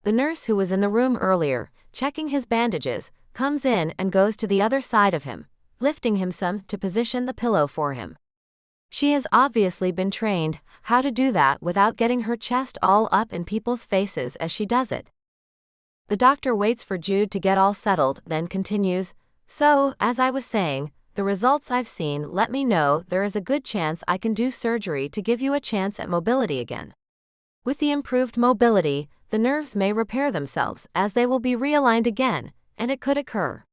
The nurse who was in the room earlier, checking his bandages, comes in and goes to the other side of him, lifting him some to position the pillow for him. She has obviously been trained how to do that without getting her chest all up in people's faces as she does it. The doctor waits for Jude to get all settled, then continues, "So, as I was saying, the results I've seen let me know there is a good chance I can do surgery to give you a chance at mobility again. With the improved mobility, the nerves may repair themselves as they will be realigned again, and it could occur.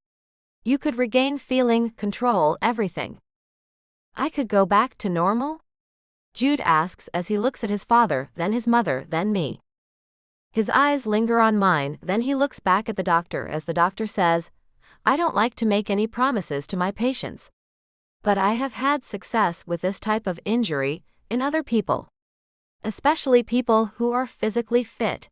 You could regain feeling, control, everything." "I could go back to normal?" Jude asks as he looks at his father, then his mother, then me. His eyes linger on mine, then he looks back at the doctor as the doctor says, "I don't like to make any promises to my patients. But I have had success with this type of injury in other people. Especially people who are physically fit.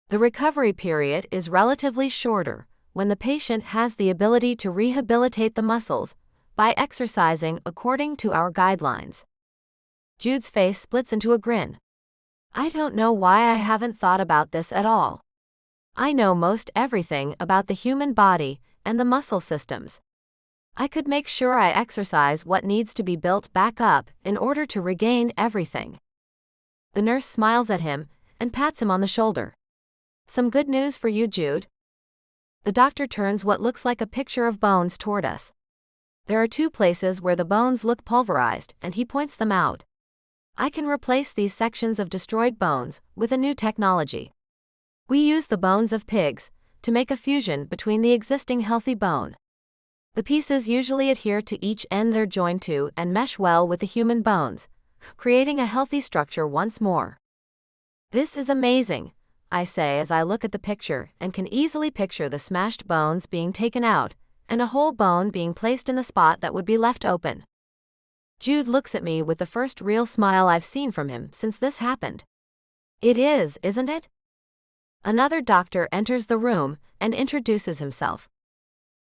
The recovery period is relatively shorter when the patient has the ability to rehabilitate the muscles by exercising according to our guidelines." Jude's face splits into a grin. "I don't know why I haven't thought about this at all. I know most everything about the human body and the muscle systems. I could make sure I exercise what needs to be built back up in order to regain everything." The nurse smiles at him and pats him on the shoulder. "Some good news for you, Jude." The doctor turns what looks like a picture of bones toward us. There are 2 places where the bones look pulverized, and he points them out. "I can replace these sections of destroyed bones with a new technology. We use the bones of pigs to make a fusion between the existing healthy bone. The pieces usually adhere to each end they're joined to and mesh well with the human bones, creating a healthy structure once more. This is amazing, I say as I look at the picture and can easily picture the smashed bones being taken out and a whole bone being placed in the spot that would be left open. Jude looks at me with the first real smile I've seen from him since this happened. It is, isn't it? Another doctor enters the room and introduces himself.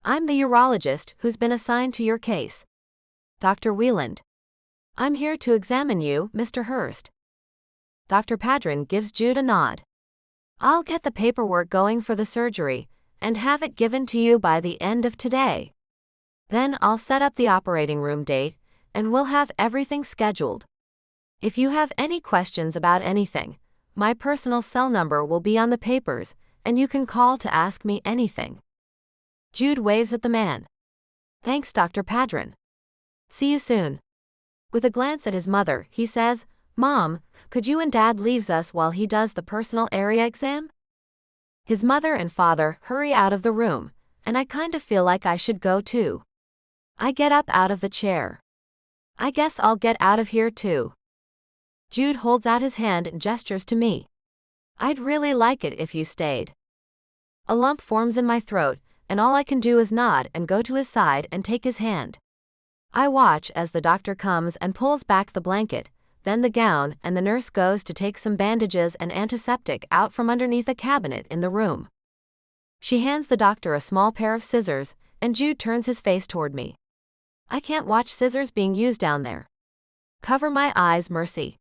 I'm the urologist who's been assigned to your case. Dr. Wieland. I'm here to examine you, Mr. Hurst. Dr. Padron gives Jude a nod. I'll get the paperwork going for the surgery and have it given to you by the end of today. Then I'll set up the operating room date and we'll have everything scheduled. If you have any questions about anything, my personal cell number will be on the papers and you can call to ask me anything. Jude waves at the man. Thanks, Dr. Padron. See you soon. With a glance at his mother, he says, Mom, could you and Dad leave us while he does the personal area exam? His mother and father hurry out of the room, and I kind of feel like I should go too. I get up out of the chair. I guess I'll get out of here too. Jude holds out his hand and gestures to me. I'd really like it if you stayed. A lump forms in my throat, and all I can do is nod and go to his side and take his hand. I watch as the doctor comes and pulls back the blanket, then the gown, and the nurse goes to take some bandages and antiseptic out from underneath a cabinet in the room. She hands the doctor a small pair of scissors, and Jude turns his face toward me. I can't watch scissors being used down there. Cover my eyes, Mercy.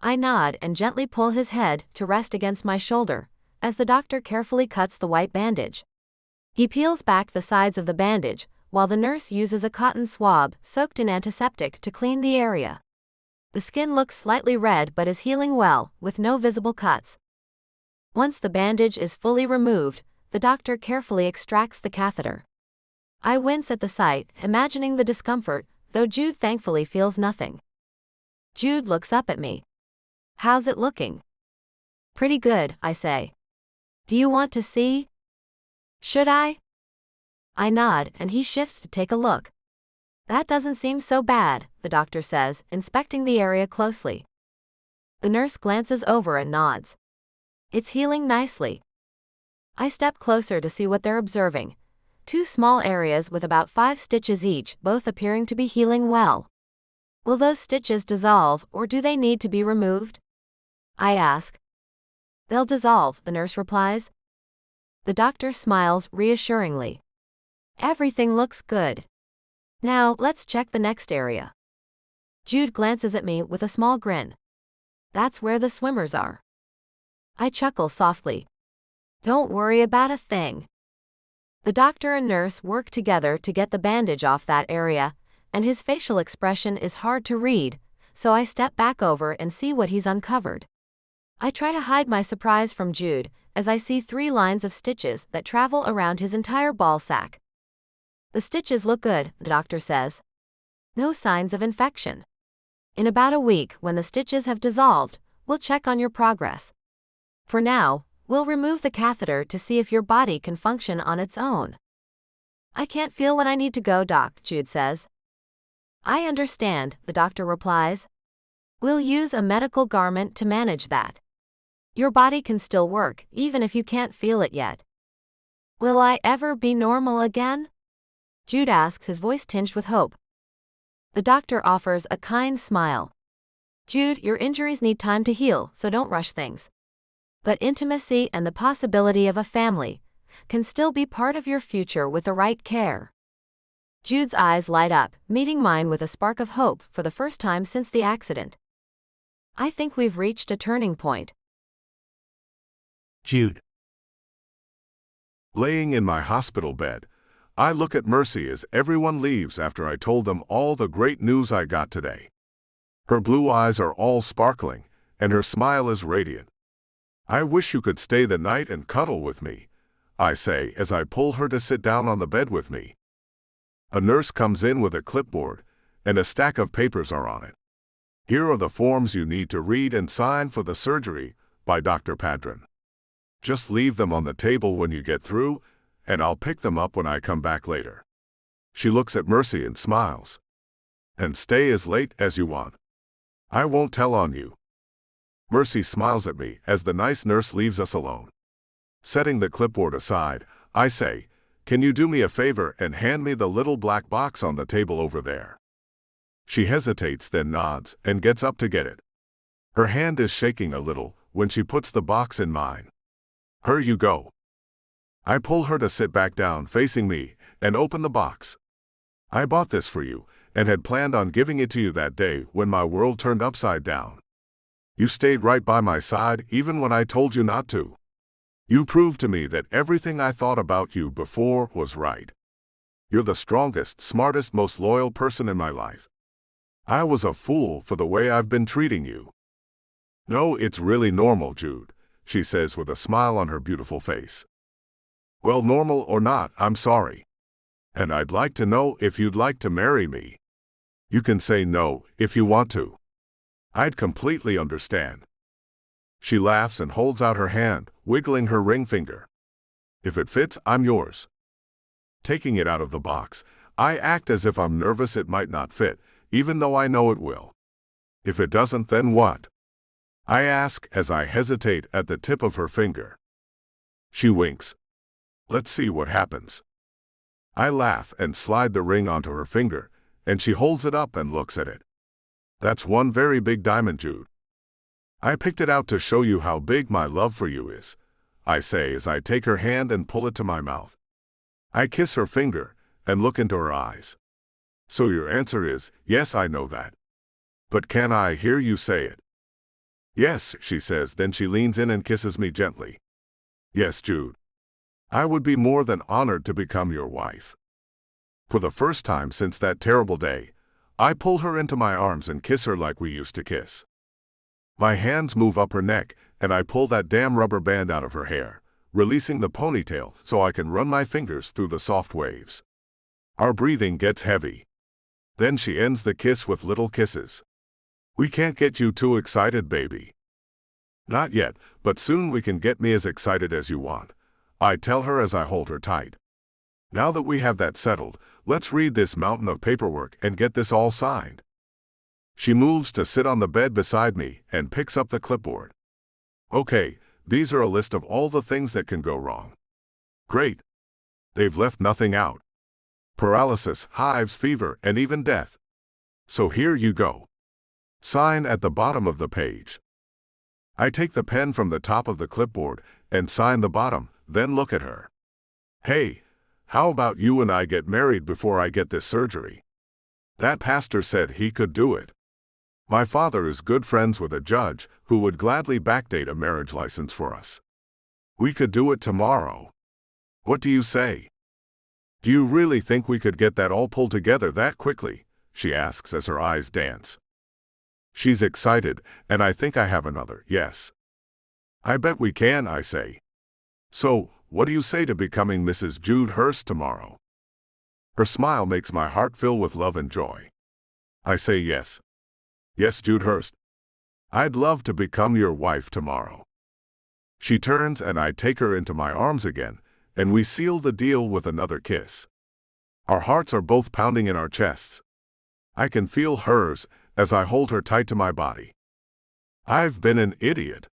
I nod and gently pull his head to rest against my shoulder, as the doctor carefully cuts the white bandage. He peels back the sides of the bandage, while the nurse uses a cotton swab soaked in antiseptic to clean the area. The skin looks slightly red but is healing well, with no visible cuts. Once the bandage is fully removed, the doctor carefully extracts the catheter. I wince at the sight, imagining the discomfort, though Jude thankfully feels nothing. Jude looks up at me. How's it looking? Pretty good, I say. Do you want to see? Should I? I nod and he shifts to take a look. That doesn't seem so bad, the doctor says, inspecting the area closely. The nurse glances over and nods. It's healing nicely. I step closer to see what they're observing. 2 small areas with about 5 stitches each, both appearing to be healing well. Will those stitches dissolve, or do they need to be removed? I ask. They'll dissolve, the nurse replies. The doctor smiles reassuringly. Everything looks good. Now, let's check the next area. Jude glances at me with a small grin. That's where the swimmers are. I chuckle softly. Don't worry about a thing. The doctor and nurse work together to get the bandage off that area, and his facial expression is hard to read, so I step back over and see what he's uncovered. I try to hide my surprise from Jude, as I see 3 lines of stitches that travel around his entire ball sack. The stitches look good, the doctor says. No signs of infection. In about a week, when the stitches have dissolved, we'll check on your progress. For now, we'll remove the catheter to see if your body can function on its own. I can't feel when I need to go, Doc, Jude says. I understand, the doctor replies. We'll use a medical garment to manage that. Your body can still work, even if you can't feel it yet. Will I ever be normal again? Jude asks, his voice tinged with hope. The doctor offers a kind smile. Jude, your injuries need time to heal, so don't rush things. But intimacy and the possibility of a family can still be part of your future with the right care. Jude's eyes light up, meeting mine with a spark of hope for the first time since the accident. I think we've reached a turning point. Jude. Laying in my hospital bed, I look at Mercy as everyone leaves after I told them all the great news I got today. Her blue eyes are all sparkling, and her smile is radiant. I wish you could stay the night and cuddle with me, I say as I pull her to sit down on the bed with me. A nurse comes in with a clipboard, and a stack of papers are on it. Here are the forms you need to read and sign for the surgery by Dr. Padron. Just leave them on the table when you get through, and I'll pick them up when I come back later. She looks at Mercy and smiles. And stay as late as you want. I won't tell on you. Mercy smiles at me as the nice nurse leaves us alone. Setting the clipboard aside, I say, "Can you do me a favor and hand me the little black box on the table over there?" She hesitates, then nods, and gets up to get it. Her hand is shaking a little when she puts the box in mine. "Here you go." I pull her to sit back down facing me and open the box. "I bought this for you and had planned on giving it to you that day when my world turned upside down. You stayed right by my side even when I told you not to. You proved to me that everything I thought about you before was right. You're the strongest, smartest, most loyal person in my life. I was a fool for the way I've been treating you." "No, it's really normal, Jude," she says with a smile on her beautiful face. "Well, normal or not, I'm sorry. And I'd like to know if you'd like to marry me. You can say no if you want to. I'd completely understand." She laughs and holds out her hand, wiggling her ring finger. "If it fits, I'm yours." Taking it out of the box, I act as if I'm nervous it might not fit, even though I know it will. "If it doesn't, then what?" I ask as I hesitate at the tip of her finger. She winks. "Let's see what happens." I laugh and slide the ring onto her finger, and she holds it up and looks at it. "That's one very big diamond, Jude. I picked it out to show you how big my love for you is," I say as I take her hand and pull it to my mouth. I kiss her finger and look into her eyes. "So your answer is, yes, I know that. But can I hear you say it?" "Yes," she says, then she leans in and kisses me gently. "Yes, Jude. I would be more than honored to become your wife." For the first time since that terrible day, I pull her into my arms and kiss her like we used to kiss. My hands move up her neck, and I pull that damn rubber band out of her hair, releasing the ponytail so I can run my fingers through the soft waves. Our breathing gets heavy. Then she ends the kiss with little kisses. "We can't get you too excited, baby." "Not yet, but soon we can get me as excited as you want," I tell her as I hold her tight. "Now that we have that settled, let's read this mountain of paperwork and get this all signed." She moves to sit on the bed beside me and picks up the clipboard. "Okay, these are a list of all the things that can go wrong." "Great. They've left nothing out. Paralysis, hives, fever, and even death. So here you go. Sign at the bottom of the page." I take the pen from the top of the clipboard and sign the bottom, then look at her. "Hey, how about you and I get married before I get this surgery? That pastor said he could do it. My father is good friends with a judge who would gladly backdate a marriage license for us. We could do it tomorrow. What do you say? Do you really think we could get that all pulled together that quickly?" she asks as her eyes dance. She's excited, and I think I have another yes. "I bet we can," I say. "So, what do you say to becoming Mrs. Jude Hurst tomorrow?" Her smile makes my heart fill with love and joy. I say yes. "Yes, Jude Hurst. I'd love to become your wife tomorrow." She turns and I take her into my arms again, and we seal the deal with another kiss. Our hearts are both pounding in our chests. I can feel hers as I hold her tight to my body. I've been an idiot.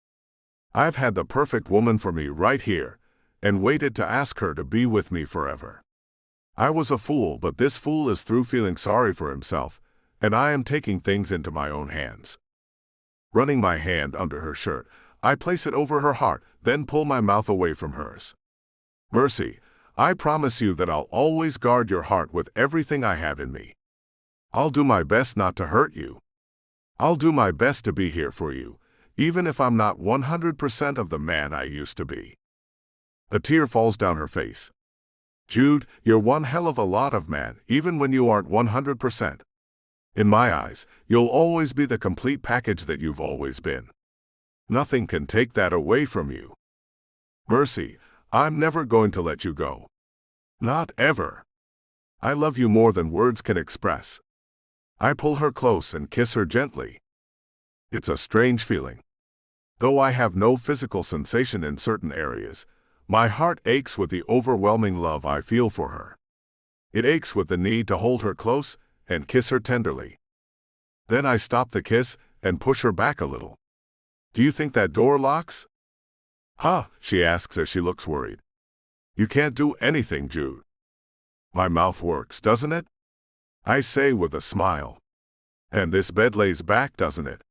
I've had the perfect woman for me right here, and waited to ask her to be with me forever. I was a fool, but this fool is through feeling sorry for himself, and I am taking things into my own hands. Running my hand under her shirt, I place it over her heart, then pull my mouth away from hers. "Mercy, I promise you that I'll always guard your heart with everything I have in me. I'll do my best not to hurt you. I'll do my best to be here for you, even if I'm not 100% of the man I used to be." A tear falls down her face. "Jude, you're one hell of a lot of man, even when you aren't 100%. In my eyes, you'll always be the complete package that you've always been. Nothing can take that away from you. Mercy, I'm never going to let you go. Not ever. I love you more than words can express." I pull her close and kiss her gently. It's a strange feeling. Though I have no physical sensation in certain areas, my heart aches with the overwhelming love I feel for her. It aches with the need to hold her close and kiss her tenderly. Then I stop the kiss and push her back a little. Do you think that door locks? Huh, she asks as she looks worried. You can't do anything, Jude. My mouth works, doesn't it? I say with a smile. And this bed lays back, doesn't it?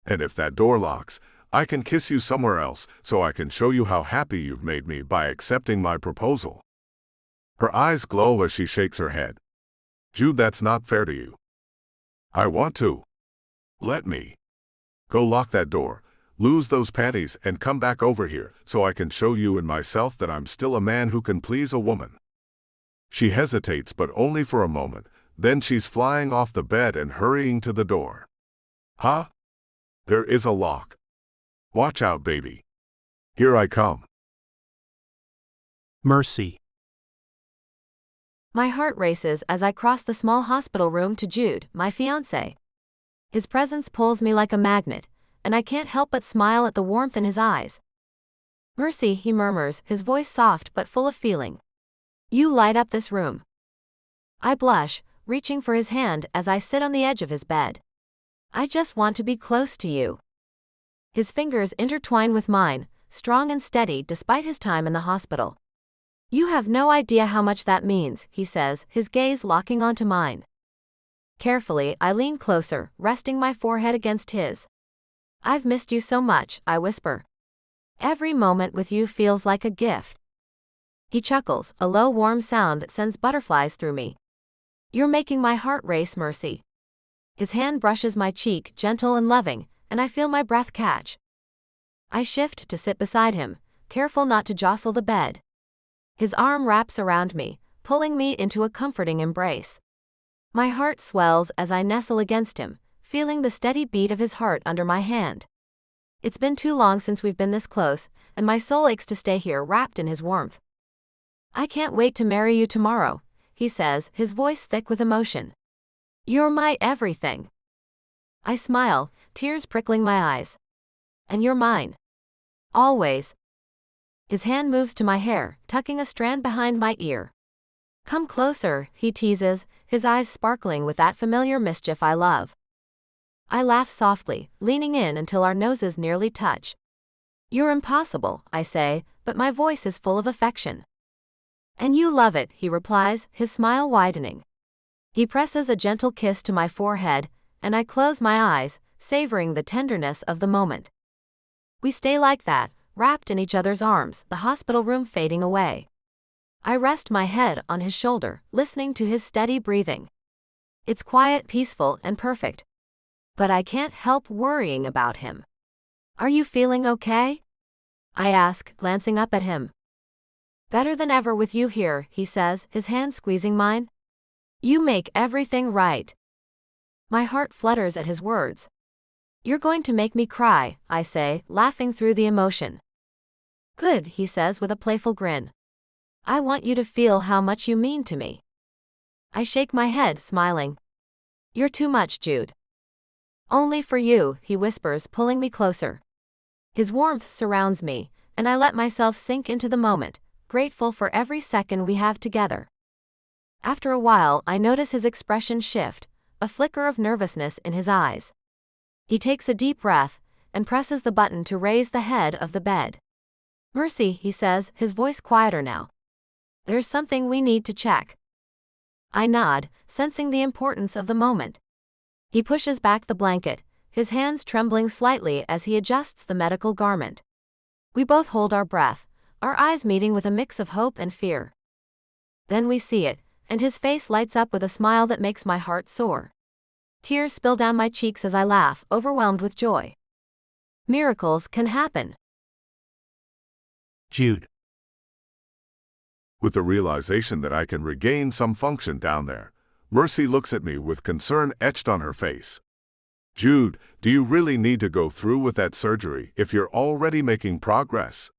And if that door locks, I can kiss you somewhere else so I can show you how happy you've made me by accepting my proposal. Her eyes glow as she shakes her head. Jude, that's not fair to you. I want to. Let me. Go lock that door, lose those panties, and come back over here so I can show you and myself that I'm still a man who can please a woman. She hesitates, but only for a moment, then she's flying off the bed and hurrying to the door. Huh? There is a lock. Watch out, baby. Here I come. Mercy. My heart races as I cross the small hospital room to Jude, my fiancé. His presence pulls me like a magnet, and I can't help but smile at the warmth in his eyes. Mercy, he murmurs, his voice soft but full of feeling. You light up this room. I blush, reaching for his hand as I sit on the edge of his bed. I just want to be close to you. His fingers intertwine with mine, strong and steady despite his time in the hospital. You have no idea how much that means, he says, his gaze locking onto mine. Carefully, I lean closer, resting my forehead against his. I've missed you so much, I whisper. Every moment with you feels like a gift. He chuckles, a low warm sound that sends butterflies through me. You're making my heart race, Mercy. His hand brushes my cheek, gentle and loving, and I feel my breath catch. I shift to sit beside him, careful not to jostle the bed. His arm wraps around me, pulling me into a comforting embrace. My heart swells as I nestle against him, feeling the steady beat of his heart under my hand. It's been too long since we've been this close, and my soul aches to stay here wrapped in his warmth. I can't wait to marry you tomorrow, he says, his voice thick with emotion. You're my everything. I smile, tears prickling my eyes. And you're mine. Always. His hand moves to my hair, tucking a strand behind my ear. Come closer, he teases, his eyes sparkling with that familiar mischief I love. I laugh softly, leaning in until our noses nearly touch. You're impossible, I say, but my voice is full of affection. And you love it, he replies, his smile widening. He presses a gentle kiss to my forehead, and I close my eyes, savoring the tenderness of the moment. We stay like that, wrapped in each other's arms, the hospital room fading away. I rest my head on his shoulder, listening to his steady breathing. It's quiet, peaceful, and perfect. But I can't help worrying about him. Are you feeling okay? I ask, glancing up at him. Better than ever with you here, he says, his hand squeezing mine. You make everything right. My heart flutters at his words. You're going to make me cry, I say, laughing through the emotion. Good, he says with a playful grin. I want you to feel how much you mean to me. I shake my head, smiling. You're too much, Jude. Only for you, he whispers, pulling me closer. His warmth surrounds me, and I let myself sink into the moment, grateful for every second we have together. After a while, I notice his expression shift, a flicker of nervousness in his eyes. He takes a deep breath and presses the button to raise the head of the bed. Mercy, he says, his voice quieter now. There's something we need to check. I nod, sensing the importance of the moment. He pushes back the blanket, his hands trembling slightly as he adjusts the medical garment. We both hold our breath, our eyes meeting with a mix of hope and fear. Then we see it, and his face lights up with a smile that makes my heart soar. Tears spill down my cheeks as I laugh, overwhelmed with joy. Miracles can happen. Jude. With the realization that I can regain some function down there, Mercy looks at me with concern etched on her face. Jude, do you really need to go through with that surgery if you're already making progress?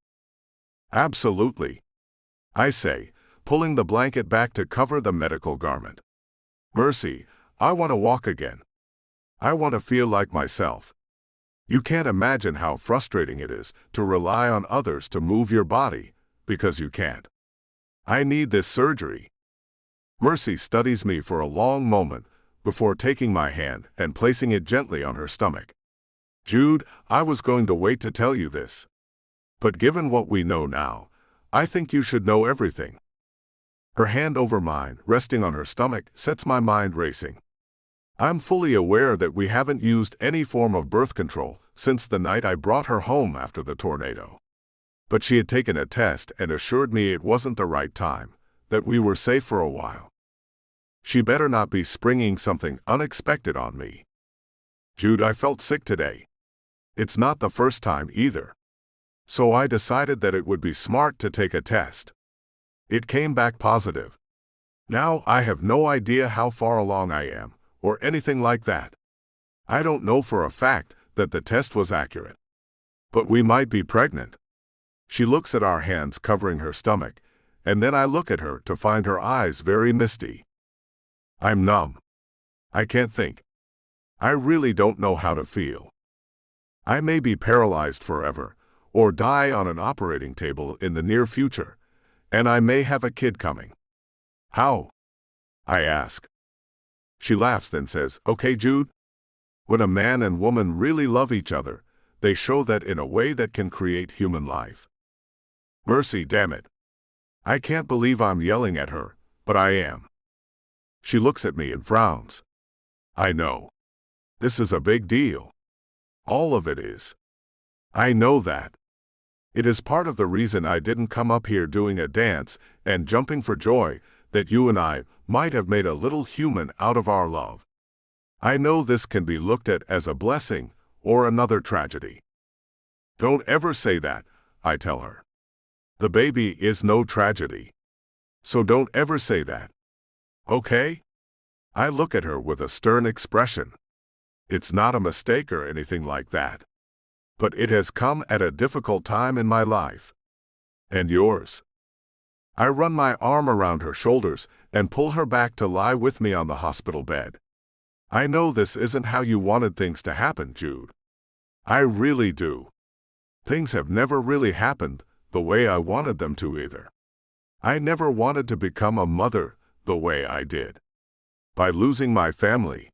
Absolutely. I say, pulling the blanket back to cover the medical garment. Mercy, I want to walk again. I want to feel like myself. You can't imagine how frustrating it is to rely on others to move your body, because you can't. I need this surgery. Mercy studies me for a long moment before taking my hand and placing it gently on her stomach. Jude, I was going to wait to tell you this. But given what we know now, I think you should know everything. Her hand over mine, resting on her stomach, sets my mind racing. I'm fully aware that we haven't used any form of birth control since the night I brought her home after the tornado. But she had taken a test and assured me it wasn't the right time, that we were safe for a while. She better not be springing something unexpected on me. Jude, I felt sick today. It's not the first time either. So I decided that it would be smart to take a test. It came back positive. Now I have no idea how far along I am, or anything like that. I don't know for a fact that the test was accurate. But we might be pregnant. She looks at our hands covering her stomach, and then I look at her to find her eyes very misty. I'm numb. I can't think. I really don't know how to feel. I may be paralyzed forever, or die on an operating table in the near future, and I may have a kid coming. How? I ask. She laughs, then says, "Okay, Jude. When a man and woman really love each other, they show that in a way that can create human life." Mercy, damn it. I can't believe I'm yelling at her, but I am. She looks at me and frowns. I know. This is a big deal. All of it is. I know that. It is part of the reason I didn't come up here doing a dance and jumping for joy that you and I might have made a little human out of our love. I know this can be looked at as a blessing or another tragedy. Don't ever say that, I tell her. The baby is no tragedy. So don't ever say that. Okay? I look at her with a stern expression. It's not a mistake or anything like that. But it has come at a difficult time in my life. And yours. I run my arm around her shoulders and pull her back to lie with me on the hospital bed. I know this isn't how you wanted things to happen, Jude. I really do. Things have never really happened the way I wanted them to either. I never wanted to become a mother the way I did. By losing my family.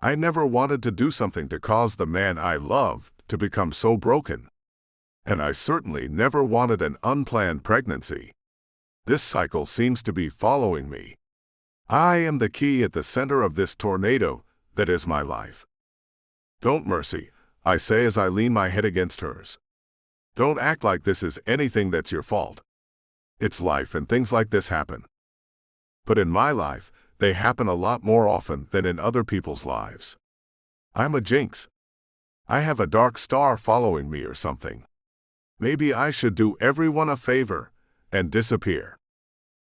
I never wanted to do something to cause the man I love to become so broken. And I certainly never wanted an unplanned pregnancy. This cycle seems to be following me. I am the key at the center of this tornado that is my life. Don't, Mercy, I say as I lean my head against hers. Don't act like this is anything that's your fault. It's life and things like this happen. But in my life, they happen a lot more often than in other people's lives. I'm a jinx. I have a dark star following me or something. Maybe I should do everyone a favor and disappear.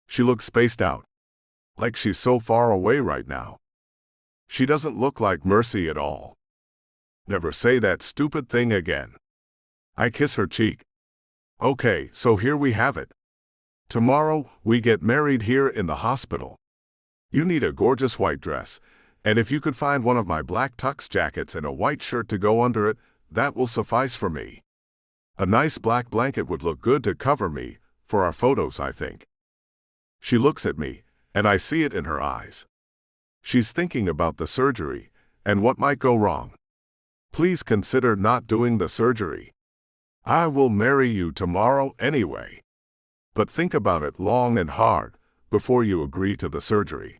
She looks spaced out. Like she's so far away right now. She doesn't look like Mercy at all. Never say that stupid thing again. I kiss her cheek. Okay, so here we have it. Tomorrow, we get married here in the hospital. You need a gorgeous white dress, and if you could find one of my black tux jackets and a white shirt to go under it, that will suffice for me. A nice black blanket would look good to cover me, for our photos, I think. She looks at me, and I see it in her eyes. She's thinking about the surgery, and what might go wrong. Please consider not doing the surgery. I will marry you tomorrow anyway. But think about it long and hard before you agree to the surgery.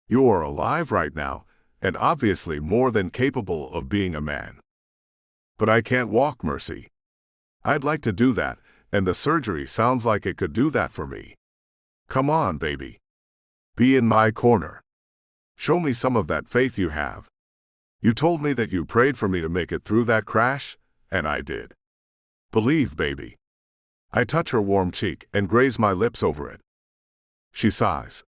You are alive right now, and obviously more than capable of being a man. But I can't walk, Mercy. I'd like to do that, and the surgery sounds like it could do that for me. Come on, baby. Be in my corner. Show me some of that faith you have. You told me that you prayed for me to make it through that crash, and I did. Believe, baby. I touch her warm cheek and graze my lips over it. She sighs.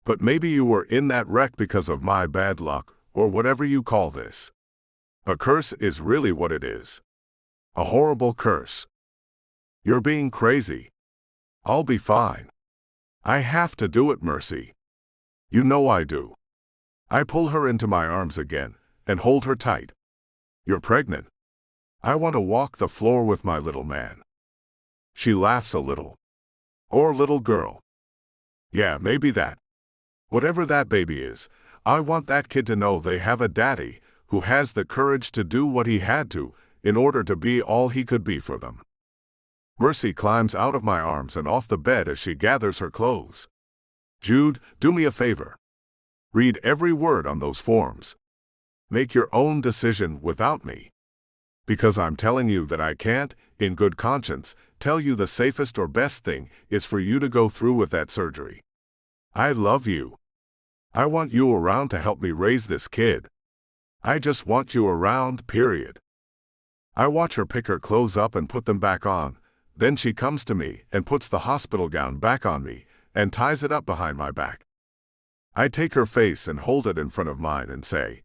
But maybe you were in that wreck because of my bad luck, or whatever you call this. A curse is really what it is. A horrible curse. You're being crazy. I'll be fine. I have to do it, Mercy. You know I do. I pull her into my arms again and hold her tight. You're pregnant. I want to walk the floor with my little man. She laughs a little. Or little girl. Yeah, maybe that. Whatever that baby is, I want that kid to know they have a daddy who has the courage to do what he had to in order to be all he could be for them. Mercy climbs out of my arms and off the bed as she gathers her clothes. Jude, do me a favor. Read every word on those forms. Make your own decision without me. Because I'm telling you that I can't, in good conscience, tell you the safest or best thing is for you to go through with that surgery. I love you. I want you around to help me raise this kid. I just want you around, period. I watch her pick her clothes up and put them back on. Then she comes to me and puts the hospital gown back on me and ties it up behind my back. I take her face and hold it in front of mine and say,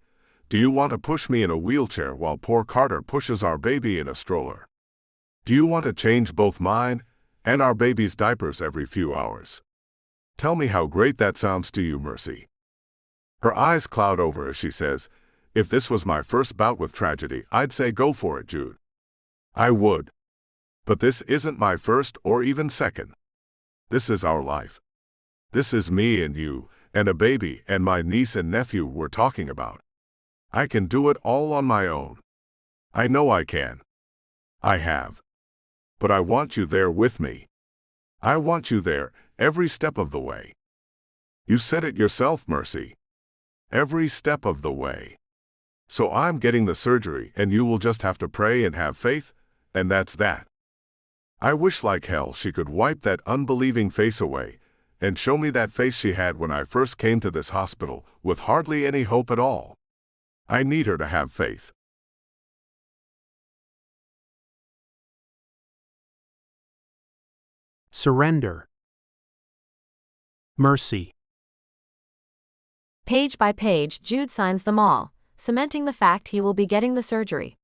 "Do you want to push me in a wheelchair while poor Carter pushes our baby in a stroller? Do you want to change both mine and our baby's diapers every few hours? Tell me how great that sounds to you, Mercy." Her eyes cloud over as she says, "If this was my first bout with tragedy, I'd say go for it, Jude. I would. But this isn't my first or even second. This is our life. This is me and you, and a baby and my niece and nephew we're talking about. I can do it all on my own. I know I can. I have. But I want you there with me. I want you there every step of the way. You said it yourself, Mercy. Every step of the way. So I'm getting the surgery and you will just have to pray and have faith, and that's that." I wish like hell she could wipe that unbelieving face away and show me that face she had when I first came to this hospital with hardly any hope at all. I need her to have faith. Surrender. Mercy. Page by page, Jude signs them all, cementing the fact he will be getting the surgery.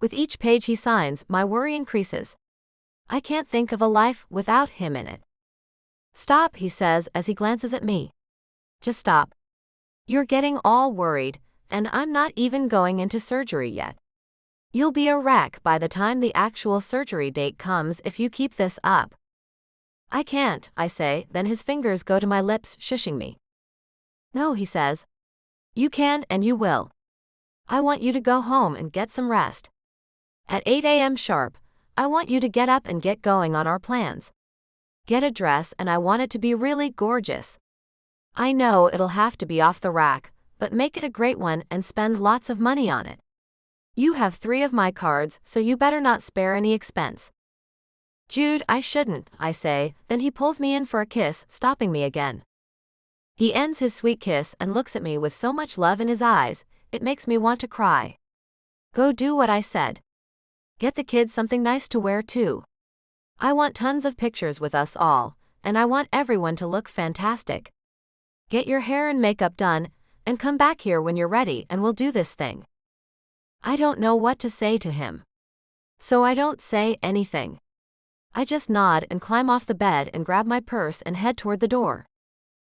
With each page he signs, my worry increases. I can't think of a life without him in it. "Stop," he says as he glances at me. "Just stop. You're getting all worried, and I'm not even going into surgery yet. You'll be a wreck by the time the actual surgery date comes if you keep this up." "I can't," I say, then his fingers go to my lips, shushing me. "No," he says. "You can and you will. I want you to go home and get some rest. At 8 a.m. sharp, I want you to get up and get going on our plans. Get a dress and I want it to be really gorgeous. I know it'll have to be off the rack, but make it a great one and spend lots of money on it. You have 3 of my cards, so you better not spare any expense." "Jude, I shouldn't," I say, then he pulls me in for a kiss, stopping me again. He ends his sweet kiss and looks at me with so much love in his eyes, it makes me want to cry. "Go do what I said. Get the kids something nice to wear too. I want tons of pictures with us all, and I want everyone to look fantastic. Get your hair and makeup done, and come back here when you're ready and we'll do this thing." I don't know what to say to him. So I don't say anything. I just nod and climb off the bed and grab my purse and head toward the door.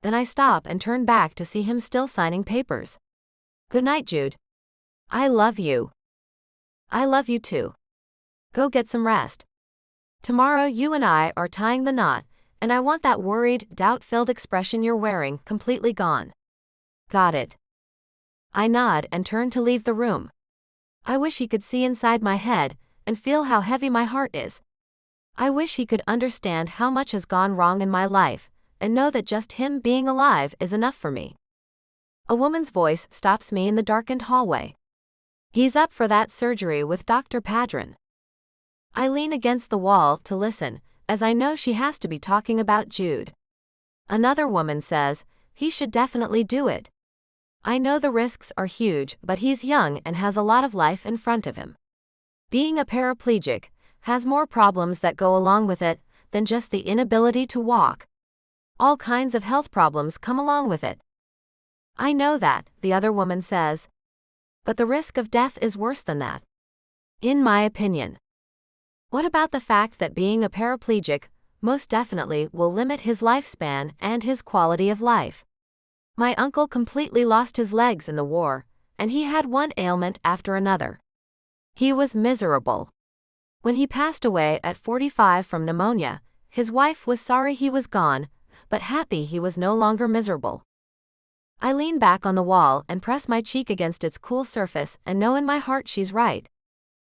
Then I stop and turn back to see him still signing papers. "Good night, Jude. I love you." "I love you too. Go get some rest. Tomorrow you and I are tying the knot, and I want that worried, doubt-filled expression you're wearing completely gone." "Got it." I nod and turn to leave the room. I wish he could see inside my head and feel how heavy my heart is. I wish he could understand how much has gone wrong in my life and know that just him being alive is enough for me. A woman's voice stops me in the darkened hallway. "He's up for that surgery with Dr. Padron." I lean against the wall to listen, as I know she has to be talking about Jude. Another woman says, "He should definitely do it. I know the risks are huge, but he's young and has a lot of life in front of him. Being a paraplegic has more problems that go along with it than just the inability to walk. All kinds of health problems come along with it." "I know that," the other woman says. "But the risk of death is worse than that, in my opinion. What about the fact that being a paraplegic most definitely will limit his lifespan and his quality of life? My uncle completely lost his legs in the war, and he had one ailment after another. He was miserable. When he passed away at 45 from pneumonia, his wife was sorry he was gone, but happy he was no longer miserable. I lean back on the wall and press my cheek against its cool surface and know in my heart she's right.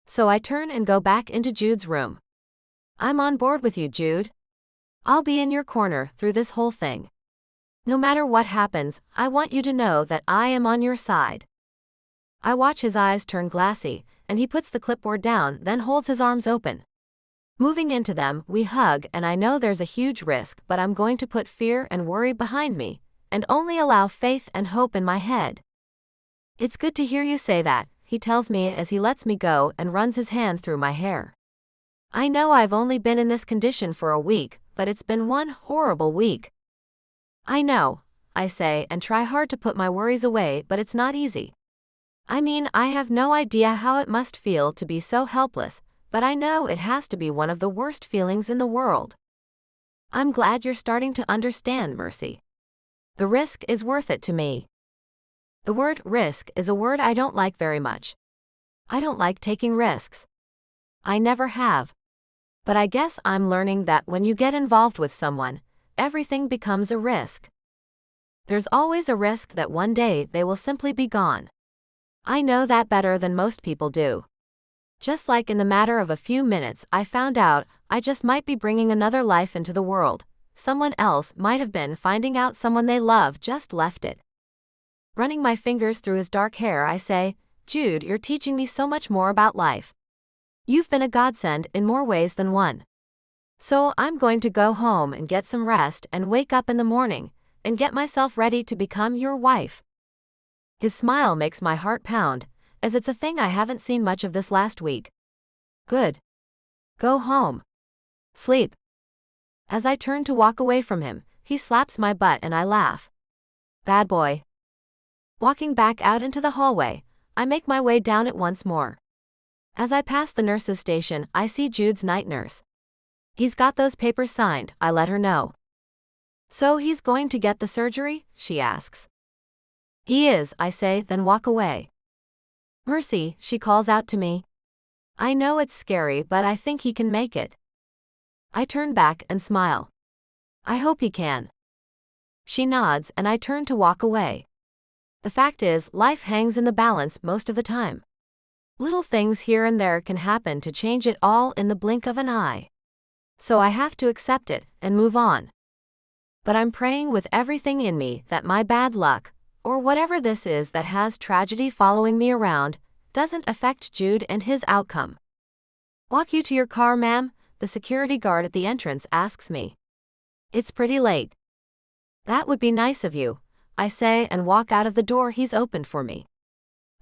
So I turn and go back into Jude's room. I'm on board with you, Jude. I'll be in your corner through this whole thing. No matter what happens, I want you to know that I am on your side. I watch his eyes turn glassy, and he puts the clipboard down, then holds his arms open. Moving into them, we hug, and I know there's a huge risk, but I'm going to put fear and worry behind me, and only allow faith and hope in my head. It's good to hear you say that, he tells me as he lets me go and runs his hand through my hair. I know I've only been in this condition for a week, but it's been one horrible week. I know, I say and try hard to put my worries away, but it's not easy. I mean, I have no idea how it must feel to be so helpless, but I know it has to be one of the worst feelings in the world. I'm glad you're starting to understand, Mercy. The risk is worth it to me. The word risk is a word I don't like very much. I don't like taking risks. I never have. But I guess I'm learning that when you get involved with someone, everything becomes a risk. There's always a risk that one day they will simply be gone. I know that better than most people do. Just like in the matter of a few minutes I found out I just might be bringing another life into the world. Someone else might have been finding out someone they love just left it. Running my fingers through his dark hair, I say, Jude, you're teaching me so much more about life. You've been a godsend in more ways than one. So I'm going to go home and get some rest and wake up in the morning and get myself ready to become your wife. His smile makes my heart pound, as it's a thing I haven't seen much of this last week. Good. Go home. Sleep. As I turn to walk away from him, he slaps my butt and I laugh. Bad boy. Walking back out into the hallway, I make my way down it once more. As I pass the nurse's station, I see Jude's night nurse. He's got those papers signed, I let her know. So he's going to get the surgery? She asks. He is, I say, then walk away. Mercy, she calls out to me. I know it's scary, but I think he can make it. I turn back and smile. I hope he can. She nods and I turn to walk away. The fact is, life hangs in the balance most of the time. Little things here and there can happen to change it all in the blink of an eye. So I have to accept it and move on. But I'm praying with everything in me that my bad luck, or whatever this is that has tragedy following me around, doesn't affect Jude and his outcome. Walk you to your car, ma'am? The security guard at the entrance asks me. It's pretty late. That would be nice of you, I say and walk out of the door he's opened for me.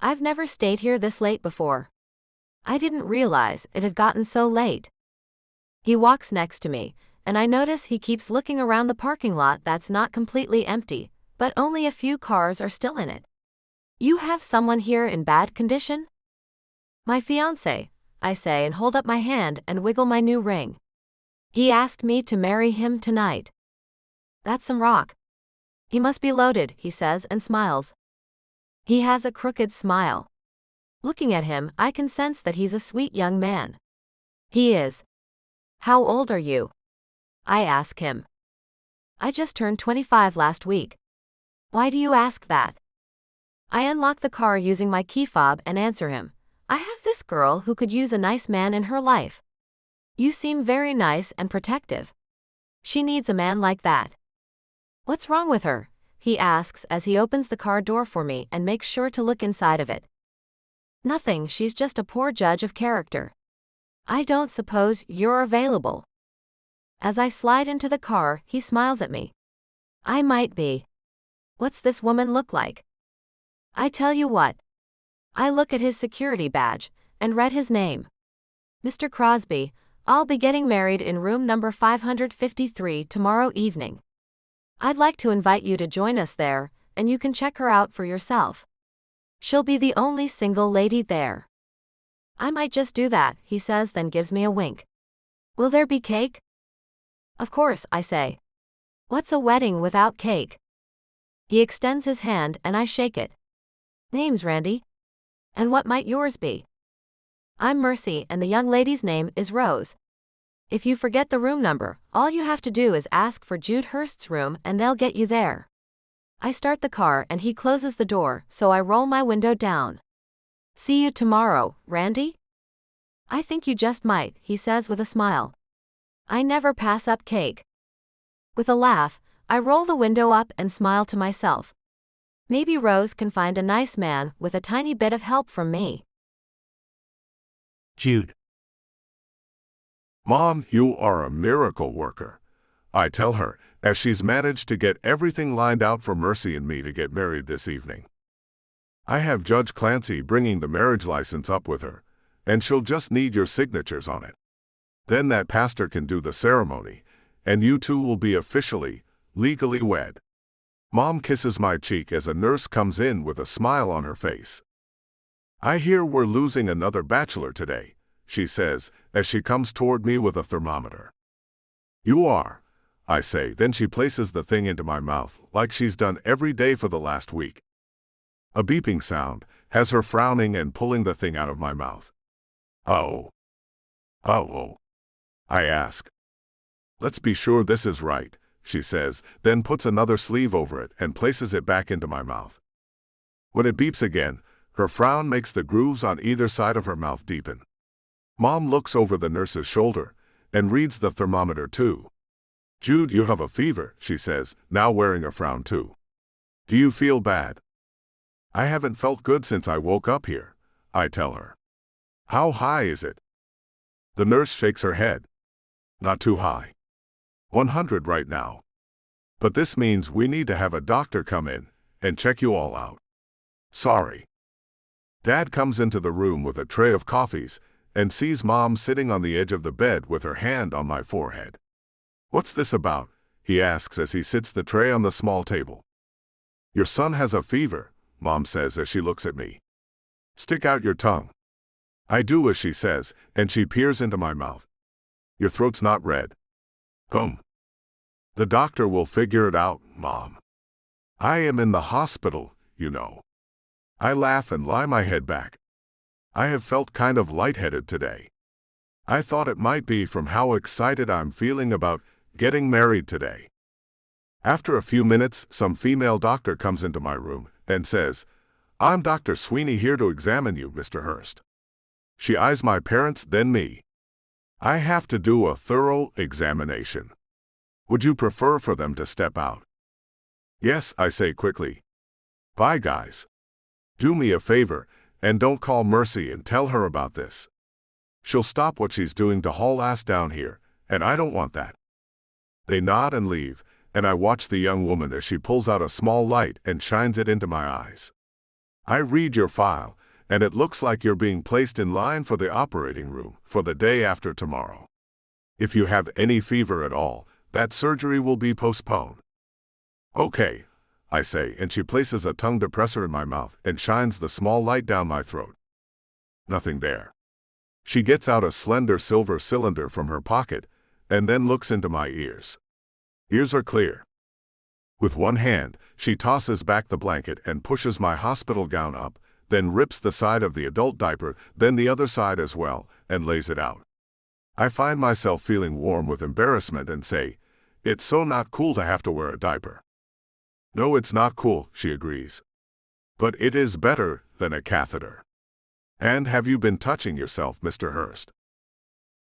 I've never stayed here this late before. I didn't realize it had gotten so late. He walks next to me, and I notice he keeps looking around the parking lot that's not completely empty, but only a few cars are still in it. You have someone here in bad condition? My fiancé, I say and hold up my hand and wiggle my new ring. He asked me to marry him tonight. That's some rock. He must be loaded, he says and smiles. He has a crooked smile. Looking at him, I can sense that he's a sweet young man. He is. How old are you? I ask him. I just turned 25 last week. Why do you ask that? I unlock the car using my key fob and answer him. I have this girl who could use a nice man in her life. You seem very nice and protective. She needs a man like that. What's wrong with her? He asks as he opens the car door for me and makes sure to look inside of it. Nothing, she's just a poor judge of character. I don't suppose you're available. As I slide into the car, he smiles at me. I might be. What's this woman look like? I tell you what. I look at his security badge and read his name. Mr. Crosby, I'll be getting married in room number 553 tomorrow evening. I'd like to invite you to join us there, and you can check her out for yourself. She'll be the only single lady there. I might just do that, he says, then gives me a wink. Will there be cake? Of course, I say. What's a wedding without cake? He extends his hand and I shake it. Name's Randy. And what might yours be? I'm Mercy and the young lady's name is Rose. If you forget the room number, all you have to do is ask for Jude Hurst's room and they'll get you there. I start the car and he closes the door, so I roll my window down. See you tomorrow, Randy? I think you just might, he says with a smile. I never pass up cake. With a laugh, I roll the window up and smile to myself. Maybe Rose can find a nice man with a tiny bit of help from me. Jude. Mom, you are a miracle worker, I tell her, as she's managed to get everything lined out for Mercy and me to get married this evening. I have Judge Clancy bringing the marriage license up with her, and she'll just need your signatures on it. Then that pastor can do the ceremony, and you two will be officially, legally wed. Mom kisses my cheek as a nurse comes in with a smile on her face. I hear we're losing another bachelor today, she says, as she comes toward me with a thermometer. You are, I say, then she places the thing into my mouth like she's done every day for the last week. A beeping sound has her frowning and pulling the thing out of my mouth. Oh, I ask. Let's be sure this is right, she says, then puts another sleeve over it and places it back into my mouth. When it beeps again, her frown makes the grooves on either side of her mouth deepen. Mom looks over the nurse's shoulder and reads the thermometer too. Jude, you have a fever, she says, now wearing a frown too. Do you feel bad? I haven't felt good since I woke up here, I tell her. How high is it? The nurse shakes her head. Not too high. 100 right now. But this means we need to have a doctor come in and check you all out. Sorry. Dad comes into the room with a tray of coffees and sees Mom sitting on the edge of the bed with her hand on my forehead. What's this about? He asks as he sits the tray on the small table. Your son has a fever, Mom says as she looks at me. Stick out your tongue. I do as she says, and she peers into my mouth. Your throat's not red. The doctor will figure it out, Mom. I am in the hospital, you know. I laugh and lie my head back. I have felt kind of lightheaded today. I thought it might be from how excited I'm feeling about getting married today. After a few minutes, some female doctor comes into my room and says, I'm Dr. Sweeney here to examine you, Mr. Hurst. She eyes my parents, then me. I have to do a thorough examination. Would you prefer for them to step out? Yes, I say quickly. Bye, guys. Do me a favor, and don't call Mercy and tell her about this. She'll stop what she's doing to haul ass down here, and I don't want that. They nod and leave, and I watch the young woman as she pulls out a small light and shines it into my eyes. I read your file, and it looks like you're being placed in line for the operating room for the day after tomorrow. If you have any fever at all, that surgery will be postponed. Okay, I say, and she places a tongue depressor in my mouth and shines the small light down my throat. Nothing there. She gets out a slender silver cylinder from her pocket and then looks into my ears. Ears are clear. With one hand, she tosses back the blanket and pushes my hospital gown up, then rips the side of the adult diaper, then the other side as well, and lays it out. I find myself feeling warm with embarrassment and say, it's so not cool to have to wear a diaper. No, it's not cool, she agrees. But it is better than a catheter. And have you been touching yourself, Mr. Hurst?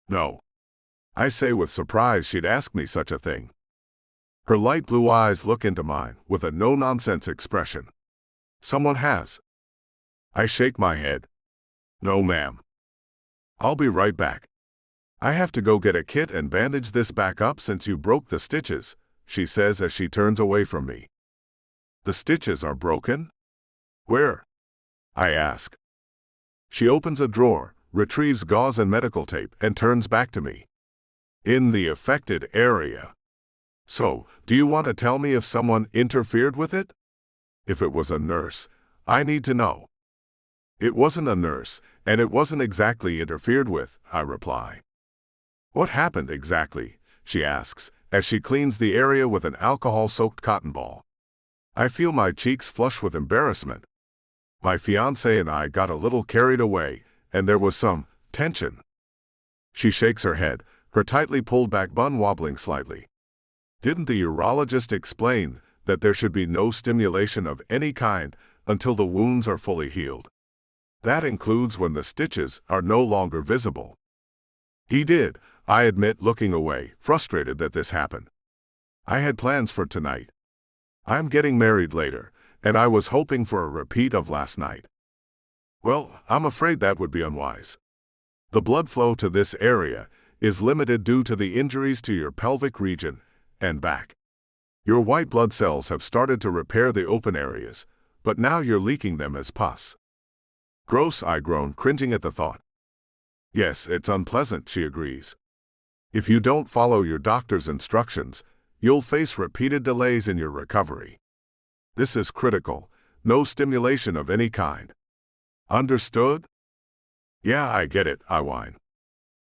No. I say with surprise she'd ask me such a thing. Her light blue eyes look into mine with a no-nonsense expression. Someone has. I shake my head. No, ma'am. I'll be right back. I have to go get a kit and bandage this back up since you broke the stitches, she says as she turns away from me. The stitches are broken? Where? I ask. She opens a drawer, retrieves gauze and medical tape, and turns back to me. In the affected area. So, do you want to tell me if someone interfered with it? If it was a nurse, I need to know. It wasn't a nurse, and it wasn't exactly interfered with, I reply. What happened exactly? She asks, as she cleans the area with an alcohol-soaked cotton ball. I feel my cheeks flush with embarrassment. My fiancé and I got a little carried away, and there was some tension. She shakes her head, her tightly pulled back bun wobbling slightly. Didn't the urologist explain that there should be no stimulation of any kind until the wounds are fully healed. That includes when the stitches are no longer visible. He did, I admit, looking away, frustrated that this happened. I had plans for tonight. I'm getting married later, and I was hoping for a repeat of last night. Well, I'm afraid that would be unwise. The blood flow to this area is limited due to the injuries to your pelvic region and back. Your white blood cells have started to repair the open areas, but now you're leaking them as pus. Gross, I groan, cringing at the thought. Yes, it's unpleasant, she agrees. If you don't follow your doctor's instructions, you'll face repeated delays in your recovery. This is critical, no stimulation of any kind. Understood? Yeah, I get it, I whine.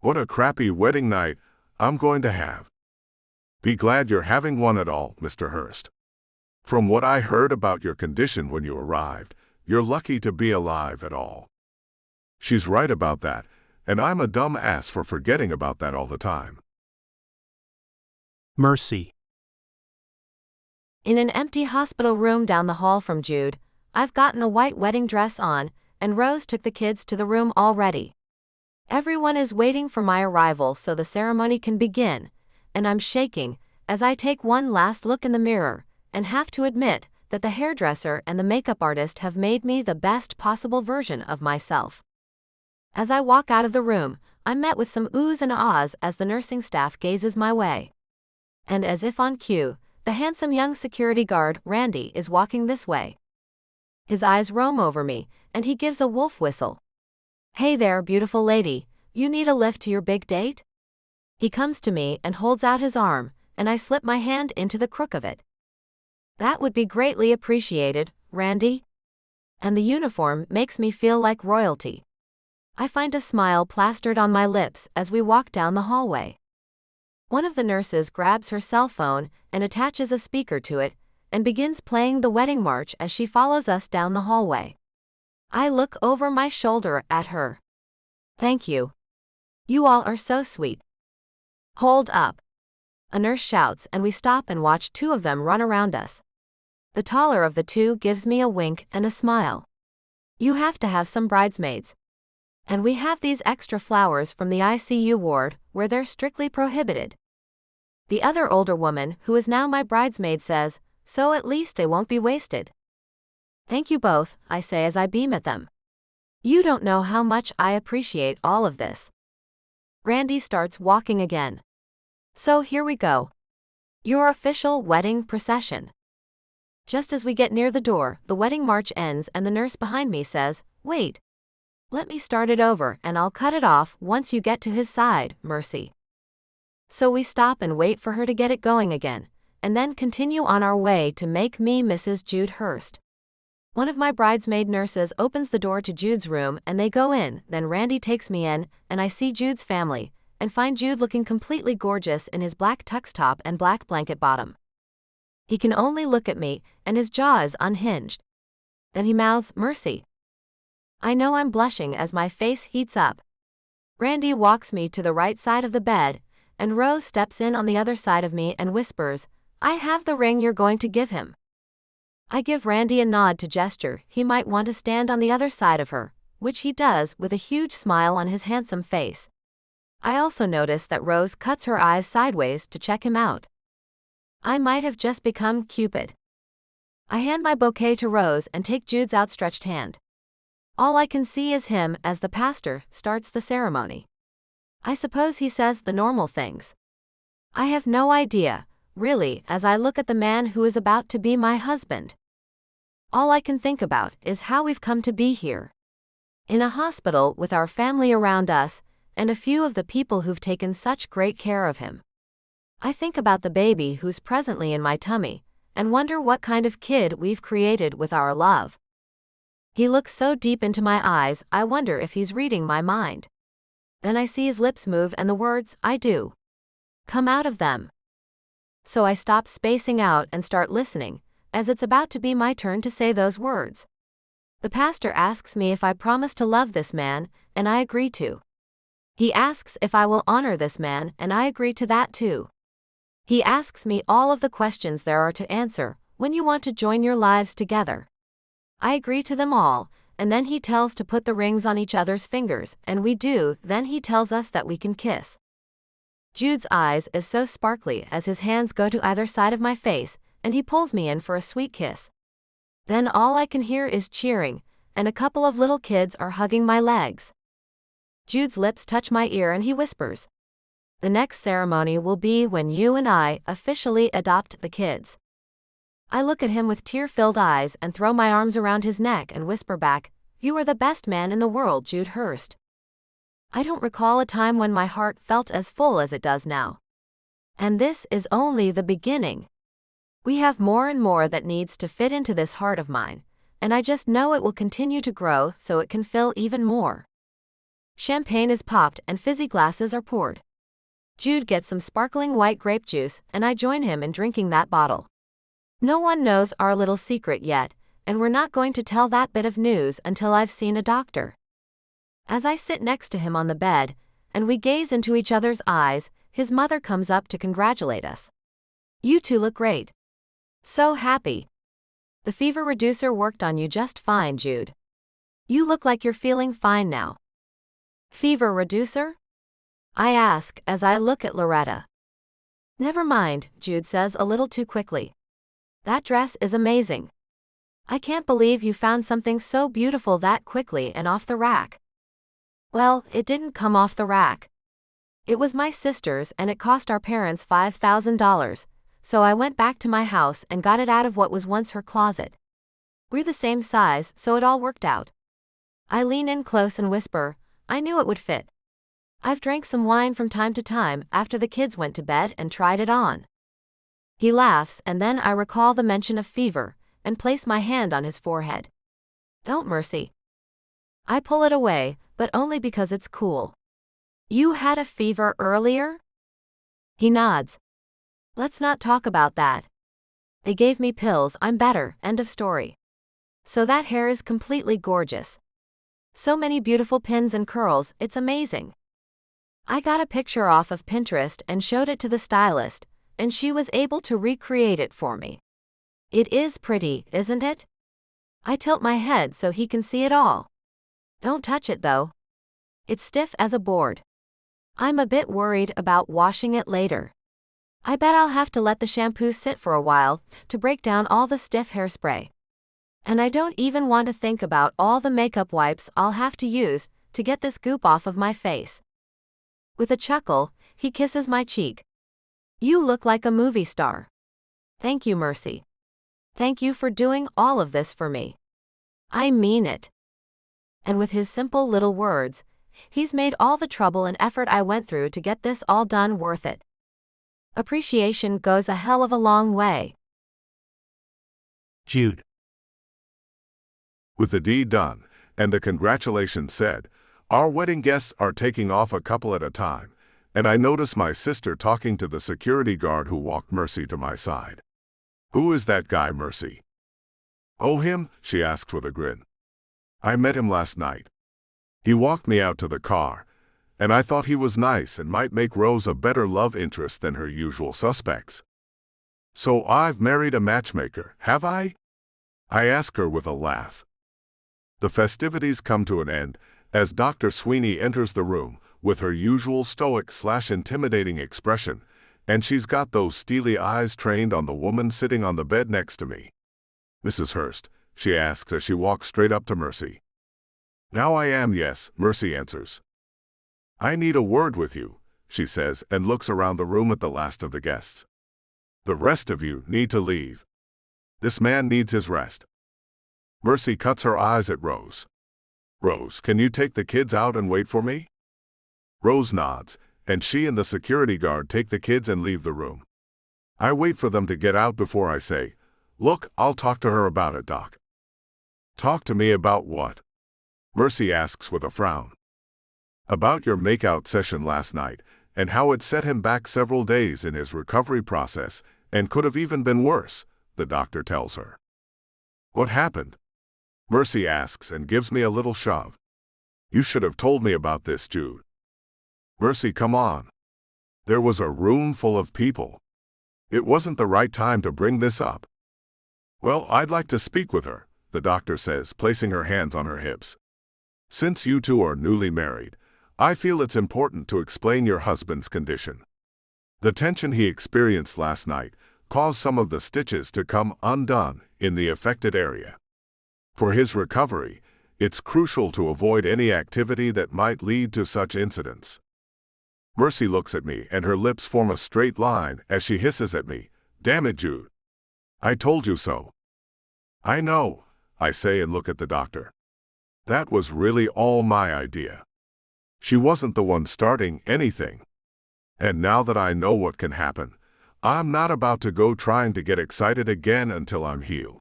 What a crappy wedding night I'm going to have. Be glad you're having one at all, Mr. Hurst. From what I heard about your condition when you arrived, you're lucky to be alive at all. She's right about that, and I'm a dumb ass for forgetting about that all the time. Mercy. In an empty hospital room down the hall from Jude, I've gotten a white wedding dress on, and Rose took the kids to the room already. Everyone is waiting for my arrival so the ceremony can begin, and I'm shaking as I take one last look in the mirror and have to admit that the hairdresser and the makeup artist have made me the best possible version of myself. As I walk out of the room, I'm met with some oohs and ahs as the nursing staff gazes my way. And as if on cue, the handsome young security guard, Randy, is walking this way. His eyes roam over me, and he gives a wolf whistle. Hey there, beautiful lady, you need a lift to your big date? He comes to me and holds out his arm, and I slip my hand into the crook of it. That would be greatly appreciated, Randy. And the uniform makes me feel like royalty. I find a smile plastered on my lips as we walk down the hallway. One of the nurses grabs her cell phone and attaches a speaker to it, and begins playing the wedding march as she follows us down the hallway. I look over my shoulder at her. Thank you. You all are so sweet. Hold up. A nurse shouts, and we stop and watch two of them run around us. The taller of the two gives me a wink and a smile. You have to have some bridesmaids. And we have these extra flowers from the ICU ward, where they're strictly prohibited. The other older woman, who is now my bridesmaid, says, so at least they won't be wasted. Thank you both, I say as I beam at them. You don't know how much I appreciate all of this. Randy starts walking again. So here we go. Your official wedding procession. Just as we get near the door, the wedding march ends and the nurse behind me says, wait. Let me start it over and I'll cut it off once you get to his side, Mercy. So we stop and wait for her to get it going again, and then continue on our way to make me Mrs. Jude Hurst. One of my bridesmaid nurses opens the door to Jude's room and they go in, then Randy takes me in, and I see Jude's family, and find Jude looking completely gorgeous in his black tux top and black blanket bottom. He can only look at me, and his jaw is unhinged. Then he mouths, Mercy. I know I'm blushing as my face heats up. Randy walks me to the right side of the bed, and Rose steps in on the other side of me and whispers, I have the ring you're going to give him. I give Randy a nod to gesture he might want to stand on the other side of her, which he does with a huge smile on his handsome face. I also notice that Rose cuts her eyes sideways to check him out. I might have just become Cupid. I hand my bouquet to Rose and take Jude's outstretched hand. All I can see is him as the pastor starts the ceremony. I suppose he says the normal things. I have no idea, really, as I look at the man who is about to be my husband. All I can think about is how we've come to be here. In a hospital with our family around us, and a few of the people who've taken such great care of him. I think about the baby who's presently in my tummy, and wonder what kind of kid we've created with our love. He looks so deep into my eyes, I wonder if he's reading my mind. Then I see his lips move and the words, I do, come out of them. So I stop spacing out and start listening, as it's about to be my turn to say those words. The pastor asks me if I promise to love this man, and I agree to. He asks if I will honor this man, and I agree to that too. He asks me all of the questions there are to answer, when you want to join your lives together. I agree to them all, and then he tells to put the rings on each other's fingers, and we do, then he tells us that we can kiss. Jude's eyes is so sparkly as his hands go to either side of my face, and he pulls me in for a sweet kiss. Then all I can hear is cheering, and a couple of little kids are hugging my legs. Jude's lips touch my ear and he whispers, "The next ceremony will be when you and I officially adopt the kids." I look at him with tear-filled eyes and throw my arms around his neck and whisper back, "You are the best man in the world, Jude Hurst." I don't recall a time when my heart felt as full as it does now. And this is only the beginning. We have more and more that needs to fit into this heart of mine, and I just know it will continue to grow so it can fill even more. Champagne is popped and fizzy glasses are poured. Jude gets some sparkling white grape juice, and I join him in drinking that bottle. No one knows our little secret yet, and we're not going to tell that bit of news until I've seen a doctor. As I sit next to him on the bed, and we gaze into each other's eyes, his mother comes up to congratulate us. "You two look great. So happy. The fever reducer worked on you just fine, Jude. You look like you're feeling fine now." "Fever reducer?" I ask as I look at Loretta. "Never mind," Jude says a little too quickly. "That dress is amazing. I can't believe you found something so beautiful that quickly and off the rack." Well, it didn't come off the rack. It was my sister's and it cost our parents $5,000, so I went back to my house and got it out of what was once her closet. We're the same size, so it all worked out. I lean in close and whisper, "I knew it would fit. I've drank some wine from time to time after the kids went to bed and tried it on." He laughs, and then I recall the mention of fever, and place my hand on his forehead. "Don't, Mercy." I pull it away, but only because it's cool. "You had a fever earlier?" He nods. "Let's not talk about that. They gave me pills, I'm better, end of story. So that hair is completely gorgeous. So many beautiful pins and curls, it's amazing. I got a picture off of Pinterest and showed it to the stylist, and she was able to recreate it for me. It is pretty, isn't it?" I tilt my head so he can see it all. "Don't touch it though. It's stiff as a board. I'm a bit worried about washing it later. I bet I'll have to let the shampoo sit for a while to break down all the stiff hairspray. And I don't even want to think about all the makeup wipes I'll have to use to get this goop off of my face." With a chuckle, he kisses my cheek. "You look like a movie star." "Thank you, Mercy. Thank you for doing all of this for me. I mean it." And with his simple little words, he's made all the trouble and effort I went through to get this all done worth it. Appreciation goes a hell of a long way. Jude. With the deed done, and the congratulations said, our wedding guests are taking off a couple at a time, and I notice my sister talking to the security guard who walked Mercy to my side. "Who is that guy, Mercy?" "Oh, him?" she asks with a grin. "I met him last night. He walked me out to the car, and I thought he was nice and might make Rose a better love interest than her usual suspects." "So I've married a matchmaker, have I?" I ask her with a laugh. The festivities come to an end as Dr. Sweeney enters the room with her usual stoic/intimidating expression, and she's got those steely eyes trained on the woman sitting on the bed next to me. "Mrs. Hurst?" she asks as she walks straight up to Mercy. "Now I am, yes," Mercy answers. "I need a word with you," she says and looks around the room at the last of the guests. "The rest of you need to leave. This man needs his rest." Mercy cuts her eyes at Rose. "Rose, can you take the kids out and wait for me?" Rose nods, and she and the security guard take the kids and leave the room. I wait for them to get out before I say, "Look, I'll talk to her about it, Doc." "Talk to me about what?" Mercy asks with a frown. "About your makeout session last night, and how it set him back several days in his recovery process, and could have even been worse," the doctor tells her. "What happened?" Mercy asks and gives me a little shove. "You should have told me about this, Jude." "Mercy, come on. There was a room full of people. It wasn't the right time to bring this up." Well, I'd like to speak with her, the doctor says, placing her hands on her hips. Since you two are newly married, I feel it's important to explain your husband's condition. The tension he experienced last night caused some of the stitches to come undone in the affected area. For his recovery, it's crucial to avoid any activity that might lead to such incidents. Mercy looks at me and her lips form a straight line as she hisses at me, "Damn it, Jude. I told you so." "I know," I say and look at the doctor. That was really all my idea. She wasn't the one starting anything. And now that I know what can happen, I'm not about to go trying to get excited again until I'm healed.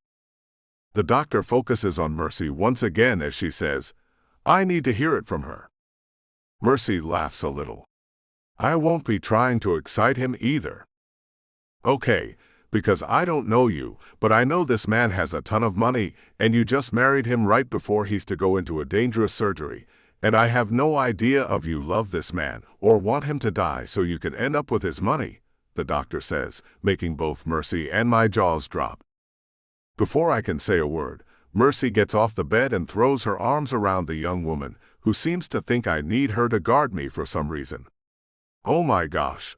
The doctor focuses on Mercy once again as she says, "I need to hear it from her." Mercy laughs a little. "I won't be trying to excite him either." "Okay, because I don't know you, but I know this man has a ton of money, and you just married him right before he's to go into a dangerous surgery, and I have no idea if you love this man or want him to die so you can end up with his money," the doctor says, making both Mercy and my jaws drop. Before I can say a word, Mercy gets off the bed and throws her arms around the young woman, who seems to think I need her to guard me for some reason. "Oh my gosh.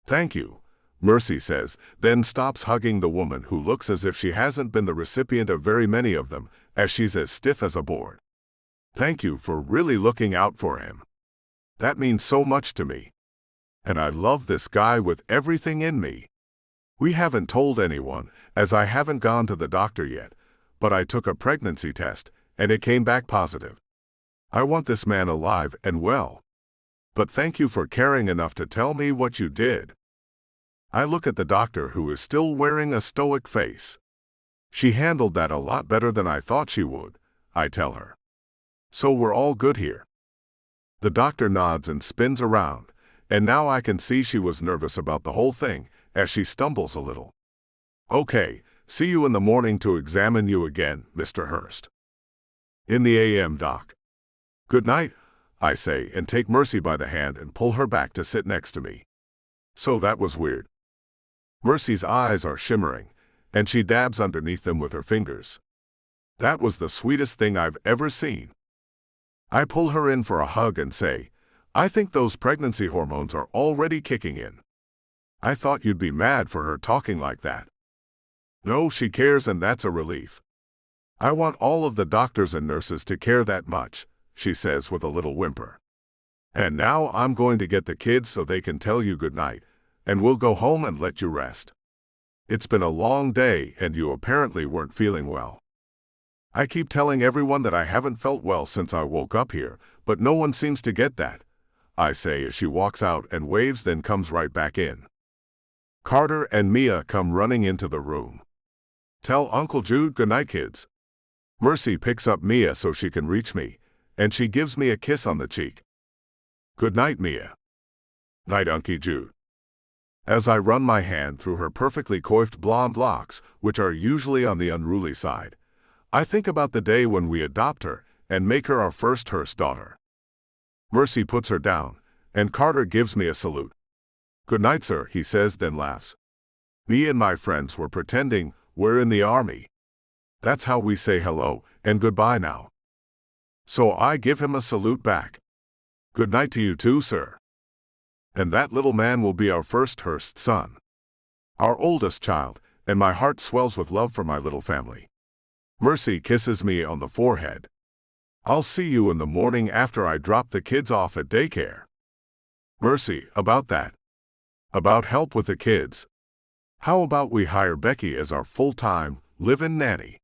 Thank you," Mercy says, then stops hugging the woman who looks as if she hasn't been the recipient of very many of them, as she's as stiff as a board. "Thank you for really looking out for him. That means so much to me. And I love this guy with everything in me. We haven't told anyone, as I haven't gone to the doctor yet, but I took a pregnancy test, and it came back positive. I want this man alive and well. But thank you for caring enough to tell me what you did." I look at the doctor, who is still wearing a stoic face. "She handled that a lot better than I thought she would," I tell her. "So we're all good here." The doctor nods and spins around, and now I can see she was nervous about the whole thing, as she stumbles a little. "Okay, see you in the morning to examine you again, Mr. Hurst." "In the AM, Doc." "Good night," I say, and take Mercy by the hand and pull her back to sit next to me. So that was weird. Mercy's eyes are shimmering, and she dabs underneath them with her fingers. That was the sweetest thing I've ever seen. I pull her in for a hug and say, "I think those pregnancy hormones are already kicking in. I thought you'd be mad for her talking like that." "No, she cares, and that's a relief. I want all of the doctors and nurses to care that much," she says with a little whimper. "And now I'm going to get the kids so they can tell you good night, and we'll go home and let you rest. It's been a long day, and you apparently weren't feeling well." I keep telling everyone that I haven't felt well since I woke up here, but no one seems to get that, I say as she walks out and waves, then comes right back in. Carter and Mia come running into the room. "Tell Uncle Jude good night, kids." Mercy picks up Mia so she can reach me, and she gives me a kiss on the cheek. "Good night, Mia." "Night, Uncle Jude." As I run my hand through her perfectly coiffed blonde locks, which are usually on the unruly side, I think about the day when we adopt her and make her our first Hurst daughter. Mercy puts her down, and Carter gives me a salute. "Good night, sir," he says, then laughs. "Me and my friends were pretending we're in the army. That's how we say hello and goodbye now." So I give him a salute back. "Good night to you too, sir. And that little man will be our first Hurst son, our oldest child, and my heart swells with love for my little family." Mercy kisses me on the forehead. "I'll see you in the morning after I drop the kids off at daycare." "Mercy, about that. About help with the kids. How about we hire Becky as our full-time, live-in nanny?"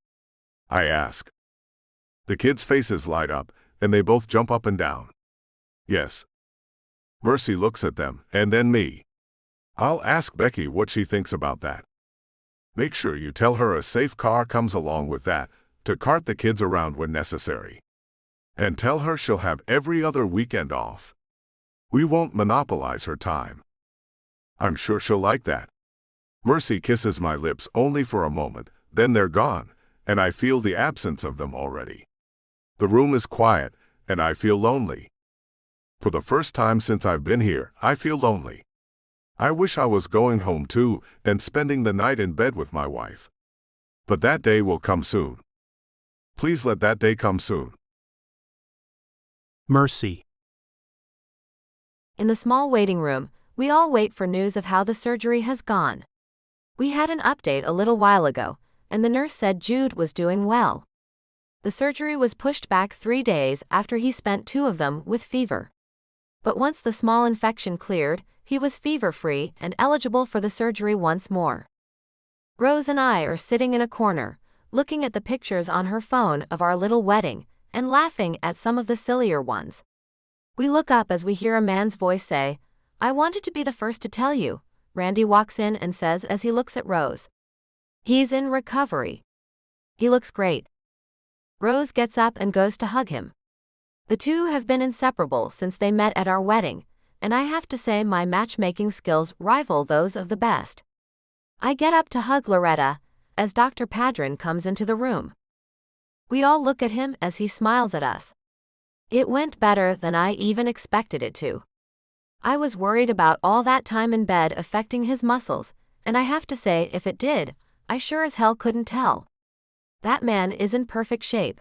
I ask. The kids' faces light up, and they both jump up and down. "Yes." Mercy looks at them, and then me. "I'll ask Becky what she thinks about that. Make sure you tell her a safe car comes along with that, to cart the kids around when necessary. And tell her she'll have every other weekend off. We won't monopolize her time. I'm sure she'll like that." Mercy kisses my lips only for a moment, then they're gone, and I feel the absence of them already. The room is quiet, and I feel lonely. For the first time since I've been here, I feel lonely. I wish I was going home too, and spending the night in bed with my wife. But that day will come soon. Please let that day come soon. Mercy. In the small waiting room, we all wait for news of how the surgery has gone. We had an update a little while ago, and the nurse said Jude was doing well. The surgery was pushed back 3 days after he spent 2 of them with fever. But once the small infection cleared, he was fever-free and eligible for the surgery once more. Rose and I are sitting in a corner, looking at the pictures on her phone of our little wedding, and laughing at some of the sillier ones. We look up as we hear a man's voice say, "I wanted to be the first to tell you," Randy walks in and says as he looks at Rose. "He's in recovery. He looks great." Rose gets up and goes to hug him. The two have been inseparable since they met at our wedding, and I have to say my matchmaking skills rival those of the best. I get up to hug Loretta, as Dr. Padron comes into the room. We all look at him as he smiles at us. It went better than I even expected it to. I was worried about all that time in bed affecting his muscles, and I have to say if it did, I sure as hell couldn't tell. That man is in perfect shape.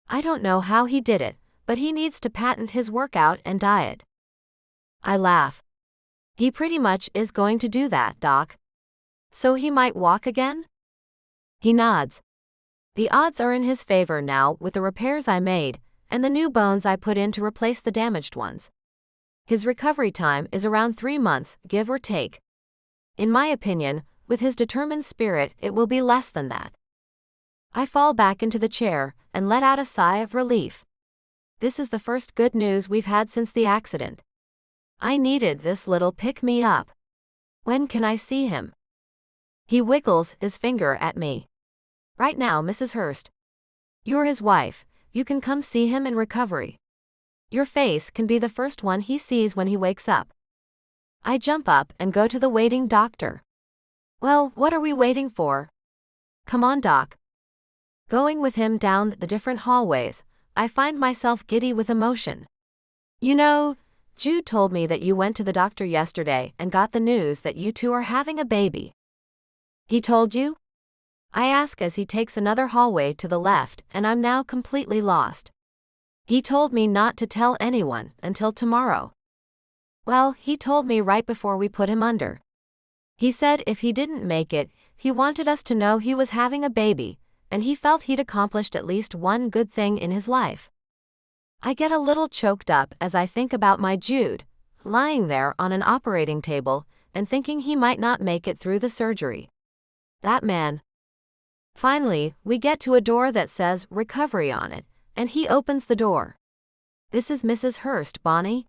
I don't know how he did it, but he needs to patent his workout and diet. I laugh. He pretty much is going to do that, Doc. So he might walk again? He nods. The odds are in his favor now with the repairs I made, and the new bones I put in to replace the damaged ones. His recovery time is around 3 months, give or take. In my opinion, with his determined spirit, it will be less than that. I fall back into the chair and let out a sigh of relief. This is the first good news we've had since the accident. I needed this little pick-me-up. When can I see him? He wiggles his finger at me. Right now, Mrs. Hurst. You're his wife. You can come see him in recovery. Your face can be the first one he sees when he wakes up. I jump up and go to the waiting doctor. Well, what are we waiting for? Come on, Doc. Going with him down the different hallways, I find myself giddy with emotion. You know, Jude told me that you went to the doctor yesterday and got the news that you two are having a baby. He told you? I ask as he takes another hallway to the left, and I'm now completely lost. He told me not to tell anyone until tomorrow. Well, he told me right before we put him under. He said if he didn't make it, he wanted us to know he was having a baby, and he felt he'd accomplished at least one good thing in his life. I get a little choked up as I think about my Jude, lying there on an operating table, and thinking he might not make it through the surgery. That man. Finally, we get to a door that says recovery on it, and he opens the door. This is Mrs. Hurst, Bonnie.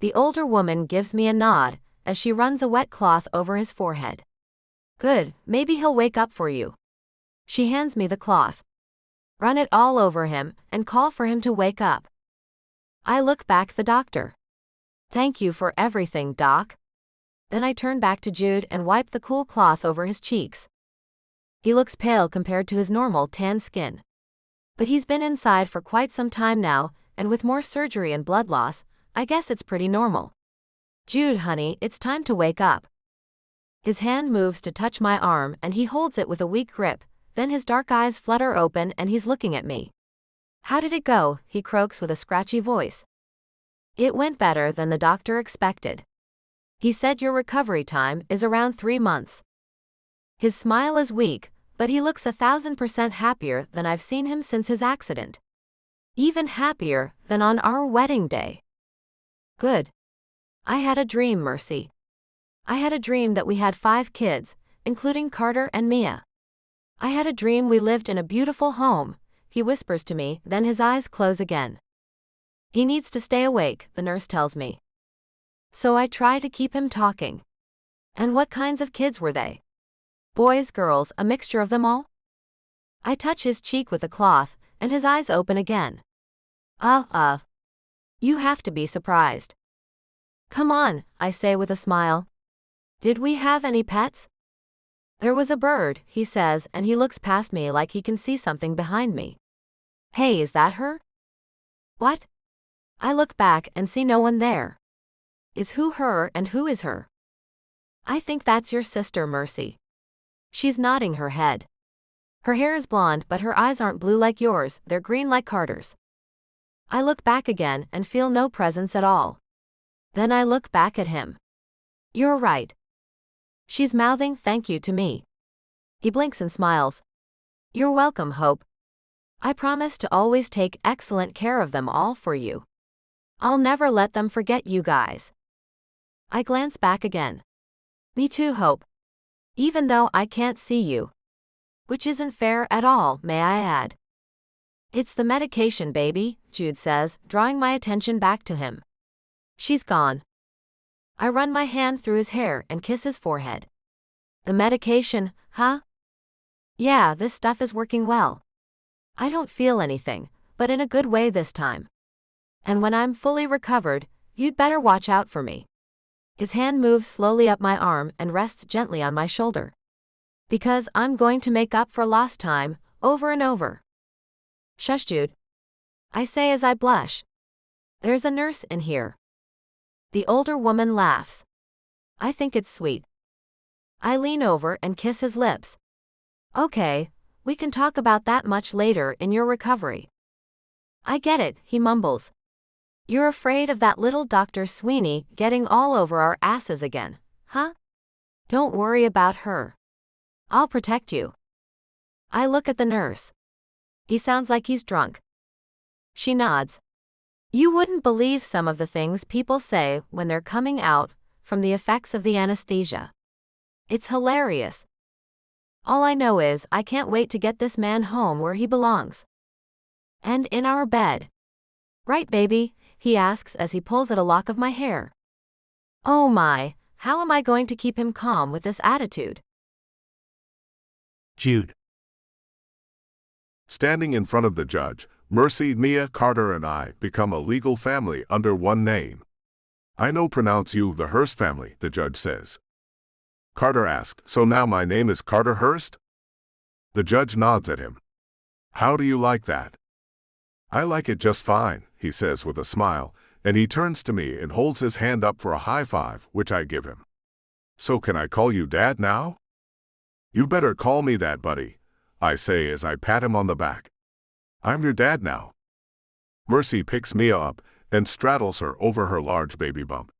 The older woman gives me a nod as she runs a wet cloth over his forehead. Good, maybe he'll wake up for you. She hands me the cloth. Run it all over him and call for him to wake up. I look back the doctor. Thank you for everything, Doc. Then I turn back to Jude and wipe the cool cloth over his cheeks. He looks pale compared to his normal tan skin. But he's been inside for quite some time now, and with more surgery and blood loss, I guess it's pretty normal. Jude, honey, it's time to wake up. His hand moves to touch my arm and he holds it with a weak grip, then his dark eyes flutter open and he's looking at me. How did it go? He croaks with a scratchy voice. It went better than the doctor expected. He said your recovery time is around 3 months. His smile is weak, but he looks 1,000% happier than I've seen him since his accident. Even happier than on our wedding day. Good. I had a dream, Mercy. I had a dream that we had 5 kids, including Carter and Mia. I had a dream we lived in a beautiful home, he whispers to me, then his eyes close again. He needs to stay awake, the nurse tells me. So I try to keep him talking. And what kinds of kids were they? Boys, girls, a mixture of them all? I touch his cheek with a cloth, and his eyes open again. You have to be surprised. Come on, I say with a smile. Did we have any pets? There was a bird, he says, and he looks past me like he can see something behind me. Hey, is that her? What? I look back and see no one there. Is who her and who is her? I think that's your sister, Mercy. She's nodding her head. Her hair is blonde, but her eyes aren't blue like yours, they're green like Carter's. I look back again and feel no presence at all. Then I look back at him. You're right. She's mouthing thank you to me. He blinks and smiles. You're welcome, Hope. I promise to always take excellent care of them all for you. I'll never let them forget you guys. I glance back again. Me too, Hope. Even though I can't see you. Which isn't fair at all, may I add. It's the medication, baby, Jude says, drawing my attention back to him. She's gone. I run my hand through his hair and kiss his forehead. The medication, huh? Yeah, this stuff is working well. I don't feel anything, but in a good way this time. And when I'm fully recovered, you'd better watch out for me. His hand moves slowly up my arm and rests gently on my shoulder. Because I'm going to make up for lost time, over and over. Shush, Jude. I say as I blush. There's a nurse in here. The older woman laughs. I think it's sweet. I lean over and kiss his lips. Okay, we can talk about that much later in your recovery. I get it, he mumbles. You're afraid of that little Dr. Sweeney getting all over our asses again, huh? Don't worry about her. I'll protect you. I look at the nurse. He sounds like he's drunk. She nods. You wouldn't believe some of the things people say when they're coming out from the effects of the anesthesia. It's hilarious. All I know is I can't wait to get this man home where he belongs. And in our bed. Right, baby? He asks as he pulls at a lock of my hair. Oh my, how am I going to keep him calm with this attitude? Jude. Standing in front of the judge, Mercy, Mia, Carter, and I become a legal family under one name. I know pronounce you the Hurst family, the judge says. Carter asked, so now my name is Carter Hurst? The judge nods at him. How do you like that? I like it just fine, he says with a smile, and he turns to me and holds his hand up for a high five, which I give him. So can I call you Dad now? You better call me that, buddy, I say as I pat him on the back. I'm your dad now. Mercy picks Mia up and straddles her over her large baby bump.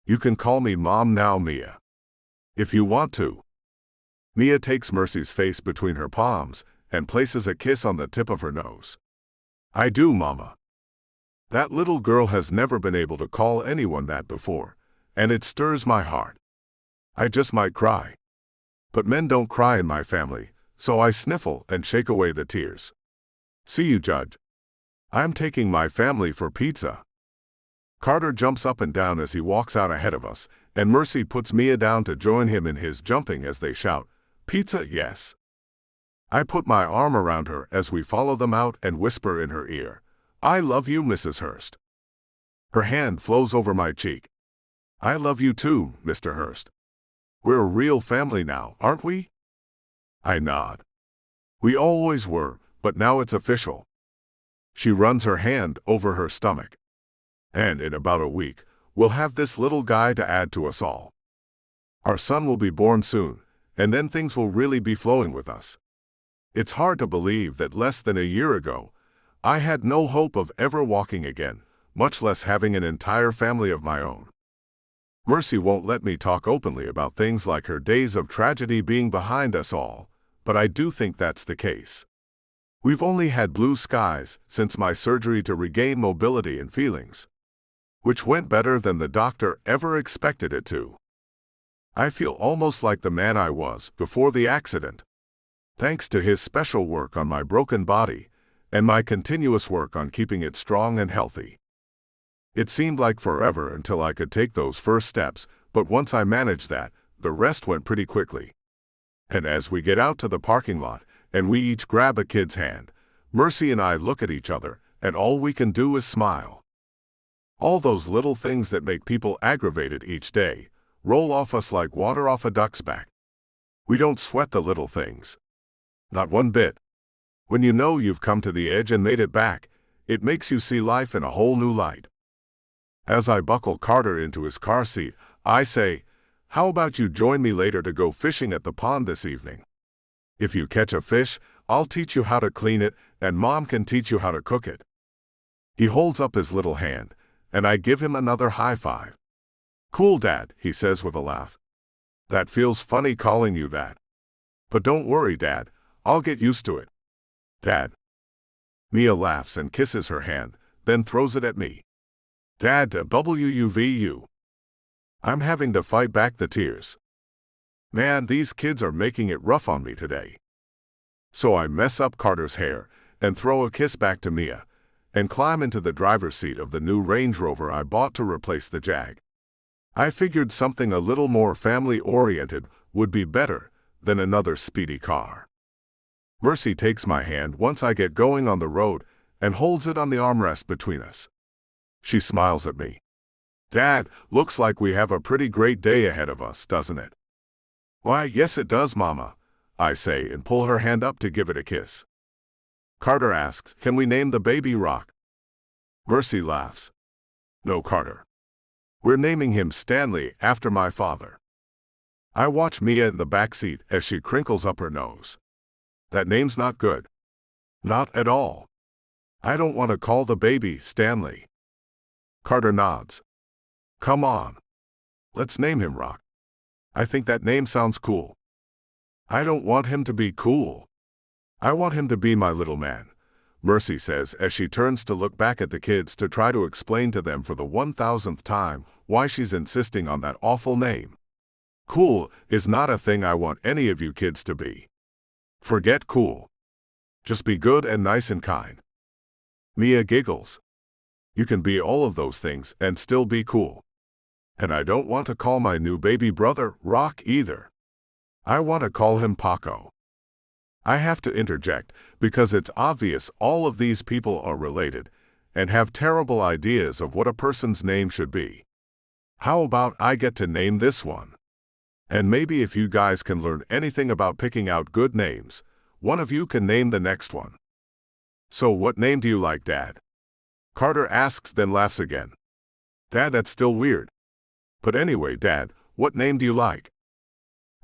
You can call me Mom now, Mia. If you want to. Mia takes Mercy's face between her palms and places a kiss on the tip of her nose. I do, Mama. That little girl has never been able to call anyone that before, and it stirs my heart. I just might cry. But men don't cry in my family, so I sniffle and shake away the tears. See you, Judge. I'm taking my family for pizza. Carter jumps up and down as he walks out ahead of us, and Mercy puts Mia down to join him in his jumping as they shout, Pizza, yes. I put my arm around her as we follow them out and whisper in her ear, I love you, Mrs. Hurst. Her hand flows over my cheek. I love you too, Mr. Hurst. We're a real family now, aren't we? I nod. We always were, but now it's official. She runs her hand over her stomach. And in about a week, we'll have this little guy to add to us all. Our son will be born soon, and then things will really be flowing with us. It's hard to believe that less than a year ago, I had no hope of ever walking again, much less having an entire family of my own. Mercy won't let me talk openly about things like her days of tragedy being behind us all, but I do think that's the case. We've only had blue skies since my surgery to regain mobility and feelings, which went better than the doctor ever expected it to. I feel almost like the man I was before the accident, thanks to his special work on my broken body and my continuous work on keeping it strong and healthy. It seemed like forever until I could take those first steps, but once I managed that, the rest went pretty quickly. And as we get out to the parking lot, and we each grab a kid's hand, Mercy and I look at each other, and all we can do is smile. All those little things that make people aggravated each day roll off us like water off a duck's back. We don't sweat the little things. Not one bit. When you know you've come to the edge and made it back, it makes you see life in a whole new light. As I buckle Carter into his car seat, I say, how about you join me later to go fishing at the pond this evening? If you catch a fish, I'll teach you how to clean it, and Mom can teach you how to cook it. He holds up his little hand, and I give him another high five. Cool, Dad, he says with a laugh. That feels funny calling you that. But don't worry, Dad, I'll get used to it. Dad. Mia laughs and kisses her hand, then throws it at me. Dad, WUVU. I'm having to fight back the tears. Man, these kids are making it rough on me today. So I mess up Carter's hair and throw a kiss back to Mia and climb into the driver's seat of the new Range Rover I bought to replace the Jag. I figured something a little more family-oriented would be better than another speedy car. Mercy takes my hand once I get going on the road and holds it on the armrest between us. She smiles at me. Dad, looks like we have a pretty great day ahead of us, doesn't it? Why, yes it does, Mama, I say and pull her hand up to give it a kiss. Carter asks, can we name the baby Rock? Mercy laughs. No, Carter. We're naming him Stanley after my father. I watch Mia in the back seat as she crinkles up her nose. That name's not good. Not at all. I don't want to call the baby Stanley. Carter nods. Come on. Let's name him Rock. I think that name sounds cool. I don't want him to be cool. I want him to be my little man, Mercy says as she turns to look back at the kids to try to explain to them for the 1000th time why she's insisting on that awful name. Cool is not a thing I want any of you kids to be. Forget cool. Just be good and nice and kind. Mia giggles. You can be all of those things and still be cool. And I don't want to call my new baby brother Rock either. I want to call him Paco. I have to interject because it's obvious all of these people are related and have terrible ideas of what a person's name should be. How about I get to name this one? And maybe if you guys can learn anything about picking out good names, one of you can name the next one. So what name do you like, Dad? Carter asks, then laughs again. Dad, that's still weird. But anyway, Dad, what name do you like?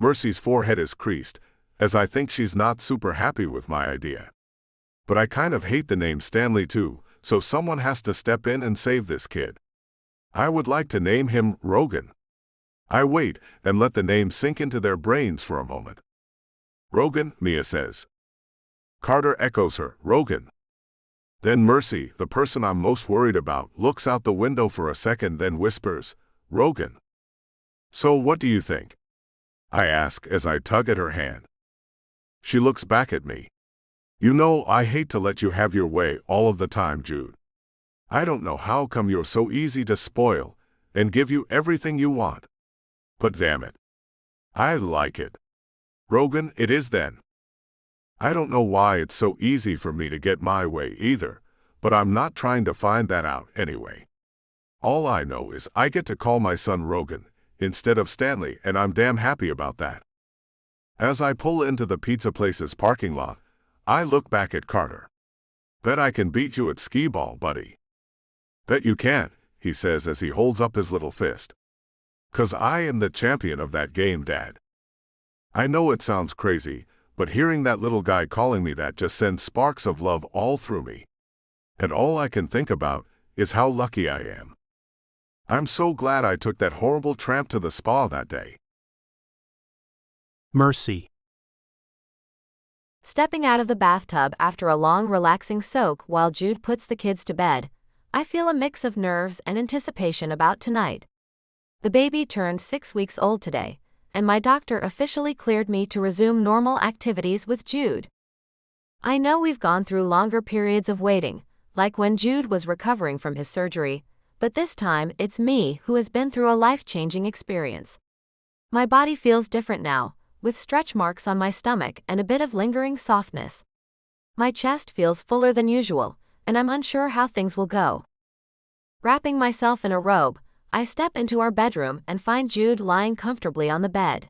Mercy's forehead is creased, as I think she's not super happy with my idea. But I kind of hate the name Stanley too, so someone has to step in and save this kid. I would like to name him Rogan. I wait and let the name sink into their brains for a moment. Rogan, Mia says. Carter echoes her, Rogan. Then Mercy, the person I'm most worried about, looks out the window for a second, then whispers, Rogan. So what do you think? I ask as I tug at her hand. She looks back at me. You know, I hate to let you have your way all of the time, Jude. I don't know how come you're so easy to spoil and give you everything you want. But damn it. I like it. Rogan, it is then. I don't know why it's so easy for me to get my way either, but I'm not trying to find that out anyway. All I know is I get to call my son Rogan instead of Stanley, and I'm damn happy about that. As I pull into the pizza place's parking lot, I look back at Carter. Bet I can beat you at skee-ball, buddy. Bet you can, he says as he holds up his little fist. 'Cause I am the champion of that game, Dad. I know it sounds crazy, but hearing that little guy calling me that just sends sparks of love all through me. And all I can think about is how lucky I am. I'm so glad I took that horrible tramp to the spa that day. Mercy. Stepping out of the bathtub after a long relaxing soak while Jude puts the kids to bed, I feel a mix of nerves and anticipation about tonight. The baby turned 6 weeks old today, and my doctor officially cleared me to resume normal activities with Jude. I know we've gone through longer periods of waiting, like when Jude was recovering from his surgery, but this time it's me who has been through a life-changing experience. My body feels different now, with stretch marks on my stomach and a bit of lingering softness. My chest feels fuller than usual, and I'm unsure how things will go. Wrapping myself in a robe, I step into our bedroom and find Jude lying comfortably on the bed.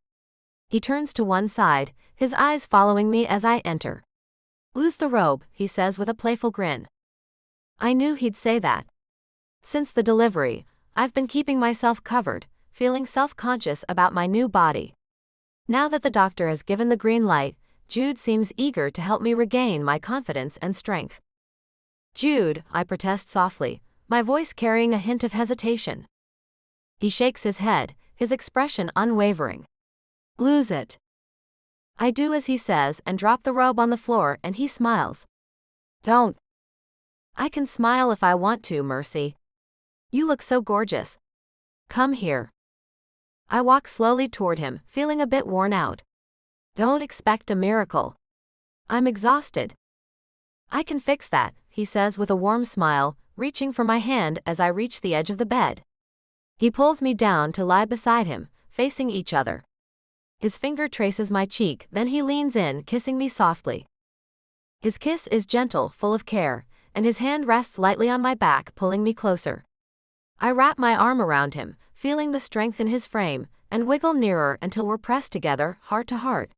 He turns to one side, his eyes following me as I enter. "Lose the robe," he says with a playful grin. I knew he'd say that. Since the delivery, I've been keeping myself covered, feeling self-conscious about my new body. Now that the doctor has given the green light, Jude seems eager to help me regain my confidence and strength. Jude, I protest softly, my voice carrying a hint of hesitation. He shakes his head, his expression unwavering. Lose it. I do as he says and drop the robe on the floor, and he smiles. Don't. I can smile if I want to, Mercy. You look so gorgeous. Come here. I walk slowly toward him, feeling a bit worn out. Don't expect a miracle. I'm exhausted. I can fix that, he says with a warm smile, reaching for my hand as I reach the edge of the bed. He pulls me down to lie beside him, facing each other. His finger traces my cheek, then he leans in, kissing me softly. His kiss is gentle, full of care, and his hand rests lightly on my back, pulling me closer. I wrap my arm around him, feeling the strength in his frame, and wiggle nearer until we're pressed together, heart to heart.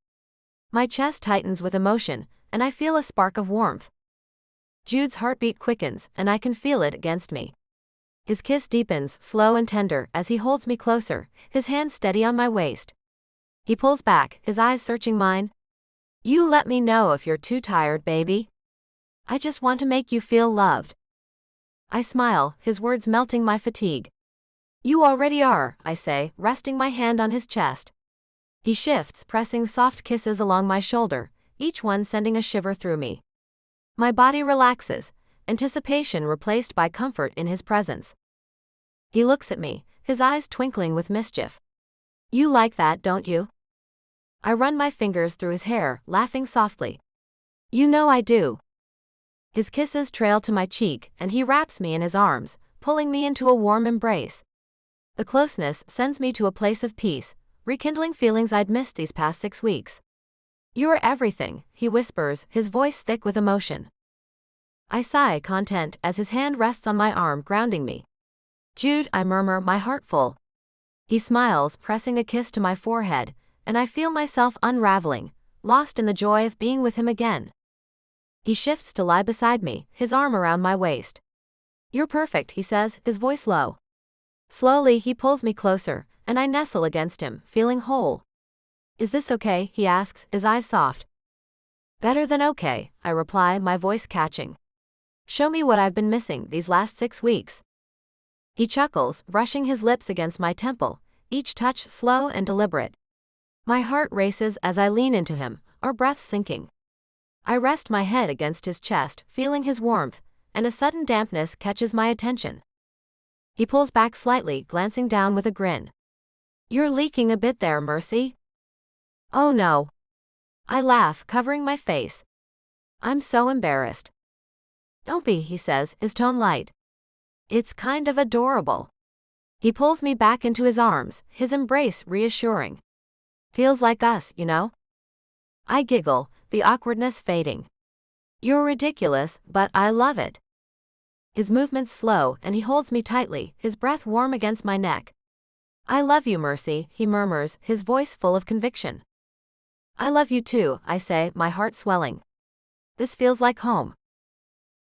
My chest tightens with emotion, and I feel a spark of warmth. Jude's heartbeat quickens, and I can feel it against me. His kiss deepens, slow and tender, as he holds me closer, his hand steady on my waist. He pulls back, his eyes searching mine. You let me know if you're too tired, baby. I just want to make you feel loved. I smile, his words melting my fatigue. You already are, I say, resting my hand on his chest. He shifts, pressing soft kisses along my shoulder, each one sending a shiver through me. My body relaxes, anticipation replaced by comfort in his presence. He looks at me, his eyes twinkling with mischief. You like that, don't you? I run my fingers through his hair, laughing softly. You know I do. His kisses trail to my cheek, and he wraps me in his arms, pulling me into a warm embrace. The closeness sends me to a place of peace, rekindling feelings I'd missed these past 6 weeks. You're everything, he whispers, his voice thick with emotion. I sigh, content, as his hand rests on my arm, grounding me. Jude, I murmur, my heart full. He smiles, pressing a kiss to my forehead, and I feel myself unraveling, lost in the joy of being with him again. He shifts to lie beside me, his arm around my waist. You're perfect, he says, his voice low. Slowly, he pulls me closer, and I nestle against him, feeling whole. Is this okay, he asks, his eyes soft. Better than okay, I reply, my voice catching. Show me what I've been missing these last 6 weeks. He chuckles, brushing his lips against my temple, each touch slow and deliberate. My heart races as I lean into him, our breaths sinking. I rest my head against his chest, feeling his warmth, and a sudden dampness catches my attention. He pulls back slightly, glancing down with a grin. You're leaking a bit there, Mercy. Oh no. I laugh, covering my face. I'm so embarrassed. Don't be, he says, his tone light. It's kind of adorable. He pulls me back into his arms, his embrace reassuring. Feels like us, you know? I giggle, the awkwardness fading. You're ridiculous, but I love it. His movements slow, and he holds me tightly, his breath warm against my neck. I love you, Mercy, he murmurs, his voice full of conviction. I love you too, I say, my heart swelling. This feels like home.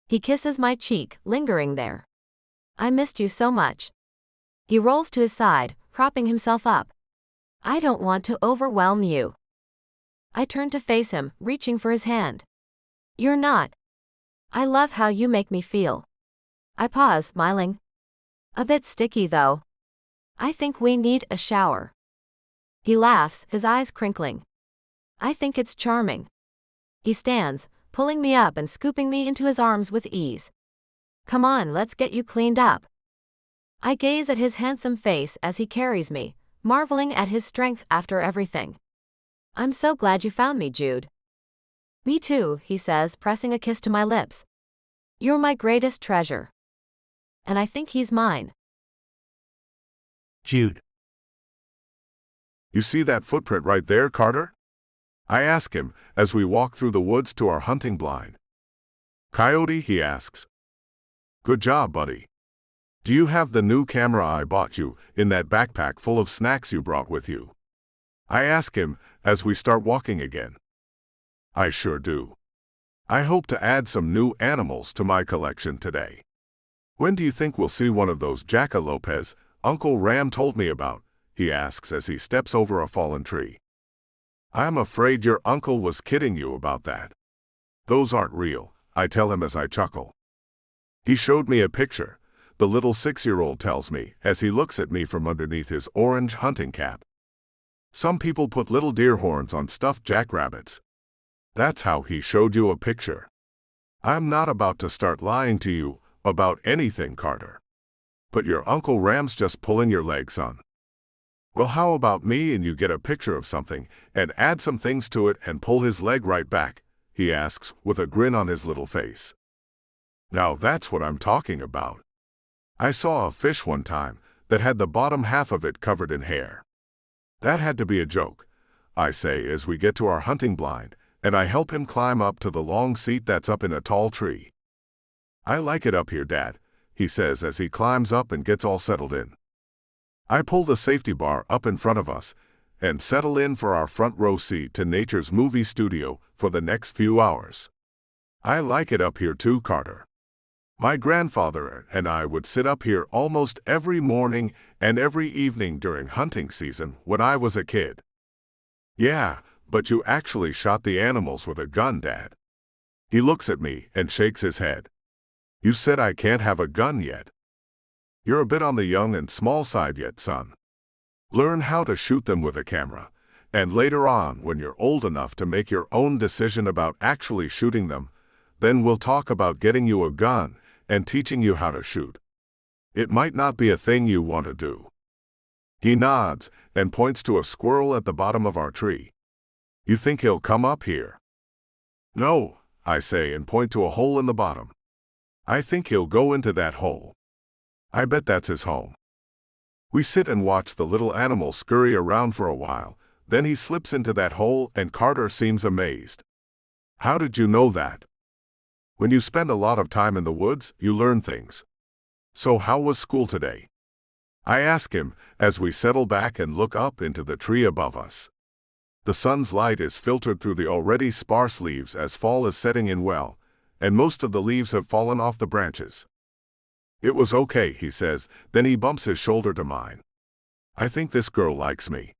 He kisses my cheek, lingering there. I missed you so much. He rolls to his side, propping himself up. I don't want to overwhelm you. I turn to face him, reaching for his hand. You're not. I love how you make me feel. I pause, smiling. A bit sticky though. I think we need a shower. He laughs, his eyes crinkling. I think it's charming. He stands, pulling me up and scooping me into his arms with ease. Come on, let's get you cleaned up. I gaze at his handsome face as he carries me, marveling at his strength after everything. I'm so glad you found me, Jude. Me too, he says, pressing a kiss to my lips. You're my greatest treasure. And I think he's mine. Jude. You see that footprint right there, Carter? I ask him as we walk through the woods to our hunting blind. Coyote, he asks. Good job, buddy. Do you have the new camera I bought you in that backpack full of snacks you brought with you? I ask him as we start walking again. I sure do. I hope to add some new animals to my collection today. When do you think we'll see one of those jackalopes Uncle Ram told me about? He asks as he steps over a fallen tree. I'm afraid your uncle was kidding you about that. Those aren't real, I tell him as I chuckle. He showed me a picture, the little 6-year-old tells me as he looks at me from underneath his orange hunting cap. Some people put little deer horns on stuffed jackrabbits. That's how he showed you a picture. I'm not about to start lying to you about anything, Carter. But your Uncle Ram's just pulling your leg, son. Well, how about me and you get a picture of something and add some things to it and pull his leg right back, he asks with a grin on his little face. Now that's what I'm talking about. I saw a fish one time that had the bottom half of it covered in hair. That had to be a joke, I say as we get to our hunting blind, and I help him climb up to the long seat that's up in a tall tree. I like it up here, Dad, he says as he climbs up and gets all settled in. I pull the safety bar up in front of us and settle in for our front row seat to nature's movie studio for the next few hours. I like it up here too, Carter. My grandfather and I would sit up here almost every morning and every evening during hunting season when I was a kid. Yeah, but you actually shot the animals with a gun, Dad. He looks at me and shakes his head. You said I can't have a gun yet. You're a bit on the young and small side yet, son. Learn how to shoot them with a camera, and later on, when you're old enough to make your own decision about actually shooting them, then we'll talk about getting you a gun and teaching you how to shoot. It might not be a thing you want to do. He nods and points to a squirrel at the bottom of our tree. You think he'll come up here? No, I say and point to a hole in the bottom. I think he'll go into that hole. I bet that's his home. We sit and watch the little animal scurry around for a while, then he slips into that hole and Carter seems amazed. How did you know that? When you spend a lot of time in the woods, you learn things. So how was school today? I ask him as we settle back and look up into the tree above us. The sun's light is filtered through the already sparse leaves as fall is setting in well, and most of the leaves have fallen off the branches. It was okay, he says, then he bumps his shoulder to mine. I think this girl likes me.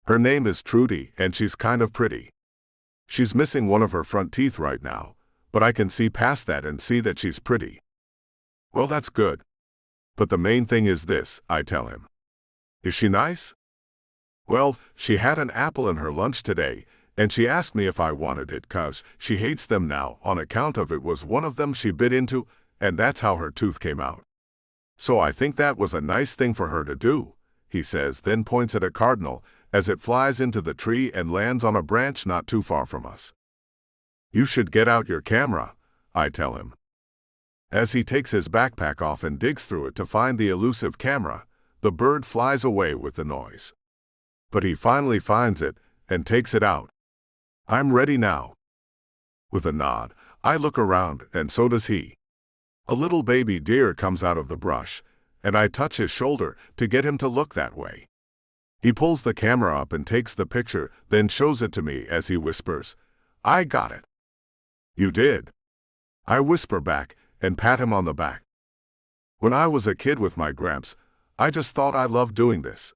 Her name is Trudy, and she's kind of pretty. She's missing one of her front teeth right now, but I can see past that and see that she's pretty. Well, that's good. But the main thing is this, I tell him. Is she nice? Well, she had an apple in her lunch today, and she asked me if I wanted it 'cause she hates them now on account of it was one of them she bit into, and that's how her tooth came out. So I think that was a nice thing for her to do, he says, then points at a cardinal as it flies into the tree and lands on a branch not too far from us. You should get out your camera, I tell him. As he takes his backpack off and digs through it to find the elusive camera, the bird flies away with the noise. But he finally finds it and takes it out. I'm ready now. With a nod, I look around, and so does he. A little baby deer comes out of the brush, and I touch his shoulder to get him to look that way. He pulls the camera up and takes the picture, then shows it to me as he whispers, I got it. You did. I whisper back and pat him on the back. When I was a kid with my gramps, I just thought I loved doing this.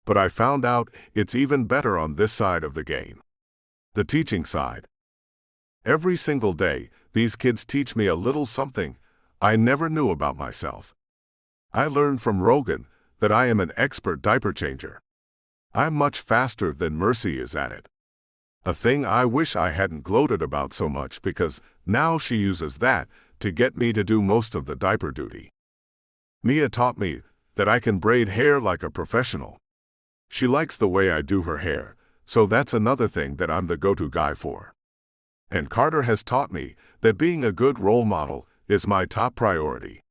But I found out it's even better on this side of the game. The teaching side. Every single day, these kids teach me a little something I never knew about myself. I learned from Rogan that I am an expert diaper changer. I'm much faster than Mercy is at it. A thing I wish I hadn't gloated about so much because now she uses that to get me to do most of the diaper duty. Mia taught me that I can braid hair like a professional. She likes the way I do her hair, so that's another thing that I'm the go-to guy for. And Carter has taught me that being a good role model is my top priority.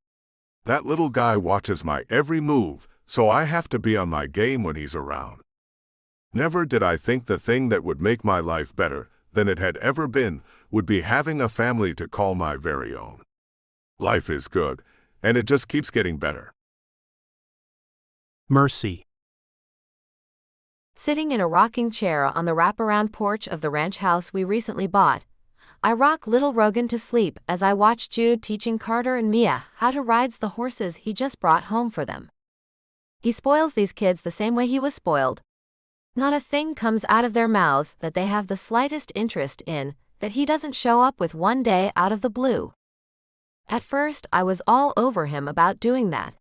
That little guy watches my every move, so I have to be on my game when he's around. Never did I think the thing that would make my life better than it had ever been would be having a family to call my very own. Life is good, and it just keeps getting better. Mercy. Sitting in a rocking chair on the wraparound porch of the ranch house we recently bought, I rock little Rogan to sleep as I watch Jude teaching Carter and Mia how to ride the horses he just brought home for them. He spoils these kids the same way he was spoiled. Not a thing comes out of their mouths that they have the slightest interest in, that he doesn't show up with one day out of the blue. At first, I was all over him about doing that.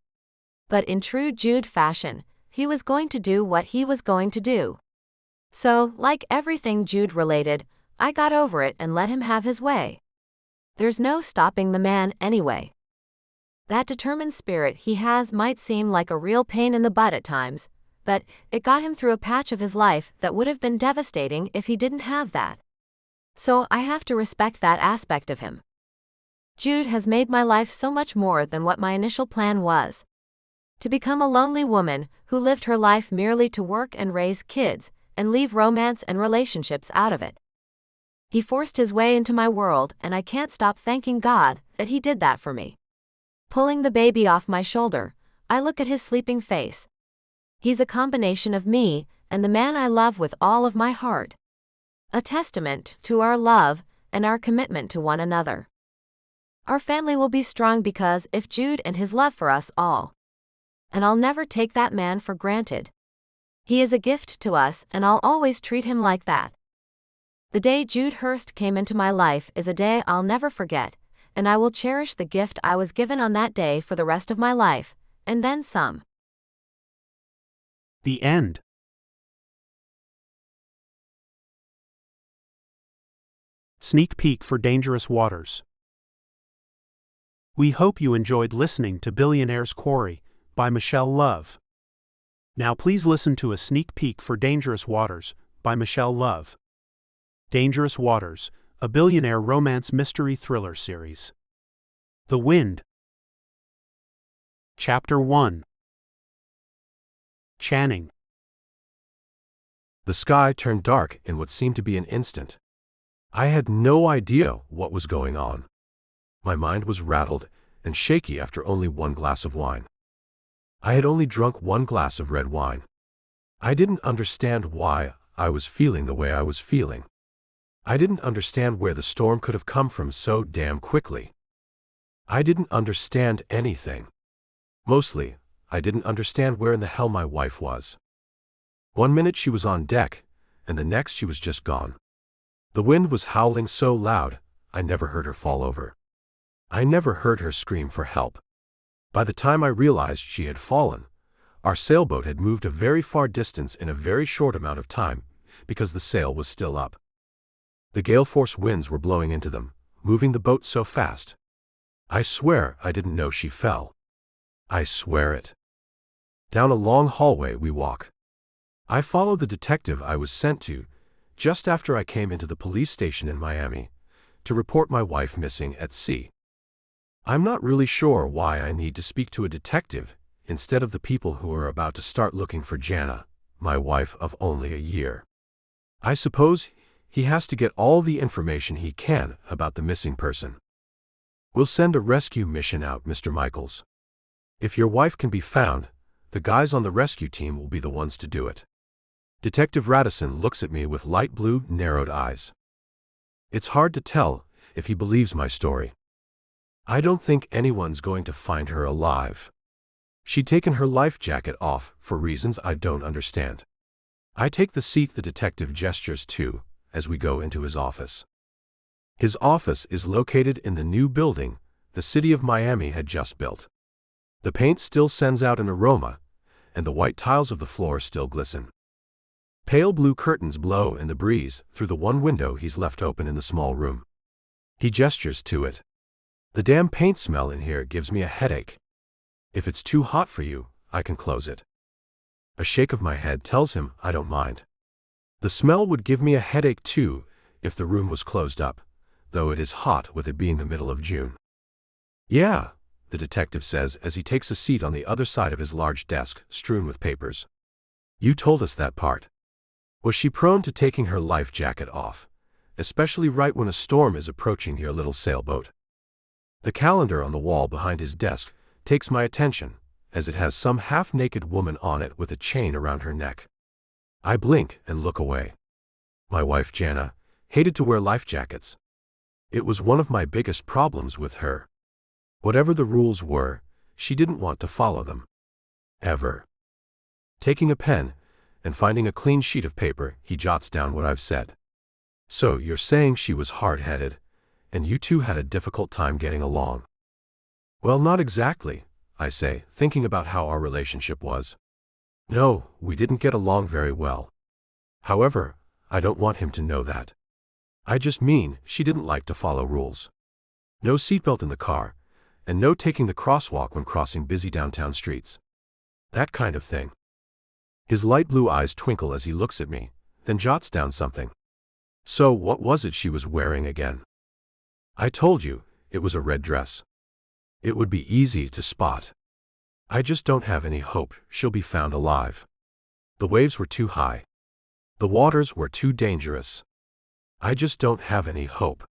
But in true Jude fashion, he was going to do what he was going to do. So, like everything Jude related, I got over it and let him have his way. There's no stopping the man anyway. That determined spirit he has might seem like a real pain in the butt at times, but it got him through a patch of his life that would have been devastating if he didn't have that. So I have to respect that aspect of him. Jude has made my life so much more than what my initial plan was. To become a lonely woman who lived her life merely to work and raise kids, and leave romance and relationships out of it. He forced his way into my world, and I can't stop thanking God that he did that for me. Pulling the baby off my shoulder, I look at his sleeping face. He's a combination of me and the man I love with all of my heart. A testament to our love and our commitment to one another. Our family will be strong because of Jude and his love for us all. And I'll never take that man for granted. He is a gift to us, and I'll always treat him like that. The day Jude Hurst came into my life is a day I'll never forget, and I will cherish the gift I was given on that day for the rest of my life, and then some. The end. Sneak peek for Dangerous Waters. We hope you enjoyed listening to Billionaire's Quarry by Michelle Love. Now please listen to a sneak peek for Dangerous Waters by Michelle Love. Dangerous Waters, a billionaire romance mystery thriller series. The Wind. Chapter 1. Channing. The sky turned dark in what seemed to be an instant. I had no idea what was going on. My mind was rattled and shaky after only one glass of wine. I had only drunk one glass of red wine. I didn't understand why I was feeling the way I was feeling. I didn't understand where the storm could have come from so damn quickly. I didn't understand anything. Mostly, I didn't understand where in the hell my wife was. One minute she was on deck, and the next she was just gone. The wind was howling so loud, I never heard her fall over. I never heard her scream for help. By the time I realized she had fallen, our sailboat had moved a very far distance in a very short amount of time, because the sail was still up. The gale-force winds were blowing into them, moving the boat so fast. I swear I didn't know she fell. I swear it. Down a long hallway we walk. I follow the detective I was sent to, just after I came into the police station in Miami, to report my wife missing at sea. I'm not really sure why I need to speak to a detective instead of the people who are about to start looking for Jana, my wife of only a year. I suppose he has to get all the information he can about the missing person. We'll send a rescue mission out, Mr. Michaels. If your wife can be found, the guys on the rescue team will be the ones to do it. Detective Radisson looks at me with light blue, narrowed eyes. It's hard to tell if he believes my story. I don't think anyone's going to find her alive. She'd taken her life jacket off for reasons I don't understand. I take the seat the detective gestures to as we go into his office. His office is located in the new building the city of Miami had just built. The paint still sends out an aroma, and the white tiles of the floor still glisten. Pale blue curtains blow in the breeze through the one window he's left open in the small room. He gestures to it. The damn paint smell in here gives me a headache. If it's too hot for you, I can close it. A shake of my head tells him I don't mind. The smell would give me a headache too if the room was closed up, though it is hot with it being the middle of June. Yeah, the detective says as he takes a seat on the other side of his large desk strewn with papers. You told us that part. Was she prone to taking her life jacket off, especially right when a storm is approaching your little sailboat? The calendar on the wall behind his desk takes my attention, as it has some half-naked woman on it with a chain around her neck. I blink and look away. My wife Jana hated to wear life jackets. It was one of my biggest problems with her. Whatever the rules were, she didn't want to follow them. Ever. Taking a pen and finding a clean sheet of paper, he jots down what I've said. So you're saying she was hard-headed, and you two had a difficult time getting along? Well, not exactly, I say, thinking about how our relationship was. No, we didn't get along very well. However, I don't want him to know that. I just mean she didn't like to follow rules. No seatbelt in the car, and no taking the crosswalk when crossing busy downtown streets. That kind of thing. His light blue eyes twinkle as he looks at me, then jots down something. So what was it she was wearing again? I told you, it was a red dress. It would be easy to spot. I just don't have any hope she'll be found alive. The waves were too high. The waters were too dangerous. I just don't have any hope.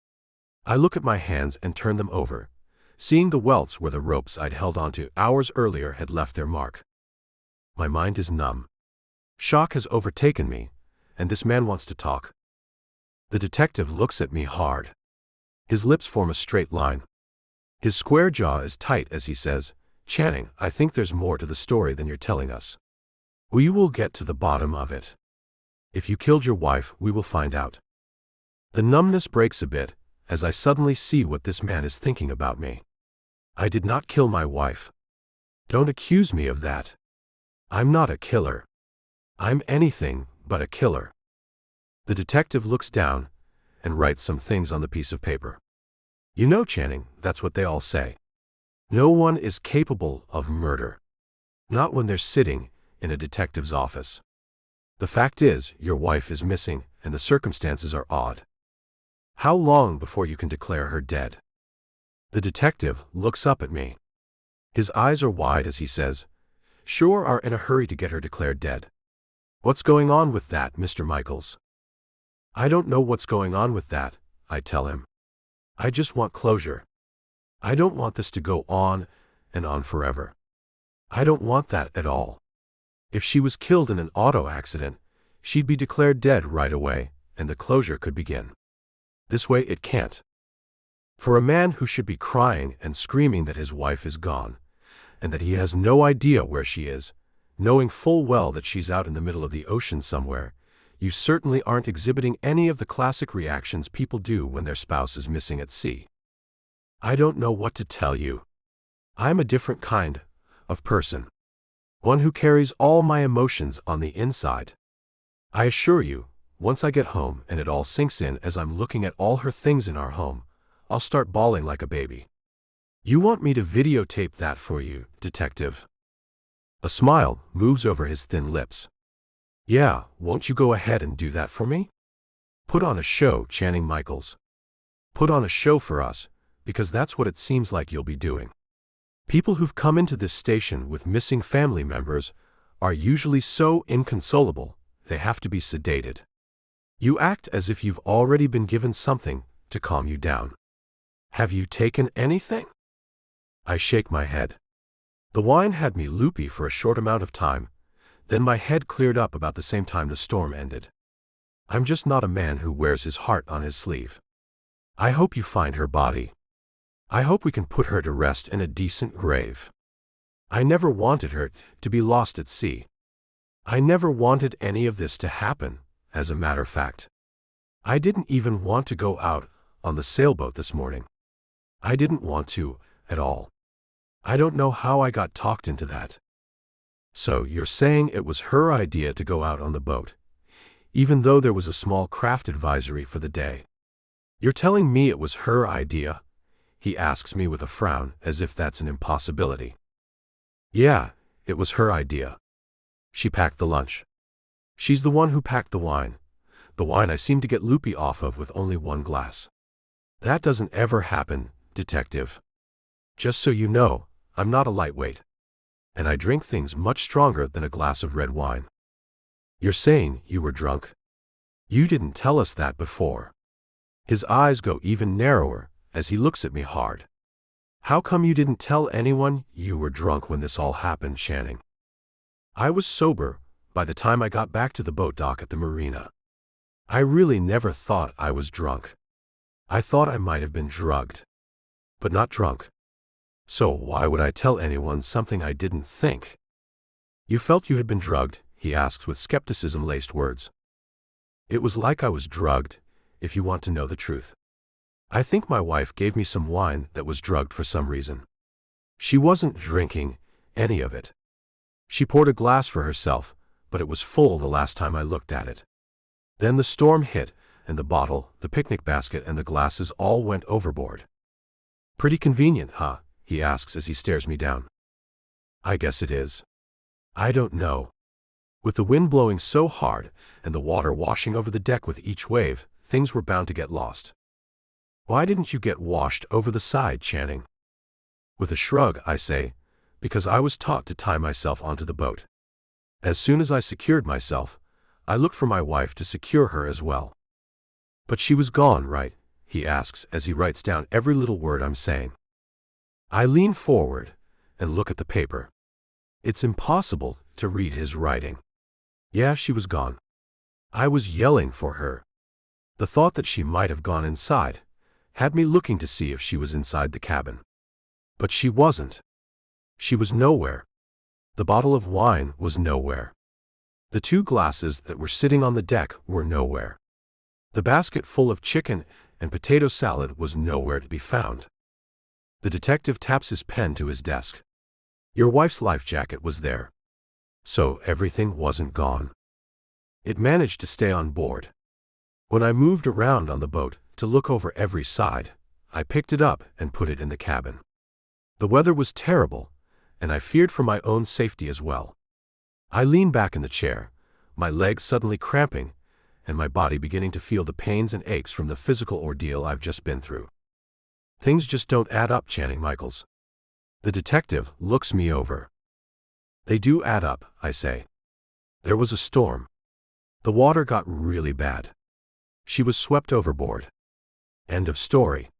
I look at my hands and turn them over, seeing the welts where the ropes I'd held onto hours earlier had left their mark. My mind is numb. Shock has overtaken me, and this man wants to talk. The detective looks at me hard. His lips form a straight line. His square jaw is tight as he says, "Channing, I think there's more to the story than you're telling us. We will get to the bottom of it. If you killed your wife, we will find out." The numbness breaks a bit, as I suddenly see what this man is thinking about me. I did not kill my wife. Don't accuse me of that. I'm not a killer. I'm anything but a killer. The detective looks down and writes some things on the piece of paper. You know, Channing, that's what they all say. No one is capable of murder. Not when they're sitting in a detective's office. The fact is, your wife is missing, and the circumstances are odd. How long before you can declare her dead? The detective looks up at me. His eyes are wide as he says, "Sure are in a hurry to get her declared dead." What's going on with that, Mr. Michaels? I don't know what's going on with that, I tell him. I just want closure. I don't want this to go on and on forever. I don't want that at all. If she was killed in an auto accident, she'd be declared dead right away, and the closure could begin. This way it can't. For a man who should be crying and screaming that his wife is gone, and that he has no idea where she is, knowing full well that she's out in the middle of the ocean somewhere, you certainly aren't exhibiting any of the classic reactions people do when their spouse is missing at sea. I don't know what to tell you. I'm a different kind of person. One who carries all my emotions on the inside. I assure you, once I get home and it all sinks in as I'm looking at all her things in our home, I'll start bawling like a baby. You want me to videotape that for you, detective? A smile moves over his thin lips. Yeah, won't you go ahead and do that for me? Put on a show, Channing Michaels. Put on a show for us, because that's what it seems like you'll be doing. People who've come into this station with missing family members are usually so inconsolable, they have to be sedated. You act as if you've already been given something to calm you down. Have you taken anything? I shake my head. The wine had me loopy for a short amount of time, then my head cleared up about the same time the storm ended. I'm just not a man who wears his heart on his sleeve. I hope you find her body. I hope we can put her to rest in a decent grave. I never wanted her to be lost at sea. I never wanted any of this to happen, as a matter of fact. I didn't even want to go out on the sailboat this morning. I didn't want to, at all. I don't know how I got talked into that. So you're saying it was her idea to go out on the boat, even though there was a small craft advisory for the day. You're telling me it was her idea? He asks me with a frown, as if that's an impossibility. Yeah, it was her idea. She packed the lunch. She's the one who packed the wine I seem to get loopy off of with only one glass. That doesn't ever happen, detective. Just so you know, I'm not a lightweight. And I drink things much stronger than a glass of red wine. You're saying you were drunk? You didn't tell us that before. His eyes go even narrower as he looks at me hard. How come you didn't tell anyone you were drunk when this all happened, Channing? I was sober by the time I got back to the boat dock at the marina. I really never thought I was drunk. I thought I might have been drugged, but not drunk. So why would I tell anyone something I didn't think? You felt you had been drugged, he asks with skepticism-laced words. It was like I was drugged, if you want to know the truth. I think my wife gave me some wine that was drugged for some reason. She wasn't drinking any of it. She poured a glass for herself, but it was full the last time I looked at it. Then the storm hit, and the bottle, the picnic basket, and the glasses all went overboard. Pretty convenient, huh? He asks as he stares me down. I guess it is. I don't know. With the wind blowing so hard, and the water washing over the deck with each wave, things were bound to get lost. Why didn't you get washed over the side, Channing? With a shrug, I say, because I was taught to tie myself onto the boat. As soon as I secured myself, I looked for my wife to secure her as well. But she was gone, right? He asks as he writes down every little word I'm saying. I lean forward and look at the paper. It's impossible to read his writing. Yeah, she was gone. I was yelling for her. The thought that she might have gone inside had me looking to see if she was inside the cabin. But she wasn't. She was nowhere. The bottle of wine was nowhere. The 2 glasses that were sitting on the deck were nowhere. The basket full of chicken and potato salad was nowhere to be found. The detective taps his pen to his desk. Your wife's life jacket was there. So everything wasn't gone. It managed to stay on board. When I moved around on the boat to look over every side, I picked it up and put it in the cabin. The weather was terrible, and I feared for my own safety as well. I leaned back in the chair, my legs suddenly cramping, and my body beginning to feel the pains and aches from the physical ordeal I've just been through. Things just don't add up, Channing Michaels. The detective looks me over. They do add up, I say. There was a storm. The water got really bad. She was swept overboard. End of story.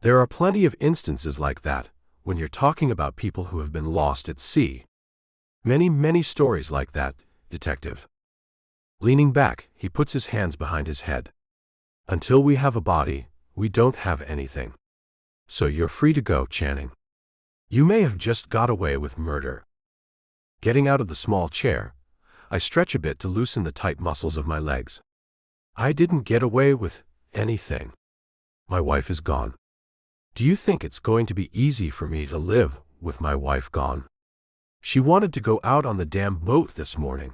There are plenty of instances like that when you're talking about people who have been lost at sea. Many stories like that, detective. Leaning back, he puts his hands behind his head. Until we have a body, we don't have anything. So you're free to go, Channing. You may have just got away with murder. Getting out of the small chair, I stretch a bit to loosen the tight muscles of my legs. I didn't get away with anything. My wife is gone. Do you think it's going to be easy for me to live with my wife gone? She wanted to go out on the damn boat this morning.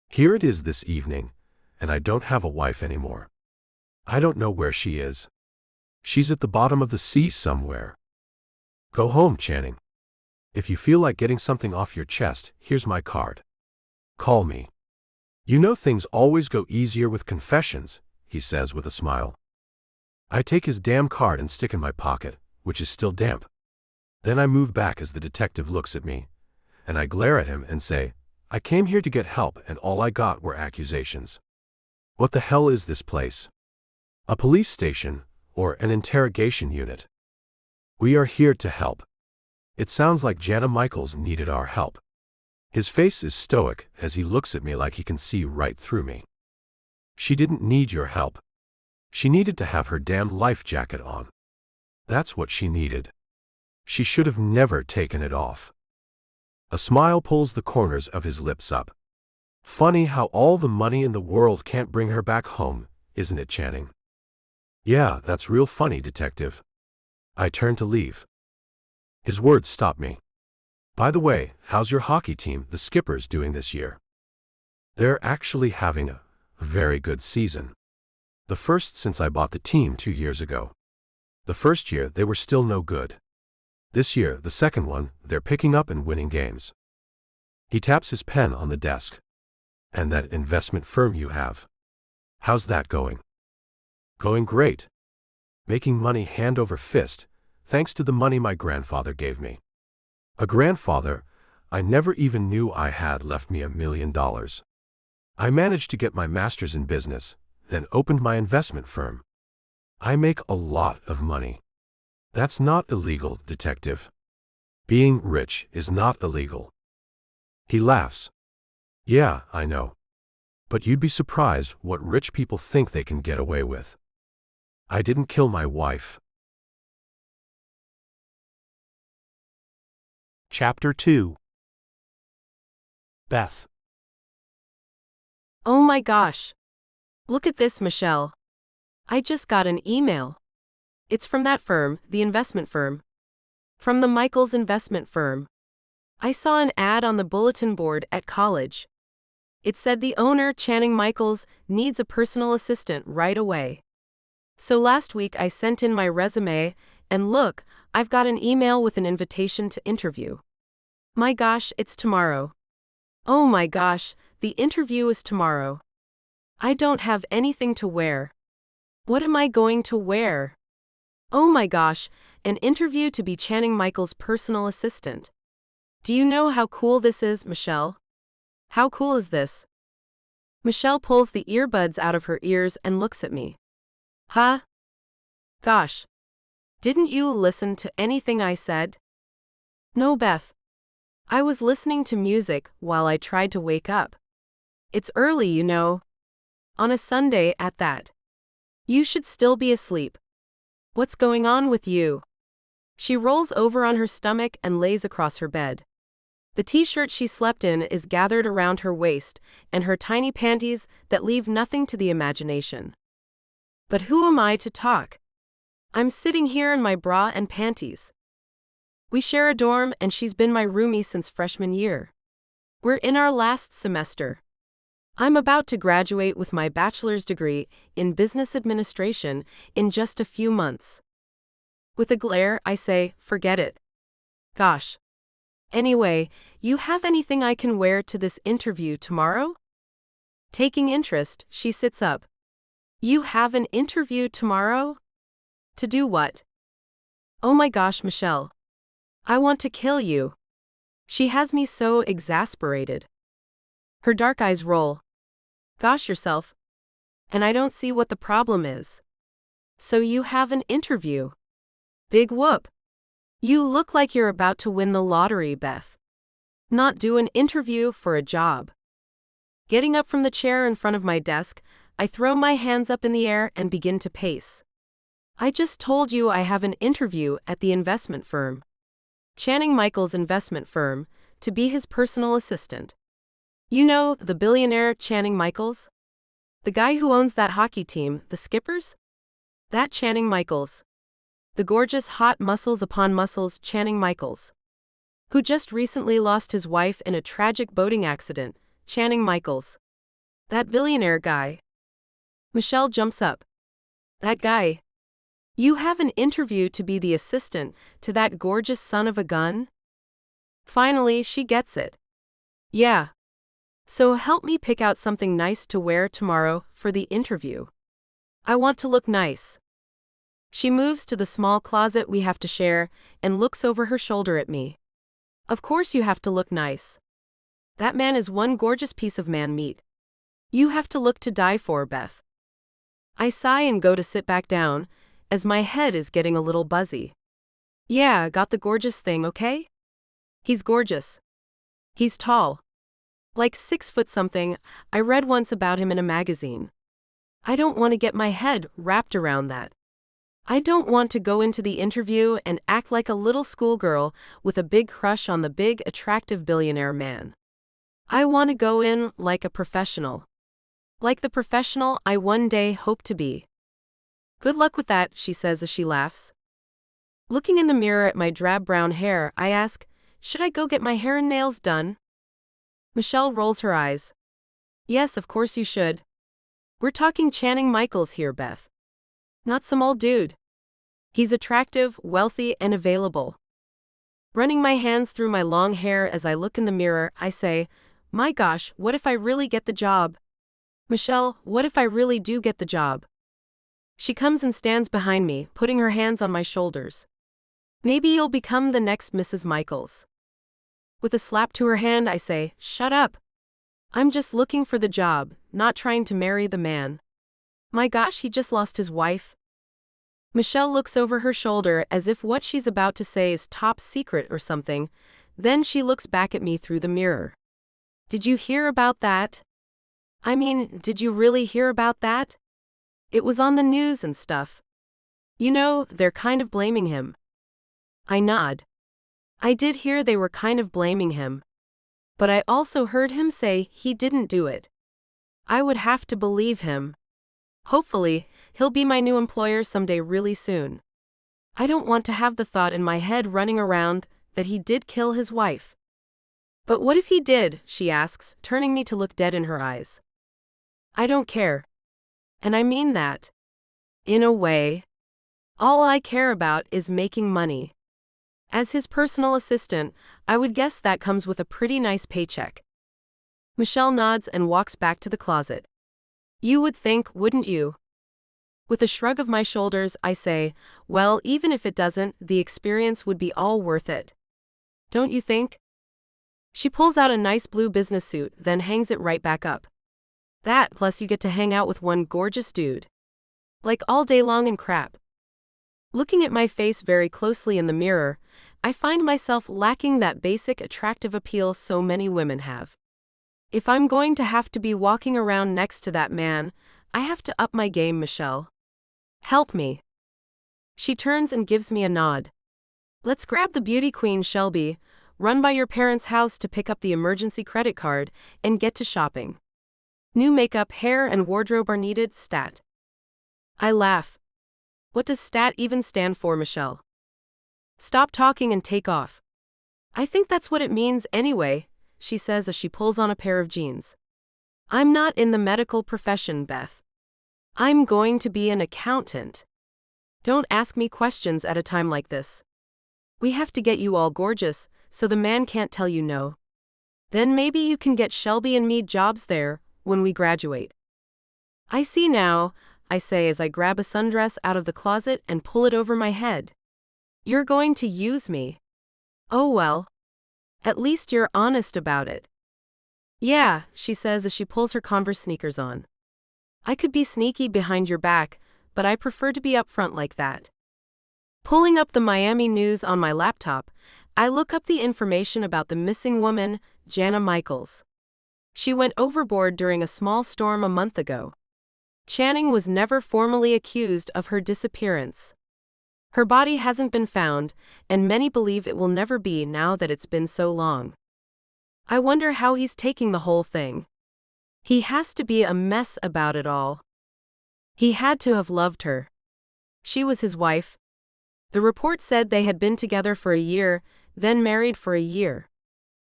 Here it is this evening, and I don't have a wife anymore. I don't know where she is. She's at the bottom of the sea somewhere. Go home, Channing. If you feel like getting something off your chest, here's my card. Call me. You know things always go easier with confessions, he says with a smile. I take his damn card and stick in my pocket, which is still damp. Then I move back as the detective looks at me, and I glare at him and say, I came here to get help and all I got were accusations. What the hell is this place? A police station or an interrogation unit? We are here to help. It sounds like Jana Michaels needed our help. His face is stoic as he looks at me like he can see right through me. She didn't need your help. She needed to have her damn life jacket on. That's what she needed. She should have never taken it off. A smile pulls the corners of his lips up. Funny how all the money in the world can't bring her back home, isn't it, Channing? Yeah, that's real funny, detective. I turn to leave. His words stop me. By the way, how's your hockey team, the Skippers, doing this year? They're actually having a very good season. The first since I bought the team 2 years ago. The first year they were still no good. This year, the second one, they're picking up and winning games. He taps his pen on the desk. And that investment firm you have. How's that going? Going great. Making money hand over fist, thanks to the money my grandfather gave me. A grandfather I never even knew I had left me $1 million. I managed to get my master's in business, then opened my investment firm. I make a lot of money. That's not illegal, detective. Being rich is not illegal. He laughs. Yeah, I know. But you'd be surprised what rich people think they can get away with. I didn't kill my wife. Chapter 2. Beth. Oh my gosh. Look at this, Michelle. I just got an email. It's from that firm, the investment firm. From the Michaels investment firm. I saw an ad on the bulletin board at college. It said the owner, Channing Michaels, needs a personal assistant right away. So last week I sent in my resume, and look, I've got an email with an invitation to interview. My gosh, it's tomorrow. Oh my gosh, the interview is tomorrow. I don't have anything to wear. What am I going to wear? Oh my gosh, an interview to be Channing Michaels' personal assistant. Do you know how cool this is, Michelle? How cool is this? Michelle pulls the earbuds out of her ears and looks at me. Huh? Gosh. Didn't you listen to anything I said? No, Beth. I was listening to music while I tried to wake up. It's early, you know. On a Sunday at that. You should still be asleep. What's going on with you? She rolls over on her stomach and lays across her bed. The t-shirt she slept in is gathered around her waist, and her tiny panties that leave nothing to the imagination. But who am I to talk? I'm sitting here in my bra and panties. We share a dorm and she's been my roomie since freshman year. We're in our last semester. I'm about to graduate with my bachelor's degree in business administration in just a few months. With a glare, I say, forget it. Gosh. Anyway, you have anything I can wear to this interview tomorrow? Taking interest, she sits up. You have an interview tomorrow? To do what? Oh my gosh, Michelle. I want to kill you. She has me so exasperated. Her dark eyes roll. Gosh yourself. And I don't see what the problem is. So you have an interview. Big whoop. You look like you're about to win the lottery, Beth. Not do an interview for a job. Getting up from the chair in front of my desk, I throw my hands up in the air and begin to pace. I just told you I have an interview at the investment firm. Channing Michaels' investment firm, to be his personal assistant. You know, the billionaire Channing Michaels? The guy who owns that hockey team, the Skippers? That Channing Michaels. The gorgeous hot muscles upon muscles Channing Michaels. Who just recently lost his wife in a tragic boating accident, Channing Michaels. That billionaire guy. Michelle jumps up. That guy. You have an interview to be the assistant to that gorgeous son of a gun? Finally, she gets it. Yeah. So help me pick out something nice to wear tomorrow for the interview. I want to look nice. She moves to the small closet we have to share and looks over her shoulder at me. Of course you have to look nice. That man is one gorgeous piece of man meat. You have to look to die for, Beth. I sigh and go to sit back down, as my head is getting a little buzzy. Yeah, got the gorgeous thing, okay? He's gorgeous. He's tall. Like 6 foot something, I read once about him in a magazine. I don't want to get my head wrapped around that. I don't want to go into the interview and act like a little schoolgirl with a big crush on the big, attractive billionaire man. I want to go in like a professional. Like the professional I one day hope to be. Good luck with that, she says as she laughs. Looking in the mirror at my drab brown hair, I ask, should I go get my hair and nails done? Michelle rolls her eyes. Yes, of course you should. We're talking Channing Michaels here, Beth. Not some old dude. He's attractive, wealthy, and available. Running my hands through my long hair as I look in the mirror, I say, my gosh, what if I really get the job? Michelle, what if I really do get the job? She comes and stands behind me, putting her hands on my shoulders. Maybe you'll become the next Mrs. Michaels. With a slap to her hand, I say, shut up. I'm just looking for the job, not trying to marry the man. My gosh, he just lost his wife. Michelle looks over her shoulder as if what she's about to say is top secret or something. Then she looks back at me through the mirror. Did you hear about that? I mean, did you really hear about that? It was on the news and stuff. You know, they're kind of blaming him. I nod. I did hear they were kind of blaming him. But I also heard him say he didn't do it. I would have to believe him. Hopefully, he'll be my new employer someday really soon. I don't want to have the thought in my head running around that he did kill his wife. But what if he did, she asks, turning me to look dead in her eyes. I don't care. And I mean that. In a way. All I care about is making money. As his personal assistant, I would guess that comes with a pretty nice paycheck. Michelle nods and walks back to the closet. You would think, wouldn't you? With a shrug of my shoulders, I say, well, even if it doesn't, the experience would be all worth it. Don't you think? She pulls out a nice blue business suit, then hangs it right back up. That, plus you get to hang out with one gorgeous dude. Like all day long and crap. Looking at my face very closely in the mirror, I find myself lacking that basic attractive appeal so many women have. If I'm going to have to be walking around next to that man, I have to up my game, Michelle. Help me. She turns and gives me a nod. Let's grab the beauty queen, Shelby, run by your parents' house to pick up the emergency credit card, and get to shopping. New makeup, hair, and wardrobe are needed, stat. I laugh. What does stat even stand for, Michelle? Stop talking and take off. I think that's what it means anyway, she says as she pulls on a pair of jeans. I'm not in the medical profession, Beth. I'm going to be an accountant. Don't ask me questions at a time like this. We have to get you all gorgeous, so the man can't tell you no. Then maybe you can get Shelby and me jobs there, when we graduate. I see now, I say as I grab a sundress out of the closet and pull it over my head. You're going to use me. Oh well. At least you're honest about it. Yeah, she says as she pulls her Converse sneakers on. I could be sneaky behind your back, but I prefer to be upfront like that. Pulling up the Miami News on my laptop, I look up the information about the missing woman, Jana Michaels. She went overboard during a small storm a month ago. Channing was never formally accused of her disappearance. Her body hasn't been found, and many believe it will never be now that it's been so long. I wonder how he's taking the whole thing. He has to be a mess about it all. He had to have loved her. She was his wife. The report said they had been together for a year, then married for a year.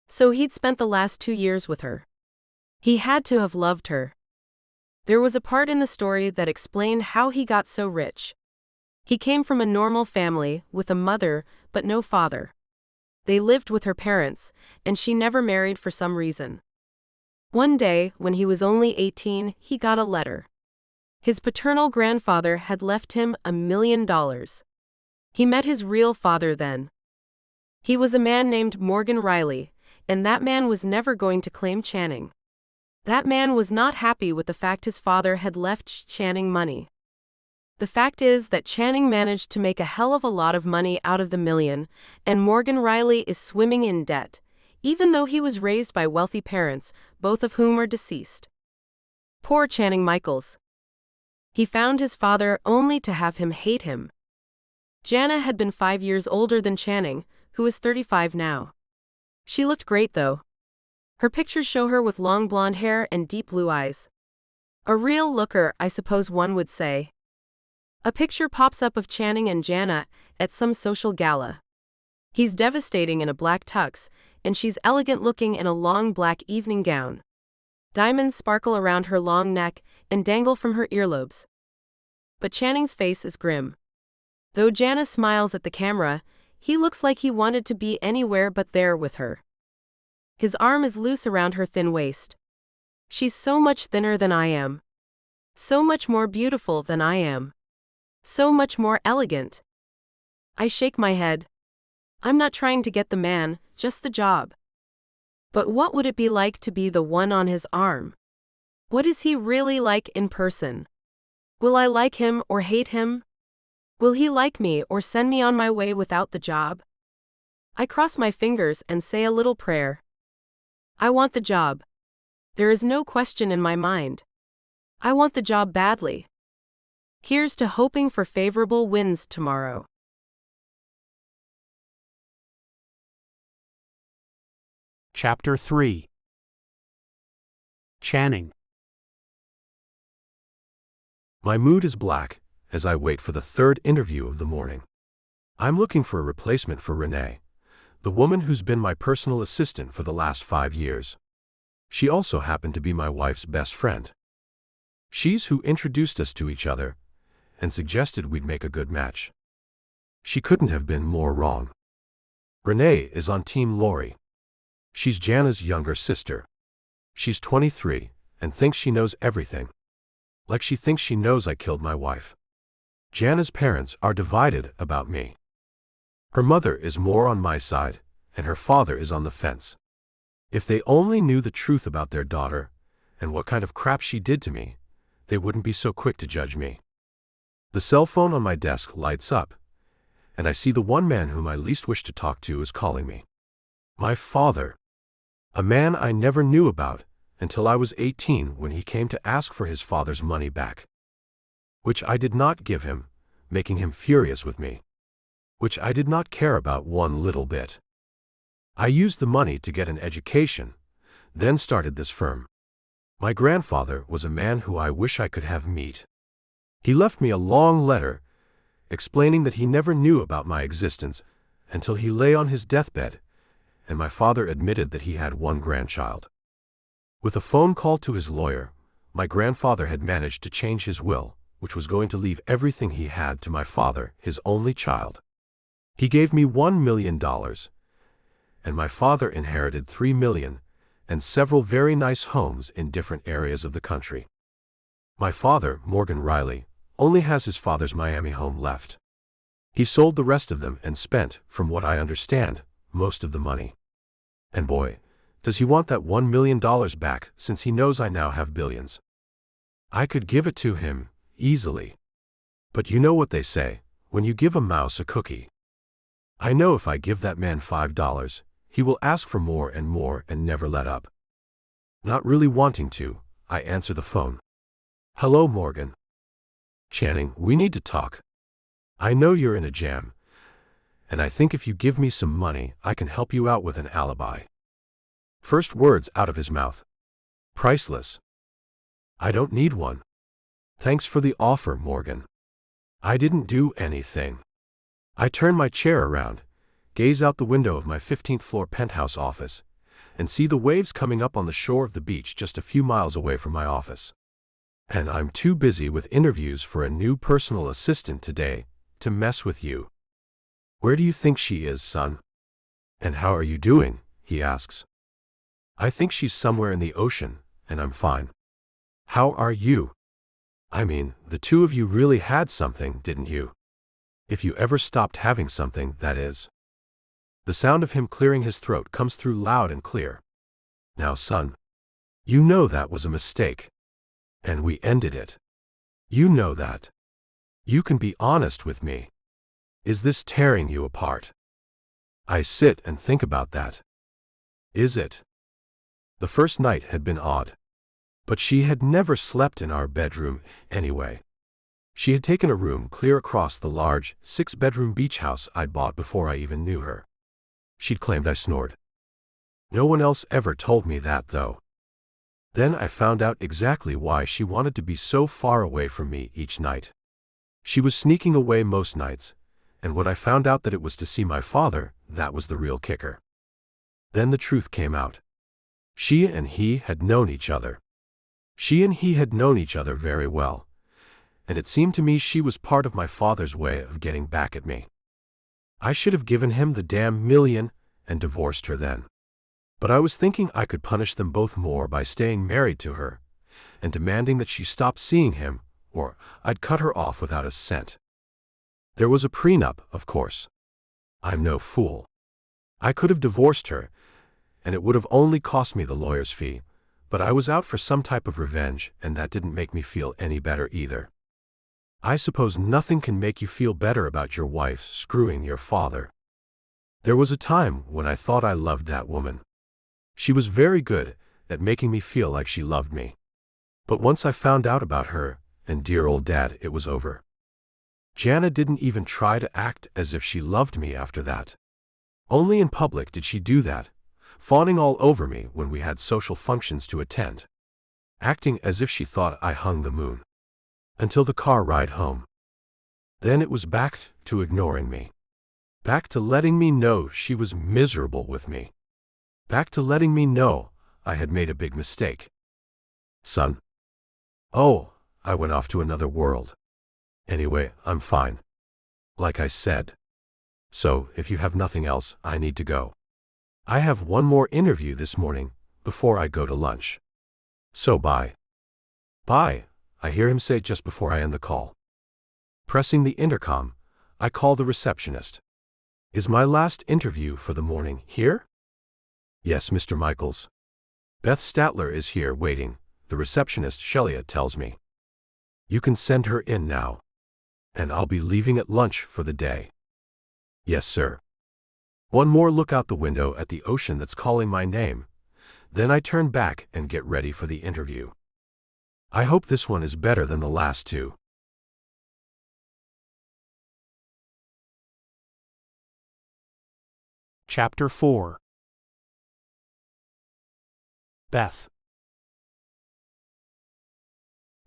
So he'd spent the last 2 years with her. He had to have loved her. There was a part in the story that explained how he got so rich. He came from a normal family, with a mother, but no father. They lived with her parents, and she never married for some reason. One day, when he was only 18, he got a letter. His paternal grandfather had left him $1 million. He met his real father then. He was a man named Morgan Riley, and that man was never going to claim Channing. That man was not happy with the fact his father had left Channing money. The fact is that Channing managed to make a hell of a lot of money out of the $1 million, and Morgan Riley is swimming in debt, even though he was raised by wealthy parents, both of whom are deceased. Poor Channing Michaels. He found his father only to have him hate him. Jana had been 5 years older than Channing, who is 35 now. She looked great though. Her pictures show her with long blonde hair and deep blue eyes. A real looker, I suppose one would say. A picture pops up of Channing and Jana at some social gala. He's devastating in a black tux, and she's elegant looking in a long black evening gown. Diamonds sparkle around her long neck and dangle from her earlobes. But Channing's face is grim. Though Jana smiles at the camera, he looks like he wanted to be anywhere but there with her. His arm is loose around her thin waist. She's so much thinner than I am. So much more beautiful than I am. So much more elegant. I shake my head. I'm not trying to get the man, just the job. But what would it be like to be the one on his arm? What is he really like in person? Will I like him or hate him? Will he like me or send me on my way without the job? I cross my fingers and say a little prayer. I want the job. There is no question in my mind. I want the job badly. Here's to hoping for favorable winds tomorrow. Chapter 3. Channing. My mood is black as I wait for the third interview of the morning. I'm looking for a replacement for Renee, the woman who's been my personal assistant for the last 5 years. She also happened to be my wife's best friend. She's who introduced us to each other and suggested we'd make a good match. She couldn't have been more wrong. Renee is on Team Lori. She's Jana's younger sister. She's 23 and thinks she knows everything. Like she thinks she knows I killed my wife. Jana's parents are divided about me. Her mother is more on my side, and her father is on the fence. If they only knew the truth about their daughter, and what kind of crap she did to me, they wouldn't be so quick to judge me. The cell phone on my desk lights up, and I see the one man whom I least wish to talk to is calling me. My father. A man I never knew about until I was 18 when he came to ask for his father's money back. Which I did not give him, making him furious with me. Which I did not care about one little bit. I used the money to get an education, then started this firm. My grandfather was a man who I wish I could have meet. He left me a long letter explaining that he never knew about my existence until he lay on his deathbed, and my father admitted that he had one grandchild. With a phone call to his lawyer, my grandfather had managed to change his will, which was going to leave everything he had to my father, his only child. He gave me $1 million, and my father inherited $3 million and several very nice homes in different areas of the country. My father, Morgan Riley, only has his father's Miami home left. He sold the rest of them and spent, from what I understand, most of the money. And boy, does he want that $1 million back since he knows I now have billions. I could give it to him, easily. But you know what they say, when you give a mouse a cookie. I know if I give that man $5, he will ask for more and never let up. Not really wanting to, I answer the phone. Hello, Morgan. Channing, we need to talk. I know you're in a jam, and I think if you give me some money, I can help you out with an alibi. First words out of his mouth. Priceless. I don't need one. Thanks for the offer, Morgan. I didn't do anything. I turn my chair around, gaze out the window of my 15th floor penthouse office, and see the waves coming up on the shore of the beach just a few miles away from my office. And I'm too busy with interviews for a new personal assistant today to mess with you. Where do you think she is, son? And how are you doing? He asks. I think she's somewhere in the ocean, and I'm fine. How are you? I mean, the two of you really had something, didn't you? If you ever stopped having something, that is. The sound of him clearing his throat comes through loud and clear. Now, son, you know that was a mistake. And we ended it. You know that. You can be honest with me. Is this tearing you apart? I sit and think about that. Is it? The first night had been odd. But she had never slept in our bedroom anyway. She had taken a room clear across the large, 6-bedroom beach house I'd bought before I even knew her. She'd claimed I snored. No one else ever told me that, though. Then I found out exactly why she wanted to be so far away from me each night. She was sneaking away most nights, and when I found out that it was to see my father, that was the real kicker. Then the truth came out. She and he had known each other. She and he had known each other very well, and it seemed to me she was part of my father's way of getting back at me. I should have given him the damn $1 million and divorced her then. But I was thinking I could punish them both more by staying married to her and demanding that she stop seeing him, or I'd cut her off without a cent. There was a prenup, of course. I'm no fool. I could have divorced her, and it would have only cost me the lawyer's fee, but I was out for some type of revenge, and that didn't make me feel any better either. I suppose nothing can make you feel better about your wife screwing your father. There was a time when I thought I loved that woman. She was very good at making me feel like she loved me. But once I found out about her and dear old dad, it was over. Jana didn't even try to act as if she loved me after that. Only in public did she do that, fawning all over me when we had social functions to attend. Acting as if she thought I hung the moon. until the car ride home. Then it was back to ignoring me. Back to letting me know she was miserable with me. Back to letting me know I had made a big mistake. Son. Oh, I went off to another world. Anyway, I'm fine. Like I said. So, if you have nothing else, I need to go. I have one more interview this morning before I go to lunch. So bye. Bye, I hear him say just before I end the call. Pressing the intercom, I call the receptionist. Is my last interview for the morning here? Yes, Mr. Michaels. Beth Statler is here waiting, the receptionist Shelia tells me. You can send her in now. And I'll be leaving at lunch for the day. Yes, sir. One more look out the window at the ocean that's calling my name. Then I turn back and get ready for the interview. I hope this one is better than the last two. Chapter 4. Beth.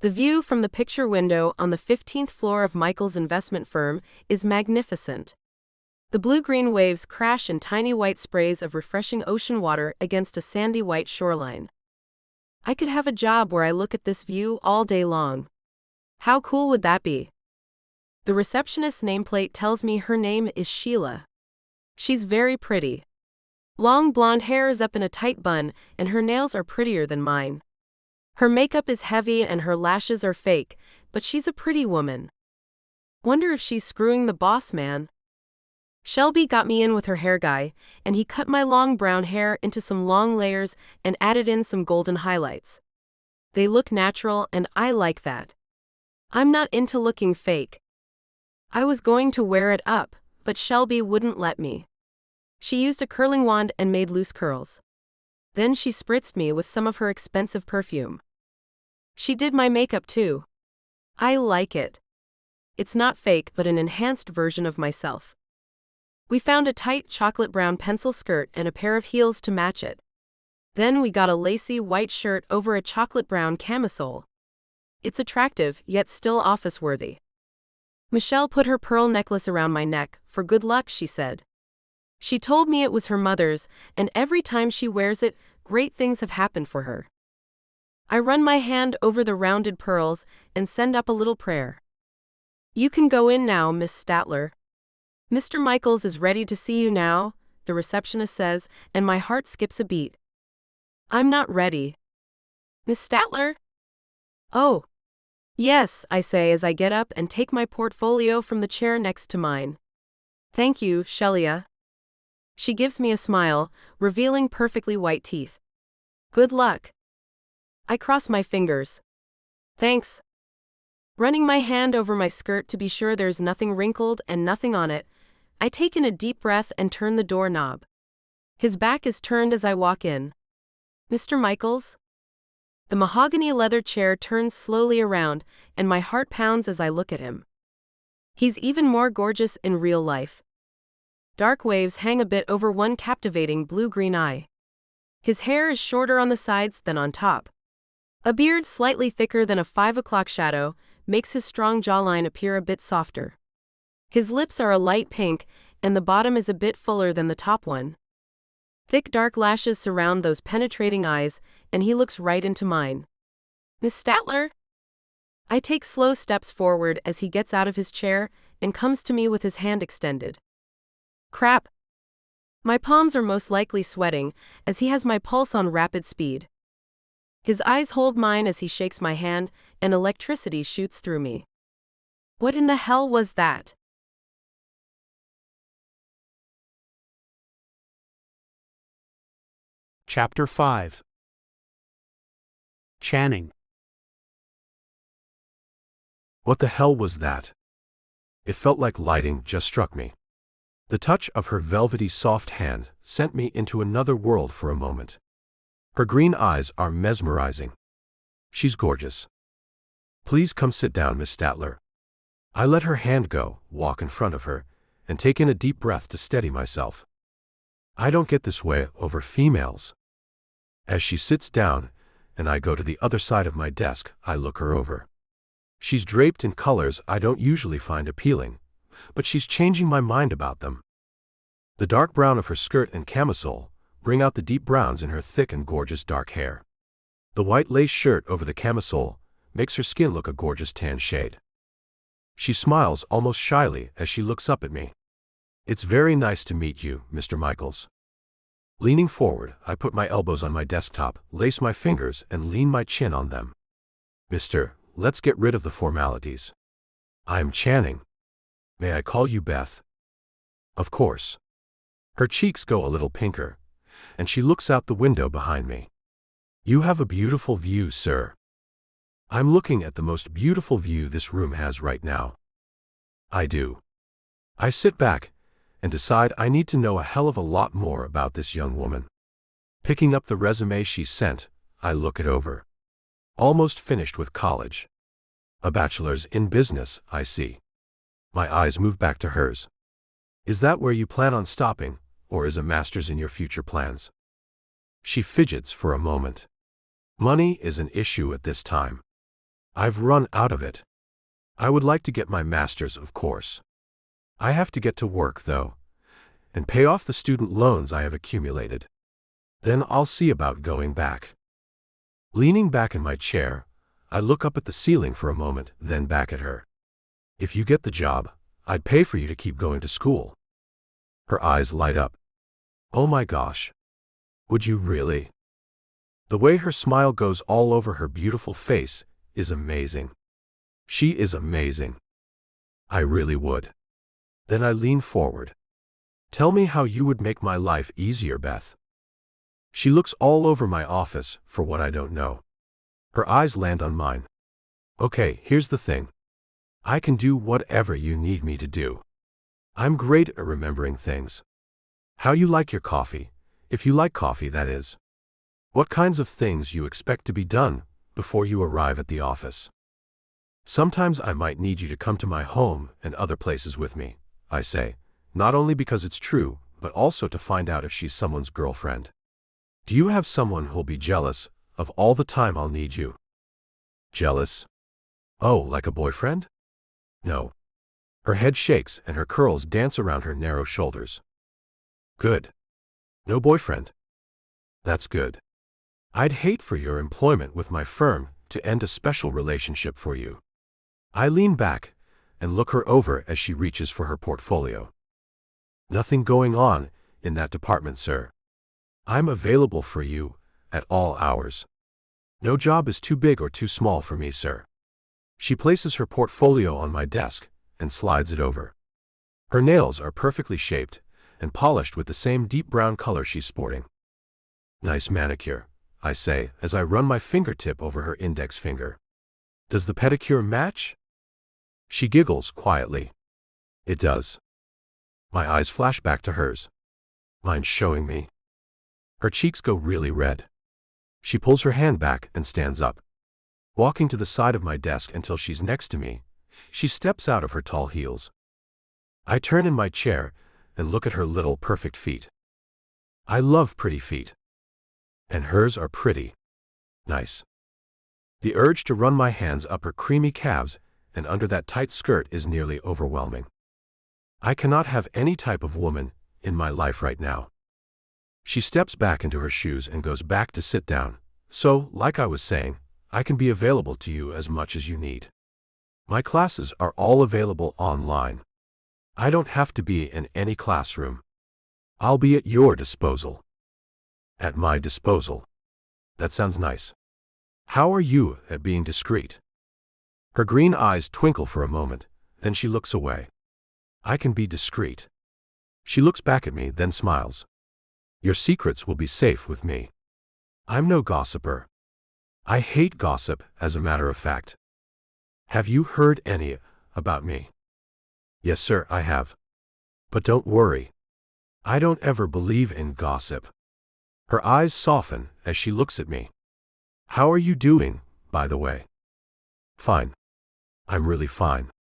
The view from the picture window on the 15th floor of Michael's investment firm is magnificent. The blue-green waves crash in tiny white sprays of refreshing ocean water against a sandy white shoreline. I could have a job where I look at this view all day long. How cool would that be? The receptionist's nameplate tells me her name is Sheila. She's very pretty. Long blonde hair is up in a tight bun, and her nails are prettier than mine. Her makeup is heavy and her lashes are fake, but she's a pretty woman. Wonder if she's screwing the boss man. Shelby got me in with her hair guy, and he cut my long brown hair into some long layers and added in some golden highlights. They look natural, and I like that. I'm not into looking fake. I was going to wear it up, but Shelby wouldn't let me. She used a curling wand and made loose curls. Then she spritzed me with some of her expensive perfume. She did my makeup too. I like it. It's not fake but an enhanced version of myself. We found a tight chocolate brown pencil skirt and a pair of heels to match it. Then we got a lacy white shirt over a chocolate brown camisole. It's attractive, yet still office-worthy. Michelle put her pearl necklace around my neck, for good luck, she said. She told me it was her mother's, and every time she wears it, great things have happened for her. I run my hand over the rounded pearls and send up a little prayer. You can go in now, Miss Statler. Mr. Michaels is ready to see you now, the receptionist says, and my heart skips a beat. I'm not ready. Miss Statler? Oh. Yes, I say as I get up and take my portfolio from the chair next to mine. Thank you, Shelia. She gives me a smile, revealing perfectly white teeth. Good luck. I cross my fingers. Thanks. Running my hand over my skirt to be sure there's nothing wrinkled and nothing on it, I take in a deep breath and turn the doorknob. His back is turned as I walk in. Mr. Michaels? The mahogany leather chair turns slowly around, and my heart pounds as I look at him. He's even more gorgeous in real life. Dark waves hang a bit over one captivating blue-green eye. His hair is shorter on the sides than on top. A beard slightly thicker than a 5 o'clock shadow makes his strong jawline appear a bit softer. His lips are a light pink, and the bottom is a bit fuller than the top one. Thick dark lashes surround those penetrating eyes, and he looks right into mine. Miss Statler? I take slow steps forward as he gets out of his chair and comes to me with his hand extended. Crap. My palms are most likely sweating, as he has my pulse on rapid speed. His eyes hold mine as he shakes my hand, and electricity shoots through me. What in the hell was that? Chapter 5. Channing. What the hell was that? It felt like lightning just struck me. The touch of her velvety soft hand sent me into another world for a moment. Her green eyes are mesmerizing. She's gorgeous. Please come sit down, Miss Statler. I let her hand go, walk in front of her, and take in a deep breath to steady myself. I don't get this way over females. As she sits down, and I go to the other side of my desk, I look her over. She's draped in colors I don't usually find appealing, but she's changing my mind about them. The dark brown of her skirt and camisole bring out the deep browns in her thick and gorgeous dark hair. The white lace shirt over the camisole makes her skin look a gorgeous tan shade. She smiles almost shyly as she looks up at me. "It's very nice to meet you, Mr. Michaels." Leaning forward, I put my elbows on my desktop, lace my fingers, and lean my chin on them. "Mister, let's get rid of the formalities. I am Channing. May I call you Beth?" "Of course." Her cheeks go a little pinker, and she looks out the window behind me. "You have a beautiful view, sir." "I'm looking at the most beautiful view this room has right now." "I do." I sit back and decide I need to know a hell of a lot more about this young woman. Picking up the resume she sent, I look it over. Almost finished with college. A bachelor's in business, I see. My eyes move back to hers. "Is that where you plan on stopping, or is a master's in your future plans?" She fidgets for a moment. "Money is an issue at this time. I've run out of it. I would like to get my master's, of course. I have to get to work, though, and pay off the student loans I have accumulated. Then I'll see about going back." Leaning back in my chair, I look up at the ceiling for a moment, then back at her. "If you get the job, I'd pay for you to keep going to school." Her eyes light up. "Oh my gosh. Would you really?" The way her smile goes all over her beautiful face is amazing. She is amazing. I really would. Then I lean forward. "Tell me how you would make my life easier, Beth." She looks all over my office for what I don't know. Her eyes land on mine. "Okay, here's the thing. I can do whatever you need me to do. I'm great at remembering things. How you like your coffee, if you like coffee, that is. What kinds of things you expect to be done before you arrive at the office. Sometimes I might need you to come to my home and other places with me," I say, not only because it's true, but also to find out if she's someone's girlfriend. "Do you have someone who'll be jealous of all the time I'll need you?" "Jealous? Oh, like a boyfriend?" "No." Her head shakes and her curls dance around her narrow shoulders. "Good. No boyfriend. That's good. I'd hate for your employment with my firm to end a special relationship for you." I lean back and look her over as she reaches for her portfolio. "Nothing going on in that department, sir. I'm available for you at all hours. No job is too big or too small for me, sir." She places her portfolio on my desk and slides it over. Her nails are perfectly shaped and polished with the same deep brown color she's sporting. "Nice manicure," I say as I run my fingertip over her index finger. "Does the pedicure match?" She giggles quietly. "It does." My eyes flash back to hers. "Mind showing me?" Her cheeks go really red. She pulls her hand back and stands up. Walking to the side of my desk until she's next to me, she steps out of her tall heels. I turn in my chair and look at her little perfect feet. I love pretty feet. And hers are pretty. Nice. The urge to run my hands up her creamy calves and under that tight skirt is nearly overwhelming. I cannot have any type of woman in my life right now. She steps back into her shoes and goes back to sit down. "So, like I was saying, I can be available to you as much as you need. My classes are all available online. I don't have to be in any classroom. I'll be at your disposal." At my disposal. That sounds nice. How are you at being discreet? Her green eyes twinkle for a moment, then she looks away. I can be discreet. She looks back at me, then smiles. Your secrets will be safe with me. I'm no gossiper. I hate gossip, as a matter of fact. Have you heard any about me? Yes, sir, I have. But don't worry. I don't ever believe in gossip. Her eyes soften as she looks at me. How are you doing, by the way? Fine. I'm really fine.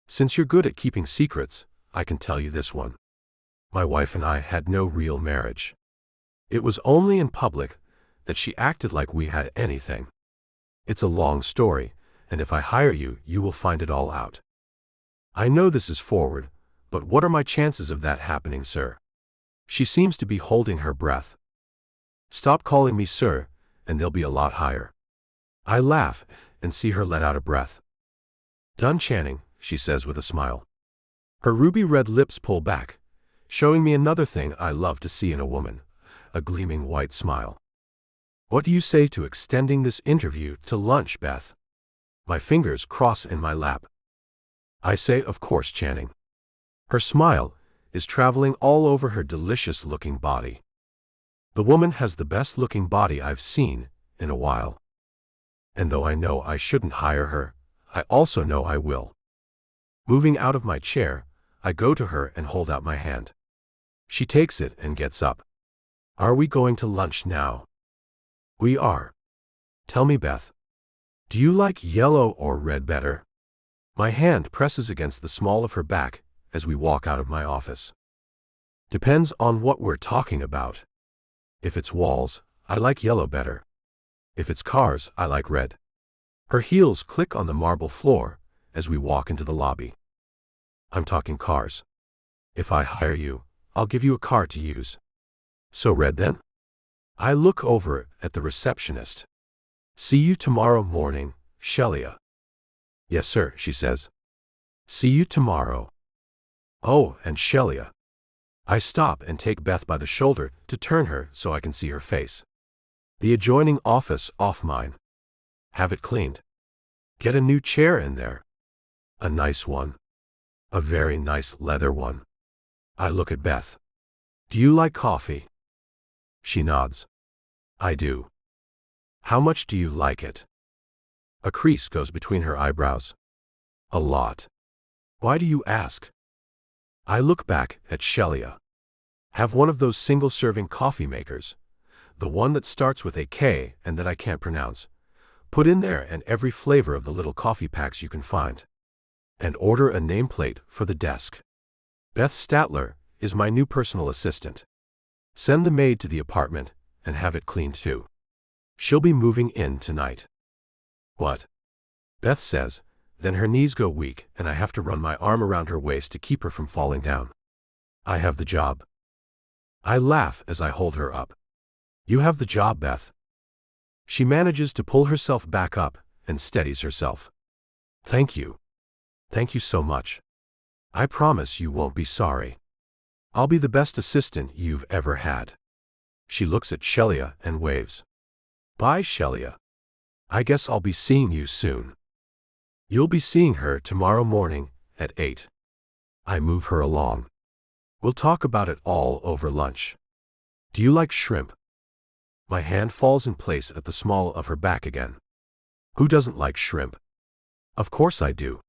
Since you're good at keeping secrets, I can tell you this one. My wife and I had no real marriage. It was only in public that she acted like we had anything. It's a long story, and if I hire you, you will find it all out. I know this is forward, but what are my chances of that happening, sir? She seems to be holding her breath. Stop calling me sir, and they'll be a lot higher. I laugh and see her let out a breath. Done, Channing, she says with a smile. Her ruby red lips pull back, showing me another thing I love to see in a woman, a gleaming white smile. What do you say to extending this interview to lunch, Beth? My fingers cross in my lap. I say, of course, Channing. Her smile is traveling all over her delicious-looking body. The woman has the best-looking body I've seen in a while. And though I know I shouldn't hire her, I also know I will. Moving out of my chair, I go to her and hold out my hand. She takes it and gets up. Are we going to lunch now? We are. Tell me, Beth, do you like yellow or red better? My hand presses against the small of her back as we walk out of my office. Depends on what we're talking about. If it's walls, I like yellow better. If it's cars, I like red. Her heels click on the marble floor as we walk into the lobby. I'm talking cars. If I hire you, I'll give you a car to use. So red then? I look over at the receptionist. See you tomorrow morning, Shelia. Yes, sir, she says. See you tomorrow. Oh, and Shelia. I stop and take Beth by the shoulder to turn her so I can see her face. The adjoining office off mine. Have it cleaned. Get a new chair in there. A nice one. A very nice leather one. I look at Beth. Do you like coffee? She nods. I do. How much do you like it? A crease goes between her eyebrows. A lot. Why do you ask? I look back at Shelia. Have one of those single-serving coffee makers. The one that starts with a K and that I can't pronounce. Put in there and every flavor of the little coffee packs you can find. And order a nameplate for the desk. Beth Statler is my new personal assistant. Send the maid to the apartment and have it cleaned too. She'll be moving in tonight. What? Beth says, then her knees go weak and I have to run my arm around her waist to keep her from falling down. I have the job. I laugh as I hold her up. You have the job, Beth. She manages to pull herself back up and steadies herself. Thank you. Thank you so much. I promise you won't be sorry. I'll be the best assistant you've ever had. She looks at Shelia and waves. Bye, Shelia. I guess I'll be seeing you soon. You'll be seeing her tomorrow morning at 8. I move her along. We'll talk about it all over lunch. Do you like shrimp? My hand falls in place at the small of her back again. Who doesn't like shrimp? Of course I do.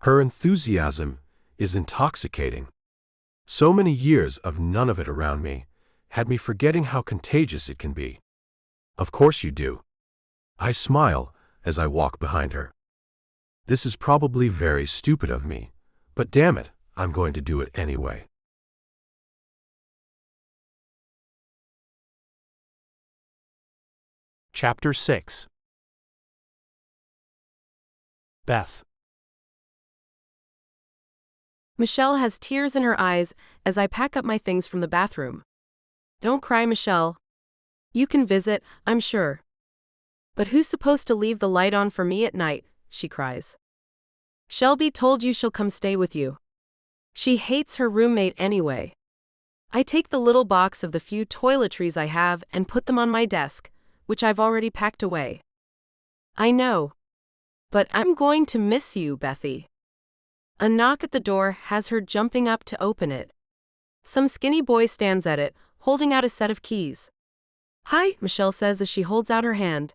Her enthusiasm is intoxicating. So many years of none of it around me had me forgetting how contagious it can be. Of course you do. I smile as I walk behind her. This is probably very stupid of me, but damn it, I'm going to do it anyway. Chapter 6. Beth. Michelle has tears in her eyes as I pack up my things from the bathroom. Don't cry, Michelle. You can visit, I'm sure. But who's supposed to leave the light on for me at night? She cries. Shelby told you she'll come stay with you. She hates her roommate anyway. I take the little box of the few toiletries I have and put them on my desk, which I've already packed away. I know. But I'm going to miss you, Bethy. A knock at the door has her jumping up to open it. Some skinny boy stands at it, holding out a set of keys. Hi, Michelle says as she holds out her hand.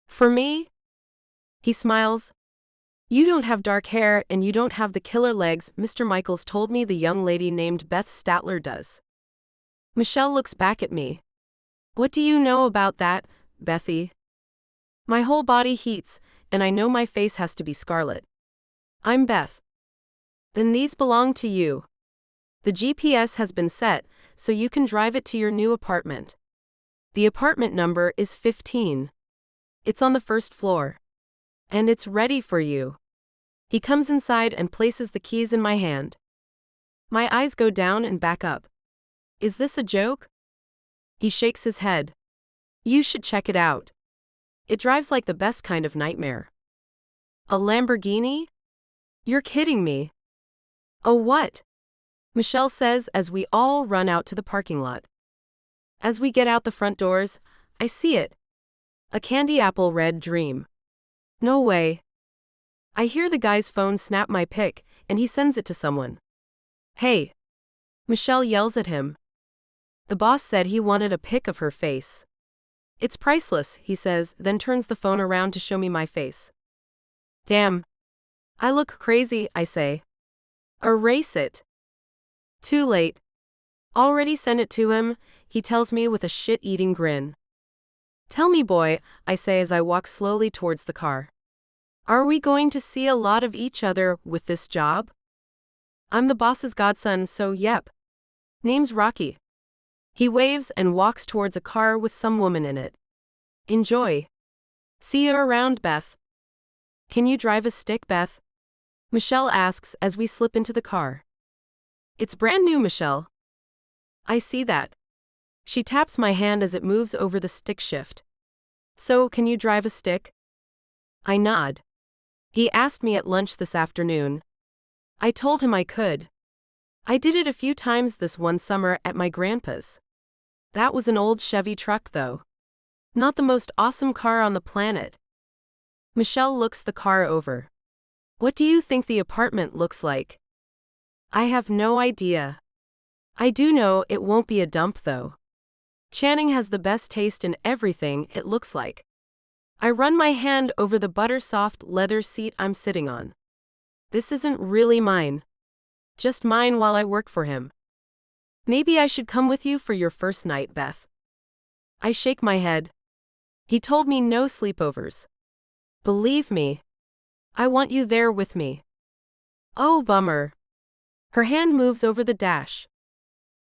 For me? He smiles. You don't have dark hair and you don't have the killer legs Mr. Michaels told me the young lady named Beth Statler does. Michelle looks back at me. What do you know about that, Bethy? My whole body heats, and I know my face has to be scarlet. I'm Beth. Then these belong to you. The GPS has been set, so you can drive it to your new apartment. The apartment number is 15. It's on the first floor. And it's ready for you. He comes inside and places the keys in my hand. My eyes go down and back up. Is this a joke? He shakes his head. You should check it out. It drives like the best kind of nightmare. A Lamborghini? You're kidding me. Oh, what? Michelle says as we all run out to the parking lot. As we get out the front doors, I see it. A candy apple red dream. No way. I hear the guy's phone snap my pic, and he sends it to someone. Hey. Michelle yells at him. The boss said he wanted a pic of her face. It's priceless, he says, then turns the phone around to show me my face. Damn. I look crazy, I say. Erase it. Too late. Already sent it to him, he tells me with a shit-eating grin. Tell me, boy, I say as I walk slowly towards the car. Are we going to see a lot of each other with this job? I'm the boss's godson, so yep. Name's Rocky. He waves and walks towards a car with some woman in it. Enjoy. See you around, Beth. Can you drive a stick, Beth? Michelle asks as we slip into the car. It's brand new, Michelle. I see that. She taps my hand as it moves over the stick shift. So, can you drive a stick? I nod. He asked me at lunch this afternoon. I told him I could. I did it a few times this one summer at my grandpa's. That was an old Chevy truck, though. Not the most awesome car on the planet. Michelle looks the car over. What do you think the apartment looks like? I have no idea. I do know it won't be a dump, though. Channing has the best taste in everything, it looks like. I run my hand over the butter-soft leather seat I'm sitting on. This isn't really mine. Just mine while I work for him. Maybe I should come with you for your first night, Beth. I shake my head. He told me no sleepovers. Believe me. I want you there with me. Oh, bummer. Her hand moves over the dash.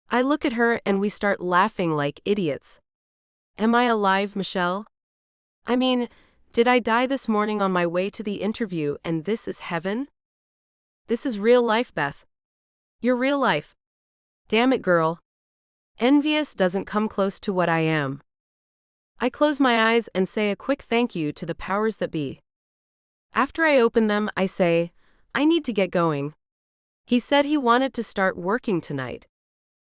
I look at her and we start laughing like idiots. Am I alive, Michelle? I mean, did I die this morning on my way to the interview and this is heaven? This is real life, Beth. You're real life. Damn it, girl. Envious doesn't come close to what I am. I close my eyes and say a quick thank you to the powers that be. After I open them, I say, I need to get going. He said he wanted to start working tonight.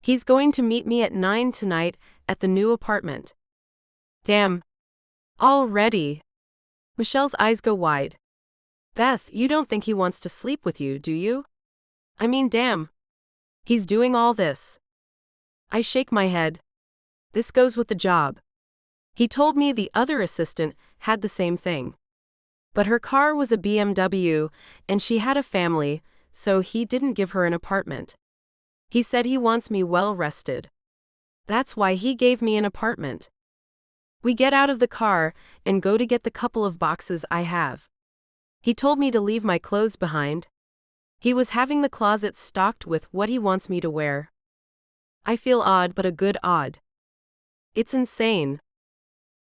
He's going to meet me at 9 tonight at the new apartment. Damn. Already. Michelle's eyes go wide. Beth, you don't think he wants to sleep with you, do you? I mean, damn. He's doing all this. I shake my head. This goes with the job. He told me the other assistant had the same thing. But her car was a BMW, and she had a family, so he didn't give her an apartment. He said he wants me well rested. That's why he gave me an apartment. We get out of the car and go to get the couple of boxes I have. He told me to leave my clothes behind. He was having the closet stocked with what he wants me to wear. I feel odd, but a good odd. It's insane.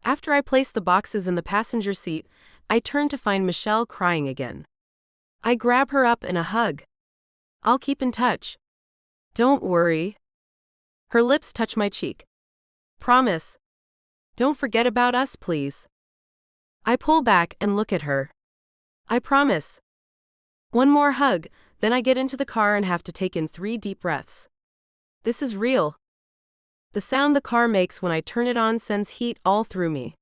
After I place the boxes in the passenger seat, I turn to find Michelle crying again. I grab her up in a hug. I'll keep in touch. Don't worry. Her lips touch my cheek. Promise. Don't forget about us, please. I pull back and look at her. I promise. One more hug, then I get into the car and have to take in 3 deep breaths. This is real. The sound the car makes when I turn it on sends heat all through me.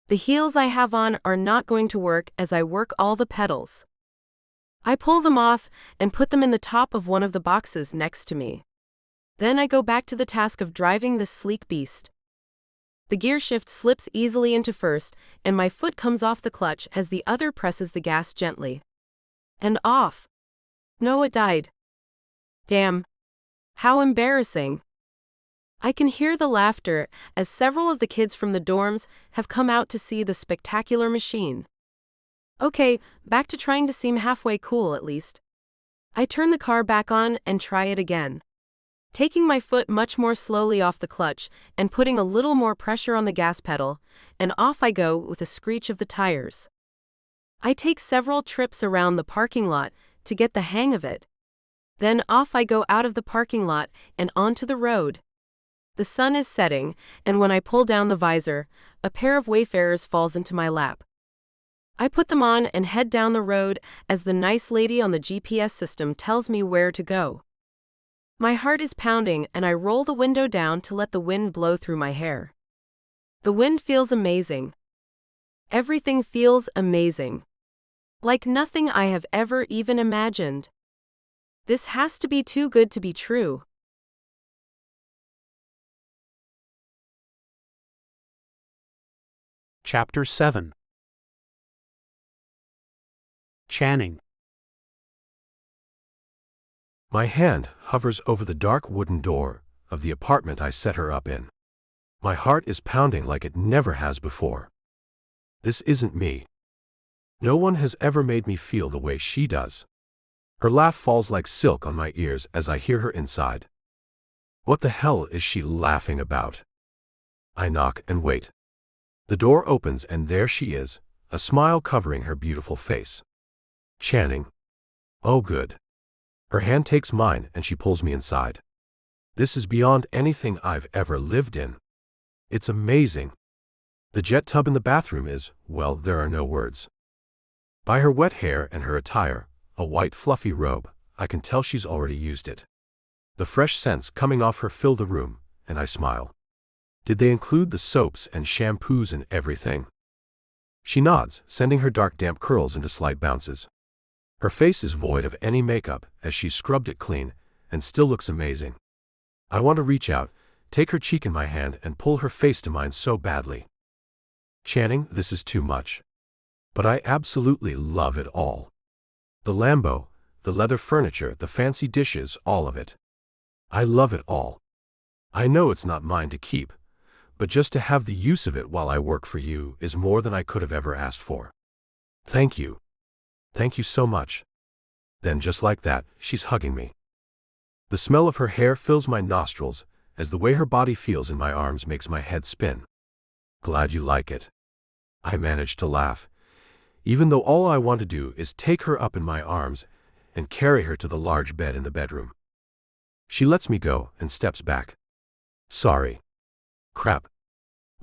The heels I have on are not going to work as I work all the pedals. I pull them off and put them in the top of one of the boxes next to me. Then I go back to the task of driving this sleek beast. The gear shift slips easily into first, and my foot comes off the clutch as the other presses the gas gently. And off. No, it died. Damn. How embarrassing. I can hear the laughter as several of the kids from the dorms have come out to see the spectacular machine. Okay, back to trying to seem halfway cool at least. I turn the car back on and try it again. Taking my foot much more slowly off the clutch and putting a little more pressure on the gas pedal, and off I go with a screech of the tires. I take several trips around the parking lot to get the hang of it. Then off I go out of the parking lot and onto the road. The sun is setting, and when I pull down the visor, a pair of wayfarers falls into my lap. I put them on and head down the road as the nice lady on the GPS system tells me where to go. My heart is pounding and I roll the window down to let the wind blow through my hair. The wind feels amazing. Everything feels amazing. Like nothing I have ever even imagined. This has to be too good to be true. Chapter 7. Channing. My hand hovers over the dark wooden door of the apartment I set her up in. My heart is pounding like it never has before. This isn't me. No one has ever made me feel the way she does. Her laugh falls like silk on my ears as I hear her inside. What the hell is she laughing about? I knock and wait. The door opens and there she is, a smile covering her beautiful face. Channing. Oh good. Her hand takes mine and she pulls me inside. This is beyond anything I've ever lived in. It's amazing. The jet tub in the bathroom is, well, there are no words. By her wet hair and her attire, a white fluffy robe, I can tell she's already used it. The fresh scents coming off her fill the room, and I smile. Did they include the soaps and shampoos and everything? She nods, sending her dark damp curls into slight bounces. Her face is void of any makeup as she scrubbed it clean and still looks amazing. I want to reach out, take her cheek in my hand and pull her face to mine so badly. Channing, this is too much. But I absolutely love it all. The Lambo, the leather furniture, the fancy dishes, all of it. I love it all. I know it's not mine to keep, but just to have the use of it while I work for you is more than I could have ever asked for. Thank you. Thank you so much. Then just like that, she's hugging me. The smell of her hair fills my nostrils as the way her body feels in my arms makes my head spin. Glad you like it. I manage to laugh, even though all I want to do is take her up in my arms and carry her to the large bed in the bedroom. She lets me go and steps back. Sorry. Crap.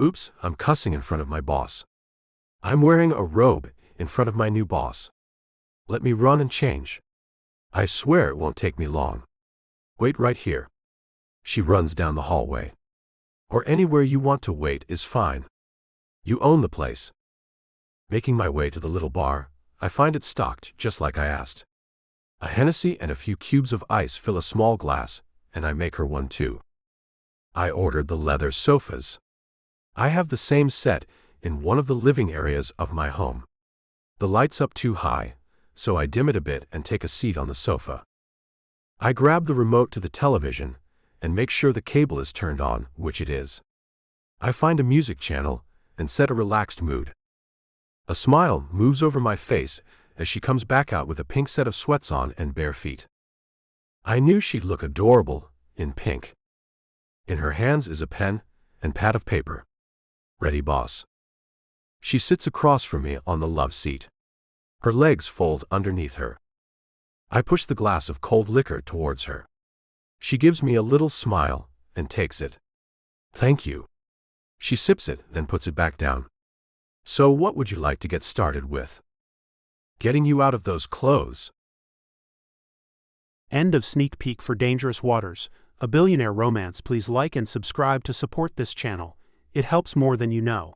Oops, I'm cussing in front of my boss. I'm wearing a robe in front of my new boss. Let me run and change. I swear it won't take me long. Wait right here. She runs down the hallway. Or anywhere you want to wait is fine. You own the place. Making my way to the little bar, I find it stocked just like I asked. A Hennessy and a few cubes of ice fill a small glass, and I make her one too. I ordered the leather sofas. I have the same set in one of the living areas of my home. The light's up too high, so I dim it a bit and take a seat on the sofa. I grab the remote to the television and make sure the cable is turned on, which it is. I find a music channel and set a relaxed mood. A smile moves over my face as she comes back out with a pink set of sweats on and bare feet. I knew she'd look adorable in pink. In her hands is a pen and pad of paper. Ready, boss. She sits across from me on the love seat. Her legs fold underneath her. I push the glass of cold liquor towards her. She gives me a little smile and takes it. Thank you. She sips it, then puts it back down. So what would you like to get started with? Getting you out of those clothes. End of sneak peek for Dangerous Waters, a billionaire romance. Please like and subscribe to support this channel. It helps more than you know.